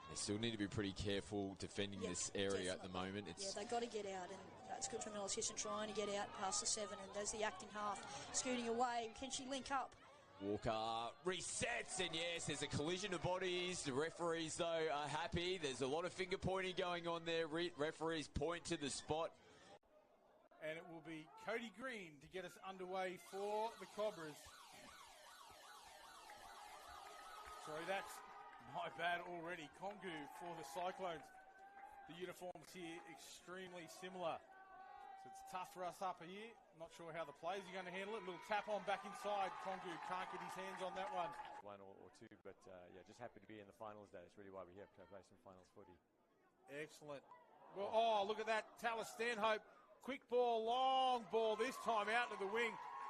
They still need to be pretty careful defending this area at the moment. They've got to get out, and that's good from Ella Searston trying to get out past the 7, and there's the acting half scooting away. Can she link up? Walker resets, and yes, there's a collision of bodies. The referees, though, are happy. There's a lot of finger pointing going on there. Referees point to the spot. And it will be Cody Green to get us underway for the Cobras. Sorry, that's my bad already. Kongu for the Cyclones. The uniforms here extremely similar. So it's tough for us up here. Not sure how the players are going to handle it. Little tap on back inside. Kongu can't get his hands on that one. 1 or 2, but just happy to be in the finals day. That's really why we're here to play some finals footy. Excellent. Well, look at that. Talis Stanhope. Quick ball, long ball this time out to the wing.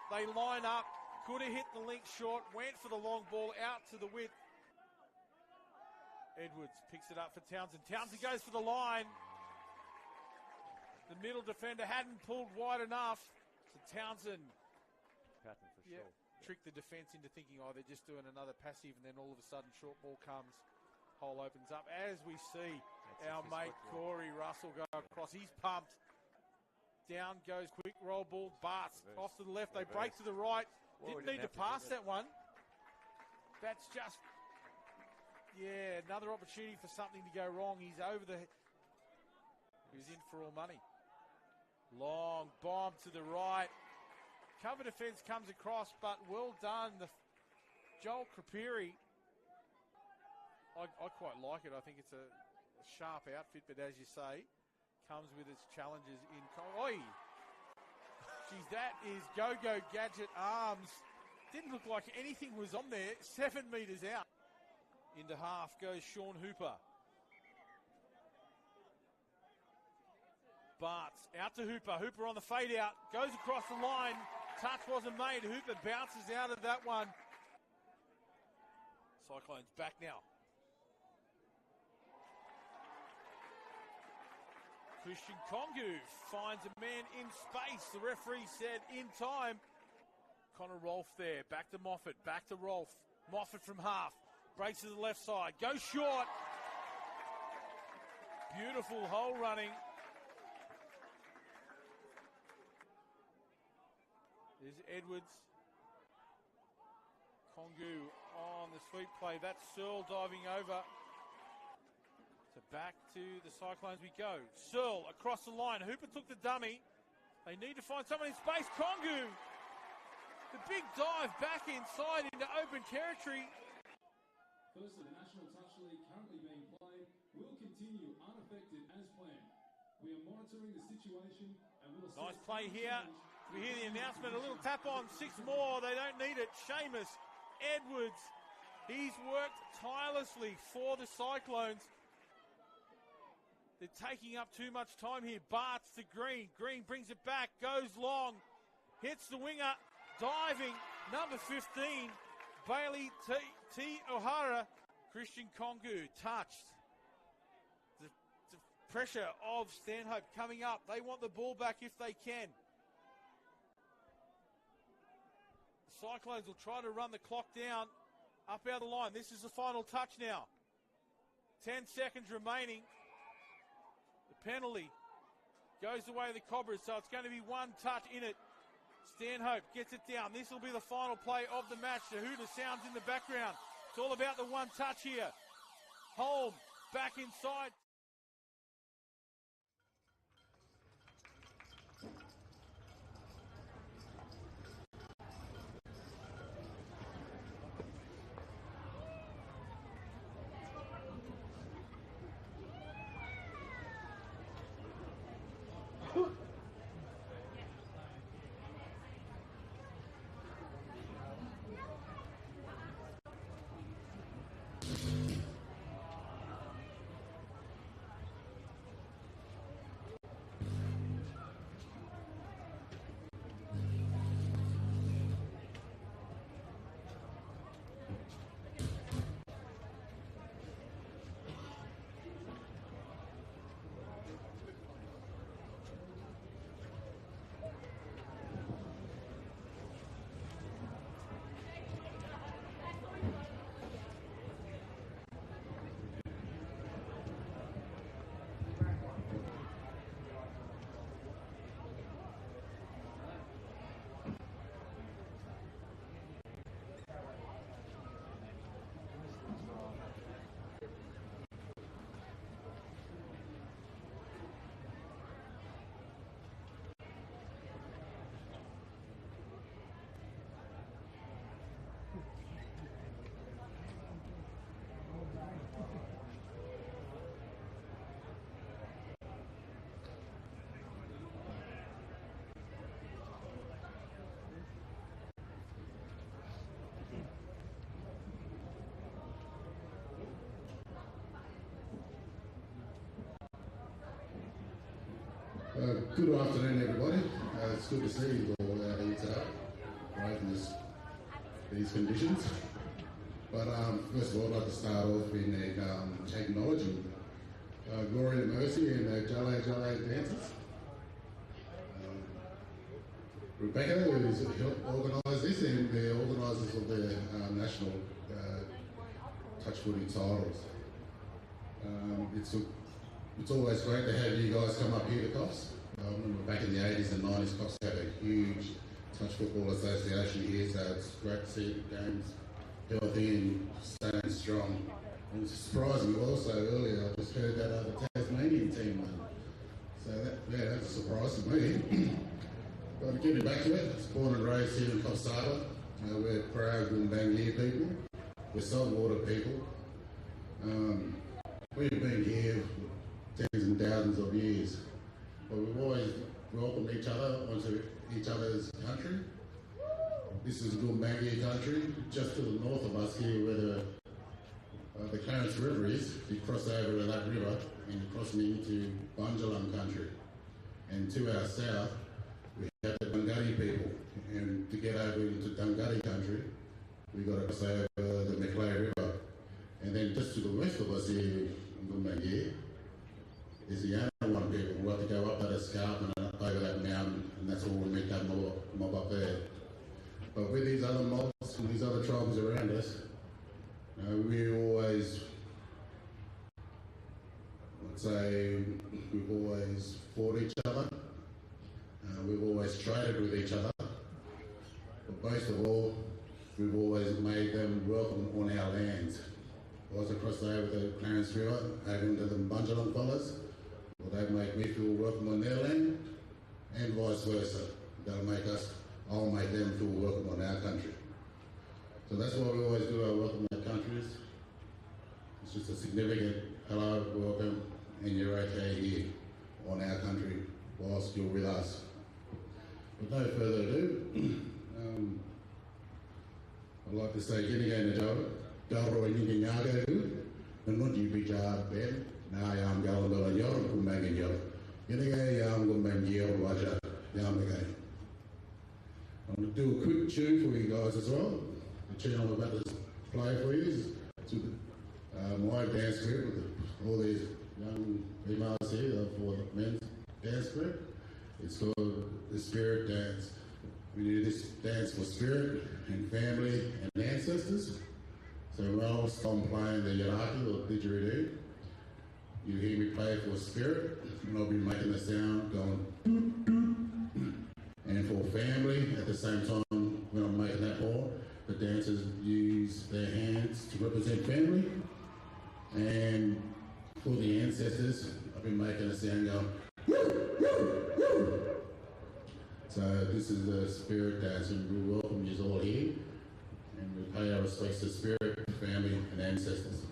They line up. Could have hit the link short. Went for the long ball out to the width. Edwards picks it up for Townsend. Townsend goes for the line. The middle defender hadn't pulled wide enough. So Townsend Patton for sure. Tricked the defence into thinking, oh, they're just doing another passive, and then all of a sudden short ball comes. Hole opens up. As we see our mate Corey Russell go across. He's pumped. Down goes quick roll ball. Barts off to the left. They break to the right. Didn't need to pass that one. That's just, another opportunity for something to go wrong. He's over the... He's in for all money. Long bomb to the right. Cover defence comes across, but well done. Joel Crapiri. I quite like it. I think it's a sharp outfit, but as you say, comes with its challenges in... Oi! Geez, that is Go-Go Gadget arms. Didn't look like anything was on there. 7 metres out. Into half goes Sean Hooper. Barts out to Hooper. Hooper on the fade out. Goes across the line. Touch wasn't made. Hooper bounces out of that one. Cyclones back now. Christian Kongu finds a man in space. The referee said in time. Connor Rolfe there. Back to Moffat. Back to Rolfe. Moffat from half. Breaks to the left side. Goes short. Beautiful hole running. There's Edwards. Kongu on the sweep play. That's Searle diving over. So back to the Cyclones we go. Searle across the line. Hooper took the dummy. They need to find someone in space. Kongu. The big dive back inside into open territory. Firstly, the National Touch League currently being played will continue unaffected as planned. We are monitoring the situation and will assess... Nice play here. We hear the announcement. A little tap on. 6 more. They don't need it. Seamus Edwards. He's worked tirelessly for the Cyclones. They're taking up too much time here. Barts to Green. Green brings it back. Goes long. Hits the winger. Diving. Number 15. Bailey T. O'Hara. Christian Kongu touched. The pressure of Stanhope coming up. They want the ball back if they can. The Cyclones will try to run the clock down. Up out of the line. This is the final touch now. 10 seconds remaining. The penalty goes the way of the Cobras, so it's going to be one touch in it. Stanhope gets it down. This will be the final play of the match. The Hooter sounds in the background. It's all about the one touch here. Holm back inside. Good afternoon, everybody. It's good to see you all out here today, right, in these conditions. But first of all, I'd like to start off in acknowledging Gloria Mercy and Jale dancers. Rebecca, who's helped organise this, and the organisers of the national touch footy titles. It's always great to have you guys come up here to Coffs. I remember back in the 80s and 90s, Coffs had a huge touch football association here, so it's great to see the games healthy and staying strong. And it's surprising also earlier, I just heard that the Tasmanian team won. So that's a surprise to me. But getting back to it, I was born and raised here in Coffs Harbour. We're proud Gumbaynggirr people. We're saltwater people. We've been here for tens and thousands of years, but we've always welcomed each other onto each other's country. This is Gumbaynggirr country. Just to the north of us here, where the Clarence River is, you cross over to that river and you're crossing into Bunjalung country. And to our south, we have the Dunghutti people. And to get over into Dunghutti country, we've got to cross over the Macleay River. And then just to the west of us here in Gumbaynggirr is the Yanawan people. We'll have to go up that escarpment and up over that mountain, and that's where we'll meet that mob up there. But with these other mobs and these other tribes around us, we always, I'd say, we've always fought each other. We've always traded with each other. But most of all, we've always made them welcome on our lands. Was across over the Clarence River, over into the Bunjalung fellas, well, they make me feel welcome on their land, and vice versa. I'll make them feel welcome on our country. So that's why we always do our welcome our countries. It's just a significant hello, welcome, and you're okay here on our country whilst you're with us. With no further ado, I'd like to say, Ginigan Najawa. Garo ini nyaga itu, menurut bicara ben, nah yang galau dalam yor, kumbang yor. Ini yang kumbang yor wajah, yang mereka. I'm going to do a quick tune for you guys as well. The tune I'm about to play for you is my dance group with all these young females here for the men's dance group. It's called the Spirit Dance. We do this dance for spirit and family and ancestors. So whilst I'm playing the yaraki or didgeridoo, you hear me play for spirit, and I'll be making the sound going doot, doot. And for family, at the same time when I'm making that ball, the dancers use their hands to represent family. And for the ancestors, I've been making a sound going woo, woo, woo. So this is the spirit dance, and we welcome you all here. And we pay our respects to spirit, family, and ancestors.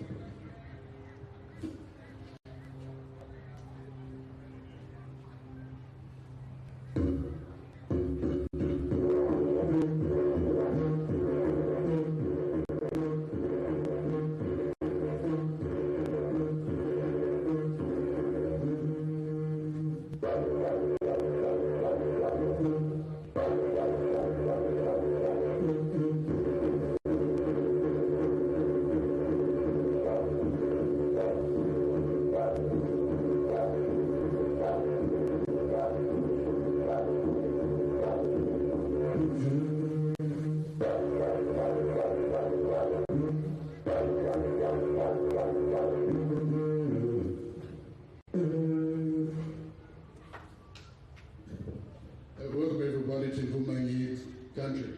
Welcome everybody to Gumbaynggirr country.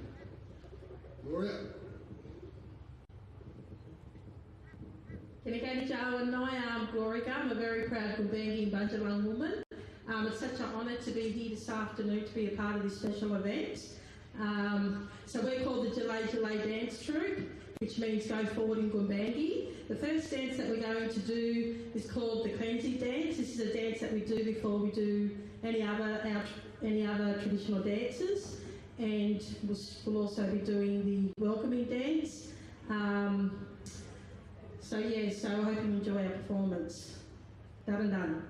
Gloria. I'm Glorica. I'm a very proud Gumbaynggirr Bunjalung woman. It's such an honour to be here this afternoon to be a part of this special event. So we're called the Jale Dance Troupe, which means go forward in Gumbaynggirr. The first dance that we're going to do is called the cleansing dance. This is a dance that we do before we do any other traditional dances, and we'll also be doing the welcoming dance. So I hope you enjoy our performance. Done.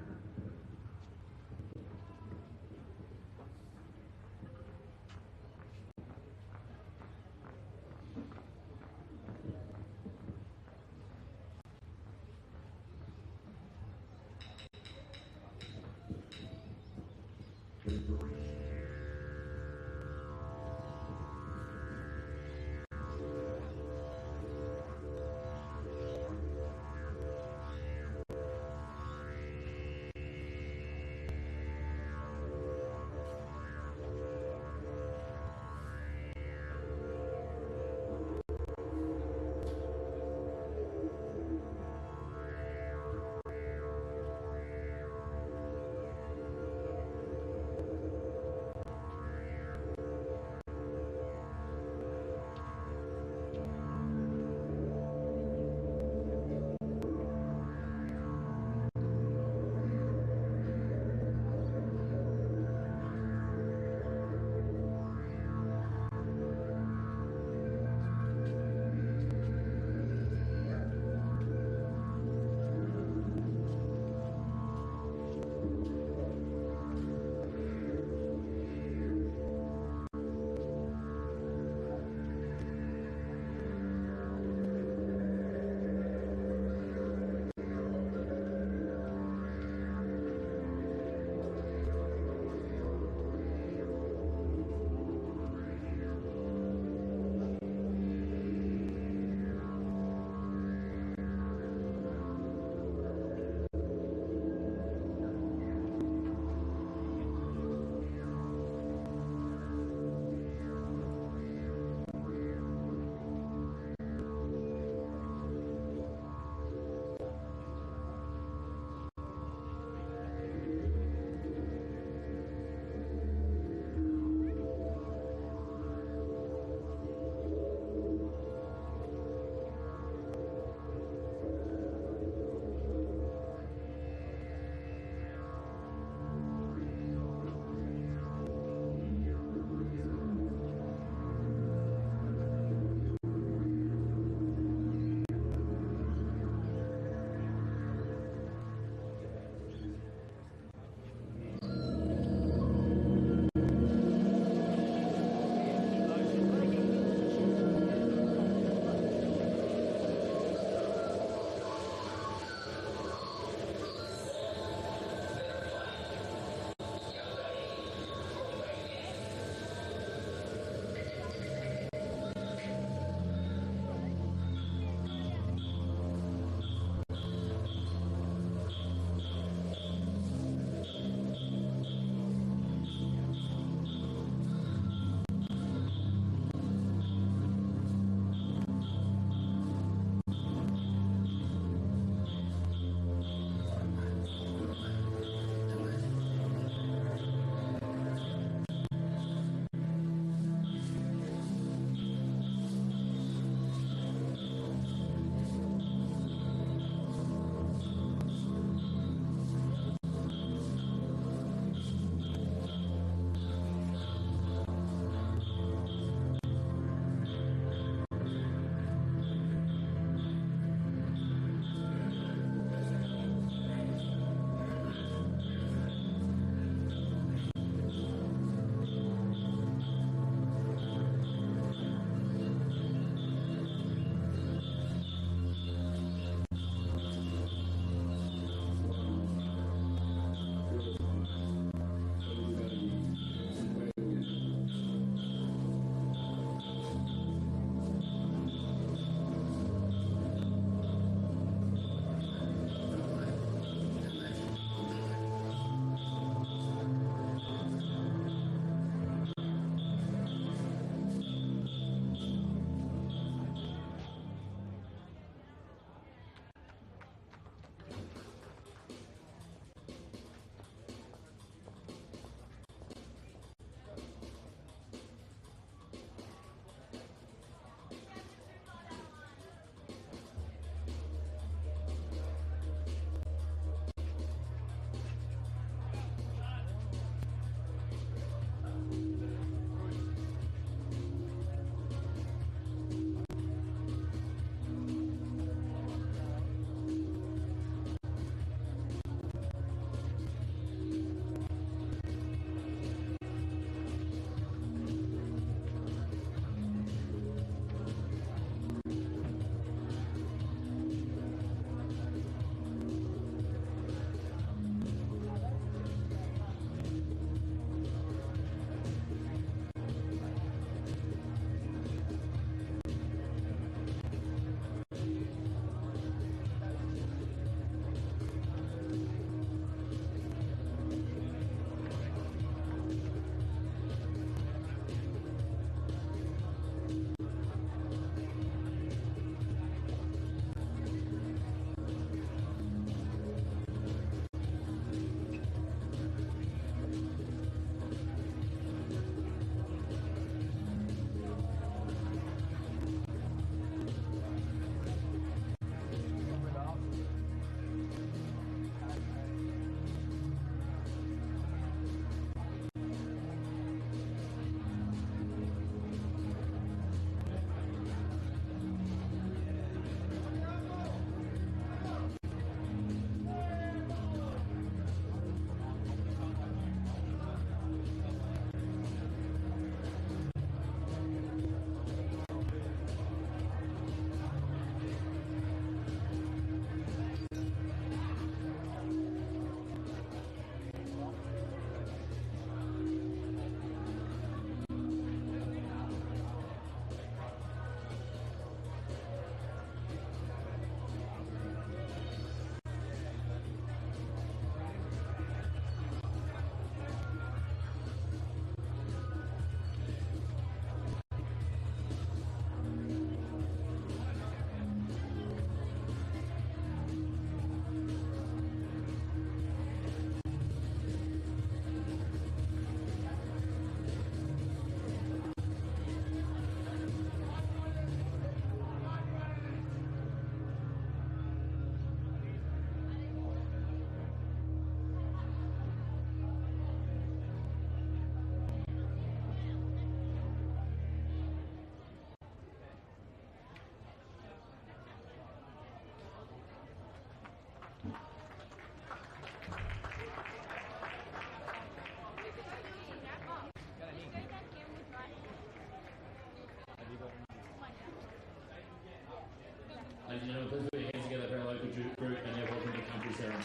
ceremony.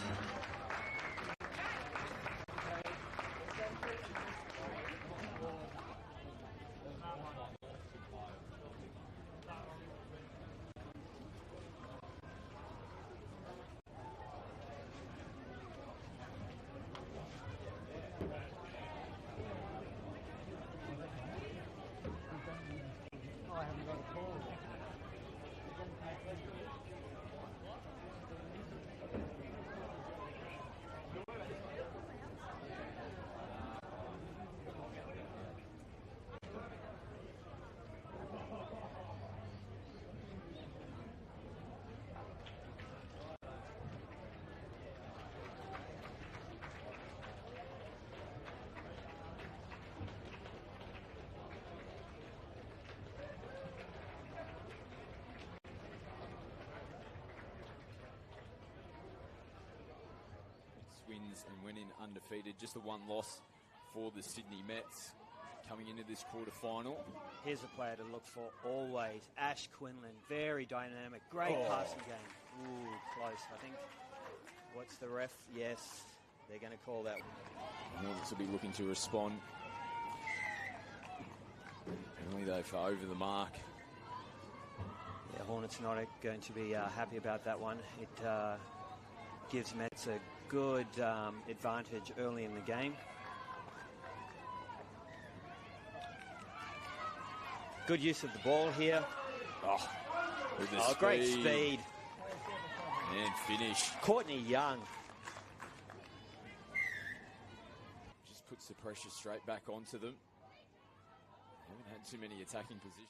Wins and went in undefeated. Just the one loss for the Sydney Mets coming into this quarterfinal. Here's a player to look for always. Ash Quinlan, very dynamic, great passing game. Ooh, close. I think, what's the ref? Yes, they're going to call that. Hornets will be looking to respond. Only though for over the mark. Yeah, Hornets not going to be happy about that one. It gives Mets a good advantage early in the game. Good use of the ball here. With the great speed. And finish. Courtney Young. Just puts the pressure straight back onto them. Haven't had too many attacking positions.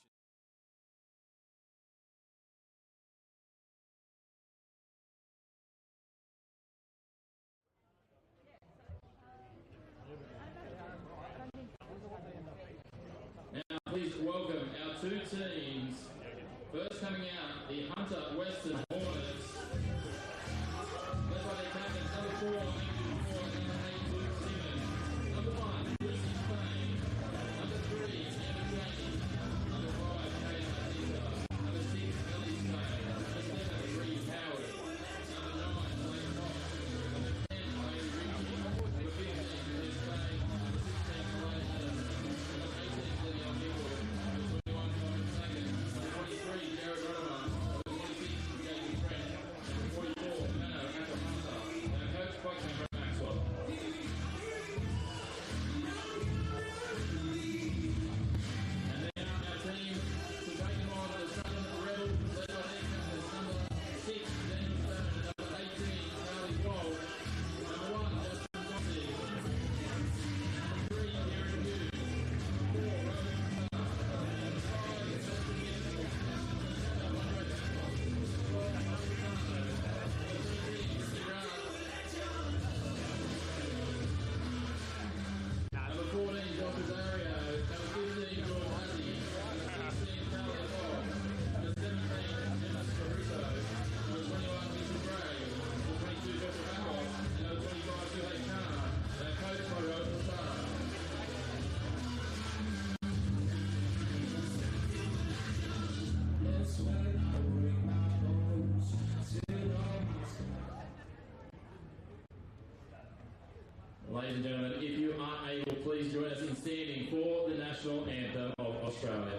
Now please welcome our two teams. First coming out, the Hunter Western Hornets. Led by their captain, number 4, Andrew Ford, number 8, Luke Simmons. Number 1, Lucy Spain. Number 3, Emma Jane. Number 5, Kate Matita. Number 6, Ellie Spain. Number 7, Reed Howard. Number 9, Blake Fox. Number 10, Ray Ritchie. Number 15, Liz Spain. Number 16, Malaysia. Number 18, Leon Nichols. Number 21, Jordan Sagan. Number 23, Jared Rudderman. Number 26, Jason Trent. Number 44, Mano Akamasa. And coach Quackman from Maxwell. And then our team to take them on the Southern Rebels, led by their captains, number 6, Daniel Stone, and number 18, Charlie Wall. Number 1, Justin Fossey. Number 3, Kieran Hughes. 4, Roman Clark. Number 5, Justin Gibson. Number 7, Andre Backoff. Number 12, Martin Cano. Number 13, Christy Grant. Number 14, John Rosario. Number 15, George Hussey. Number 16, Charlie Hall. Number 17, Emma Caruso. Number 21, Lisa Gray. Number 22, Joshua Backoff. And number 25, Suhei Khan. And coached by Rose Lasara. Ladies and gentlemen, if you are able, please join us in standing for the national anthem of Australia.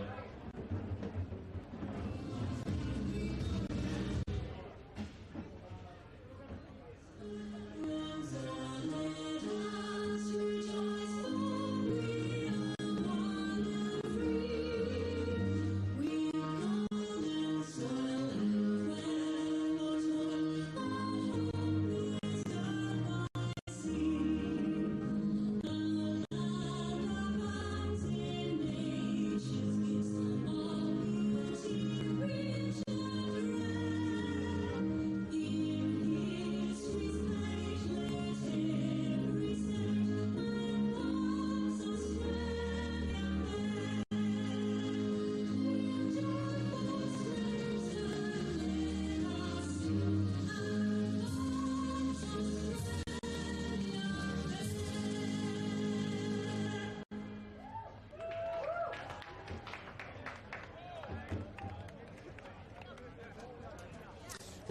Nations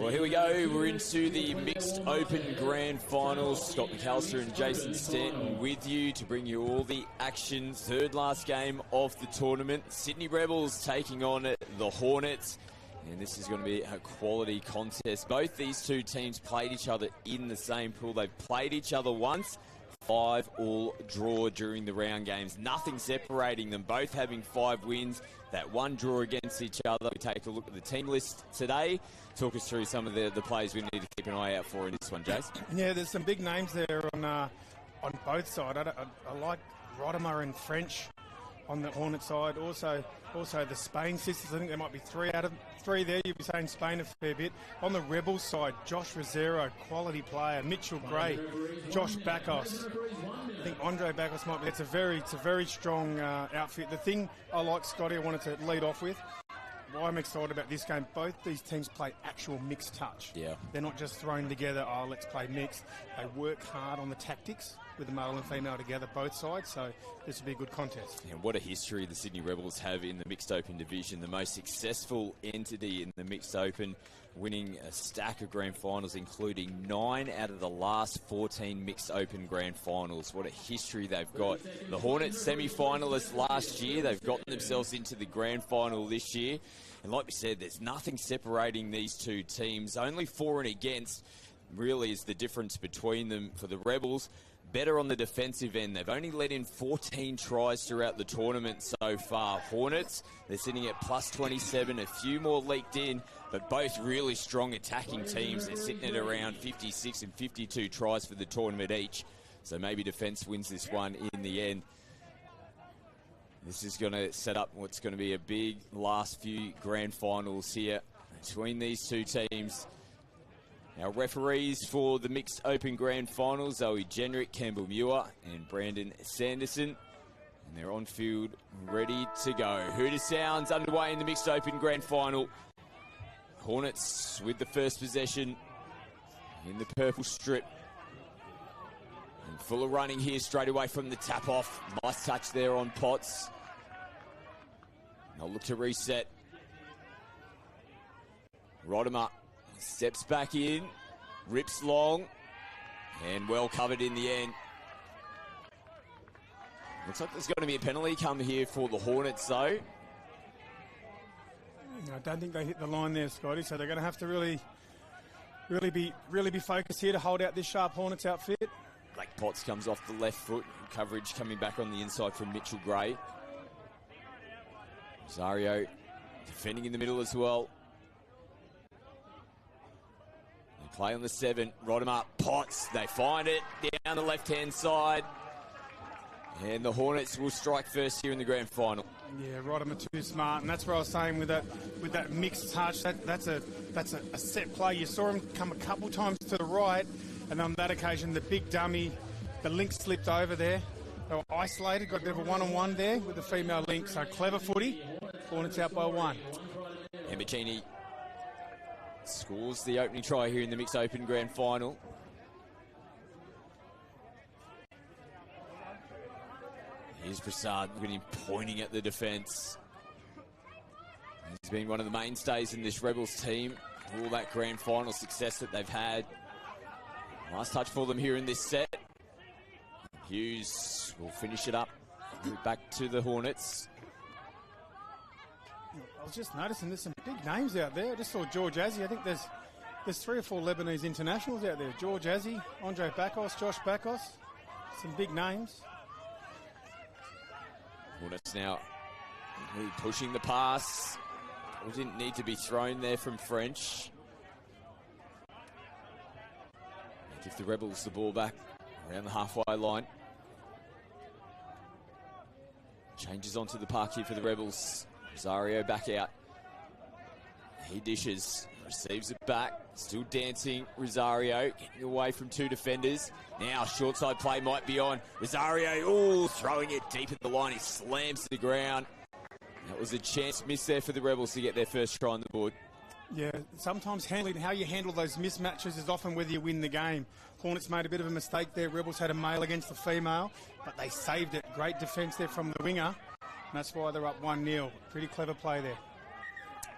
Well, here we go. We're into the Mixed Open Grand Finals. Scott McAllister and Jason Stanton with you to bring you all the action. Third last game of the tournament. Sydney Rebels taking on the Hornets. And this is going to be a quality contest. Both these two teams played each other in the same pool. They've played each other once. 5-all draw during the round games. Nothing separating them. Both having 5 wins. That one draw against each other. We take a look at the team list today. Talk us through some of the players we need to keep an eye out for in this one, Jace. Yeah, there's some big names there on both sides. I like Rodimer and French on the Hornet side. Also the Spain sisters. I think there might be 3 out of 3 there. You'll be saying Spain a fair bit. On the Rebels side, Josh Rosero, quality player. Mitchell Gray, Josh Bakos. I think Andre Bakos might be. It's a very strong outfit. The thing I like, Scotty, I wanted to lead off with, why I'm excited about this game, both these teams play actual mixed touch. Yeah. They're not just thrown together, let's play mixed. They work hard on the tactics with the male and female together, both sides, so this will be a good contest. And what a history the Sydney Rebels have in the Mixed Open division, the most successful entity in the Mixed Open, winning a stack of grand finals, including 9 out of the last 14 Mixed Open grand finals. What a history they've got. The Hornets semi-finalists last year, they've gotten themselves into the grand final this year. And like we said, there's nothing separating these two teams. Only for and against really is the difference between them. For the Rebels, better on the defensive end. They've only let in 14 tries throughout the tournament so far. Hornets, they're sitting at plus 27, a few more leaked in, but both really strong attacking teams. They're sitting at around 56 and 52 tries for the tournament each. So maybe defense wins this one in the end. This is going to set up what's going to be a big last few grand finals here between these two teams. Our referees for the Mixed Open Grand Finals, Zoe Jenrick, Campbell Muir and Brandon Sanderson. And they're on field ready to go. Hooter sounds underway in the Mixed Open Grand Final. Hornets with the first possession in the purple strip. And Fuller running here straight away from the tap off. Nice touch there on Potts. They'll look to reset. Rodimer steps back in, rips long, and well covered in the end. Looks like there's going to be a penalty come here for the Hornets, though. I don't think they hit the line there, Scotty, so they're going to have to really be focused here to hold out this sharp Hornets outfit. Blake Potts comes off the left foot. Coverage coming back on the inside from Mitchell Gray. Rosario defending in the middle as well. They play on the 7. Rodimer, Potts, they find it down the left-hand side. And the Hornets will strike first here in the grand final. Yeah, Rodimer too smart, and that's what I was saying with that mixed touch. That's a set play. You saw him come a couple times to the right, and on that occasion, the big dummy, the link slipped over there. They were isolated, got a bit of a one-on-one there with the female link. So clever footy. Hornets out by 1. And Bikini scores the opening try here in the Mixed Open Grand Final. Here's Prasad, look at him pointing at the defence. He's been one of the mainstays in this Rebels team. All that grand final success that they've had. Nice touch for them here in this set. Hughes will finish it up. Back to the Hornets. I was just noticing there's some big names out there. I just saw George Azzi. I think there's 3 or 4 Lebanese internationals out there. George Azzi, Andre Bakos, Josh Bakos. Some big names. Hornets now really pushing the pass. It didn't need to be thrown there from French. They give the Rebels the ball back around the halfway line. Changes onto the park here for the Rebels. Rosario back out. He dishes, receives it back. Still dancing, Rosario, getting away from 2 defenders. Now, short side play might be on. Rosario, throwing it deep at the line. He slams to the ground. That was a chance missed there for the Rebels to get their first try on the board. Yeah, sometimes how you handle those mismatches is often whether you win the game. Hornets made a bit of a mistake there. Rebels had a male against the female, but they saved it. Great defence there from the winger. And that's why they're up 1-0. Pretty clever play there.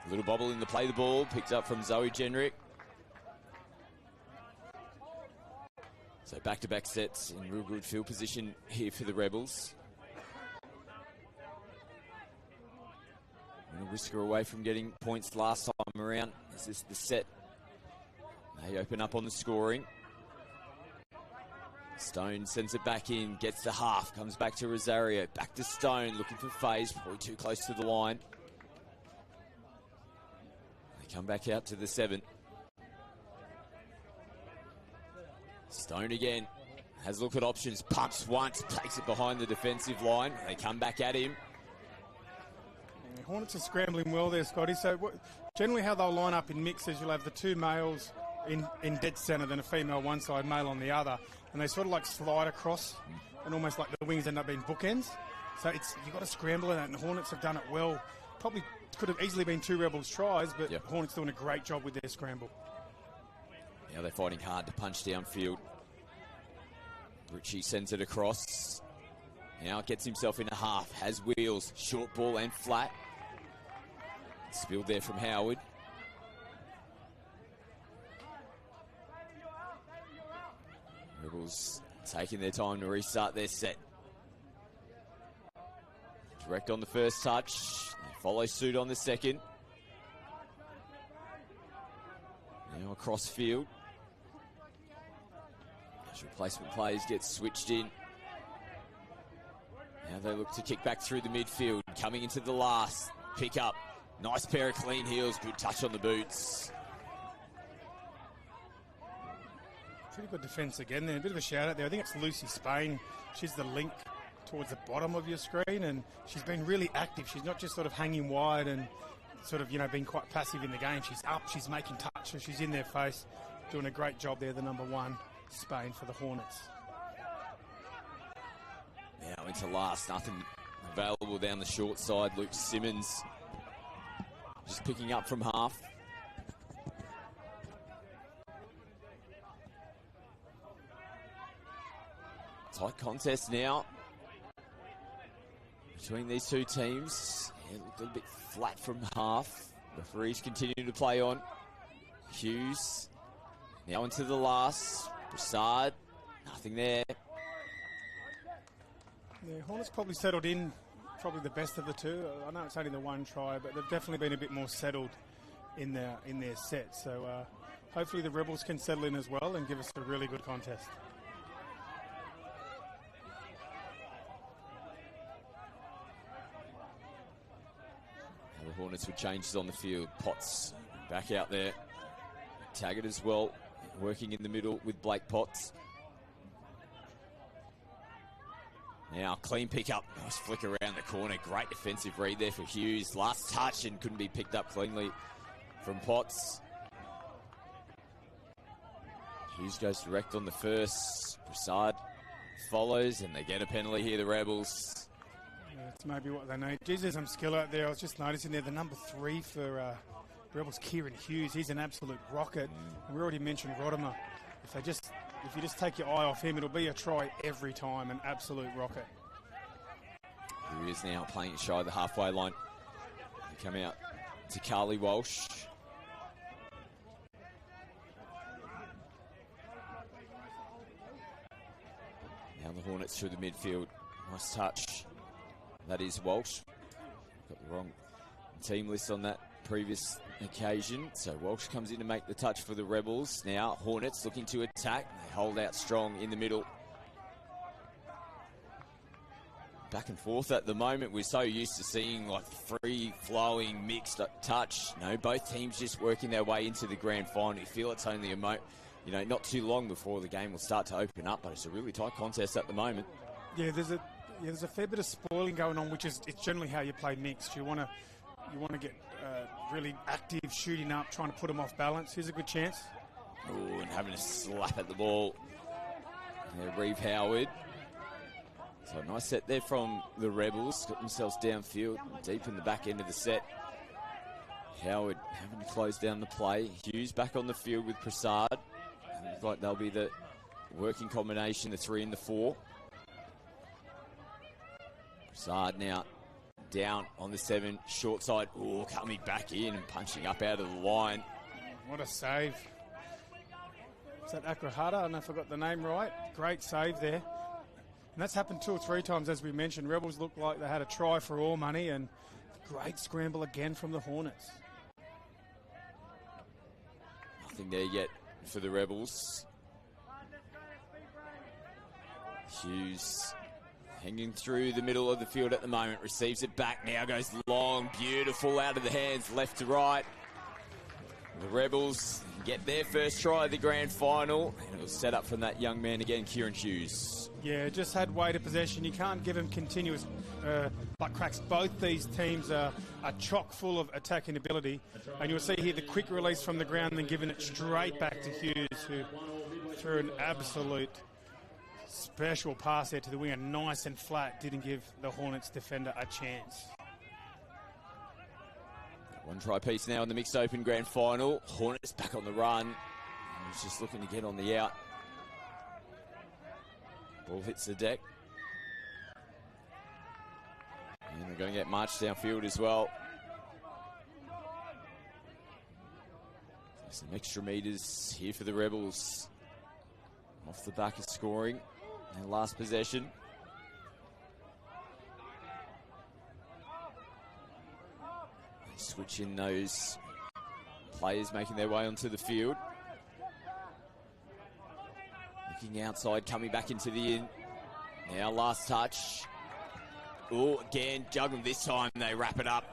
A little bobble in the play the ball, picked up from Zoe Jenrick. So back-to-back sets in real good field position here for the Rebels. And a whisker away from getting points last time around. Is this the set? They open up on the scoring. Stone sends it back in, gets the half, comes back to Rosario, back to Stone, looking for phase, probably too close to the line. They come back out to the 7. Stone again, has a look at options, pumps once, takes it behind the defensive line. They come back at him. Yeah, Hornets are scrambling well there, Scotty. So generally how they'll line up in mixes, you'll have the 2 males in dead centre, then a female one side, male on the other. And they sort of like slide across, and almost like the wings end up being bookends. So you've got to scramble in that, and the Hornets have done it well. Probably could have easily been 2 Rebels tries, but Hornets doing a great job with their scramble. Now they're fighting hard to punch downfield. Ritchie sends it across. Now gets himself in a half, has wheels, short ball and flat. Spilled there from Howard. Rebels taking their time to restart their set. Direct on the first touch. They follow suit on the second. Now across field. As replacement players get switched in. Now they look to kick back through the midfield. Coming into the last. Pick up. Nice pair of clean heels. Good touch on the boots. Pretty good defence again there. A bit of a shout out there. I think it's Lucy Spain. She's the link towards the bottom of your screen, and she's been really active. She's not just sort of hanging wide and sort of, being quite passive in the game. She's up, she's making touches, she's in their face. Doing a great job there, the number 1, Spain for the Hornets. Now into last. Nothing available down the short side. Luke Simmons just picking up from half. Tight contest now between these 2 teams. Yeah, looked a little bit flat from half. Referees continue to play on. Hughes now into the last. Broussard, nothing there. Yeah, Hornets probably settled in, probably the best of the 2. I know it's only the 1 try, but they've definitely been a bit more settled in their set. So hopefully the Rebels can settle in as well and give us a really good contest. The Hornets with changes on the field. Potts back out there. Taggart as well, working in the middle with Blake Potts. Now clean pick up. Nice flick around the corner. Great defensive read there for Hughes. Last touch and couldn't be picked up cleanly from Potts. Hughes goes direct on the first. Broussard follows and they get a penalty here, the Rebels. That's maybe what they need. Geez, there's some skill out there. I was just noticing there, the number 3 for Rebels, Kieran Hughes. He's an absolute rocket. And we already mentioned Rodimer. If you just take your eye off him, it'll be a try every time. An absolute rocket. Here he is now playing shy of the halfway line. They come out to Carly Walsh. Now the Hornets through the midfield. Nice touch. That is Walsh. Got the wrong team list on that previous occasion. So Walsh comes in to make the touch for the Rebels. Now Hornets looking to attack. They hold out strong in the middle. Back and forth at the moment. We're so used to seeing like free-flowing, mixed touch. No, both teams just working their way into the grand final. You feel it's only not too long before the game will start to open up, but it's a really tight contest at the moment. Yeah, there's a fair bit of spoiling going on, which is it's generally how you play mixed. You want to get really active, shooting up, trying to put them off balance. Here's a good chance. Oh, and having a slap at the ball. Yeah, Reeve Howard. So a nice set there from the Rebels. Got themselves downfield, deep in the back end of the set. Howard having to close down the play. Hughes back on the field with Prasad. Looks like they'll be the working combination, the 3 and the 4. Prasad now down on the 7, short side. Oh, coming back in and punching up out of the line. What a save. is that Akrahata? I don't know if I got the name right. Great save there. And that's happened 2 or 3 times, as we mentioned. Rebels looked like they had a try for all money, and great scramble again from the Hornets. Nothing there yet for the Rebels. Hughes hanging through the middle of the field at the moment, receives it back now, goes long, beautiful out of the hands, left to right. The Rebels get their first try of the grand final, and it was set up from that young man again, Kieran Hughes. Yeah, just had weight of possession. You can't give them continuous butt cracks. Both these teams are chock full of attacking ability, and you'll see here the quick release from the ground, then giving it straight back to Hughes, who threw an absolute special pass there to the winger, nice and flat, didn't give the Hornets defender a chance. One try piece now in the mixed open grand final. Hornets back on the run. He's just looking to get on the out. Ball hits the deck. And they're going to get marched downfield as well. Some extra meters here for the Rebels. Off the back of scoring. Their last possession. They switch in those players making their way onto the field. Looking outside, coming back into the in. Now last touch. Oh, again, juggle this time. They wrap it up.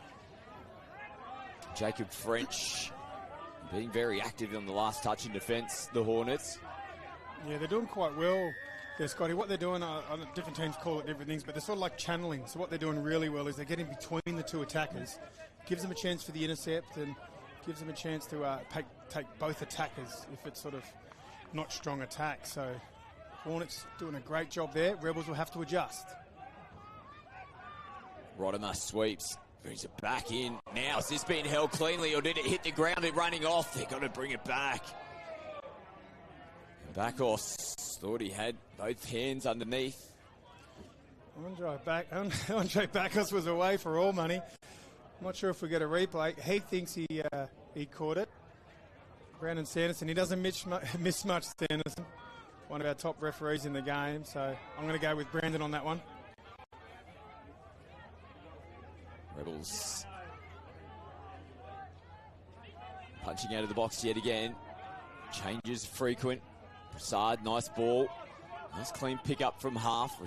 Jacob French being very active on the last touch in defence, the Hornets. Yeah, they're doing quite well there, Scotty. What they're doing, different teams call it different things, but they're sort of like channeling. So what they're doing really well is they're getting between the two attackers, gives them a chance for the intercept, and gives them a chance to take both attackers if it's sort of not strong attack. So Hornets doing a great job there. Rebels will have to adjust. Rodimer sweeps, brings it back in. Now, has this been held cleanly, or did it hit the ground and running off? They've got to bring it back. Bakos thought he had both hands underneath. Andre Bakos was away for all money. I'm not sure if we get a replay. He thinks he caught it. Brandon Sanderson, he doesn't miss much, Sanderson. One of our top referees in the game, so I'm going to go with Brandon on that one. Rebels punching out of the box yet again. Changes frequent. Prasad, nice ball. Nice clean pick up from half.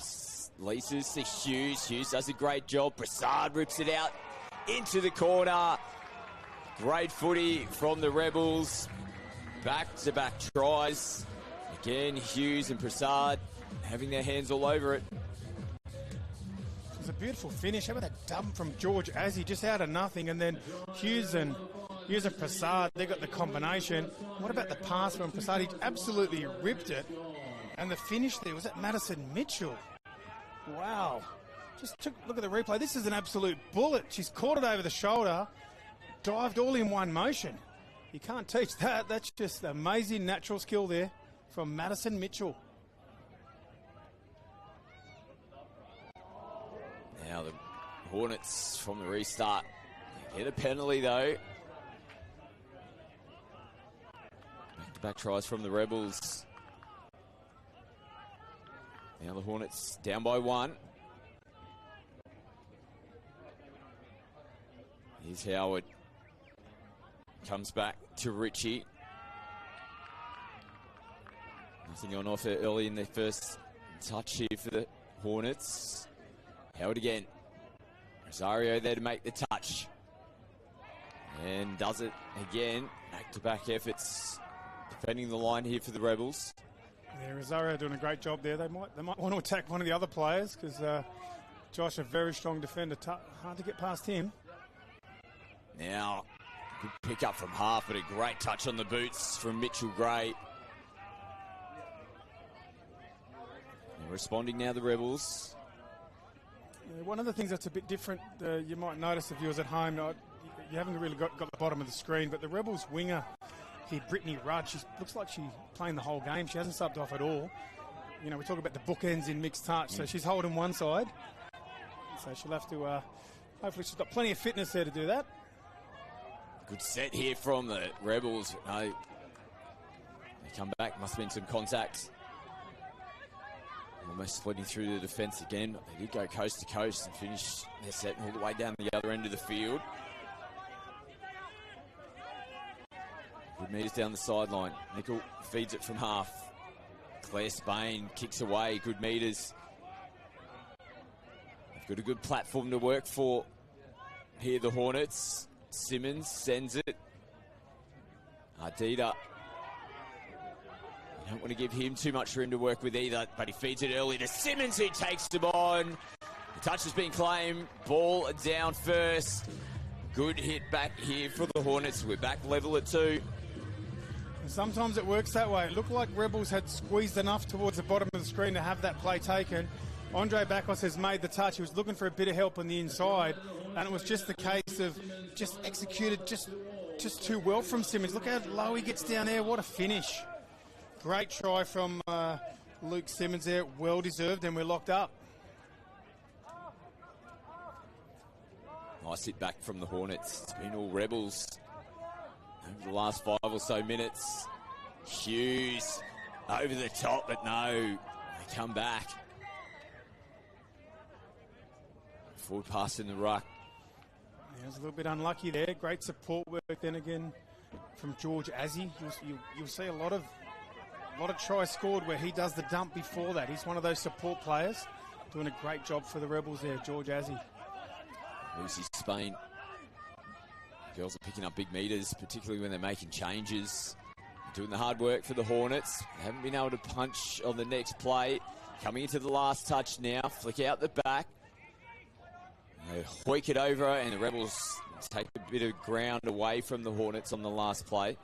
Releases to Hughes. Hughes does a great job. Prasad rips it out into the corner. Great footy from the Rebels. Back-to-back tries. Again, Hughes and Prasad having their hands all over it. It was a beautiful finish. How about that dump from George Azzi, just out of nothing, and then Hughes and Prasad, they got the combination. What about the pass from Prasad? He absolutely ripped it. And the finish there, was that Madison Mitchell? Wow. Look at the replay. This is an absolute bullet. She's caught it over the shoulder, dived all in one motion. You can't teach that. That's just amazing natural skill there from Madison Mitchell. Now the Hornets from the restart get a penalty though. Back-to-back tries from the Rebels. Now the Hornets down by 1. Here's Howard. Comes back to Ritchie. Nothing on offer early in their first touch here for the Hornets. Howard again. Rosario there to make the touch. And does it again. Back-to-back efforts. Defending the line here for the Rebels. Yeah, Rosario doing a great job there. They might want to attack one of the other players because Josh, a very strong defender. Hard to get past him. Now, good pick up from half, but a great touch on the boots from Mitchell Gray. And responding now, the Rebels. Yeah, one of the things that's a bit different, you might notice if you was at home, you haven't really got the bottom of the screen, but the Rebels winger here, Brittany Rudd, she looks like she's playing the whole game. She hasn't subbed off at all. You know, we talk about the bookends in mixed touch, so she's holding one side. So she'll have to, hopefully she's got plenty of fitness there to do that. Good set here from the Rebels. No, They come back, must have been some contact. Almost splitting through the defence again. They did go coast to coast and finish their set all the way down the other end of the field. Good meters down the sideline. Nickel feeds it from half. Claire Spain kicks away. Good meters. They've got a good platform to work for. Here the Hornets. Simmons sends it. Ardita. You don't want to give him too much room to work with either, but he feeds it early to Simmons, who takes him on. The touch has been claimed. Ball down first. Good hit back here for the Hornets. We're back level at 2. And sometimes it works that way. It looked like Rebels had squeezed enough towards the bottom of the screen to have that play taken. Andre Bakos has made the touch. He was looking for a bit of help on the inside, and it was just the case of just executed just too well from Simmons. Look how low he gets down there. What a finish. Great try from Luke Simmons there. Well deserved, and we're locked up. Nice hit back from the Hornets. It's been all Rebels over the last 5 or so minutes. Hughes over the top, but no, they come back. Forward pass in the ruck. He was a little bit unlucky there. Great support work then again from George Azzi. You'll see a lot of tries scored where he does the dump before that. He's one of those support players. Doing a great job for the Rebels there, George Azzi. Lucy Spain. Girls are picking up big meters, particularly when they're making changes. Doing the hard work for the Hornets. They haven't been able to punch on the next play. Coming into the last touch now. Flick out the back. They hoik it over, and the Rebels take a bit of ground away from the Hornets on the last play.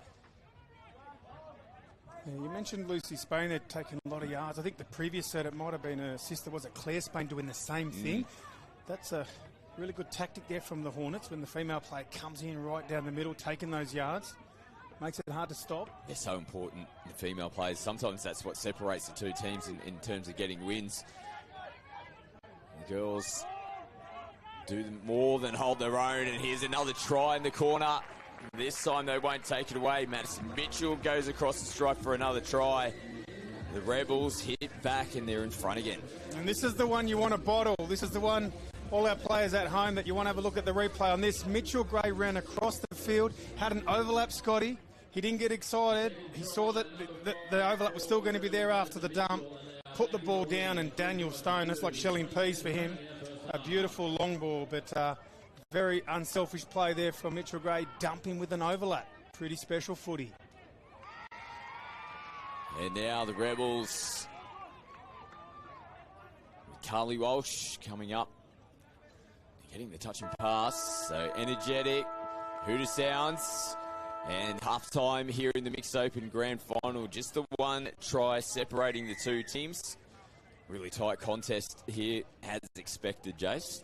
Yeah, you mentioned Lucy Spain. They're taking a lot of yards. I think the previous set, it might have been her sister, was it Claire Spain, doing the same thing. That's a really good tactic there from the Hornets when the female player comes in right down the middle, taking those yards. Makes it hard to stop. They're so important, the female players. Sometimes that's what separates the two teams in terms of getting wins. The girls do more than hold their own, and here's another try in the corner. This time they won't take it away. Madison Mitchell goes across the stripe for another try. The Rebels hit back, and they're in front again. And this is the one you want to bottle. This is the one, all our players at home, that you want to have a look at the replay on this. Mitchell Gray ran across the field, had an overlap, Scotty. He didn't get excited. He saw that the overlap was still going to be there after the dump. Put the ball down, and Daniel Stone, that's like shelling peas for him. A beautiful long ball, but very unselfish play there from Mitchell Gray, dumping with an overlap. Pretty special footy. And now the Rebels. Carly Walsh coming up. Getting the touch and pass. So energetic. Hooter sounds. And half-time here in the Mixed Open Grand Final. Just the one try separating the two teams. Really tight contest here, as expected, Jace.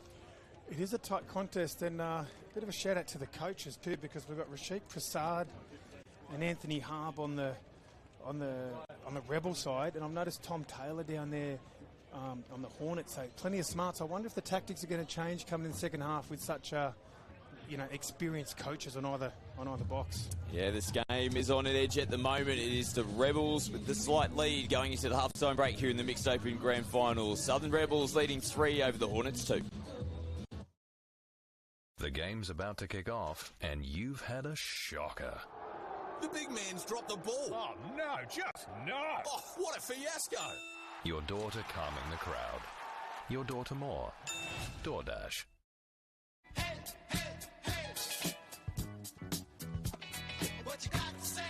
It is a tight contest, and a bit of a shout out to the coaches too, because we've got Rashik Prasad and Anthony Harb on the Rebel side, and I've noticed Tom Taylor down there on the Hornets. So plenty of smarts. I wonder if the tactics are going to change coming in the second half with such experienced coaches on either box. Yeah, this game is on an edge at the moment. It is the Rebels with the slight lead going into the halftime break here in the Mixed Open Grand Final. Southern Rebels leading 3 over the Hornets 2. The game's about to kick off, and you've had a shocker. The big man's dropped the ball. Oh, no, just not. Oh, what a fiasco. Your daughter calming the crowd. Your daughter more. DoorDash. What you got to say?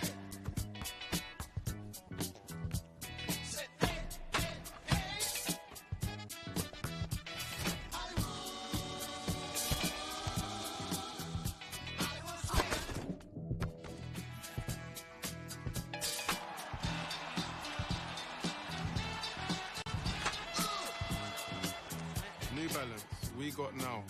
New Balance, we got now.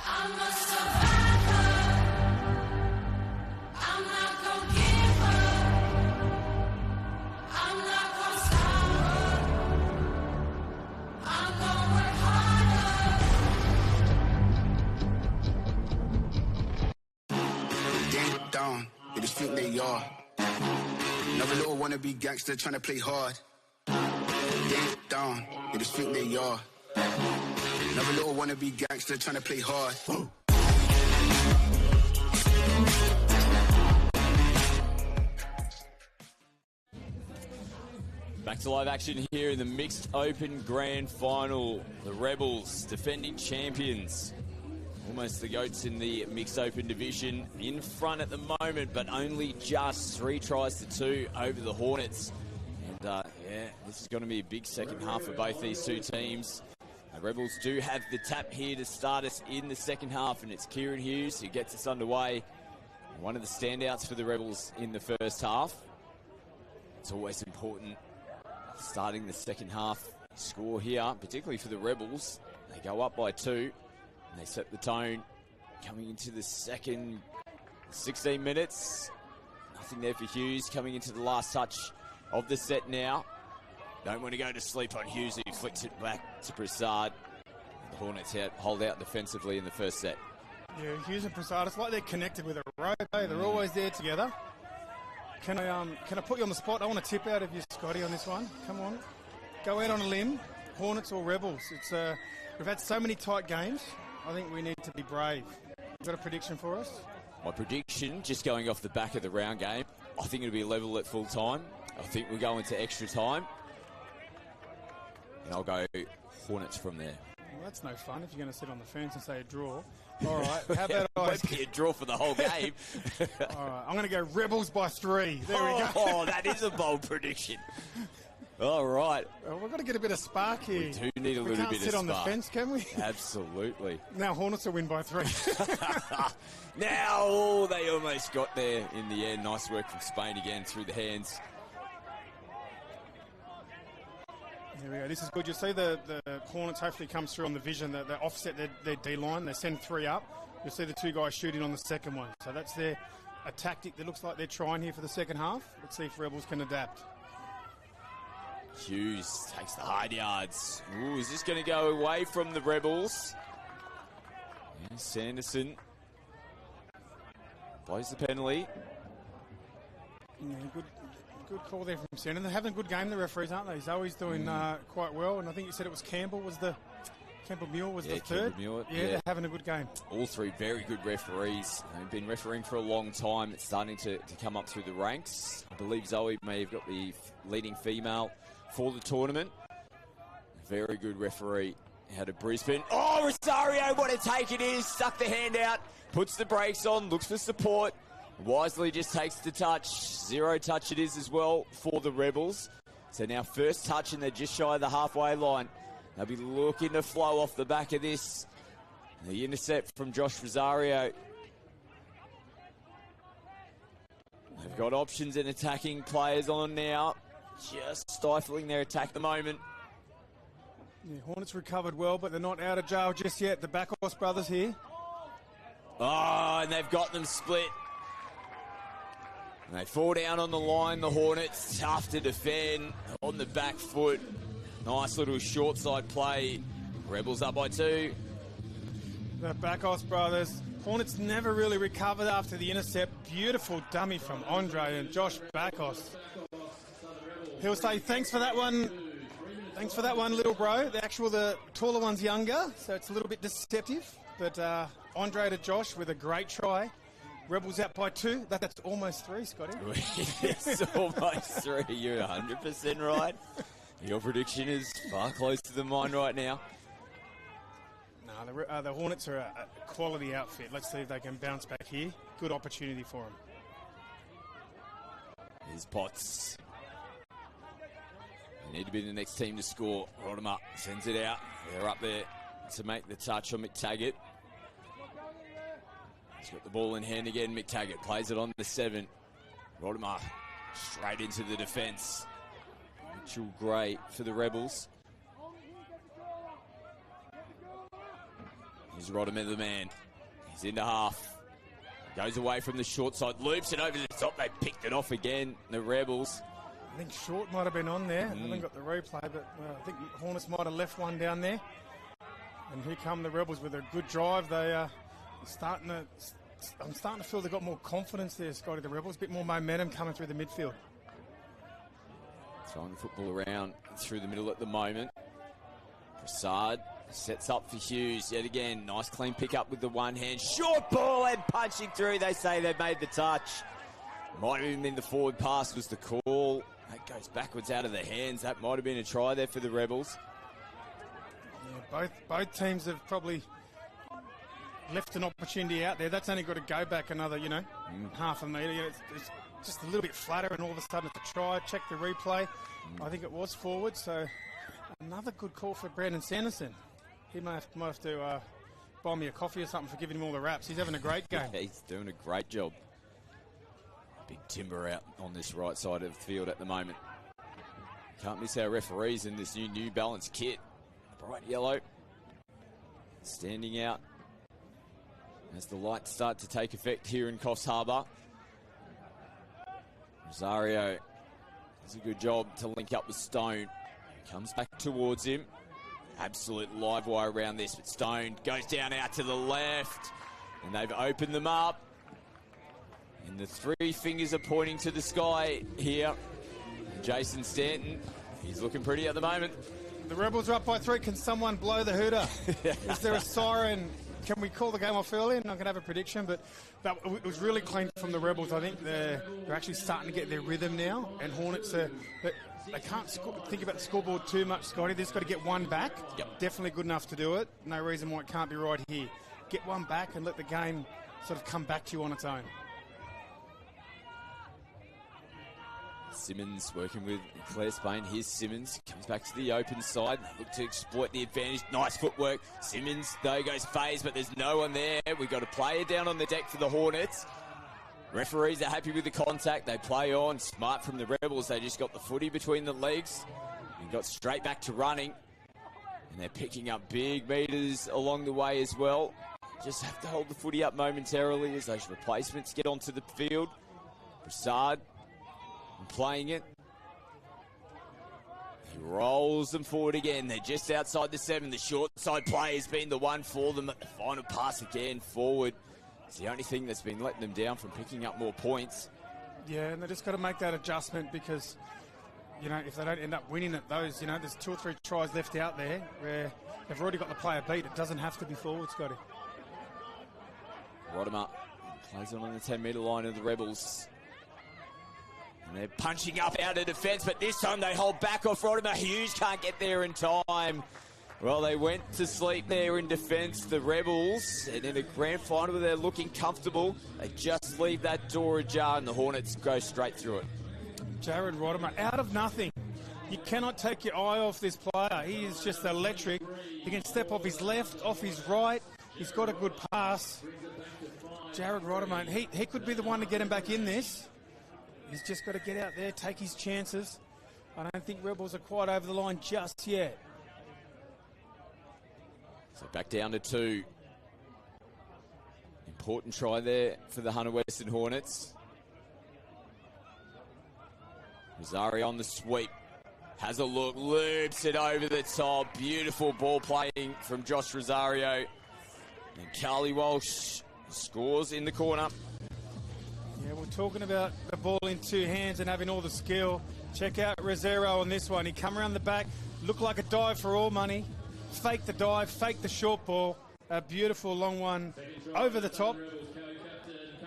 I'm a survivor. they just think they are. Another little wannabe gangster trying to play hard. They ain't down, they just think they are. Another little wannabe gangster trying to play hard. Back to live action here in the Mixed Open Grand Final. The Rebels, defending champions. Almost the GOATs in the Mixed Open division. In front at the moment, but only just 3 tries to 2 over the Hornets. And this is going to be a big second half for both these two teams. The Rebels do have the tap here to start us in the second half, and it's Kieran Hughes who gets us underway. One of the standouts for the Rebels in the first half. It's always important starting the second half score here, particularly for the Rebels. They go up by 2 and they set the tone coming into the second 16 minutes. Nothing there for Hughes coming into the last touch of the set now. Don't want to go to sleep on Hughes, who flicks it back to Prasad. The Hornets hold out defensively in the first set. Yeah, Hughes and Prasad, it's like they're connected with a rope. They're always there together. Can I put you on the spot? I want a tip out of you, Scotty, on this one. Come on. Go out on a limb. Hornets or Rebels. We've had so many tight games. I think we need to be brave. You got a prediction for us? My prediction, just going off the back of the round game, I think it'll be level at full time. I think we'll go into extra time. And I'll go Hornets from there. Well, that's no fun if you're going to sit on the fence and say a draw. All right, how about it won't be a draw for the whole game. All right, I'm going to go Rebels by 3. There we go. Oh, that is a bold prediction. All right. Well, we've got to get a bit of spark here. We do need a little bit of spark. We can't sit on the fence, can we? Absolutely. Now Hornets will win by 3. Now, they almost got there in the end. Nice work from Spain again through the hands. There we go. This is good. You'll see the Hornets hopefully comes through on the vision. They offset their D-line. They send 3 up. You'll see the 2 guys shooting on the second one. So that's a tactic that looks like they're trying here for the second half. Let's see if Rebels can adapt. Hughes takes the hard yards. Ooh, is this going to go away from the Rebels? Yeah, Sanderson blows the penalty. Yeah, good call there from Sanderson. They're having a good game, the referees, aren't they? Zoe's doing quite well, and I think you said it was Campbell Muir was the third. Muir, yeah, they're having a good game. All 3 very good referees. They've been refereeing for a long time. It's starting to come up through the ranks. I believe Zoe may have got the leading female for the tournament. Very good referee out of Brisbane. Oh, Rosario, what a take it is. Stuck the hand out, puts the brakes on, looks for support. Wisely just takes the touch. 0 touch it is as well for the Rebels. So now first touch and they're just shy of the halfway line. They'll be looking to flow off the back of this. The intercept from Josh Rosario. They've got options and attacking players on now. Just stifling their attack at the moment. Yeah, Hornets recovered well, but they're not out of jail just yet. The Backhouse brothers here. Oh, and they've got them split. And they fall down on the line, the Hornets. Tough to defend on the back foot. Nice little short side play. Rebels up by 2. The Backhouse brothers. Hornets never really recovered after the intercept. Beautiful dummy from Andre and Josh Backhouse. He'll say, thanks for that one. Thanks for that one, little bro. The taller one's younger, so it's a little bit deceptive. But Andre to Josh with a great try. Rebels out by 2. That's almost 3, Scotty. It's almost 3. You're 100% right. Your prediction is far closer than mine right now. No, the Hornets are a quality outfit. Let's see if they can bounce back here. Good opportunity for them. Here's Potts. They need to be the next team to score. Rod them up. Sends it out. They're up there to make the touch on McTaggart. He's got the ball in hand again. McTaggart plays it on the 7. Rodimer straight into the defence. Mitchell Gray for the Rebels. Here's Rodimer the man. He's into half. Goes away from the short side. Loops it over the top. They picked it off again. The Rebels. I think Short might have been on there. I haven't got the replay, but I think Hornets might have left one down there. And here come the Rebels with a good drive. They are starting to I'm starting to feel they've got more confidence there, Scotty, the Rebels. A bit more momentum coming through the midfield. Throwing the football around through the middle at the moment. Prasad sets up for Hughes yet again. Nice clean pick up with the one hand. Short ball and punching through. They say they've made the touch. Might have even been the forward pass was the call. That goes backwards out of the hands. That might have been a try there for the Rebels. Yeah, both teams have probably left an opportunity out there. That's only got to go back another, half a metre. It's just a little bit flatter, and all of a sudden it's a try. Check the replay. I think it was forward, so another good call for Brandon Sanderson. He might have to buy me a coffee or something for giving him all the raps. He's having a great game. He's doing a great job. Big timber out on this right side of the field at the moment. Can't miss our referees in this New Balance kit. Bright yellow. Standing out as the lights start to take effect here in Coffs Harbour. Rosario does a good job to link up with Stone. Comes back towards him. Absolute live wire around this, but Stone goes down out to the left. And they've opened them up. And the three fingers are pointing to the sky here. Jason Stanton, he's looking pretty at the moment. The Rebels are up by 3. Can someone blow the hooter? Is there a siren? Can we call the game off early? I'm not going to have a prediction, but it was really clean from the Rebels. I think they're actually starting to get their rhythm now. And Hornets, they can't think about the scoreboard too much, Scotty. They've just got to get one back. Yep. Definitely good enough to do it. No reason why it can't be right here. Get one back and let the game sort of come back to you on its own. Simmons working with Claire Spain. Here's Simmons. Comes back to the open side. They look to exploit the advantage. Nice footwork. Simmons, though, goes phase, but there's no one there. We've got a player down on the deck for the Hornets. Referees are happy with the contact. They play on. Smart from the Rebels. They just got the footy between the legs and got straight back to running. And they're picking up big meters along the way as well. Just have to hold the footy up momentarily as those replacements get onto the field. Prasad playing it. He rolls them forward again. They're just outside the 7. The short side play has been the one for them. At the final pass again forward. It's the only thing that's been letting them down from picking up more points. Yeah, and they just got to make that adjustment because, if they don't end up winning it, there's 2 or 3 tries left out there where they've already got the player beat. It doesn't have to be forward, Scotty. Rodimer plays on the 10-metre line of the Rebels. And they're punching up out of defence, but this time they hold back off Rodimer. Hughes can't get there in time. Well, they went to sleep there in defence, the Rebels, and in a grand final they're looking comfortable. They just leave that door ajar and the Hornets go straight through it. Jared Rodimer, out of nothing. You cannot take your eye off this player. He is just electric. He can step off his left, off his right. He's got a good pass. Jared Rodimer, he could be the one to get him back in this. He's just got to get out there, take his chances. I don't think Rebels are quite over the line just yet. So back down to 2. Important try there for the Hunter Western Hornets. Rosario on the sweep. Has a look, loops it over the top. Beautiful ball playing from Josh Rosario. And Carly Walsh scores in the corner. Yeah, we're talking about the ball in 2 hands and having all the skill. Check out Rosario on this one. He come around the back, looked like a dive for all money. Fake the dive, fake the short ball. A beautiful long one over the top.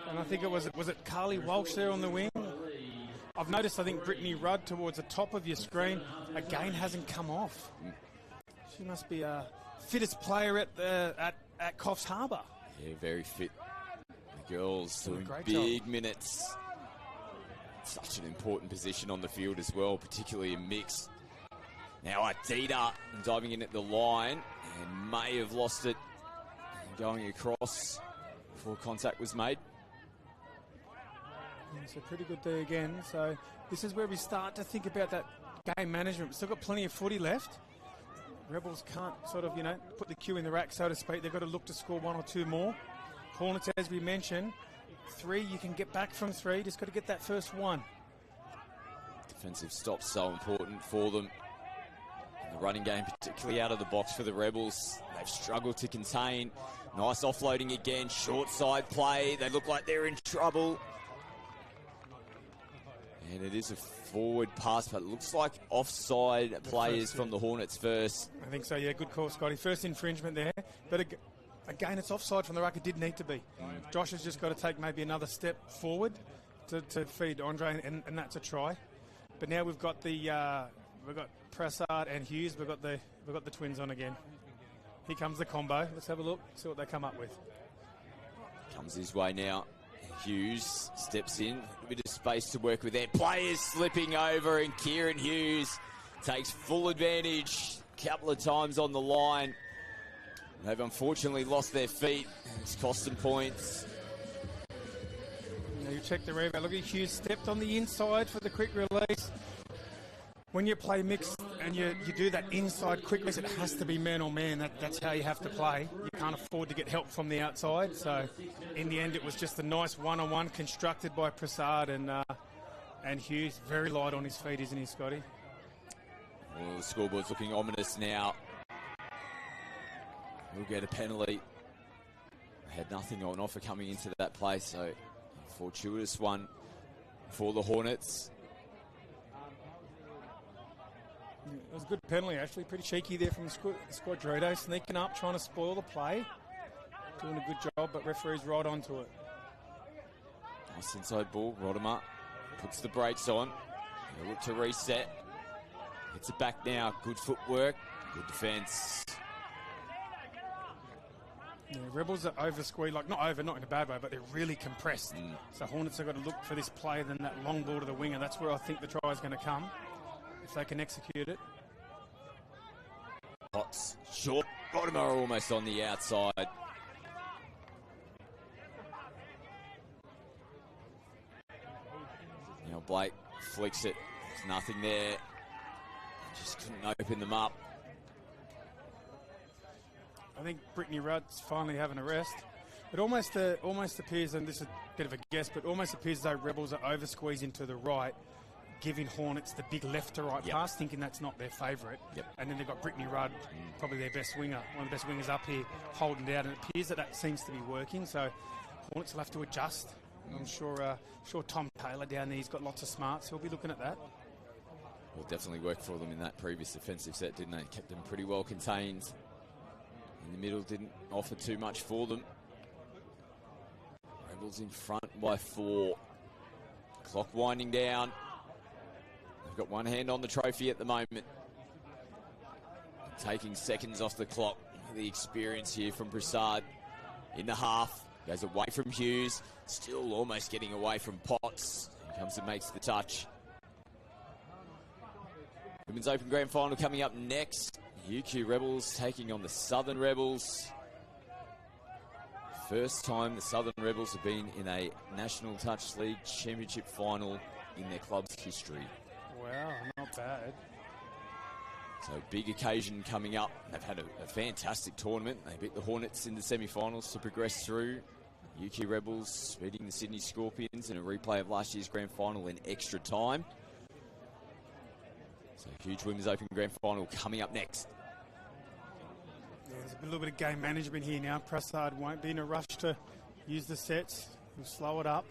And I think it was Carly Walsh there on the wing. I've noticed, I think, Brittany Rudd towards the top of your screen again hasn't come off. She must be a fittest player at Coffs Harbour. Yeah, very fit. The girls doing big job. Minutes. Such an important position on the field as well, particularly in mix. Now Adida diving in at the line and may have lost it going across before contact was made. So pretty good there again. So this is where we start to think about that game management. We've still got plenty of footy left. Rebels can't sort of, put the cue in the rack, so to speak. They've got to look to score 1 or 2 more. Hornets, as we mentioned, 3, you can get back from 3. Just got to get that first 1. Defensive stops so important for them. And the running game, particularly out of the box for the Rebels. They've struggled to contain Nice offloading again. Short side play. They look like they're in trouble. And it is a forward pass, but it looks like offside players from the Hornets first. I think so, yeah. Good call, Scotty. First infringement there. But again, it's offside from the ruck. It did need to be. Josh has just got to take maybe another step forward to feed Andre, and that's a try. But now we've got we've got Prasad and Hughes. We've got the twins on again. Here comes the combo. Let's have a look, see what they come up with. Comes his way now. Hughes steps in, a bit of space to work with there. Players slipping over, and Kieran Hughes takes full advantage. A couple of times on the line. They've unfortunately lost their feet. It's cost them points. Now you check the rebound. Look at Hughes stepped on the inside for the quick release. When you play mixed and you do that inside quick release, it has to be man on man. That's how you have to play. You can't afford to get help from the outside. So in the end, it was just a nice one-on-one constructed by Prasad and Hughes. Very light on his feet, isn't he, Scotty? Well, the scoreboard's looking ominous now. We'll get a penalty. They had nothing on offer coming into that play, so a fortuitous one for the Hornets. It was a good penalty, actually. Pretty cheeky there from Squadredo, sneaking up, trying to spoil the play. Doing a good job, but referee's right onto it. Nice inside ball. Rodimer puts the brakes on. He'll look to reset. Gets it back now. Good footwork. Good defence. Yeah, Rebels are over squeezed, like not in a bad way, but they're really compressed. So Hornets have got to look for this play, then that long ball to the winger. That's where I think the try is going to come, if they can execute it. Potts, short. Rodimer almost on the outside. Now Blake flicks it. There's nothing there. Just couldn't open them up. I think Brittany Rudd's finally having a rest. It almost appears, and this is a bit of a guess, but almost appears as though Rebels are over squeezing to the right, giving Hornets the big left to right pass, thinking that's not their favourite. And then they've got Brittany Rudd, probably their best winger, one of the best wingers up here, holding down. And it appears that seems to be working. So Hornets will have to adjust. I'm sure Tom Taylor down there, he's got lots of smarts. He'll be looking at that. Well, definitely worked for them in that previous defensive set, didn't they? Kept them pretty well contained. In the middle, didn't offer too much for them. Rebels in front by 4. Clock winding down. They've got one hand on the trophy at the moment. Taking seconds off the clock. The experience here from Prasad in the half. Goes away from Hughes. Still almost getting away from Potts. Here comes and makes the touch. Women's Open Grand Final coming up next. UQ Rebels taking on the Southern Rebels. First time the Southern Rebels have been in a National Touch League Championship final in their club's history. Wow, not bad. So big occasion coming up. They've had a fantastic tournament. They beat the Hornets in the semi-finals to progress through. UQ Rebels beating the Sydney Scorpions in a replay of last year's grand final in extra time. So huge Women's Open Grand Final coming up next. Yeah, there's a little bit of game management here now. Prasad won't be in a rush to use the sets. He'll slow it up.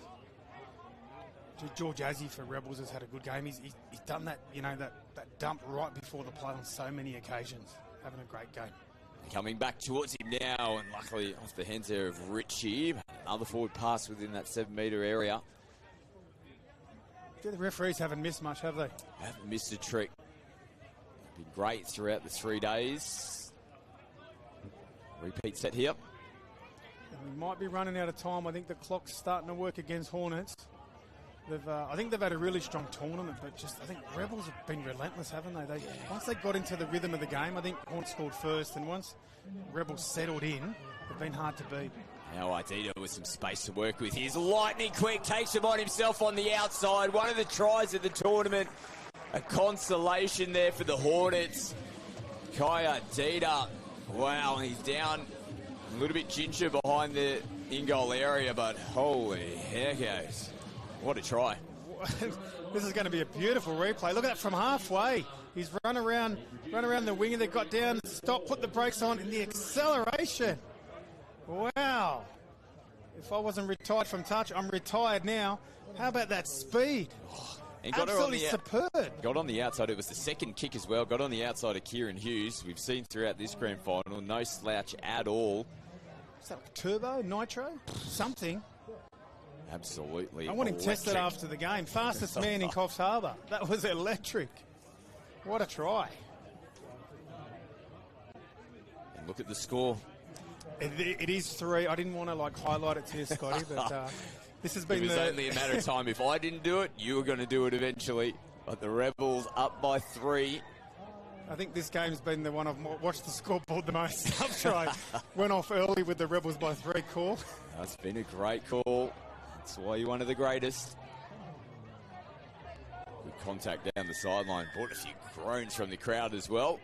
George Azzi for Rebels has had a good game. He's done that, that dump right before the play on so many occasions. Having a great game. Coming back towards him now, and luckily off the hands there of Richie. Another forward pass within that 7-metre area. The referees haven't missed much, have they? Haven't missed a trick. Been great throughout the 3 days. Repeat set here. And we might be running out of time. I think the clock's starting to work against Hornets. I think they've had a really strong tournament, but I think Rebels have been relentless, haven't they? Once they got into the rhythm of the game, I think Hornets scored first, and once Rebels settled in, they've been hard to beat. Now Idita with some space to work with. He's lightning quick, takes him on himself on the outside. One of the tries of the tournament. A consolation there for the Hornets. Kaya Dita. Wow, he's down a little bit ginger behind the in-goal area, but holy heck, what a try. This is going to be a beautiful replay. Look at that from halfway. He's run around the wing, and they got down, stop, put the brakes on, and the acceleration. Wow. If I wasn't retired from touch, I'm retired now. How about that speed? And got her on Absolutely the superb. Got on the outside. It was the second kick as well. Got on the outside of Kieran Hughes. We've seen throughout this grand final, no slouch at all. Is that like turbo, nitro, something? Absolutely. I want him tested after the game. Fastest man in Coffs Harbour. That was electric. What a try. And look at the score. It is 3. I didn't want to highlight it to you, Scotty, but this has been It was only a matter of time. If I didn't do it, you were going to do it eventually. But the Rebels up by 3. I think this game's been the one I've watched the scoreboard the most. I've tried. Went off early with the Rebels by 3 call. That's been a great call. That's why you're one of the greatest. Good contact down the sideline. Brought a few groans from the crowd as well.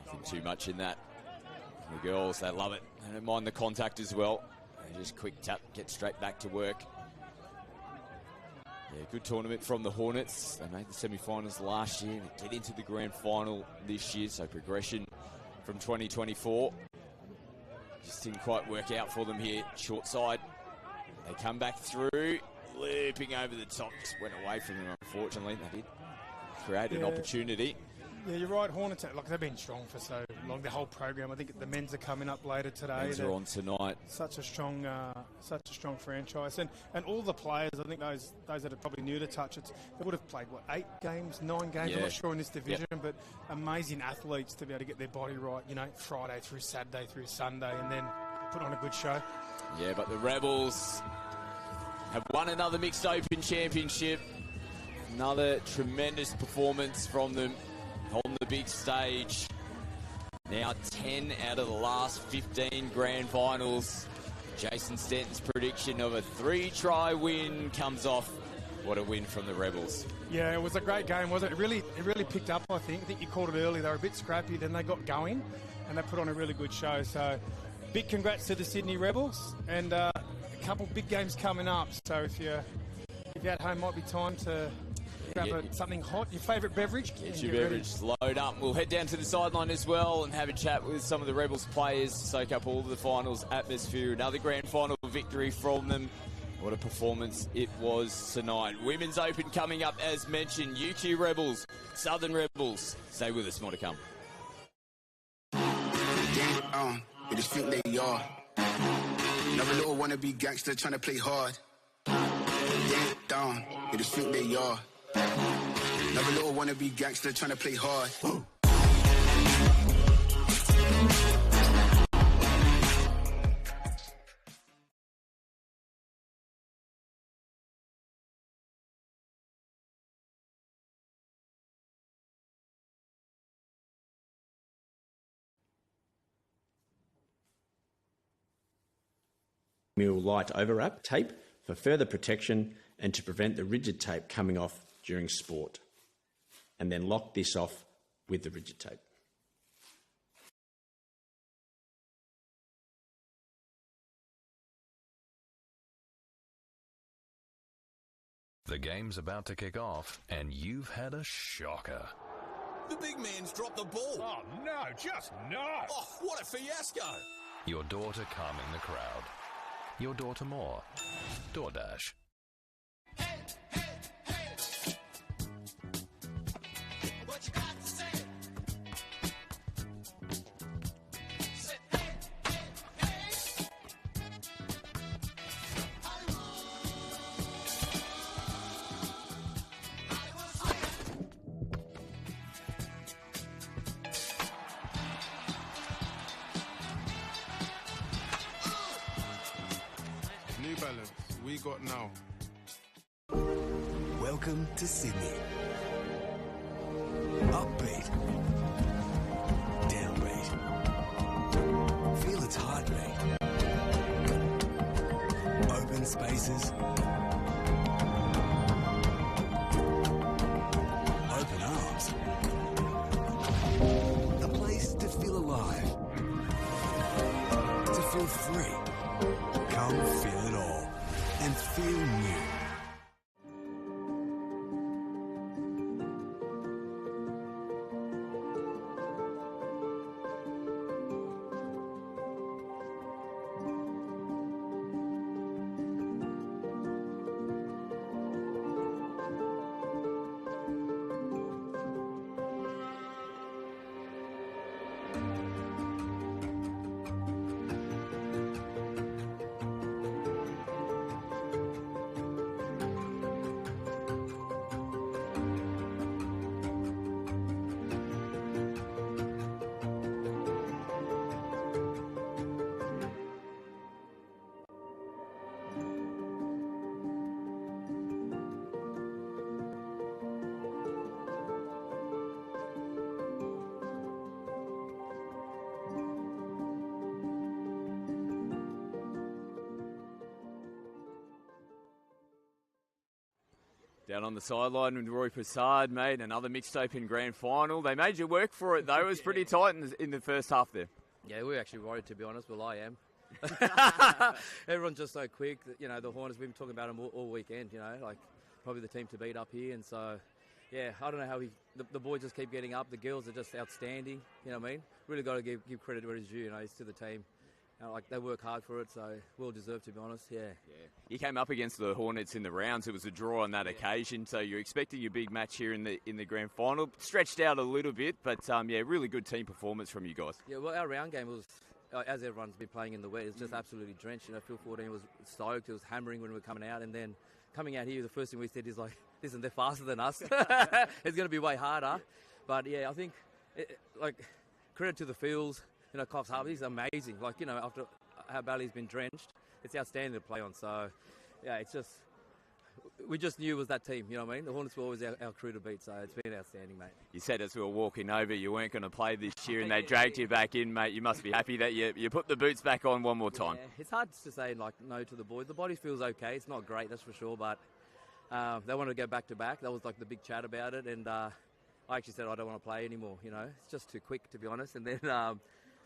Nothing too much in that. The girls, they love it. They don't mind the contact as well. They just quick tap, get straight back to work. Yeah, good tournament from the Hornets. They made the semi-finals last year. They get into the grand final this year, so progression from 2024. Just didn't quite work out for them here. Short side. They come back through, looping over the top. Just went away from them, unfortunately. They did create an opportunity. Yeah, you're right. Hornets, they've been strong for so long. The whole program. I think the men's are coming up later today. Men's are on tonight. Such a strong franchise, and all the players. I think those that are probably new to touch, they would have played 8 games, 9 games. Yeah. I'm not sure in this division, but amazing athletes to be able to get their body right. Friday through Saturday through Sunday, and then put on a good show. Yeah, but the Rebels have won another mixed open championship. Another tremendous performance from them on the big stage. Now 10 out of the last 15 grand finals. Jason Stanton's prediction of a 3-try win comes off. What a win from the Rebels. Yeah, it was a great game, wasn't it? It really picked up, I think. I think you called it early. They were a bit scrappy, then they got going, and they put on a really good show. So big congrats to the Sydney Rebels, and a couple big games coming up. So if you're at home, might be time to grab something hot, your favourite beverage. Get your beverage, load up. We'll head down to the sideline as well and have a chat with some of the Rebels players to soak up all of the finals atmosphere. Another grand final victory from them. What a performance it was tonight. Women's Open coming up as mentioned. UQ Rebels, Southern Rebels. Stay with us, more to come. They just think they are. Another little wannabe gangster trying to play hard. Down, they just think they are. Another little wannabe gangster trying to play hard. Light overwrap tape for further protection and to prevent the rigid tape coming off during sport. And then lock this off with the rigid tape. The game's about to kick off, and you've had a shocker. The big man's dropped the ball. Oh, no, just not. Oh, what a fiasco. Your daughter calming the crowd. Your daughter more. DoorDash. What you got to say? New Balance, we got now. Welcome to Sydney. Upbeat. Downbeat. Feel its heartbeat. Open spaces. Open arms. A place to feel alive. To feel free. Come feel it all. And feel new. Down on the sideline with Roy Prasad, mate, another mixed open grand final. They made you work for it, though. It was pretty tight in the first half there. Yeah, we were actually worried, to be honest. Well, I am. Everyone's just so quick. You know, the Hornets, we've been talking about them all weekend, you know, like probably the team to beat up here. And so, yeah, I don't know how the boys just keep getting up. The girls are just outstanding, you know what I mean? Really got to give credit where it's due, you know, it's to the team. Like they work hard for it, so well deserved, to be honest. Yeah. You came up against the Hornets in the rounds. It was a draw on that occasion, so you're expecting a big match here in the grand final. Stretched out a little bit, but yeah, really good team performance from you guys. Yeah, well, our round game was, as everyone's been playing in the wet, it's just absolutely drenched. You know, Phil 14 was stoked. It was hammering when we were coming out, and then coming out here, the first thing we said is like, listen, they're faster than us. It's going to be way harder. But yeah, I think like credit to the fields. You know, Coffs Harbour, he's amazing. Like, you know, after how badly he's been drenched, it's outstanding to play on. So, yeah, it's just, we just knew it was that team, you know what I mean? The Hornets were always our crew to beat, so it's been outstanding, mate. You said as we were walking over you weren't going to play this year and they dragged you back in, mate. You must be happy that you put the boots back on one more time. Yeah, it's hard to say, like, no to the boys. The body feels okay. It's not great, that's for sure, but they wanted to go back-to-back. That was, like, the big chat about it, and I actually said I don't want to play anymore, you know? It's just too quick, to be honest, and then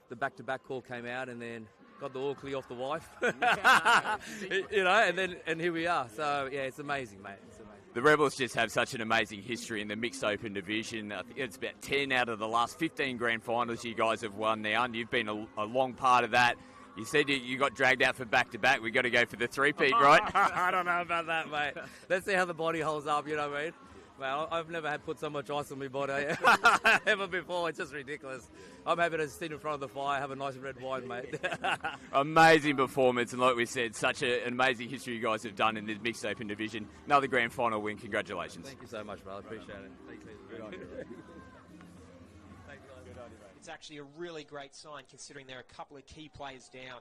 the back-to-back call came out, and then got the all clear off the wife, you know, and here we are. So yeah, it's amazing, mate. It's amazing. The Rebels just have such an amazing history in the mixed open division. I think it's about 10 out of the last 15 grand finals you guys have won now, and you've been a long part of that. You said you got dragged out for back-to-back. We've got to go for the three-peat, right? I don't know about that, mate. Let's see how the body holds up, you know what I mean? Well, I've never had put so much ice on my body ever before. It's just ridiculous. I'm happy to sit in front of the fire, have a nice red wine, mate. Amazing performance, and like we said, such an amazing history you guys have done in the mixed open division. Another grand final win. Congratulations. Thank you so much, brother. Appreciate it. Thank you. Good on you. It's actually a really great sign considering there are a couple of key players down.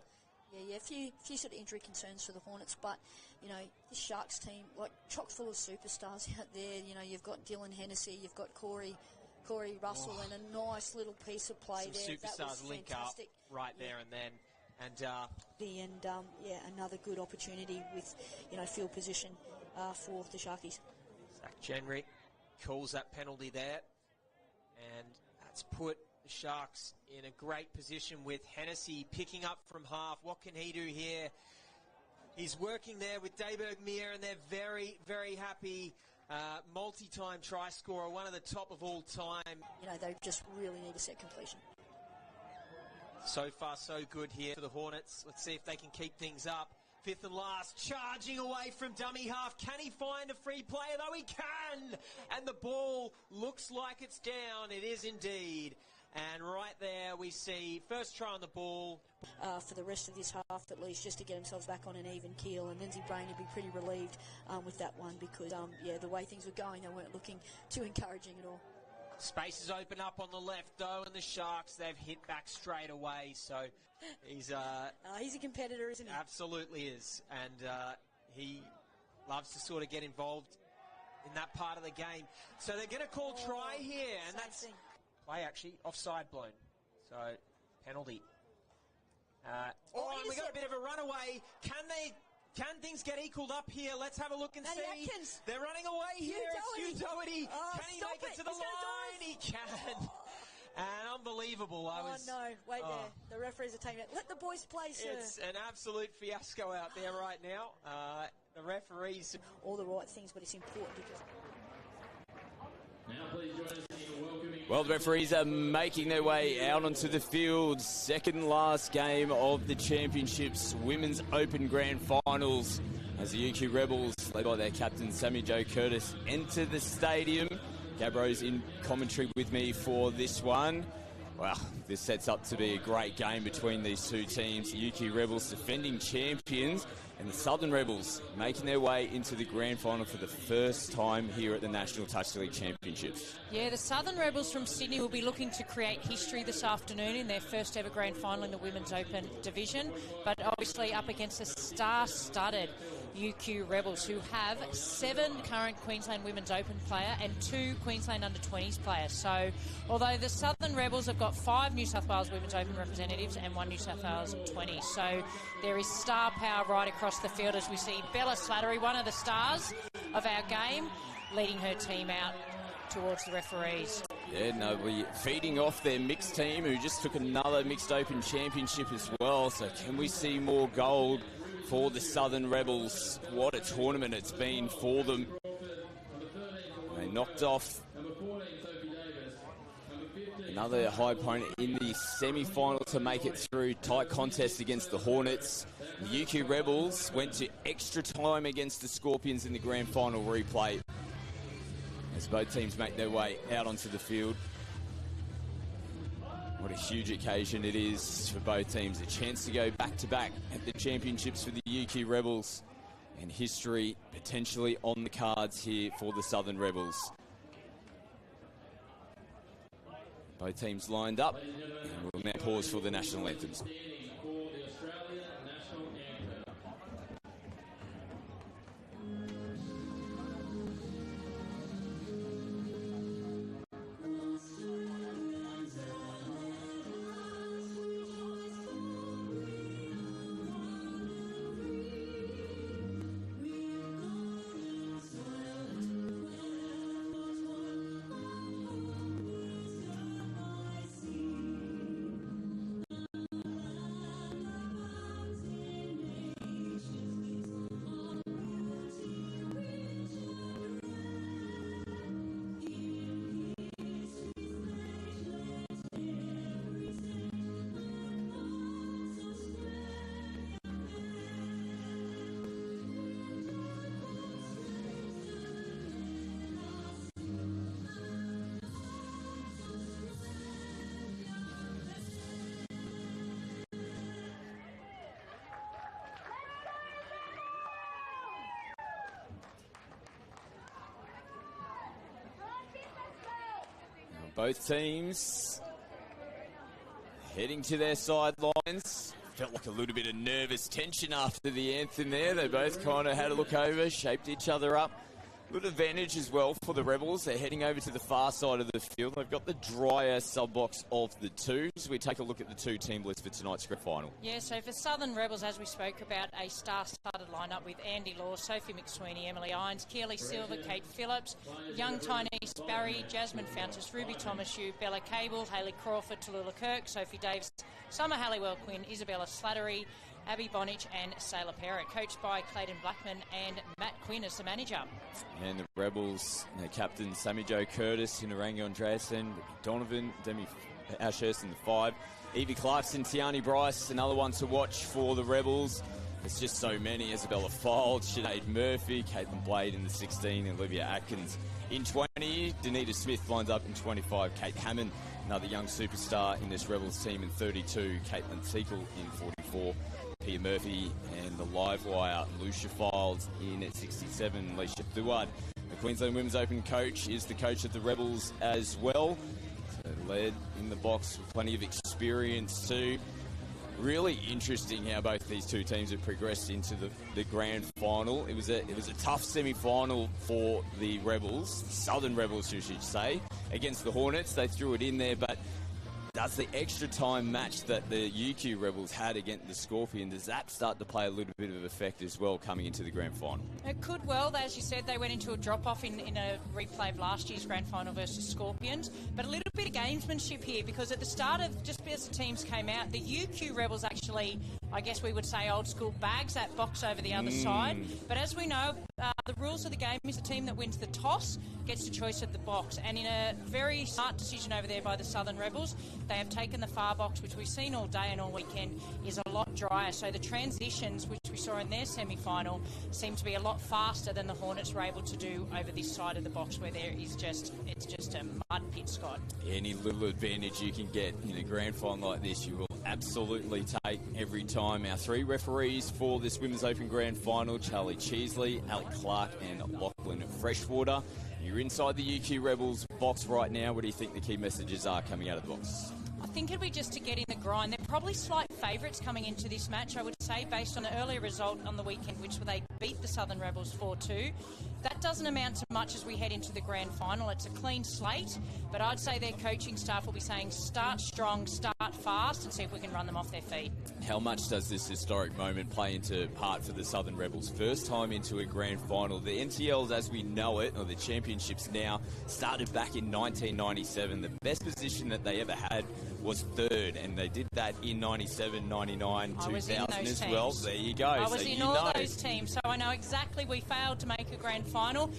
Yeah, a few sort of injury concerns for the Hornets, but, you know, the Sharks team, like, chock full of superstars out there. You know, you've got Dylan Hennessy, you've got Corey Russell, and a nice little piece of play Some there. Superstars That was link fantastic. up right there and then. And yeah, another good opportunity with, you know, field position for the Sharkies. Zach Genry calls that penalty there, and that's put the Sharks in a great position with Hennessy picking up from half. What can he do here? He's working there with Dayberg Mir, and they're very, very happy. Multi-time try scorer, one of the top of all time. You know, they just really need a set completion. So far, so good here for the Hornets. Let's see if they can keep things up. Fifth and last, charging away from dummy half. Can he find a free player? Though he can! And the ball looks like it's down. It is indeed. And right there we see first try on the ball. For the rest of this half, at least, just to get themselves back on an even keel. And Lindsay Brain would be pretty relieved with that one because, yeah, the way things were going, they weren't looking too encouraging at all. Spaces open up on the left, though, and the Sharks, they've hit back straight away. So he's a competitor, isn't he? Absolutely is. And he loves to sort of get involved in that part of the game. So they're going to call try here, and that's play actually offside blown. So penalty. And we got a bit of a runaway. Can things get equaled up here? Let's have a look and Matty see. Atkins. They're running away here. It's Hugh Doherty. Can he make it to the line? He can. And unbelievable. No, wait there. The referees are taking it. Let the boys play, sir. It's an absolute fiasco out there right now. The referees. All the right things, but it's important because... Now please join us in welcoming... Well, the referees are making their way out onto the field. Second last game of the Championships Women's Open Grand Finals as the UQ Rebels, led by their captain Sammy Jo Curtis, enter the stadium. Gabro's in commentary with me for this one. Well, this sets up to be a great game between these two teams. The UQ Rebels, defending champions, and the Southern Rebels making their way into the grand final for the first time here at the National Touch League Championships. Yeah, the Southern Rebels from Sydney will be looking to create history this afternoon in their first ever grand final in the Women's Open division, but obviously up against a star-studded UQ Rebels who have 7 current Queensland Women's Open player and 2 Queensland Under-20s players. So although the Southern Rebels have got 5 New South Wales Women's Open representatives and 1 New South Wales 20, so there is star power right across the field as we see Bella Slattery, one of the stars of our game, leading her team out towards the referees. Yeah, no, we're feeding off their mixed team who just took another mixed open championship as well. So can we see more gold for the Southern Rebels? What a tournament it's been for them. They knocked off another high opponent in the semi-final to make it through. Tight contest against the Hornets. The UQ Rebels went to extra time against the Scorpions in the grand final replay, as both teams make their way out onto the field. What a huge occasion it is for both teams. A chance to go back-to-back at the championships for the UQ Rebels. And history potentially on the cards here for the Southern Rebels. Both teams lined up, and we'll now pause for the national anthems. Both teams heading to their sidelines. Felt like a little bit of nervous tension after the anthem there. They both kind of had a look over, shaped each other up. A little advantage as well for the Rebels. They're heading over to the far side of the field. They've got the drier sub-box of the two. So we take a look at the two team lists for tonight's grand final. Yeah, so for Southern Rebels, as we spoke about, a star-studded lineup with Andy Law, Sophie McSweeney, Emily Irons, Keely Silver, Kate Phillips, young Tynese Barry, Jasmine Fountas, Ruby Thomas-Hugh, Bella Cable, Hayley Crawford, Tallulah Kirk, Sophie Davis, Summer Halliwell-Quinn, Isabella Slattery, Abby Bonich and Sailor Parrott, coached by Clayton Blackman and Matt Quinn as the manager. And the Rebels, their captain Sammy Jo Curtis, Narangi Andreasen, Donovan, Demi Ashurst in the 5, Evie Clarkson, Tiani Bryce, another one to watch for the Rebels. There's just so many. Isabella Fold, Sinead Murphy, Caitlin Blade in the 16, and Olivia Atkins in 20. Danita Smith lines up in 25. Kate Hammond, another young superstar in this Rebels team in 32. Caitlin Seekle in 44. Pia Murphy and the live wire, Lucia Files in at 67. Leisha Thuard, the Queensland Women's Open coach, is the coach of the Rebels as well. So led in the box with plenty of experience too. Really interesting how both these two teams have progressed into the grand final. It was a tough semi-final for the Rebels, the Southern Rebels, you should say, against the Hornets. They threw it in there, but does the extra time match that the UQ Rebels had against the Scorpions, does that start to play a little bit of effect as well coming into the grand final? It could well. As you said, they went into a drop-off in a replay of last year's grand final versus Scorpions. But a little bit of gamesmanship here, because at the start of, just as the teams came out, the UQ Rebels actually, I guess we would say old school, bags that box over the other side. But as we know, the rules of the game is the team that wins the toss gets the choice of the box. And in a very smart decision over there by the Southern Rebels, they have taken the far box, which we've seen all day and all weekend, is a lot drier. So the transitions, which we saw in their semi-final, seem to be a lot faster than the Hornets were able to do over this side of the box, where there is it's just a mud pit, Scott. Any little advantage you can get in a grand final like this, you will absolutely take every time. Our three referees for this Women's Open Grand Final, Charlie Cheesley, Alec Clark and Lachlan Freshwater. You're inside the UQ Rebels box right now. What do you think the key messages are coming out of the box? I think it'll be just to get in the grind. They're probably slight favourites coming into this match, I would say, based on an earlier result on the weekend, which they beat the Southern Rebels 4-2. that doesn't amount to much as we head into the grand final. It's a clean slate, but I'd say their coaching staff will be saying start strong, start fast, and see if we can run them off their feet. How much does this historic moment play into part for the Southern Rebels? First time into a grand final. The NTLs, as we know it, or the championships now, started back in 1997. The best position that they ever had was third, and they did that in 97, 99, 2000 as well. There you go. I was in all those teams, so I know exactly we failed to make a grand final.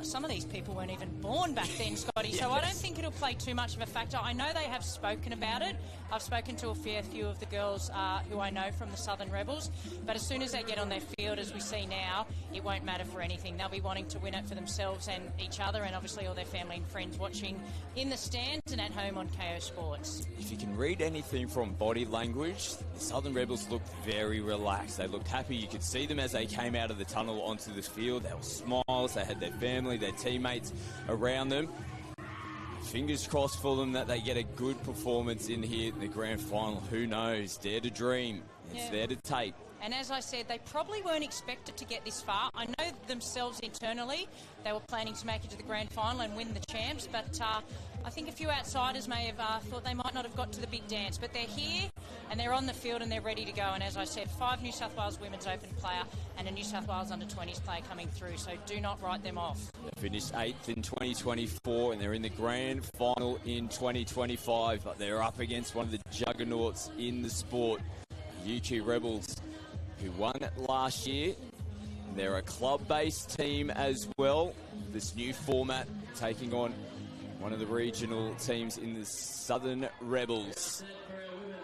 Some of these people weren't even born back then, Scotty, so I don't think it'll play too much of a factor. I know they have spoken about it. I've spoken to a fair few of the girls who I know from the Southern Rebels, but as soon as they get on their field, as we see now, it won't matter for anything. They'll be wanting to win it for themselves and each other, and obviously all their family and friends watching in the stands and at home on KO Sports. If you can read anything from body language, the Southern Rebels looked very relaxed. They looked happy. You could see them as they came out of the tunnel onto the field. They were smiles. They had their family, their teammates around them. Fingers crossed for them that they get a good performance in here in the grand final. Who knows? Dare to dream. It's there to take. And as I said, they probably weren't expected to get this far. I know themselves internally, they were planning to make it to the grand final and win the champs, but I think a few outsiders may have thought they might not have got to the big dance. But they're here, and they're on the field, and they're ready to go. And as I said, 5 New South Wales Women's Open player and a New South Wales Under-20s player coming through, so do not write them off. They finished 8th in 2024, and they're in the grand final in 2025, but they're up against one of the juggernauts in the sport, UQ Rebels, who won last year. They're a club-based team as well. This new format taking on one of the regional teams in the Southern Rebels.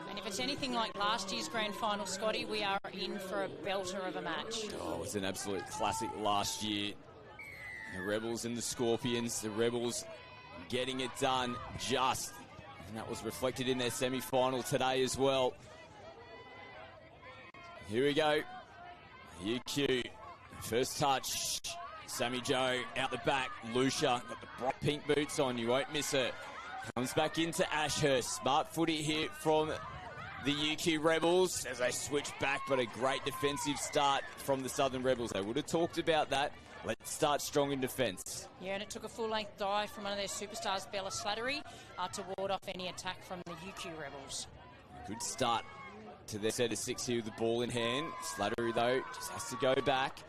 And if it's anything like last year's grand final, Scotty, we are in for a belter of a match. Oh, it was an absolute classic last year. The Rebels and the Scorpions, the Rebels getting it done just, and that was reflected in their semi-final today as well. Here we go. UQ. First touch. Sammy Joe out the back. Lucia got the bright pink boots on. You won't miss her. Comes back into Ashurst. Smart footy here from the UQ Rebels as they switch back, but a great defensive start from the Southern Rebels. They would have talked about that. Let's start strong in defence. Yeah, and it took a full-length dive from one of their superstars, Bella Slattery, to ward off any attack from the UQ Rebels. Good start to their set of 6 here with the ball in hand. Slattery, though, just has to go back.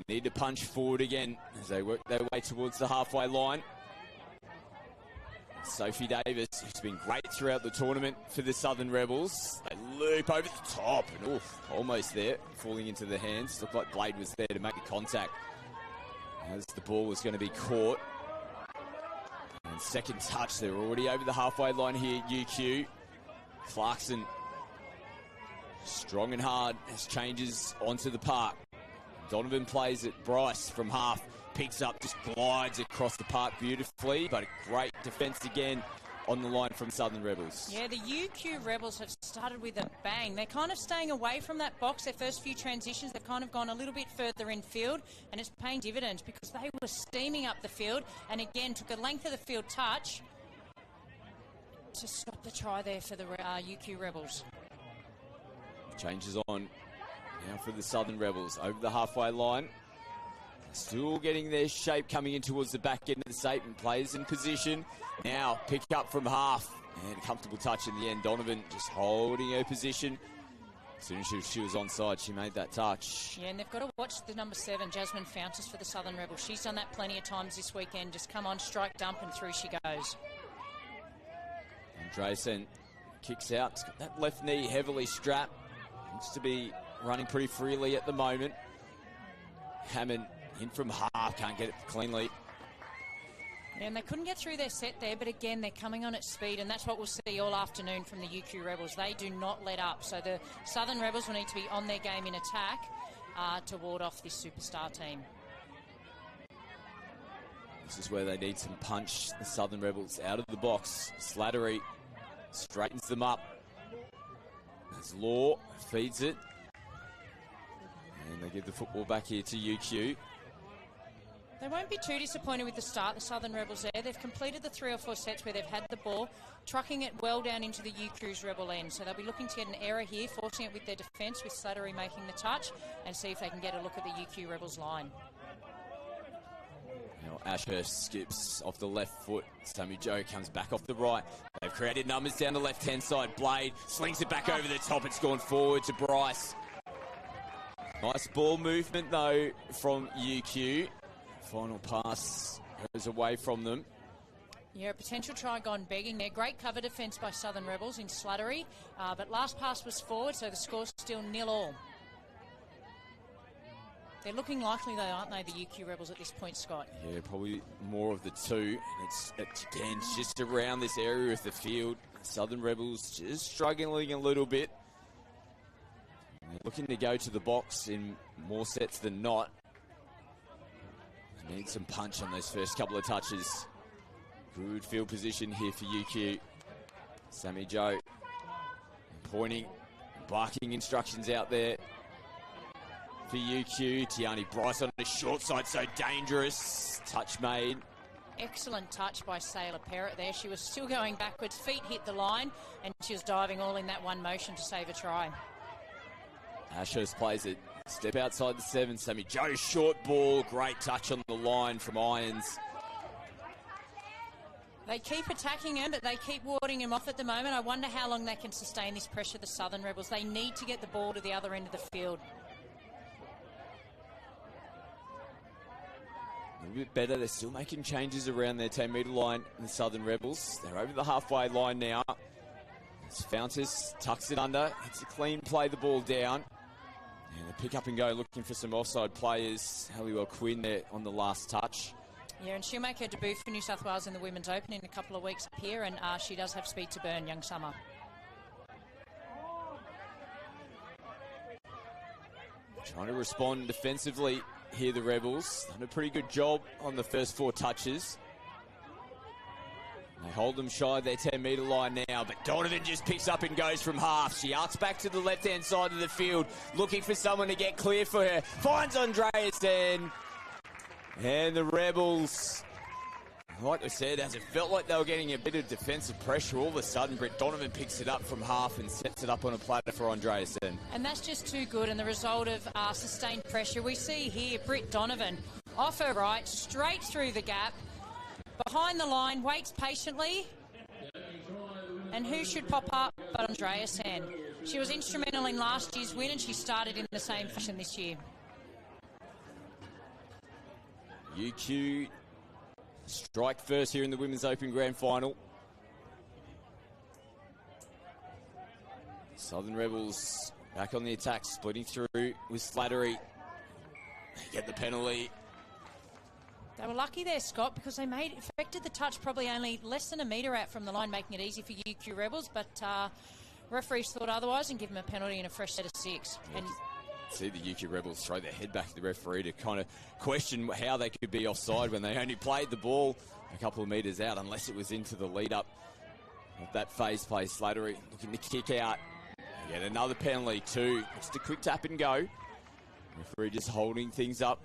They need to punch forward again as they work their way towards the halfway line. Sophie Davis, who's been great throughout the tournament for the Southern Rebels. They loop over the top and almost there, falling into the hands. Looked like Blade was there to make the contact as the ball was going to be caught. And second touch, they're already over the halfway line here, UQ. Clarkson, strong and hard, as changes onto the park. Donovan plays it. Bryce from half picks up, just glides across the park beautifully, but a great defence again on the line from Southern Rebels. Yeah, the UQ Rebels have started with a bang. They're kind of staying away from that box. Their first few transitions, they've kind of gone a little bit further in field, and it's paying dividends because they were steaming up the field and again took a length of the field touch to stop the try there for the UQ Rebels. Changes on now for the Southern Rebels over the halfway line. Still getting their shape coming in towards the back end of the statement. Players in position. Now pick up from half. And a comfortable touch in the end. Donovan just holding her position. As soon as she was onside, she made that touch. Yeah, and they've got to watch the number 7, Jasmine Fountas, for the Southern Rebels. She's done that plenty of times this weekend. Just come on, strike, dump, and through she goes. Andresen kicks out. He's got that left knee heavily strapped. Looks to be running pretty freely at the moment. Hammond in from half, can't get it cleanly. Yeah, and they couldn't get through their set there, but again, they're coming on at speed, and that's what we'll see all afternoon from the UQ Rebels. They do not let up, so the Southern Rebels will need to be on their game in attack to ward off this superstar team. This is where they need some punch. The Southern Rebels out of the box. Slattery straightens them up. As Law feeds it. And they give the football back here to UQ. They won't be too disappointed with the start, the Southern Rebels there. They've completed the 3 or 4 sets where they've had the ball, trucking it well down into the UQ's Rebel end. So they'll be looking to get an error here, forcing it with their defence, with Slattery making the touch, and see if they can get a look at the UQ Rebels line. Now Ashurst skips off the left foot. Sammy Joe comes back off the right. They've created numbers down the left-hand side. Blade slings it back over the top. It's gone forward to Bryce. Nice ball movement, though, from UQ. Final pass goes away from them. Yeah, potential try gone begging there. Great cover defence by Southern Rebels in Slattery. But last pass was forward, so the score's still 0-0. They're looking likely, though, aren't they, the UQ Rebels at this point, Scott? Yeah, probably more of the two. And it's again, just around this area of the field. Southern Rebels just struggling a little bit. They're looking to go to the box in more sets than not. They need some punch on those first couple of touches. Good field position here for UQ. Sammy Joe pointing, barking instructions out there for UQ. Tiani Bryce on the short side, so dangerous. Touch made. Excellent touch by Sailor Parrott there. She was still going backwards, feet hit the line, and she was diving all in that one motion to save a try. Ashurst plays it. Step outside the 7. Sammy Joe, short ball. Great touch on the line from Irons. They keep attacking him, but they keep warding him off at the moment. I wonder how long they can sustain this pressure, the Southern Rebels. They need to get the ball to the other end of the field. A little bit better. They're still making changes around their 10-metre line, the Southern Rebels. They're over the halfway line now. As Fountas tucks it under. It's a clean play, the ball down. And a pick up and go, looking for some offside players. Halliwell Quinn there on the last touch. Yeah, and she'll make her debut for New South Wales in the Women's Open in a couple of weeks up here, and she does have speed to burn, young Summer. Trying to respond defensively here, the Rebels. Done a pretty good job on the first 4 touches. They hold them shy of their 10-metre line now, but Donovan just picks up and goes from half. She arcs back to the left-hand side of the field, looking for someone to get clear for her. Finds Andreasen. And the Rebels, like I said, as it felt like they were getting a bit of defensive pressure, all of a sudden Britt Donovan picks it up from half and sets it up on a platter for Andreasen. And that's just too good, and the result of sustained pressure. We see here Britt Donovan off her right, straight through the gap, behind the line, waits patiently. And who should pop up but Andreasen? She was instrumental in last year's win, and she started in the same fashion this year. UQ strike first here in the Women's Open Grand Final. Southern Rebels back on the attack, splitting through with Slattery. They get the penalty. They were lucky there, Scott, because they affected the touch probably only less than a metre out from the line, making it easy for UQ Rebels, but referees thought otherwise and give them a penalty and a fresh set of 6. And see the UQ Rebels throw their head back to the referee to kind of question how they could be offside when they only played the ball a couple of metres out, unless it was into the lead-up of that phase play. Slattery looking to kick out. They get another penalty too. Just a quick tap and go. Referee just holding things up.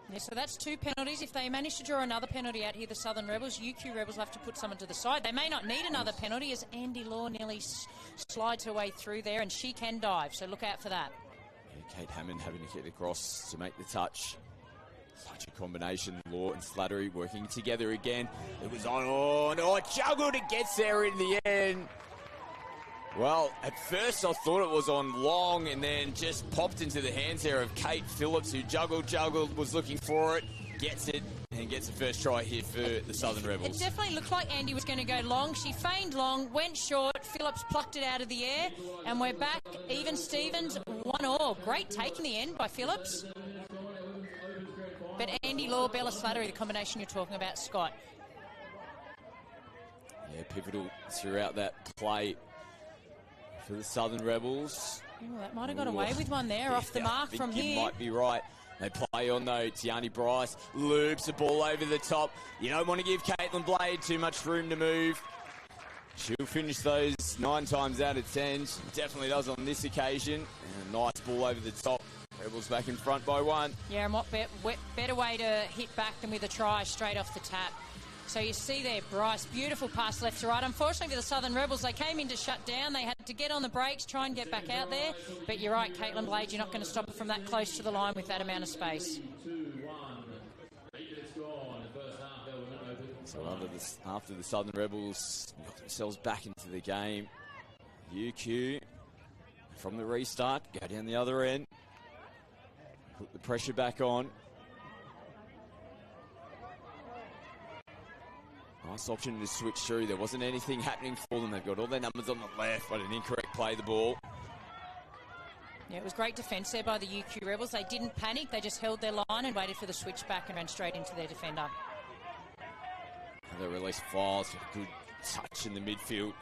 Yeah, so that's 2 penalties. If they manage to draw another penalty out here, the Southern Rebels, UQ Rebels will have to put someone to the side. They may not need another penalty as Andy Law nearly slides her way through there, and she can dive, so look out for that. Kate Hammond having to get across to make the touch. Such a combination, Law and Slattery working together again. It was on, juggled, it gets there in the end. Well, at first I thought it was on Long and then just popped into the hands there of Kate Phillips, who juggled, was looking for it, gets it, and gets the first try here for the Southern Rebels. It definitely looked like Andy was going to go long. She feigned long, went short, Phillips plucked it out of the air, and we're back. Even Stevens, 1-1. Great take in the end by Phillips. But Andy Law, Bella Slattery, the combination you're talking about, Scott. Yeah, pivotal throughout that play for the Southern Rebels. Ooh, that might have got away with one there, off the mark from here. You might be right. They play on though. Tiani Bryce loops the ball over the top. You don't want to give Caitlin Blade too much room to move. She'll finish those 9 times out of 10. She definitely does on this occasion. And a nice ball over the top. Rebels back in front by 1. Yeah, and what better way to hit back than with a try straight off the tap. So you see there, Bryce, beautiful pass left to right. Unfortunately for the Southern Rebels, they came in to shut down. They had to get on the brakes, try and get back out there. But you're right, Caitlin Blade, you're not going to stop her from that close to the line with that amount of space. So after the Southern Rebels got themselves back into the game, UQ from the restart, go down the other end, put the pressure back on. Nice option to switch through. There wasn't anything happening for them. They've got all their numbers on the left, but an incorrect play the ball. Yeah, it was great defence there by the UQ Rebels. They didn't panic. They just held their line and waited for the switch back and ran straight into their defender. They release Files. Good touch in the midfield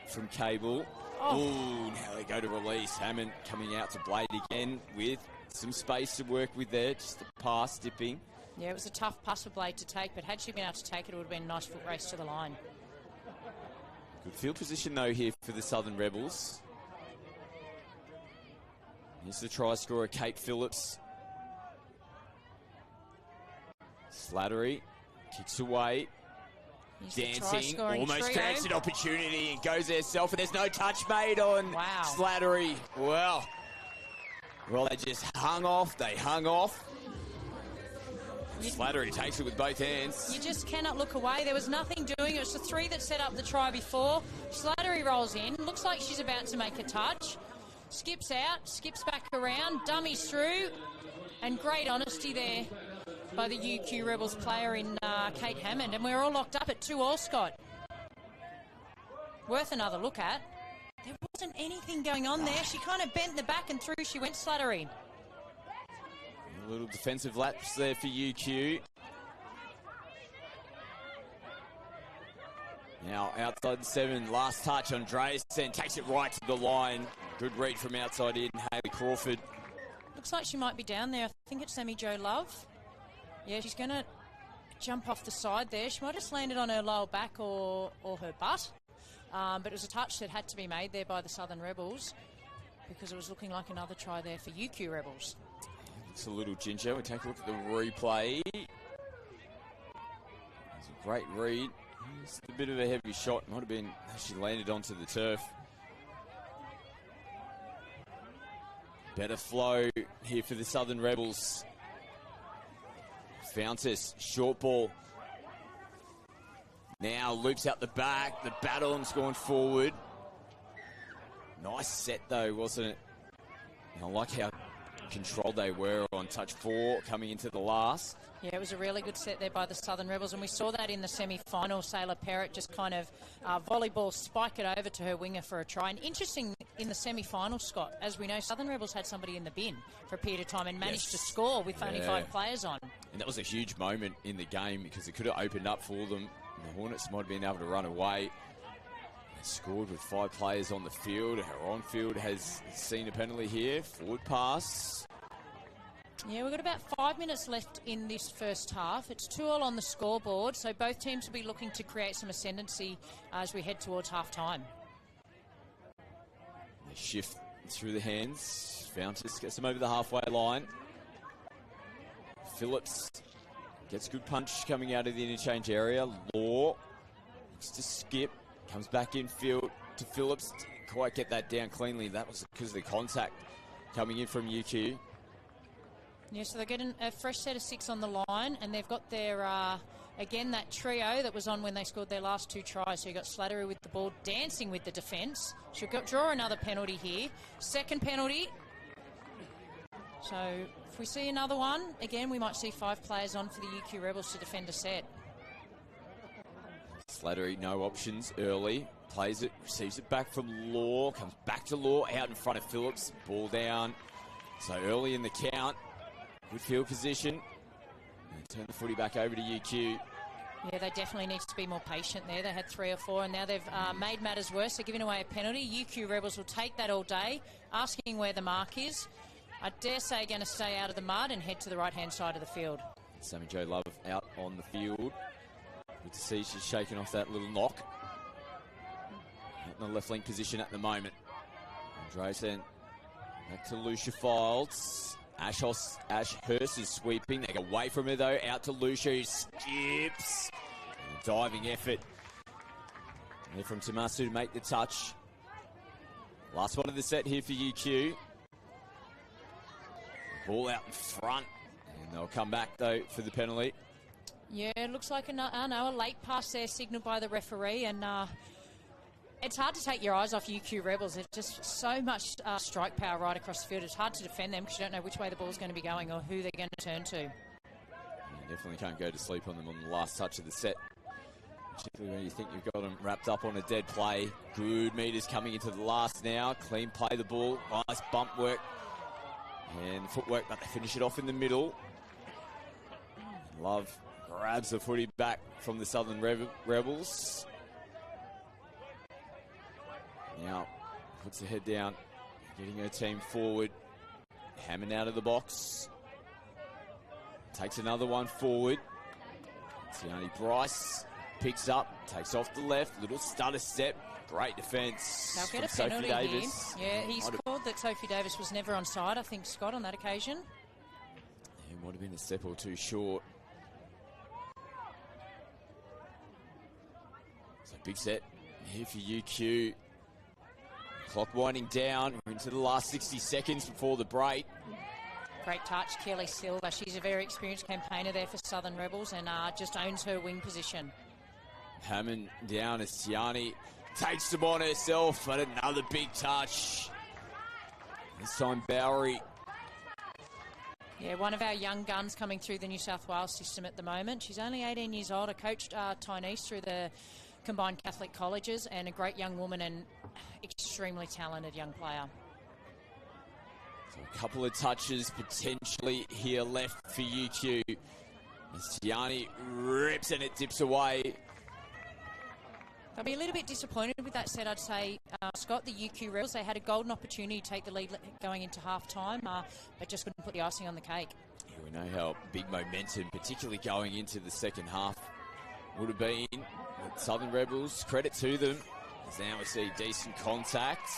from Cable. Oh, now they go to release. Hammond coming out to Blade again with some space to work with there. Just a pass dipping. Yeah, it was a tough pass for Blade to take, but had she been able to take it, it would have been a nice foot race to the line. Good field position, though, here for the Southern Rebels. Here's the try scorer, Kate Phillips. Slattery kicks away. Dancing, almost creates an opportunity and goes herself, and there's no touch made on Slattery. Well, they just hung off. They hung off. Slattery takes it with both hands. You just cannot look away. There was nothing doing. It was the three that set up the try before. Slattery rolls in. Looks like she's about to make a touch. Skips out, skips back around, dummies through, and great honesty there by the UQ Rebels player in Kate Hammond. And we're all locked up at 2-2, Scott. Worth another look at. There wasn't anything going on there. She kind of bent the back and through she went, Slattery. A little defensive lapse there for UQ. Now outside the 7, last touch on Andreasen, takes it right to the line. Good read from outside in, Hayley Crawford. Looks like she might be down there. I think it's Sammy Jo Love. Yeah, she's going to jump off the side there. She might have just landed on her lower back or her butt. But it was a touch that had to be made there by the Southern Rebels because it was looking like another try there for UQ Rebels. Looks a little ginger. We take a look at the replay. It's a great read. It's a bit of a heavy shot. Might have been as she landed onto the turf. Better flow here for the Southern Rebels. Fountas, short ball. Now loops out the back. The battle's gone forward. Nice set though, wasn't it? And I like how controlled they were on touch 4 coming into the last. Yeah, it was a really good set there by the Southern Rebels, and we saw that in the semi-final. Sailor Perrott just kind of volleyball spike it over to her winger for a try. And interesting in the semi-final, Scott, as we know, Southern Rebels had somebody in the bin for a period of time and managed to score with only 5 players on. And that was a huge moment in the game because it could have opened up for them. And the Hornets might have been able to run away. They scored with 5 players on the field. Her on-field has seen a penalty here. Forward pass. Yeah, we've got about 5 minutes left in this first half. It's 2-2 on the scoreboard, so both teams will be looking to create some ascendancy as we head towards half-time. They shift through the hands. Fountas gets them over the halfway line. Phillips gets good punch coming out of the interchange area. Law looks to skip. Comes back in field to Phillips. Didn't quite get that down cleanly. That was because of the contact coming in from UQ. Yeah, so they're getting a fresh set of 6 on the line, and they've got their, again, that trio that was on when they scored their last 2 tries. So you've got Slattery with the ball, dancing with the defence. She'll draw another penalty here. Second penalty. So if we see another one, again, we might see 5 players on for the UQ Rebels to defend a set. Slattery, no options early. Plays it, receives it back from Law. Comes back to Law, out in front of Phillips. Ball down. So early in the count. Good field position. And turn the footy back over to UQ. Yeah, they definitely need to be more patient there. They had 3 or 4, and now they've made matters worse. They're giving away a penalty. UQ Rebels will take that all day, asking where the mark is. I dare say going to stay out of the mud and head to the right-hand side of the field. Sammy Jo Love out on the field. Good to see she's shaking off that little knock. Out in the left link position at the moment. Andreasen back to Lucia Files. Ash Hurst is sweeping. They go away from her though. Out to Lucia, who skips. And a diving effort. There from Tomasu to make the touch. Last one of the set here for UQ. Ball out in front. And they'll come back though for the penalty. Yeah, it looks like a late pass there signalled by the referee, and it's hard to take your eyes off UQ Rebels. There's just so much strike power right across the field. It's hard to defend them because you don't know which way the ball's going to be going or who they're going to turn to. You definitely can't go to sleep on them on the last touch of the set, particularly when you think you've got them wrapped up on a dead play. Good meters coming into the last now. Clean play the ball. Nice bump work and footwork, but they finish it off in the middle. Love grabs the footy back from the Southern Rebels. Now puts the head down, getting her team forward. Hammond out of the box. Takes another one forward. Tiani Bryce picks up, takes off the left, little stutter step. Great defence. They'll get a penalty here. Yeah, he's called that Sophie Davis was never on side, I think, Scott, on that occasion. It might have been a step or two short. So big set here for UQ. Clock winding down. We're into the last 60 seconds before the break. Great touch, Kelly Silva. She's a very experienced campaigner there for Southern Rebels and just owns her wing position. Hammond down as Tiani takes them on herself, but another big touch. This time Bowery. Yeah, one of our young guns coming through the New South Wales system at the moment. She's only 18 years old. I coached Tynese through the combined Catholic colleges, and a great young woman and extremely talented young player. So a couple of touches potentially here left for UQ. As Tiani rips and it dips away. They'll be a little bit disappointed with that set, I'd say, Scott. The UQ Rebels, they had a golden opportunity to take the lead going into half-time, but just couldn't put the icing on the cake. Yeah, we know how big momentum, particularly going into the second half, would have been. Southern Rebels, credit to them, as now we see decent contact.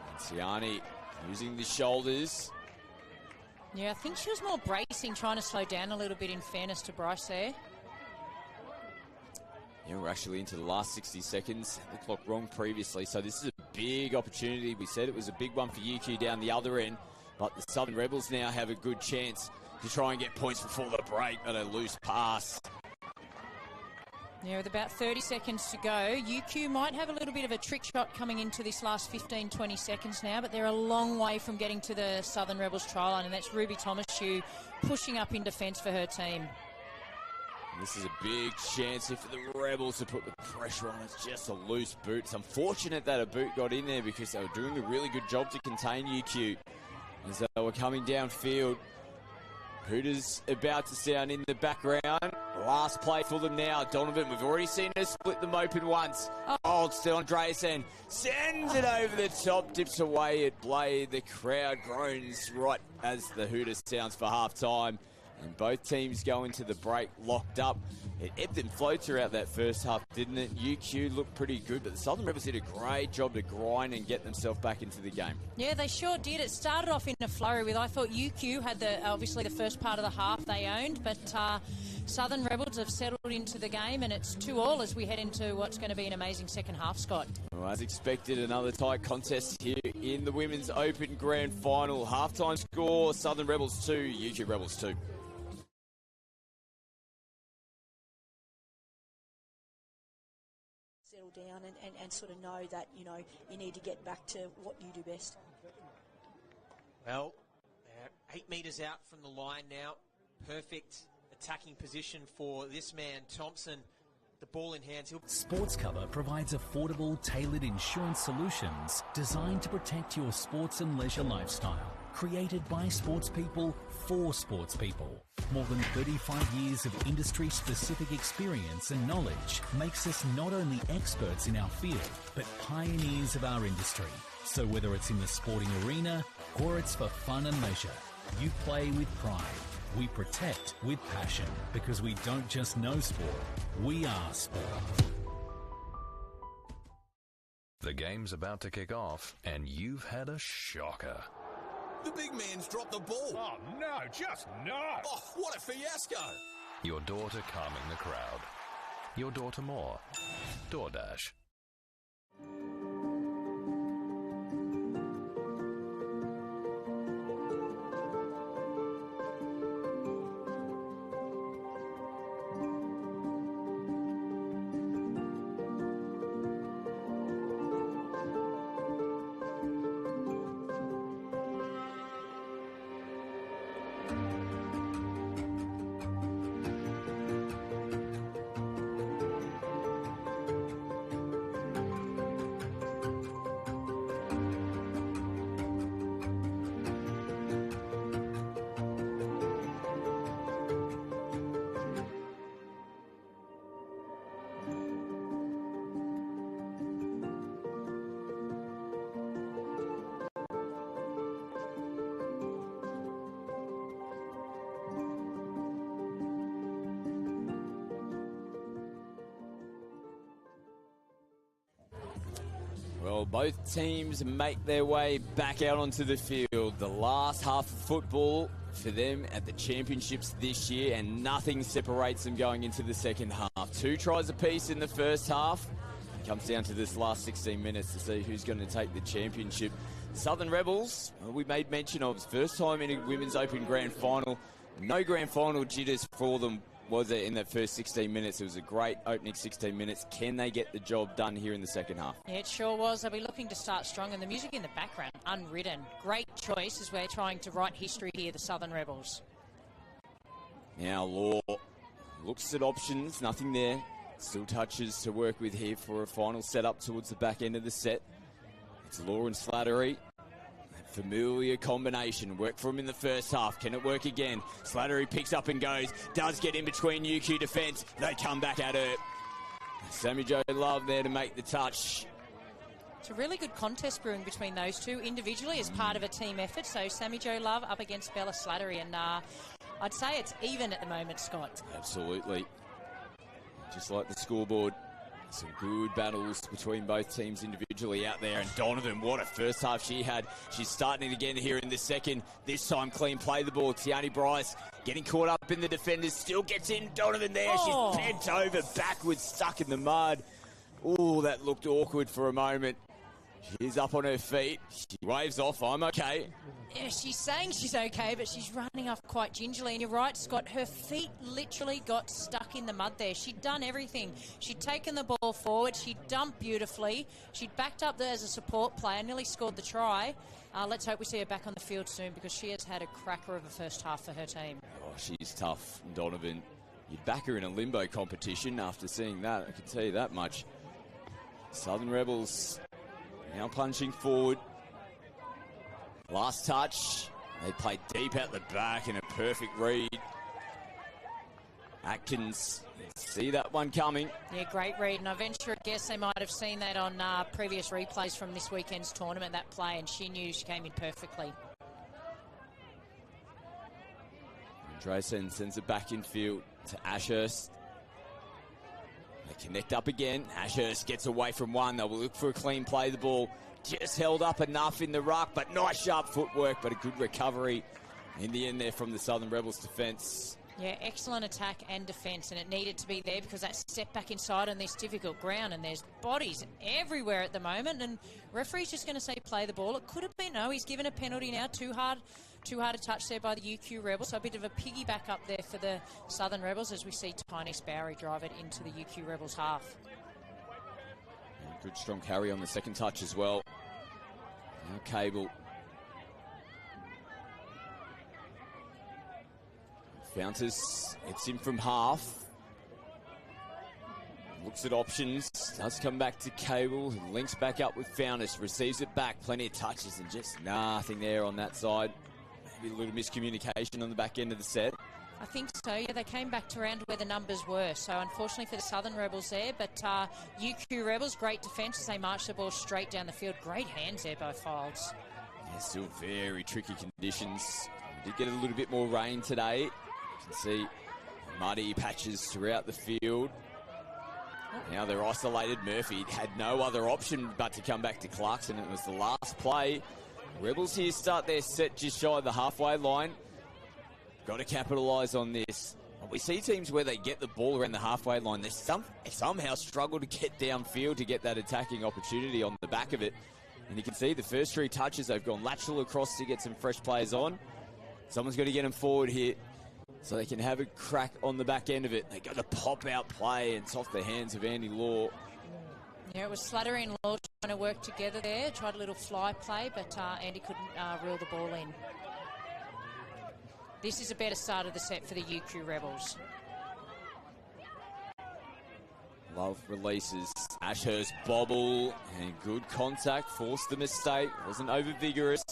And Tiani using the shoulders. Yeah, I think she was more bracing, trying to slow down a little bit, in fairness to Bryce there. Yeah, we're actually into the last 60 seconds. The clock wrong previously, so this is a big opportunity. We said it was a big one for UQ down the other end, but the Southern Rebels now have a good chance to try and get points before the break, but a loose pass. Yeah, with about 30 seconds to go, UQ might have a little bit of a trick shot coming into this last 15, 20 seconds now, but they're a long way from getting to the Southern Rebels try line, and that's Ruby Thomas-Hugh pushing up in defence for her team. This is a big chance here for the Rebels to put the pressure on. It's just a loose boot. It's unfortunate that a boot got in there because they were doing a really good job to contain UQ as they were coming downfield. Hooters about to sound in the background. Last play for them now. Donovan, we've already seen her split them open once. Oh, it's still Andreasen. Sends it over the top, dips away at Blade. The crowd groans right as the Hooters sounds for half-time. And both teams go into the break locked up. It ebbed and flowed throughout that first half, didn't it? UQ looked pretty good, but the Southern Rebels did a great job to grind and get themselves back into the game. Yeah, they sure did. It started off in a flurry with, I thought UQ had obviously the first part of the half they owned, but Southern Rebels have settled into the game, and it's 2-2 as we head into what's going to be an amazing second half, Scott. Well, as expected, another tight contest here in the Women's Open Grand Final. Halftime score, Southern Rebels 2, UQ Rebels 2. Settle down and sort of know that, you know, you need to get back to what you do best. Well, they're 8 metres out from the line now. Perfect attacking position for this man, Thompson. The ball in hands. Sports Cover provides affordable, tailored insurance solutions designed to protect your sports and leisure lifestyle. Created by sports people for sports people. More than 35 years of industry-specific experience and knowledge makes us not only experts in our field, but pioneers of our industry. So whether it's in the sporting arena or it's for fun and leisure, you play with pride. We protect with passion, because we don't just know sport, we are sport. The game's about to kick off, and you've had a shocker. The big man's dropped the ball. Oh, no, just not. Oh, what a fiasco. Your daughter calming the crowd. Your daughter more. DoorDash. Well, both teams make their way back out onto the field. The last half of football for them at the championships this year, and nothing separates them going into the second half. 2 tries apiece in the first half. It comes down to this last 16 minutes to see who's going to take the championship. Southern Rebels, we made mention of, first time in a Women's Open Grand Final. No Grand Final jitters for them, was it, in that first 16 minutes. It was a great opening 16 minutes. Can they get the job done here in the second half? Yeah, it sure was. They'll be looking to start strong, and the music in the background, Unwritten. Great choice as we're trying to write history here, the Southern Rebels. Now Law looks at options, nothing there. Still touches to work with here for a final setup towards the back end of the set. It's Law and Slattery. Familiar combination. Worked for him in the first half. Can it work again? Slattery picks up and goes. Does get in between UQ defence. They come back at her. Sammy Jo Love there to make the touch. It's a really good contest brewing between those two individually as part of a team effort. So Sammy Jo Love up against Bella Slattery, and I'd say it's even at the moment, Scott. Absolutely. Just like the scoreboard. Some good battles between both teams individually out there. And Donovan, what a first half she had. She's starting it again here in the second. This time clean play the ball. Tiani Bryce getting caught up in the defenders. Still gets in. Donovan there. Oh. She's bent over, backwards, stuck in the mud. Oh, that looked awkward for a moment. She's up on her feet. She waves off. I'm okay. Yeah, she's saying she's okay, but she's running off quite gingerly. And you're right, Scott, her feet literally got stuck in the mud there. She'd done everything. She'd taken the ball forward. She'd dumped beautifully. She'd backed up there as a support player, nearly scored the try. Let's hope we see her back on the field soon, because she has had a cracker of a first half for her team. Oh, she's tough, Donovan. You'd back her in a limbo competition after seeing that. I can tell you that much. Southern Rebels now punching forward. Last touch. They play deep out the back in a perfect read. Atkins, see that one coming. Yeah, great read. And I venture a guess they might have seen that on previous replays from this weekend's tournament, that play, and she knew she came in perfectly. Andresen sends it back in field to Ashurst. They connect up again. Ashurst gets away from one. They will look for a clean play. The ball just held up enough in the ruck, but nice sharp footwork, but a good recovery in the end there from the Southern Rebels defence. Yeah, excellent attack and defence, and it needed to be there because that step back inside on this difficult ground, and there's bodies everywhere at the moment, and referee's just going to say play the ball. It could have been, no, he's given a penalty now. Too hard a touch there by the UQ Rebels, so a bit of a piggyback up there for the Southern Rebels as we see Tynese Bowery drive it into the UQ Rebels half. Good strong carry on the second touch as well. Now Cable. Fountas, it's in from half. Looks at options. Does come back to Cable. Links back up with Fountas. Receives it back. Plenty of touches and just nothing there on that side. Maybe a little miscommunication on the back end of the set. I think so, yeah. They came back to around where the numbers were. So, unfortunately for the Southern Rebels there. But UQ Rebels, great defence as they march the ball straight down the field. Great hands there by Fields. Yeah, still very tricky conditions. We did get a little bit more rain today. You can see muddy patches throughout the field. Now they're isolated. Murphy had no other option but to come back to Clarkson. It was the last play. Rebels here start their set just shy of the halfway line. Got to capitalise on this. We see teams where they get the ball around the halfway line. They somehow struggle to get downfield to get that attacking opportunity on the back of it. And you can see the first 3 touches, they've gone lateral across to get some fresh players on. Someone's got to get them forward here so they can have a crack on the back end of it. They got a pop-out play, and it's off the hands of Andy Law. Yeah, it was Slattery and Law trying to work together there. Tried a little fly play, but Andy couldn't reel the ball in. This is a better start of the set for the UQ Rebels. Love releases. Ashurst bobble and good contact. Forced the mistake. Wasn't over vigorous.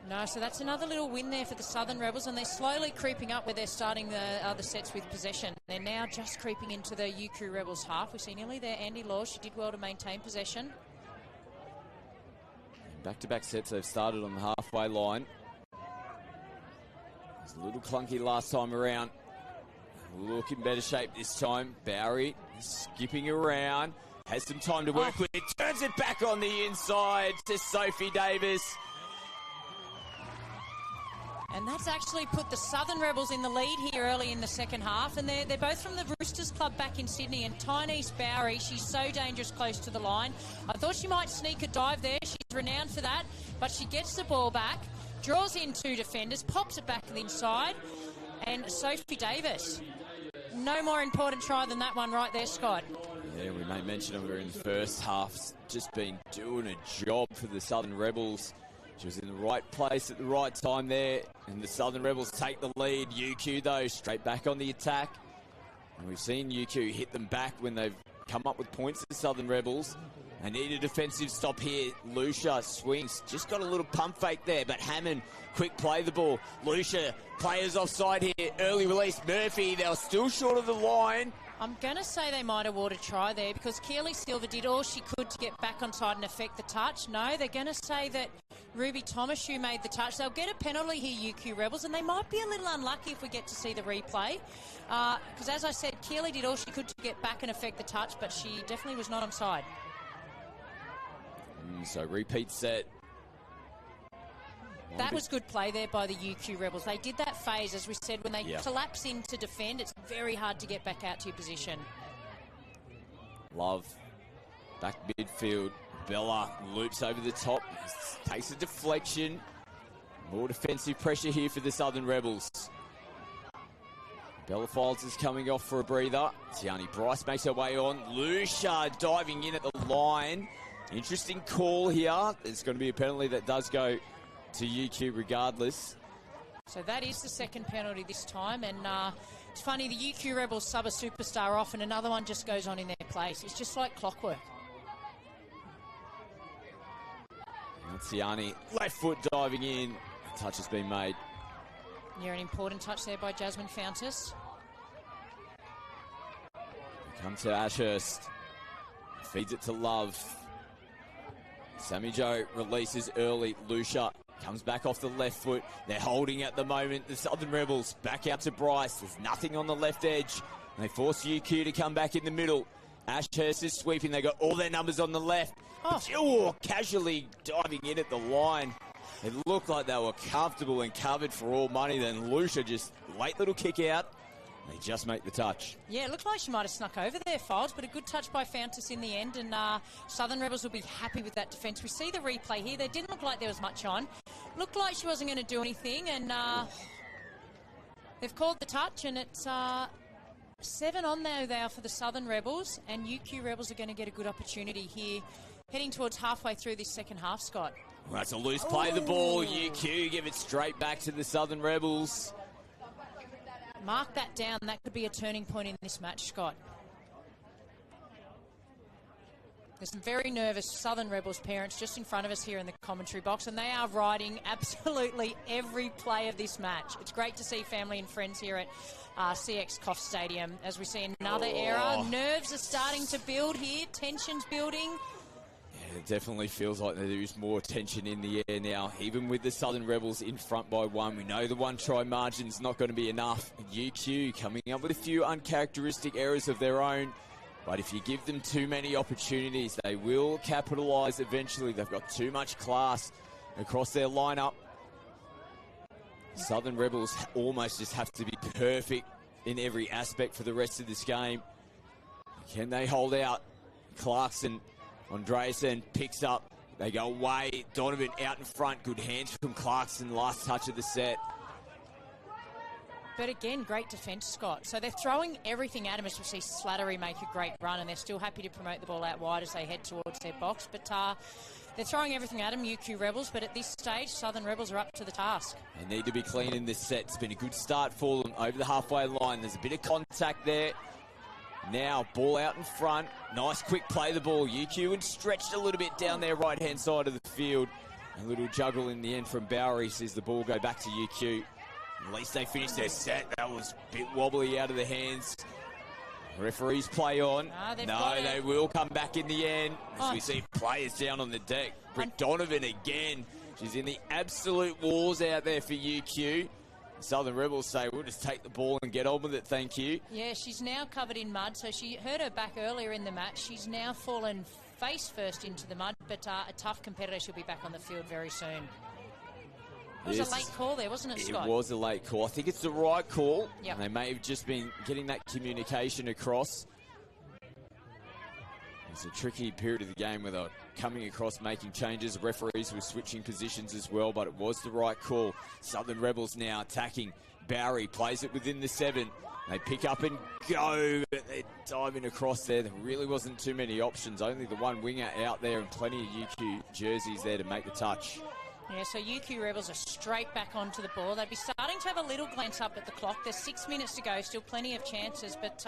No, so that's another little win there for the Southern Rebels, and they're slowly creeping up where they're starting the other sets with possession. They're now just creeping into the UQ Rebels half. We see nearly there Andy Law. She did well to maintain possession. Back-to-back sets they've started on the halfway line. It was a little clunky last time around. Look in better shape this time. Bowery skipping around. has some time to work with it. Turns it back on the inside to Sophie Davis. And that's actually put the Southern Rebels in the lead here early in the second half. And they're both from the Roosters Club back in Sydney. And Tyneese Bowery, she's so dangerous close to the line. I thought she might sneak a dive there. She's renowned for that. But she gets the ball back, draws in 2 defenders, pops it back inside. And Sophie Davis. No more important try than that one right there, Scott. Yeah, we made mention of her in the first half. Just been doing a job for the Southern Rebels. She was in the right place at the right time there, and the Southern Rebels take the lead. UQ, though, straight back on the attack. And we've seen UQ hit them back when they've come up with points, the Southern Rebels. They need a defensive stop here. Lucia swings, just got a little pump fake there, but Hammond, quick play the ball. Lucia, players offside here, early release. Murphy, they were still short of the line. I'm going to say they might award a try there because Keely Silver did all she could to get back on side and affect the touch. No, they're going to say that Ruby Thomas-Hugh made the touch. They'll get a penalty here, UQ Rebels, and they might be a little unlucky if we get to see the replay. Because as I said, Keely did all she could to get back and affect the touch, but she definitely was not on side. So repeat set. That was good play there by the UQ Rebels. They did that phase, as we said, when they collapse in to defend, it's very hard to get back out to your position. Love, back midfield. Bella loops over the top, takes a deflection. More defensive pressure here for the Southern Rebels. Bella Files is coming off for a breather. Tiani Bryce makes her way on. Lucia diving in at the line. Interesting call here. There's going to be a penalty that does go to UQ regardless. So that is the second penalty this time, and it's funny, the UQ Rebels sub a superstar off and another one just goes on in their place. It's just like clockwork. Tiani, left foot diving in. The touch has been made. Yeah, an important touch there by Jasmine Fountas. Come to Ashurst. Feeds it to Love. Sammy Joe releases early. Lucia comes back off the left foot. They're holding at the moment. The Southern Rebels back out to Bryce. There's nothing on the left edge. And they force UQ to come back in the middle. Ashurst is sweeping. They got all their numbers on the left. Oh, casually diving in at the line. It looked like they were comfortable and covered for all money. Then Lucia just late little kick out. They just make the touch. Yeah, it looked like she might have snuck over there, Files, but a good touch by Fountas in the end, and Southern Rebels will be happy with that defence. We see the replay here. There didn't look like there was much on. Looked like she wasn't going to do anything, and they've called the touch, and it's 7 on there now for the Southern Rebels, and UQ Rebels are going to get a good opportunity here, heading towards halfway through this second half, Scott. Well, that's a loose play, the ball. UQ give it straight back to the Southern Rebels. Mark that down. That could be a turning point in this match, Scott. There's some very nervous Southern Rebels parents just in front of us here in the commentary box, and they are riding absolutely every play of this match. It's great to see family and friends here at CX Coffs Stadium as we see another era. Nerves are starting to build here. Tension's building. It definitely feels like there is more tension in the air now. Even with the Southern Rebels in front by 1, we know the one-try margin's not going to be enough. UQ coming up with a few uncharacteristic errors of their own. But if you give them too many opportunities, they will capitalise eventually. They've got too much class across their lineup. Southern Rebels almost just have to be perfect in every aspect for the rest of this game. Can they hold out? Clarkson, Andreasen picks up. They go away. Donovan out in front. Good hands from Clarkson. Last touch of the set. But again, great defence, Scott. So they're throwing everything at him as we see Slattery make a great run, and they're still happy to promote the ball out wide as they head towards their box. But they're throwing everything at him, UQ Rebels. But at this stage, Southern Rebels are up to the task. They need to be clean in this set. It's been a good start for them over the halfway line. There's a bit of contact there. Now, ball out in front. Nice quick play the ball. UQ and stretched a little bit down their right-hand side of the field. A little juggle in the end from Bowery says the ball go back to UQ. At least they finished their set. That was a bit wobbly out of the hands. Referees play on. No, they will come back in the end. As we see players down on the deck. Britt Donovan again. She's in the absolute wars out there for UQ. Southern Rebels say, we'll just take the ball and get on with it, thank you. Yeah, she's now covered in mud, so she hurt her back earlier in the match. She's now fallen face first into the mud, but a tough competitor. She'll be back on the field very soon. It was a late call there, wasn't it, Scott? It was a late call. I think it's the right call. Yep. They may have just been getting that communication across. It's a tricky period of the game where they're coming across, making changes. Referees were switching positions as well, but it was the right call. Southern Rebels now attacking. Barry plays it within the 7. They pick up and go, but they're diving across there. There really wasn't too many options. Only the one winger out there and plenty of UQ jerseys there to make the touch. Yeah, so UQ Rebels are straight back onto the ball. They'd be starting to have a little glance up at the clock. There's 6 minutes to go, still plenty of chances, but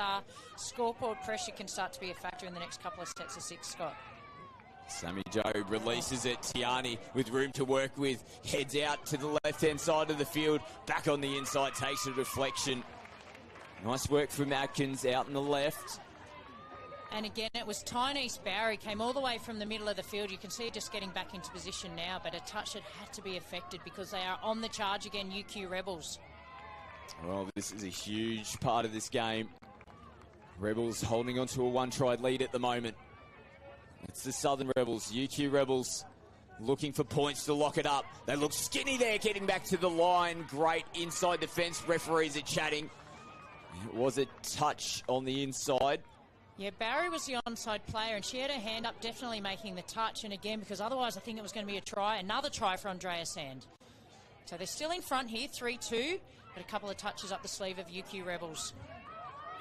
scoreboard pressure can start to be a factor in the next couple of sets of 6, Scott. Sammy Joe releases it. Tiani with room to work with. Heads out to the left-hand side of the field. Back on the inside, takes a deflection. Nice work from Atkins out in the left. And again, it was Tyneese Barry, came all the way from the middle of the field. You can see her just getting back into position now, but a touch that had to be affected because they are on the charge again, UQ Rebels. Well, this is a huge part of this game. Rebels holding on to a one-try lead at the moment. It's the Southern Rebels. UQ Rebels looking for points to lock it up. They look skinny there, getting back to the line. Great inside defence. Referees are chatting. It was a touch on the inside. Yeah, Barry was the onside player, and she had her hand up, definitely making the touch. And again, because otherwise I think it was going to be a try, another try for Andrea Sand. So they're still in front here, 3-2, but a couple of touches up the sleeve of UQ Rebels.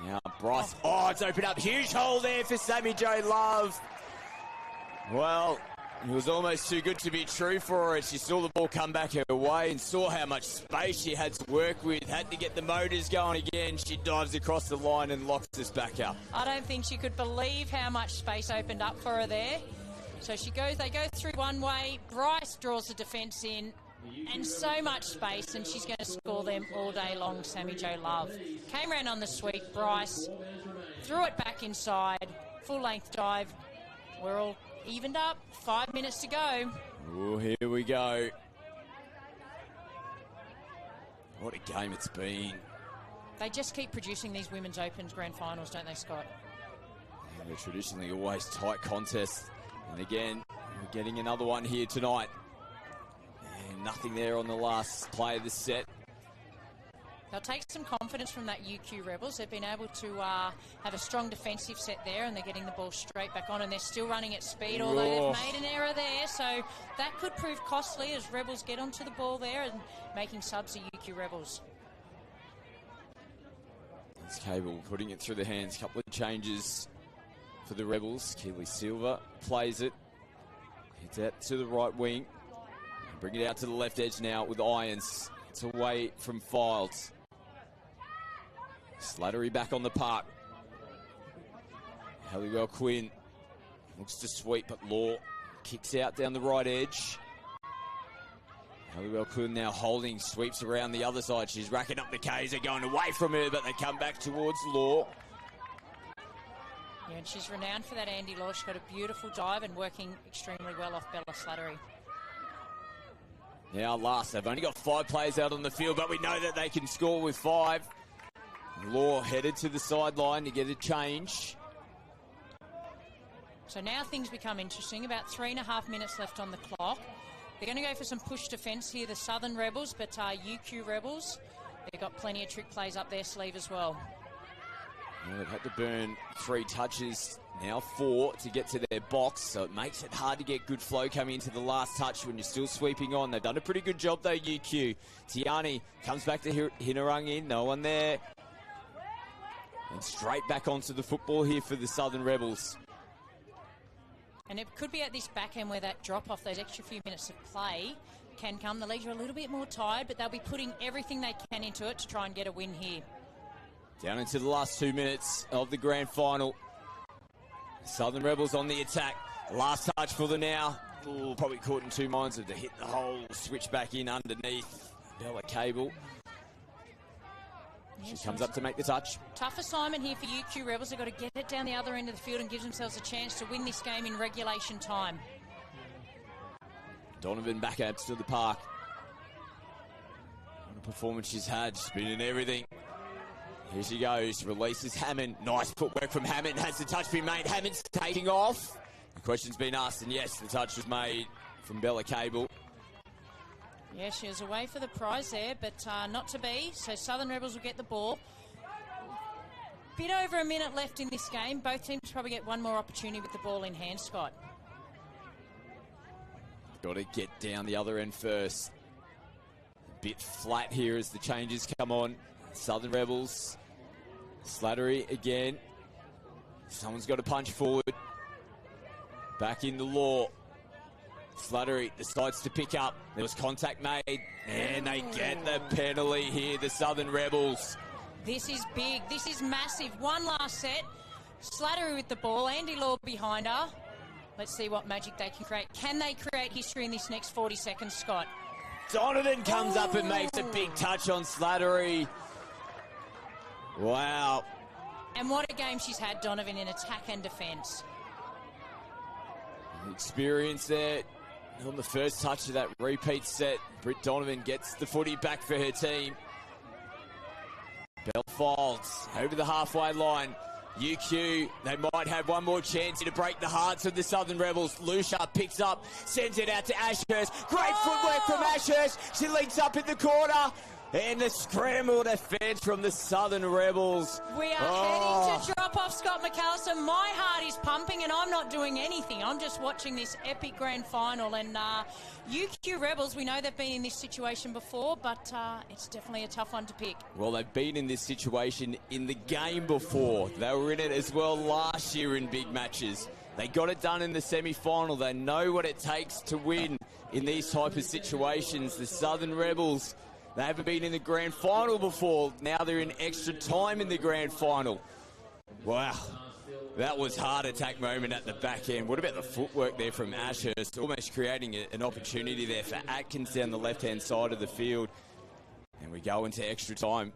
Now Bryce, it's opened up. Huge hole there for Sammy Jo Love. Well, it was almost too good to be true for her. She saw the ball come back her way and saw how much space she had to work with. Had to get the motors going again. She dives across the line and locks us back up. I don't think she could believe how much space opened up for her there. So they go through one way. Bryce draws the defence in. And so much space, and she's going to score them all day long, Sammy Jo Love. Came round on the sweep, Bryce threw it back inside, full-length dive. We're all evened up, 5 minutes to go. Oh, here we go. What a game it's been. They just keep producing these Women's Opens grand finals, don't they, Scott? Yeah, they're traditionally always tight contests. And again, we're getting another one here tonight. And nothing there on the last play of the set. They'll take some confidence from that UQ Rebels. They've been able to have a strong defensive set there, and they're getting the ball straight back on, and they're still running at speed, although they've made an error there. So that could prove costly as Rebels get onto the ball there and making subs of UQ Rebels. It's Cable putting it through the hands. Couple of changes for the Rebels. Keely Silva plays it. Hits out to the right wing. Bring it out to the left edge now with Irons. It's away from Files. Slattery back on the park. Halliwell Quinn looks to sweep, but Law kicks out down the right edge. Halliwell Quinn now holding, sweeps around the other side. She's racking up the K's. They're going away from her, but they come back towards Law. Yeah, and she's renowned for that, Andy Law. She's got a beautiful dive and working extremely well off Bella Slattery. Now last, they've only got 5 players out on the field, but we know that they can score with 5. Law headed to the sideline to get a change. So now things become interesting. About 3.5 minutes left on the clock. They're going to go for some push defence here, the Southern Rebels, but UQ Rebels, they've got plenty of trick plays up their sleeve as well. Well, they've had to burn 3 touches, now 4 to get to their box, so it makes it hard to get good flow coming into the last touch when you're still sweeping on. They've done a pretty good job though, UQ. Tiani comes back to Hinarungi, no one there. And straight back onto the football here for the Southern Rebels. And it could be at this back end where that drop-off, those extra few minutes of play, can come. The legs are a little bit more tired, but they'll be putting everything they can into it to try and get a win here. Down into the last 2 minutes of the grand final. Southern Rebels on the attack. Last touch for them now. Ooh, probably caught in 2 minds of to hit the hole, switch back in underneath. Bella Cable. She comes up to make the touch. Tough assignment here for UQ Rebels. They've got to get it down the other end of the field and give themselves a chance to win this game in regulation time. Donovan back out to the park. What a performance she's had. She's been in everything. Here she goes. Releases Hammond. Nice footwork from Hammond. Has the touch been made? Hammond's taking off. The question's been asked, and yes, the touch was made from Bella Cable. Yeah, she was away for the prize there, but not to be. So Southern Rebels will get the ball. Bit over a minute left in this game. Both teams probably get one more opportunity with the ball in hand, Scott. Got to get down the other end first. A bit flat here as the changes come on. Southern Rebels. Slattery again. Someone's got to punch forward. Back in the Law. Slattery decides to pick up. There was contact made. And they get the penalty here, the Southern Rebels. This is big. This is massive. One last set. Slattery with the ball. Andy Law behind her. Let's see what magic they can create. Can they create history in this next 40 seconds, Scott? Donovan comes up and makes a big touch on Slattery. Wow. And what a game she's had, Donovan, in attack and defence. Experience there on the first touch of that repeat set. Britt Donovan gets the footy back for her team. Bell folds over the halfway line. UQ, they might have one more chance to break the hearts of the Southern Rebels. Lucia picks up, sends it out to Ashurst. Great footwork from Ashurst. She links up in the corner. And the scramble defence from the Southern Rebels. We are heading to drop off, Scott McAllister. My heart is pumping and I'm not doing anything. I'm just watching this epic grand final. And UQ Rebels, we know they've been in this situation before, but it's definitely a tough one to pick. Well, they've been in this situation in the game before. They were in it as well last year in big matches. They got it done in the semi-final. They know what it takes to win in these type of situations. The Southern Rebels, they haven't been in the grand final before. Now they're in extra time in the grand final. Wow. That was heart attack moment at the back end. What about the footwork there from Ashurst? Almost creating an opportunity there for Atkins down the left-hand side of the field. And we go into extra time.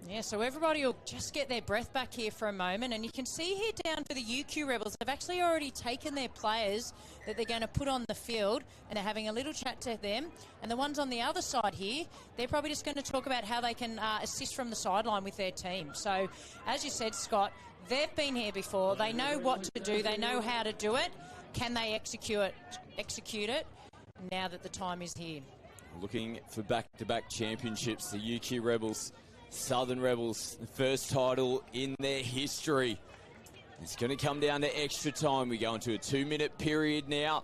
Yeah, so everybody will just get their breath back here for a moment. And you can see here down for the UQ Rebels, they've actually already taken their players that they're going to put on the field and they're having a little chat to them. And the ones on the other side here, they're probably just going to talk about how they can assist from the sideline with their team. So, as you said, Scott, they've been here before. They know what to do. They know how to do it. Can they execute it now that the time is here? Looking for back-to-back championships, the UQ Rebels. Southern Rebels, the first title in their history. It's going to come down to extra time. We go into a 2-minute period now.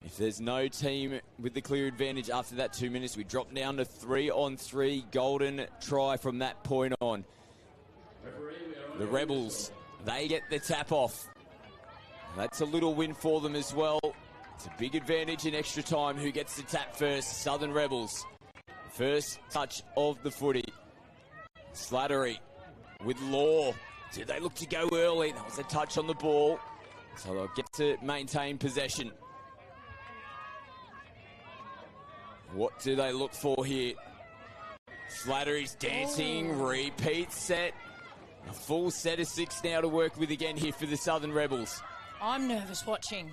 If there's no team with the clear advantage after that 2 minutes, we drop down to 3-on-3. Golden try from that point on. The Rebels, they get the tap off. That's a little win for them as well. It's a big advantage in extra time. Who gets the tap first? Southern Rebels. First touch of the footy. Slattery with Law. Do they look to go early? That was a touch on the ball. So they'll get to maintain possession. What do they look for here? Slattery's dancing. Repeat set. A full set of 6 now to work with again here for the Southern Rebels. I'm nervous watching.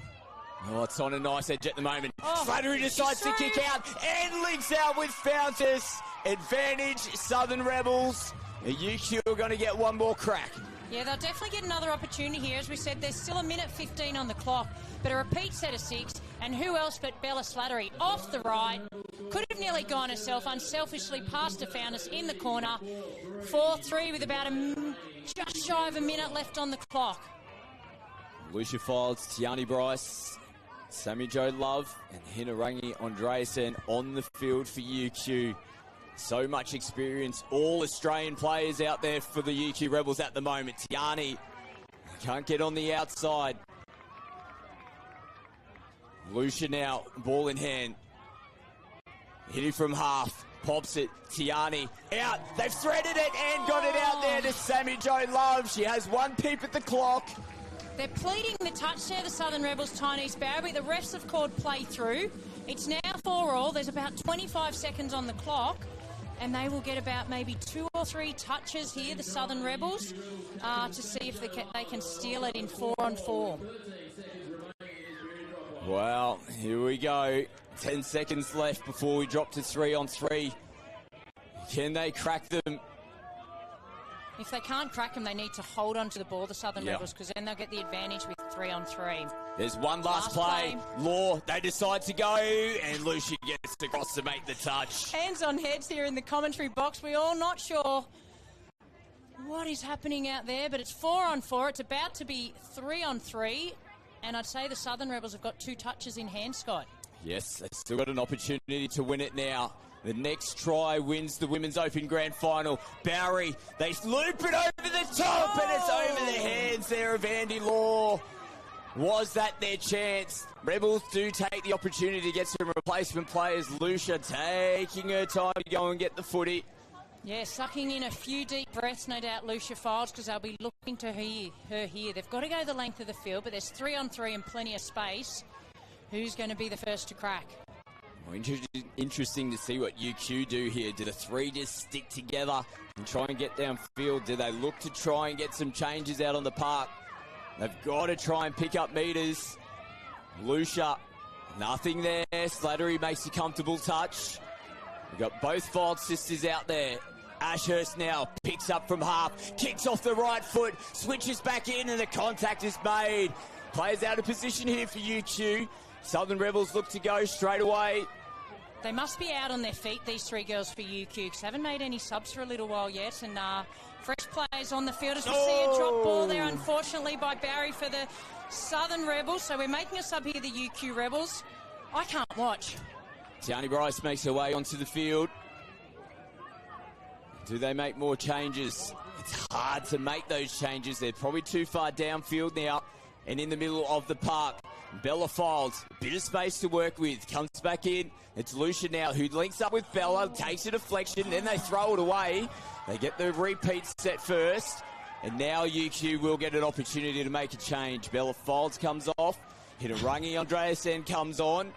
Oh, it's on a nice edge at the moment. Slattery decides to kick out and links out with Fountas. Advantage, Southern Rebels. The UQ are going to get one more crack. Yeah, they'll definitely get another opportunity here. As we said, there's still 1:15 on the clock, but a repeat set of 6. And who else but Bella Slattery off the right. Could have nearly gone herself, unselfishly passed to Fountas in the corner. 4-3 with about just shy of a minute left on the clock. Lucia Files, Tiani Bryce, Sammy Jo Love, and Hinarangi Andreasen on the field for UQ. So much experience, all Australian players out there for the UQ Rebels at the moment. Tiani can't get on the outside. Lucia now, ball in hand. Hitting from half, pops it, Tiani out. They've threaded it and got it out there to Sammy Jo Love. She has one peep at the clock. They're pleading the touch there, the Southern Rebels, Tynese Barrowby. The refs have called play through. It's now 4-all. There's about 25 seconds on the clock. And they will get about maybe 2 or 3 touches here, the Southern Rebels, to see if they can steal it in 4-on-4. Well, here we go. 10 seconds left before we drop to 3-on-3. Can they crack them? If they can't crack them, they need to hold on to the ball, the Southern Rebels, because then they'll get the advantage with 3-on-3. There's one last play. Law, they decide to go, and Lucia gets across to make the touch. Hands on heads here in the commentary box. We're all not sure what is happening out there, but it's 4-on-4. It's about to be 3-on-3, and I'd say the Southern Rebels have got 2 touches in hand, Scott. Yes, they've still got an opportunity to win it now. The next try wins the Women's Open Grand Final. Bowery, they loop it over the top, and it's over the hands there of Andy Law. Was that their chance? Rebels do take the opportunity to get some replacement players. Lucia taking her time to go and get the footy. Yeah, sucking in a few deep breaths, no doubt, Lucia Files, because they'll be looking to her here. They've got to go the length of the field, but there's 3-on-3 and plenty of space. Who's going to be the first to crack? Well, interesting to see what UQ do here. Do the 3 just stick together and try and get downfield? Do they look to try and get some changes out on the park? They've got to try and pick up meters. Lucia, nothing there. Slattery makes a comfortable touch. We've got both Files sisters out there. Ashurst now picks up from half, kicks off the right foot, switches back in, and the contact is made. Players out of position here for UQ. Southern Rebels look to go straight away. They must be out on their feet, these 3 girls for UQ, because they haven't made any subs for a little while yet. And fresh players on the field as we see a drop ball there, unfortunately, by Barry for the Southern Rebels. So we're making a sub here, the UQ Rebels. I can't watch. Tiani Bryce makes her way onto the field. Do they make more changes? It's hard to make those changes. They're probably too far downfield now and in the middle of the park. Bella Files, a bit of space to work with, comes back in. It's Lucia now who links up with Bella, takes a deflection, then they throw it away. They get the repeat set first, and now UQ will get an opportunity to make a change. Bella Files comes off, Hitarangi Andreasen comes on.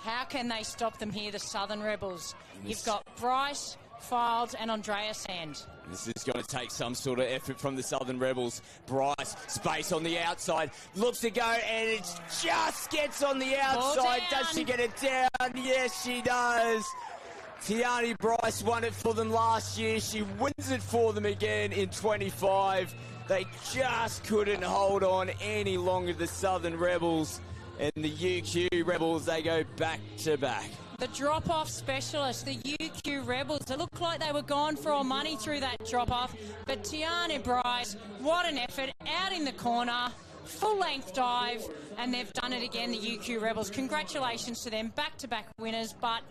How can they stop them here, the Southern Rebels? You've got Bryce, Files and Andreasen. This is going to take some sort of effort from the Southern Rebels. Bryce, space on the outside, looks to go, and it just gets on the outside. Does she get it down? Yes, she does. Tiani Bryce won it for them last year. She wins it for them again in 25. They just couldn't hold on any longer, the Southern Rebels. And the UQ Rebels, they go back to back. The drop-off specialist, the UQ Rebels. It looked like they were gone for all money through that drop-off. But Tiana Bryce, what an effort, out in the corner, full-length dive, and they've done it again, the UQ Rebels. Congratulations to them, back-to-back winners, but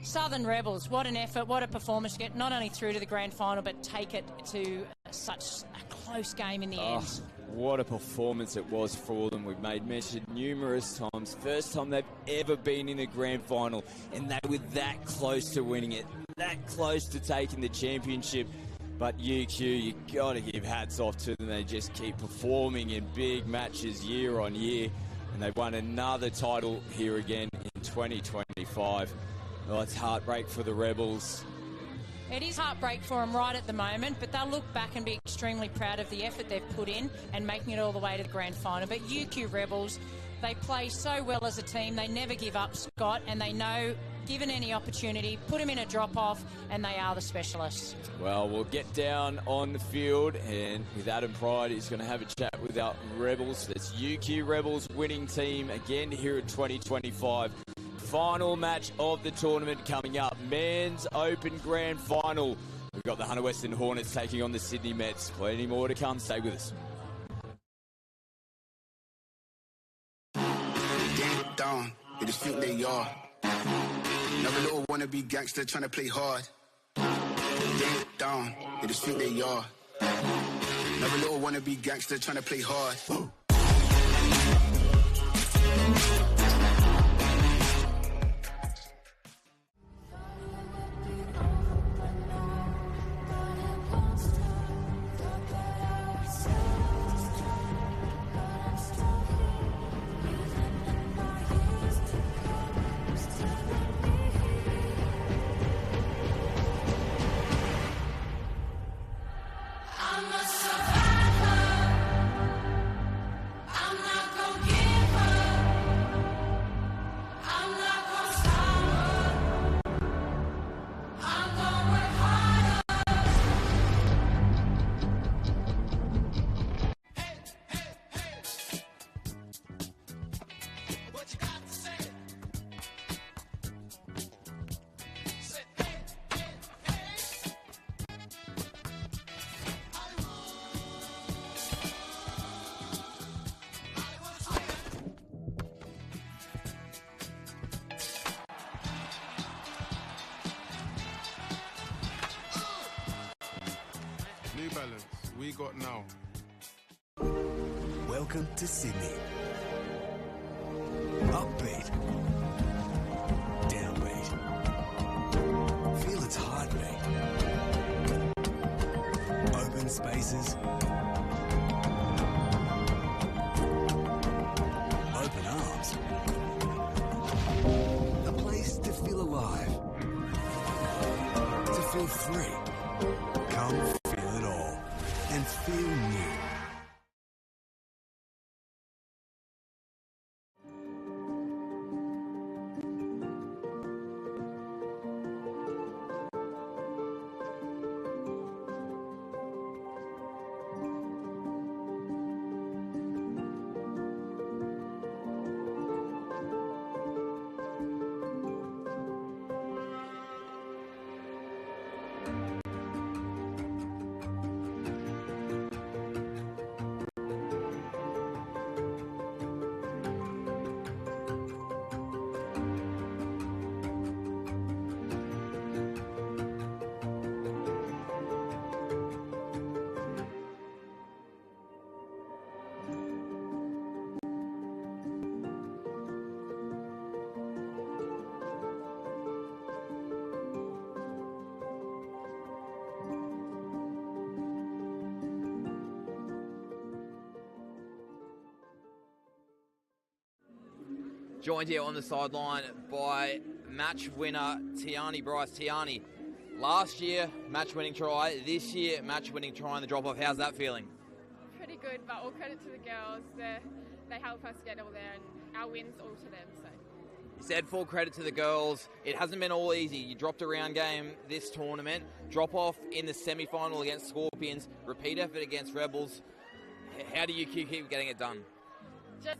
Southern Rebels, what an effort, what a performance to get not only through to the grand final, but take it to such a close game in the end. What a performance it was for them. We've made mention numerous times. First time they've ever been in a grand final, and they were that close to winning it, that close to taking the championship. But UQ, you got to give hats off to them. They just keep performing in big matches year on year, and they won another title here again in 2025. Well, it's heartbreak for the Rebels. It is heartbreak for them right at the moment, but they'll look back and be extremely proud of the effort they've put in and making it all the way to the grand final. But UQ Rebels, they play so well as a team. They never give up, Scott, and they know, given any opportunity, put them in a drop-off, and they are the specialists. Well, we'll get down on the field, and with Adam Pride, he's going to have a chat with our Rebels. That's UQ Rebels winning team again here at 2025. Final match of the tournament coming up. Men's Open Grand Final. We've got the Hunter Western Hornets taking on the Sydney Mets. Plenty more to come. Stay with us. Down, they just think they are. Another little wannabe gangster trying to play hard. Down, they just think they are. Another little wannabe gangster trying to play hard. we got now. Welcome to Sydney. Upbeat. Downbeat. Feel its heartbeat. Open spaces. Open arms. A place to feel alive. To feel free. Come feel it all. And feel new. Joined here on the sideline by match winner Tiani Bryce. Tiani, last year match-winning try, this year match-winning try in the drop-off. How's that feeling? Pretty good, but all credit to the girls. They help us get all there, and our wins all to them. So. You said full credit to the girls. It hasn't been all easy. You dropped a round game this tournament, drop-off in the semi-final against Scorpions, repeat effort against Rebels. How do you keep getting it done? Just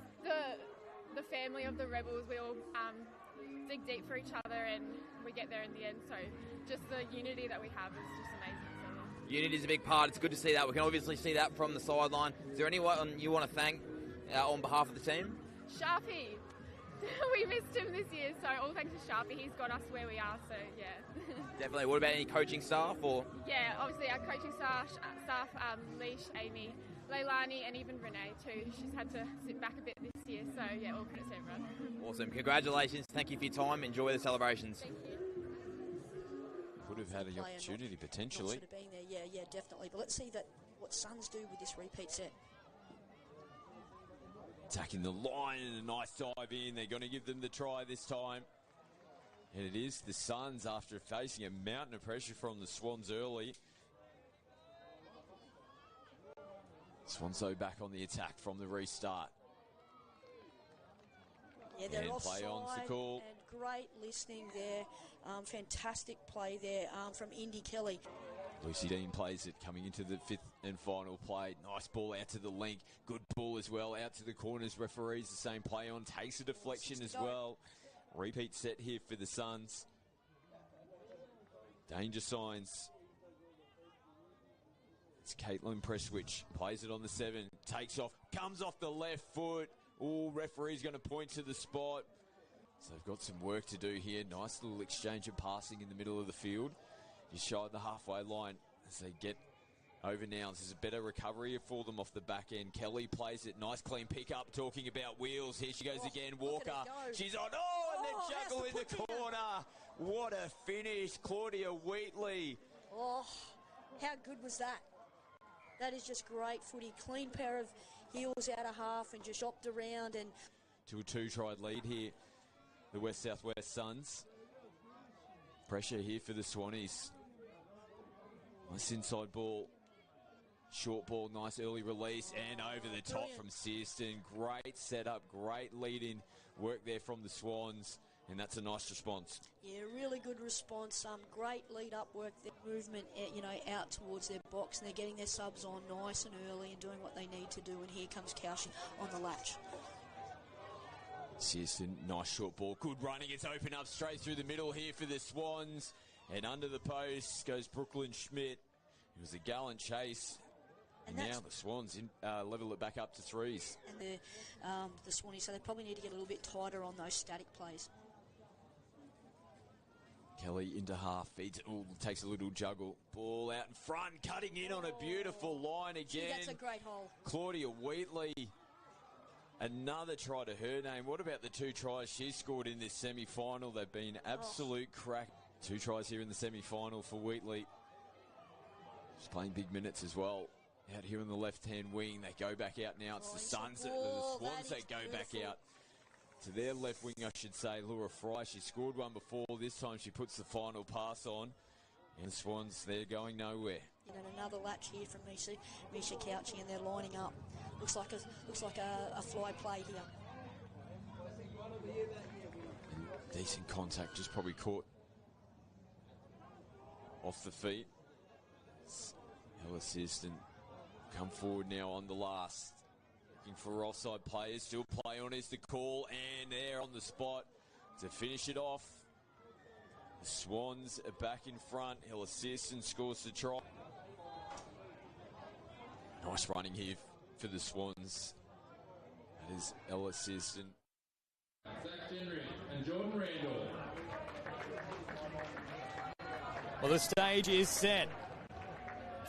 the family of the Rebels, we all dig deep for each other and we get there in the end. So just the unity that we have is just amazing. So. Unity is a big part. It's good to see that. We can obviously see that from the sideline. Is there anyone you want to thank on behalf of the team? Sharpie. We missed him this year, so all thanks to Sharpie. He's got us where we are, so yeah. Definitely. What about any coaching staff? Or? Yeah, obviously our coaching staff Leash, Amy, Leilani, and even Renee too. She's had to sit back a bit this year, so yeah, all credit to everyone. Awesome. Congratulations. Thank you for your time. Enjoy the celebrations. Thank you. Could have had an opportunity potentially. Should have been there, yeah, definitely. But let's see what Suns do with this repeat set. Attacking the line and a nice dive in. They're going to give them the try this time. And it is the Suns after facing a mountain of pressure from the Swans early. Swans though back on the attack from the restart. Yeah, they're and offside, play on Sakul. And great listening there. Fantastic play there from Indy Kelly. Lucy Dean plays it coming into the fifth and final play. Nice ball out to the link. Good ball as well out to the corners. Referees the same play on. Takes a deflection as well. Repeat set here for the Suns. Danger signs. It's Caitlin Presswich. Plays it on the 7. Takes off. Comes off the left foot. Oh, referee's going to point to the spot. So they've got some work to do here. Nice little exchange of passing in the middle of the field. Just shy of the halfway line as they get over now. This is a better recovery for them off the back end. Kelly plays it. Nice clean pick up. Talking about wheels. Here she goes again. Walker. She's on. Oh, and then juggle in the corner. What a finish. Claudia Wheatley. Oh, how good was that? That is just great footy. Clean pair of heels out of half and just shopped around. And to a 2-try lead here. The West Southwest Suns. Pressure here for the Swannies. Nice inside ball. Short ball, nice early release, and over the top from Searston. Great setup, great lead-in work there from the Swans, and that's a nice response. Yeah, really good response. Great lead-up work, their movement, out towards their box, and they're getting their subs on nice and early and doing what they need to do. And here comes Kaushi on the latch. Searston, nice short ball, good running. It's open up straight through the middle here for the Swans, and under the post goes Brooklyn Schmidt. It was a gallant chase. And now the Swans level it back up to threes. And the Swannies, so they probably need to get a little bit tighter on those static plays. Kelly into half, feeds, takes a little juggle. Ball out in front, cutting in on a beautiful line again. That's a great hole. Claudia Wheatley, another try to her name. What about the 2 tries she scored in this semi-final? They've been absolute crack. 2 tries here in the semi-final for Wheatley. She's playing big minutes as well. Out here on the left-hand wing, they go back out now. It's the Swans that go back out. To their left wing, I should say, Laura Fry. She scored one before. This time she puts the final pass on. And the Swans, they're going nowhere. And another latch here from Misha Couchy, and they're lining up. Looks like a fly play here. And decent contact, just probably caught off the feet. Her assistant come forward now on the last. Looking for offside players. Still play on is the call, and they're on the spot to finish it off. The Swans are back in front. He'll assist and scores the try. Nice running here for the Swans. That is Ella Assist and Zach Henry and Jordan Randall. Well, the stage is set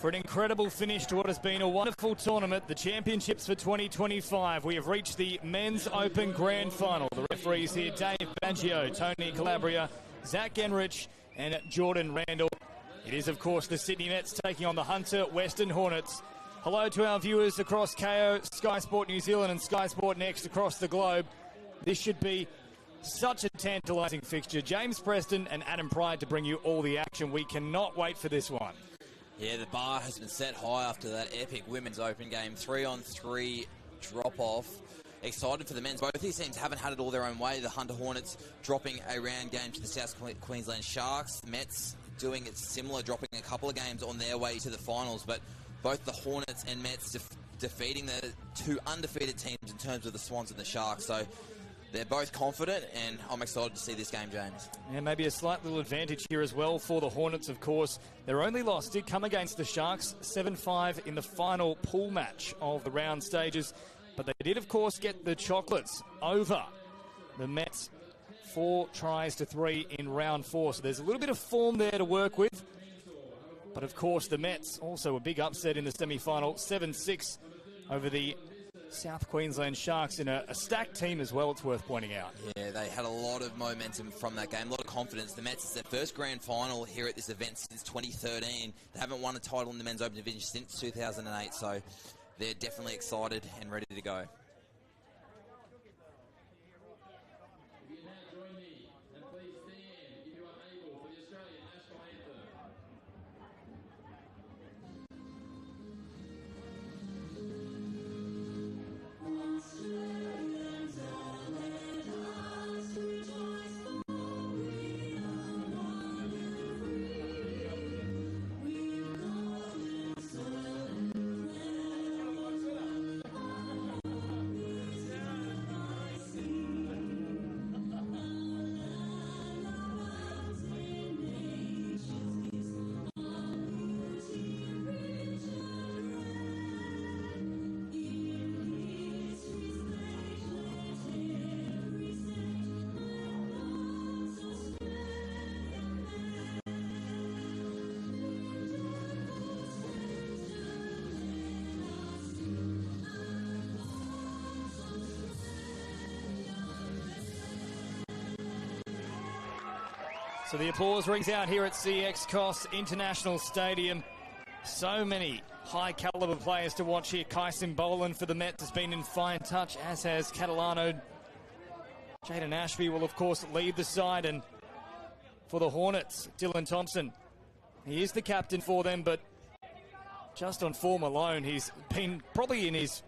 for an incredible finish to what has been a wonderful tournament, the Championships for 2025. We have reached the Men's Open Grand Final. The referees here, Dave Baggio, Tony Calabria, Zach Genrich and Jordan Randall. It is, of course, the Sydney Mets taking on the Hunter Western Hornets. Hello to our viewers across KO, Sky Sport New Zealand and Sky Sport Next across the globe. This should be such a tantalising fixture. James Preston and Adam Pride to bring you all the action. We cannot wait for this one. Yeah, the bar has been set high after that epic Women's Open game. 3-on-3 drop-off. Excited for the men's. Both these teams haven't had it all their own way. The Hunter Hornets dropping a round game to the South Queensland Sharks. The Mets doing it similar, dropping a couple of games on their way to the finals. But both the Hornets and Mets defeating the 2 undefeated teams in terms of the Swans and the Sharks. So they're both confident, and I'm excited to see this game, James. And maybe a slight little advantage here as well for the Hornets, of course. Their only loss did come against the Sharks, 7-5 in the final pool match of the round stages. But they did, of course, get the Chocolates over the Mets 4-3 in round 4. So there's a little bit of form there to work with. But, of course, the Mets also a big upset in the semi-final, 7-6 over the South Queensland Sharks in a stacked team as well, it's worth pointing out. Yeah, they had a lot of momentum from that game, a lot of confidence. The Mets, it's their first grand final here at this event since 2013. They haven't won a title in the Men's Open Division since 2008, so they're definitely excited and ready to go. So the applause rings out here at CX Coffs International Stadium. So many high-caliber players to watch here. Kyson Boland for the Mets has been in fine touch, as has Catalano. Jaden Ashby will, of course, lead the side. And for the Hornets, Dylan Thompson. He is the captain for them, but just on form alone, he's been probably in his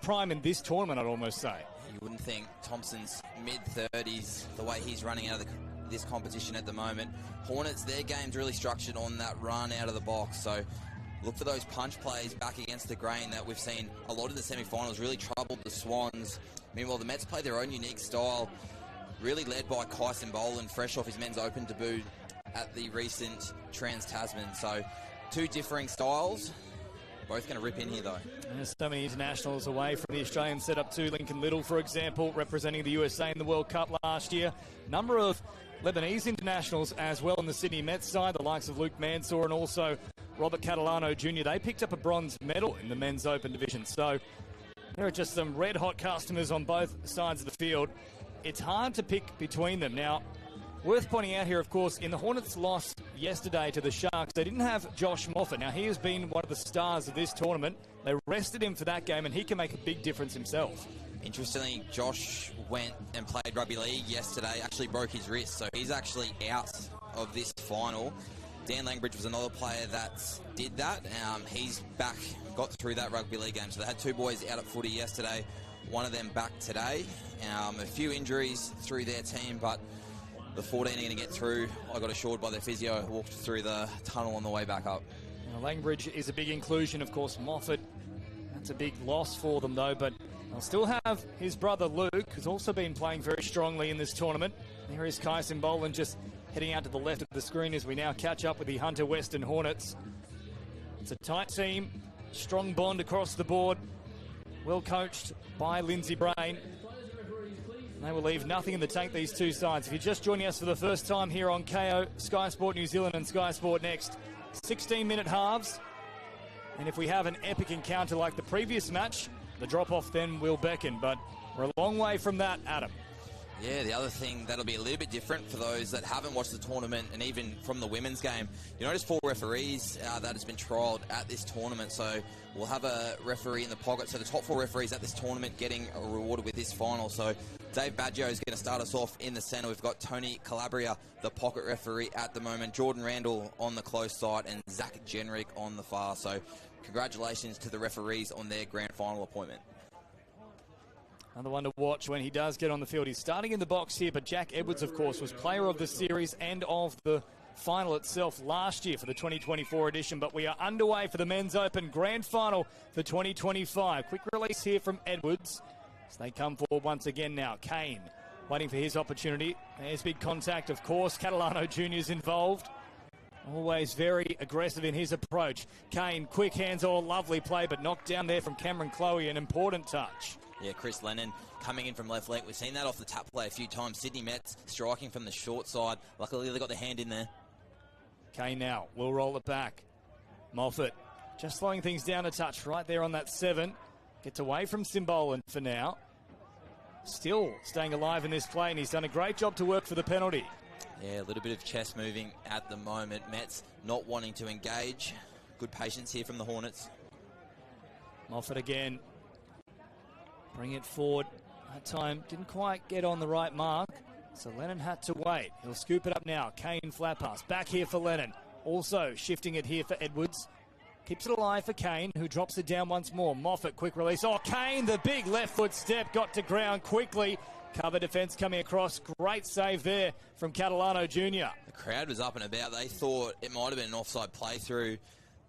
prime in this tournament, I'd almost say. You wouldn't think Thompson's mid-30s, the way he's running out of this competition at the moment. Hornets, their game's really structured on that run out of the box, so look for those punch plays back against the grain that we've seen a lot in the semi-finals, really troubled the Swans. Meanwhile, the Mets play their own unique style, really led by Kyson Boland, fresh off his Men's Open debut at the recent Trans-Tasman. So 2 differing styles. Both going to rip in here, though. There's so many internationals away from the Australian setup too. Lincoln Little, for example, representing the USA in the World Cup last year. Number of Lebanese internationals as well on the Sydney Mets side, the likes of Luke Mansour and also Robert Catalano Jr. They picked up a bronze medal in the men's open division. So there are just some red-hot customers on both sides of the field. It's hard to pick between them. Now, worth pointing out here, of course, in the Hornets' loss yesterday to the Sharks, they didn't have Josh Moffat. Now, he has been one of the stars of this tournament. They rested him for that game, and he can make a big difference himself. Interestingly, Josh went and played rugby league yesterday, actually broke his wrist, so he's actually out of this final. Dan Langbridge was another player that did that. He's back, got through that rugby league game. So they had two boys out at footy yesterday, one of them back today. A few injuries through their team, but the 14 are going to get through. I got assured by their physio, walked through the tunnel on the way back up. Now, Langbridge is a big inclusion, of course. Moffat, that's a big loss for them, though, but they'll still have his brother Luke, who's also been playing very strongly in this tournament. There is Kyson Boland just heading out to the left of the screen as we now catch up with the Hunter Western Hornets. It's a tight team, strong bond across the board, well coached by Lindsay Brain. They will leave nothing in the tank, these two sides. If you're just joining us for the first time here on KO, Sky Sport New Zealand and Sky Sport Next, 16-minute halves. And if we have an epic encounter like the previous match, the drop-off then will beckon. But we're a long way from that, Adam. Yeah, the other thing that'll be a little bit different for those that haven't watched the tournament and even from the women's game, you notice 4 referees that has been trialled at this tournament. So we'll have a referee in the pocket. So the top 4 referees at this tournament getting rewarded with this final. So Dave Baggio is going to start us off in the centre. We've got Tony Calabria, the pocket referee at the moment, Jordan Randall on the close side, and Zach Genrick on the far. So congratulations to the referees on their grand final appointment. Another one to watch when he does get on the field. He's starting in the box here, but Jack Edwards, of course, was player of the series and of the final itself last year for the 2024 edition. But we are underway for the Men's Open Grand Final for 2025. Quick release here from Edwards as they come forward once again now. Kane waiting for his opportunity. There's big contact, of course. Catalano Jr. is involved. Always very aggressive in his approach. Kane, quick hands, all lovely play, but knocked down there from Cameron Chloe, an important touch. Yeah, Chris Lennon coming in from left leg. We've seen that off the tap play a few times. Sydney Mets striking from the short side. Luckily, they got their hand in there. Kane now will roll it back. Moffat just slowing things down a touch right there on that 7. Gets away from Simbolan for now. Still staying alive in this play, and he's done a great job to work for the penalty. Yeah, a little bit of chest moving at the moment. Mets not wanting to engage. Good patience here from the Hornets. Moffat again. Bring it forward. That time didn't quite get on the right mark, so Lennon had to wait. He'll scoop it up now. Kane flat pass. Back here for Lennon. Also shifting it here for Edwards. Keeps it alive for Kane, who drops it down once more. Moffat, quick release. Oh, Kane, the big left foot step, got to ground quickly. Cover defence coming across. Great save there from Catalano Jr. The crowd was up and about. They thought it might have been an offside playthrough.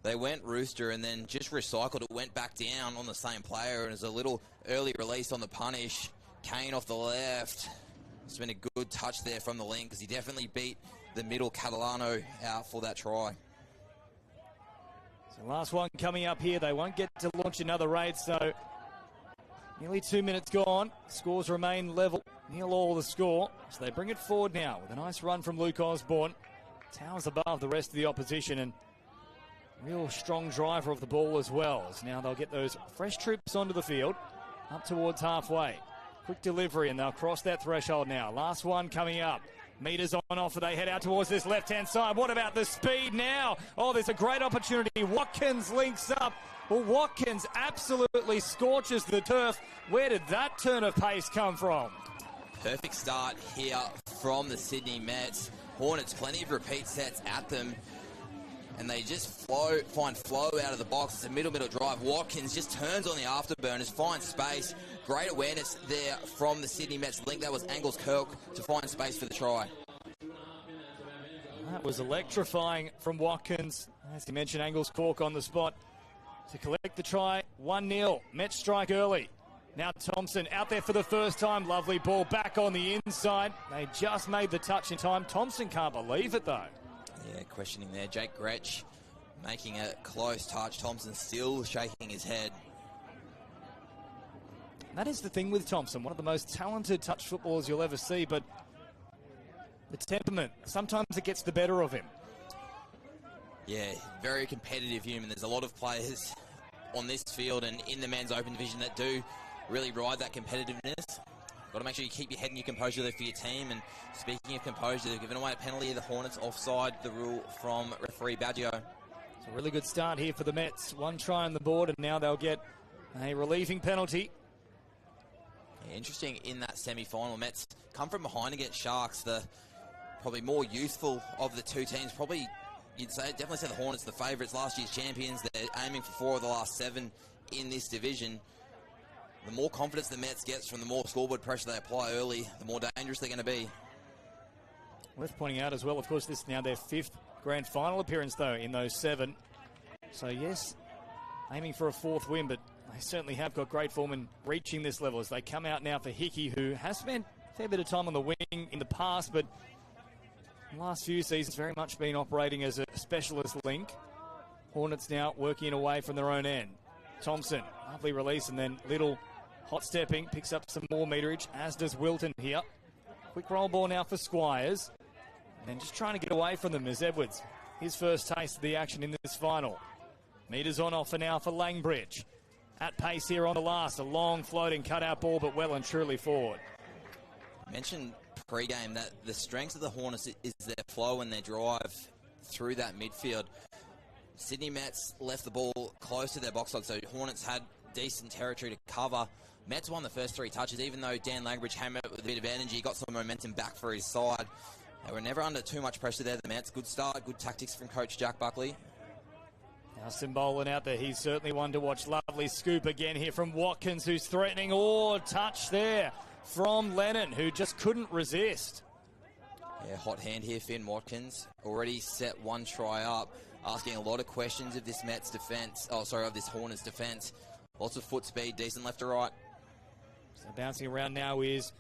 They went rooster and then just recycled it, went back down on the same player, and it was a little early release on the punish. Kane off the left. It's been a good touch there from the link because he definitely beat the middle Catalano out for that try. So last one coming up here. They won't get to launch another raid, so nearly 2 minutes gone. Scores remain level. 0-all the score. So they bring it forward now with a nice run from Luke Osborne. Towers above the rest of the opposition and real strong driver of the ball as well. As now they'll get those fresh troops onto the field up towards halfway. Quick delivery and they'll cross that threshold now. Last one coming up. Meters on offer. They head out towards this left-hand side. What about the speed now? Oh, there's a great opportunity. Watkins links up. Well, Watkins absolutely scorches the turf. Where did that turn of pace come from? Perfect start here from the Sydney Mets. Hornets, plenty of repeat sets at them. And they just find flow out of the box. It's a middle drive. Watkins just turns on the afterburners, finds space. Great awareness there from the Sydney Mets link. That was Angles Kirk to find space for the try. That was electrifying from Watkins. As you mentioned, Angles Cork on the spot to collect the try. 1-0. Mets strike early. Now Thompson out there for the first time. Lovely ball back on the inside. They just made the touch in time. Thompson can't believe it though. Yeah, questioning there. Jake Gretsch making a close touch. Thompson still shaking his head. That is the thing with Thompson, one of the most talented touch footballers you'll ever see, but The temperament, sometimes it gets the better of him. Yeah, very competitive human. There's a lot of players on this field and in the men's open division that do really ride that competitiveness. Got to make sure you keep your head and your composure there for your team. And speaking of composure, they've given away a penalty. The Hornets offside the rule from referee Baggio. It's a really good start here for the Mets. One try on the board, and now they'll get a relieving penalty. Yeah, interesting in that semi-final. Mets come from behind against Sharks, the probably more youthful of the two teams. Probably, you'd say, definitely say the Hornets the favourites, last year's champions. They're aiming for 4 of the last 7 in this division. The more confidence the Mets gets from the more scoreboard pressure they apply early, the more dangerous they're going to be. Worth pointing out as well, of course, this is now their 5th grand final appearance, though, in those 7. So, yes, aiming for a 4th win, but they certainly have got great form in reaching this level as they come out now for Hickey, who has spent a fair bit of time on the wing in the past, but in the last few seasons very much been operating as a specialist link. Hornets now working away from their own end. Thompson, lovely release, and then Little hot stepping, picks up some more meterage, as does Wilton here. Quick roll ball now for Squires. And then just trying to get away from them is Edwards. His first taste of the action in this final. Meters on offer now for Langbridge. At pace here on the last. A long floating cutout ball, but well and truly forward. Mentioned pre-game that the strength of the Hornets is their flow and their drive through that midfield. Sydney Mets left the ball close to their box side, so Hornets had decent territory to cover. Mets won the first 3 touches, even though Dan Langbridge hammered it with a bit of energy, got some momentum back for his side. They were never under too much pressure there, the Mets. Good start, good tactics from coach Jack Buckley. Now Simbolan out there, he's certainly one to watch. Lovely scoop again here from Watkins, who's threatening. Oh, touch there from Lennon, who just couldn't resist. Yeah, hot hand here, Finn Watkins. Already set 1 try up, asking a lot of questions of this Mets defence. Oh, sorry, of this Hornets defence. Lots of foot speed, decent left to right. So bouncing around now is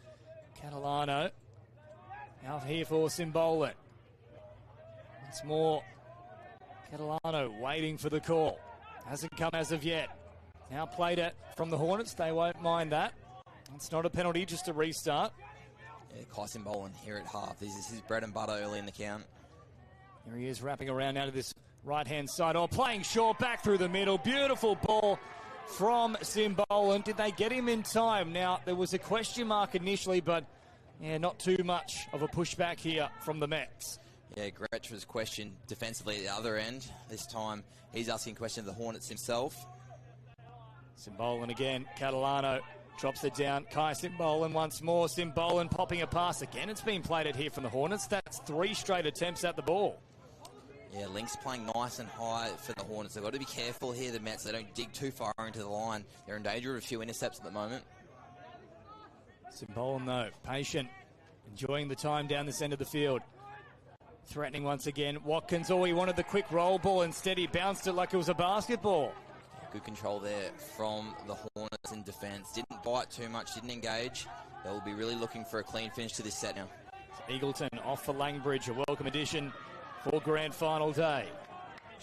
Catalano. Out here for Simbolan. Once more, Catalano waiting for the call. Hasn't come as of yet. Now played it from the Hornets. They won't mind that. It's not a penalty, just a restart. Yeah, Kai Simbolan here at half. This is his bread and butter early in the count. Here he is wrapping around out of this right-hand side. Oh, playing short back through the middle. Beautiful ball from Simbolan. Did they get him in time? Now, there was a question mark initially, but yeah, not too much of a pushback here from the Mets. Yeah, Gretsch was questioned defensively at the other end. This time, he's asking questions of the Hornets himself. Simbolan again. Catalano drops it down. Kai Simbolan once more. Simbolan popping a pass again. It's been played at here from the Hornets. That's 3 straight attempts at the ball. Yeah, Link's playing nice and high for the Hornets. They've got to be careful here, the Mets. They don't dig too far into the line. They're in danger of a few intercepts at the moment. Simbolan, though, patient, enjoying the time down this end of the field. Threatening once again. Watkins, he wanted the quick roll ball. Instead, he bounced it like it was a basketball. Good control there from the Hornets in defence. Didn't bite too much, didn't engage. They'll be really looking for a clean finish to this set now. Eagleton off for Langbridge, a welcome addition for grand final day.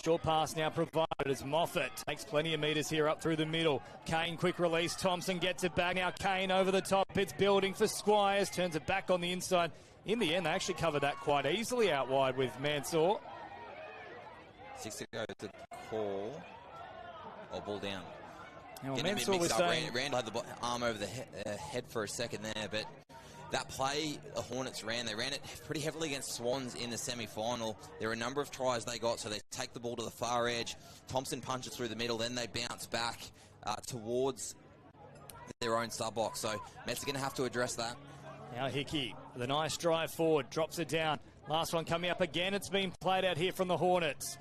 Short pass now provided as Moffat takes plenty of metres here up through the middle. Kane, quick release. Thompson gets it back. Now Kane over the top. It's building for Squires. Turns it back on the inside. In the end, they actually covered that quite easily out wide with Mansour. 6 to go to call. Oh, ball down. Now, Mansour was saying... Randall had the arm over the head for a second there, but that play the Hornets ran, they ran it pretty heavily against Swans in the semi-final. There were a number of tries they got, so they take the ball to the far edge. Thompson punches through the middle, then they bounce back towards their own sub-box. So Mets are going to have to address that. Now Hickey with a nice drive forward, drops it down. Last one coming up again. It's been played out here from the Hornets.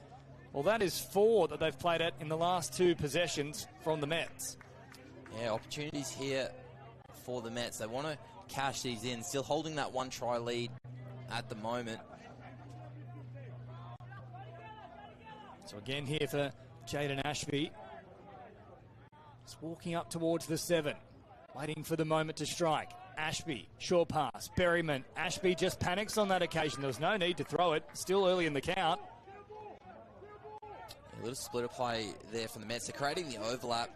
Well, that is 4 that they've played at in the last 2 possessions from the Mets. Yeah, opportunities here for the Mets. They want to cash these in. Still holding that 1 try lead at the moment. So again here for Jaden Ashby. Just walking up towards the 7. Waiting for the moment to strike. Ashby, short pass. Berryman. Ashby just panics on that occasion. There was no need to throw it. Still early in the count. A little splitter play there from the Mets. They're creating the overlap.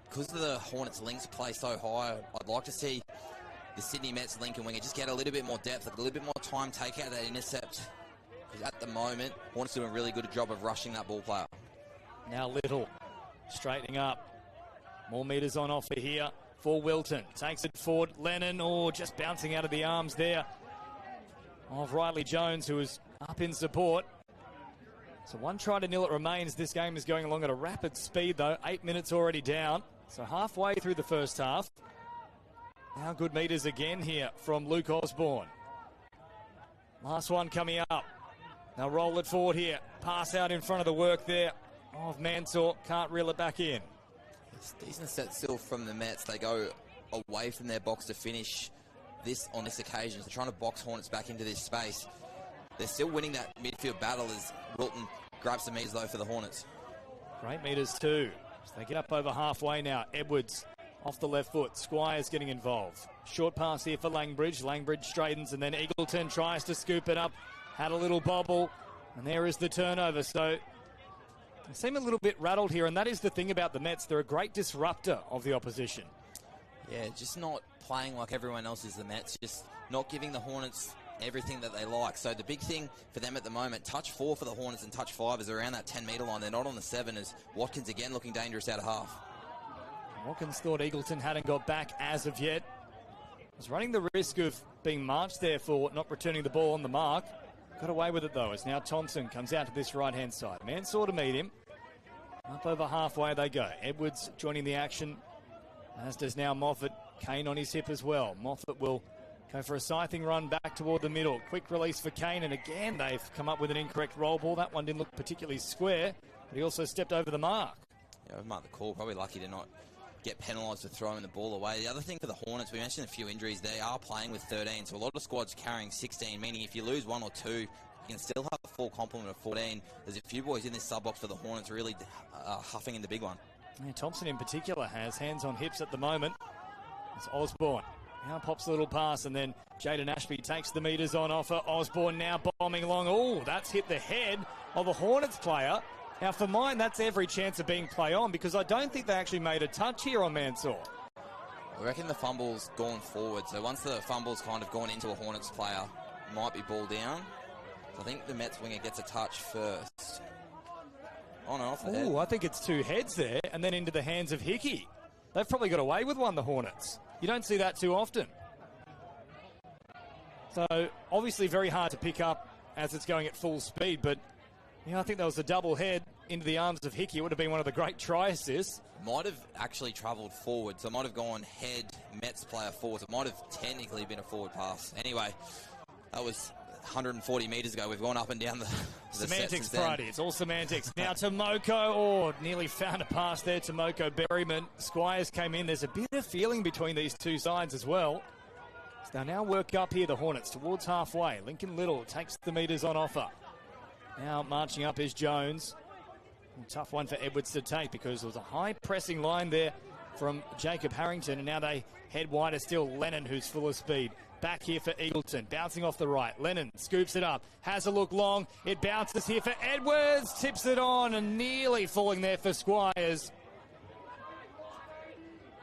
Because of the Hornets' links play so high, I'd like to see the Sydney Mets Lincoln winger just get a little bit more depth, a little bit more time, take out that intercept. Because at the moment, Hornets doing a really good job of rushing that ball player. Now Little straightening up. More meters on offer here for Wilton. Takes it forward. Lennon, just bouncing out of the arms there of Riley Jones, who is up in support. So 1-0 it remains. This game is going along at a rapid speed, though. 8 minutes already down. So halfway through the first half. Now good meters again here from Luke Osborne. Last one coming up. They'll roll it forward here. Pass out in front of the work there of Mansour. Can't reel it back in. It's a decent set still from the Mets. They go away from their box to finish this on this occasion. So they're trying to box Hornets back into this space. They're still winning that midfield battle as Wilton grabs some meters, though, for the Hornets. Great meters, too. So they get up over halfway now. Edwards off the left foot. Squires getting involved. Short pass here for Langbridge. Langbridge straightens, and then Eagleton tries to scoop it up. Had a little bobble, and there is the turnover. So they seem a little bit rattled here, and that is the thing about the Mets. They're a great disruptor of the opposition. Yeah, just not playing like everyone else is the Mets. Just not giving the Hornets everything that they like. So the big thing for them at the moment, touch 4 for the Hornets and touch 5 is around that 10-metre line. They're not on the 7 as Watkins again looking dangerous out of half. Watkins thought Eagleton hadn't got back as of yet. Was running the risk of being marched there for not returning the ball on the mark. Got away with it, though, as now Thompson comes out to this right-hand side. Mansour to meet him. Up over halfway they go. Edwards joining the action, as does now Moffat. Kane on his hip as well. Moffat will go for a scything run back toward the middle. Quick release for Kane, and again they've come up with an incorrect roll ball. That one didn't look particularly square, but he also stepped over the mark. Yeah, we've marked the call. Probably lucky to not get penalised for throwing the ball away. The other thing for the Hornets, we mentioned a few injuries. They are playing with 13, so a lot of squads carrying 16, meaning if you lose 1 or 2, you can still have a full complement of 14. There's a few boys in this sub-box for the Hornets really huffing in the big one. Yeah, Thompson in particular has hands on hips at the moment. It's Osborne. Now pops a little pass, and then Jaden Ashby takes the meters on offer. Osborne now bombing along. Oh, that's hit the head of a Hornets player. Now, for mine, that's every chance of being play on, because I don't think they actually made a touch here on Mansour. I reckon the fumble's gone forward, so once the fumble's kind of gone into a Hornets player, might be ball down. So I think the Mets winger gets a touch first. Oh, no, off the head. Oh, I think it's 2 heads there, and then into the hands of Hickey. They've probably got away with one, the Hornets. You don't see that too often. So, obviously very hard to pick up as it's going at full speed, but yeah, I think there was a double head into the arms of Hickey. It would have been one of the great try assists. Might have actually travelled forward, so it might have gone head Mets player forward. It might have technically been a forward pass. Anyway, that was 140 metres ago. We've gone up and down the semantics Friday. It's all semantics. Now Tomoko, nearly found a pass there. Tomoko Berryman. Squires came in. There's a bit of feeling between these two sides as well. So they'll now work up here, the Hornets, towards halfway. Lincoln Little takes the meters on offer. Now marching up is Jones. A tough one for Edwards to take, because there was a high pressing line there from Jacob Harrington, and now they head wider still. Lennon, who's full of speed. Back here for Eagleton, bouncing off the right. Lennon scoops it up, has a look long. It bounces here for Edwards, tips it on, and nearly falling there for Squires.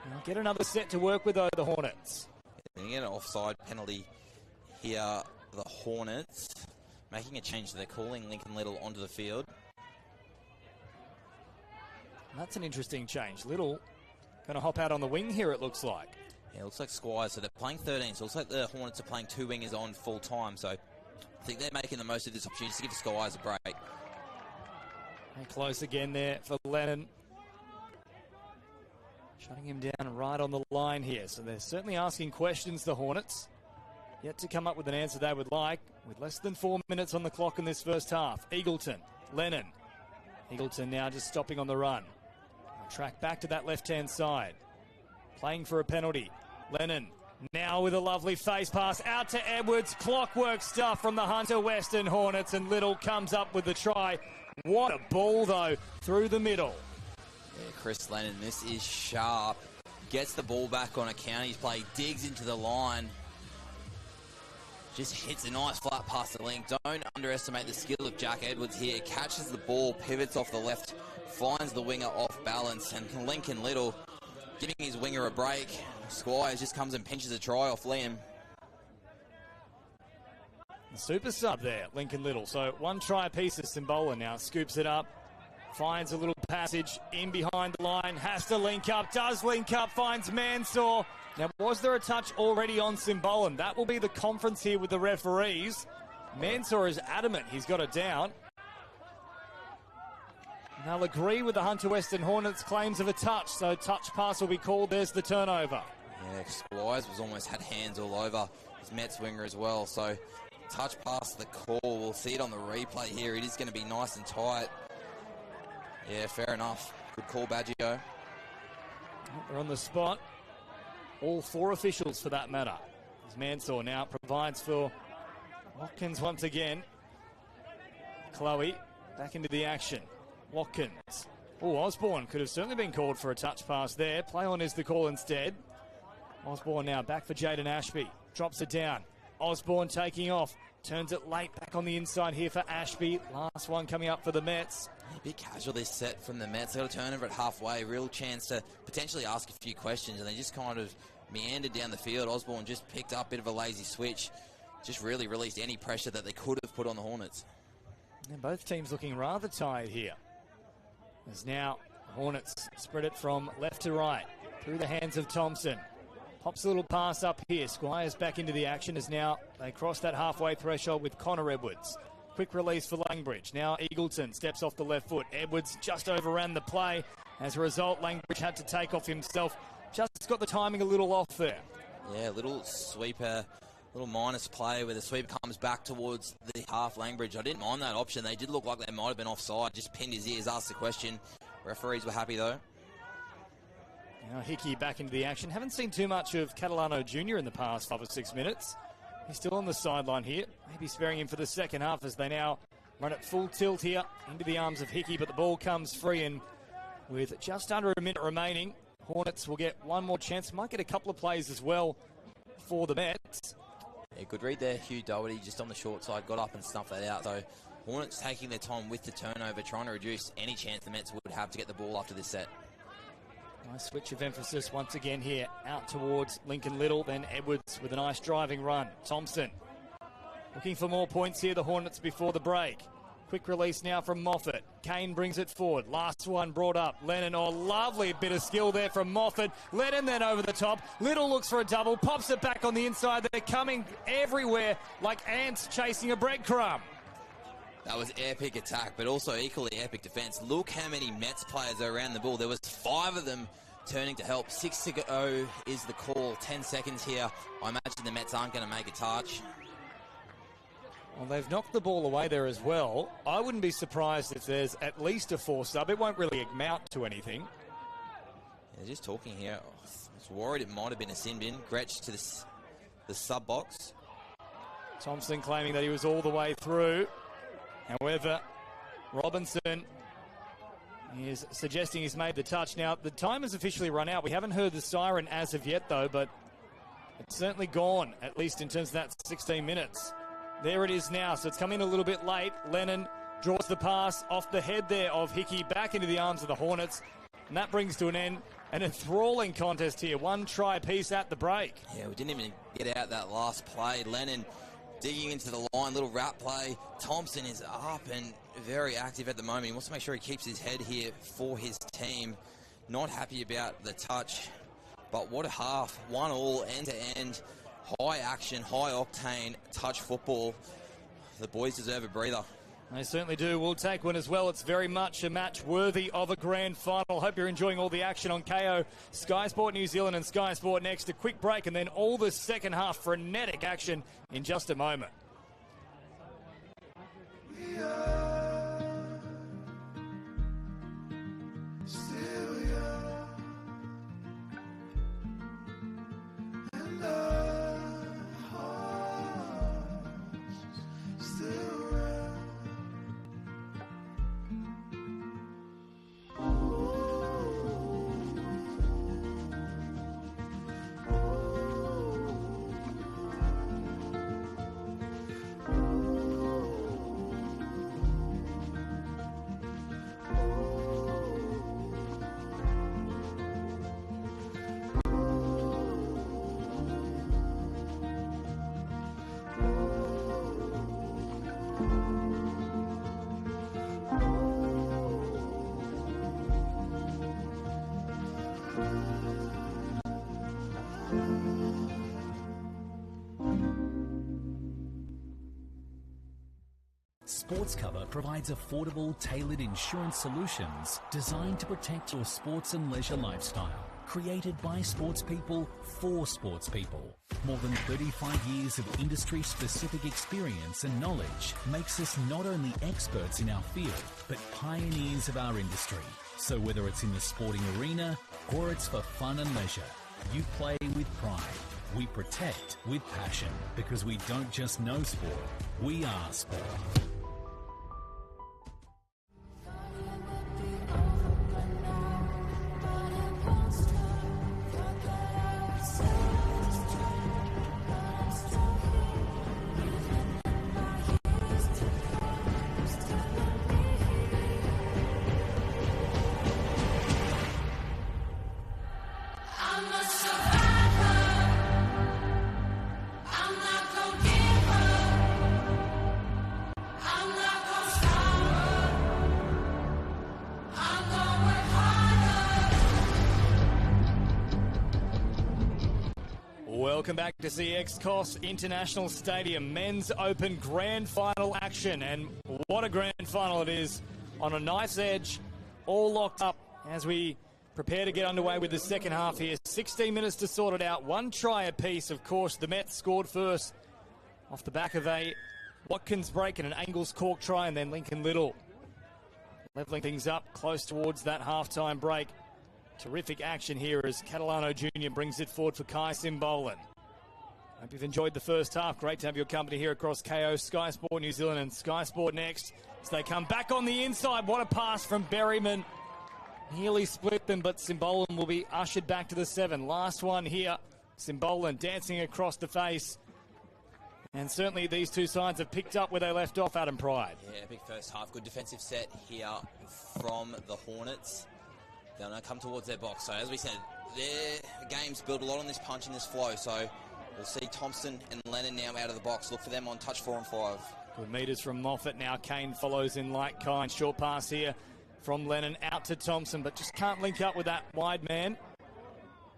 Now get another set to work with, though, the Hornets. They get an offside penalty here, the Hornets. Making a change, they're calling Lincoln Little onto the field. That's an interesting change. Little going to hop out on the wing here, it looks like. Yeah, it looks like Squires, so they're playing 13, so it looks like the Hornets are playing 2 wingers on full time, so I think they're making the most of this opportunity to give Squires a break. And close again there for Lennon. Shutting him down right on the line here, so they're certainly asking questions, the Hornets. Yet to come up with an answer they would like, with less than 4 minutes on the clock in this first half. Eagleton, Lennon. Eagleton now just stopping on the run. Track back to that left-hand side. Playing for a penalty. Lennon now with a lovely face pass out to Edwards. Clockwork stuff from the Hunter Western Hornets, and Little comes up with the try. What a ball, though, through the middle. Yeah, Chris Lennon, this is sharp. Gets the ball back on a counties play, digs into the line. Just hits a nice flat past the link. Don't underestimate the skill of Jack Edwards here. Catches the ball, pivots off the left, finds the winger off balance, and Lincoln Little giving his winger a break. Squires just comes and pinches a try off Liam. The super sub there, Lincoln Little. So one try apiece as Simbola now scoops it up, finds a little passage in behind the line, has to link up, does link up, finds Mansour. Now, was there a touch already on Simbolan? That will be the conference here with the referees. Mansour is adamant he's got it down. They'll agree with the Hunter Western Hornets' claims of a touch, so touch pass will be called. There's the turnover. Yeah, Squires was almost had hands all over his Mets winger as well, so touch pass the call. We'll see it on the replay here. It is going to be nice and tight. Yeah, fair enough. Good call, Baggio. They're on the spot. All four officials for that matter. As Mansour now provides for Watkins once again. Chloe back into the action. Watkins. Oh, Osborne could have certainly been called for a touch pass there. Play on is the call instead. Osborne now back for Jaden Ashby. Drops it down. Osborne taking off. Turns it late back on the inside here for Ashby. Last one coming up for the Mets. A bit casual this set from the Mets. They got a turnover at halfway. Real chance to potentially ask a few questions, and they just kind of meandered down the field. Osborne just picked up a bit of a lazy switch. Just really released any pressure that they could have put on the Hornets. And both teams looking rather tired here. As now Hornets spread it from left to right. Through the hands of Thompson. Pops a little pass up here. Squires back into the action as now they cross that halfway threshold with Connor Edwards. Quick release for Langbridge. Now Eagleton steps off the left foot. Edwards just overran the play. As a result, Langbridge had to take off himself. Just got the timing a little off there. Yeah, little sweeper, little minus play where the sweeper comes back towards the half Langbridge. I didn't mind that option. They did look like they might have been offside. Just pinned his ears, asked the question. Referees were happy though. Now Hickey back into the action. Haven't seen too much of Catalano Jr. in the past 5 or 6 minutes. He's still on the sideline here. Maybe sparing him for the second half as they now run at full tilt here into the arms of Hickey, but the ball comes free, and with just under a minute remaining, Hornets will get one more chance. Might get a couple of plays as well for the Mets. Yeah, good read there. Hugh Doherty just on the short side got up and snuffed that out. So Hornets taking their time with the turnover, trying to reduce any chance the Mets would have to get the ball after this set. Nice switch of emphasis once again here. Out towards Lincoln Little, then Edwards with a nice driving run. Thompson looking for more points here, the Hornets, before the break. Quick release now from Moffat. Kane brings it forward. Last one brought up. Lennon, lovely bit of skill there from Moffat. Lennon then over the top. Little looks for a double, pops it back on the inside. They're coming everywhere like ants chasing a breadcrumb. That was epic attack, but also equally epic defense. Look how many Mets players are around the ball. There was 5 of them turning to help. 6 to go is the call. 10 seconds here. I imagine the Mets aren't going to make a touch. Well, they've knocked the ball away there as well. I wouldn't be surprised if there's at least a 4 sub. It won't really amount to anything. They're just talking here. I was worried it might have been a sin bin. Gretsch to the sub box. Thompson claiming that he was all the way through. However, Robinson is suggesting he's made the touch. Now, the time has officially run out. We haven't heard the siren as of yet, though, but it's certainly gone, at least in terms of that 16 minutes. There it is now, so it's coming a little bit late. Lennon draws the pass off the head there of Hickey back into the arms of the Hornets, and that brings to an end an enthralling contest here. 1 try piece at the break. Yeah, we didn't even get out that last play. Lennon digging into the line, little wrap play. Thompson is up and very active at the moment. He wants to make sure he keeps his head here for his team. Not happy about the touch, but what a half. 1-1, end-to-end. High action, high octane, touch football. The boys deserve a breather. They certainly do. We'll take one as well. It's very much a match worthy of a grand final. Hope you're enjoying all the action on KO, Sky Sport New Zealand and Sky Sport Next. A quick break and then all the second half frenetic action in just a moment. Sports Cover provides affordable, tailored insurance solutions designed to protect your sports and leisure lifestyle. Created by sports people for sports people. More than 35 years of industry-specific experience and knowledge makes us not only experts in our field, but pioneers of our industry. So whether it's in the sporting arena or it's for fun and leisure, you play with pride. We protect with passion because we don't just know sport, we are sport. Welcome back to CX Coffs International Stadium Men's Open Grand Final action, and what a grand final it is, on a knife's edge, all locked up as we prepare to get underway with the second half here. 16 minutes to sort it out, one try apiece. Of course, the Mets scored first off the back of a Watkins break and an Angles cork try, and then Lincoln Little leveling things up close towards that halftime break. Terrific action here as Catalano Jr. brings it forward for Kai Simbolan. Hope you've enjoyed the first half. Great to have your company here across KO, Sky Sport New Zealand and Sky Sport Next as they come back on the inside. What a pass from Berryman. Nearly split them, but Simbolan will be ushered back to the 7. Last one here. Simbolan dancing across the face. And certainly these two sides have picked up where they left off, Adam Pride. Yeah, big first half. Good defensive set here from the Hornets. They're going to come towards their box. So as we said, their game's built a lot on this punch and this flow. So we'll see Thompson and Lennon now out of the box. Look for them on touch 4 and 5. Good meters from Moffat. Now Kane follows in like kind. Short pass here from Lennon out to Thompson, but just can't link up with that wide man.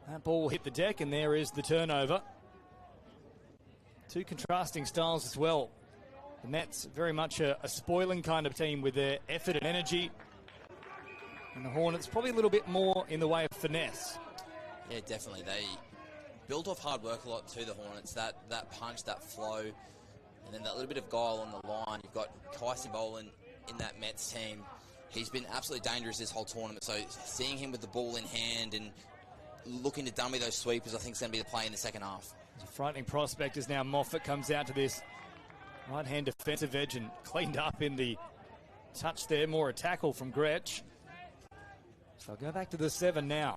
That ball hit the deck, and there is the turnover. Two contrasting styles as well. The Mets very much a spoiling kind of team with their effort and energy. And the Hornets probably a little bit more in the way of finesse. Yeah, definitely. They built off hard work a lot too, the Hornets. That punch, that flow, and then that little bit of guile on the line. You've got Kai Simbolan in that Mets team. He's been absolutely dangerous this whole tournament. So seeing him with the ball in hand and looking to dummy those sweepers, I think is going to be the play in the second half. It's a frightening prospect as now Moffat comes out to this right-hand defensive edge and cleaned up in the touch there. More a tackle from Gretsch. So I'll go back to the 7 now.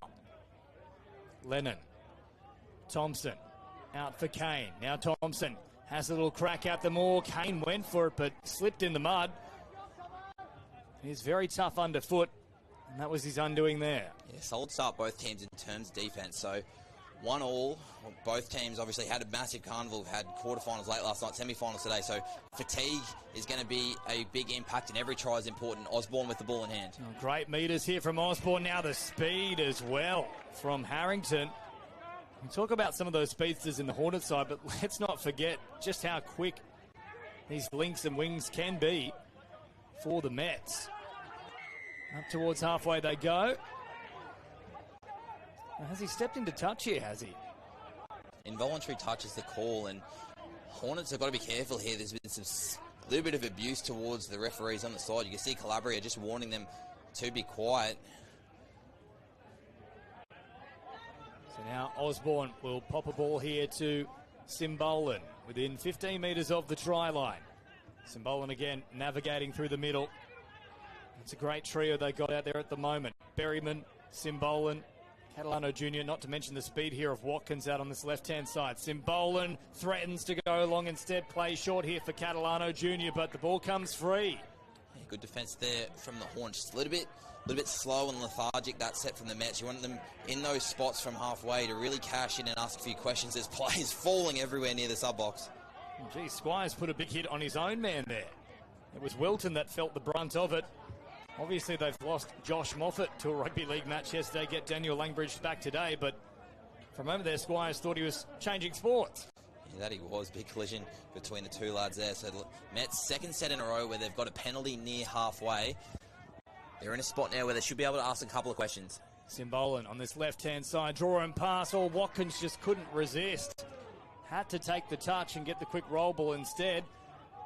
Lennon. Thompson. Out for Kane. Now Thompson has a little crack out the more. Kane went for it but slipped in the mud. He's very tough underfoot, and that was his undoing there. Yeah, solid start both teams in terms of defense. So 1-1. Both teams obviously had a massive carnival, had quarterfinals late last night, semi-finals today. So fatigue is going to be a big impact, and every try is important. Osborne with the ball in hand. Oh, great meters here from Osborne. Now the speed as well from Harrington. We talk about some of those speedsters in the Hornets side, but let's not forget just how quick these links and wings can be for the Mets. Up towards halfway they go. Now, has he stepped into touch here, has he? Involuntary touch is the call, and Hornets have got to be careful here. There's been some little bit of abuse towards the referees on the side. You can see Calabria just warning them to be quiet. So now Osborne will pop a ball here to Simbolan within 15 metres of the try line. Simbolan again navigating through the middle. It's a great trio they got out there at the moment. Berryman, Simbolan, Catalano Jr., not to mention the speed here of Watkins out on this left-hand side. Simbolan threatens to go long instead, plays short here for Catalano Jr., but the ball comes free. Yeah, good defence there from the Horns. Just a little bit slow and lethargic, that set from the Mets. You want them in those spots from halfway to really cash in and ask a few questions. There's players falling everywhere near the sub-box. Oh, gee, Squires put a big hit on his own man there. It was Wilton that felt the brunt of it. Obviously, they've lost Josh Moffat to a rugby league match yesterday, get Daniel Langbridge back today, but for a moment there, Squires thought he was changing sports. That he was. Big collision between the two lads there. So Mets second set in a row where they've got a penalty near halfway. They're in a spot now where they should be able to ask a couple of questions. Simbolan on this left-hand side, draw and pass. Watkins just couldn't resist. Had to take the touch and get the quick roll ball instead.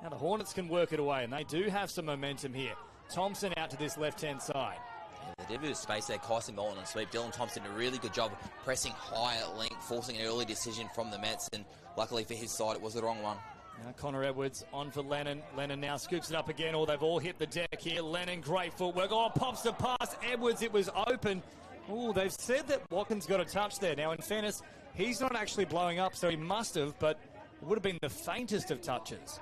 Now the Hornets can work it away, and they do have some momentum here. Thompson out to this left-hand side. Yeah, they did a bit of space there. Kai Simbolan on sweep. Dylan Thompson did a really good job pressing high at length, forcing an early decision from the Mets, and luckily for his side, it was the wrong one. Now Connor Edwards on for Lennon. Lennon now scoops it up again. They've all hit the deck here. Lennon, great footwork. Pops the pass. Edwards, it was open. They've said that Watkins got a touch there. Now, in fairness, he's not actually blowing up, so he must have, but it would have been the faintest of touches.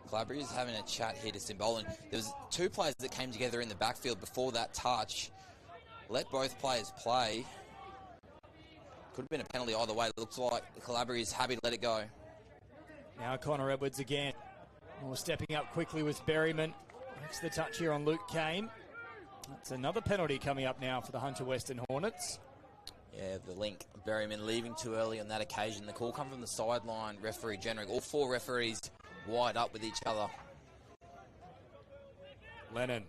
Calabria's having a chat here to Simbolan. There was two players that came together in the backfield before that touch. Let both players play. Could have been a penalty either way. It looks like Calabria's happy to let it go. Now Connor Edwards again. Stepping up quickly was Berryman. Makes the touch here on Luke Kane. That's another penalty coming up now for the Hunter Western Hornets. Yeah, the link. Berryman leaving too early on that occasion. The call come from the sideline referee Jenrick. All four referees wide up with each other. Lennon.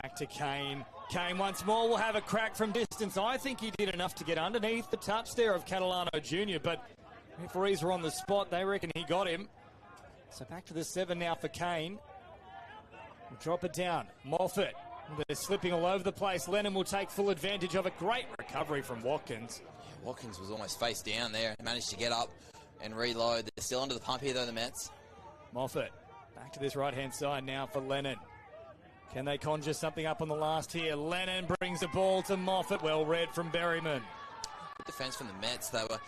Back to Kane. Kane once more will have a crack from distance. I think he did enough to get underneath the touch there of Catalano Jr., but referees are on the spot. They reckon he got him. So back to the 7 now for Kane. We'll drop it down. Moffat. They're slipping all over the place. Lennon will take full advantage of a great recovery from Watkins. Yeah, Watkins was almost face down there. Managed to get up and reload. They're still under the pump here, though, the Mets. Moffat. Back to this right-hand side now for Lennon. Can they conjure something up on the last here? Lennon brings the ball to Moffat. Well read from Berryman. Good defence from the Mets. The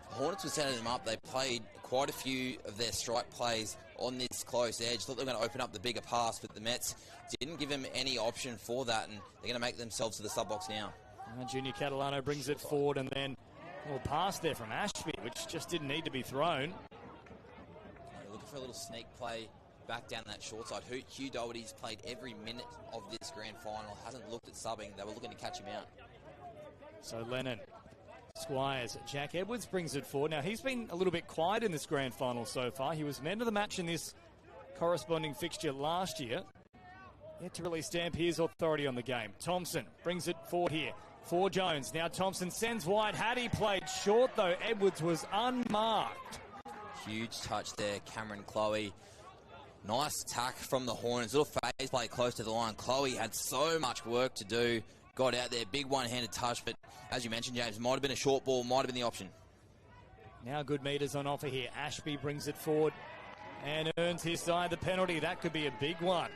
Hornets were setting them up. They played quite a few of their strike plays on this close edge. Thought they were going to open up the bigger pass, but the Mets didn't give them any option for that, and they're going to make themselves to the sub-box now. Junior Catalano brings it forward, and then a little pass there from Ashby, which just didn't need to be thrown. Yeah, looking for a little sneak play back down that short side. Hugh Doherty's played every minute of this grand final. Hasn't looked at subbing. They were looking to catch him out. So Lennon, Squires, Jack Edwards brings it forward. Now, he's been a little bit quiet in this grand final so far. He was man of the match in this corresponding fixture last year. Yet to really stamp his authority on the game. Thompson brings it forward here for Jones. Now Thompson sends wide. Had he played short, though, Edwards was unmarked. Huge touch there, Cameron Chloe. Nice attack from the Hornets. Little phase play close to the line. Chloe had so much work to do. Got out there, big one-handed touch, but as you mentioned, James, might have been a short ball, might have been the option. Now good meters on offer here. Ashby brings it forward and earns his side the penalty. That could be a big one.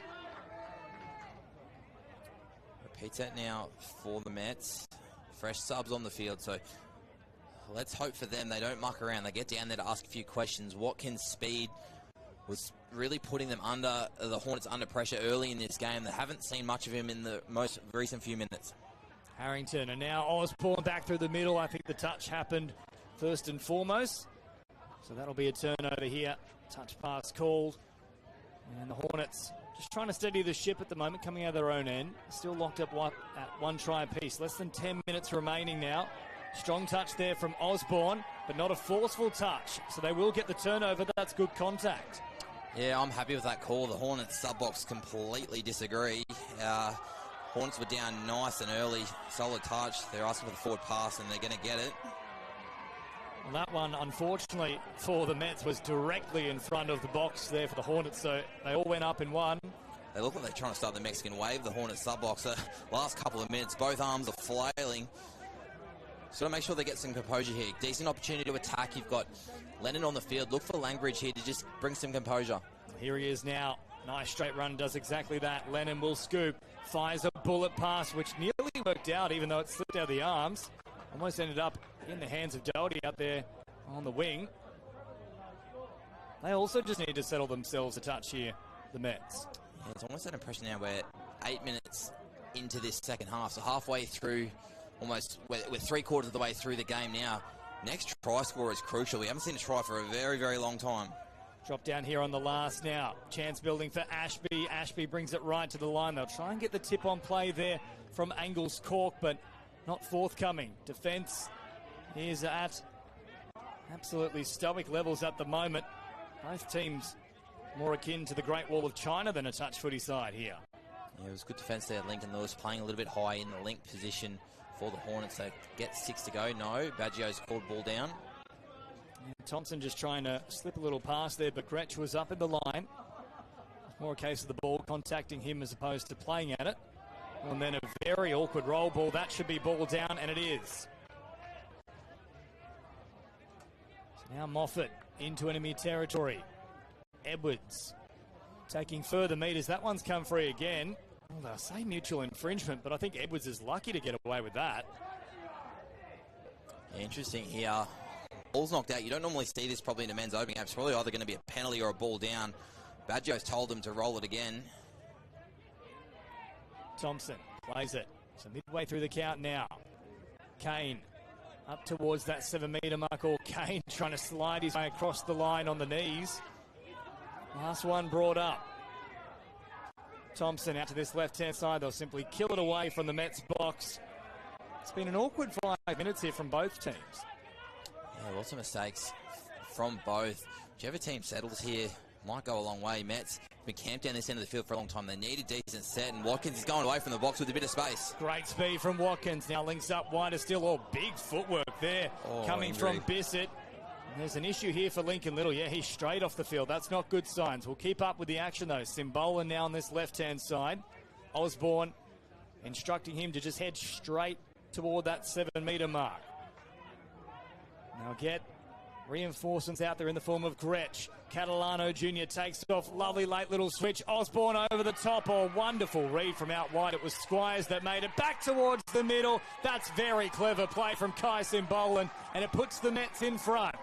Repeats that now for the Mets. Fresh subs on the field, so let's hope for them. They don't muck around. They get down there to ask a few questions. Watkins' speed was really putting them under, the Hornets under pressure early in this game. They haven't seen much of him in the most recent few minutes. Harrington, and now Osborne back through the middle. I think the touch happened first and foremost. So that'll be a turnover here. Touch pass called. And the Hornets just trying to steady the ship at the moment, coming out of their own end. Still locked up at one try apiece. Less than 10 minutes remaining now. Strong touch there from Osborne, but not a forceful touch. So they will get the turnover. That's good contact. Yeah, I'm happy with that call. The Hornets sub-box completely disagree. Hornets were down nice and early. Solid touch. They're asking for the forward pass, and they're going to get it. Well, that one, unfortunately, for the Mets was directly in front of the box there for the Hornets, so they all went up in one. They look like they're trying to start the Mexican wave, the Hornets sub-box. Last couple of minutes, both arms are flailing. So to make sure they get some composure here. Decent opportunity to attack. You've got Lennon on the field. Look for Langbridge here to just bring some composure. Here he is now. Nice straight run, does exactly that. Lennon will scoop. Fires a bullet pass, which nearly worked out, even though it slipped out of the arms. Almost ended up in the hands of Doherty out there on the wing. They also just need to settle themselves a touch here, the Mets. Yeah, it's almost that impression now where 8 minutes into this second half, so halfway through, almost, we're 3/4 of the way through the game now. Next try score is crucial. We haven't seen a try for a very, very long time. Drop down here on the last now. Chance building for Ashby. Ashby brings it right to the line. They'll try and get the tip on play there from Angles Cork, but not forthcoming. Defence is at Absolutely stoic levels at the moment. Both teams more akin to the Great Wall of China than a touch footy side here. Yeah, it was good defence there. Lincoln Lewis playing a little bit high in the link position for the Hornets. They get 6 to go. No, Baggio's called ball down. Thompson just trying to slip a little past there, but Gretsch was up in the line. It's more a case of the ball contacting him as opposed to playing at it. And then a very awkward roll ball. That should be ball down, and it is. So now Moffat into enemy territory. Edwards taking further meters. That one's come free again. Well, they'll say mutual infringement, but I think Edwards is lucky to get away with that. Yeah, interesting here. Ball's knocked out. You don't normally see this probably in a men's open game. It's probably either going to be a penalty or a ball down. Baggio's told them to roll it again. Thompson plays it. So midway through the count now. Kane up towards that 7 metre mark. Or Kane trying to slide his way across the line on the knees. Last one brought up. Thompson out to this left-hand side. They'll simply kill it away from the Mets box. It's been an awkward 5 minutes here from both teams. Yeah, lots of mistakes from both. Whichever team settles here might go a long way. Mets been camped down this end of the field for a long time. They need a decent set, and Watkins is going away from the box with a bit of space. Great speed from Watkins. Now links up wider still. Oh, big footwork there coming from Bissett. There's an issue here for Lincoln Little. Yeah, he's straight off the field. That's not good signs. We'll keep up with the action, though. Simbola now on this left-hand side. Osborne instructing him to just head straight toward that 7 metre mark. Now get reinforcements out there in the form of Gretsch. Catalano Jr. takes off. Lovely late little switch. Osborne over the top. Oh, wonderful read from out wide. It was Squires that made it back towards the middle. That's very clever play from Kai Simbolan, and it puts the Mets in front.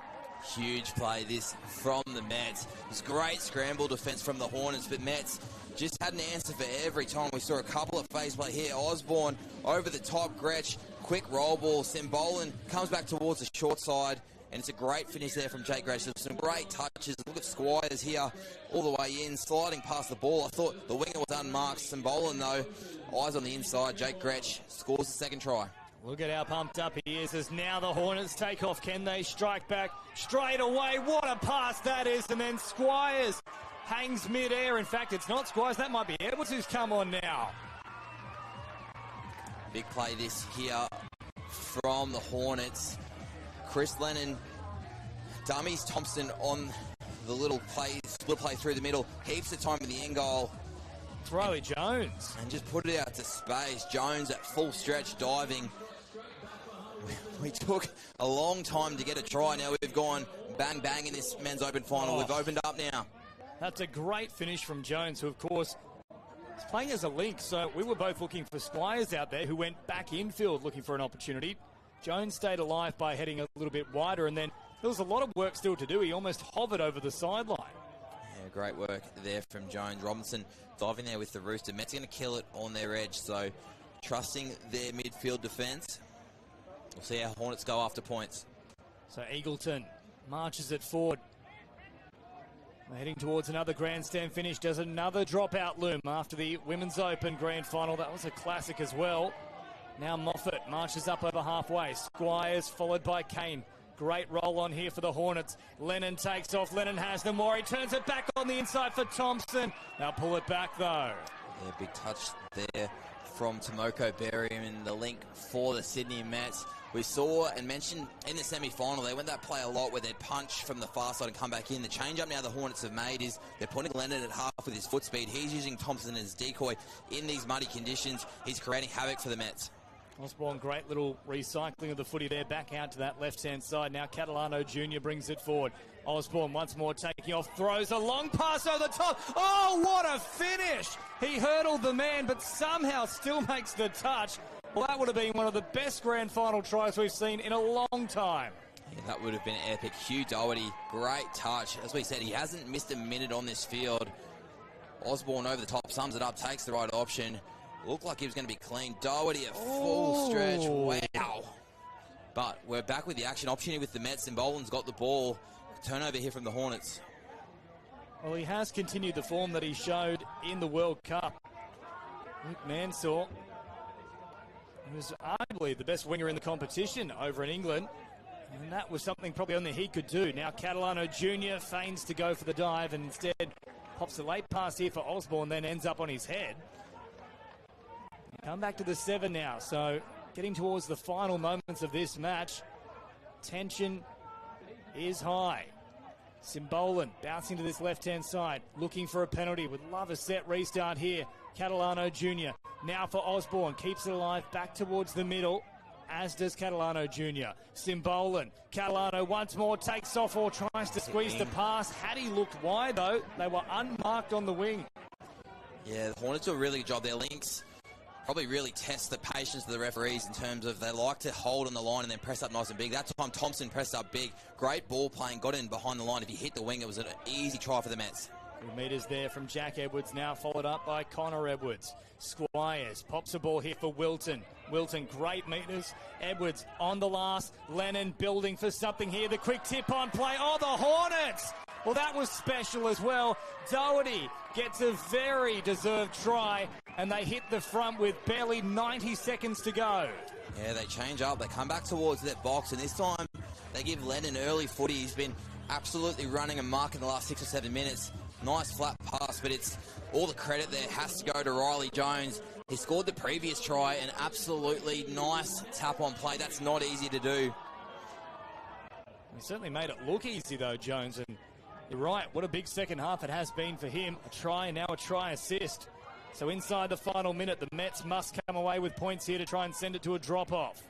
Huge play this from the Mets. It was great scramble defence from the Hornets, but Mets just had an answer for every time. We saw a couple of phase play here. Osborne over the top. Gretsch, quick roll ball. Simbolan comes back towards the short side, and it's a great finish there from Jake Gretsch. There's some great touches. Look at Squires here all the way in, sliding past the ball. I thought the winger was unmarked. Simbolan, though, eyes on the inside. Jake Gretsch scores the second try. Look at how pumped up he is as now the Hornets take off. Can they strike back straight away? What a pass that is. And then Squires hangs mid-air. In fact, it's not Squires. That might be Edwards who's come on now. Big play this here from the Hornets. Chris Lennon dummies Thompson on the little play, split play through the middle. Heaps of time in the end goal. Throw it, Jones. And just put it out to space. Jones at full stretch diving. We took a long time to get a try. Now we've gone bang, bang in this men's open final. We've opened up now. That's a great finish from Jones, who, of course, is playing as a link. So we were both looking for Squires out there, who went back infield looking for an opportunity. Jones stayed alive by heading a little bit wider, and then there was a lot of work still to do. He almost hovered over the sideline. Yeah, great work there from Jones. Robinson diving there with the Rooster. Mets going to kill it on their edge, so trusting their midfield defence. We'll see how Hornets go after points. So Eagleton marches it forward. We're heading towards another grandstand finish. Does another dropout loom after the Women's Open Grand Final. That was a classic as well. Now Moffat marches up over halfway. Squires followed by Kane. Great roll on here for the Hornets. Lennon takes off. Lennon has them more. He turns it back on the inside for Thompson. Now pull it back though. Yeah, big touch there from Tomoko Berry in the link for the Sydney Mets. We saw and mentioned in the semi-final, they went that play a lot where they'd punch from the far side and come back in. The change-up now the Hornets have made is they're putting Lennon at half with his foot speed. He's using Thompson as decoy in these muddy conditions. He's creating havoc for the Mets. Osborne, great little recycling of the footy there, back out to that left-hand side. Now Catalano Jr. brings it forward. Osborne once more taking off, throws a long pass over the top. Oh, what a finish! He hurdled the man, but somehow still makes the touch. Well, that would have been one of the best grand final tries we've seen in a long time. Yeah, that would have been epic. Hugh Doherty, great touch. As we said, he hasn't missed a minute on this field. Osborne over the top, sums it up, takes the right option. Looked like he was going to be clean. Doherty at full stretch. Wow. But we're back with the action opportunity with the Mets, and Boland's got the ball. Turnover here from the Hornets. Well, he has continued the form that he showed in the World Cup. Luke Mansour, who was arguably the best winger in the competition over in England. And that was something probably only he could do. Now Catalano Jr. feigns to go for the dive and instead pops a late pass here for Osborne, then ends up on his head. Come back to the 7 now, so getting towards the final moments of this match. Tension is high. Simbolan bouncing to this left-hand side, looking for a penalty. Would love a set restart here. Catalano Jr. now for Osborne, keeps it alive, back towards the middle, as does Catalano Jr. Simbolan, Catalano once more takes off or tries to squeeze the pass. Had he looked wide though, they were unmarked on the wing. Yeah, the Hornets do a really good job. Their links probably really test the patience of the referees in terms of they like to hold on the line and then press up nice and big. That time Thompson pressed up big. Great ball playing, got in behind the line. If he hit the wing, it was an easy try for the Mets. Good meters there from Jack Edwards, now followed up by Connor Edwards. Squires pops a ball here for Wilton. Wilton, great meters. Edwards on the last. Lennon building for something here. The quick tip on play. Oh, the Hornets! Well, that was special as well. Doherty gets a very deserved try, and they hit the front with barely 90 seconds to go. Yeah, they change up. They come back towards that box, and this time they give Lennon early footy. He's been absolutely running amok in the last 6 or 7 minutes. Nice flat pass, but it's all the credit there has to go to Riley Jones. He scored the previous try, an absolutely nice tap on play. That's not easy to do. He certainly made it look easy though, Jones, and you're right, what a big second half it has been for him. A try and now a try assist. So inside the final minute, the Mets must come away with points here to try and send it to a drop-off.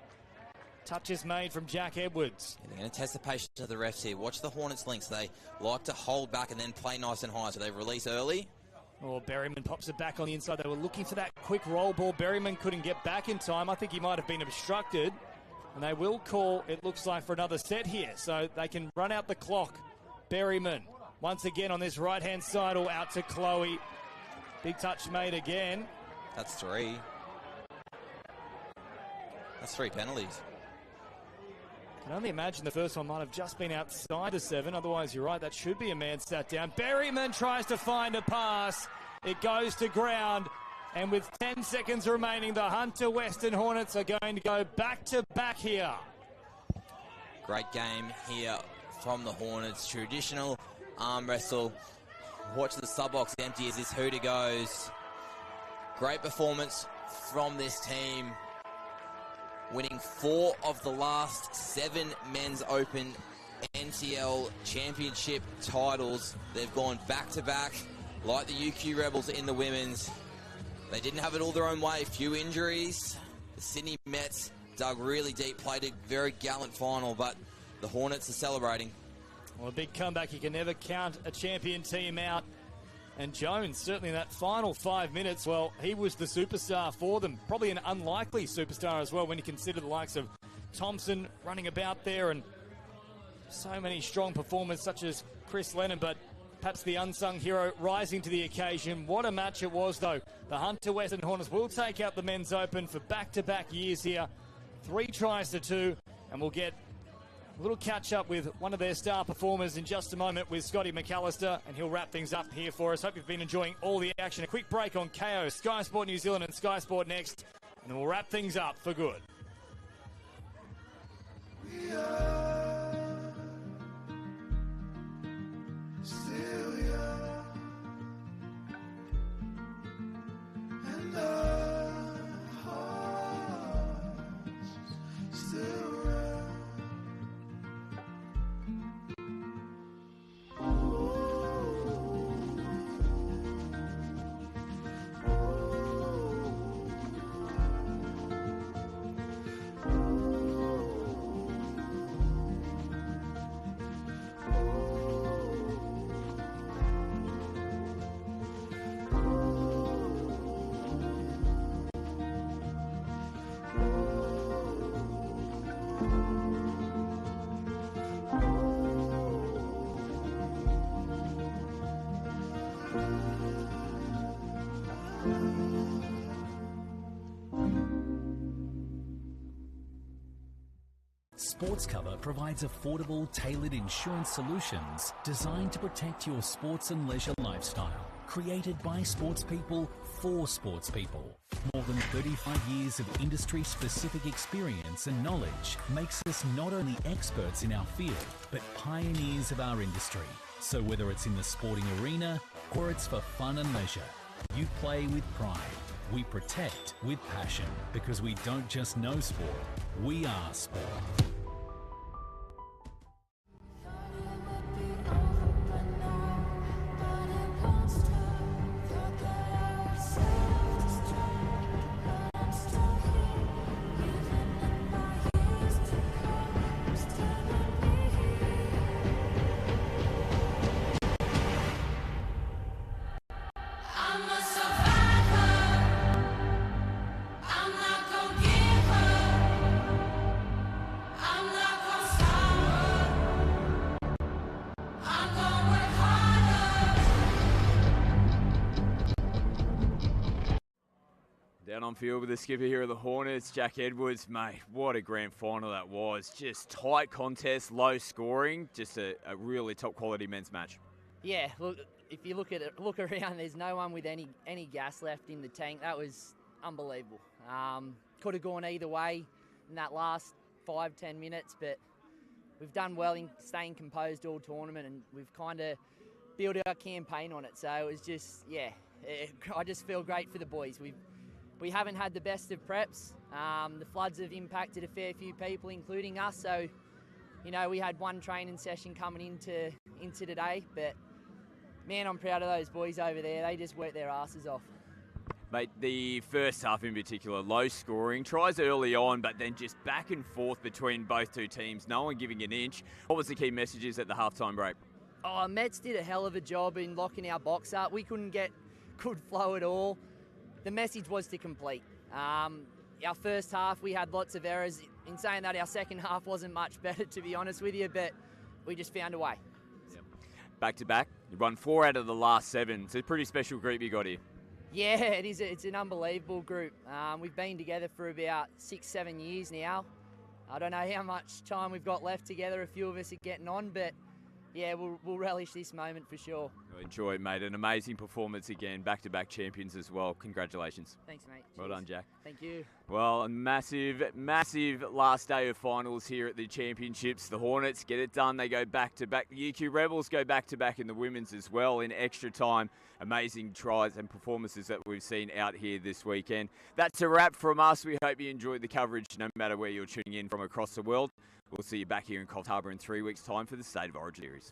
Touch is made from Jack Edwards. They're going to test the patience of the refs here. Watch the Hornets links. They like to hold back and then play nice and high, so they release early. Oh, Berryman pops it back on the inside. They were looking for that quick roll ball. Berryman couldn't get back in time. I think he might have been obstructed. And they will call, it looks like, for another set here. So they can run out the clock. Berryman, once again on this right-hand side, or out to Chloe. Big touch made again. That's 3. That's 3 penalties. I can only imagine the first one might have just been outside the 7. Otherwise, you're right, that should be a man sat down. Berryman tries to find a pass. It goes to ground. And with 10 seconds remaining, the Hunter Western Hornets are going to go back-to-back here. Great game here from the Hornets. Traditional arm wrestle. Watch the sub-box empty as this hooter goes. Great performance from this team. Winning 4 of the last 7 Men's Open NCL Championship titles. They've gone back-to-back like the UQ Rebels in the women's. They didn't have it all their own way. Few injuries. The Sydney Mets dug really deep, played a very gallant final, but the Hornets are celebrating. Well, a big comeback. You can never count a champion team out. And Jones, certainly in that final 5 minutes, well, he was the superstar for them. Probably an unlikely superstar as well when you consider the likes of Thompson running about there and so many strong performers such as Chris Lennon, but perhaps the unsung hero rising to the occasion. What a match it was, though. The Hunter Western Hornets will take out the Men's Open for back-to-back years here. 3 tries to 2, and we'll get a little catch-up with one of their star performers in just a moment with Scotty McAllister, and he'll wrap things up here for us. Hope you've been enjoying all the action. A quick break on KO, Sky Sport New Zealand and Sky Sport Next, and then we'll wrap things up for good. Sports Cover provides affordable, tailored insurance solutions designed to protect your sports and leisure lifestyle. Created by sports people for sports people. More than 35 years of industry-specific experience and knowledge makes us not only experts in our field, but pioneers of our industry. So whether it's in the sporting arena or it's for fun and leisure, you play with pride. We protect with passion, because we don't just know sport, we are sport. Down on field with the skipper here of the Hornets, Jack Edwards. Mate, what a grand final that was. Just tight contest, low scoring, just a really top quality men's match. Yeah, look, if you look around, there's no one with any gas left in the tank. That was unbelievable. Could have gone either way in that last 5-10 minutes, but we've done well in staying composed all tournament, and we've kind of built our campaign on it. So it was just, yeah, I just feel great for the boys. We haven't had the best of preps. The floods have impacted a fair few people, including us. So, you know, we had one training session coming into today, but man, I'm proud of those boys over there. They just worked their asses off. Mate, the first half in particular, low scoring, tries early on, but then just back and forth between both two teams, no one giving an inch. What was the key messages at the halftime break? Oh, Mets did a hell of a job in locking our box up. We couldn't get good flow at all. The message was to complete. Our first half, we had lots of errors. In saying that, our second half wasn't much better, to be honest with you, but we just found a way. Yep. Back-to-back, you won 4 out of the last 7. It's a pretty special group you got here. Yeah, it is. It's an unbelievable group. We've been together for about 6-7 years now. I don't know how much time we've got left together. A few of us are getting on, but yeah, we'll relish this moment for sure. Enjoy it, mate. An amazing performance again. Back-to-back champions as well. Congratulations. Thanks, mate. Well done, Jack. Thank you. Well, a massive last day of finals here at the championships. The Hornets get it done. They go back-to-back. The UQ Rebels go back-to-back in the women's as well in extra time. Amazing tries and performances that we've seen out here this weekend. That's a wrap from us. We hope you enjoyed the coverage no matter where you're tuning in from across the world. We'll see you back here in Coffs Harbour in 3 weeks' time for the State of Origin series.